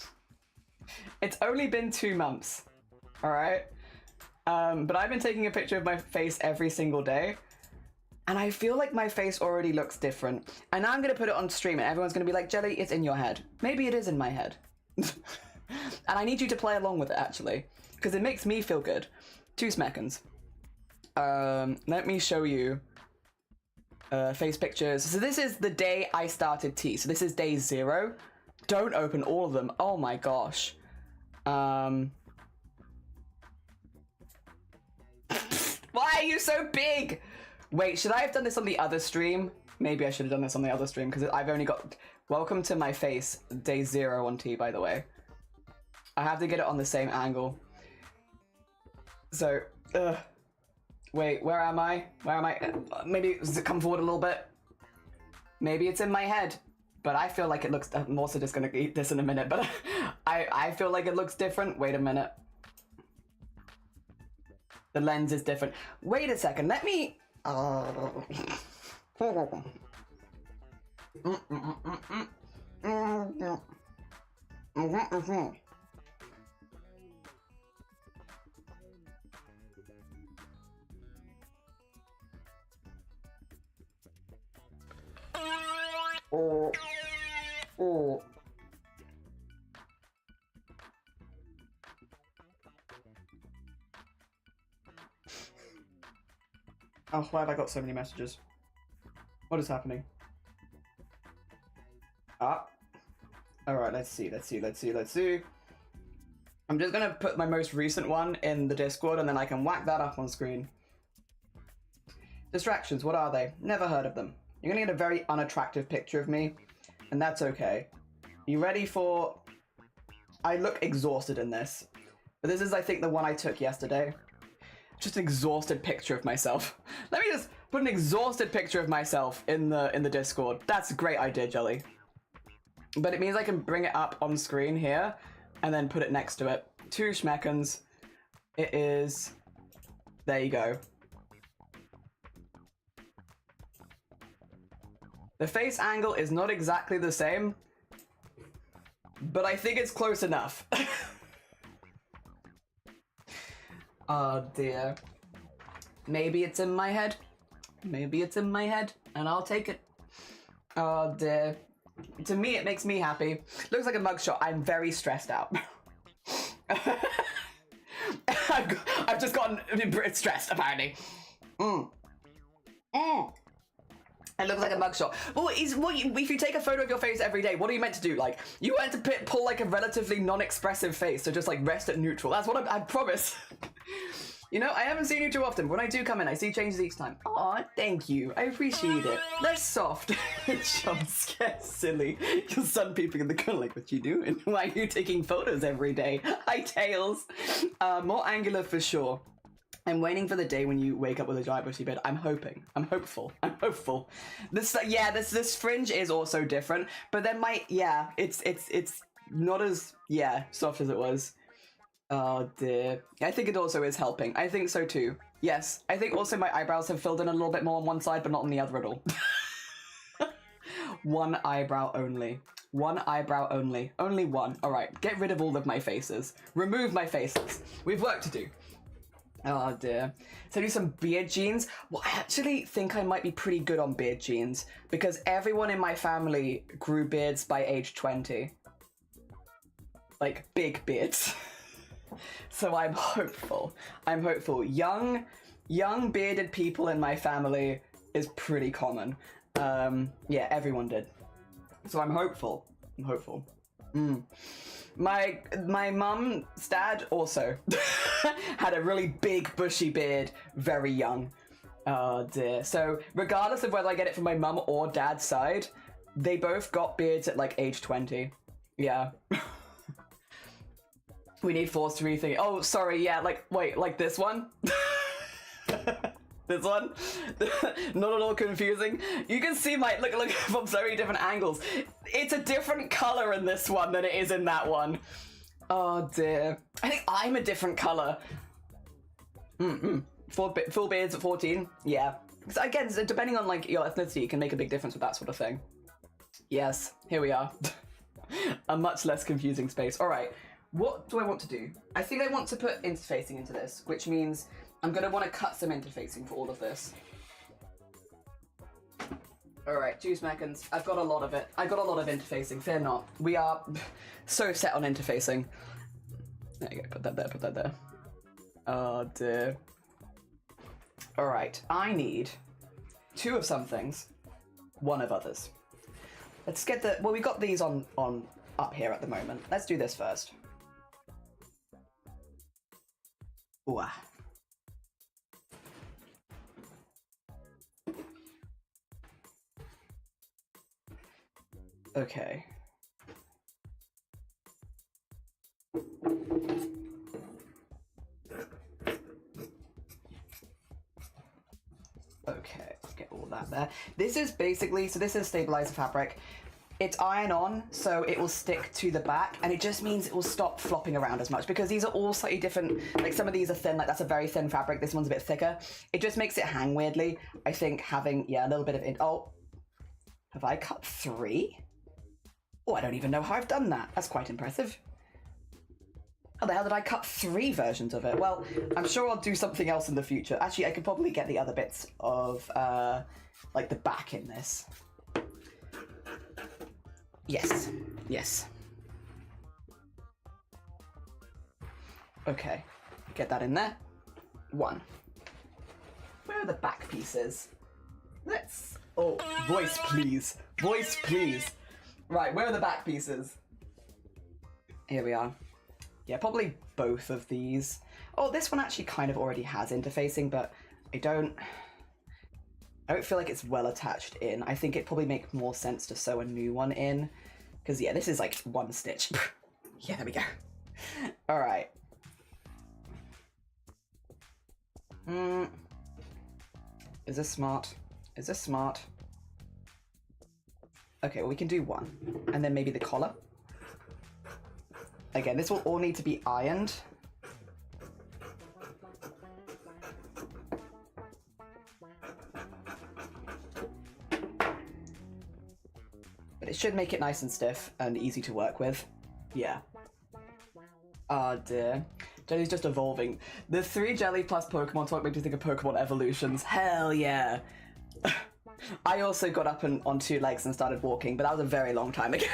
It's only been 2 months. Alright? But I've been taking a picture of my face every single day. And I feel like my face already looks different. And now I'm going to put it on stream and everyone's going to be like, Jelly, it's in your head. Maybe it is in my head. And I need you to play along with it, actually. Because it makes me feel good. 2 seconds. Let me show you face pictures. So this is the day I started tea. So this is day 0. Don't open all of them. Oh my gosh. Why are you so big? Wait, should I have done this on the other stream? Maybe I should have done this on the other stream because I've only got... Welcome to my face, day 0 on tea, by the way. I have to get it on the same angle. So, wait, where am I? Where am I? Maybe come forward a little bit. Maybe it's in my head, but I feel like it looks... I'm also just gonna eat this in a minute, but I feel like it looks different. Wait a minute. The lens is different. Wait a second, let me... Oh. Oh, why have I got so many messages? What is happening? Ah. Alright, let's see. I'm just gonna put my most recent one in the Discord and then I can whack that up on screen. Distractions, what are they? Never heard of them. You're gonna get a very unattractive picture of me, and that's okay. You ready for... I look exhausted in this. But this is, I think, the one I took yesterday. Just an exhausted picture of myself. Let me just put an exhausted picture of myself in the Discord. That's a great idea, Jelly. But it means I can bring it up on screen here and then put it next to it. 2 schmeckens. It is... There you go. The face angle is not exactly the same, but I think it's close enough. Oh dear. Maybe it's in my head. Maybe it's in my head, and I'll take it. Oh dear. To me, it makes me happy. Looks like a mugshot. I'm very stressed out. I've just gotten stressed, apparently. It looks like a mugshot. Well, if you take a photo of your face every day, what are you meant to do? Like, you want to pull like a relatively non-expressive face, so just like rest at neutral. That's what I promise. You know, I haven't seen you too often, but when I do come in, I see changes each time. Aw, thank you. I appreciate it. They're soft. Jump scare, silly. Your son peeping in the corner like, what you doing? Why are you taking photos every day? Hi, Tails. More angular for sure. I'm waiting for the day when you wake up with a giant bushy beard. I'm hoping. I'm hopeful. I'm hopeful. This fringe is also different, but then it's not as soft as it was. Oh dear. I think it also is helping. I think so too. Yes. I think also my eyebrows have filled in a little bit more on one side, but not on the other at all. One eyebrow only. One eyebrow only. Only one. Alright, get rid of all of my faces. Remove my faces. We've work to do. Oh dear. So do some beard genes. Well, I actually think I might be pretty good on beard genes because everyone in my family grew beards by age 20. Like, big beards. So I'm hopeful. I'm hopeful. Young bearded people in my family is pretty common. Yeah, everyone did. So I'm hopeful. I'm hopeful. My mum's dad also had a really big bushy beard very young. Oh dear. So regardless of whether I get it from my mum or dad's side, they both got beards at like age 20. Yeah. We need force to rethink. Oh, sorry, yeah, like this one? This one? Not at all confusing. You can see look from very different angles. It's a different color in this one than it is in that one. Oh dear. I think I'm a different color. Full beards at 14? Yeah. So again, so depending on like your ethnicity, it can make a big difference with that sort of thing. Yes, here we are. A much less confusing space. All right. What do I want to do? I think I want to put interfacing into this, which means I'm going to want to cut some interfacing for all of this. Alright, 2 seconds. I've got a lot of it. I got a lot of interfacing, fear not. We are so set on interfacing. There you go, put that there. Oh dear. Alright, I need 2 of some things, 1 of others. Let's get well, we got these on up here at the moment. Let's do this first. Ooh. Okay. Okay, let's get all that there. This is basically, so this is stabilizer fabric. It's iron on, so it will stick to the back, and it just means it will stop flopping around as much, because these are all slightly different. Like, some of these are thin, like that's a very thin fabric, this one's a bit thicker. It just makes it hang weirdly. I think having, a little bit of oh, have I cut 3? Oh, I don't even know how I've done that. That's quite impressive. How the hell did I cut 3 versions of it? Well, I'm sure I'll do something else in the future. Actually, I could probably get the other bits of, like, the back in this. Yes. Okay, get that in there. 1. Where are the back pieces? Oh, voice please. Voice please. Right, where are the back pieces? Here we are. Yeah, probably both of these. Oh, this one actually kind of already has interfacing, but I don't feel like it's well attached in. I think it probably makes more sense to sew a new one in. Because, yeah, this is like 1 stitch. Yeah, there we go. All right. Is this smart? Is this smart? Okay, well, we can do 1. And then maybe the collar. Again, this will all need to be ironed. But it should make it nice and stiff and easy to work with. Yeah. Oh dear. Jelly's just evolving. The 3 Jelly plus Pokemon talk makes me think of Pokemon evolutions. Hell yeah. I also got up on 2 legs and started walking, but that was a very long time ago.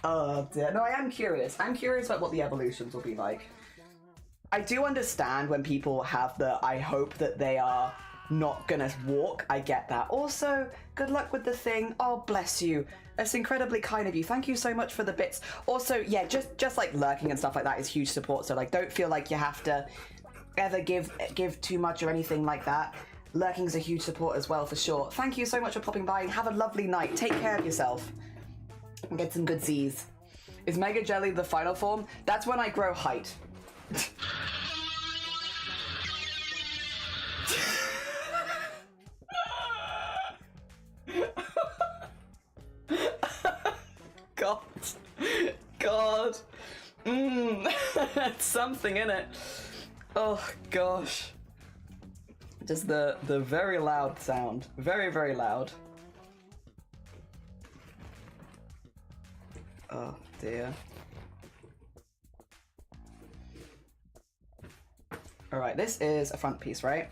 Oh dear. No, I am curious. I'm curious about what the evolutions will be like. I do understand when people have I hope that they are not gonna walk. I get that. Also, good luck with the thing. Oh, bless you. That's incredibly kind of you. Thank you so much for the bits. Also, yeah, just like lurking and stuff like that is huge support. So like, don't feel like you have to ever give too much or anything like that. Lurking's a huge support as well, for sure. Thank you so much for popping by and have a lovely night. Take care of yourself and get some good Z's. Is Mega Jelly the final form? That's when I grow height. God. Something in it. Oh gosh. Just the very loud sound. Very, very loud. Oh dear. Alright, this is a front piece, right?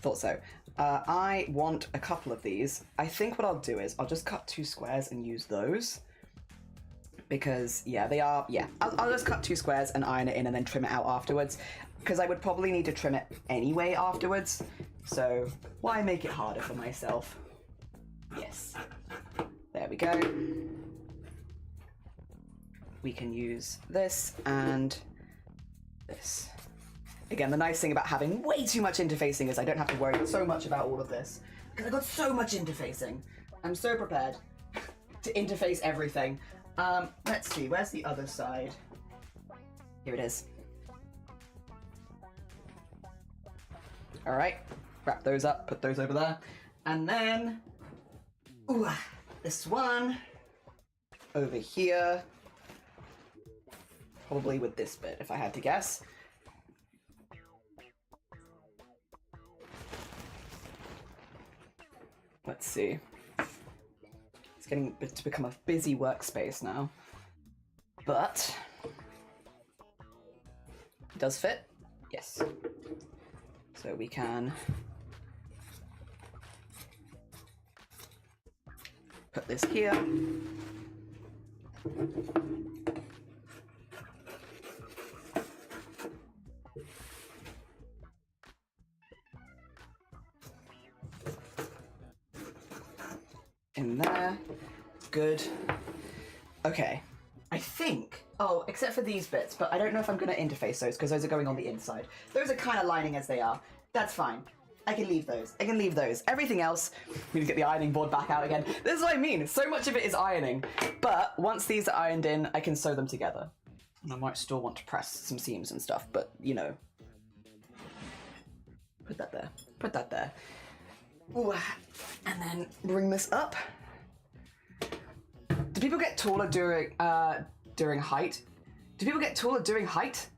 Thought so. I want a couple of these. I think what I'll do is I'll just cut 2 squares and use those. Because, yeah, they are, yeah. I'll just cut 2 squares and iron it in and then trim it out afterwards. Because I would probably need to trim it anyway afterwards. So, why make it harder for myself? Yes. There we go. We can use this and this. Again, the nice thing about having way too much interfacing is I don't have to worry so much about all of this. Because I've got so much interfacing. I'm so prepared to interface everything. Let's see, where's the other side? Here it is. All right, wrap those up, put those over there. And then, ooh, this one over here. Probably with this bit, if I had to guess. Let's see. It's getting to become a busy workspace now. But it does fit. Yes. So we can put this here. In there. Good. Okay. I think, oh, except for these bits, but I don't know if I'm going to interface those because those are going on the inside. Those are kind of lining as they are. That's fine. I can leave those. I can leave those. Everything else, we need to get the ironing board back out again. This is what I mean. So much of it is ironing. But once these are ironed in, I can sew them together. And I might still want to press some seams and stuff, but, you know. Put that there. Put that there. Ooh. And then bring this up. Do people get taller during height? Do people get taller during height?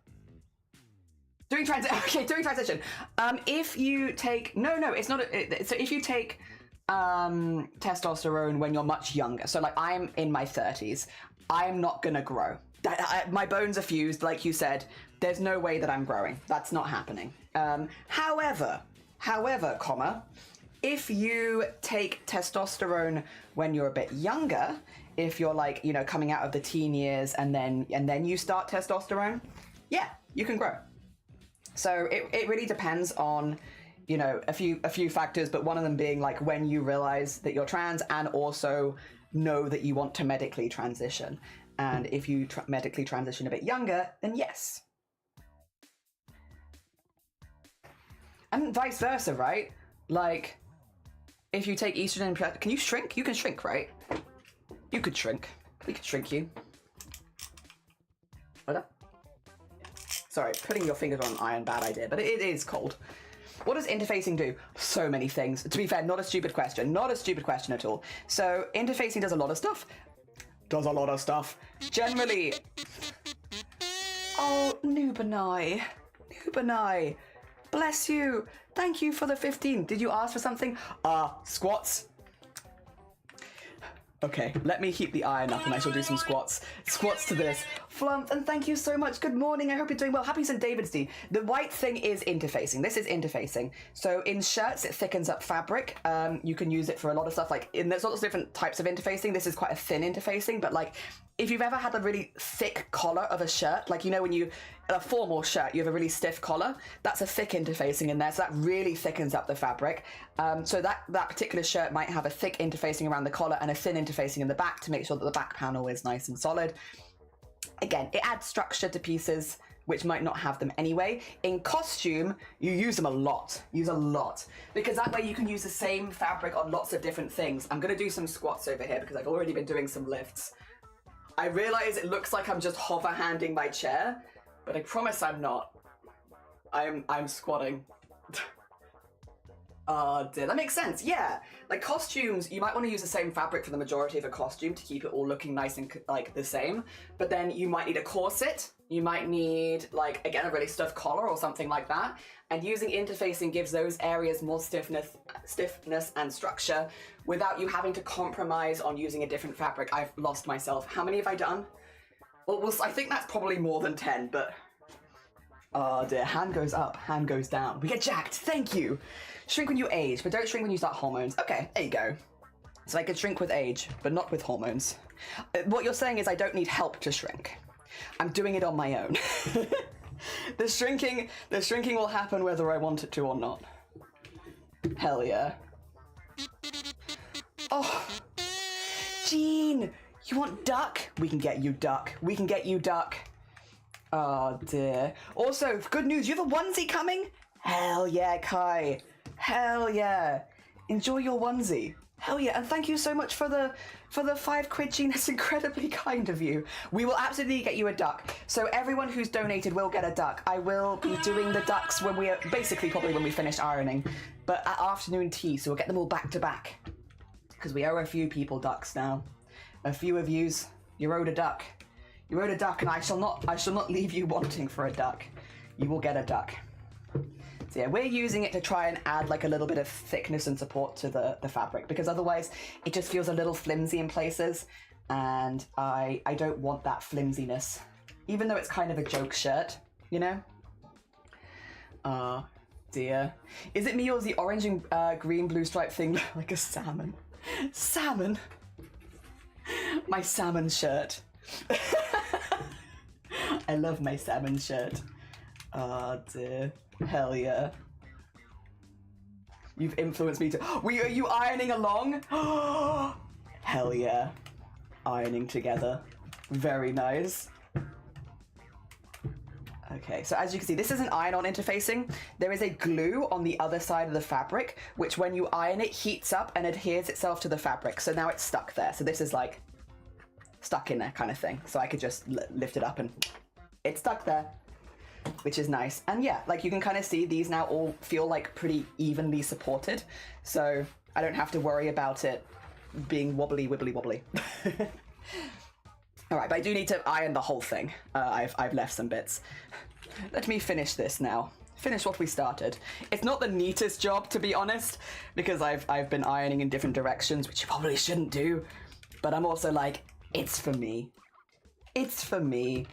During transition. If you take no, it's not. So if you take testosterone when you're much younger, so like I'm in my 30s, I'm not gonna grow. My bones are fused, like you said. There's no way that I'm growing. That's not happening. However, comma, if you take testosterone when you're a bit younger, if you're like, you know, coming out of the teen years and then you start testosterone, yeah, you can grow. So it really depends on, you know, a few factors, but one of them being like when you realize that you're trans and also know that you want to medically transition. And if you medically transition a bit younger, then yes. And vice versa, right? Like, if you take estrogen, can you shrink? You can shrink, right? You could shrink. We could shrink you. Hold up. Sorry, putting your fingers on an iron, bad idea, but it is cold. What does interfacing do? So many things. To be fair, not a stupid question. Not a stupid question at all. So interfacing does a lot of stuff. Generally. Oh, Nubanai. Nubanai. Bless you. Thank you for the 15. Did you ask for something? Squats. Okay, let me heat the iron up and I shall do some squats. Squats to this. Flump, and thank you so much. Good morning. I hope you're doing well. Happy St. David's Day. The white thing is interfacing. This is interfacing. So in shirts, it thickens up fabric. You can use it for a lot of stuff. Like, there's lots of different types of interfacing. This is quite a thin interfacing, but like if you've ever had a really thick collar of a shirt, like, you know, when you, a formal shirt, you have a really stiff collar, that's a thick interfacing in there, so that really thickens up the fabric. So that particular shirt might have a thick interfacing around the collar and a thin interfacing in the back to make sure that the back panel is nice and solid. Again, it adds structure to pieces which might not have them anyway. In costume, you use them a lot, because that way you can use the same fabric on lots of different things. I'm gonna do some squats over here because I've already been doing some lifts. I realize it looks like I'm just hover-handing my chair, but I promise I'm not. I'm squatting. Oh dear, that makes sense, yeah. Like costumes, you might want to use the same fabric for the majority of a costume to keep it all looking nice and like the same, but then you might need a corset, you might need, like, again, a really stiff collar or something like that, and using interfacing gives those areas more stiffness and structure without you having to compromise on using a different fabric. I've lost myself. How many have I done? Well, I think that's probably more than 10, but... Oh dear, hand goes up, hand goes down. We get jacked, thank you! Shrink when you age, but don't shrink when you start hormones. Okay, there you go. So I can shrink with age, but not with hormones. What you're saying is I don't need help to shrink. I'm doing it on my own. The shrinking will happen whether I want it to or not. Hell yeah. Oh, Jean, you want duck? We can get you duck. We can get you duck. Oh dear. Also, good news, you have a onesie coming? Hell yeah, Kai. Hell yeah. Enjoy your onesie. Hell yeah, and thank you so much for the 5 quid, Jean. That's incredibly kind of you. We will absolutely get you a duck. So everyone who's donated will get a duck. I will be doing the ducks when we are, basically probably when we finish ironing, but at afternoon tea, so we'll get them all back to back. Because we owe a few people ducks now. A few of yous, you owed a duck. You owed a duck, and I shall not leave you wanting for a duck. You will get a duck. So yeah, we're using it to try and add like a little bit of thickness and support to the fabric, because otherwise it just feels a little flimsy in places, and I don't want that flimsiness, even though it's kind of a joke shirt, you know? Dear. Is it me, or is the orange and green blue stripe thing look like a salmon? Salmon? My salmon shirt. I love my salmon shirt. Oh dear. Hell yeah. You've influenced me to... Are you ironing along? Hell yeah. Ironing together. Very nice. Okay, so as you can see, this isn't iron-on interfacing. There is a glue on the other side of the fabric, which when you iron it, heats up and adheres itself to the fabric. So now it's stuck there. So this is like stuck in there kind of thing. So I could just lift it up and it's stuck there, which is nice. And yeah, like you can kind of see these now all feel like pretty evenly supported. So I don't have to worry about it being wobbly, wibbly, wobbly. All right, but I do need to iron the whole thing. I've left some bits. Let me finish this now. Finish what we started. It's not the neatest job, to be honest, because I've been ironing in different directions, which you probably shouldn't do. But I'm also like, it's for me. It's for me.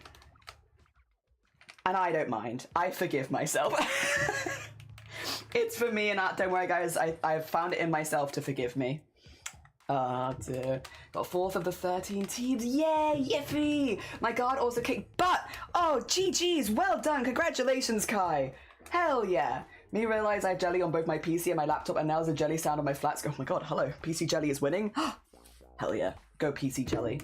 And I don't mind. I forgive myself. It's for me, and don't worry, guys. I've found it in myself to forgive me. Oh dear. Got 4th of the 13 teams. Yay, yippee! My guard also kicked butt. Oh, GG's. Well done. Congratulations, Kai. Hell yeah. Me realize I have jelly on both my PC and my laptop, and now there's a jelly sound on my flat screen. Oh my god, hello. PC Jelly is winning. Hell yeah. Go PC Jelly.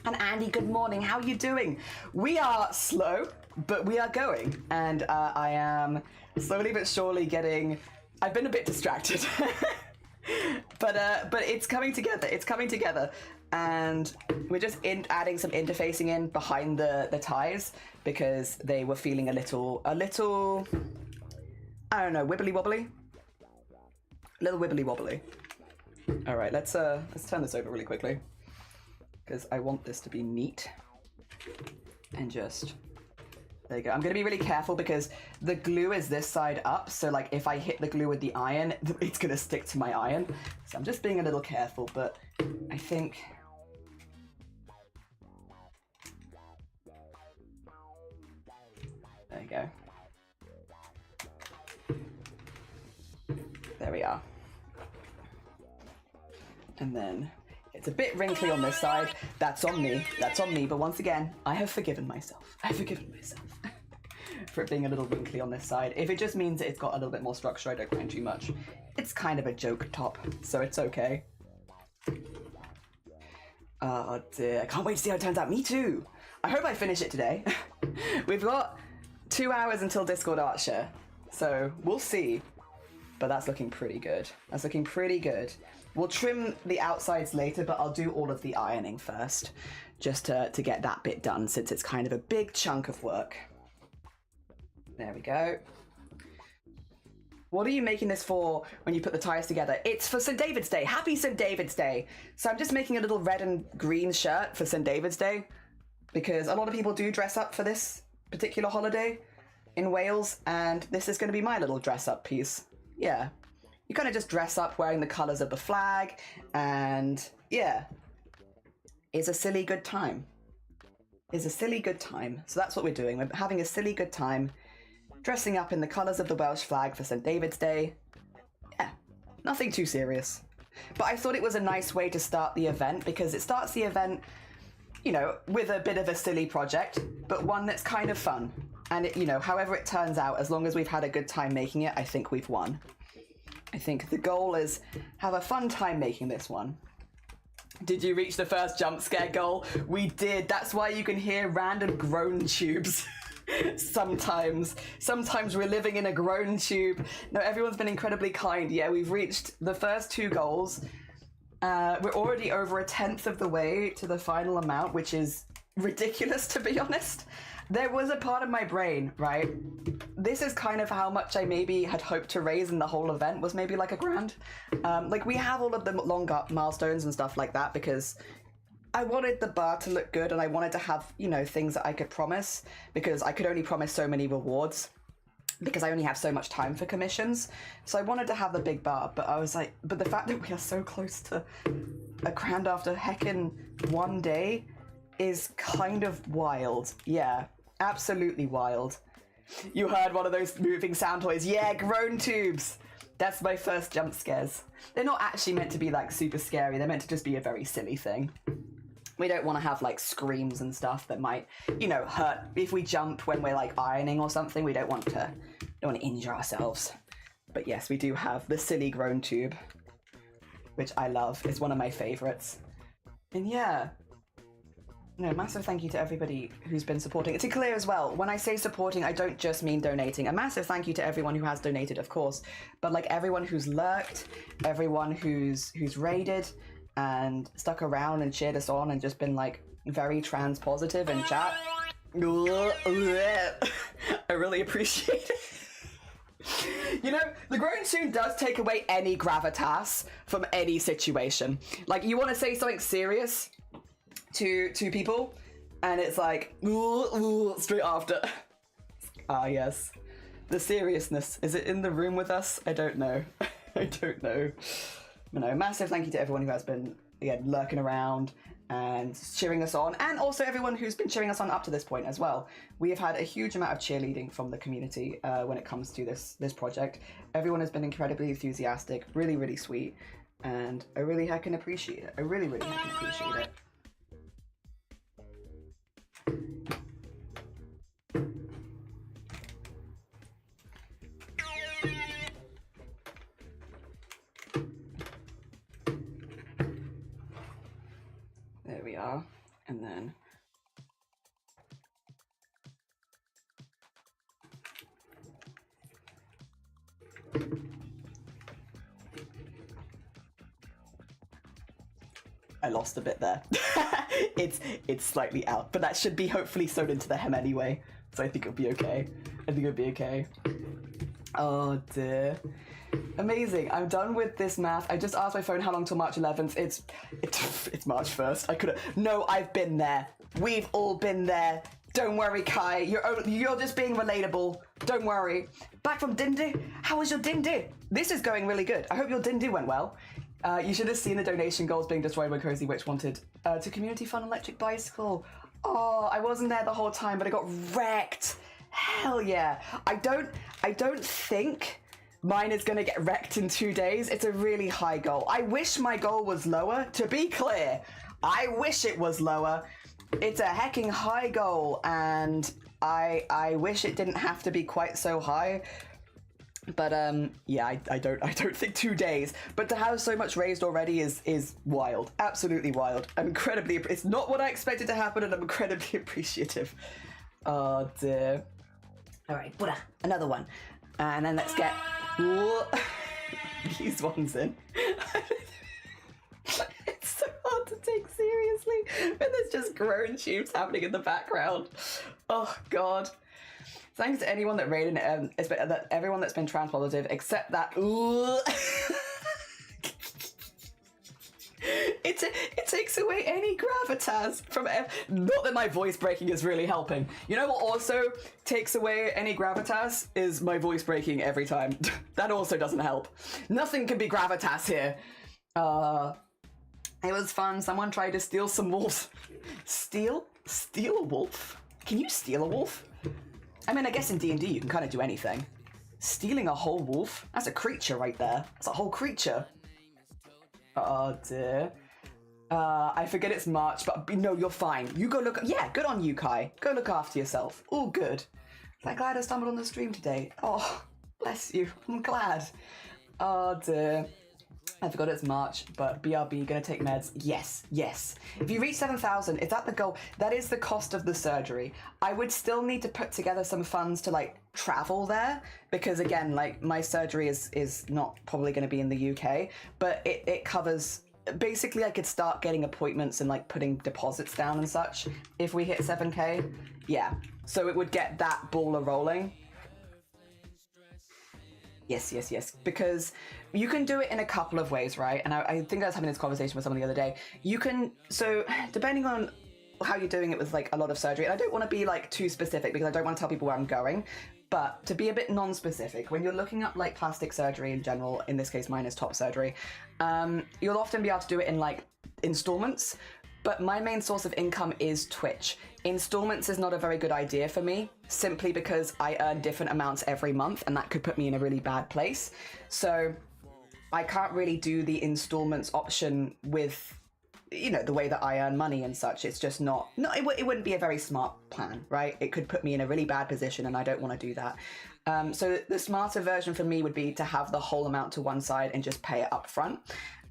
And Andy, good morning. How are you doing? We are slow, but we are going. And I am slowly but surely getting... I've been a bit distracted. But it's coming together. It's coming together. And we're just adding some interfacing in behind the ties because they were feeling a little, I don't know, wibbly wobbly? A little wibbly wobbly. All right, let's turn this over really quickly because I want this to be neat and just... There you go. I'm going to be really careful because the glue is this side up. So like if I hit the glue with the iron, it's going to stick to my iron. So I'm just being a little careful, but I think... There you go. There we are. And then It's a bit wrinkly on this side. That's on me. That's on me. But once again, I have forgiven myself. I have forgiven myself for it being a little wrinkly on this side. If it just means that it's got a little bit more structure, I don't mind too much. It's kind of a joke top, so it's okay. Oh dear, I can't wait to see how it turns out. Me too. I hope I finish it today. We've got 2 hours until Discord Art Share, so we'll see. But that's looking pretty good. That's looking pretty good. We'll trim the outsides later, but I'll do all of the ironing first, just to get that bit done, since it's kind of a big chunk of work. There we go. What are you making this for when you put the ties together? It's for St. David's Day. Happy St. David's Day. So I'm just making a little red and green shirt for St. David's Day, because a lot of people do dress up for this particular holiday in Wales, and this is going to be my little dress up piece. Yeah. You kind of just dress up wearing the colours of the flag, and yeah. It's a silly good time. It's a silly good time. So that's what we're doing. We're having a silly good time, dressing up in the colours of the Welsh flag for St. David's Day. Yeah, nothing too serious. But I thought it was a nice way to start the event, because it starts the event, you know, with a bit of a silly project, but one that's kind of fun. And, it, you know, however it turns out, as long as we've had a good time making it, I think we've won. I think the goal is have a fun time making this one. Did you reach the first jump scare goal? We did. That's why you can hear random groan tubes. Sometimes we're living in a groan tube. No, everyone's been incredibly kind. Yeah, we've reached the first 2 goals. We're already over 1/10 of the way to the final amount, which is ridiculous, to be honest. There was a part of my brain, right? This is kind of how much I maybe had hoped to raise in the whole event, was maybe like $1,000. Like, we have all of the longer milestones and stuff like that, because I wanted the bar to look good, and I wanted to have, you know, things that I could promise, because I could only promise so many rewards, because I only have so much time for commissions. So I wanted to have the big bar, but I was like, but the fact that we are so close to $1,000 after heckin' 1 day is kind of wild. Yeah, absolutely wild. You heard one of those moving sound toys. Yeah, groan tubes. That's my first jump scares. They're not actually meant to be like super scary. They're meant to just be a very silly thing. We don't want to have like screams and stuff that might, you know, hurt if we jumped when we're like ironing or something. We don't want to injure ourselves. But yes, we do have the silly groan tube, which I love. It's one of my favorites. And yeah. No, massive thank you to everybody who's been supporting. To clear as well, when I say supporting, I don't just mean donating. A massive thank you to everyone who has donated, of course, but like everyone who's lurked, everyone who's raided and stuck around and cheered us on and just been like very trans positive in chat. I really appreciate it. You know, the groan tube does take away any gravitas from any situation. Like, you want to say something serious to people, and it's like straight after. Ah, yes, the seriousness. Is it in the room with us? I don't know. I don't know. But no, massive thank you to everyone who has been, again, lurking around and cheering us on, and also everyone who's been cheering us on up to this point as well. We have had a huge amount of cheerleading from the community when it comes to this project. Everyone has been incredibly enthusiastic, really, really sweet, and I really heckin' appreciate it. I really, really heckin' appreciate it. There we are, and then I lost a bit there. It's slightly out, but that should be hopefully sewed into the hem anyway, so I think it'll be okay. I think it'll be okay. Oh dear. Amazing. I'm done with this math. I just asked my phone how long till March 11th. It's March 1st. I could have. No, I've been there. We've all been there. Don't worry, Kai. You're just being relatable. Don't worry. Back from Dindy. How was your Dindy? This is going really good. I hope your Dindy went well. You should have seen the donation goals being destroyed when Cozy Witch wanted to community fund electric bicycle. Oh, I wasn't there the whole time, but I got wrecked. Hell yeah. I don't think Mine is going to get wrecked in 2 days. It's a really high goal. I wish my goal was lower, to be clear. I wish it was lower. It's a hecking high goal, and I wish it didn't have to be quite so high. But yeah, I don't think 2 days. But to have so much raised already is wild. Absolutely wild. I'm incredibly, it's not what I expected to happen, and I'm incredibly appreciative. Oh dear. All right, Buddha, another one. And then let's get these ones in. It's so hard to take seriously when there's just groan tubes happening in the background. Oh God. Thanks to anyone that rated everyone that's been trans positive, except that. It takes away any gravitas from. Not that my voice breaking is really helping. You know what also takes away any gravitas is my voice breaking every time. That also doesn't help. Nothing can be gravitas here. It was fun. Someone tried to steal some wolves. Steal a wolf? Can you steal a wolf? I mean, I guess in D&D you can kind of do anything. Stealing a whole wolf? That's a creature right there. That's a whole creature. Oh dear. I forget it's March, but no, you're fine. You go look. Yeah, good on you, Kai. Go look after yourself. All good. I'm glad I stumbled on the stream today. Oh, bless you. I'm glad. Oh dear. I forgot it's March, but BRB, gonna take meds. Yes, yes. If you reach 7,000, is that the goal? That is the cost of the surgery. I would still need to put together some funds to like travel there, because again, like my surgery is not probably gonna be in the UK, but it covers, basically I could start getting appointments and like putting deposits down and such if we hit 7K. Yeah, so it would get that ball rolling. Yes, yes, yes, because you can do it in a couple of ways, right? And I think I was having this conversation with someone the other day. You can, so depending on how you're doing it with like a lot of surgery, and I don't want to be like too specific because I don't want to tell people where I'm going, but to be a bit non-specific, when you're looking up like plastic surgery in general, in this case mine is top surgery, you'll often be able to do it in like installments. But my main source of income is Twitch. Installments is not a very good idea for me, simply because I earn different amounts every month, and that could put me in a really bad place. So I can't really do the installments option with, you know, the way that I earn money and such. It's just not, it wouldn't be a very smart plan, right? It could put me in a really bad position, and I don't want to do that. So the smarter version for me would be to have the whole amount to one side and just pay it up front.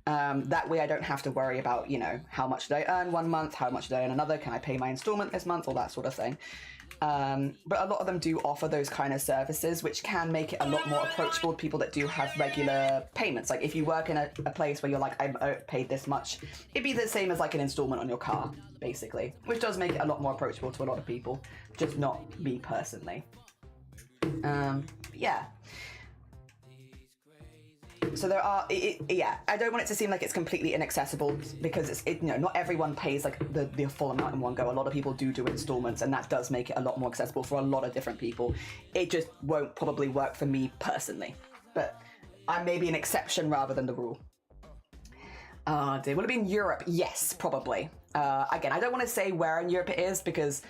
That way I don't have to worry about, you know, how much did I earn one month, how much did I earn another, can I pay my installment this month, all that sort of thing. But a lot of them do offer those kind of services, which can make it a lot more approachable to people that do have regular payments. Like if you work in a place where you're like, I'm paid this much, it'd be the same as like an installment on your car, basically, which does make it a lot more approachable to a lot of people, just not me personally. Yeah. So there are, yeah, I don't want it to seem like it's completely inaccessible, because you know, not everyone pays like the full amount in one go. A lot of people do installments, and that does make it a lot more accessible for a lot of different people. It just won't probably work for me personally, but I may be an exception rather than the rule. Will it be in Europe? Yes, probably. Again, I don't want to say where in Europe it is, because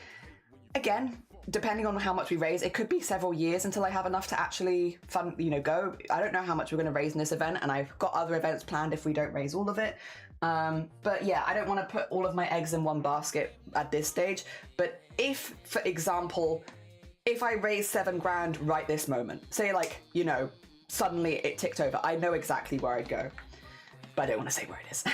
again, depending on how much we raise, it could be several years until I have enough to actually go. I don't know how much we're going to raise in this event, and I've got other events planned if we don't raise all of it. But yeah, I don't want to put all of my eggs in one basket at this stage. But if, for example, if I raise 7 grand right this moment, say like, you know, suddenly it ticked over, I know exactly where I'd go, but I don't want to say where it is.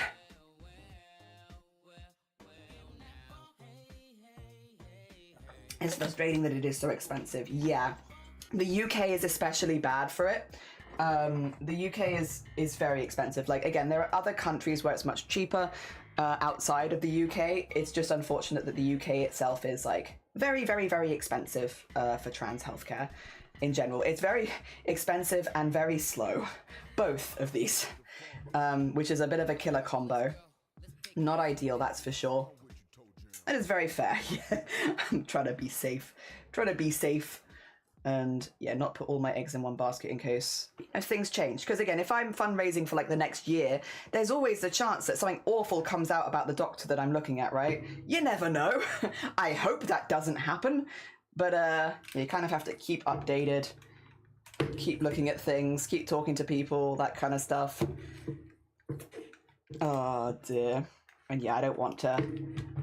It's frustrating that it is so expensive. Yeah, the UK is especially bad for it. The UK is very expensive. Like, again, there are other countries where it's much cheaper outside of the UK. It's just unfortunate that the UK itself is like very, very, very expensive for trans healthcare in general. It's very expensive and very slow, both of these, which is a bit of a killer combo. Not ideal, that's for sure. That is very fair. Yeah, I'm trying to be safe. And yeah, not put all my eggs in one basket in case if things change. Because again, if I'm fundraising for like the next year, there's always the chance that something awful comes out about the doctor that I'm looking at, right? You never know. I hope that doesn't happen. But you kind of have to keep updated. keep looking at things, keep talking to people, that kind of stuff. Oh dear. And yeah, I don't want to...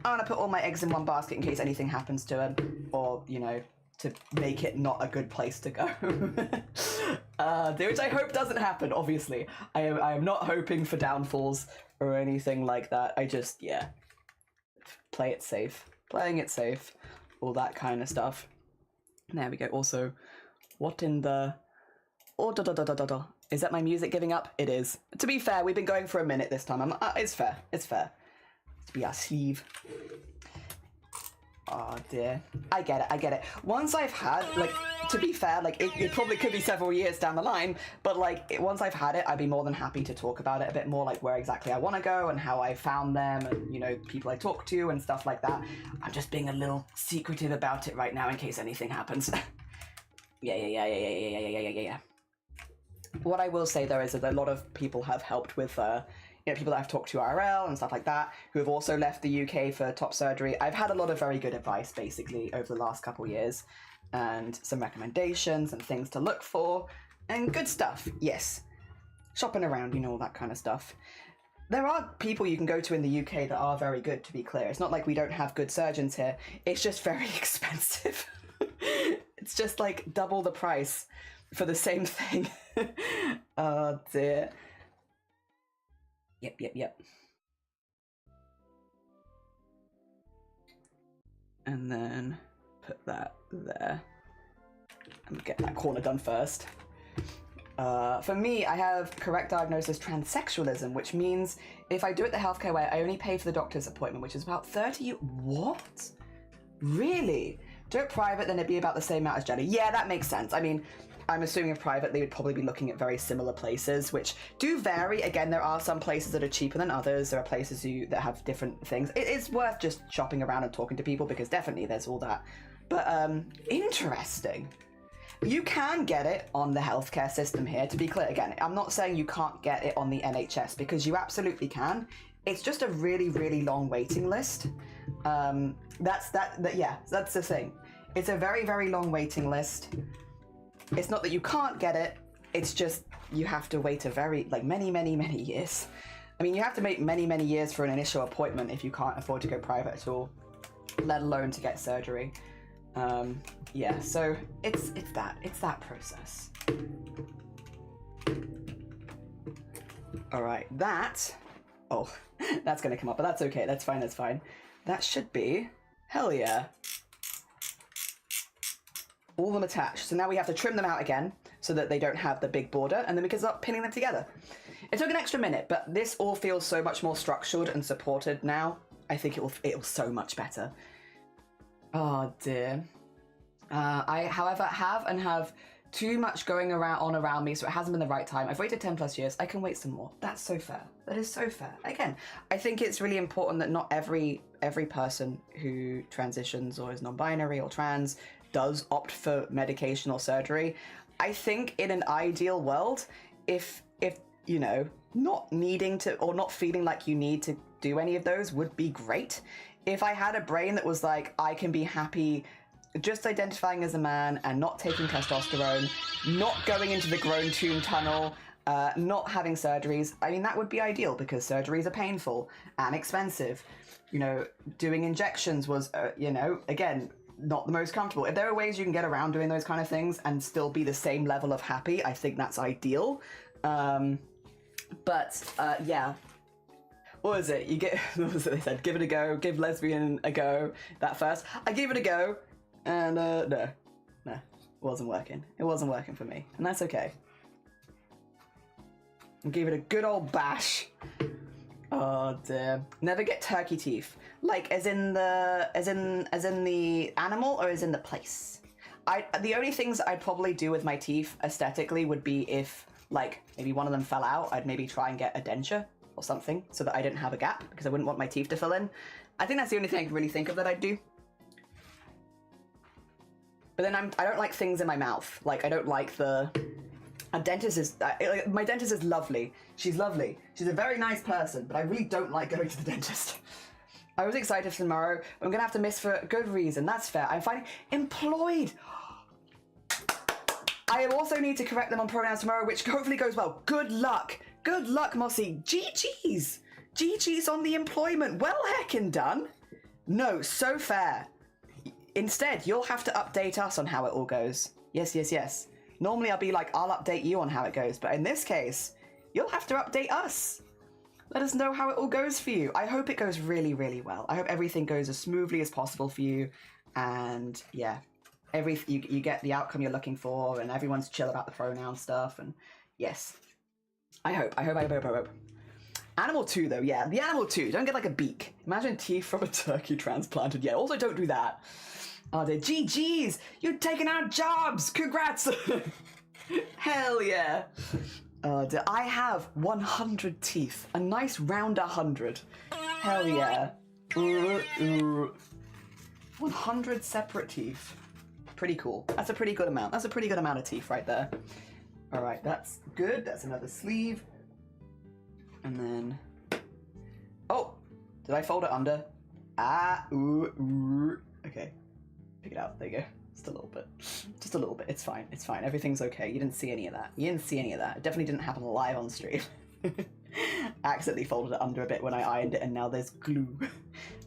I want to put all my eggs in one basket in case anything happens to him. Or, you know, to make it not a good place to go. Which I hope doesn't happen, obviously. I am not hoping for downfalls or anything like that. I just, yeah. Play it safe. Playing it safe. All that kind of stuff. There we go. Also, what in the... Oh, da da da da da da. Is that my music giving up? It is. To be fair, we've been going for a minute this time. It's fair. It's fair. To be our sleeve. Oh dear. I get it, I get it. Once I've had, like, to be fair, like, it probably could be several years down the line, but, like, once I've had it, I'd be more than happy to talk about it a bit more, like, where exactly I want to go and how I found them and, you know, people I talk to and stuff like that. I'm just being a little secretive about it right now in case anything happens. Yeah. What I will say, though, is that a lot of people have helped with, you know, people that I've talked to IRL and stuff like that, who have also left the UK for top surgery. I've had a lot of very good advice, basically, over the last couple years, and some recommendations and things to look for, and good stuff, yes. Shopping around, you know, all that kind of stuff. There are people you can go to in the UK that are very good, to be clear. It's not like we don't have good surgeons here. It's just very expensive. It's just, like, double the price for the same thing. Oh, dear. Yep. And then put that there. And get that corner done first. For me, I have correct diagnosis transsexualism, which means if I do it the healthcare way, I only pay for the doctor's appointment, which is about 30... What? Really? Do it private, then it'd be about the same amount as gender. Yeah, that makes sense. I mean, I'm assuming if private, they would probably be looking at very similar places, which do vary. Again, there are some places that are cheaper than others. There are places that have different things. It's worth just shopping around and talking to people because definitely there's all that. But interesting. You can get it on the healthcare system here. To be clear, again, I'm not saying you can't get it on the NHS because you absolutely can. It's just a really, really long waiting list. That's the thing. It's a very, very long waiting list. It's not that you can't get it, it's just you have to wait many years. I mean, you have to wait many years for an initial appointment if you can't afford to go private at all, let alone to get surgery. Yeah, so it's that process. All right, that's gonna come up, but that's okay, that's fine. That should be, hell yeah. All of them attached. So now we have to trim them out again so that they don't have the big border, and then we can start pinning them together. It took an extra minute, but this all feels so much more structured and supported now. I think it'll so much better. Oh dear. I, however, have too much going around me, so it hasn't been the right time. I've waited 10 plus years. I can wait some more. That's so fair. That is so fair. Again, I think it's really important that not every person who transitions or is non-binary or trans does opt for medication or surgery. I think in an ideal world, if you know, not needing to or not feeling like you need to do any of those would be great. If I had a brain that was like, I can be happy just identifying as a man and not taking testosterone, not going into the groin tomb tunnel, not having surgeries, I mean, that would be ideal because surgeries are painful and expensive. You know, doing injections was, you know, again, not the most comfortable. If there are ways you can get around doing those kind of things and still be the same level of happy, I think that's ideal. Yeah. What was it? What was it they said? Give it a go, give lesbian a go. That first. I gave it a go, and no, it wasn't working. It wasn't working for me, and that's okay. I gave it a good old bash. Oh dear. Never get turkey teeth. Like as in the animal or as in the place? The only things I'd probably do with my teeth aesthetically would be if like maybe one of them fell out, I'd maybe try and get a denture or something so that I didn't have a gap because I wouldn't want my teeth to fill in. I think that's the only thing I can really think of that I'd do. But then I don't like things in my mouth. Like I don't like the... A dentist is... my dentist is lovely. She's lovely. She's a very nice person, but I really don't like going to the dentist. I was excited for tomorrow, but I'm going to have to miss for a good reason. That's fair. I'm finding... Employed! I also need to correct them on pronouns tomorrow, which hopefully goes well. Good luck. Good luck, Mossy. GG's. GG's on the employment. Well heckin' done. No, so fair. Instead, you'll have to update us on how it all goes. Yes, yes, yes. Normally I'll be like, I'll update you on how it goes. But in this case, you'll have to update us. Let us know how it all goes for you. I hope it goes really, really well. I hope everything goes as smoothly as possible for you. And yeah, you get the outcome you're looking for, and everyone's chill about the pronoun stuff. And yes, I hope. Animal 2 though, yeah, the animal 2. Don't get like a beak. Imagine teeth from a turkey transplanted. Yeah, also don't do that. Oh, dear. GG's, you're taking our jobs. Congrats. Hell yeah. I have 100 teeth. A nice round 100. Hell yeah. 100 separate teeth. Pretty cool. That's a pretty good amount. That's a pretty good amount of teeth right there. All right, that's good. That's another sleeve. And then... Oh! Did I fold it under? Okay. Pick it out. There you go. Just a little bit. Just a little bit. It's fine. It's fine. Everything's okay. You didn't see any of that. You didn't see any of that. It definitely didn't happen live on stream. Accidentally folded it under a bit when I ironed it, and now there's glue.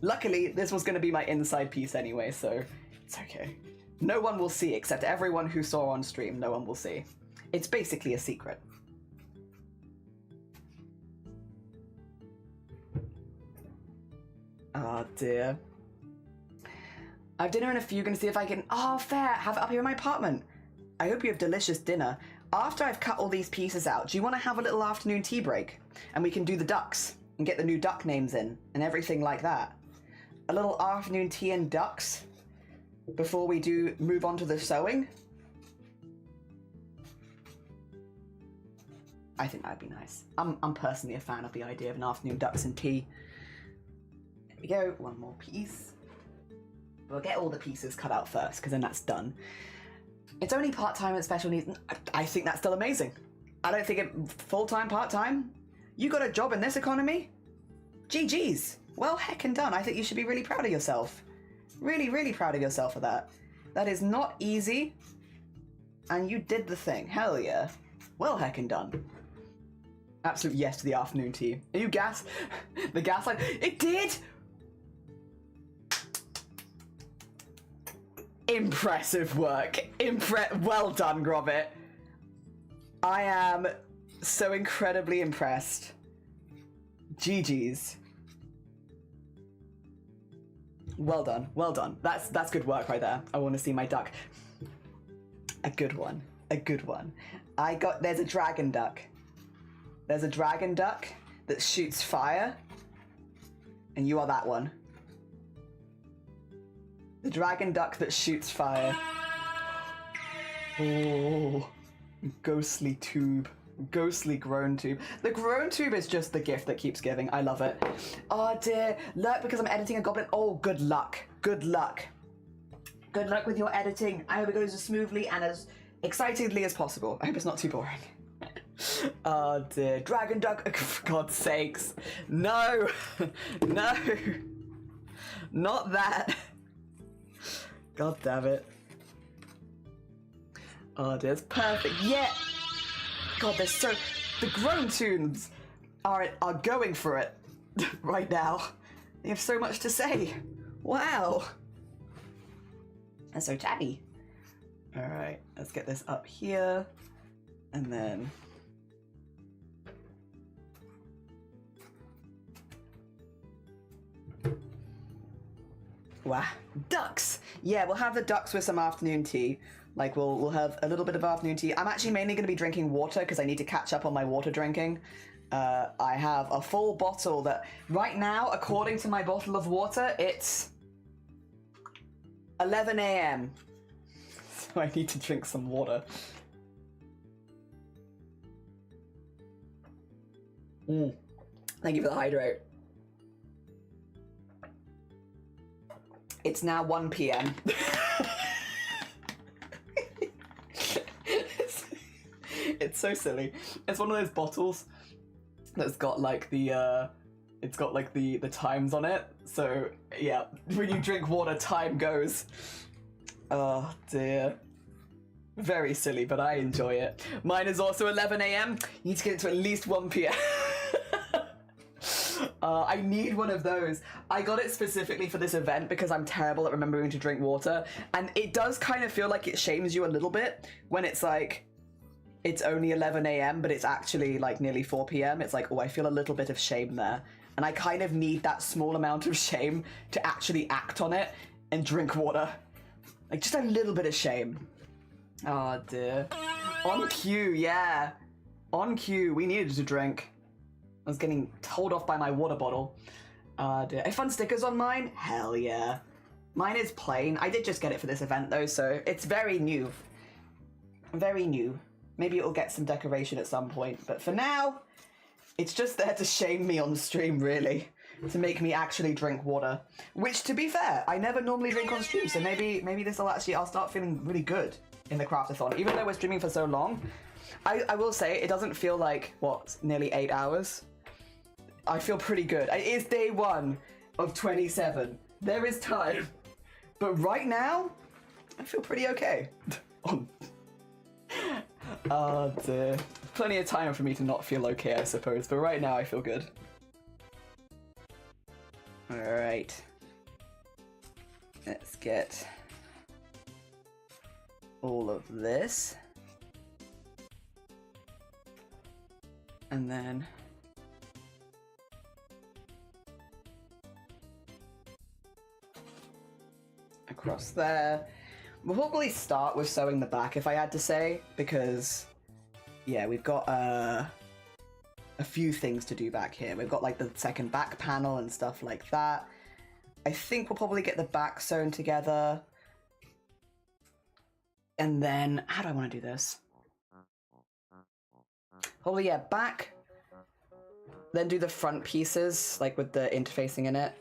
Luckily, this was going to be my inside piece anyway, so it's okay. No one will see, except everyone who saw on stream. No one will see. It's basically a secret. Oh dear. I have dinner in a few, gonna see if I can... Oh, fair, have it up here in my apartment. I hope you have delicious dinner. After I've cut all these pieces out, do you want to have a little afternoon tea break? And we can do the ducks, and get the new duck names in, and everything like that. A little afternoon tea and ducks, before we move on to the sewing. I think that'd be nice. I'm personally a fan of the idea of an afternoon ducks and tea. There we go, one more piece. We'll get all the pieces cut out first, because then that's done. It's only part-time and special needs. I think that's still amazing. I don't think it full-time, part-time. You got a job in this economy? GG's. Well, heckin' done. I think you should be really proud of yourself. Really, really proud of yourself for that. That is not easy. And you did the thing. Hell yeah. Well, heckin' done. Absolute yes to the afternoon tea. Are you gas? The gaslight? It did! Impressive work. Well done, Grobbit. I am so incredibly impressed. GG's. Well done, well done. That's good work right there. I want to see my duck. A good one, a good one. There's a dragon duck. There's a dragon duck that shoots fire, and you are that one. The dragon duck that shoots fire. Oh, ghostly tube. Ghostly groan tube. The groan tube is just the gift that keeps giving. I love it. Oh dear. Lurk because I'm editing a goblin. Oh, good luck. Good luck. Good luck with your editing. I hope it goes as smoothly and as excitedly as possible. I hope it's not too boring. Oh dear. Dragon duck. For God's sakes. No. No. Not that. God damn it. Oh dear. It's perfect. Yeah. God, the groan tunes are going for it right now. They have so much to say. Wow. That's so chatty. All right, let's get this up here, and then. Wow, ducks. Yeah, we'll have the ducks with some afternoon tea. Like, we'll have a little bit of afternoon tea. I'm actually mainly going to be drinking water because I need to catch up on my water drinking. I have a full bottle that, right now, according to my bottle of water, it's 11 a.m. So I need to drink some water. Thank you for the hydrate. It's now 1 p.m. It's so silly. It's one of those bottles that's got like the the times on it. So yeah, when you drink water, time goes. Oh dear. Very silly, but I enjoy it. Mine is also 11 a.m. You need to get it to at least 1 p.m. I need one of those. I got it specifically for this event because I'm terrible at remembering to drink water, and it does kind of feel like it shames you a little bit when it's like, it's only 11 a.m. but it's actually like nearly 4 p.m. It's like, oh, I feel a little bit of shame there. And I kind of need that small amount of shame to actually act on it and drink water. Like, just a little bit of shame. Oh, dear. On cue, yeah. On cue, we needed to drink. I was getting told off by my water bottle. Dear. Are fun stickers on mine? Hell yeah. Mine is plain. I did just get it for this event, though, so it's very new. Very new. Maybe it'll get some decoration at some point, but for now, it's just there to shame me on the stream, really. To make me actually drink water. Which, to be fair, I never normally drink on stream, so maybe this will actually, I'll start feeling really good in the CRAFT-A-THON. Even though we're streaming for so long, I will say, it doesn't feel like, what, nearly 8 hours? I feel pretty good. It is day 1 of 27. There is time. But right now, I feel pretty okay. Oh dear. Plenty of time for me to not feel okay, I suppose, but right now I feel good. Alright. Let's get all of this. And then across there. We'll probably start with sewing the back, if I had to say, because, yeah, we've got a few things to do back here. We've got, like, the second back panel and stuff like that. I think we'll probably get the back sewn together. And then, how do I want to do this? Probably, yeah, back, then do the front pieces, like, with the interfacing in it.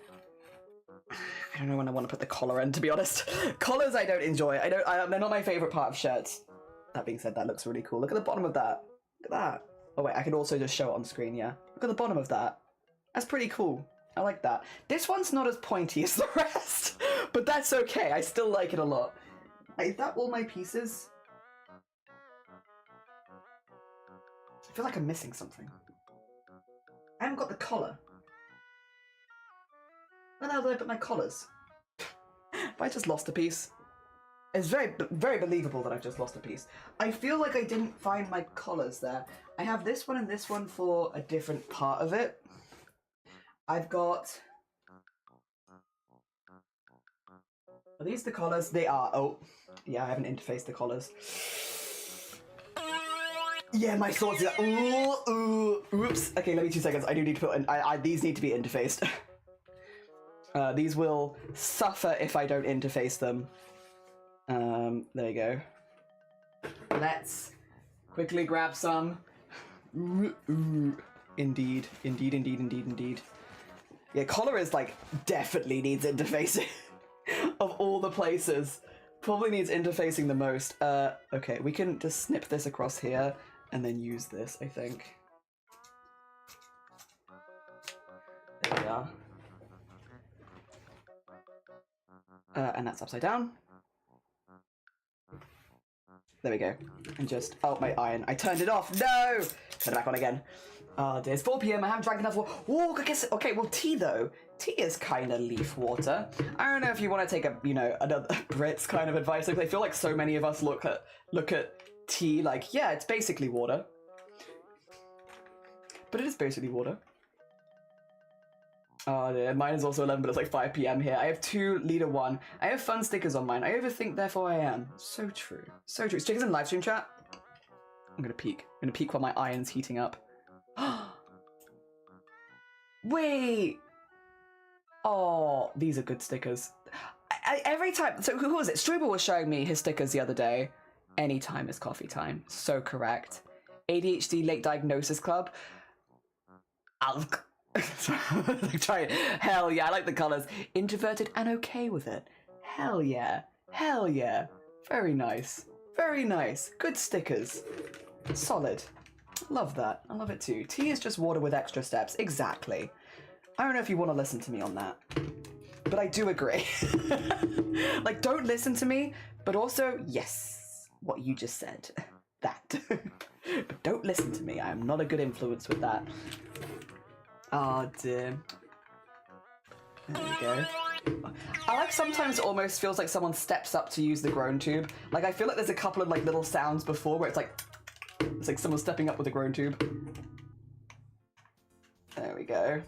I don't know when I want to put the collar in, to be honest. Collars I don't enjoy. They're not my favorite part of shirts. That being said, that looks really cool. Look at the bottom of that. Look at that. Oh wait, I could also just show it on screen, yeah. Look at the bottom of that. That's pretty cool. I like that. This one's not as pointy as the rest, but that's okay. I still like it a lot. Is that all my pieces? I feel like I'm missing something. I haven't got the collar. Where the hell did I put my collars? Have I just lost a piece? It's very, very believable that I've just lost a piece. I feel like I didn't find my collars there. I have this one and this one for a different part of it. I've got... Are these the collars? They are. Oh, yeah, I haven't interfaced the collars. Yeah, my thoughts are... Ooh, oops. Okay, let me 2 seconds. I do need to put in... these need to be interfaced. These will suffer if I don't interface them. There you go. Let's quickly grab some. Indeed, indeed, indeed, indeed, indeed. Yeah, collar is like definitely needs interfacing. Of all the places, probably needs interfacing the most. Okay, we can just snip this across here and then use this, I think. There we are. And that's upside down. There we go. And just, oh, my iron. I turned it off. No! Turn it back on again. Oh, dear. It's 4 p.m. I haven't drank enough water. Oh, I guess, okay, well, tea, though. Tea is kind of leaf water. I don't know if you want to take a, you know, another Brits kind of advice. Like, I feel like so many of us look at tea like, yeah, it's basically water. But it is basically water. Oh, yeah, mine is also 11, but it's like 5 p.m. here. I have 2 leader 1. I have fun stickers on mine. I overthink, therefore I am. So true. So true. Stickers in live stream chat. I'm gonna peek. I'm gonna peek while my iron's heating up. Wait! Oh, these are good stickers. Every time, so who was it? Struble was showing me his stickers the other day. Anytime is coffee time. So correct. ADHD Late Diagnosis Club. Try it. Hell yeah, I like the colours. Introverted and okay with it. Hell yeah. Hell yeah. Very nice. Very nice. Good stickers. Solid. Love that. I love it too. Tea is just water with extra steps. Exactly. I don't know if you want to listen to me on that, but I do agree. Like, don't listen to me, but also, yes. what you just said. That. But don't listen to me. I am not a good influence with that. Oh dear. There we go. I like sometimes it almost feels like someone steps up to use the groan tube. Like I feel like there's a couple of like little sounds before where it's like someone stepping up with a groan tube. There we go.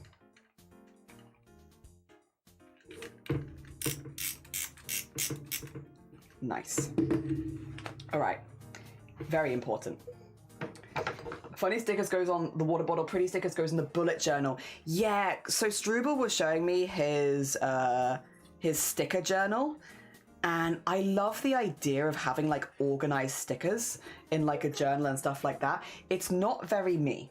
Nice. All right. Very important. Funny stickers goes on the water bottle, pretty stickers goes in the bullet journal. Yeah, so Struble was showing me his sticker journal, and I love the idea of having like organized stickers in like a journal and stuff like that. It's not very me,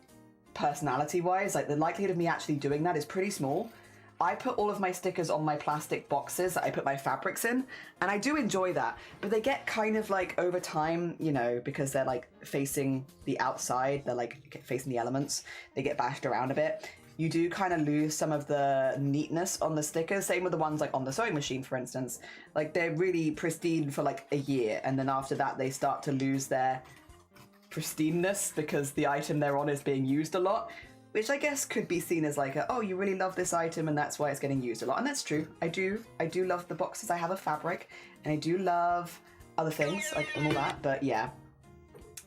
personality-wise. Like the likelihood of me actually doing that is pretty small. I put all of my stickers on my plastic boxes that I put my fabrics in, and I do enjoy that, but they get kind of like over time, you know, because they're like facing the outside, they're like facing the elements, they get bashed around a bit. You do kind of lose some of the neatness on the stickers, same with the ones like on the sewing machine, for instance. Like they're really pristine for like a year, and then after that they start to lose their pristineness because the item they're on is being used a lot. Which I guess could be seen as like, oh, you really love this item and that's why it's getting used a lot. And that's true. I do love the boxes I have of fabric, and I do love other things like and all that. But yeah,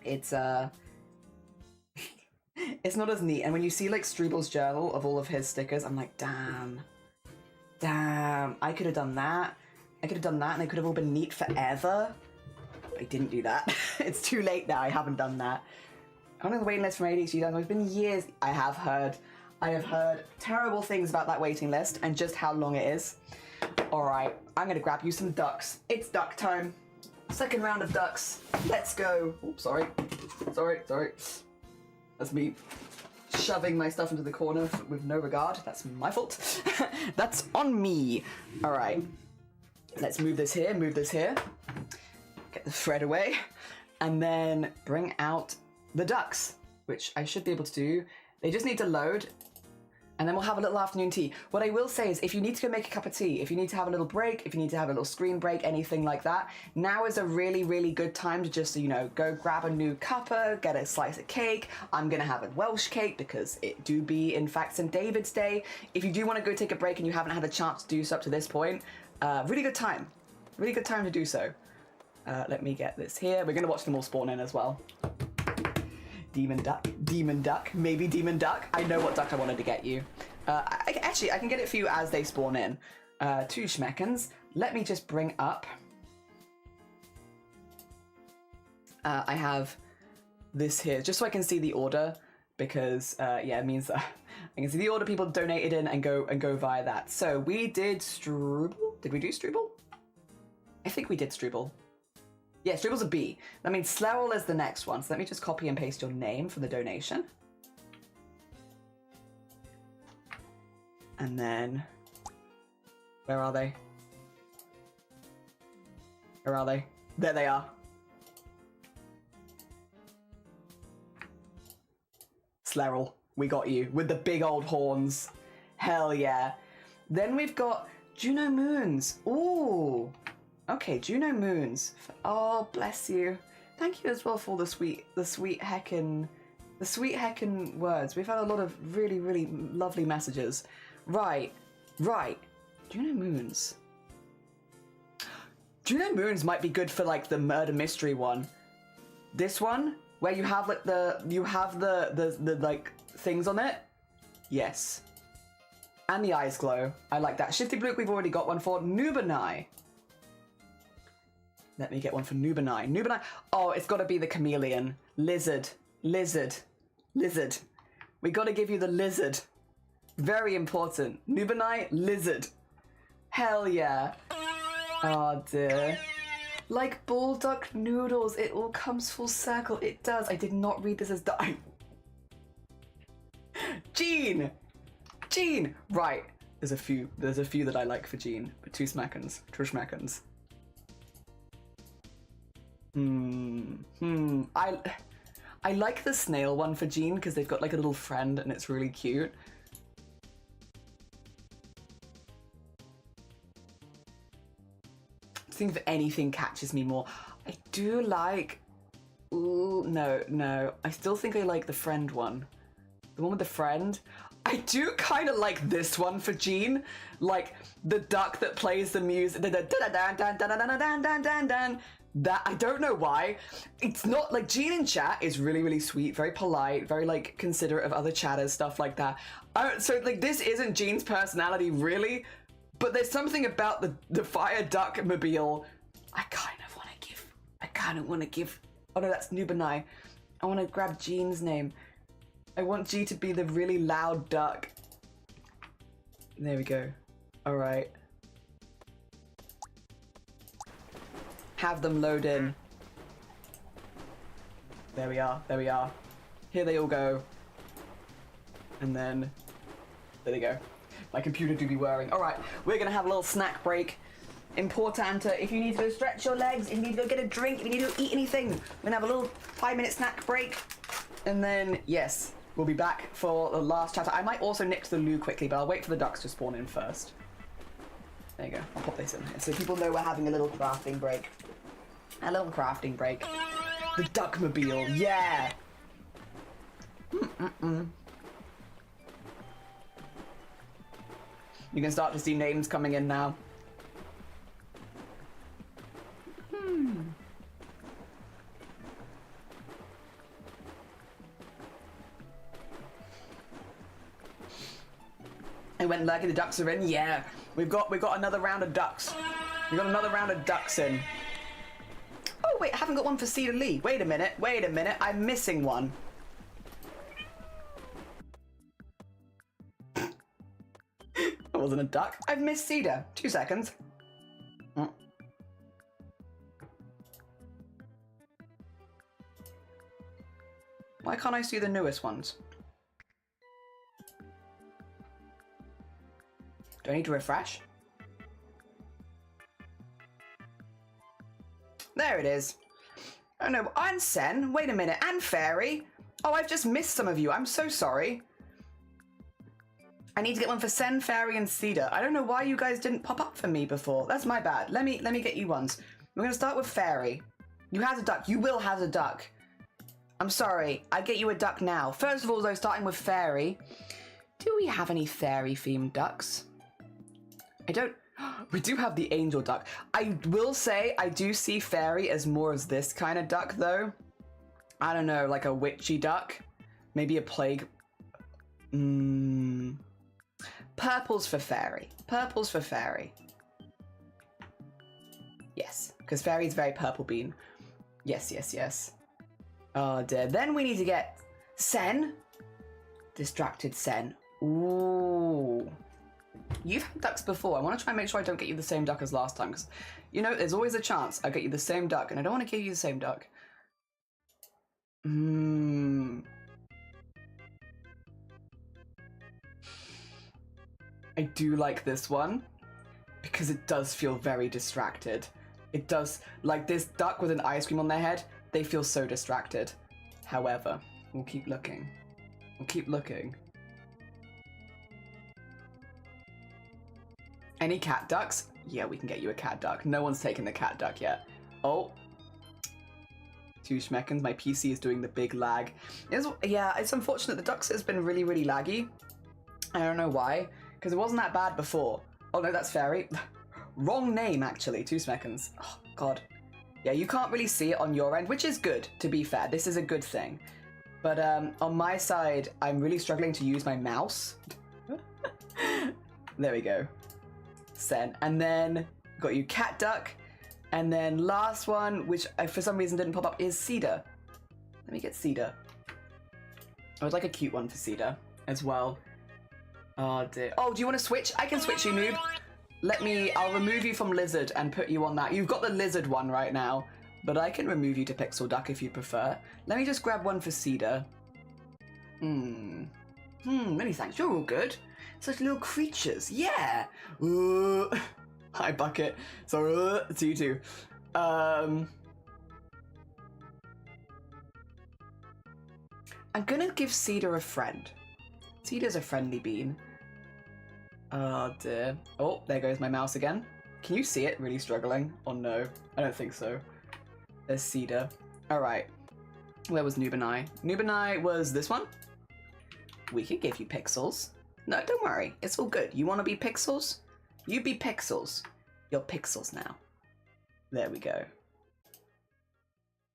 it's it's not as neat. And when you see like Struble's journal of all of his stickers, I'm like, damn, I could have done that. I could have done that, and they could have all been neat forever. But I didn't do that. It's too late now. I haven't done that. I'm on the waiting list from ADHD. It's been years. I have heard terrible things about that waiting list and just how long it is. All right, I'm gonna grab you some ducks. It's duck time. Second round of ducks. Let's go. Oops, sorry. That's me shoving my stuff into the corner with no regard. That's my fault. That's on me. All right, let's move this here. Get the thread away, and then bring out the ducks, which I should be able to do. They just need to load, and then we'll have a little afternoon tea. What I will say is, if you need to go make a cup of tea, if you need to have a little break, if you need to have a little screen break, anything like that, now is a really, really good time to just, you know, go grab a new cuppa, get a slice of cake. I'm gonna have a Welsh cake because it do be, in fact, St. David's Day. If you do want to go take a break and you haven't had a chance to do so up to this point, really good time to do so. Let me get this here. We're gonna watch them all spawn in as well. Demon duck, maybe demon duck. I know what duck I wanted to get you. I can get it for you as they spawn in. 2 schmeckens. Let me just bring up. I have this here, just so I can see the order, because yeah, it means that I can see the order people donated in and go via that. So we did Struble. Did we do Struble? I think we did Struble. Yeah, Struble's a B. That means Slerrel is the next one. So let me just copy and paste your name for the donation. And then, where are they? Where are they? There they are. Slerrel, we got you with the big old horns. Hell yeah. Then we've got Juno Moons. Ooh. Okay, Juno Moons. Oh, bless you. Thank you as well for the sweet heckin' words. We've had a lot of really, really lovely messages. Right. Juno Moons. Juno Moons might be good for like the murder mystery one. This one, where you have like the like things on it. Yes. And the eyes glow. I like that. Shifty Blue, we've already got one for. Nubanai. Let me get one for Nubanai. Nubanai. Oh, it's got to be the chameleon. Lizard. We got to give you the lizard. Very important. Nubanai, lizard. Hell yeah. Oh dear. Like bulldog noodles, it all comes full circle. It does. I did not read this as die. Jean. Right. There's a few that I like for Jean, but 2 schmeckens. 2 schmeckens. I like the snail one for Jean because they've got like a little friend and it's really cute. think if anything catches me more. I do like... Ooh, no. I still think I like the friend one. The one with the friend. I do kind of like this one for Jean. Like, the duck that plays the music. That, I don't know why. It's not, like, Jean in chat is really, really sweet, very polite, very, like, considerate of other chatters, stuff like that. So, like, this isn't Jean's personality, really, but there's something about the fire duck mobile I kind of want to give. Oh, no, that's Nubanai. I want to grab Jean's name. I want G to be the really loud duck. There we go. All right. Have them load in. There we are. Here they all go. And then, there they go. My computer do be whirring. All right, we're gonna have a little snack break. Importante, if you need to go stretch your legs, if you need to go get a drink, if you need to eat anything, we're gonna have a little 5-minute snack break. And then, yes, we'll be back for the last chapter. I might also nix the loo quickly, but I'll wait for the ducks to spawn in first. There you go, I'll pop this in here so people know we're having a little crafting break. A little crafting break. The duckmobile, yeah! You can start to see names coming in now. And when Lurky the ducks are in, yeah. We've got another round of ducks. We've got another round of ducks in. Oh wait, I haven't got one for Cedar Lee. Wait a minute, I'm missing one. That wasn't a duck. I've missed Cedar. 2 seconds. Why can't I see the newest ones? Do I need to refresh? There it is. Oh no, and Sen, wait a minute, and Fairy. Oh, I've just missed some of you, I'm so sorry. I need to get one for Sen, Fairy, and Cedar. I don't know why you guys didn't pop up for me before. That's my bad. Let me get you ones. We're gonna start with Fairy. You have a duck, you will have a duck. I'm sorry, I get you a duck now. First of all, though, starting with Fairy. Do we have any fairy-themed ducks? I don't... We do have the angel duck. I will say I do see Fairy as more as this kind of duck, though. I don't know, like a witchy duck. Maybe a plague... Purple's for Fairy. Purple's for Fairy. Yes, because Fairy's very purple bean. Yes, yes, yes. Oh dear. Then we need to get Sen. Distracted Sen. Ooh. You've had ducks before. I want to try and make sure I don't get you the same duck as last time, because, you know, there's always a chance I get you the same duck, and I don't want to give you the same duck. I do like this one, because it does feel very distracted. It does, like this duck with an ice cream on their head, they feel so distracted. However, we'll keep looking. We'll keep looking. Any cat ducks? Yeah, we can get you a cat duck. No one's taken the cat duck yet. Oh. 2 schmeckens. My PC is doing the big lag. Yeah, it's unfortunate. The ducks has been really, really laggy. I don't know why. Because it wasn't that bad before. Oh no, that's Fairy. Wrong name, actually. 2 schmeckens. Oh, God. Yeah, you can't really see it on your end, which is good, to be fair. This is a good thing. But on my side, I'm really struggling to use my mouse. There we go. Sen. And then got you cat duck. And then last one, which I, for some reason didn't pop up, is Cedar. Let me get Cedar. I would like a cute one for Cedar as well. Oh dear. Oh, do you want to switch? I can switch you, noob. I'll remove you from Lizard and put you on that. You've got the Lizard one right now, but I can remove you to Pixel Duck if you prefer. Let me just grab one for Cedar. Many thanks. You're all good. Such little creatures. Yeah. Hi, Bucket. So, it's you too. I'm gonna give Cedar a friend. Cedar's a friendly bean. Oh dear. Oh, there goes my mouse again. Can you see it really struggling? Or no? I don't think so. There's Cedar. Alright. Where was Nubanai? Nubanai was this one? We could give you pixels. No, don't worry. It's all good. You want to be pixels? You be pixels. You're pixels now. There we go.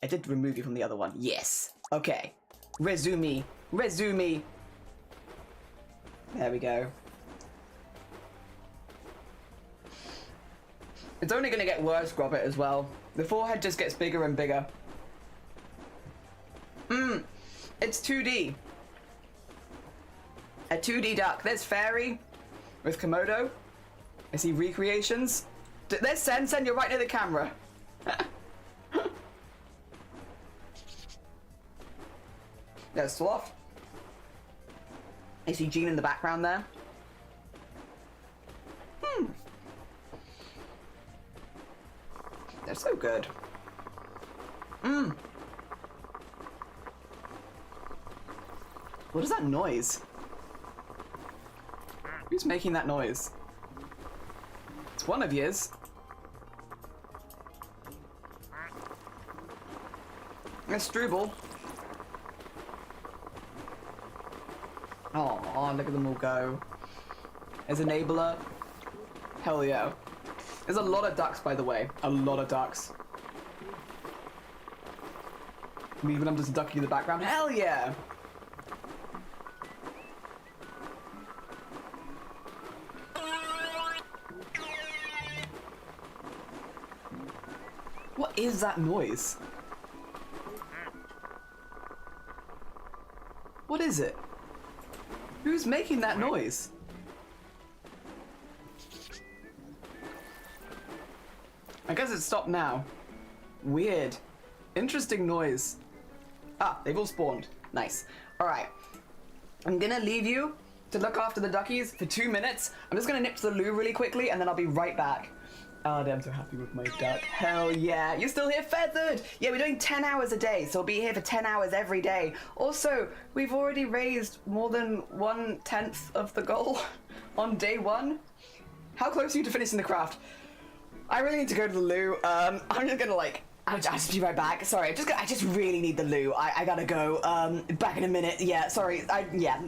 I did remove you from the other one. Yes. Okay. Resume. Resume. There we go. It's only going to get worse, Grobbit, as well. The forehead just gets bigger and bigger. It's 2D. A 2D duck. There's Fairy with Komodo. I see recreations. There's Sen. Sen, you're right near the camera. There's Sloth. I see Jean in the background there. They're so good. What is that noise? Who's making that noise? It's one of yous. There's Struble. Oh, look at them all go. There's Enabler. Hell yeah. There's a lot of ducks, by the way. A lot of ducks. Even I'm just ducking in the background. Hell yeah! What is that noise? What is it? Who's making that noise? I guess it stopped now. Weird. Interesting noise. Ah, they've all spawned. Nice. Alright. I'm gonna leave you to look after the duckies for 2 minutes. I'm just gonna nip to the loo really quickly and then I'll be right back. Oh, I'm so happy with my duck. Hell yeah. You're still here, Feathered! Yeah, we're doing 10 hours a day, so we'll be here for 10 hours every day. Also, we've already raised more than 1/10 of the goal on day 1. How close are you to finishing the craft? I really need to go to the loo. I'm just gonna I'll just be right back. Sorry, I just really need the loo. I gotta go. Back in a minute. Yeah, sorry. Yeah.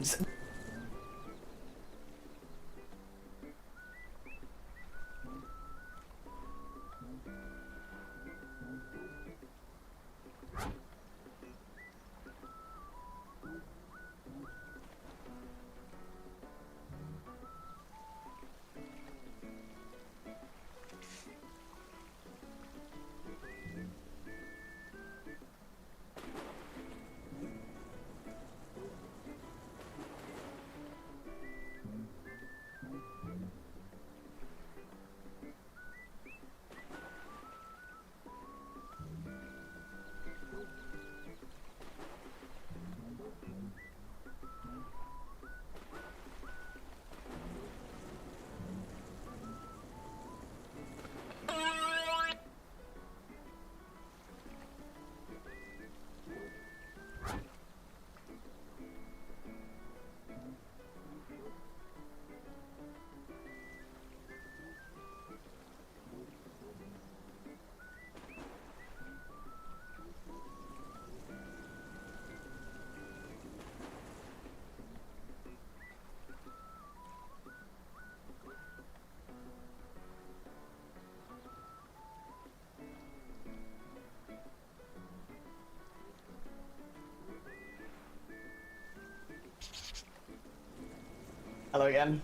Hello again.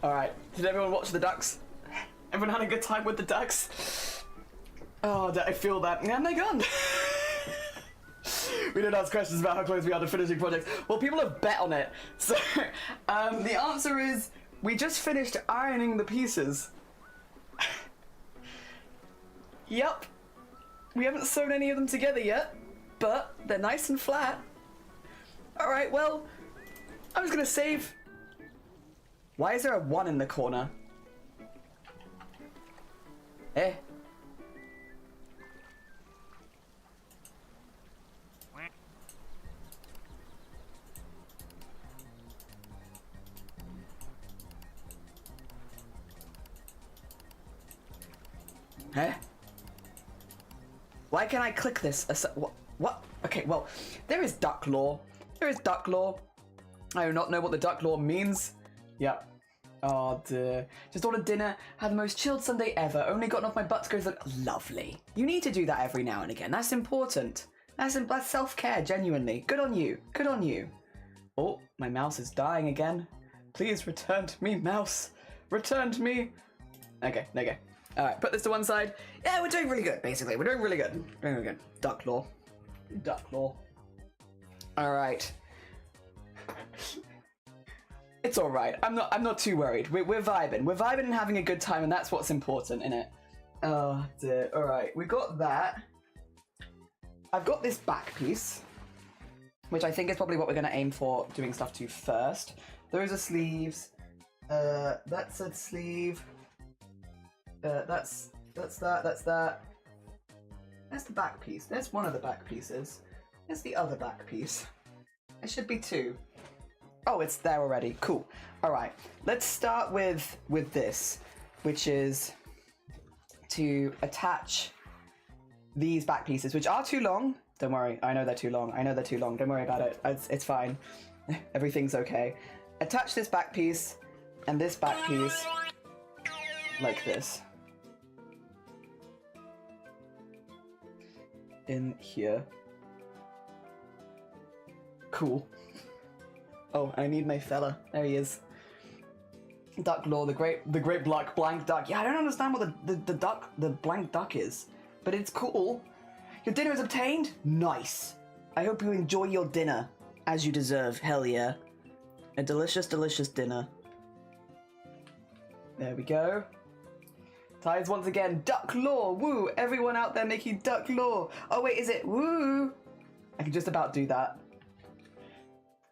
Alright, did everyone watch the ducks? Everyone had a good time with the ducks? Oh, I feel that. And they're gone. We don't ask questions about how close we are to finishing projects. Well, people have bet on it. So, the answer is, we just finished ironing the pieces. Yup. We haven't sewn any of them together yet, but they're nice and flat. Alright, well, I'm just gonna save. Why is there a 1 in the corner? Eh? Eh? Why can't I click this? What? Okay, well, there is duck law. There is duck law. I do not know what the duck law means. Yep. Oh dear. Just ordered dinner, had the most chilled Sunday ever, only gotten off my butt to go to the... Lovely. You need to do that every now and again. That's important. That's self-care, genuinely. Good on you. Good on you. Oh, my mouse is dying again. Please return to me, mouse. Return to me. Okay, there you go. Alright, put this to one side. Yeah, we're doing really good, basically. We're doing really good. Doing really good. Duck law. Duck law. Alright. It's alright. I'm not too worried. We're vibing. We're vibing and having a good time, and that's what's important, innit? Oh dear. Alright, we got that. I've got this back piece, which I think is probably what we're going to aim for doing stuff to first. Those are sleeves. That's a sleeve. That's that. That's that. That's the back piece. There's one of the back pieces. There's the other back piece. There should be two. Oh, it's there already. Cool. All right. Let's start with this, which is to attach these back pieces, which are too long. Don't worry. I know they're too long. I know they're too long. Don't worry about it. It's fine. Everything's okay. Attach this back piece and this back piece like this. In here. Cool. Oh, I need my fella. There he is. Duck law, the great black blank duck. Yeah, I don't understand what the blank duck is, but it's cool. Your dinner is obtained? Nice. I hope you enjoy your dinner, as you deserve. Hell yeah. A delicious, delicious dinner. There we go. Ties once again. Duck law. Woo. Everyone out there making duck law. Oh wait, is it? Woo. I can just about do that.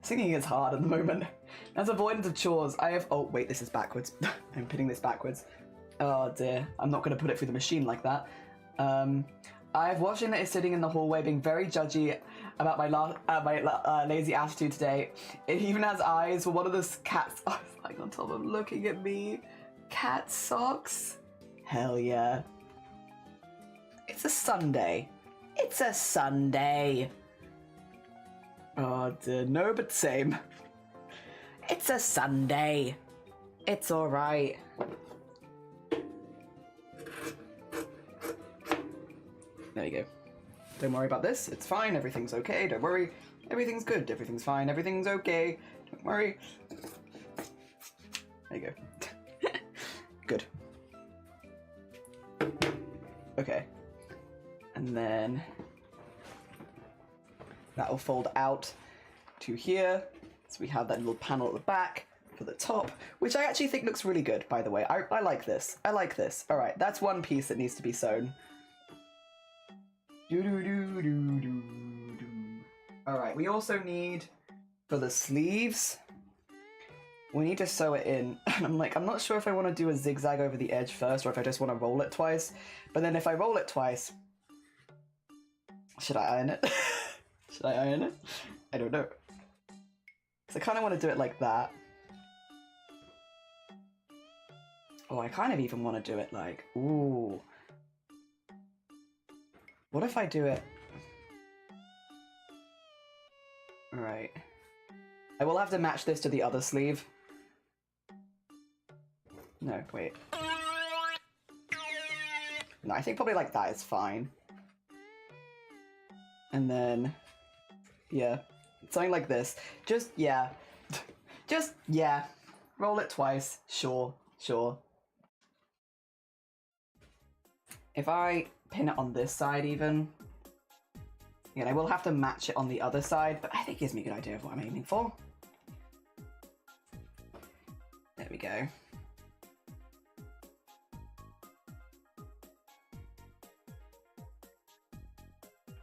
Singing is hard at the moment. As avoidance of chores, I have... Oh, wait, this is backwards. I'm pinning this backwards. Oh, dear. I'm not going to put it through the machine like that. I have washing that is sitting in the hallway being very judgy about my lazy attitude today. It even has eyes for one of those cats. Oh, it's lying on top of him looking at me. Cat socks? Hell yeah. It's a Sunday. It's a Sunday. Oh dear, no but same. It's a Sunday. It's alright. There you go. Don't worry about this, it's fine, everything's okay, don't worry. Everything's good, everything's fine, everything's okay. Don't worry. There you go. Good. Okay. And then that will fold out to here. So we have that little panel at the back for the top, which I actually think looks really good, by the way. I like this. I like this. All right, that's one piece that needs to be sewn. All right, we also need, for the sleeves, we need to sew it in. And I'm not sure if I want to do a zigzag over the edge first or if I just want to roll it twice. But then if I roll it twice, should I iron it? Should I iron it? I don't know. Because I kind of want to do it like that. Oh, I kind of even want to do it like... Ooh. What if I do it... Alright. I will have to match this to the other sleeve. No, wait. No, I think probably like that is fine. And then... Yeah, something like this. Just, yeah. Just, yeah. Roll it twice. Sure, sure. If I pin it on this side even, again, I will have to match it on the other side, but I think it gives me a good idea of what I'm aiming for. There we go. There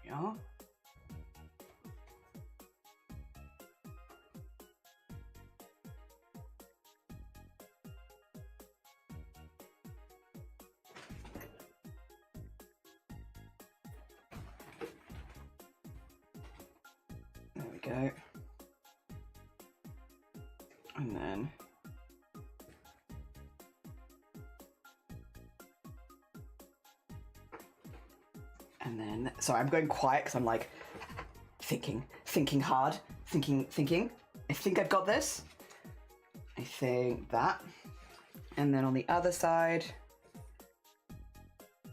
we are. Go. And then And then, sorry, I'm going quiet because I'm like thinking hard, thinking. I think I've got this. I think that. And then on the other side,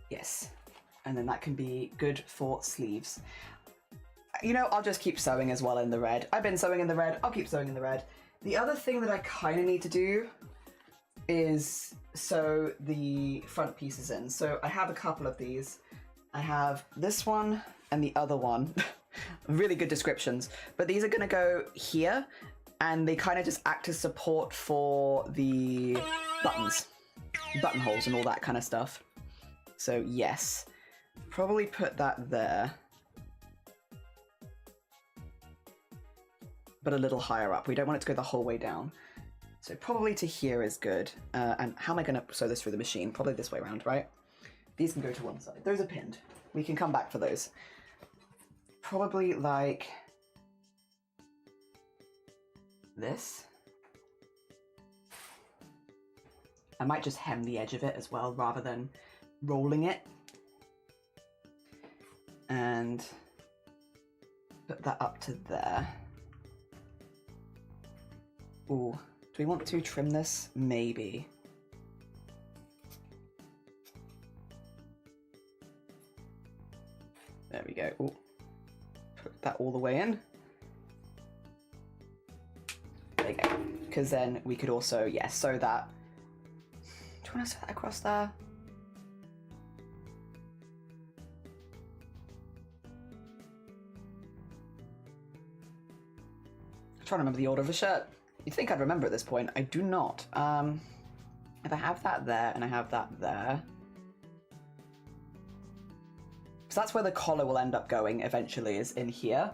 yes. And then that can be good for sleeves. You know, I'll just keep sewing as well in the red. I've been sewing in the red, I'll keep sewing in the red. The other thing that I kind of need to do is sew the front pieces in. So I have a couple of these. I have this one and the other one. Really good descriptions. But these are gonna go here and they kind of just act as support for the buttons, buttonholes and all that kind of stuff. So yes, probably put that there. But a little higher up. We don't want it to go the whole way down. So probably to here is good. And how am I gonna sew this through the machine? Probably this way around, right? These can go to one side. Those are pinned. We can come back for those. Probably like this. I might just hem the edge of it as well rather than rolling it. And put that up to there. Ooh, do we want to trim this? Maybe. There we go. Ooh. Put that all the way in. There you go. Because then we could also, yeah, sew that. Do you want to sew that across there? I'm trying to remember the order of the shirt. You'd think I'd remember at this point. I do not. If I have that there and I have that there. So that's where the collar will end up going eventually, is in here.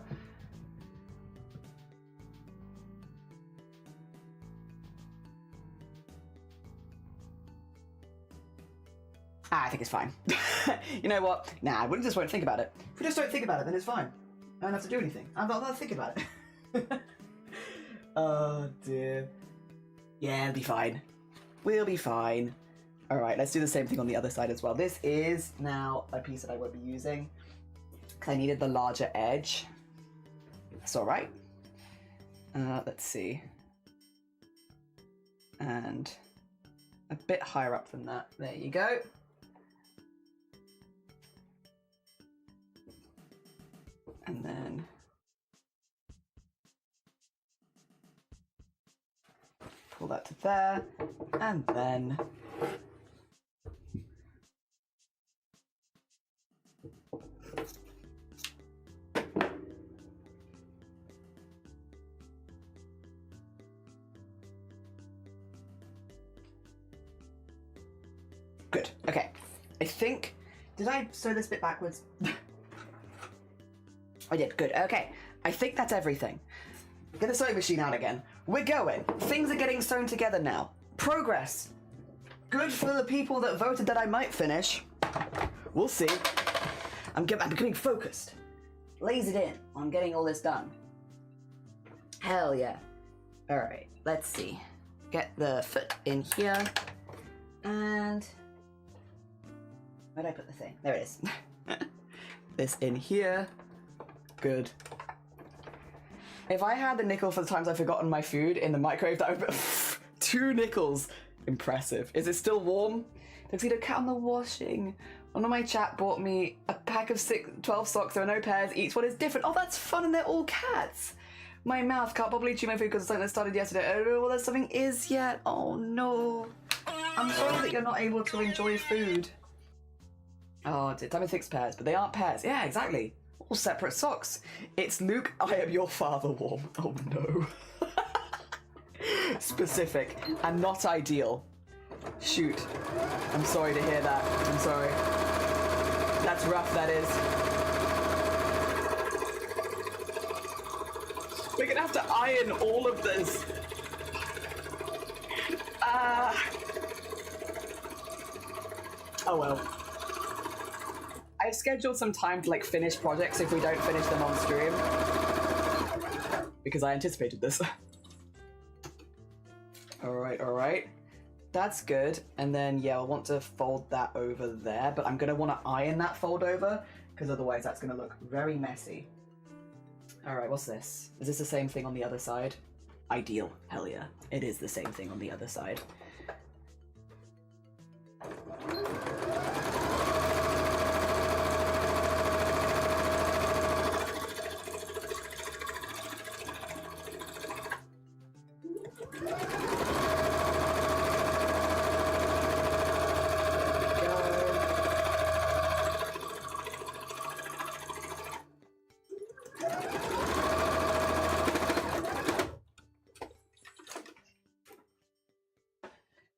I think it's fine. You know what? Nah, we just won't think about it. If we just don't think about it, then it's fine. I don't have to do anything. I'm not thinking about it. Oh dear. Yeah, it'll be fine. We'll be fine. All right, let's do the same thing on the other side as well. This is now a piece that I won't be using because I needed the larger edge. That's all right. Let's see. And a bit higher up than that. There you go. And then pull that to there, and then good. Okay, I think, did I sew this bit backwards? I did, good, okay. I think that's everything. Get the sewing machine out again. We're going. Things are getting sewn together now. Progress. Good for the people that voted that I might finish. We'll see. I'm becoming focused. Lasered in on getting all this done. Hell yeah. All right, let's see. Get the foot in here. And where'd I put the thing? There it is. This in here. Good. If I had the nickel for the times I've forgotten my food in the microwave, that would be 2 nickels. Impressive. Is it still warm? Tuxedo cat on the washing. One of my chat bought me a pack of 12 socks. There are no pairs. Each one is different. Oh, that's fun, and they're all cats. My mouth can't probably chew my food because it's something that started yesterday. I don't know what that something is yet. Oh no. I'm sorry that you're not able to enjoy food. Oh, dear. Time 6 pairs, but they aren't pairs. Yeah, exactly. All separate socks. It's Luke, I am your father, Warm. Oh no. Specific and not ideal. Shoot. I'm sorry to hear that. I'm sorry. That's rough, that is. We're gonna have to iron all of this. Oh well. I've scheduled some time to like finish projects if we don't finish them on stream. Because I anticipated this. Alright. That's good. And then, yeah, I'll want to fold that over there, but I'm going to want to iron that fold over because otherwise that's going to look very messy. All right, what's this? Is this the same thing on the other side? Ideal. Hell yeah. It is the same thing on the other side.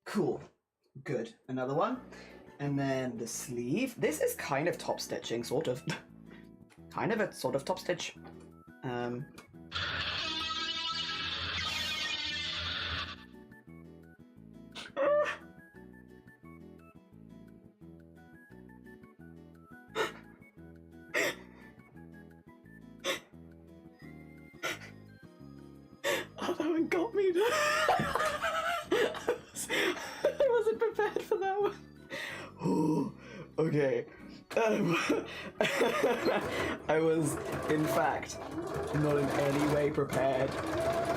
Cool. Good. Another one. And then the sleeve. This is kind of top stitching, sort of. Kind of a sort of top stitch. Oh, that one got me. I wasn't prepared for that one. Oh, okay. I was, in fact, not in any way prepared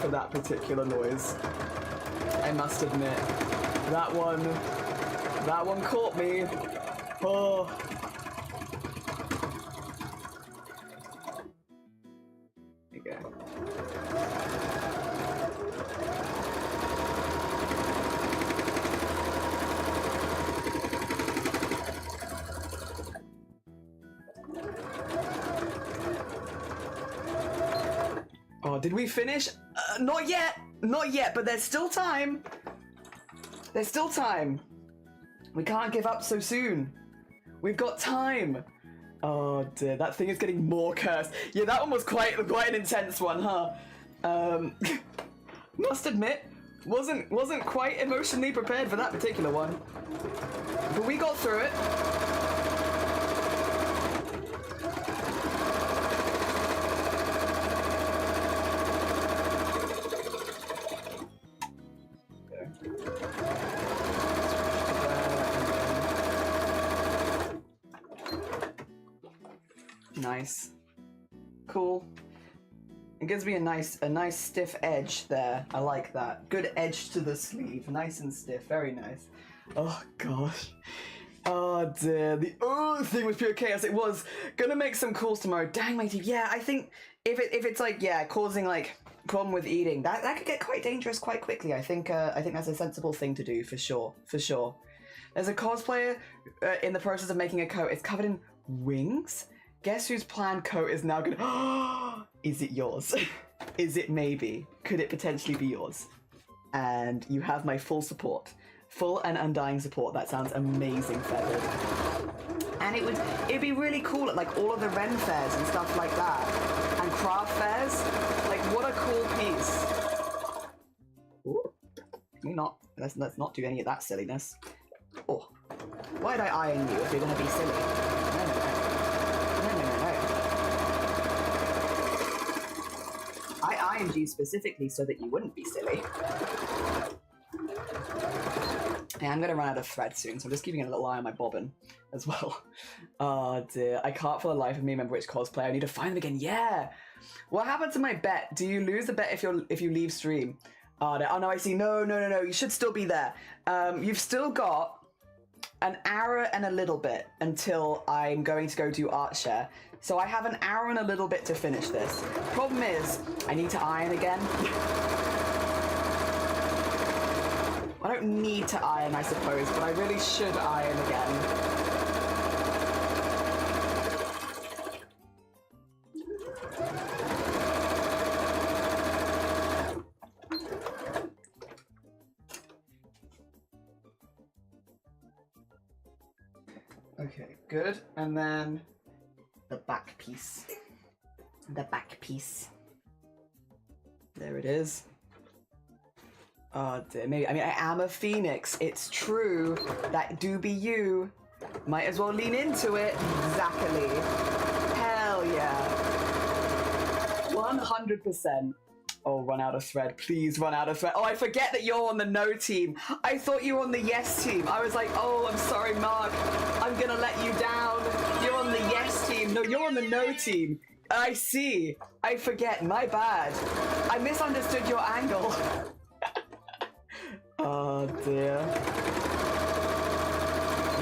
for that particular noise. I must admit, that one caught me. Oh. There you go. Oh, did we finish? Not yet! Not yet, but there's still time. There's still time. We can't give up so soon. We've got time. Oh dear, that thing is getting more cursed. Yeah, that one was quite an intense one, huh? Must admit, wasn't quite emotionally prepared for that particular one. But we got through it. Nice. Cool. It gives me a nice stiff edge there. I like that. Good edge to the sleeve. Nice and stiff. Very nice. Oh gosh. Oh dear. The thing was pure chaos. It was gonna make some calls tomorrow. Dang matey. Yeah, I think if it's like, yeah, causing like problem with eating, that could get quite dangerous quite quickly. I think that's a sensible thing to do for sure. For sure. There's a cosplayer in the process of making a coat. It's covered in wings. Guess whose planned coat is now gonna... Is it yours? Is it maybe? Could it potentially be yours? And you have my full support. Full and undying support. That sounds amazing, Feathered. And it'd be really cool at like all of the Ren fairs and stuff like that. And craft fairs. Like, what a cool piece. Ooh. Let's not do any of that silliness. Oh. Why'd I iron you if you're gonna be silly? No. I ironed you specifically so that you wouldn't be silly. Yeah, I'm gonna run out of thread soon, so I'm just keeping a little eye on my bobbin as well. Oh dear, I can't for the life of me remember which cosplay. I need to find them again. Yeah. What happened to my bet? Do you lose the bet if you leave stream? Oh no, I see. No. You should still be there. You've still got an hour and a little bit until I'm going to go do art share. So I have an hour and a little bit to finish this. Problem is, I need to iron again. I don't need to iron, I suppose, but I really should iron again. Okay, good. And then the back piece. The back piece. There it is. Oh dear, maybe. I mean, I am a phoenix. It's true. That do be you. Might as well lean into it. Exactly. Hell yeah. 100%. Oh, run out of thread. Please run out of thread. Oh, I forget that you're on the no team. I thought you were on the yes team. I was like, oh, I'm sorry, Mark. I'm gonna let you down. You're on the yes team, No, you're on the no team. I see. I forget. My bad. I misunderstood your angle. Oh dear.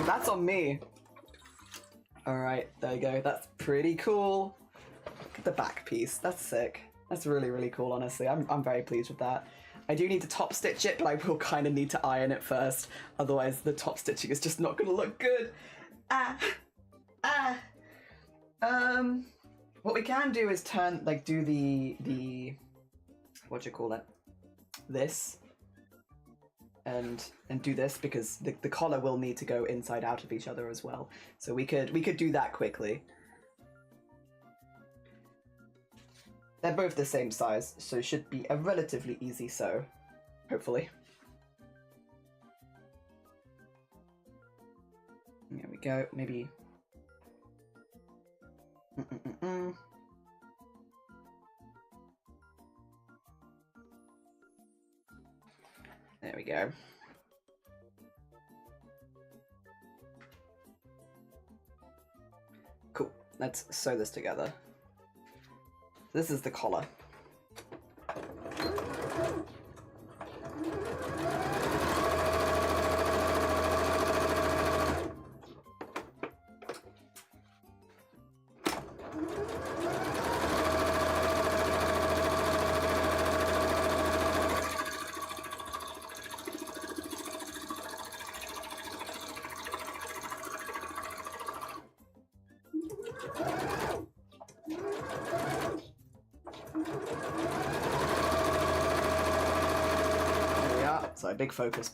That's on me. Alright, there you go. That's pretty cool. Look at the back piece. That's sick. That's really, really cool, honestly. I'm very pleased with that. I do need to top stitch it, but I will kind of need to iron it first. Otherwise, the top stitching is just not going to look good. What we can do is turn, like, do the what do you call it? This. And do this because the collar will need to go inside out of each other as well. So we could do that quickly. They're both the same size, so it should be a relatively easy sew, hopefully. There we go, maybe... There we go. Cool, let's sew this together. This is the collar. So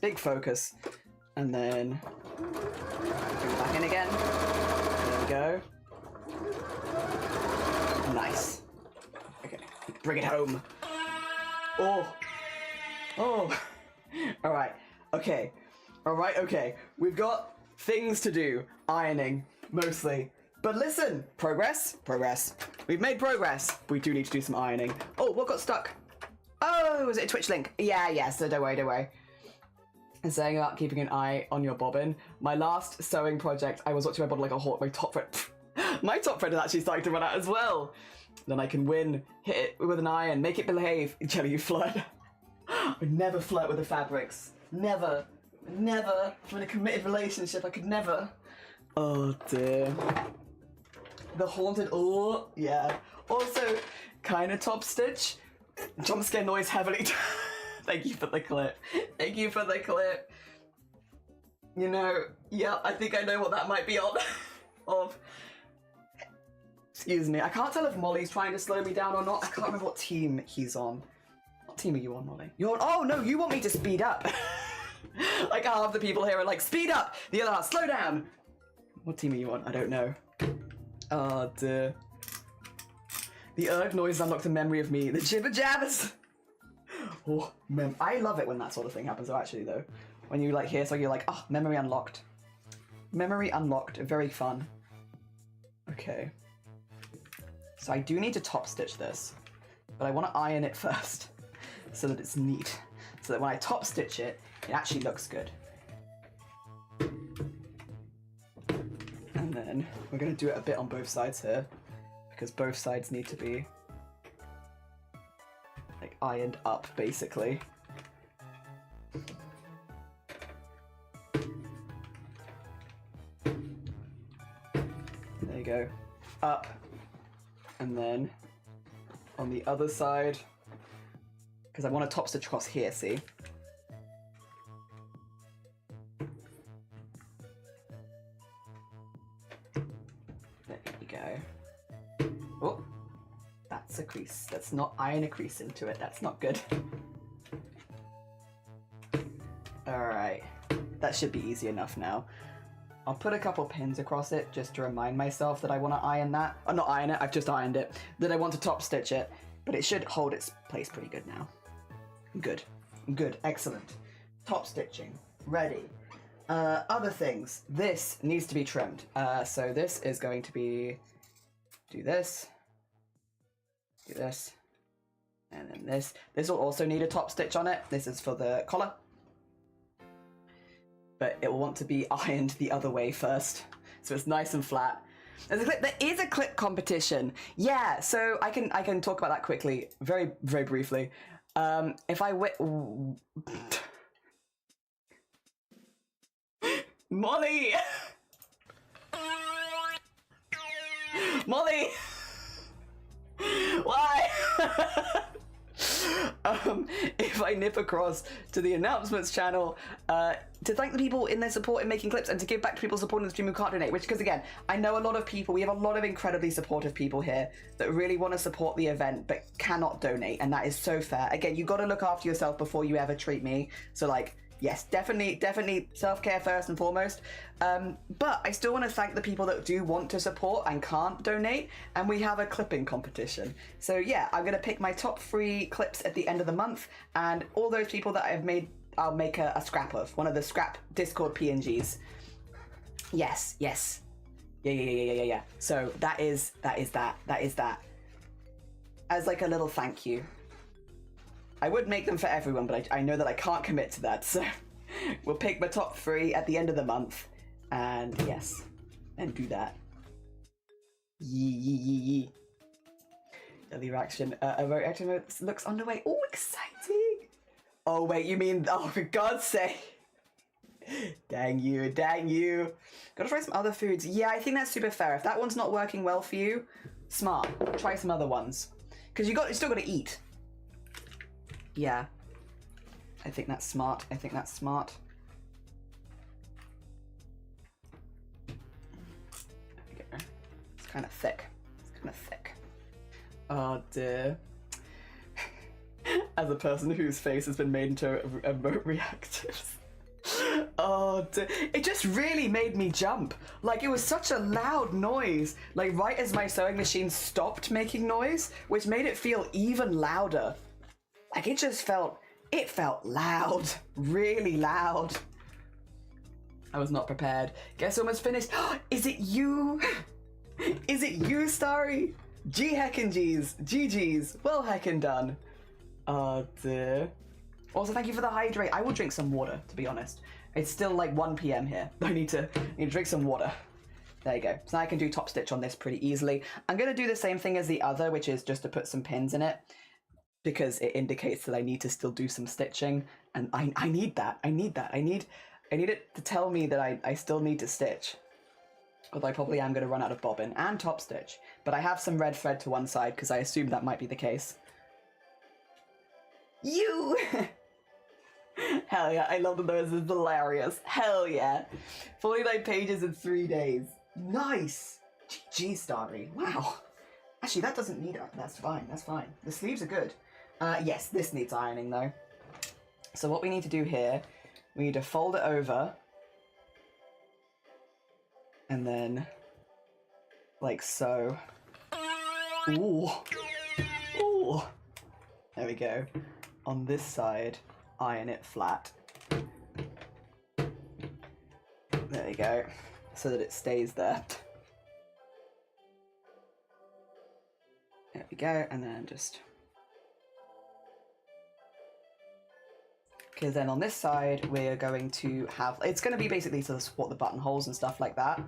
big focus, and then bring it back in again. There we go. Nice. Okay, bring it home. Oh, all right. Okay, okay. We've got things to do. Ironing mostly, but listen, progress. We've made progress. We do need to do some ironing. Oh, what got stuck? Oh, was it a Twitch link? Yeah, so don't worry. And saying about keeping an eye on your bobbin. My last sewing project, I was watching my bobbin like a hawk. My top thread is actually starting to run out as well. Then I can win, hit it with an iron, make it behave. Jelly, you flirt. I would never flirt with the fabrics. Never. I'm in a committed relationship. I could never. Oh dear. The haunted, oh, yeah. Also, kind of top stitch. Jump scare noise heavily. Thank you for the clip. You know, yeah, I think I know what that might be on. Excuse me. I can't tell if Molly's trying to slow me down or not. I can't remember what team he's on. What team are you on, Molly? You're on, oh no, you want me to speed up. Like half the people here are like, speed up. The other half, slow down. What team are you on? I don't know. Oh dear. The erg noise unlocked a memory of me. The jibber jabbers. Oh, I love it when that sort of thing happens. Actually, though, when you like hear, so you're like, oh, memory unlocked. Memory unlocked. Very fun. Okay. So I do need to top stitch this, but I want to iron it first, so that it's neat. So that when I top stitch it, it actually looks good. And then we're gonna do it a bit on both sides here, because both sides need to be like ironed up, basically. There you go. Up. And then on the other side, because I want to top stitch across here, see? There you go. Oh, that's a crease. Let's not iron a crease into it. That's not good. Alright, that should be easy enough now. I'll put a couple pins across it just to remind myself that I want to iron that. Oh, not iron it, I've just ironed it. That I want to top stitch it, but it should hold its place pretty good now. Good, excellent. Top stitching, ready. Other things, this needs to be trimmed. So this is going to be, do this, and then this. This will also need a top stitch on it. This is for the collar. But it will want to be ironed the other way first, so it's nice and flat. There's a clip. There is a clip competition. Yeah, so I can talk about that quickly, very briefly. If I Molly, Molly, why? If I nip across to the announcements channel to thank the people in their support in making clips and to give back to people supporting the stream who can't donate, which, because again, I know a lot of people, we have a lot of incredibly supportive people here that really want to support the event but cannot donate, and that is so fair. Again, you got to look after yourself before you ever treat me, so like, yes, definitely self-care first and foremost. But I still want to thank the people that do want to support and can't donate, and we have a clipping competition. So yeah, I'm going to pick my top 3 clips at the end of the month, and all those people that I've made, I'll make a scrap of. One of the scrap Discord PNGs. Yes. Yeah. So that is that. As like a little thank you. I would make them for everyone, but I know that I can't commit to that, so we'll pick my top 3 at the end of the month, and yes, and do that. Yee. Daily reaction. Reaction looks underway. Oh, exciting! Oh wait, you mean? Oh, for God's sake! Dang you! Gotta try some other foods. Yeah, I think that's super fair. If that one's not working well for you, smart. Try some other ones, because you still got to eat. Yeah, I think that's smart. There we go. It's kind of thick. Oh dear. As a person whose face has been made into emote reactives. Oh dear. It just really made me jump. Like, it was such a loud noise. Like, right as my sewing machine stopped making noise, which made it feel even louder. Like, it felt loud, really loud. I was not prepared. Guess almost finished. Is it you? Is it you, Starry? G heckin' G's. GG's. Well heckin' done. Oh dear. Also, thank you for the hydrate. I will drink some water, to be honest. It's still like 1 p.m. here. I need to drink some water. There you go. So now I can do top stitch on this pretty easily. I'm going to do the same thing as the other, which is just to put some pins in it, because it indicates that I need to still do some stitching, and I need that. I need it to tell me that I still need to stitch. Although I probably am going to run out of bobbin and top stitch, but I have some red thread to one side because I assume that might be the case. You! Hell yeah, I love them. Those is hilarious. Hell yeah. 49 pages in 3 days. Nice! GG, Starry. Wow. Actually, that doesn't need it. That's fine. The sleeves are good. Yes, this needs ironing though. So what we need to do here, we need to fold it over. And then, like so. Ooh. There we go. On this side, iron it flat. There we go. So that it stays there. There we go, and then just... Because then on this side, we're going to have... It's going to be basically to support the buttonholes and stuff like that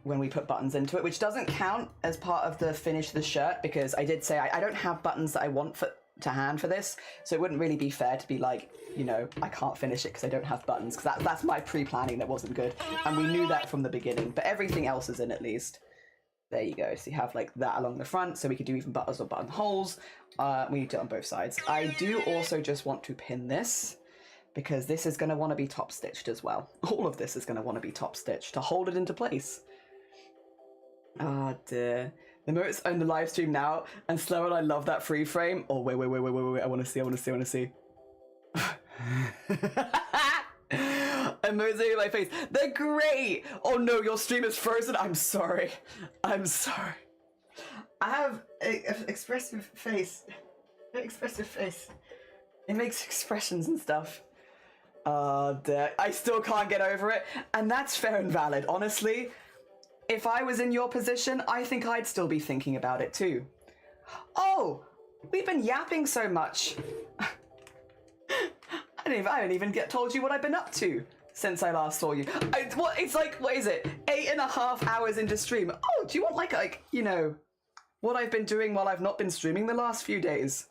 when we put buttons into it, which doesn't count as part of the finish of the shirt, because I did say I don't have buttons that I want to hand for this, so it wouldn't really be fair to be like, you know, I can't finish it because I don't have buttons, because that's my pre-planning that wasn't good, and we knew that from the beginning, but everything else is in at least. There you go. So you have like that along the front, so we could do even buttons or buttonholes. We need to do it on both sides. I do also just want to pin this, because this is going to want to be top stitched as well. All of this is going to want to be top stitched to hold it into place. Oh dear. The moats on the live stream now, and Slow, and I love that free frame. Oh wait, I want to see. Emotes in my face. They're great! Oh no, your stream is frozen. I'm sorry. I have an expressive face. It makes expressions and stuff. I still can't get over it. And that's fair and valid. Honestly, if I was in your position, I think I'd still be thinking about it too. Oh, we've been yapping so much. I didn't even told you what I've been up to. since I last saw you. It's like, what is it? 8.5 hours into stream. Oh, do you want like, you know, what I've been doing while I've not been streaming the last few days?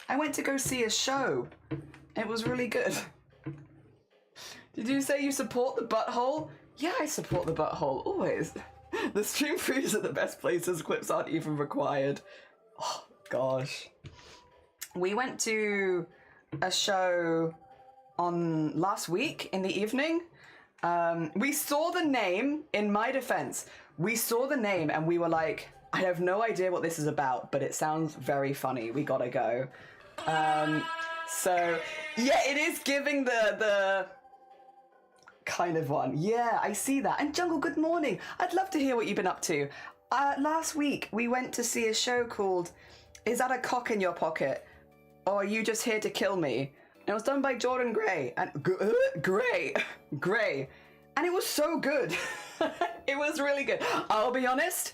I went to go see a show. It was really good. Did you say you support the butthole? Yeah, I support the butthole, always. The stream food are the best places, clips aren't even required. Oh, gosh. We went to a show on last week in the evening. We saw the name, in my defense, we saw the name and we were like, I have no idea what this is about, but it sounds very funny. We gotta go. So, yeah, it is giving the kind of one. Yeah, I see that. And Jungle, good morning. I'd love to hear what you've been up to. Last week, we went to see a show called Is That a Cock in Your Pocket? Or Are You Just Here to Kill Me? And it was done by Jordan Gray. And Gray. And it was so good. It was really good. I'll be honest.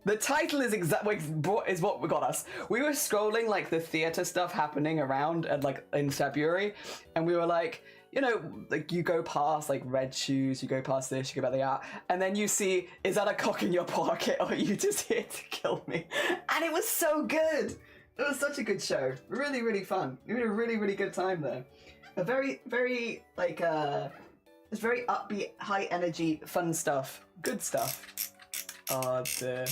The title is is what got us. We were scrolling like the theater stuff happening around and like in February, and we were like, you know, like you go past like Red Shoes, you go past this, you go by the art, and then you see, is that a cock in your pocket, or are you just here to kill me? And it was so good. It was such a good show. Really, really fun. We had a really, really good time there. A very, very like it's very upbeat, high energy, fun stuff. Good stuff. Oh dear.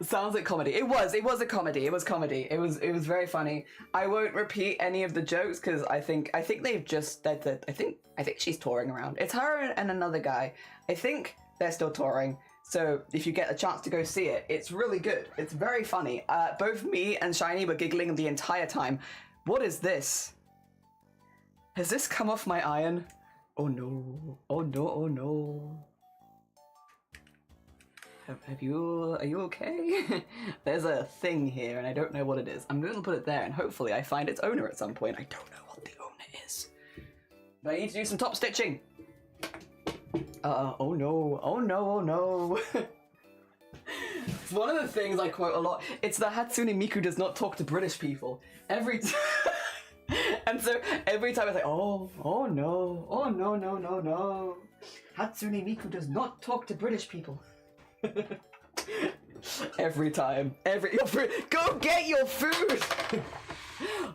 Sounds like comedy. It was a comedy. It was comedy. It was very funny. I won't repeat any of the jokes because I think they've just I think she's touring around. It's her and another guy. I think they're still touring. So if you get a chance to go see it, it's really good. It's very funny. Both me and Shiny were giggling the entire time. What is this? Has this come off my iron? Oh no. Oh no, oh no. Are you okay? There's a thing here and I don't know what it is. I'm going to put it there and hopefully I find its owner at some point. I don't know what the owner is. But I need to do some top stitching. Oh no, oh no, oh no. It's one of the things I quote a lot. It's the Hatsune Miku does not talk to British people. Every time. And so every time I say, oh no, oh no, no, no, no. Hatsune Miku does not talk to British people. Every time. Go get your food!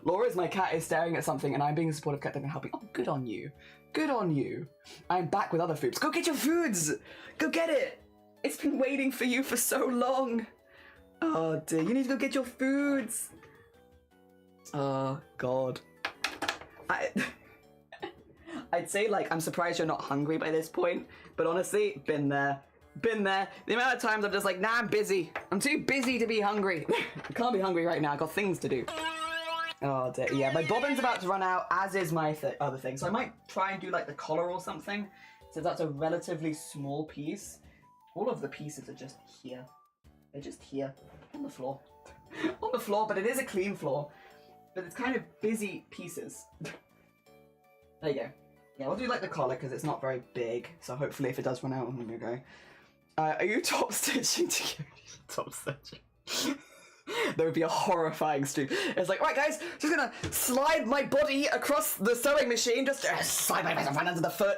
Laura's my cat is staring at something and I'm being a supportive cat and helping. Oh, good on you. Good on you. I'm back with other foods. Go get your foods! Go get it! It's been waiting for you for so long. Oh dear, you need to go get your foods. Oh god. I'd say like I'm surprised you're not hungry by this point, but honestly, been there. Been there. The amount of times I'm just like, nah, I'm busy. I'm too busy to be hungry. I can't be hungry right now. I've got things to do. Oh dear. Yeah, my bobbin's about to run out, as is my other thing. So I might try and do like the collar or something, since that's a relatively small piece. All of the pieces are just here. They're just here on the floor. On the floor, but it is a clean floor. But it's kind of busy pieces. There you go. Yeah, we'll do like the collar because it's not very big. So hopefully if it does run out, I'm gonna go. Are you top stitching to top stitching? That would be a horrifying stream. It's like, right guys, just gonna slide my body across the sewing machine, just slide my myself right under the foot.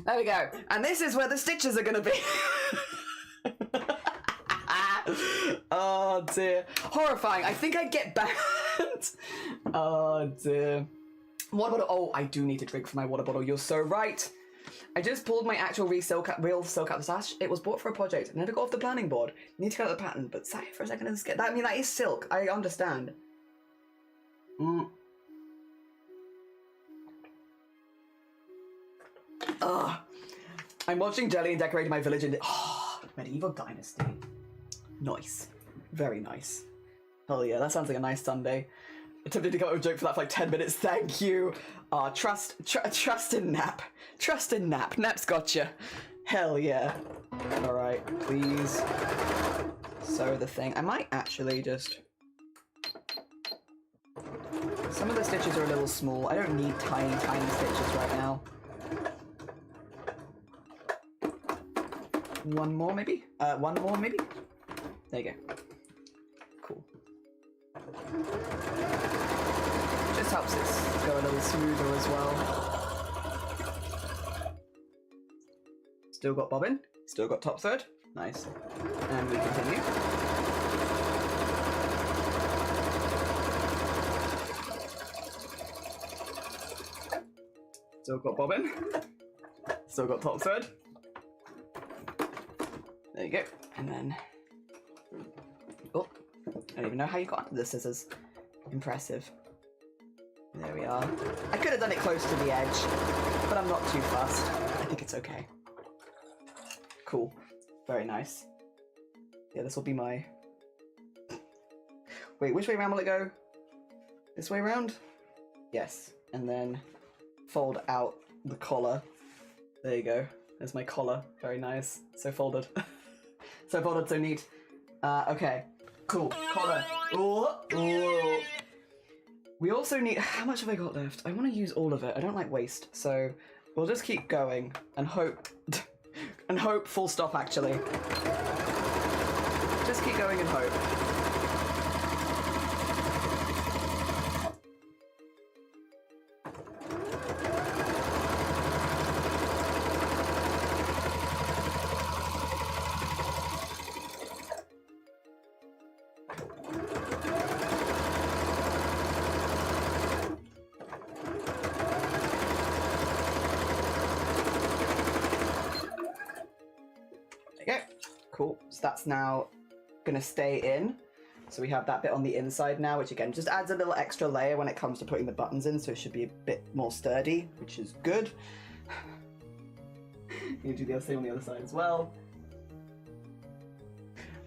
There we go. And this is where the stitches are gonna be. Oh dear. Horrifying. I think I'd get banned. Oh dear. Water bottle. Oh, I do need to drink from my water bottle. You're so right. I just pulled my actual real silk out the stash. It was bought for a project. I never got off the planning board. Need to get out the pattern, but sat here for a second and just get that. I mean, that is silk. I understand. Ugh. I'm watching Jelly and decorating my village in Medieval Dynasty. Nice. Very nice. Hell yeah, that sounds like a nice Sunday. Attempted to come up with a joke for that for like 10 minutes. Thank you. Trust in Nap. Trust in Nap. Nap's gotcha. Hell yeah. Alright, please. Sew the thing. I might actually just... Some of the stitches are a little small. I don't need tiny, tiny stitches right now. One more maybe? One more maybe? There you go. Cool. Just helps it go a little smoother as well. Still got bobbin. Still got top thread. Nice. And we continue. Still got bobbin. Still got top thread. There you go. And then... Oh, I don't even know how you got onto the scissors. Impressive. There we are. I could have done it close to the edge, but I'm not too fussed. I think it's okay. Cool. Very nice. Yeah, this will be my... Wait, which way around will it go? This way around? Yes. And then fold out the collar. There you go. There's my collar. Very nice. So folded. So folded, so neat. Okay. Cool. Collar. Ooh. Ooh. We also need... How much have I got left? I want to use all of it. I don't like waste. So we'll just keep going and hope... and hope, full stop, actually. Just keep going and hope. Cool, so that's now gonna stay in. So we have that bit on the inside now, which again just adds a little extra layer when it comes to putting the buttons in, so it should be a bit more sturdy, which is good. You do the same on the other side as well.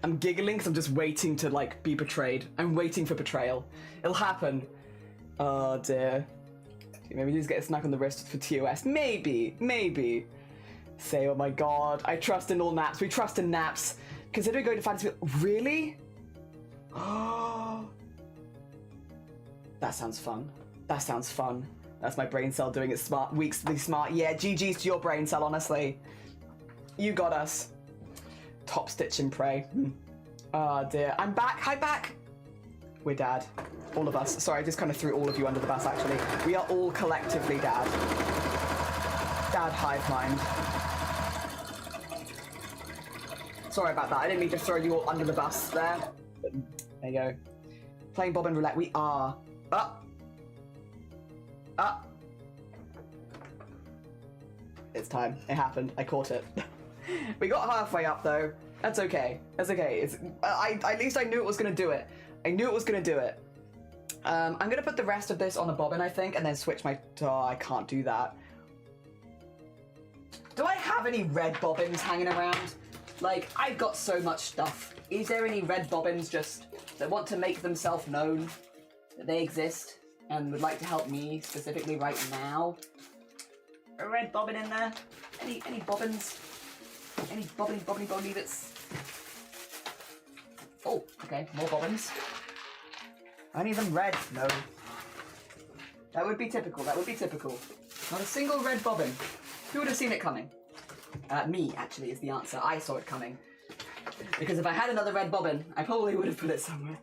I'm giggling because I'm just waiting to like be betrayed. I'm waiting for betrayal. It'll happen. Oh dear. Maybe you just get a snack on the wrist for TOS. Maybe, maybe. Say, oh my god, I trust in all naps. We trust in naps. Considering going to fantasy... Really? Oh. That sounds fun. That sounds fun. That's my brain cell doing it smart, weakly smart. Yeah, GG's to your brain cell, honestly. You got us. Top stitch and pray. Oh dear. I'm back. Hi, back. We're dad. All of us. Sorry, I just kind of threw all of you under the bus, actually. We are all collectively dad. Dad hive mind. Sorry about that. I didn't mean to throw you all under the bus there. But there you go. Playing bobbin roulette. We are. Up. Up. It's time. It happened. I caught it. We got halfway up though. That's okay. That's okay. It's. At least I knew it was gonna do it. I knew it was gonna do it. I'm gonna put the rest of this on a bobbin, I think, and then switch my. Oh, I can't do that. Do I have any red bobbins hanging around? Like, I've got so much stuff. Is there any red bobbins just that want to make themselves known that they exist and would like to help me specifically right now? A red bobbin in there? Any bobbins? Any bobbiny bits? Oh, okay, more bobbins. Any of them red? No. That would be typical, that would be typical. Not a single red bobbin. Who would have seen it coming? Me, actually, is the answer. I saw it coming. Because if I had another red bobbin, I probably would have put it somewhere.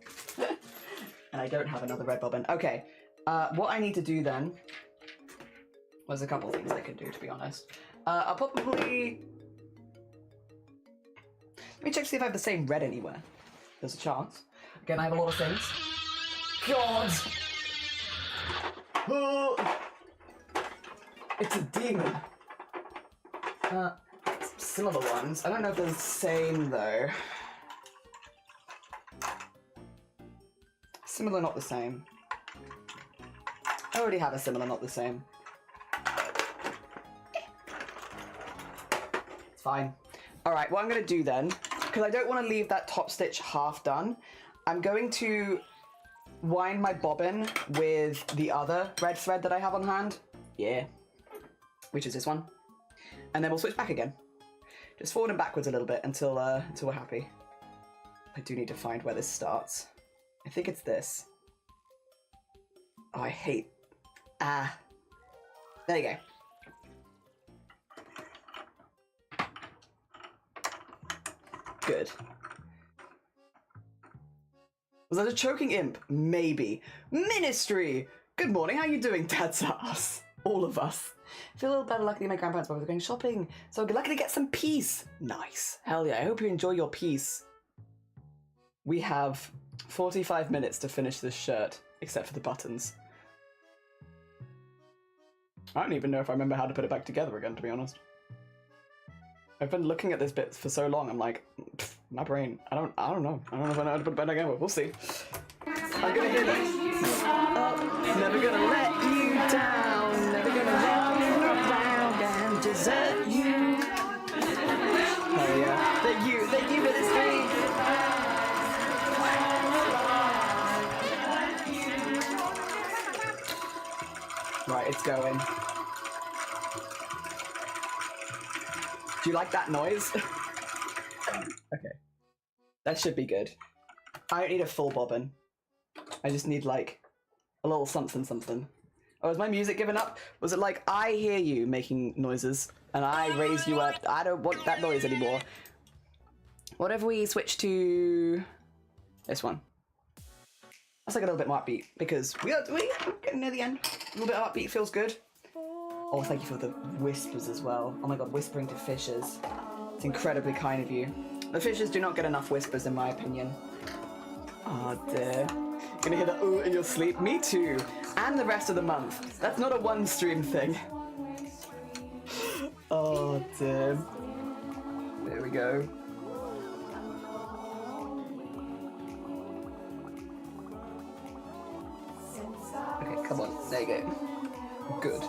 And I don't have another red bobbin. Okay, what I need to do then... There's a couple things I can do, to be honest. I'll probably... Let me check to see if I have the same red anywhere. There's a chance. Again, I have a lot of things. God! Oh! It's a demon. Similar ones. I don't know if they're the same though. Similar, not the same. I already have a similar, not the same. It's fine. Alright, what I'm going to do then, because I don't want to leave that top stitch half done, I'm going to wind my bobbin with the other red thread that I have on hand. Yeah. Which is this one. And then we'll switch back again. Just forward and backwards a little bit until we're happy. I do need to find where this starts. I think it's this. Oh, I hate... Ah. There you go. Good. Was that a choking imp? Maybe. Ministry! Good morning, how you doing, Dad's ass? All of us. Feel a little better. Luckily, my grandparents were going shopping, so I'm lucky to get some peace. Nice. Hell yeah. I hope you enjoy your peace. We have 45 minutes to finish this shirt, except for the buttons. I don't even know if I remember how to put it back together again, to be honest. I've been looking at this bit for so long, I'm like, my brain, I don't know. I don't know if I know how to put it back together. We'll see. I'm gonna hear this. Oh, never gonna let you down. Never gonna let you around and desert you. Oh yeah. Thank you for the stream. Right, it's going. Do you like that noise? Okay. That should be good. I don't need a full bobbin. I just need like a little something something. Oh, is my music giving up? Was it like, I hear you making noises and I raise you up? I don't want that noise anymore. What if we switch to this one? That's like a little bit more upbeat because we're getting near the end. A little bit of upbeat feels good. Oh, thank you for the whispers as well. Oh my god, whispering to fishes. It's incredibly kind of you. The fishes do not get enough whispers in my opinion. Oh dear. Gonna hear the ooh in your sleep? Me too. And the rest of the month. That's not a one stream thing. Oh dear. There we go. Okay, come on. There you go. Good.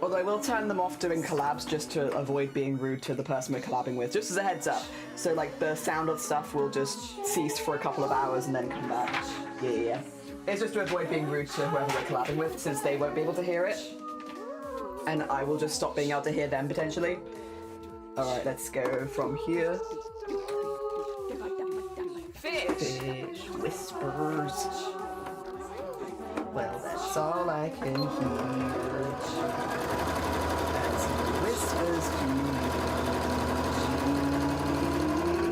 Although I will turn them off doing collabs just to avoid being rude to the person we're collabing with, just as a heads up. So like the sound of stuff will just cease for a couple of hours and then come back. Yeah. It's just to avoid being rude to whoever we're collabing with, since they won't be able to hear it. And I will just stop being able to hear them potentially. Alright, let's go from here. Fish whispers. Well, that's all I can hear. As he whispers to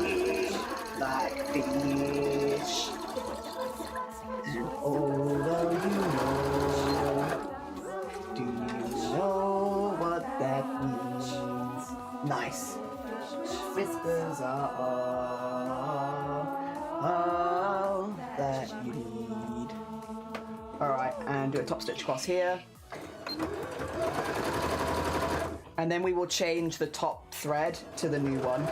me, like fish. And although you know, do you know what that means? Nice. Whispers are all that you need. Alright, and do a top stitch across here. And then we will change the top thread to the new one,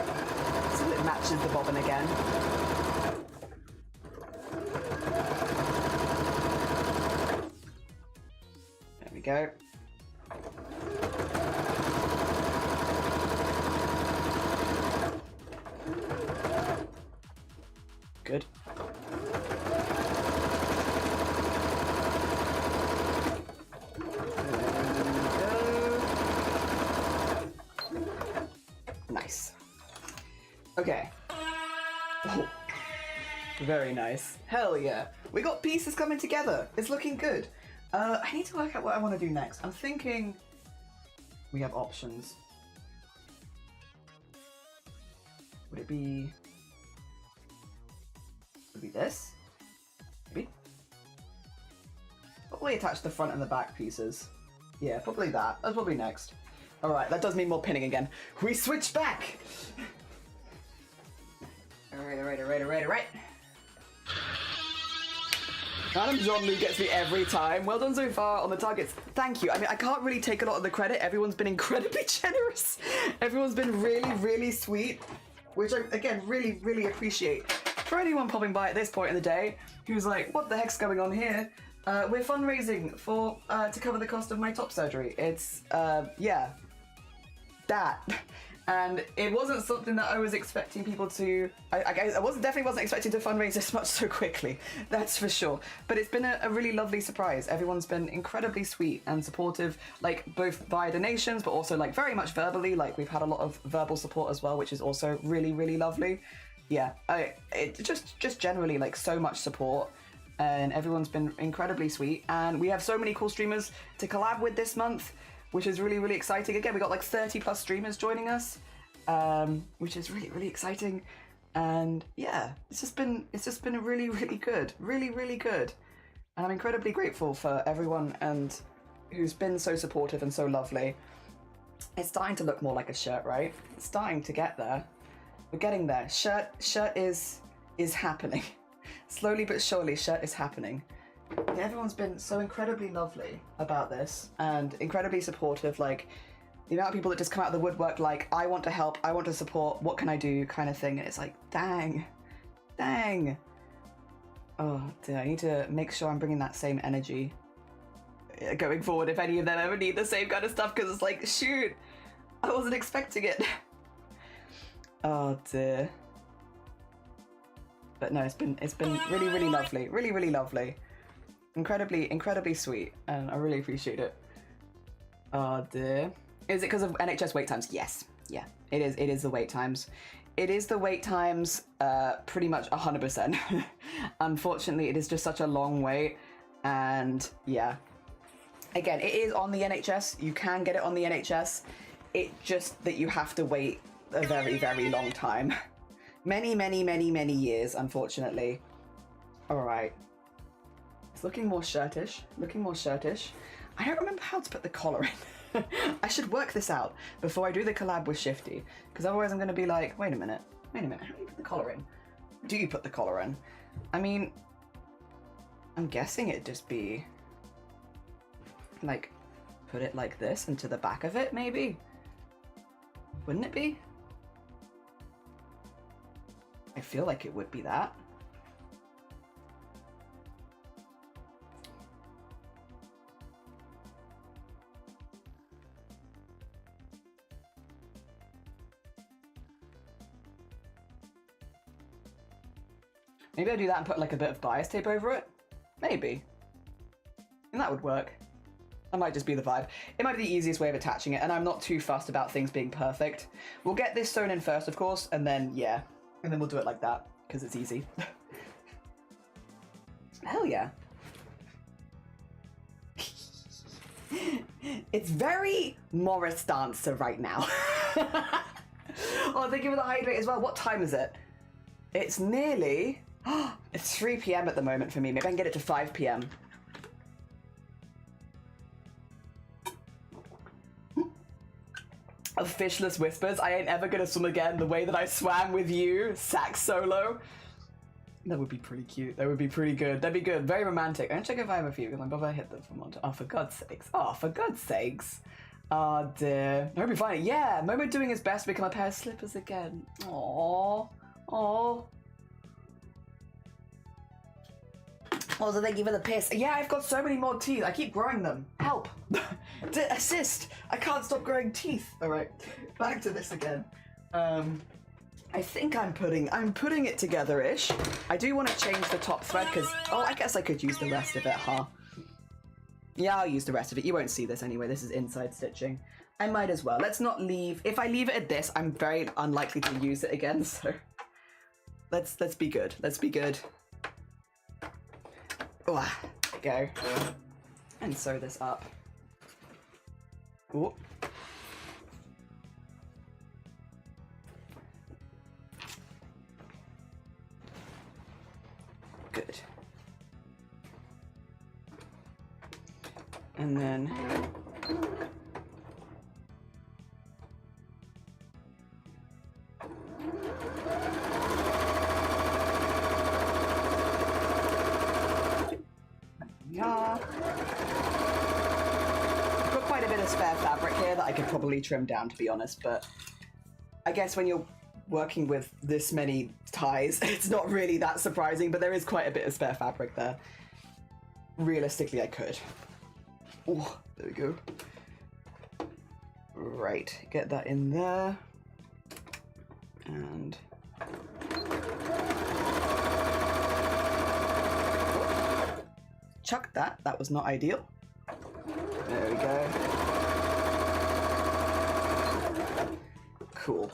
so it matches the bobbin again. There we go. Good. Nice. Okay. Oh, very nice. Hell yeah. We got pieces coming together. It's looking good. I need to work out what I want to do next. I'm thinking we have options. Would it be this? Maybe? Probably attach the front and the back pieces. Yeah, probably that. That's probably next. Alright, that does mean more pinning again. We switch back! Alright. Madam Jean-Lou gets me every time. Well done so far on the targets. Thank you. I mean, I can't really take a lot of the credit. Everyone's been incredibly generous. Everyone's been really, really sweet, which I, again, really, really appreciate. For anyone popping by at this point in the day who's like, what the heck's going on here? We're fundraising for to cover the cost of my top surgery. It's, yeah, that. And it wasn't something that I was expecting people to, I definitely wasn't expecting to fundraise this much so quickly, that's for sure. But it's been a really lovely surprise. Everyone's been incredibly sweet and supportive, like both via donations, but also like very much verbally. Like we've had a lot of verbal support as well, which is also really, really lovely. Yeah, it just generally like so much support. And everyone's been incredibly sweet. And we have so many cool streamers to collab with this month, which is really, really exciting. Again, we got like 30 plus streamers joining us, which is really, really exciting. And yeah, it's just been really, really good. Really, really good. And I'm incredibly grateful for everyone and who's been so supportive and so lovely. It's starting to look more like a shirt, right? It's starting to get there. We're getting there. Shirt is happening. Slowly but surely, shirt is happening. Yeah, everyone's been so incredibly lovely about this and incredibly supportive. Like, the amount of people that just come out of the woodwork like, I want to help, I want to support, what can I do kind of thing. And it's like, dang. Oh dear, I need to make sure I'm bringing that same energy going forward if any of them ever need the same kind of stuff, because it's like, shoot, I wasn't expecting it. Oh dear. But no, it's been really, really lovely. Really, really lovely. Incredibly sweet, and I really appreciate it. Oh dear. Is it because of NHS wait times? Yes. Yeah, it is the wait times. It is the wait times, pretty much 100%. Unfortunately, it is just such a long wait, and yeah. Again, it is on the NHS. You can get it on the NHS. It's just that you have to wait a very, very long time. Many years, unfortunately. All right. It's looking more shirtish. I don't remember how to put the collar in. I should work this out before I do the collab with Shifty, because otherwise I'm going to be like, wait a minute, how do you put the collar in? Do you put the collar in? I mean, I'm guessing it'd just be, like, put it like this into the back of it, maybe? Wouldn't it be? I feel like it would be that. Maybe I'll do that and put like a bit of bias tape over it. Maybe. And that would work. That might just be the vibe. It might be the easiest way of attaching it, and I'm not too fussed about things being perfect. We'll get this sewn in first, of course, and then, yeah. And then we'll do it like that, because it's easy. Hell yeah. It's very Morris Dancer right now. Oh, thank you for the hydrate as well. What time is it? It's nearly... It's 3 p.m. at the moment for me. Maybe I can get it to 5 p.m. Of fishless whispers. I ain't ever gonna swim again the way that I swam with you, sax solo. That would be pretty cute. That would be pretty good. That'd be good. Very romantic. I'm gonna check if I have a few because my brother hit them from on. Oh, for God's sakes. Oh, for God's sakes. Oh dear. I hope you find it. Yeah, Momo doing his best to become a pair of slippers again. Aww. Aww. Also, thank you for the piss. Yeah, I've got so many more teeth. I keep growing them. Help. Assist. I can't stop growing teeth. All right, back to this again. I think I'm putting it together-ish. I do want to change the top thread because, oh, I guess I could use the rest of it, huh? Yeah, I'll use the rest of it. You won't see this anyway. This is inside stitching. I might as well. Let's not leave. If I leave it at this, I'm very unlikely to use it again. So let's be good. Let's be good. Oh, there we go. And sew this up. Ooh. Good. And then yeah. I've got quite a bit of spare fabric here that I could probably trim down, to be honest, but I guess when you're working with this many ties, it's not really that surprising, but there is quite a bit of spare fabric there. Realistically, I could. Oh, there we go. Right, get that in there. And chuck that. That was not ideal. There we go. Cool.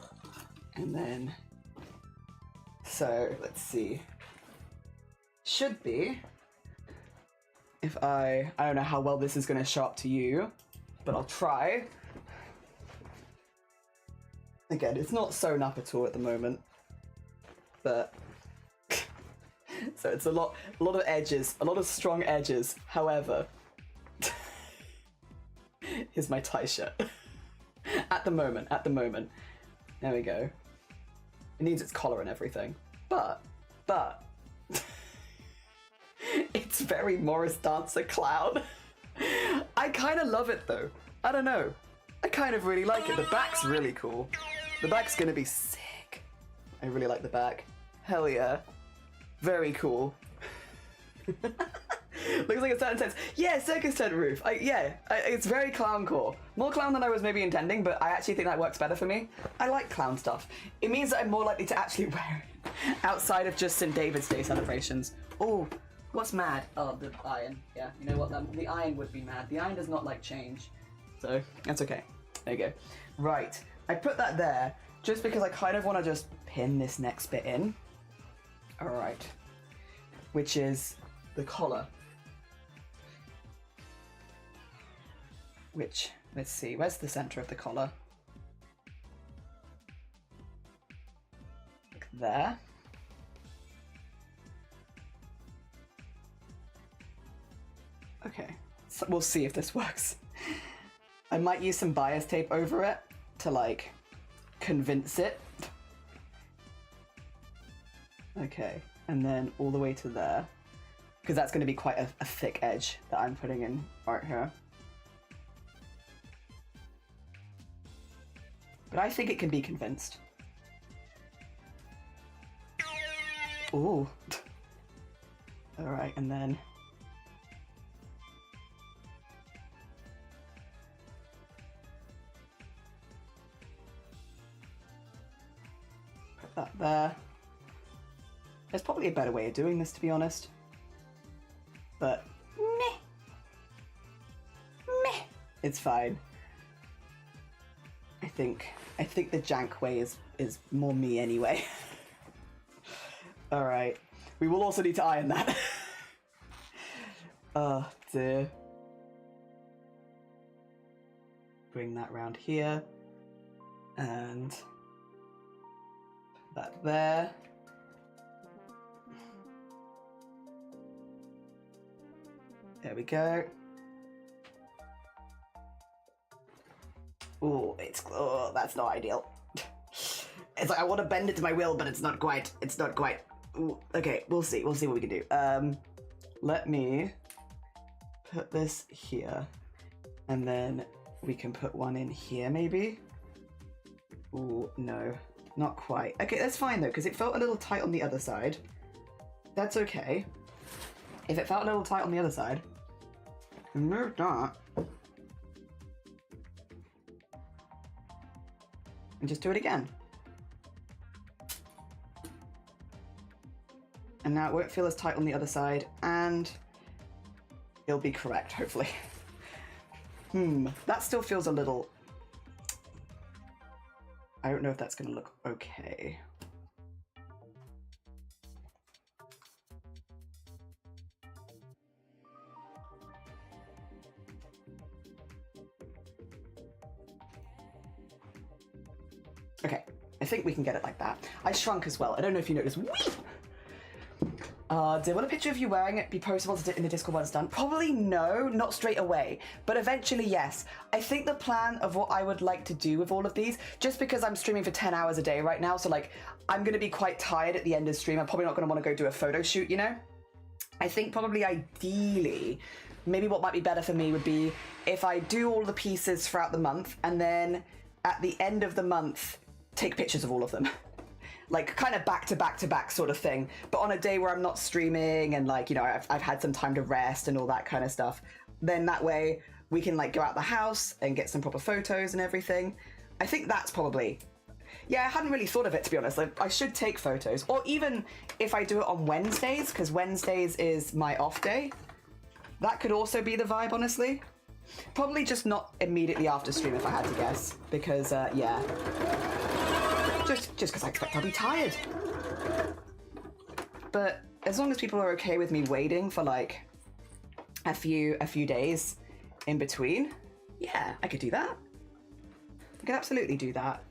And then, so let's see. Should be, if I don't know how well this is going to show up to you, but I'll try. Again, it's not sewn up at all at the moment, but So it's a lot of edges, a lot of strong edges. However, here's my tie shirt. At the moment. There we go. It needs its collar and everything. But, it's very Morris Dancer clown. I kind of love it though. I don't know. I kind of really like it. The back's really cool. The back's gonna be sick. I really like the back. Hell yeah. Very cool. Looks like a certain sense. Yeah, circus tent roof. It's very clowncore. More clown than I was maybe intending, but I actually think that works better for me. I like clown stuff. It means that I'm more likely to actually wear it outside of just St. David's Day celebrations. Oh, what's mad? Oh, the iron. Yeah, you know what? The iron would be mad. The iron does not like change. So, that's okay. There you go. Right. I put that there just because I kind of want to just pin this next bit in. Alright. Which is the collar. Which, let's see, where's the center of the collar? Like there. Okay, so we'll see if this works. I might use some bias tape over it to like convince it. Okay, and then all the way to there, because that's going to be quite a thick edge that I'm putting in right here. But I think it can be convinced. Ooh. Alright, and then... put that there. There's probably a better way of doing this, to be honest. But... meh. Meh. It's fine. I think the jank way is more me anyway. Alright. We will also need to iron that. Oh dear. Bring that round here. And put that there. There we go. Oh, that's not ideal. It's like I want to bend it to my will, but it's not quite. Ooh, okay, we'll see what we can do. Let me put this here, and then we can put one in here maybe. Ooh, no, not quite. Okay, that's fine though, because it felt a little tight on the other side. That's okay. If it felt a little tight on the other side, move that. And just do it again. And now it won't feel as tight on the other side, and it'll be correct, hopefully. That still feels a little... I don't know if that's gonna look okay. Okay, I think we can get it like that. I shrunk as well. I don't know if you noticed. Whee! Do I want a picture of you wearing it be postable in the Discord when it's done? Probably no, not straight away, but eventually yes. I think the plan of what I would like to do with all of these, just because I'm streaming for 10 hours a day right now, so like I'm gonna be quite tired at the end of the stream. I'm probably not gonna want to go do a photo shoot, you know? I think probably ideally, maybe what might be better for me would be if I do all the pieces throughout the month, and then at the end of the month, take pictures of all of them. Like kind of back to back to back sort of thing, but on a day where I'm not streaming and like, you know, I've had some time to rest and all that kind of stuff, then that way we can like go out the house and get some proper photos and everything. I think that's probably, yeah, I hadn't really thought of it, to be honest. Like, I should take photos, or even if I do it on Wednesdays, because Wednesdays is my off day, that could also be the vibe, honestly. Probably just not immediately after stream if I had to guess, because yeah. Just because I expect I'll be tired. But as long as people are okay with me waiting for like a few days in between, yeah, I could do that. I could absolutely do that.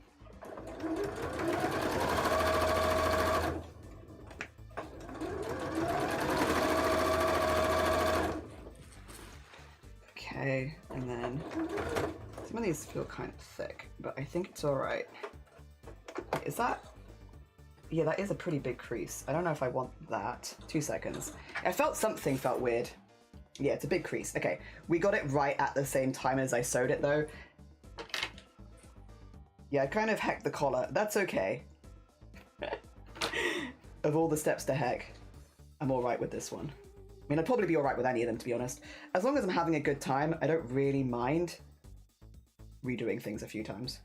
Okay, and then some of these feel kind of thick, but I think it's all right. Is that? Yeah, that is a pretty big crease. I don't know if I want that. 2 seconds. I felt something felt weird. Yeah, it's a big crease. Okay, we got it right at the same time as I sewed it though. Yeah, I kind of hecked the collar. That's okay. Of all the steps to heck, I'm all right with this one. I mean, I'd probably be all right with any of them, to be honest. As long as I'm having a good time, I don't really mind redoing things a few times.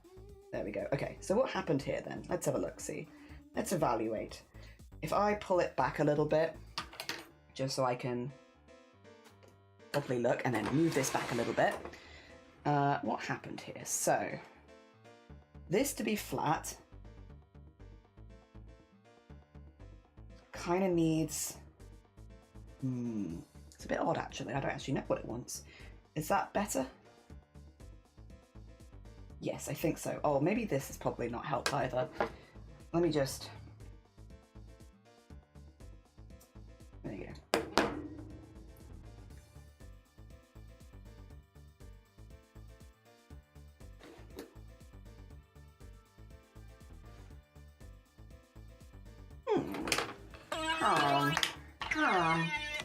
There we go. Okay, so what happened here then? Let's have a look, see. Let's evaluate. If I pull it back a little bit, just so I can properly look, and then move this back a little bit. What happened here? So, this to be flat kind of needs... it's a bit odd actually. I don't actually know what it wants. Is that better? Yes, I think so. Oh, maybe this is probably not helped either. Let me just... There you go.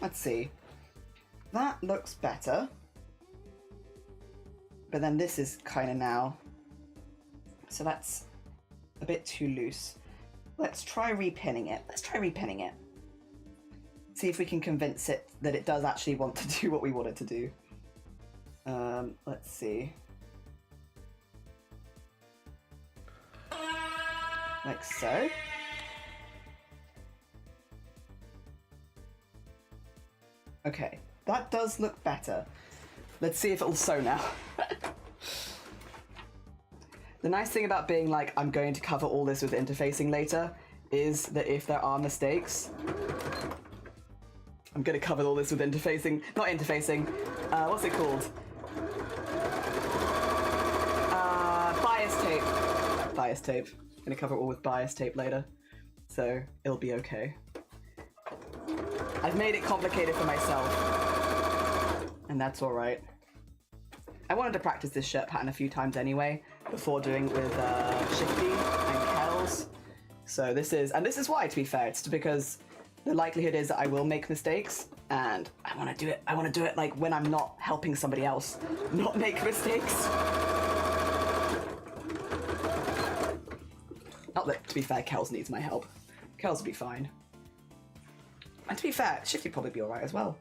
Let's see. That looks better. But then this is kind of now. So that's a bit too loose. Let's try repinning it. See if we can convince it that it does actually want to do what we want it to do. Let's see. Like so. Okay, that does look better. Let's see if it'll sew now. The nice thing about being like, I'm going to cover all this with interfacing later, is that if there are mistakes, I'm going to cover all this with interfacing. Not interfacing, what's it called? Bias tape. Bias tape. I'm going to cover it all with bias tape later, so it'll be okay. I've made it complicated for myself, and that's all right. I wanted to practice this shirt pattern a few times anyway, before doing it with Shifty and Kells. So this is why, to be fair, it's because the likelihood is that I will make mistakes, and I want to do it like when I'm not helping somebody else not make mistakes. Not that, to be fair, Kells needs my help. Kells will be fine. And to be fair, Shifty would probably be alright as well.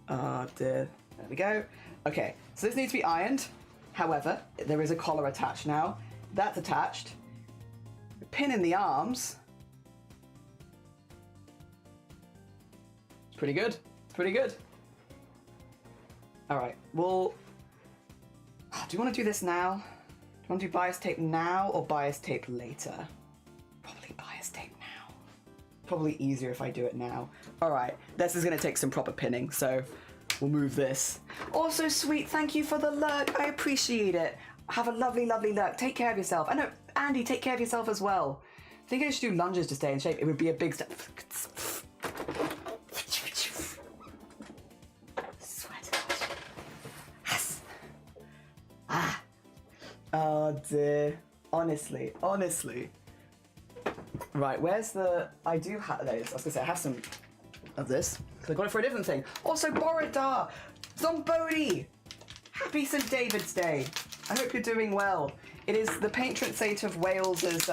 There we go. Okay, so this needs to be ironed. However, there is a collar attached now. That's attached. The pin in the arms. It's pretty good. It's pretty good. Alright, well... Do you want to do this now? Do you want to do bias tape now or bias tape later? Probably bias tape now. Probably easier if I do it now. Alright, this is going to take some proper pinning, so we'll move this. Also, sweet, thank you for the lurk. I appreciate it. Have a lovely, lovely lurk. Take care of yourself. I know, Andy, take care of yourself as well. I think I should do lunges to stay in shape. It would be a big step. Sweat. Yes. Ah. Oh dear. Honestly. Right, where's the... I do have... There it is. I was going to say, I have some of this, because I got it for a different thing. Also, Borodar! Zombodi! Happy St. David's Day! I hope you're doing well. It is the patron saint of Wales's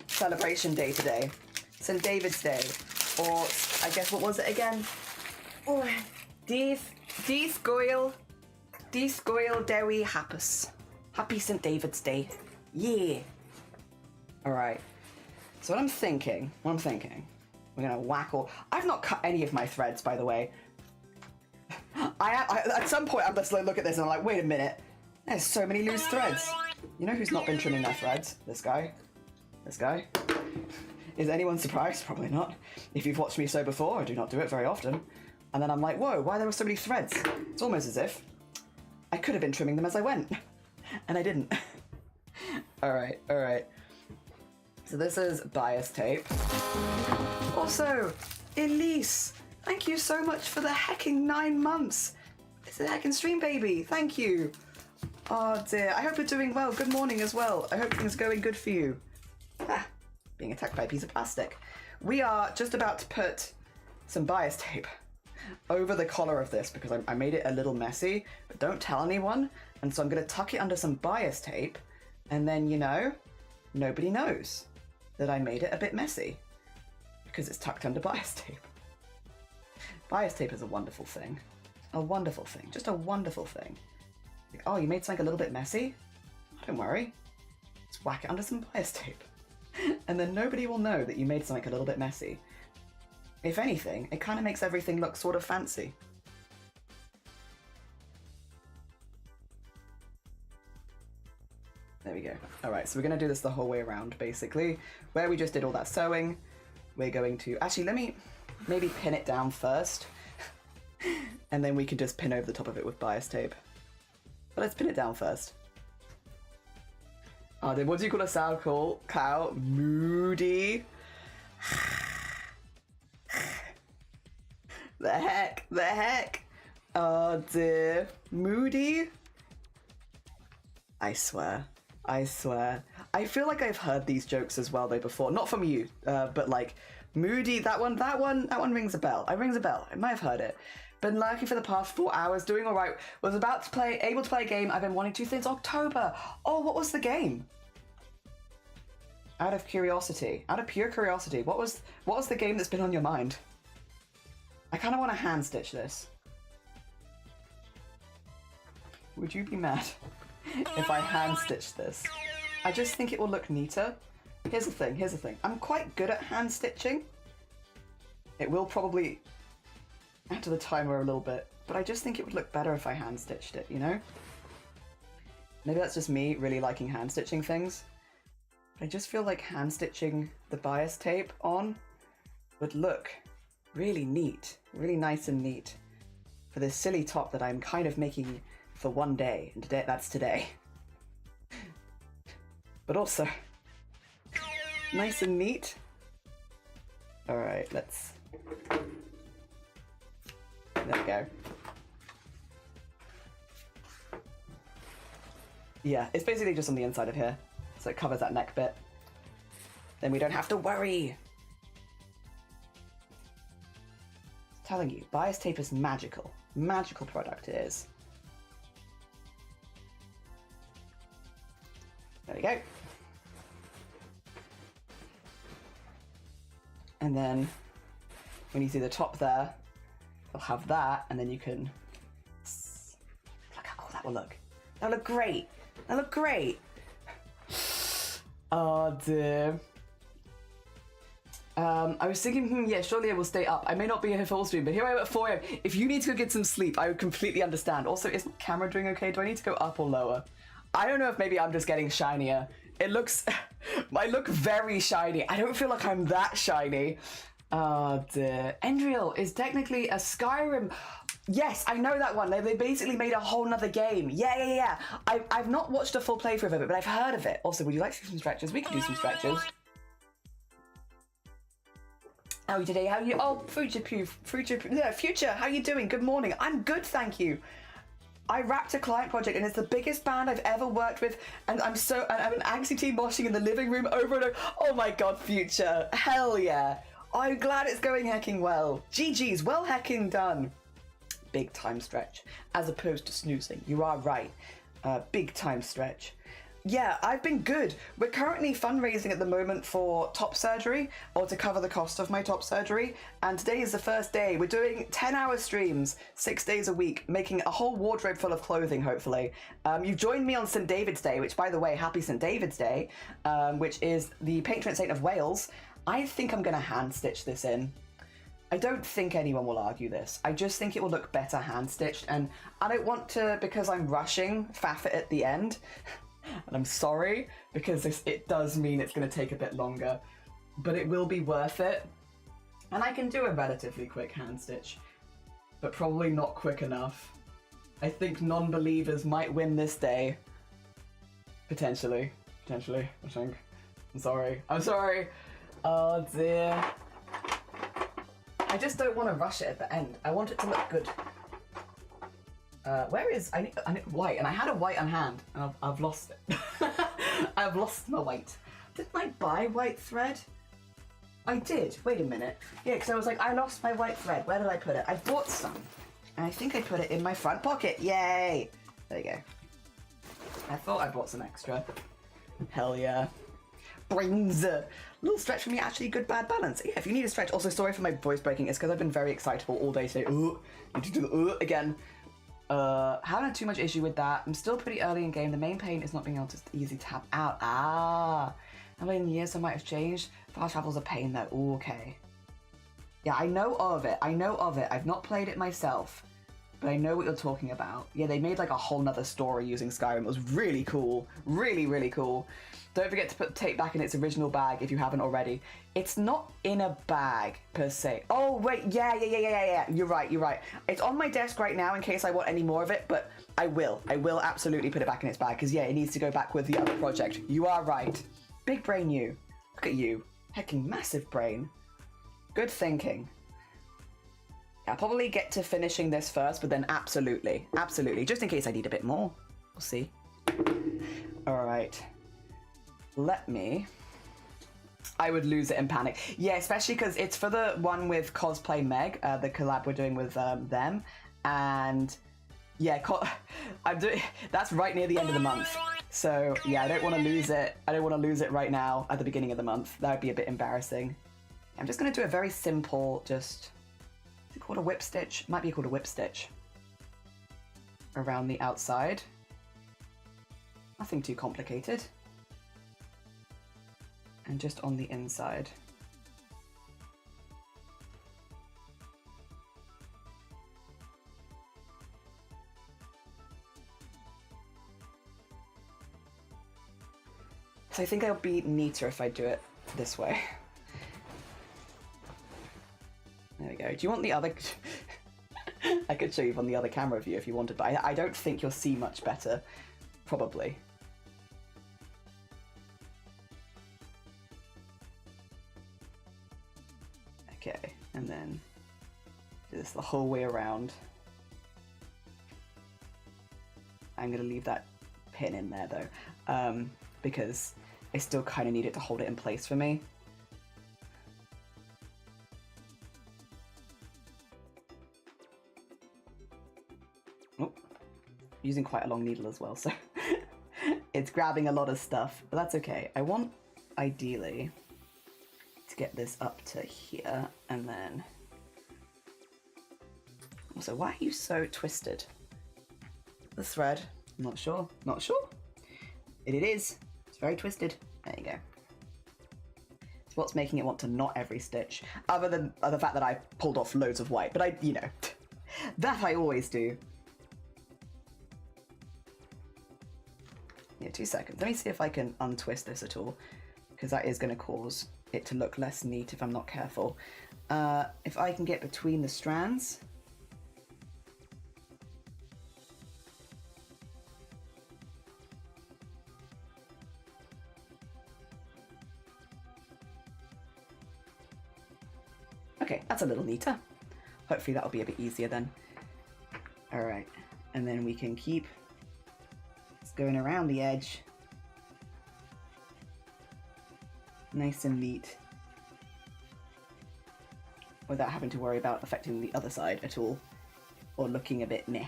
celebration day today. St. David's Day. Or, I guess, what was it again? Oh, Dis Goyle Dewi Happus. Happy St. David's Day. Yeah. Alright. So what I'm thinking, we're gonna whack all... I've not cut any of my threads, by the way. I at some point, I'm just like, look at this and I'm like, wait a minute. There's so many loose threads. You know who's not been trimming their threads? This guy. This guy. Is anyone surprised? Probably not. If you've watched me sew before, I do not do it very often. And then I'm like, whoa, why there were so many threads? It's almost as if I could have been trimming them as I went. And I didn't. Alright. So this is bias tape. Also, Elise, thank you so much for the hecking 9 months. This is heckin' stream, baby. Thank you. Oh dear. I hope you're doing well. Good morning as well. I hope things are going good for you. Ah, being attacked by a piece of plastic. We are just about to put some bias tape over the collar of this because I made it a little messy, but don't tell anyone. And so I'm going to tuck it under some bias tape, and then, you know, nobody knows that I made it a bit messy because it's tucked under bias tape. Bias tape is a wonderful thing. A wonderful thing. Just a wonderful thing. Like, oh, you made something a little bit messy? Don't worry. Just whack it under some bias tape. And then nobody will know that you made something a little bit messy. If anything, it kind of makes everything look sort of fancy. There we go. All right, so we're going to do this the whole way around, basically. Where we just did all that sewing, we're going to... Actually, let me maybe pin it down first. And then we can just pin over the top of it with bias tape. But let's pin it down first. Oh, then what do you call a sour cow? Moody. The heck? Oh dear. Moody? I swear. I feel like I've heard these jokes as well though before. Not from you, but like Moody, that one rings a bell. It rings a bell. I might have heard it. Been lurking for the past 4 hours, doing all right. Was able to play a game I've been wanting to since October. Oh, what was the game? Out of pure curiosity, what was the game that's been on your mind? I kind of want to hand stitch this. Would you be mad if I hand stitched this? I just think it will look neater. Here's the thing. I'm quite good at hand stitching. It will probably add to the timer a little bit, but I just think it would look better if I hand stitched it, you know? Maybe that's just me really liking hand stitching things. But I just feel like hand stitching the bias tape on would look really neat, really nice and neat for this silly top that I'm kind of making for one day, and that's today. But also, nice and neat. All right, there we go. Yeah, it's basically just on the inside of here, so it covers that neck bit. Then we don't have to worry. I'm telling you, bias tape is magical. Magical product it is. There we go. And then when you see the top there, you'll have that, and then you can... Look how cool that will look. That'll look great. That'll look great. Oh dear. I was thinking, yeah, surely I will stay up. I may not be here full stream, but here I am at 4 AM. If you need to go get some sleep, I would completely understand. Also, is my camera doing okay? Do I need to go up or lower? I don't know if maybe I'm just getting shinier. It looks... I look very shiny. I don't feel like I'm that shiny. Oh dear. Endreal is technically a Skyrim... Yes, I know that one. They basically made a whole nother game. Yeah. I've not watched a full playthrough of it, but I've heard of it. Also, would you like to do some stretches? We can do some stretches. How are you today? How are you? Oh, Future, how are you doing? Good morning. I'm good, thank you. I wrapped a client project and it's the biggest band I've ever worked with, and I'm an angsty teen moshing in the living room over and over. Oh my god, Future. Hell yeah. I'm glad it's going hecking well. GG's, well hecking done. Big time stretch, as opposed to snoozing. You are right. Big time stretch. Yeah, I've been good. We're currently fundraising at the moment for top surgery, or to cover the cost of my top surgery, and today is the first day. We're doing 10-hour streams, 6 days a week, making a whole wardrobe full of clothing, hopefully. You've joined me on St. David's Day, which, by the way, happy St. David's Day, which is the patron saint of Wales. I think I'm going to hand stitch this in. I don't think anyone will argue this. I just think it will look better hand stitched, and I don't want to, because I'm rushing, faff it at the end. And I'm sorry, because it does mean it's going to take a bit longer, but it will be worth it. And I can do a relatively quick hand stitch, but probably not quick enough. I think non-believers might win this day. Potentially, I think. I'm sorry. Oh dear. I just don't want to rush it at the end. I want it to look good. Where is, I need white, and I had a white on hand, and I've lost it. I've lost my white. Didn't I buy white thread? I did, wait a minute. Yeah, because I was like, I lost my white thread, where did I put it? I bought some, and I think I put it in my front pocket, yay! There you go. I thought I bought some extra. Hell yeah. Brains! A little stretch for me, actually good bad balance. Yeah, if you need a stretch, also sorry for my voice breaking, it's because I've been very excitable all day today. Ooh, need to do the again. Haven't had too much issue with that. I'm still pretty early in game. The main pain is not being able to easily tap out. Ah, how many years I might have changed? Fast travel's a pain though. Ooh, okay. Yeah, I know of it. I know of it. I've not played it myself, but I know what you're talking about. Yeah, they made like a whole nother story using Skyrim. It was really cool. Really, really cool. Don't forget to put tape back in its original bag if you haven't already. It's not in a bag, per se. Oh, wait, yeah. You're right. It's on my desk right now in case I want any more of it, but I will. I will absolutely put it back in its bag, because, yeah, it needs to go back with the other project. You are right. Big brain you. Look at you. Hecking massive brain. Good thinking. I'll probably get to finishing this first, but then absolutely, just in case I need a bit more. We'll see. All right. I would lose it in panic. Yeah, especially because it's for the one with Cosplay Meg, the collab we're doing with them. And yeah, that's right near the end of the month. So yeah, I don't want to lose it. I don't want to lose it right now at the beginning of the month. That would be a bit embarrassing. I'm just going to do a very simple, is it called a whip stitch? Might be called a whip stitch. Around the outside. Nothing too complicated. And just on the inside. So I think I'll be neater if I do it this way. There we go. Do you want the other... I could show you on the other camera view if you wanted, but I don't think you'll see much better. Probably. Okay, and then do this the whole way around. I'm going to leave that pin in there though, because I still kind of need it to hold it in place for me. Oh, using quite a long needle as well, so it's grabbing a lot of stuff, but that's okay. I want, ideally, to get this up to here, and then... Also, why are you so twisted? The thread, not sure. It is. It's very twisted. There you go. It's what's making it want to knot every stitch, other than the fact that I pulled off loads of white, but you know, that I always do. Yeah, 2 seconds. Let me see if I can untwist this at all, because that is going to cause it to look less neat if I'm not careful. If I can get between the strands. Okay, that's a little neater. Hopefully that'll be a bit easier then. All right, and then we can keep going around the edge. Nice and neat. Without having to worry about affecting the other side at all. Or looking a bit meh.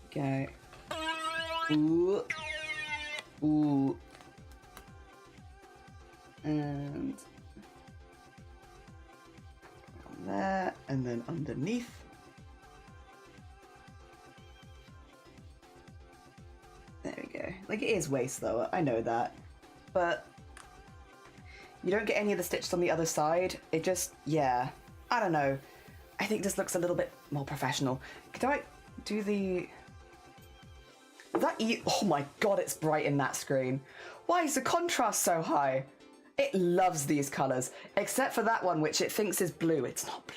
Okay. Ooh. Ooh. And there, and then underneath. There we go. Like, it is waste though, I know that. But you don't get any of the stitches on the other side. It just, yeah, I don't know. I think this looks a little bit more professional. Do I do the... Oh my god, it's bright in that screen. Why is the contrast so high? It loves these colours, except for that one, which it thinks is blue. It's not blue.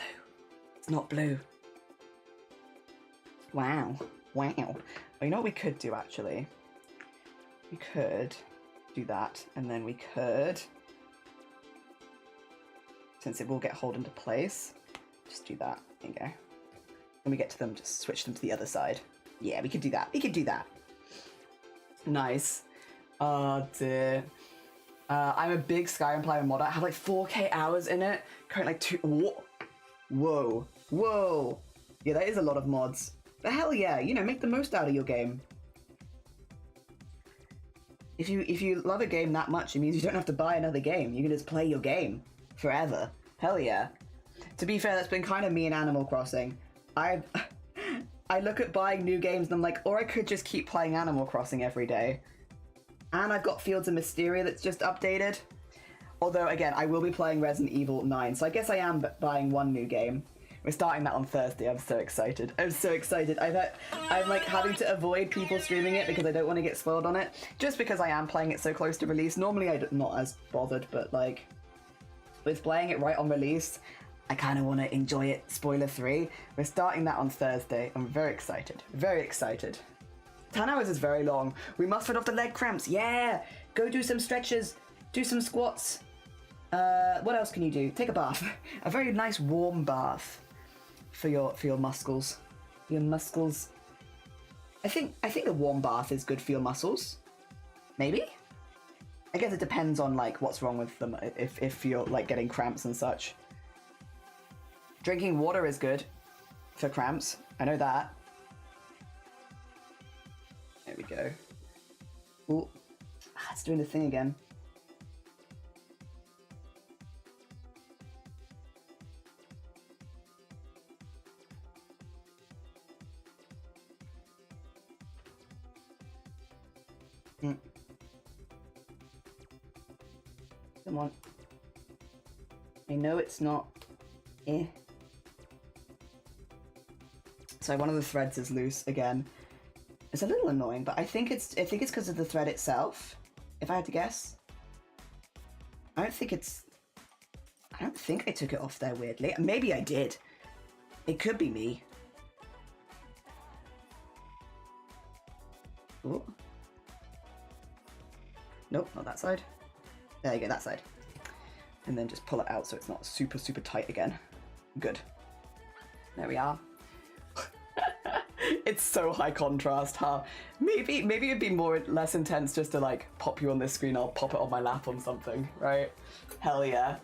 It's not blue. Wow. Wow. Well, you know what we could do, actually? We could do that, and then we could, since it will get held into place, just do that. There you go. when we get to them, just switch them to the other side. Yeah, we could do that. We could do that. Nice. Oh dear. I'm a big Skyrim player modder. I have like 4K hours in it. Currently like 2. Whoa. Whoa. Yeah, that is a lot of mods. But hell yeah, you know, make the most out of your game. If you love a game that much, it means you don't have to buy another game. You can just play your game forever. Hell yeah. To be fair, that's been kind of me in Animal Crossing. I look at buying new games and I'm like, or I could just keep playing Animal Crossing every day. And I've got Fields of Mysteria that's just updated. Although, again, I will be playing Resident Evil 9, so I guess I am buying one new game. We're starting that on Thursday. I'm so excited. I'm so excited. I'm like having to avoid people streaming it because I don't want to get spoiled on it. Just because I am playing it so close to release. Normally I'm not as bothered, but like with playing it right on release, I kind of want to enjoy it spoiler free. We're starting that on Thursday. I'm very excited. Very excited. 10 hours is very long. We must fight off the leg cramps. Yeah. Go do some stretches. Do some squats. What else can you do? Take a bath. A very nice warm bath. For your muscles. Your muscles. I think a warm bath is good for your muscles. Maybe? I guess it depends on like what's wrong with them if you're like getting cramps and such. Drinking water is good for cramps. I know that. There we go. Ooh. It's doing the thing again. Come on. I know it's not. So one of the threads is loose again. It's a little annoying, but I think it's because of the thread itself. If I had to guess, I don't think I took it off there weirdly. Maybe I did. It could be me. Ooh. Nope, not that side. There you go, that side. And then just pull it out so it's not super, super tight again. Good. There we are. It's so high contrast, huh? Maybe it'd be less intense just to like pop you on this screen. I'll pop it on my lap on something, right? Hell yeah.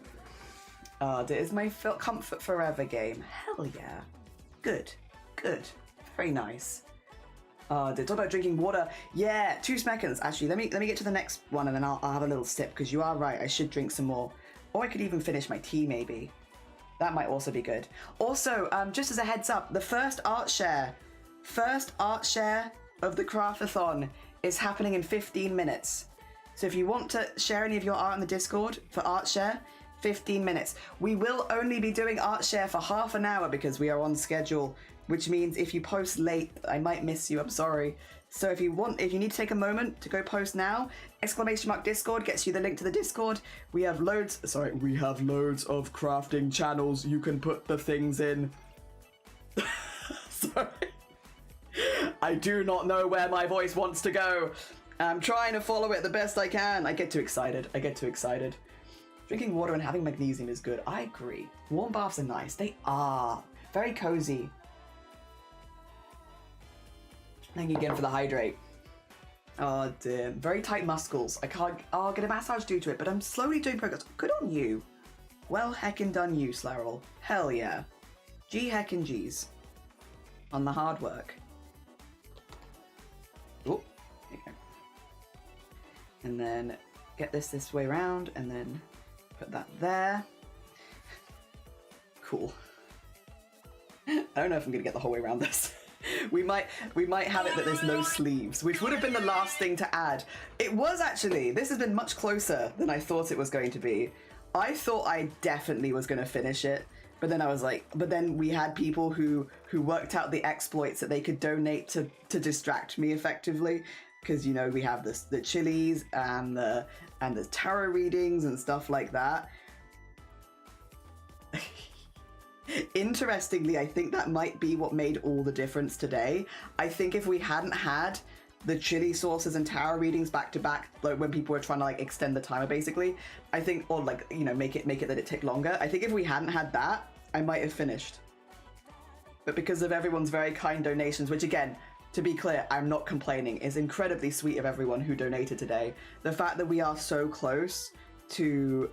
It is my comfort forever game. Hell yeah. Good. Good. Very nice. Talk about drinking water. Yeah, 2 seconds. Actually, let me get to the next one and then I'll have a little sip because you are right. I should drink some more, or I could even finish my tea maybe. That might also be good. Also, just as a heads up, the first art share of the CRAFT-A-THON is happening in 15 minutes. So if you want to share any of your art in the Discord for art share, 15 minutes. We will only be doing art share for half an hour because we are on schedule. Which means if you post late, I might miss you, I'm sorry. So if you need to take a moment to go post now, !Discord gets you the link to the Discord. We have loads of crafting channels you can put the things in. Sorry. I do not know where my voice wants to go. I'm trying to follow it the best I can. I get too excited. Drinking water and having magnesium is good. I agree. Warm baths are nice. They are. Very cozy. Thank you again for the hydrate. Oh dear. Very tight muscles. I'll get a massage due to it, but I'm slowly doing progress. Good on you. Well heckin' done you, Slarrel. Hell yeah. G heckin' G's. On the hard work. Oh, there you go. And then get this way around and then put that there. Cool. I don't know if I'm gonna get the whole way around this. We might have it that there's no sleeves, which would have been the last thing to add. It was actually, this has been much closer than I thought it was going to be. I thought I definitely was going to finish it, but then I was like, but then we had people who worked out the exploits that they could donate to distract me effectively, because you know we have the chilies and the tarot readings and stuff like that. Interestingly, I think that might be what made all the difference today. I think if we hadn't had the chili sauces and tarot readings back to back, like when people were trying to like extend the timer basically, I think, or like, you know, make it that it take longer. I think if we hadn't had that, I might have finished. but because of everyone's very kind donations, which again, to be clear, I'm not complaining, is incredibly sweet of everyone who donated today. The fact that we are so close to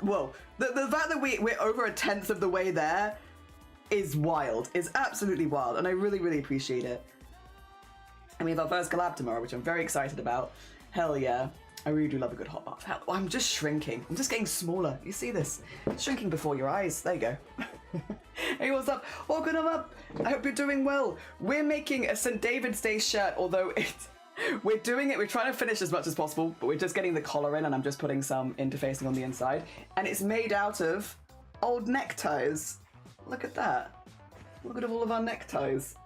well, the fact that we're over 1/10 of the way there is wild, is absolutely wild, and I really, really appreciate it. And we have our first collab tomorrow, which I'm very excited about. Hell yeah. I really do love a good hot bath. Hell, I'm just shrinking. I'm just getting smaller. You see this? Shrinking before your eyes. There you go. Hey, what's up? Welcome up. I hope you're doing well. We're making a St. David's Day shirt, although we're doing it. We're trying to finish as much as possible, but we're just getting the collar in, and I'm just putting some interfacing on the inside. And it's made out of old neckties. Look at that. Look at all of our neckties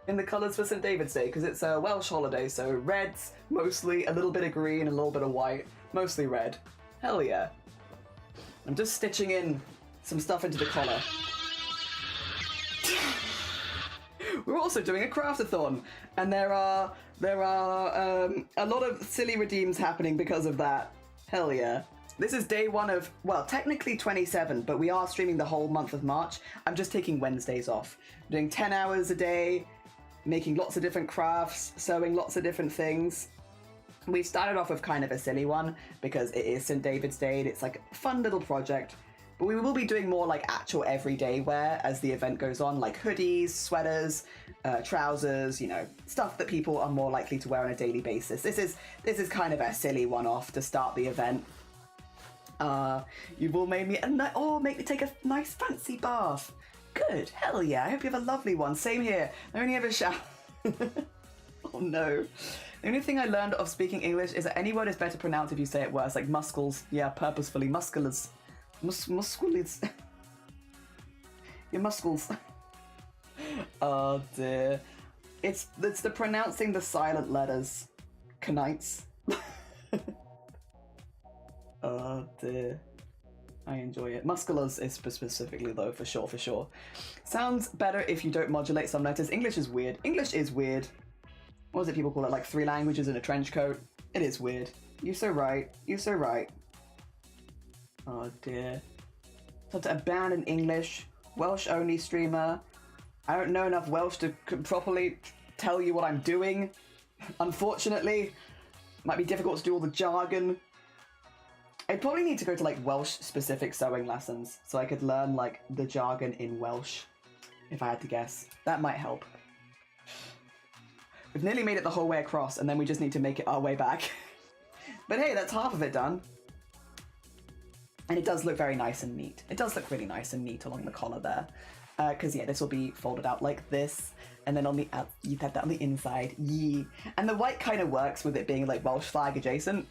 in the colours for St. David's Day, because it's a Welsh holiday, so reds, mostly, a little bit of green, a little bit of white, mostly red. Hell yeah. I'm just stitching in some stuff into the collar. We're also doing a craft-a-thon, and there are a lot of silly redeems happening because of that. Hell yeah. This is day 1 of, well, technically 27, but we are streaming the whole month of March. I'm just taking Wednesdays off. I'm doing 10 hours a day, making lots of different crafts, sewing lots of different things. We started off with kind of a silly one because it is St. David's Day and it's like a fun little project. But we will be doing more like actual everyday wear as the event goes on, like hoodies, sweaters, trousers, you know, stuff that people are more likely to wear on a daily basis. This is kind of a silly one-off to start the event. You've all made me make me take a nice fancy bath. Good, hell yeah, I hope you have a lovely one. Same here, I only ever shower. Oh no. The only thing I learned of speaking English is that any word is better pronounced if you say it worse, like muscles, yeah, purposefully, musculars. Musculars. Your muscles. Oh dear. It's the pronouncing the silent letters. Knights. Oh dear. I enjoy it. Musculars is specifically though, for sure. Sounds better if you don't modulate some letters. English is weird. English is weird. What is it people call it? Like 3 languages in a trench coat? It is weird. You're so right. You're so right. Oh dear. So to abandon English. Welsh only streamer. I don't know enough Welsh to properly tell you what I'm doing. Unfortunately. Might be difficult to do all the jargon. I'd probably need to go to like Welsh specific sewing lessons so I could learn like the jargon in Welsh, if I had to guess. That might help. We've nearly made it the whole way across and then we just need to make it our way back. But hey, that's half of it done. And it does look very nice and neat. It does look really nice and neat along the collar there. Because yeah, this will be folded out like this. And then on the you have that on the inside. Yeah. And the white kind of works with it being like Welsh flag adjacent.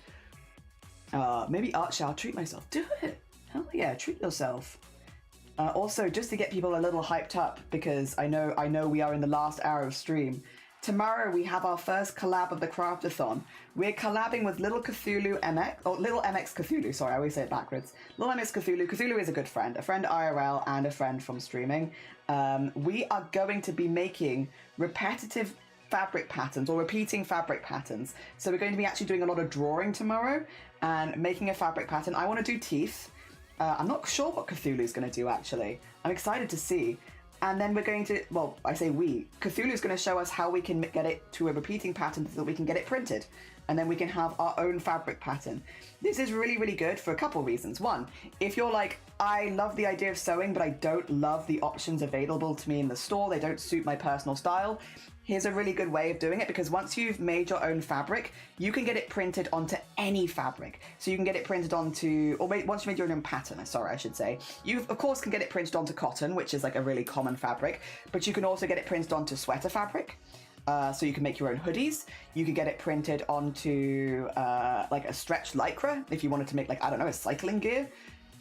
Maybe art shall treat myself. Do it. Hell yeah, treat yourself. Also, just to get people a little hyped up, because I know we are in the last hour of stream. Tomorrow we have our first collab of the CRAFT-A-THON. We're collabing with Little Cthulhu MX, or Little MX Cthulhu, sorry, I always say it backwards. Little MX Cthulhu. Cthulhu is a good friend IRL and a friend from streaming. We are going to be making repetitive fabric patterns or repeating fabric patterns. So we're going to be actually doing a lot of drawing tomorrow and making a fabric pattern. I want to do teeth. I'm not sure what Cthulhu is going to do actually. I'm excited to see. And then we're going to, well, I say we, Cthulhu's going to show us how we can get it to a repeating pattern so that we can get it printed. And then we can have our own fabric pattern. This is really, really good for a couple reasons. One, if you're like, I love the idea of sewing, but I don't love the options available to me in the store, they don't suit my personal style, here's a really good way of doing it, because once you've made your own fabric, you can get it printed onto any fabric. So you can get it printed onto, or once you made your own pattern, sorry, I should say. You, of course, can get it printed onto cotton, which is like a really common fabric, but you can also get it printed onto sweater fabric. So you can make your own hoodies. You could get it printed onto like a stretched lycra if you wanted to make like, I don't know, a cycling gear.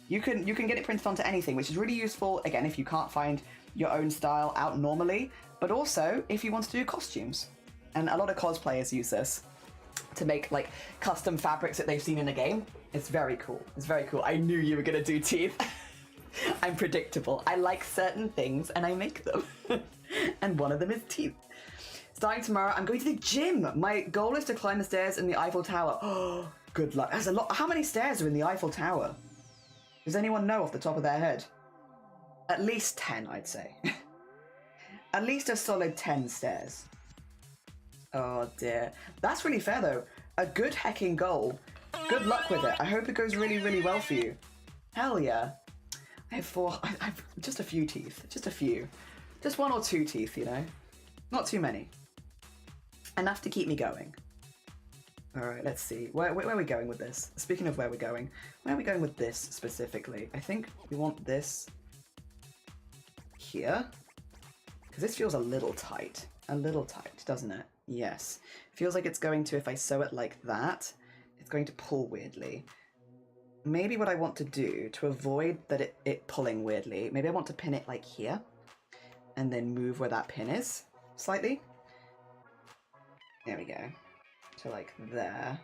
You can get it printed onto anything, which is really useful, again, if you can't find your own style out normally, but also if you want to do costumes. And a lot of cosplayers use this to make like custom fabrics that they've seen in a game. It's very cool. It's very cool. I knew you were gonna do teeth. I'm predictable. I like certain things and I make them. And one of them is teeth. Starting tomorrow, I'm going to the gym. My goal is to climb the stairs in the Eiffel Tower. Oh, good luck. That's a lot. How many stairs are in the Eiffel Tower? Does anyone know off the top of their head? At least 10, I'd say. At least a solid 10 stairs. Oh dear. That's really fair though. A good hecking goal. Good luck with it. I hope it goes really, really well for you. Hell yeah. I have just a few teeth. Just a few. Just 1 or 2 teeth, you know? Not too many. Enough to keep me going. Alright, let's see. Where are we going with this? Speaking of where we're going, where are we going with this specifically? I think we want this here. Because this feels a little tight. A little tight, doesn't it? Yes. Feels like it's going to, if I sew it like that, it's going to pull weirdly. Maybe what I want to do, to avoid that it pulling weirdly, maybe I want to pin it like here. And then move where that pin is, slightly. There we go. So like there.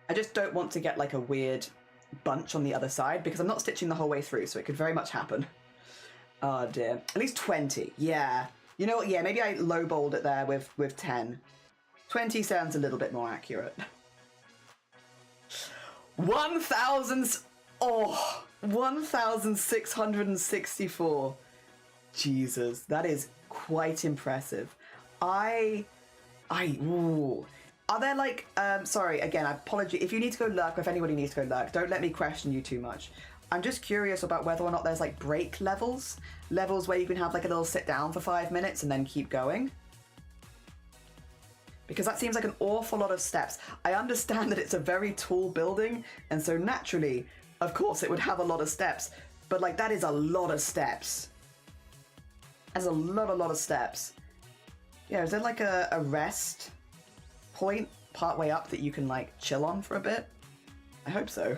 I just don't want to get like a weird bunch on the other side because I'm not stitching the whole way through, so it could very much happen. Oh dear. At least 20. Yeah. You know what? Yeah, maybe I lowballed it there with 10. 20 sounds a little bit more accurate. 1,000. Oh, 1,664. Jesus, that is quite impressive. Ooh. Are there like, sorry, again, I apologize. If you need to go lurk, or if anybody needs to go lurk, don't let me question you too much. I'm just curious about whether or not there's like break levels. Levels where you can have like a little sit down for 5 minutes and then keep going. Because that seems like an awful lot of steps. I understand that it's a very tall building, and so naturally, of course, it would have a lot of steps. But like, that is a lot of steps. That's a lot of steps. Yeah, is there like a rest point partway up that you can like chill on for a bit? I hope so.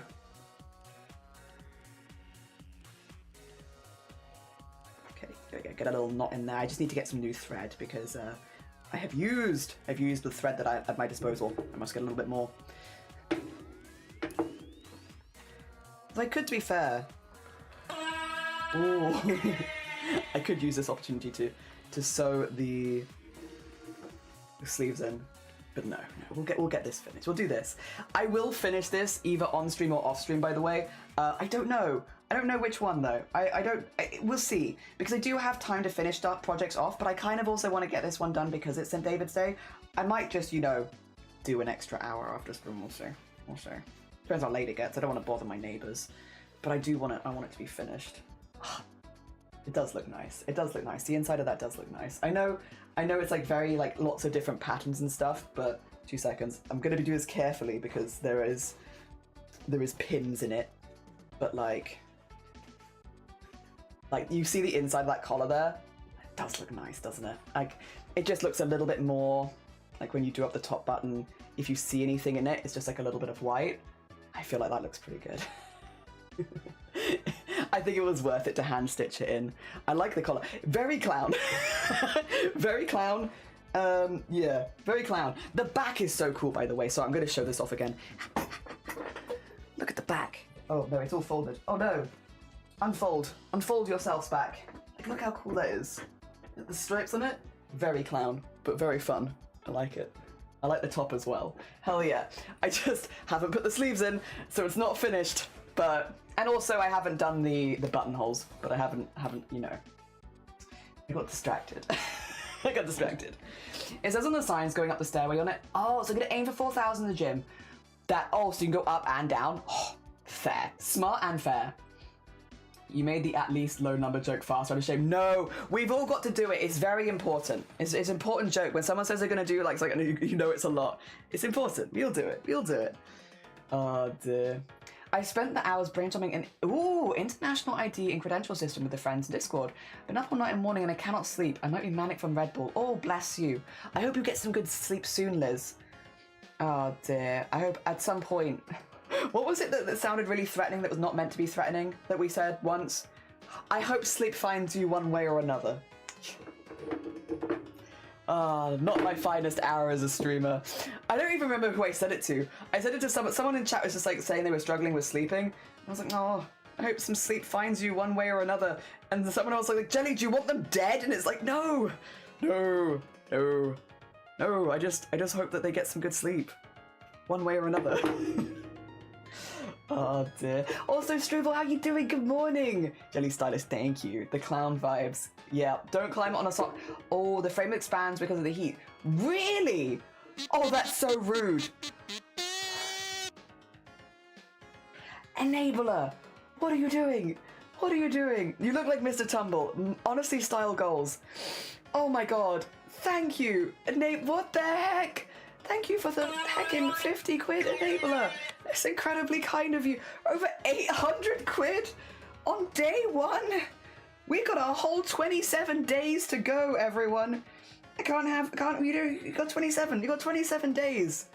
Okay, there we go. Get a little knot in there. I just need to get some new thread because I've used the thread that I have at my disposal. I must get a little bit more. Though I could, to be fair. Ooh. I could use this opportunity to sew the sleeves in, but no, we'll get this finished. We'll do this. I will finish this either on stream or off stream, by the way. I don't know which one though. We'll see, because I do have time to finish projects off, but I kind of also want to get this one done because it's St. David's Day. I might just, you know, do an extra hour after stream. We'll see. Depends how late it gets. I don't want to bother my neighbors, but I want it to be finished. It does look nice. It does look nice. The inside of that does look nice. I know it's like very like lots of different patterns and stuff, but 2 seconds. I'm gonna be doing this carefully because there is pins in it, but like you see the inside of that collar there? It does look nice, doesn't it? Like it just looks a little bit more like when you do up the top button, if you see anything in it, it's just like a little bit of white. I feel like that looks pretty good. I think it was worth it to hand stitch it in. I like the collar. Very clown. Very clown. Yeah, very clown. The back is so cool, by the way, so I'm going to show this off again. Look at the back. Oh, no, it's all folded. Oh, no. Unfold. Unfold yourselves back. Look how cool that is. The stripes on it? Very clown, but very fun. I like it. I like the top as well. Hell yeah. I just haven't put the sleeves in, so it's not finished, but... And also, I haven't done the buttonholes, but I haven't, you know. I got distracted. I got distracted. It says on the signs going up the stairway on it. Oh, so I'm gonna aim for 4,000 in the gym. So you can go up and down. Oh, fair. Smart and fair. You made the at least low number joke faster. I'm ashamed. No, we've all got to do it. It's very important. It's an important joke. When someone says they're gonna do like you know it's a lot. It's important. We'll do it. We'll do it. Oh dear. I spent the hours brainstorming an international ID and credential system with the friends in Discord. Been up all night and morning and I cannot sleep. I might be manic from Red Bull. Oh, bless you. I hope you get some good sleep soon, Liz. Oh dear. I hope at some point... What was it that sounded really threatening that was not meant to be threatening that we said once? I hope sleep finds you one way or another. Not my finest hour as a streamer. I don't even remember who I said it to. I said it to someone in chat was just like saying they were struggling with sleeping. I was like, oh, I hope some sleep finds you one way or another. And someone else was like, Jelly, do you want them dead? And it's like, no, I just hope that they get some good sleep. One way or another. Oh dear. Also, Struble, how you doing? Good morning. Jelly Stylist, thank you. The clown vibes. Yeah, don't climb it on a sock. Oh, the frame expands because of the heat. Really? Oh, that's so rude. Enabler, what are you doing? What are you doing? You look like Mr. Tumble. Honestly, style goals. Oh my god. Thank you. What the heck? Thank you for the heckin' 50 quid enabler. That's incredibly kind of you. Over 800 quid on day one. We got a whole 27 days to go, everyone. You got 27. You got 27 days.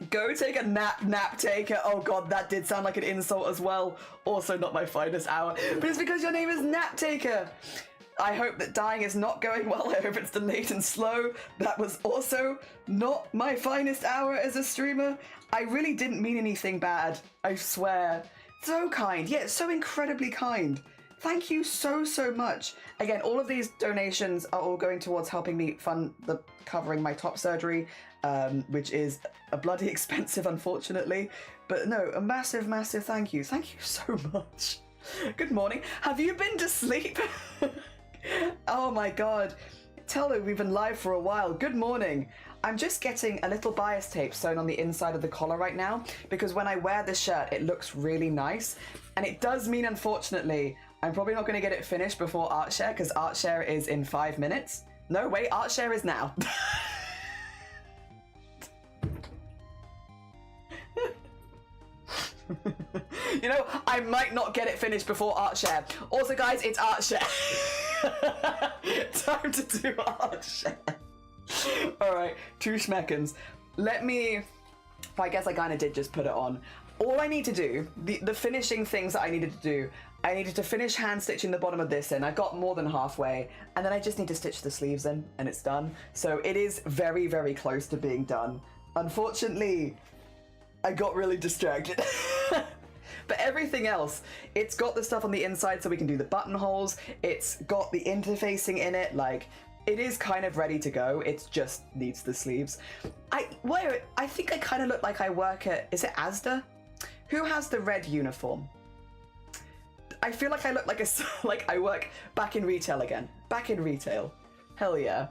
Go take a nap taker. Oh god, that did sound like an insult as well. Also not my finest hour. But it's because your name is Nap Taker. I hope that dying is not going well. I hope it's delayed and slow. That was also not my finest hour as a streamer. I really didn't mean anything bad. I swear. So kind. Yeah, so incredibly kind. Thank you so much. Again, all of these donations are all going towards helping me fund the covering my top surgery, which is a bloody expensive, unfortunately. But no, a massive thank you. Thank you so much. Good morning. Have you been to sleep? Oh my god. Tell her we've been live for a while. Good morning. I'm just getting a little bias tape sewn on the inside of the collar right now because when I wear this shirt, it looks really nice. And it does mean, unfortunately, I'm probably not going to get it finished before art share because art share is in 5 minutes. No, wait, art share is now. You know, I might not get it finished before art share. Also, guys, it's art share. Time to do art share. Alright, 2 schmeckens. I guess I kind of did just put it on. All I need to do, the finishing things that I needed to do, I needed to finish hand stitching the bottom of this in. I got more than halfway, and then I just need to stitch the sleeves in, and it's done. So it is very close to being done. Unfortunately, I got really distracted. But everything else, it's got the stuff on the inside so we can do the buttonholes. It's got the interfacing in it, like, it is kind of ready to go. It just needs the sleeves. I think I kind of look like I work at, is it Asda? Who has the red uniform? I feel like I look like like I work back in retail again. Back in retail. Hell yeah.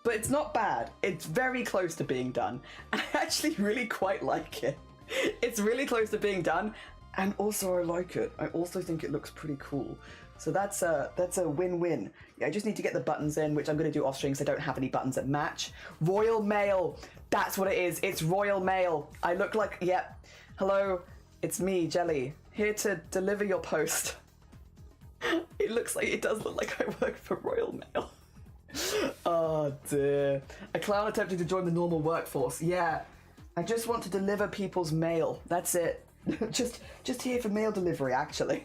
But it's not bad. It's very close to being done. And I actually really quite like it. It's really close to being done. And also I like it. I also think it looks pretty cool. So that's a win-win. Yeah, I just need to get the buttons in, which I'm going to do off-string because I don't have any buttons that match. Royal Mail. That's what it is. It's Royal Mail. I look like, yep. Hello, it's me, Jelly, here to deliver your post. It does look like I work for Royal Mail. Oh dear. A clown attempting to join the normal workforce. Yeah, I just want to deliver people's mail. That's it. just here for mail delivery, actually.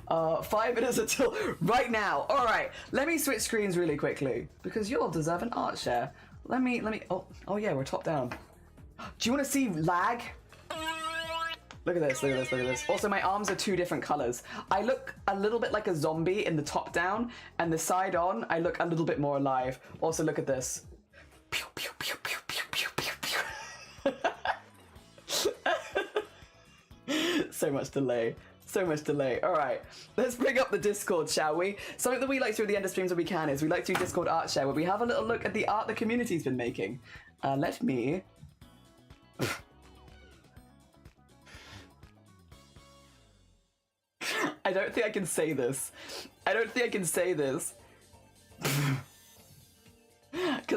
5 minutes until right now. All right, let me switch screens really quickly because you'll deserve an art share. Let me. Oh yeah, we're top down. Do you want to see lag? Look at this. Also, my arms are 2 different colors. I look a little bit like a zombie in the top down, and the side on, I look a little bit more alive. Also, look at this. Pew, pew, pew, pew, pew, pew, pew, pew. So much delay. All right, let's bring up the Discord, shall we? Something that we like to do at the end of streams when we can is we like to do Discord art share, where we have a little look at the art the community's been making. Let me... I don't think I can say this. Because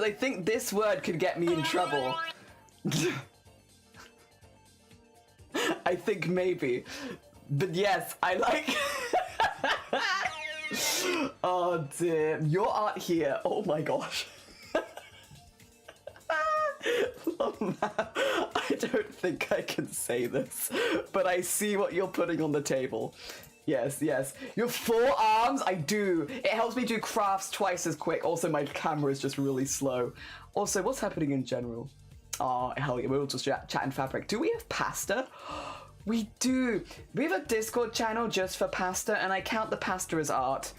I think this word could get me in trouble. I think maybe. But yes, I like... Oh dear. Your art here. Oh my gosh. Oh, man. I don't think I can say this. But I see what you're putting on the table. Yes. Your 4 arms? I do. It helps me do crafts twice as quick. Also, my camera is just really slow. Also, what's happening in general? Oh, hell yeah. We'll just chat in fabric. Do we have pasta? We do. We have a Discord channel just for pasta, and I count the pasta as art.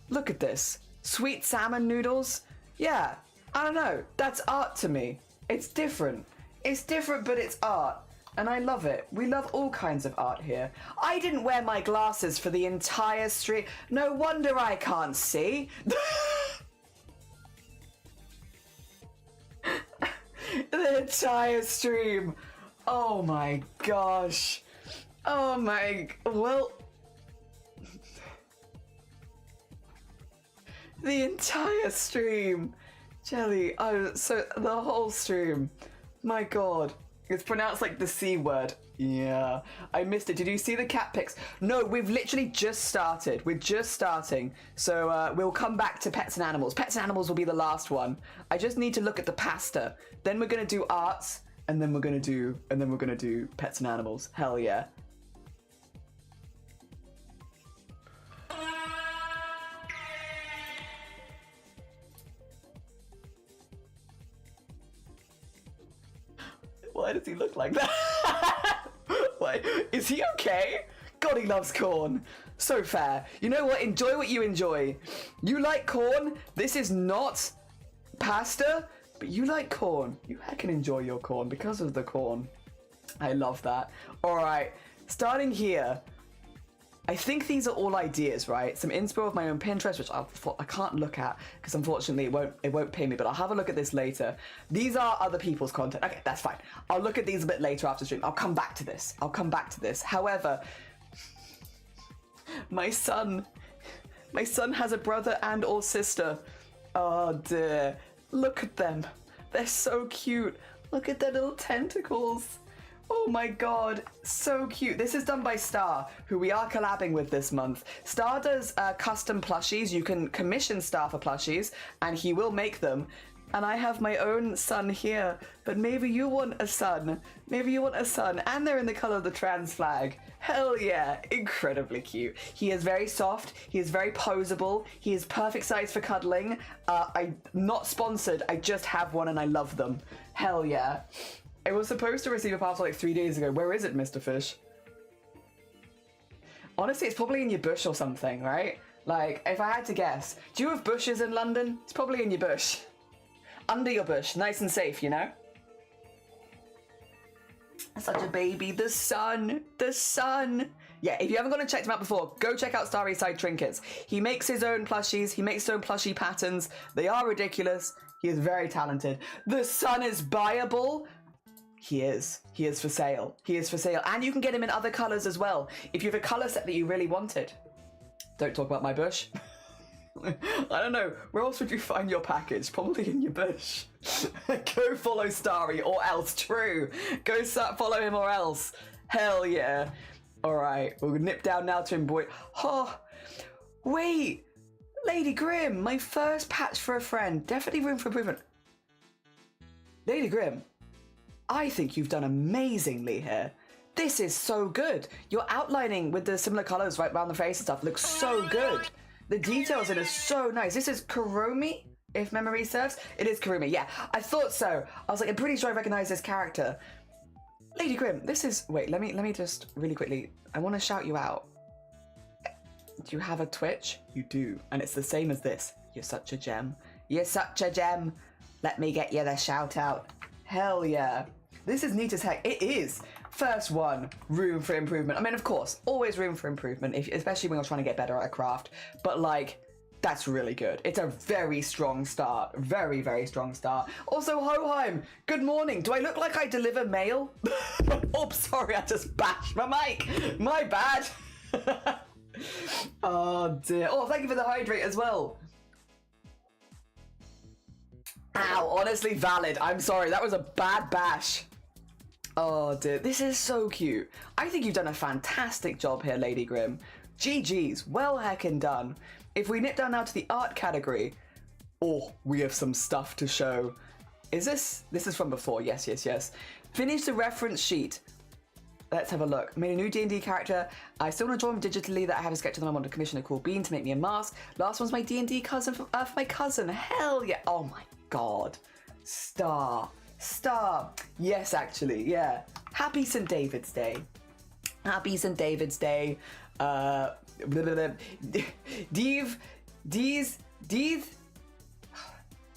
Look at this. Sweet salmon noodles? Yeah. I don't know. That's art to me. It's different. But it's art. And I love it. We love all kinds of art here. I didn't wear my glasses for the entire stream. No wonder I can't see. The entire stream. Oh my gosh. Oh my, well. The entire stream. Jelly, oh, so the whole stream. My God. It's pronounced like the C word. Yeah, I missed it. Did you see the cat pics? No, we've literally just started. We're just starting. So we'll come back to pets and animals. Pets and animals will be the last one. I just need to look at the pasta. Then we're gonna do arts, and then we're gonna do pets and animals. Hell yeah. Why does he look like that? Why? Is he okay? God, he loves corn. So fair. You know what? Enjoy what you enjoy. You like corn? This is not pasta, but you like corn. You can enjoy your corn because of the corn. I love that. All right, starting here. I think these are all ideas, right? Some inspo of my own Pinterest, which I can't look at because unfortunately it won't pay me, but I'll have a look at this later. These are other people's content. Okay, that's fine. I'll look at these a bit later after stream. I'll come back to this. However, my son has a brother and or sister. Oh dear. Look at them. They're so cute. Look at their little tentacles. Oh my God, so cute. This is done by Star, who we are collabing with this month. Star does custom plushies. You can commission Star for plushies, and he will make them. And I have my own son here, but maybe you want a son. Maybe you want a son, and they're in the color of the trans flag. Hell yeah, incredibly cute. He is very soft, he is very poseable, he is perfect size for cuddling. I'm not sponsored, I just have one and I love them. Hell yeah. I was supposed to receive a parcel like 3 days ago. Where is it, Mr. Fish? Honestly, it's probably in your bush or something, right? Like, if I had to guess. Do you have bushes in London? It's probably in your bush. Under your bush, nice and safe, you know? Such a baby. The sun. The sun. Yeah, if you haven't gone and checked him out before, go check out Starry Side Trinkets. He makes his own plushies. He makes his own plushie patterns. They are ridiculous. He is very talented. The sun is buyable. He is. He is for sale. He is for sale. And you can get him in other colours as well. If you have a colour set that you really wanted. Don't talk about my bush. I don't know. Where else would you find your package? Probably in your bush. Go follow Starry or else. True. Go follow him or else. Hell yeah. All right. We'll nip down now to embroidery. Oh, wait. Lady Grimm. My first patch for a friend. Definitely room for improvement. Lady Grimm. I think you've done amazingly here. This is so good. Your outlining with the similar colours right around the face and stuff looks so good. The details in it are so nice. This is Kurumi, if memory serves. It is Kurumi, yeah. I thought so. I was like, I'm pretty sure I recognise this character. Lady Grimm, this is... Wait, let me just really quickly... I want to shout you out. Do you have a Twitch? You do. And it's the same as this. You're such a gem. You're such a gem. Let me get you the shout out. Hell yeah. This is neat as heck. It is. First one, room for improvement. I mean, of course, always room for improvement, especially when you're trying to get better at a craft. But like, that's really good. It's a very strong start. Very, very strong start. Also, Hoheim, good morning. Do I look like I deliver mail? Oh, sorry, I just bashed my mic. My bad. Oh dear. Oh, thank you for the hydrate as well. Ow, honestly valid. I'm sorry, that was a bad bash. Oh dear, this is so cute. I think you've done a fantastic job here, Lady Grimm. GG's, well heckin' done. If we nip down now to the art category, oh, we have some stuff to show. This is from before, yes. Finish the reference sheet. Let's have a look. Made a new D&D character. I still want to draw him digitally that I have a sketch of them. I want to commission a cool bean to make me a mask. Last one's my D&D cousin for my cousin. Hell yeah. Oh my God. Star. Yes, actually, yeah. Happy St. David's Day. Happy St. David's Day. Dees.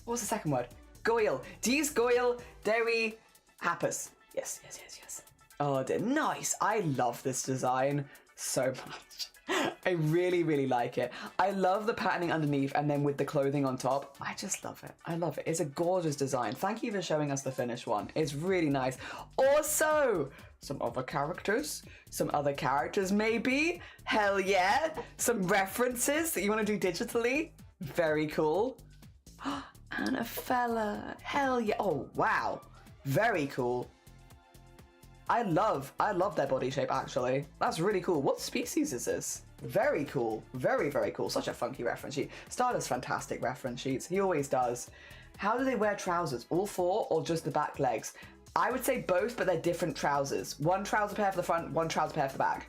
What's the second word? Goyle. Dees Goyle. Derry. Happus. Yes, yes, yes, yes. Oh, dear. Nice. I love this design so much. I really, really like it. I love the patterning underneath and then with the clothing on top. I just love it. I love it. It's a gorgeous design. Thank you for showing us the finished one. It's really nice. Also, some other characters. Some other characters maybe. Hell yeah. Some references that you want to do digitally. Very cool. And a fella. Hell yeah. Oh, wow. Very cool. I love their body shape, actually. That's really cool. What species is this? Very cool. Very, very cool. Such a funky reference sheet. Star does fantastic reference sheets. He always does. How do they wear trousers? All four or just the back legs? I would say both, but they're different trousers. One trouser pair for the front, one trouser pair for the back.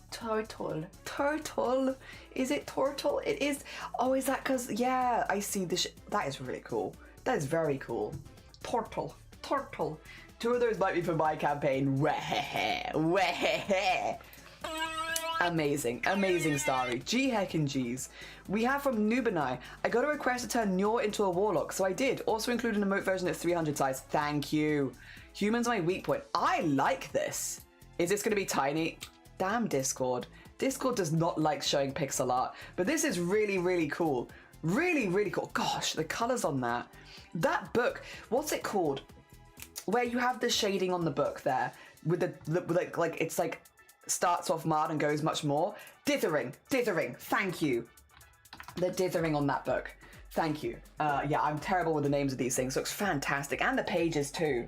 Turtle. Turtle. Is it turtle? It is. Oh, is that because... Yeah, I see this. That is really cool. That is very cool. Turtle. Turtle. Two of those might be for my campaign. Amazing, amazing Starry. G heckin' G's. We have from Nubanai. I got a request to turn Nyor into a warlock, so I did. Also include an emote version that's 300 size. Thank you. Humans are my weak point. I like this. Is this going to be tiny? Damn Discord. Discord does not like showing pixel art, but this is really, really cool. Really, really cool. Gosh, the colors on that. That book, what's it called? Where you have the shading on the book there with the like it's like starts off mild and goes much more. Dithering. Thank you. The dithering on that book. Thank you. Yeah, I'm terrible with the names of these things. Looks fantastic, and the pages too.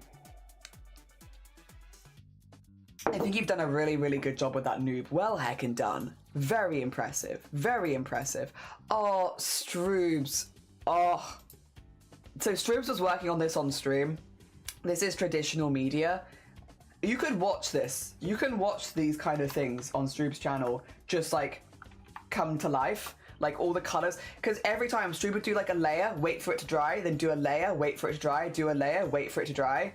I think you've done a really, really good job with that, Noob. Well heckin' done. Very impressive. Very impressive. Oh, Stroobs. Oh. So Stroobs was working on this on stream. This is traditional media. You could watch this. You can watch these kind of things on Stroob's channel just like come to life. Like all the colors. Because every time Stroob would do like a layer, wait for it to dry, then do a layer, wait for it to dry, do a layer, wait for it to dry.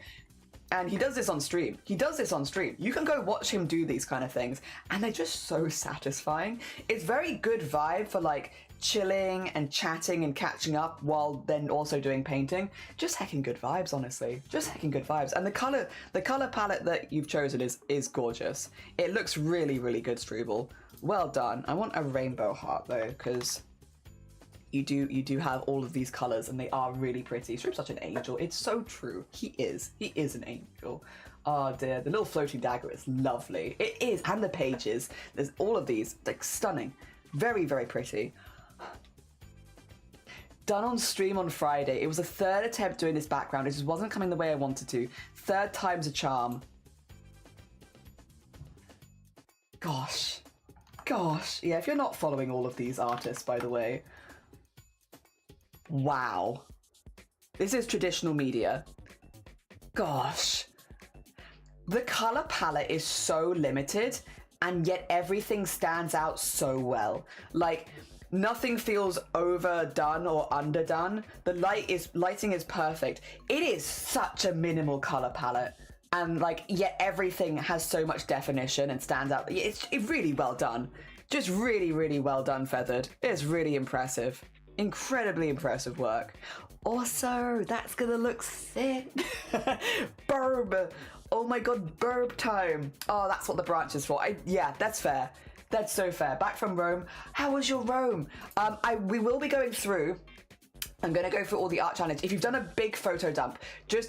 And he does this on stream. He does this on stream. You can go watch him do these kind of things. And they're just so satisfying. It's very good vibe for like chilling and chatting and catching up while then also doing painting. Just heckin' good vibes, honestly. Just heckin' good vibes. And the color palette that you've chosen is gorgeous. It looks really, really good, Struble. Well done. I want a rainbow heart though, because you do have all of these colors and they are really pretty. Strube's such an angel. It's so true. He is an angel. Oh dear, the little floating dagger is lovely. It is, and the pages. There's all of these, like stunning. Very, very pretty. Done on stream on Friday. It was a third attempt doing this background. It just wasn't coming the way I wanted to. Third time's a charm. Gosh. Yeah, if you're not following all of these artists, by the way. Wow. This is traditional media. Gosh. The color palette is so limited, and yet everything stands out so well. Like, nothing feels overdone or underdone. The lighting is perfect. It is such a minimal color palette, and like yet everything has so much definition and stands out. It's really well done. Just really, really well done, Feathered. It's really impressive. Incredibly impressive work. Also, that's gonna look sick. Burb. Oh my god, burb time. Oh, that's what the branch is for. Yeah, that's fair. That's so fair. Back from Rome. How was your Rome? We will be going through. I'm going to go through all the art challenge. If you've done a big photo dump,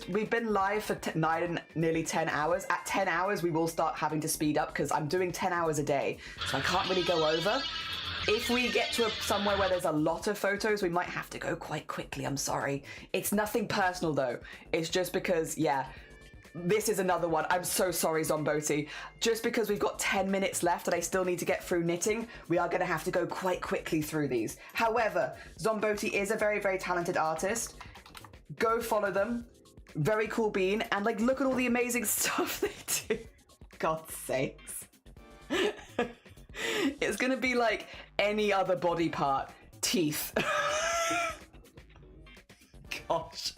we've been live for nearly 10 hours. At 10 hours, we will start having to speed up because I'm doing 10 hours a day. So I can't really go over. If we get to somewhere where there's a lot of photos, we might have to go quite quickly. I'm sorry. It's nothing personal though. It's just because, yeah, this is another one. I'm so sorry, Zomboti. Just because we've got 10 minutes left and I still need to get through knitting, we are going to have to go quite quickly through these. However, Zomboti is a very, very talented artist. Go follow them. Very cool bean. And like, look at all the amazing stuff they do. God's sakes. It's going to be like any other body part. Teeth. Gosh.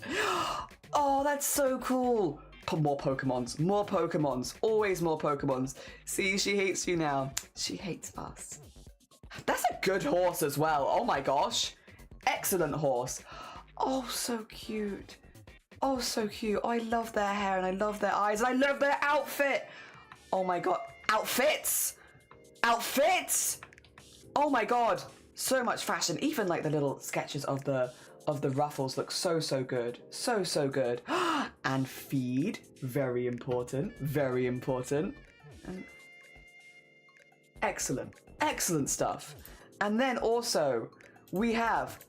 Oh, that's so cool. More Pokemons, always more Pokemons. See, she hates you now. She hates us. That's a good horse as well. Oh my gosh. Excellent horse. Oh, so cute. Oh, so cute. Oh, I love their hair and I love their eyes and I love their outfit. Oh my God. Outfits. Outfits. Oh my God. So much fashion. Even like the little sketches of the ruffles look so, so good. So, so good. And feed. Very important. Very important. And excellent. Excellent stuff. And then also we have,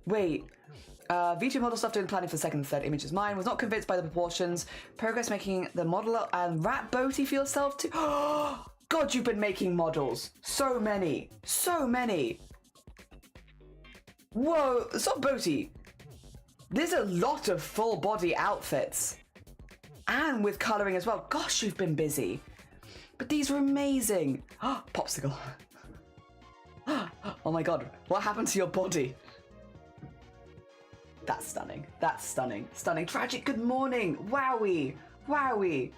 V2 model stuff doing planning for the second and third images. Mine was not convinced by the proportions. Progress making the model and rat boaty for yourself too. God, you've been making models. So many. So many. Whoa, stop boaty. There's a lot of full body outfits. And with colouring as well. Gosh, you've been busy. But these are amazing. Popsicle. Oh my God, what happened to your body? That's stunning. That's stunning. Stunning. Tragic, good morning. Wowie. Wowie.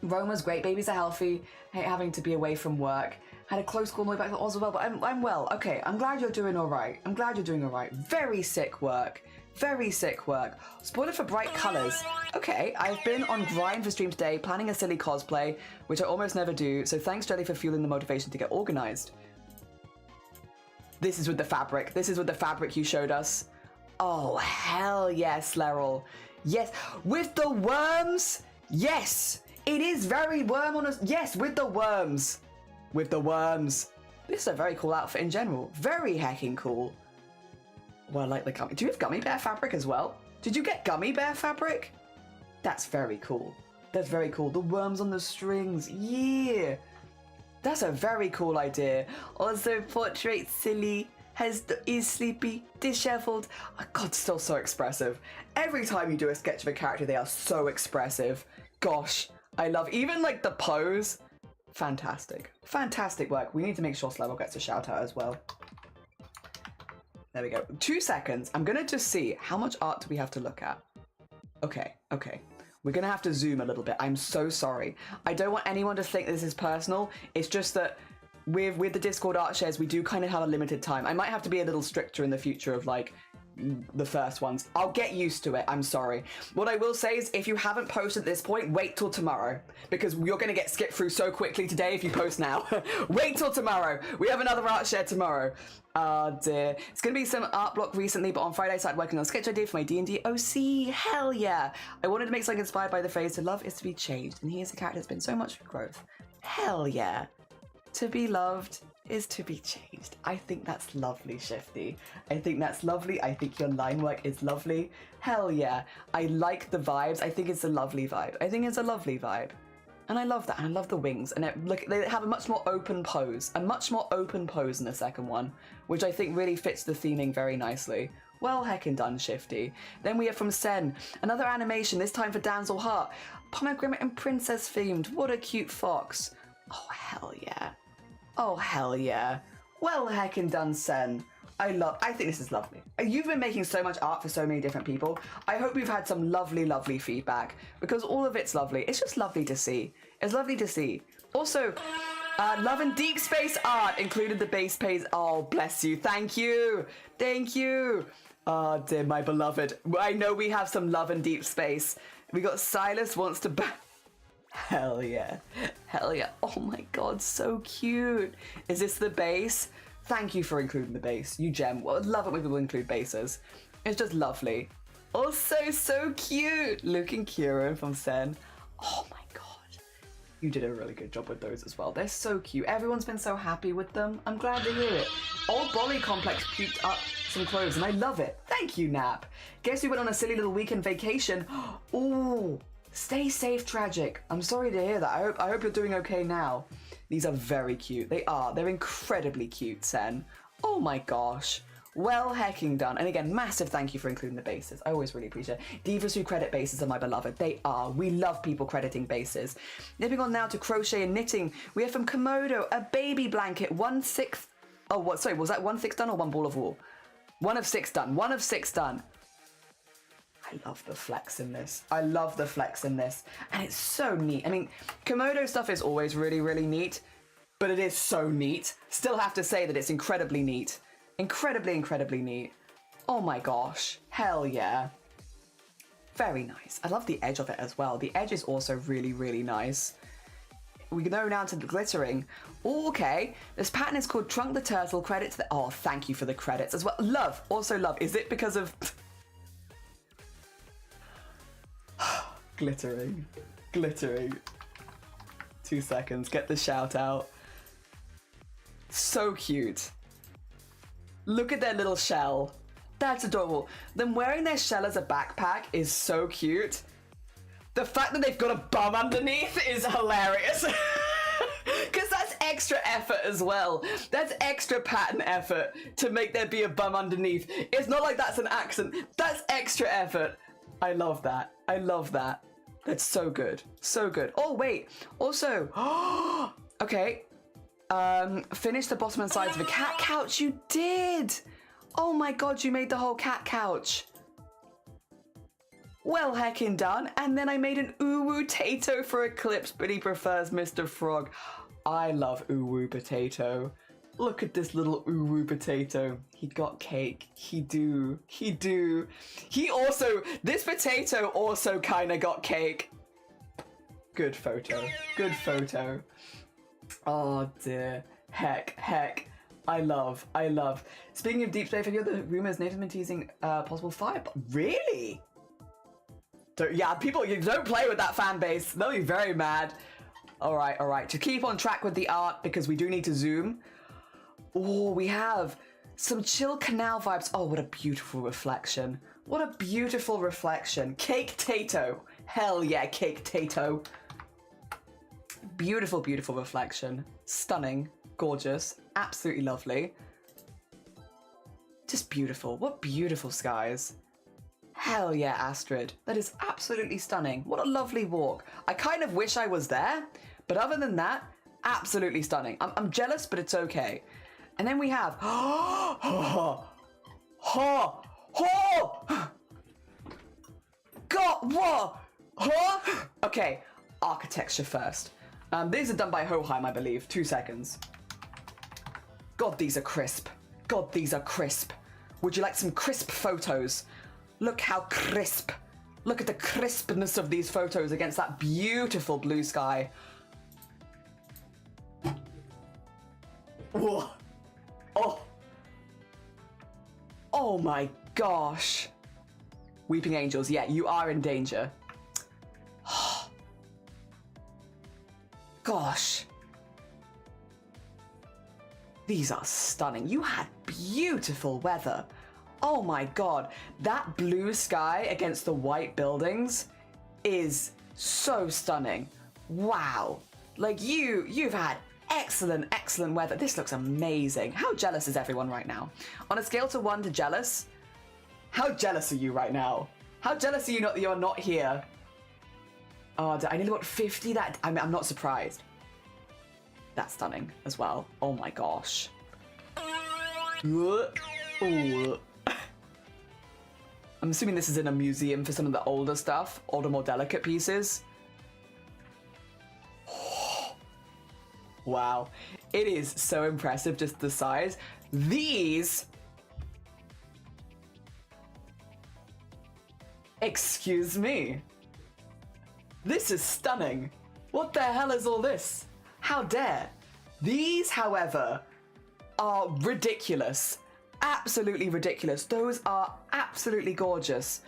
Roma's great. Babies are healthy. Hate having to be away from work. Had a close call on the way back to Oz as well, but I'm well. Okay, I'm glad you're doing all right. I'm glad you're doing all right. Very sick work. Very sick work. Spoiler for bright colours. Okay, I've been on grind for stream today, planning a silly cosplay, which I almost never do, so thanks, Jelly, for fueling the motivation to get organised. This is with the fabric. This is with the fabric you showed us. Oh, hell yes, Leril. Yes, with the worms. Yes, it is very worm on us. Yes, with the worms. With the worms. This is a very cool outfit in general. Very hecking cool. Well, I like the gummy. Do you have gummy bear fabric as well? Did you get gummy bear fabric? That's very cool. That's very cool. The worms on the strings. Yeah. That's a very cool idea. Also, portrait silly, is sleepy, disheveled. Oh, God, still so expressive. Every time you do a sketch of a character, they are so expressive. Gosh, I love even like the pose. Fantastic. Fantastic work. We need to make sure Slavo gets a shout out as well. There we go. 2 seconds. I'm going to just see how much art do we have to look at. Okay, okay. We're going to have to zoom a little bit. I'm so sorry. I don't want anyone to think this is personal. It's just that with the Discord art shares, we do kind of have a limited time. I might have to be a little stricter in the future of like the first ones. I'll get used to it. I'm sorry. What I will say is if you haven't posted at this point, wait till tomorrow because you're going to get skipped through so quickly today if you post now. Wait till tomorrow. We have another art share tomorrow. Oh dear. It's going to be some art block recently, but on Friday I started working on a sketch idea for my D&D OC. Hell yeah. I wanted to make something inspired by the phrase, to love is to be changed. And here's a character that's been so much for growth. Hell yeah. To be loved is to be changed. I think that's lovely, Shifty. I think that's lovely. I think your line work is lovely. Hell yeah. I like the vibes. I think it's a lovely vibe. I think it's a lovely vibe. And I love that. And I love the wings. And look, they have a much more open pose. A much more open pose in the second one, which I think really fits the theming very nicely. Well heckin' done, Shifty. Then we have from Sen, another animation, this time for Damsel Heart. Pomegranate and princess themed. What a cute fox. Oh, hell yeah. Oh, hell yeah. Well heckin' done, Sen. I think this is lovely. You've been making so much art for so many different people. I hope you've had some lovely, lovely feedback because all of it's lovely. It's just lovely to see. It's lovely to see. Also, Love and Deep Space art included the base page. Oh, bless you. Thank you. Thank you. Oh, dear, my beloved. I know we have some Love and Deep Space. We got Silas wants to Hell yeah. Hell yeah. Oh my God, so cute. Is this the base? Thank you for including the base. You gem. Well, I love it when people include bases. It's just lovely. Also, so cute. Luke and Kieran from Sen. Oh my God. You did a really good job with those as well. They're so cute. Everyone's been so happy with them. I'm glad to hear it. Old Bolly Complex puked up some clothes and I love it. Thank you, Nap. Guess you went on a silly little weekend vacation. Ooh. Stay safe, Tragic. I'm sorry to hear that. I hope you're doing okay now. These are very cute. They are. They're incredibly cute, Sen. Oh my gosh. Well hecking done. And again, massive thank you for including the bases. I always really appreciate it. Divas who credit bases are my beloved. They are. We love people crediting bases. Moving on now to crochet and knitting. We have from Komodo a baby blanket, 1/6. Oh, what? Sorry, was that 1/6 done or one ball of wool? 1 of 6 done. 1 of 6 done. I love the flex in this. I love the flex in this. And it's so neat. I mean, Komodo stuff is always really, really neat, but it is so neat. Still have to say that it's incredibly neat. Incredibly, incredibly neat. Oh my gosh. Hell yeah. Very nice. I love the edge of it as well. The edge is also really, really nice. We go now to the glittering. Oh, okay. This pattern is called Trunk the Turtle. Credit to the... Oh, thank you for the credits as well. Love. Also love. Is it because of... Glittering. Glittering. 2 seconds. Get the shout out. So cute. Look at their little shell. That's adorable. Them wearing their shell as a backpack is so cute. The fact that they've got a bum underneath is hilarious. Because that's extra effort as well. That's extra pattern effort to make there be a bum underneath. It's not like that's an accent. That's extra effort. I love that. I love that. That's so good. So good. Oh, wait. Also, okay. Finish the bottom and sides of a cat couch. You did. Oh my God, you made the whole cat couch. Well heckin' done. And then I made an uwu tato for Eclipse, but he prefers Mr. Frog. I love uwu potato. Look at this little uwu potato. He got cake. He do. He do. He also, this potato also kind of got cake. Good photo. Good photo. Oh dear. Heck, heck. I love. Speaking of deep space, have you heard the rumors Nathan's been teasing possible fire? Really? Yeah, people, you don't play with that fan base. They'll be very mad. All right. To keep on track with the art, because we do need to zoom. Oh, we have some chill canal vibes. Oh, what a beautiful reflection. What a beautiful reflection. Cake tato. Hell yeah, cake tato. Beautiful, beautiful reflection. Stunning. Gorgeous. Absolutely lovely. Just beautiful. What beautiful skies. Hell yeah, Astrid. That is absolutely stunning. What a lovely walk. I kind of wish I was there, but other than that, absolutely stunning. I'm jealous, but it's okay. And then we have... God, what? Okay, architecture first. These are done by Hoheim, I believe. 2 seconds. God, these are crisp. God, these are crisp. Would you like some crisp photos? Look how crisp. Look at the crispness of these photos against that beautiful blue sky. Whoa. Oh. Oh my gosh. Weeping angels, yeah, you are in danger. Gosh. These are stunning. You had beautiful weather. Oh my God. That blue sky against the white buildings is so stunning. Wow. Like you've had excellent weather. This looks amazing. How jealous is everyone right now? On a scale to 1 to jealous, how jealous are you right now? How jealous are you that you're not here? Oh, I nearly got 50. I'm not surprised. That's stunning as well. Oh my gosh. Ooh. I'm assuming this is in a museum for some of the older stuff, older, more delicate pieces. Wow. It is so impressive, just the size. These... Excuse me. This is stunning. What the hell is all this? How dare? These, however, are ridiculous. Absolutely ridiculous. Those are absolutely gorgeous.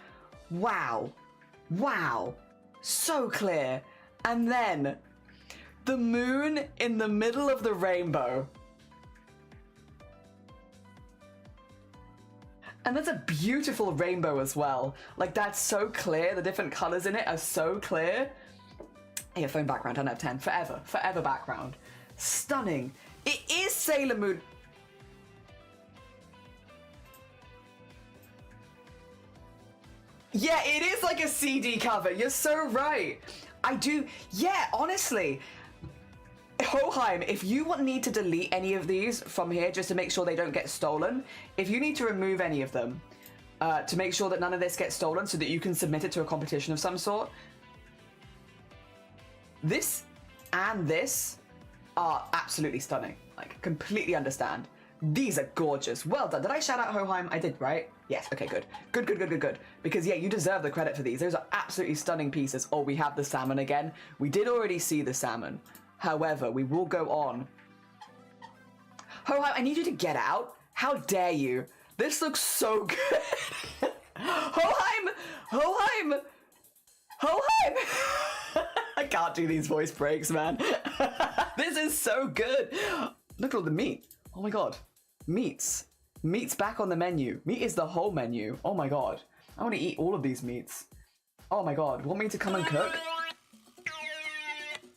Wow. Wow. So clear. And then the moon in the middle of the rainbow. And that's a beautiful rainbow as well. Like, that's so clear. The different colors in it are so clear. Yeah, phone background, 10 out of 10. Forever. Forever background. Stunning. It is Sailor Moon. Yeah, it is like a CD cover. You're so right. I do. Yeah, honestly. Hoheim, if you need to delete any of these from here just to make sure they don't get stolen, if you need to remove any of them to make sure that none of this gets stolen so that you can submit it to a competition of some sort, this and this are absolutely stunning. Like, completely understand. These are gorgeous. Well done. Did I shout out Hoheim? I did, right? Yes, okay, good. Good. Because, yeah, you deserve the credit for these. Those are absolutely stunning pieces. Oh, we have the salmon again. We did already see the salmon. However, we will go on. Hoheim, I need you to get out. How dare you? This looks so good. Hoheim! I can't do these voice breaks, man. This is so good. Look at all the meat. Oh my god. Meats. Meat's back on the menu. Meat is the whole menu. Oh my god. I want to eat all of these meats. Oh my god. Want me to come and cook?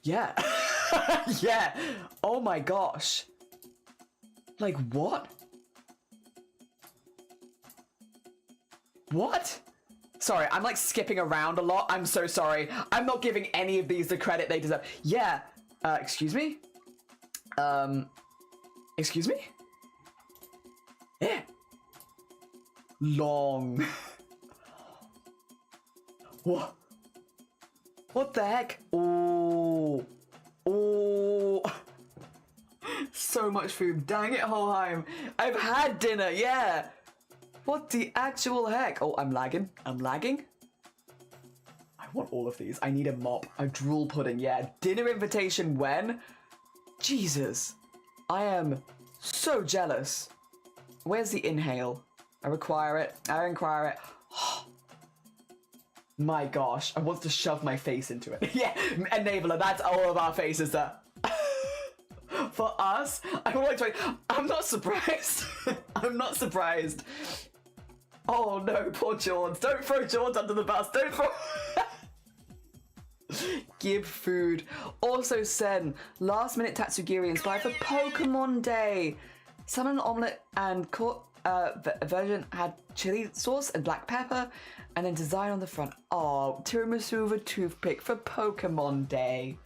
Yeah. Yeah. Oh my gosh. Like, what? What? Sorry, I'm like skipping around a lot. I'm so sorry. I'm not giving any of these the credit they deserve. Yeah. Excuse me? Excuse me? Yeah. Long. What? What the heck? Oh. Oh. So much food. Dang it, Hoheim. I've had dinner, yeah. What the actual heck? Oh, I'm lagging. I'm lagging. I want all of these. I need a mop. A drool pudding, yeah. Dinner invitation when? Jesus. I am so jealous. Where's the inhale? I require it. I require it. My gosh. I want to shove my face into it. Yeah, enabler. That's all of our faces there. For us, I'm not surprised. I'm not surprised. Oh no, poor George. Don't throw George under the bus. Don't throw... Give food. Also, Sen, last minute Tatsugiri inspired for Pokemon Day. Salmon omelette and version had chili sauce and black pepper, and then design on the front. Oh, tiramisu with a toothpick for Pokemon Day.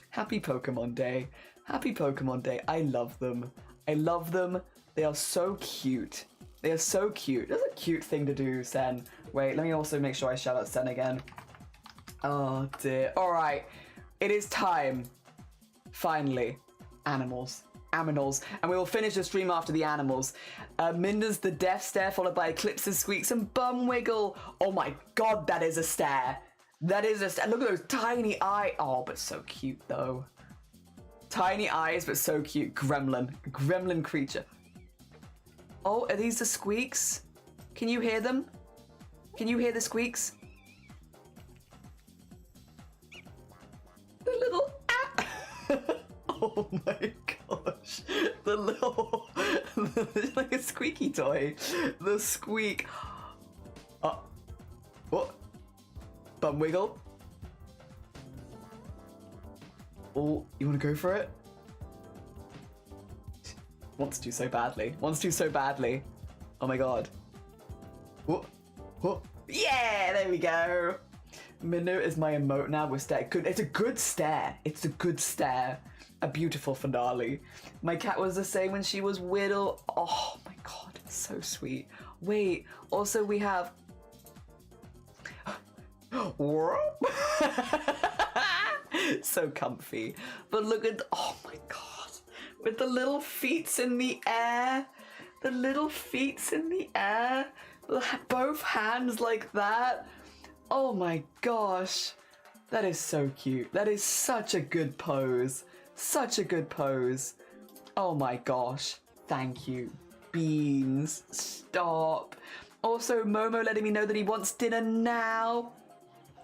Happy Pokemon Day. Happy Pokemon Day. I love them. I love them. They are so cute. They are so cute. That's a cute thing to do, Sen. Wait, let me also make sure I shout out Sen again. Oh dear. Alright. It is time. Finally. Animals. Aminals. And we will finish the stream after the animals. Minda's the death stare, followed by Eclipse's squeaks and bum wiggle. Oh my god, that is a stare. That is a stare. Look at those tiny eyes. Oh, but so cute though. Tiny eyes, but so cute. Gremlin. Gremlin creature. Oh, are these the squeaks? Can you hear them? Can you hear the squeaks? The little... Oh my gosh. The little... It's like a squeaky toy. The squeak. Oh. What? Bum wiggle. Oh, you want to go for it? Wants to so badly. Wants to so badly. Oh my god. Whoa. Whoa. Yeah, there we go. Minu is my emote now with stare. Good. It's a good stare. It's a good stare. A beautiful finale. My cat was the same when she was little. Oh my god, it's so sweet. Wait, also we have... So comfy. But look at... Oh my god. With the little feets in the air. The little feets in the air. Both hands like that. Oh my gosh. That is so cute. That is such a good pose. Such a good pose. Oh my gosh. Thank you. Beans. Stop. Also, Momo letting me know that he wants dinner now.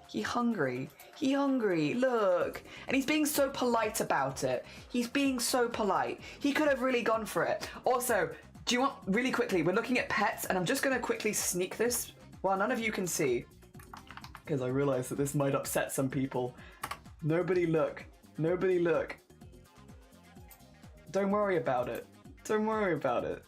He hungry. He hungry. Look. And he's being so polite about it. He's being so polite. He could have really gone for it. Also, do you want, really quickly, we're looking at pets, and I'm just going to quickly sneak this while none of you can see. Because I realize that this might upset some people. Nobody look. Nobody look. Don't worry about it. Don't worry about it.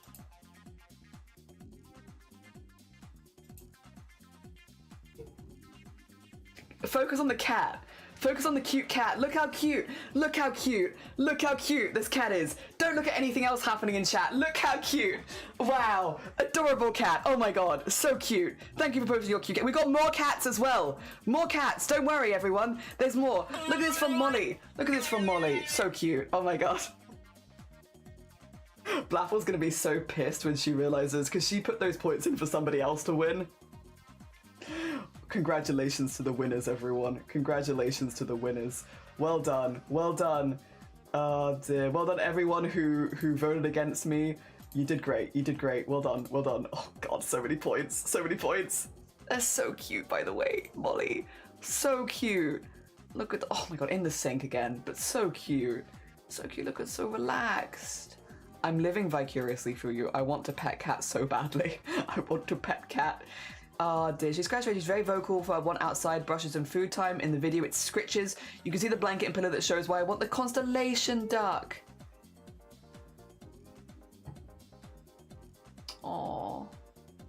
Focus on the cat. Focus on the cute cat. Look how cute. Look how cute. Look how cute this cat is. Don't look at anything else happening in chat. Look how cute. Wow. Adorable cat. Oh my god. So cute. Thank you for posting your cute cat. We got more cats as well. More cats. Don't worry, everyone. There's more. Look at this from Molly. Look at this from Molly. So cute. Oh my god. Blaffle's gonna be so pissed when she realizes, because she put those points in for somebody else to win. Congratulations to the winners, everyone. Congratulations to the winners. Well done. Well done. Dear. Well done, everyone who voted against me. You did great. You did great. Well done. Well done. Oh, God, so many points. So many points. They're so cute, by the way, Molly. So cute. Look at, oh my God, in the sink again, but so cute. So cute. Look at, so relaxed. I'm living vicariously through you. I want to pet Cat so badly. I want to pet Cat. Dear, she's graduated. She's very vocal for I want outside brushes and food time. In the video, it's scritches. You can see the blanket and pillow that shows why I want the constellation duck. Oh.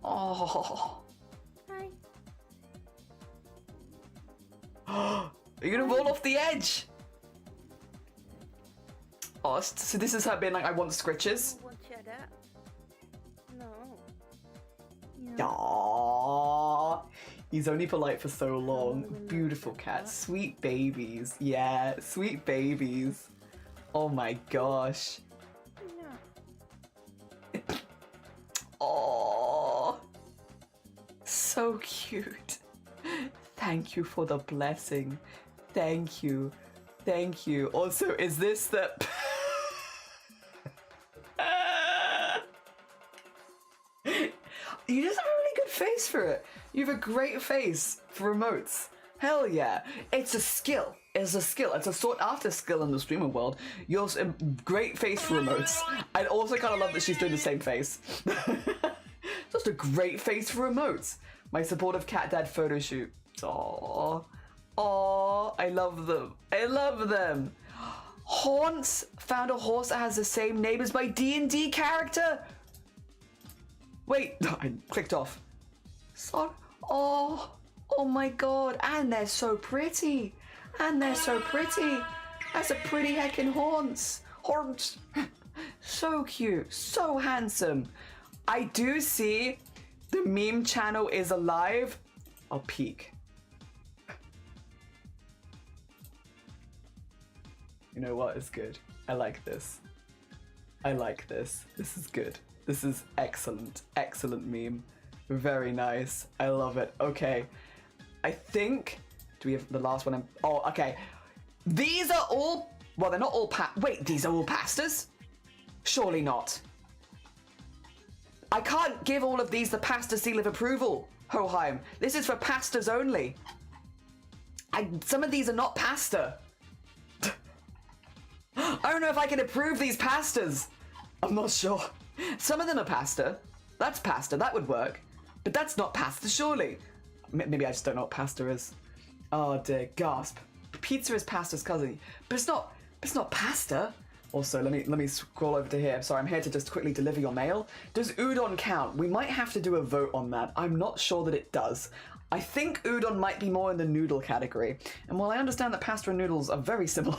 Oh. Hi. Are you gonna roll off the edge? Oh, so this is her being like, I want scritches? No. Aww. He's only polite for so long. Beautiful cat. Sweet babies. Yeah, sweet babies. Oh my gosh. Oh, so cute. Thank you for the blessing. Thank you. Thank you. Also, is this the... You just have a really good face for it. You have a great face for remotes. Hell yeah. It's a skill. It's a skill. It's a sought after skill in the streaming world. You're a great face for remotes. I also kind of love that she's doing the same face. Just a great face for remotes. My supportive cat dad photo shoot. Aww. Aww. I love them. I love them. Haunts found a horse that has the same name as my D&D character. Wait, I clicked off. So, oh my God. And they're so pretty. And they're so pretty. That's a pretty heckin' haunts. Haunts. So cute. So handsome. I do see the meme channel is alive. I'll peek. You know what? It's good. I like this. I like this. This is good. This is excellent. Excellent meme. Very nice. I love it. Okay. I think... Do we have the last one? Oh, okay. These are all... Well, they're not all Wait, these are all pastas? Surely not. I can't give all of these the pasta seal of approval, Hoheim. This is for pastas only. Some of these are not pasta. I don't know if I can approve these pastas. I'm not sure. Some of them are pasta. That's pasta. That would work. But that's not pasta, surely. Maybe I just don't know what pasta is. Oh dear, gasp. Pizza is pasta's cousin, but it's not pasta. Also, let me scroll over to here. Sorry, I'm here to just quickly deliver your mail. Does udon count? We might have to do a vote on that. I'm not sure that it does. I think udon might be more in the noodle category. And while I understand that pasta and noodles are very similar,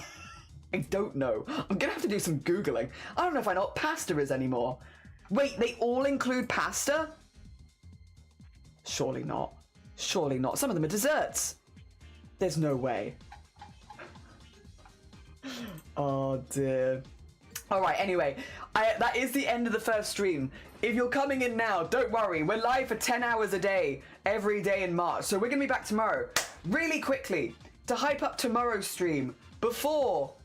I don't know. I'm gonna have to do some Googling. I don't know if I know what pasta is anymore. Wait, they all include pasta? Surely not. Surely not. Some of them are desserts. There's no way. Oh dear. Alright, anyway, that is the end of the first stream. If you're coming in now, don't worry. We're live for 10 hours a day, every day in March. So we're going to be back tomorrow. Really quickly, to hype up tomorrow's stream, before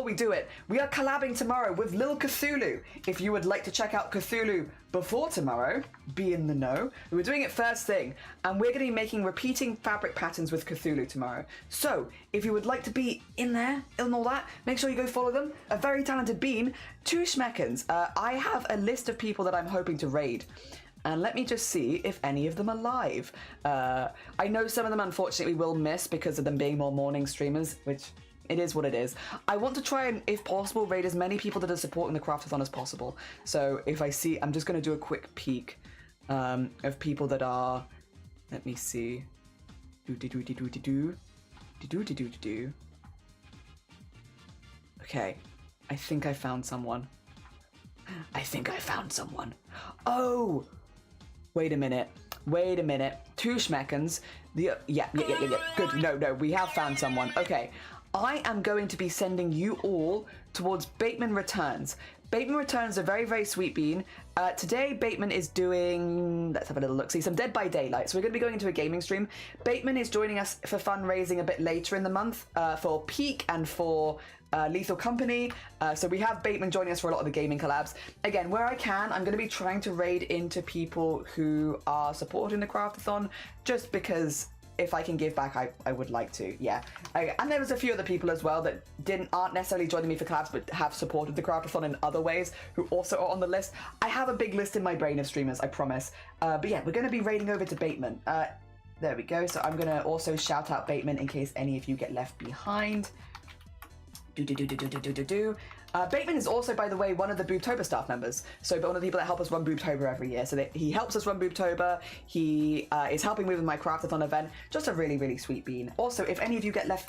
we do it, we are collabing tomorrow with Lil Cthulhu. If you would like to check out Cthulhu before tomorrow, be in the know. We're doing it first thing, and we're going to be making repeating fabric patterns with Cthulhu tomorrow. So, if you would like to be in there, and all that, make sure you go follow them. A very talented bean, 2 schmeckens. I have a list of people that I'm hoping to raid. And let me just see if any of them are live. I know some of them, unfortunately, will miss because of them being more morning streamers, which... It is what it is. I want to try and, if possible, raid as many people that are supporting the CRAFT-A-THON as possible. So if I see, I'm just going to do a quick peek of people that are. Let me see. Okay, I think I found someone. Oh, wait a minute. 2 schmeckens. Yeah. Good. No. We have found someone. Okay. I am going to be sending you all towards Bateman Returns. Bateman returns a very, very sweet bean. Today, Bateman is doing, let's have a little look, see, some Dead by Daylight. So we're going to be going into a gaming stream. Bateman is joining us for fundraising a bit later in the month for Peak and for Lethal Company. So we have Bateman joining us for a lot of the gaming collabs. Again, where I can, I'm going to be trying to raid into people who are supporting the Craft-A-thon, just because if I can give back, I would like to, yeah. And there was a few other people as well that aren't necessarily joining me for collabs, but have supported the Craft-A-thon in other ways, who also are on the list. I have a big list in my brain of streamers, I promise. But yeah, we're going to be raiding over to Bateman. There we go. So I'm going to also shout out Bateman in case any of you get left behind. Bateman is also, by the way, one of the Boobtober staff members. So one of the people that help us run Boobtober every year. So he helps us run Boobtober. He is helping me with my Craft-A-thon event. Just a really, really sweet bean. Also, if any of you get left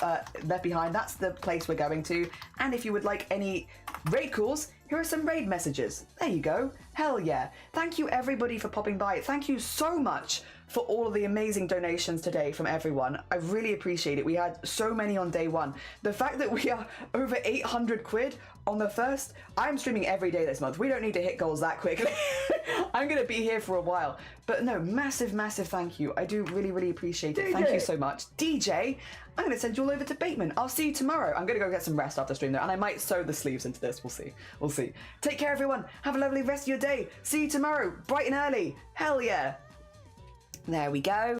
behind, that's the place we're going to. And if you would like any raid calls, here are some raid messages. There you go. Hell yeah. Thank you everybody for popping by. Thank you so much for all of the amazing donations today from everyone. I really appreciate it. We had so many on day one. The fact that we are over 800 quid on the first, I'm streaming every day this month. We don't need to hit goals that quickly. I'm gonna be here for a while. But no, massive, massive thank you. I do really, really appreciate it. DJ. Thank you so much. DJ, I'm gonna send you all over to Bateman. I'll see you tomorrow. I'm gonna go get some rest after stream though, and I might sew the sleeves into this. We'll see. We'll see. Take care everyone. Have a lovely rest of your day. See you tomorrow, bright and early. Hell yeah. There we go.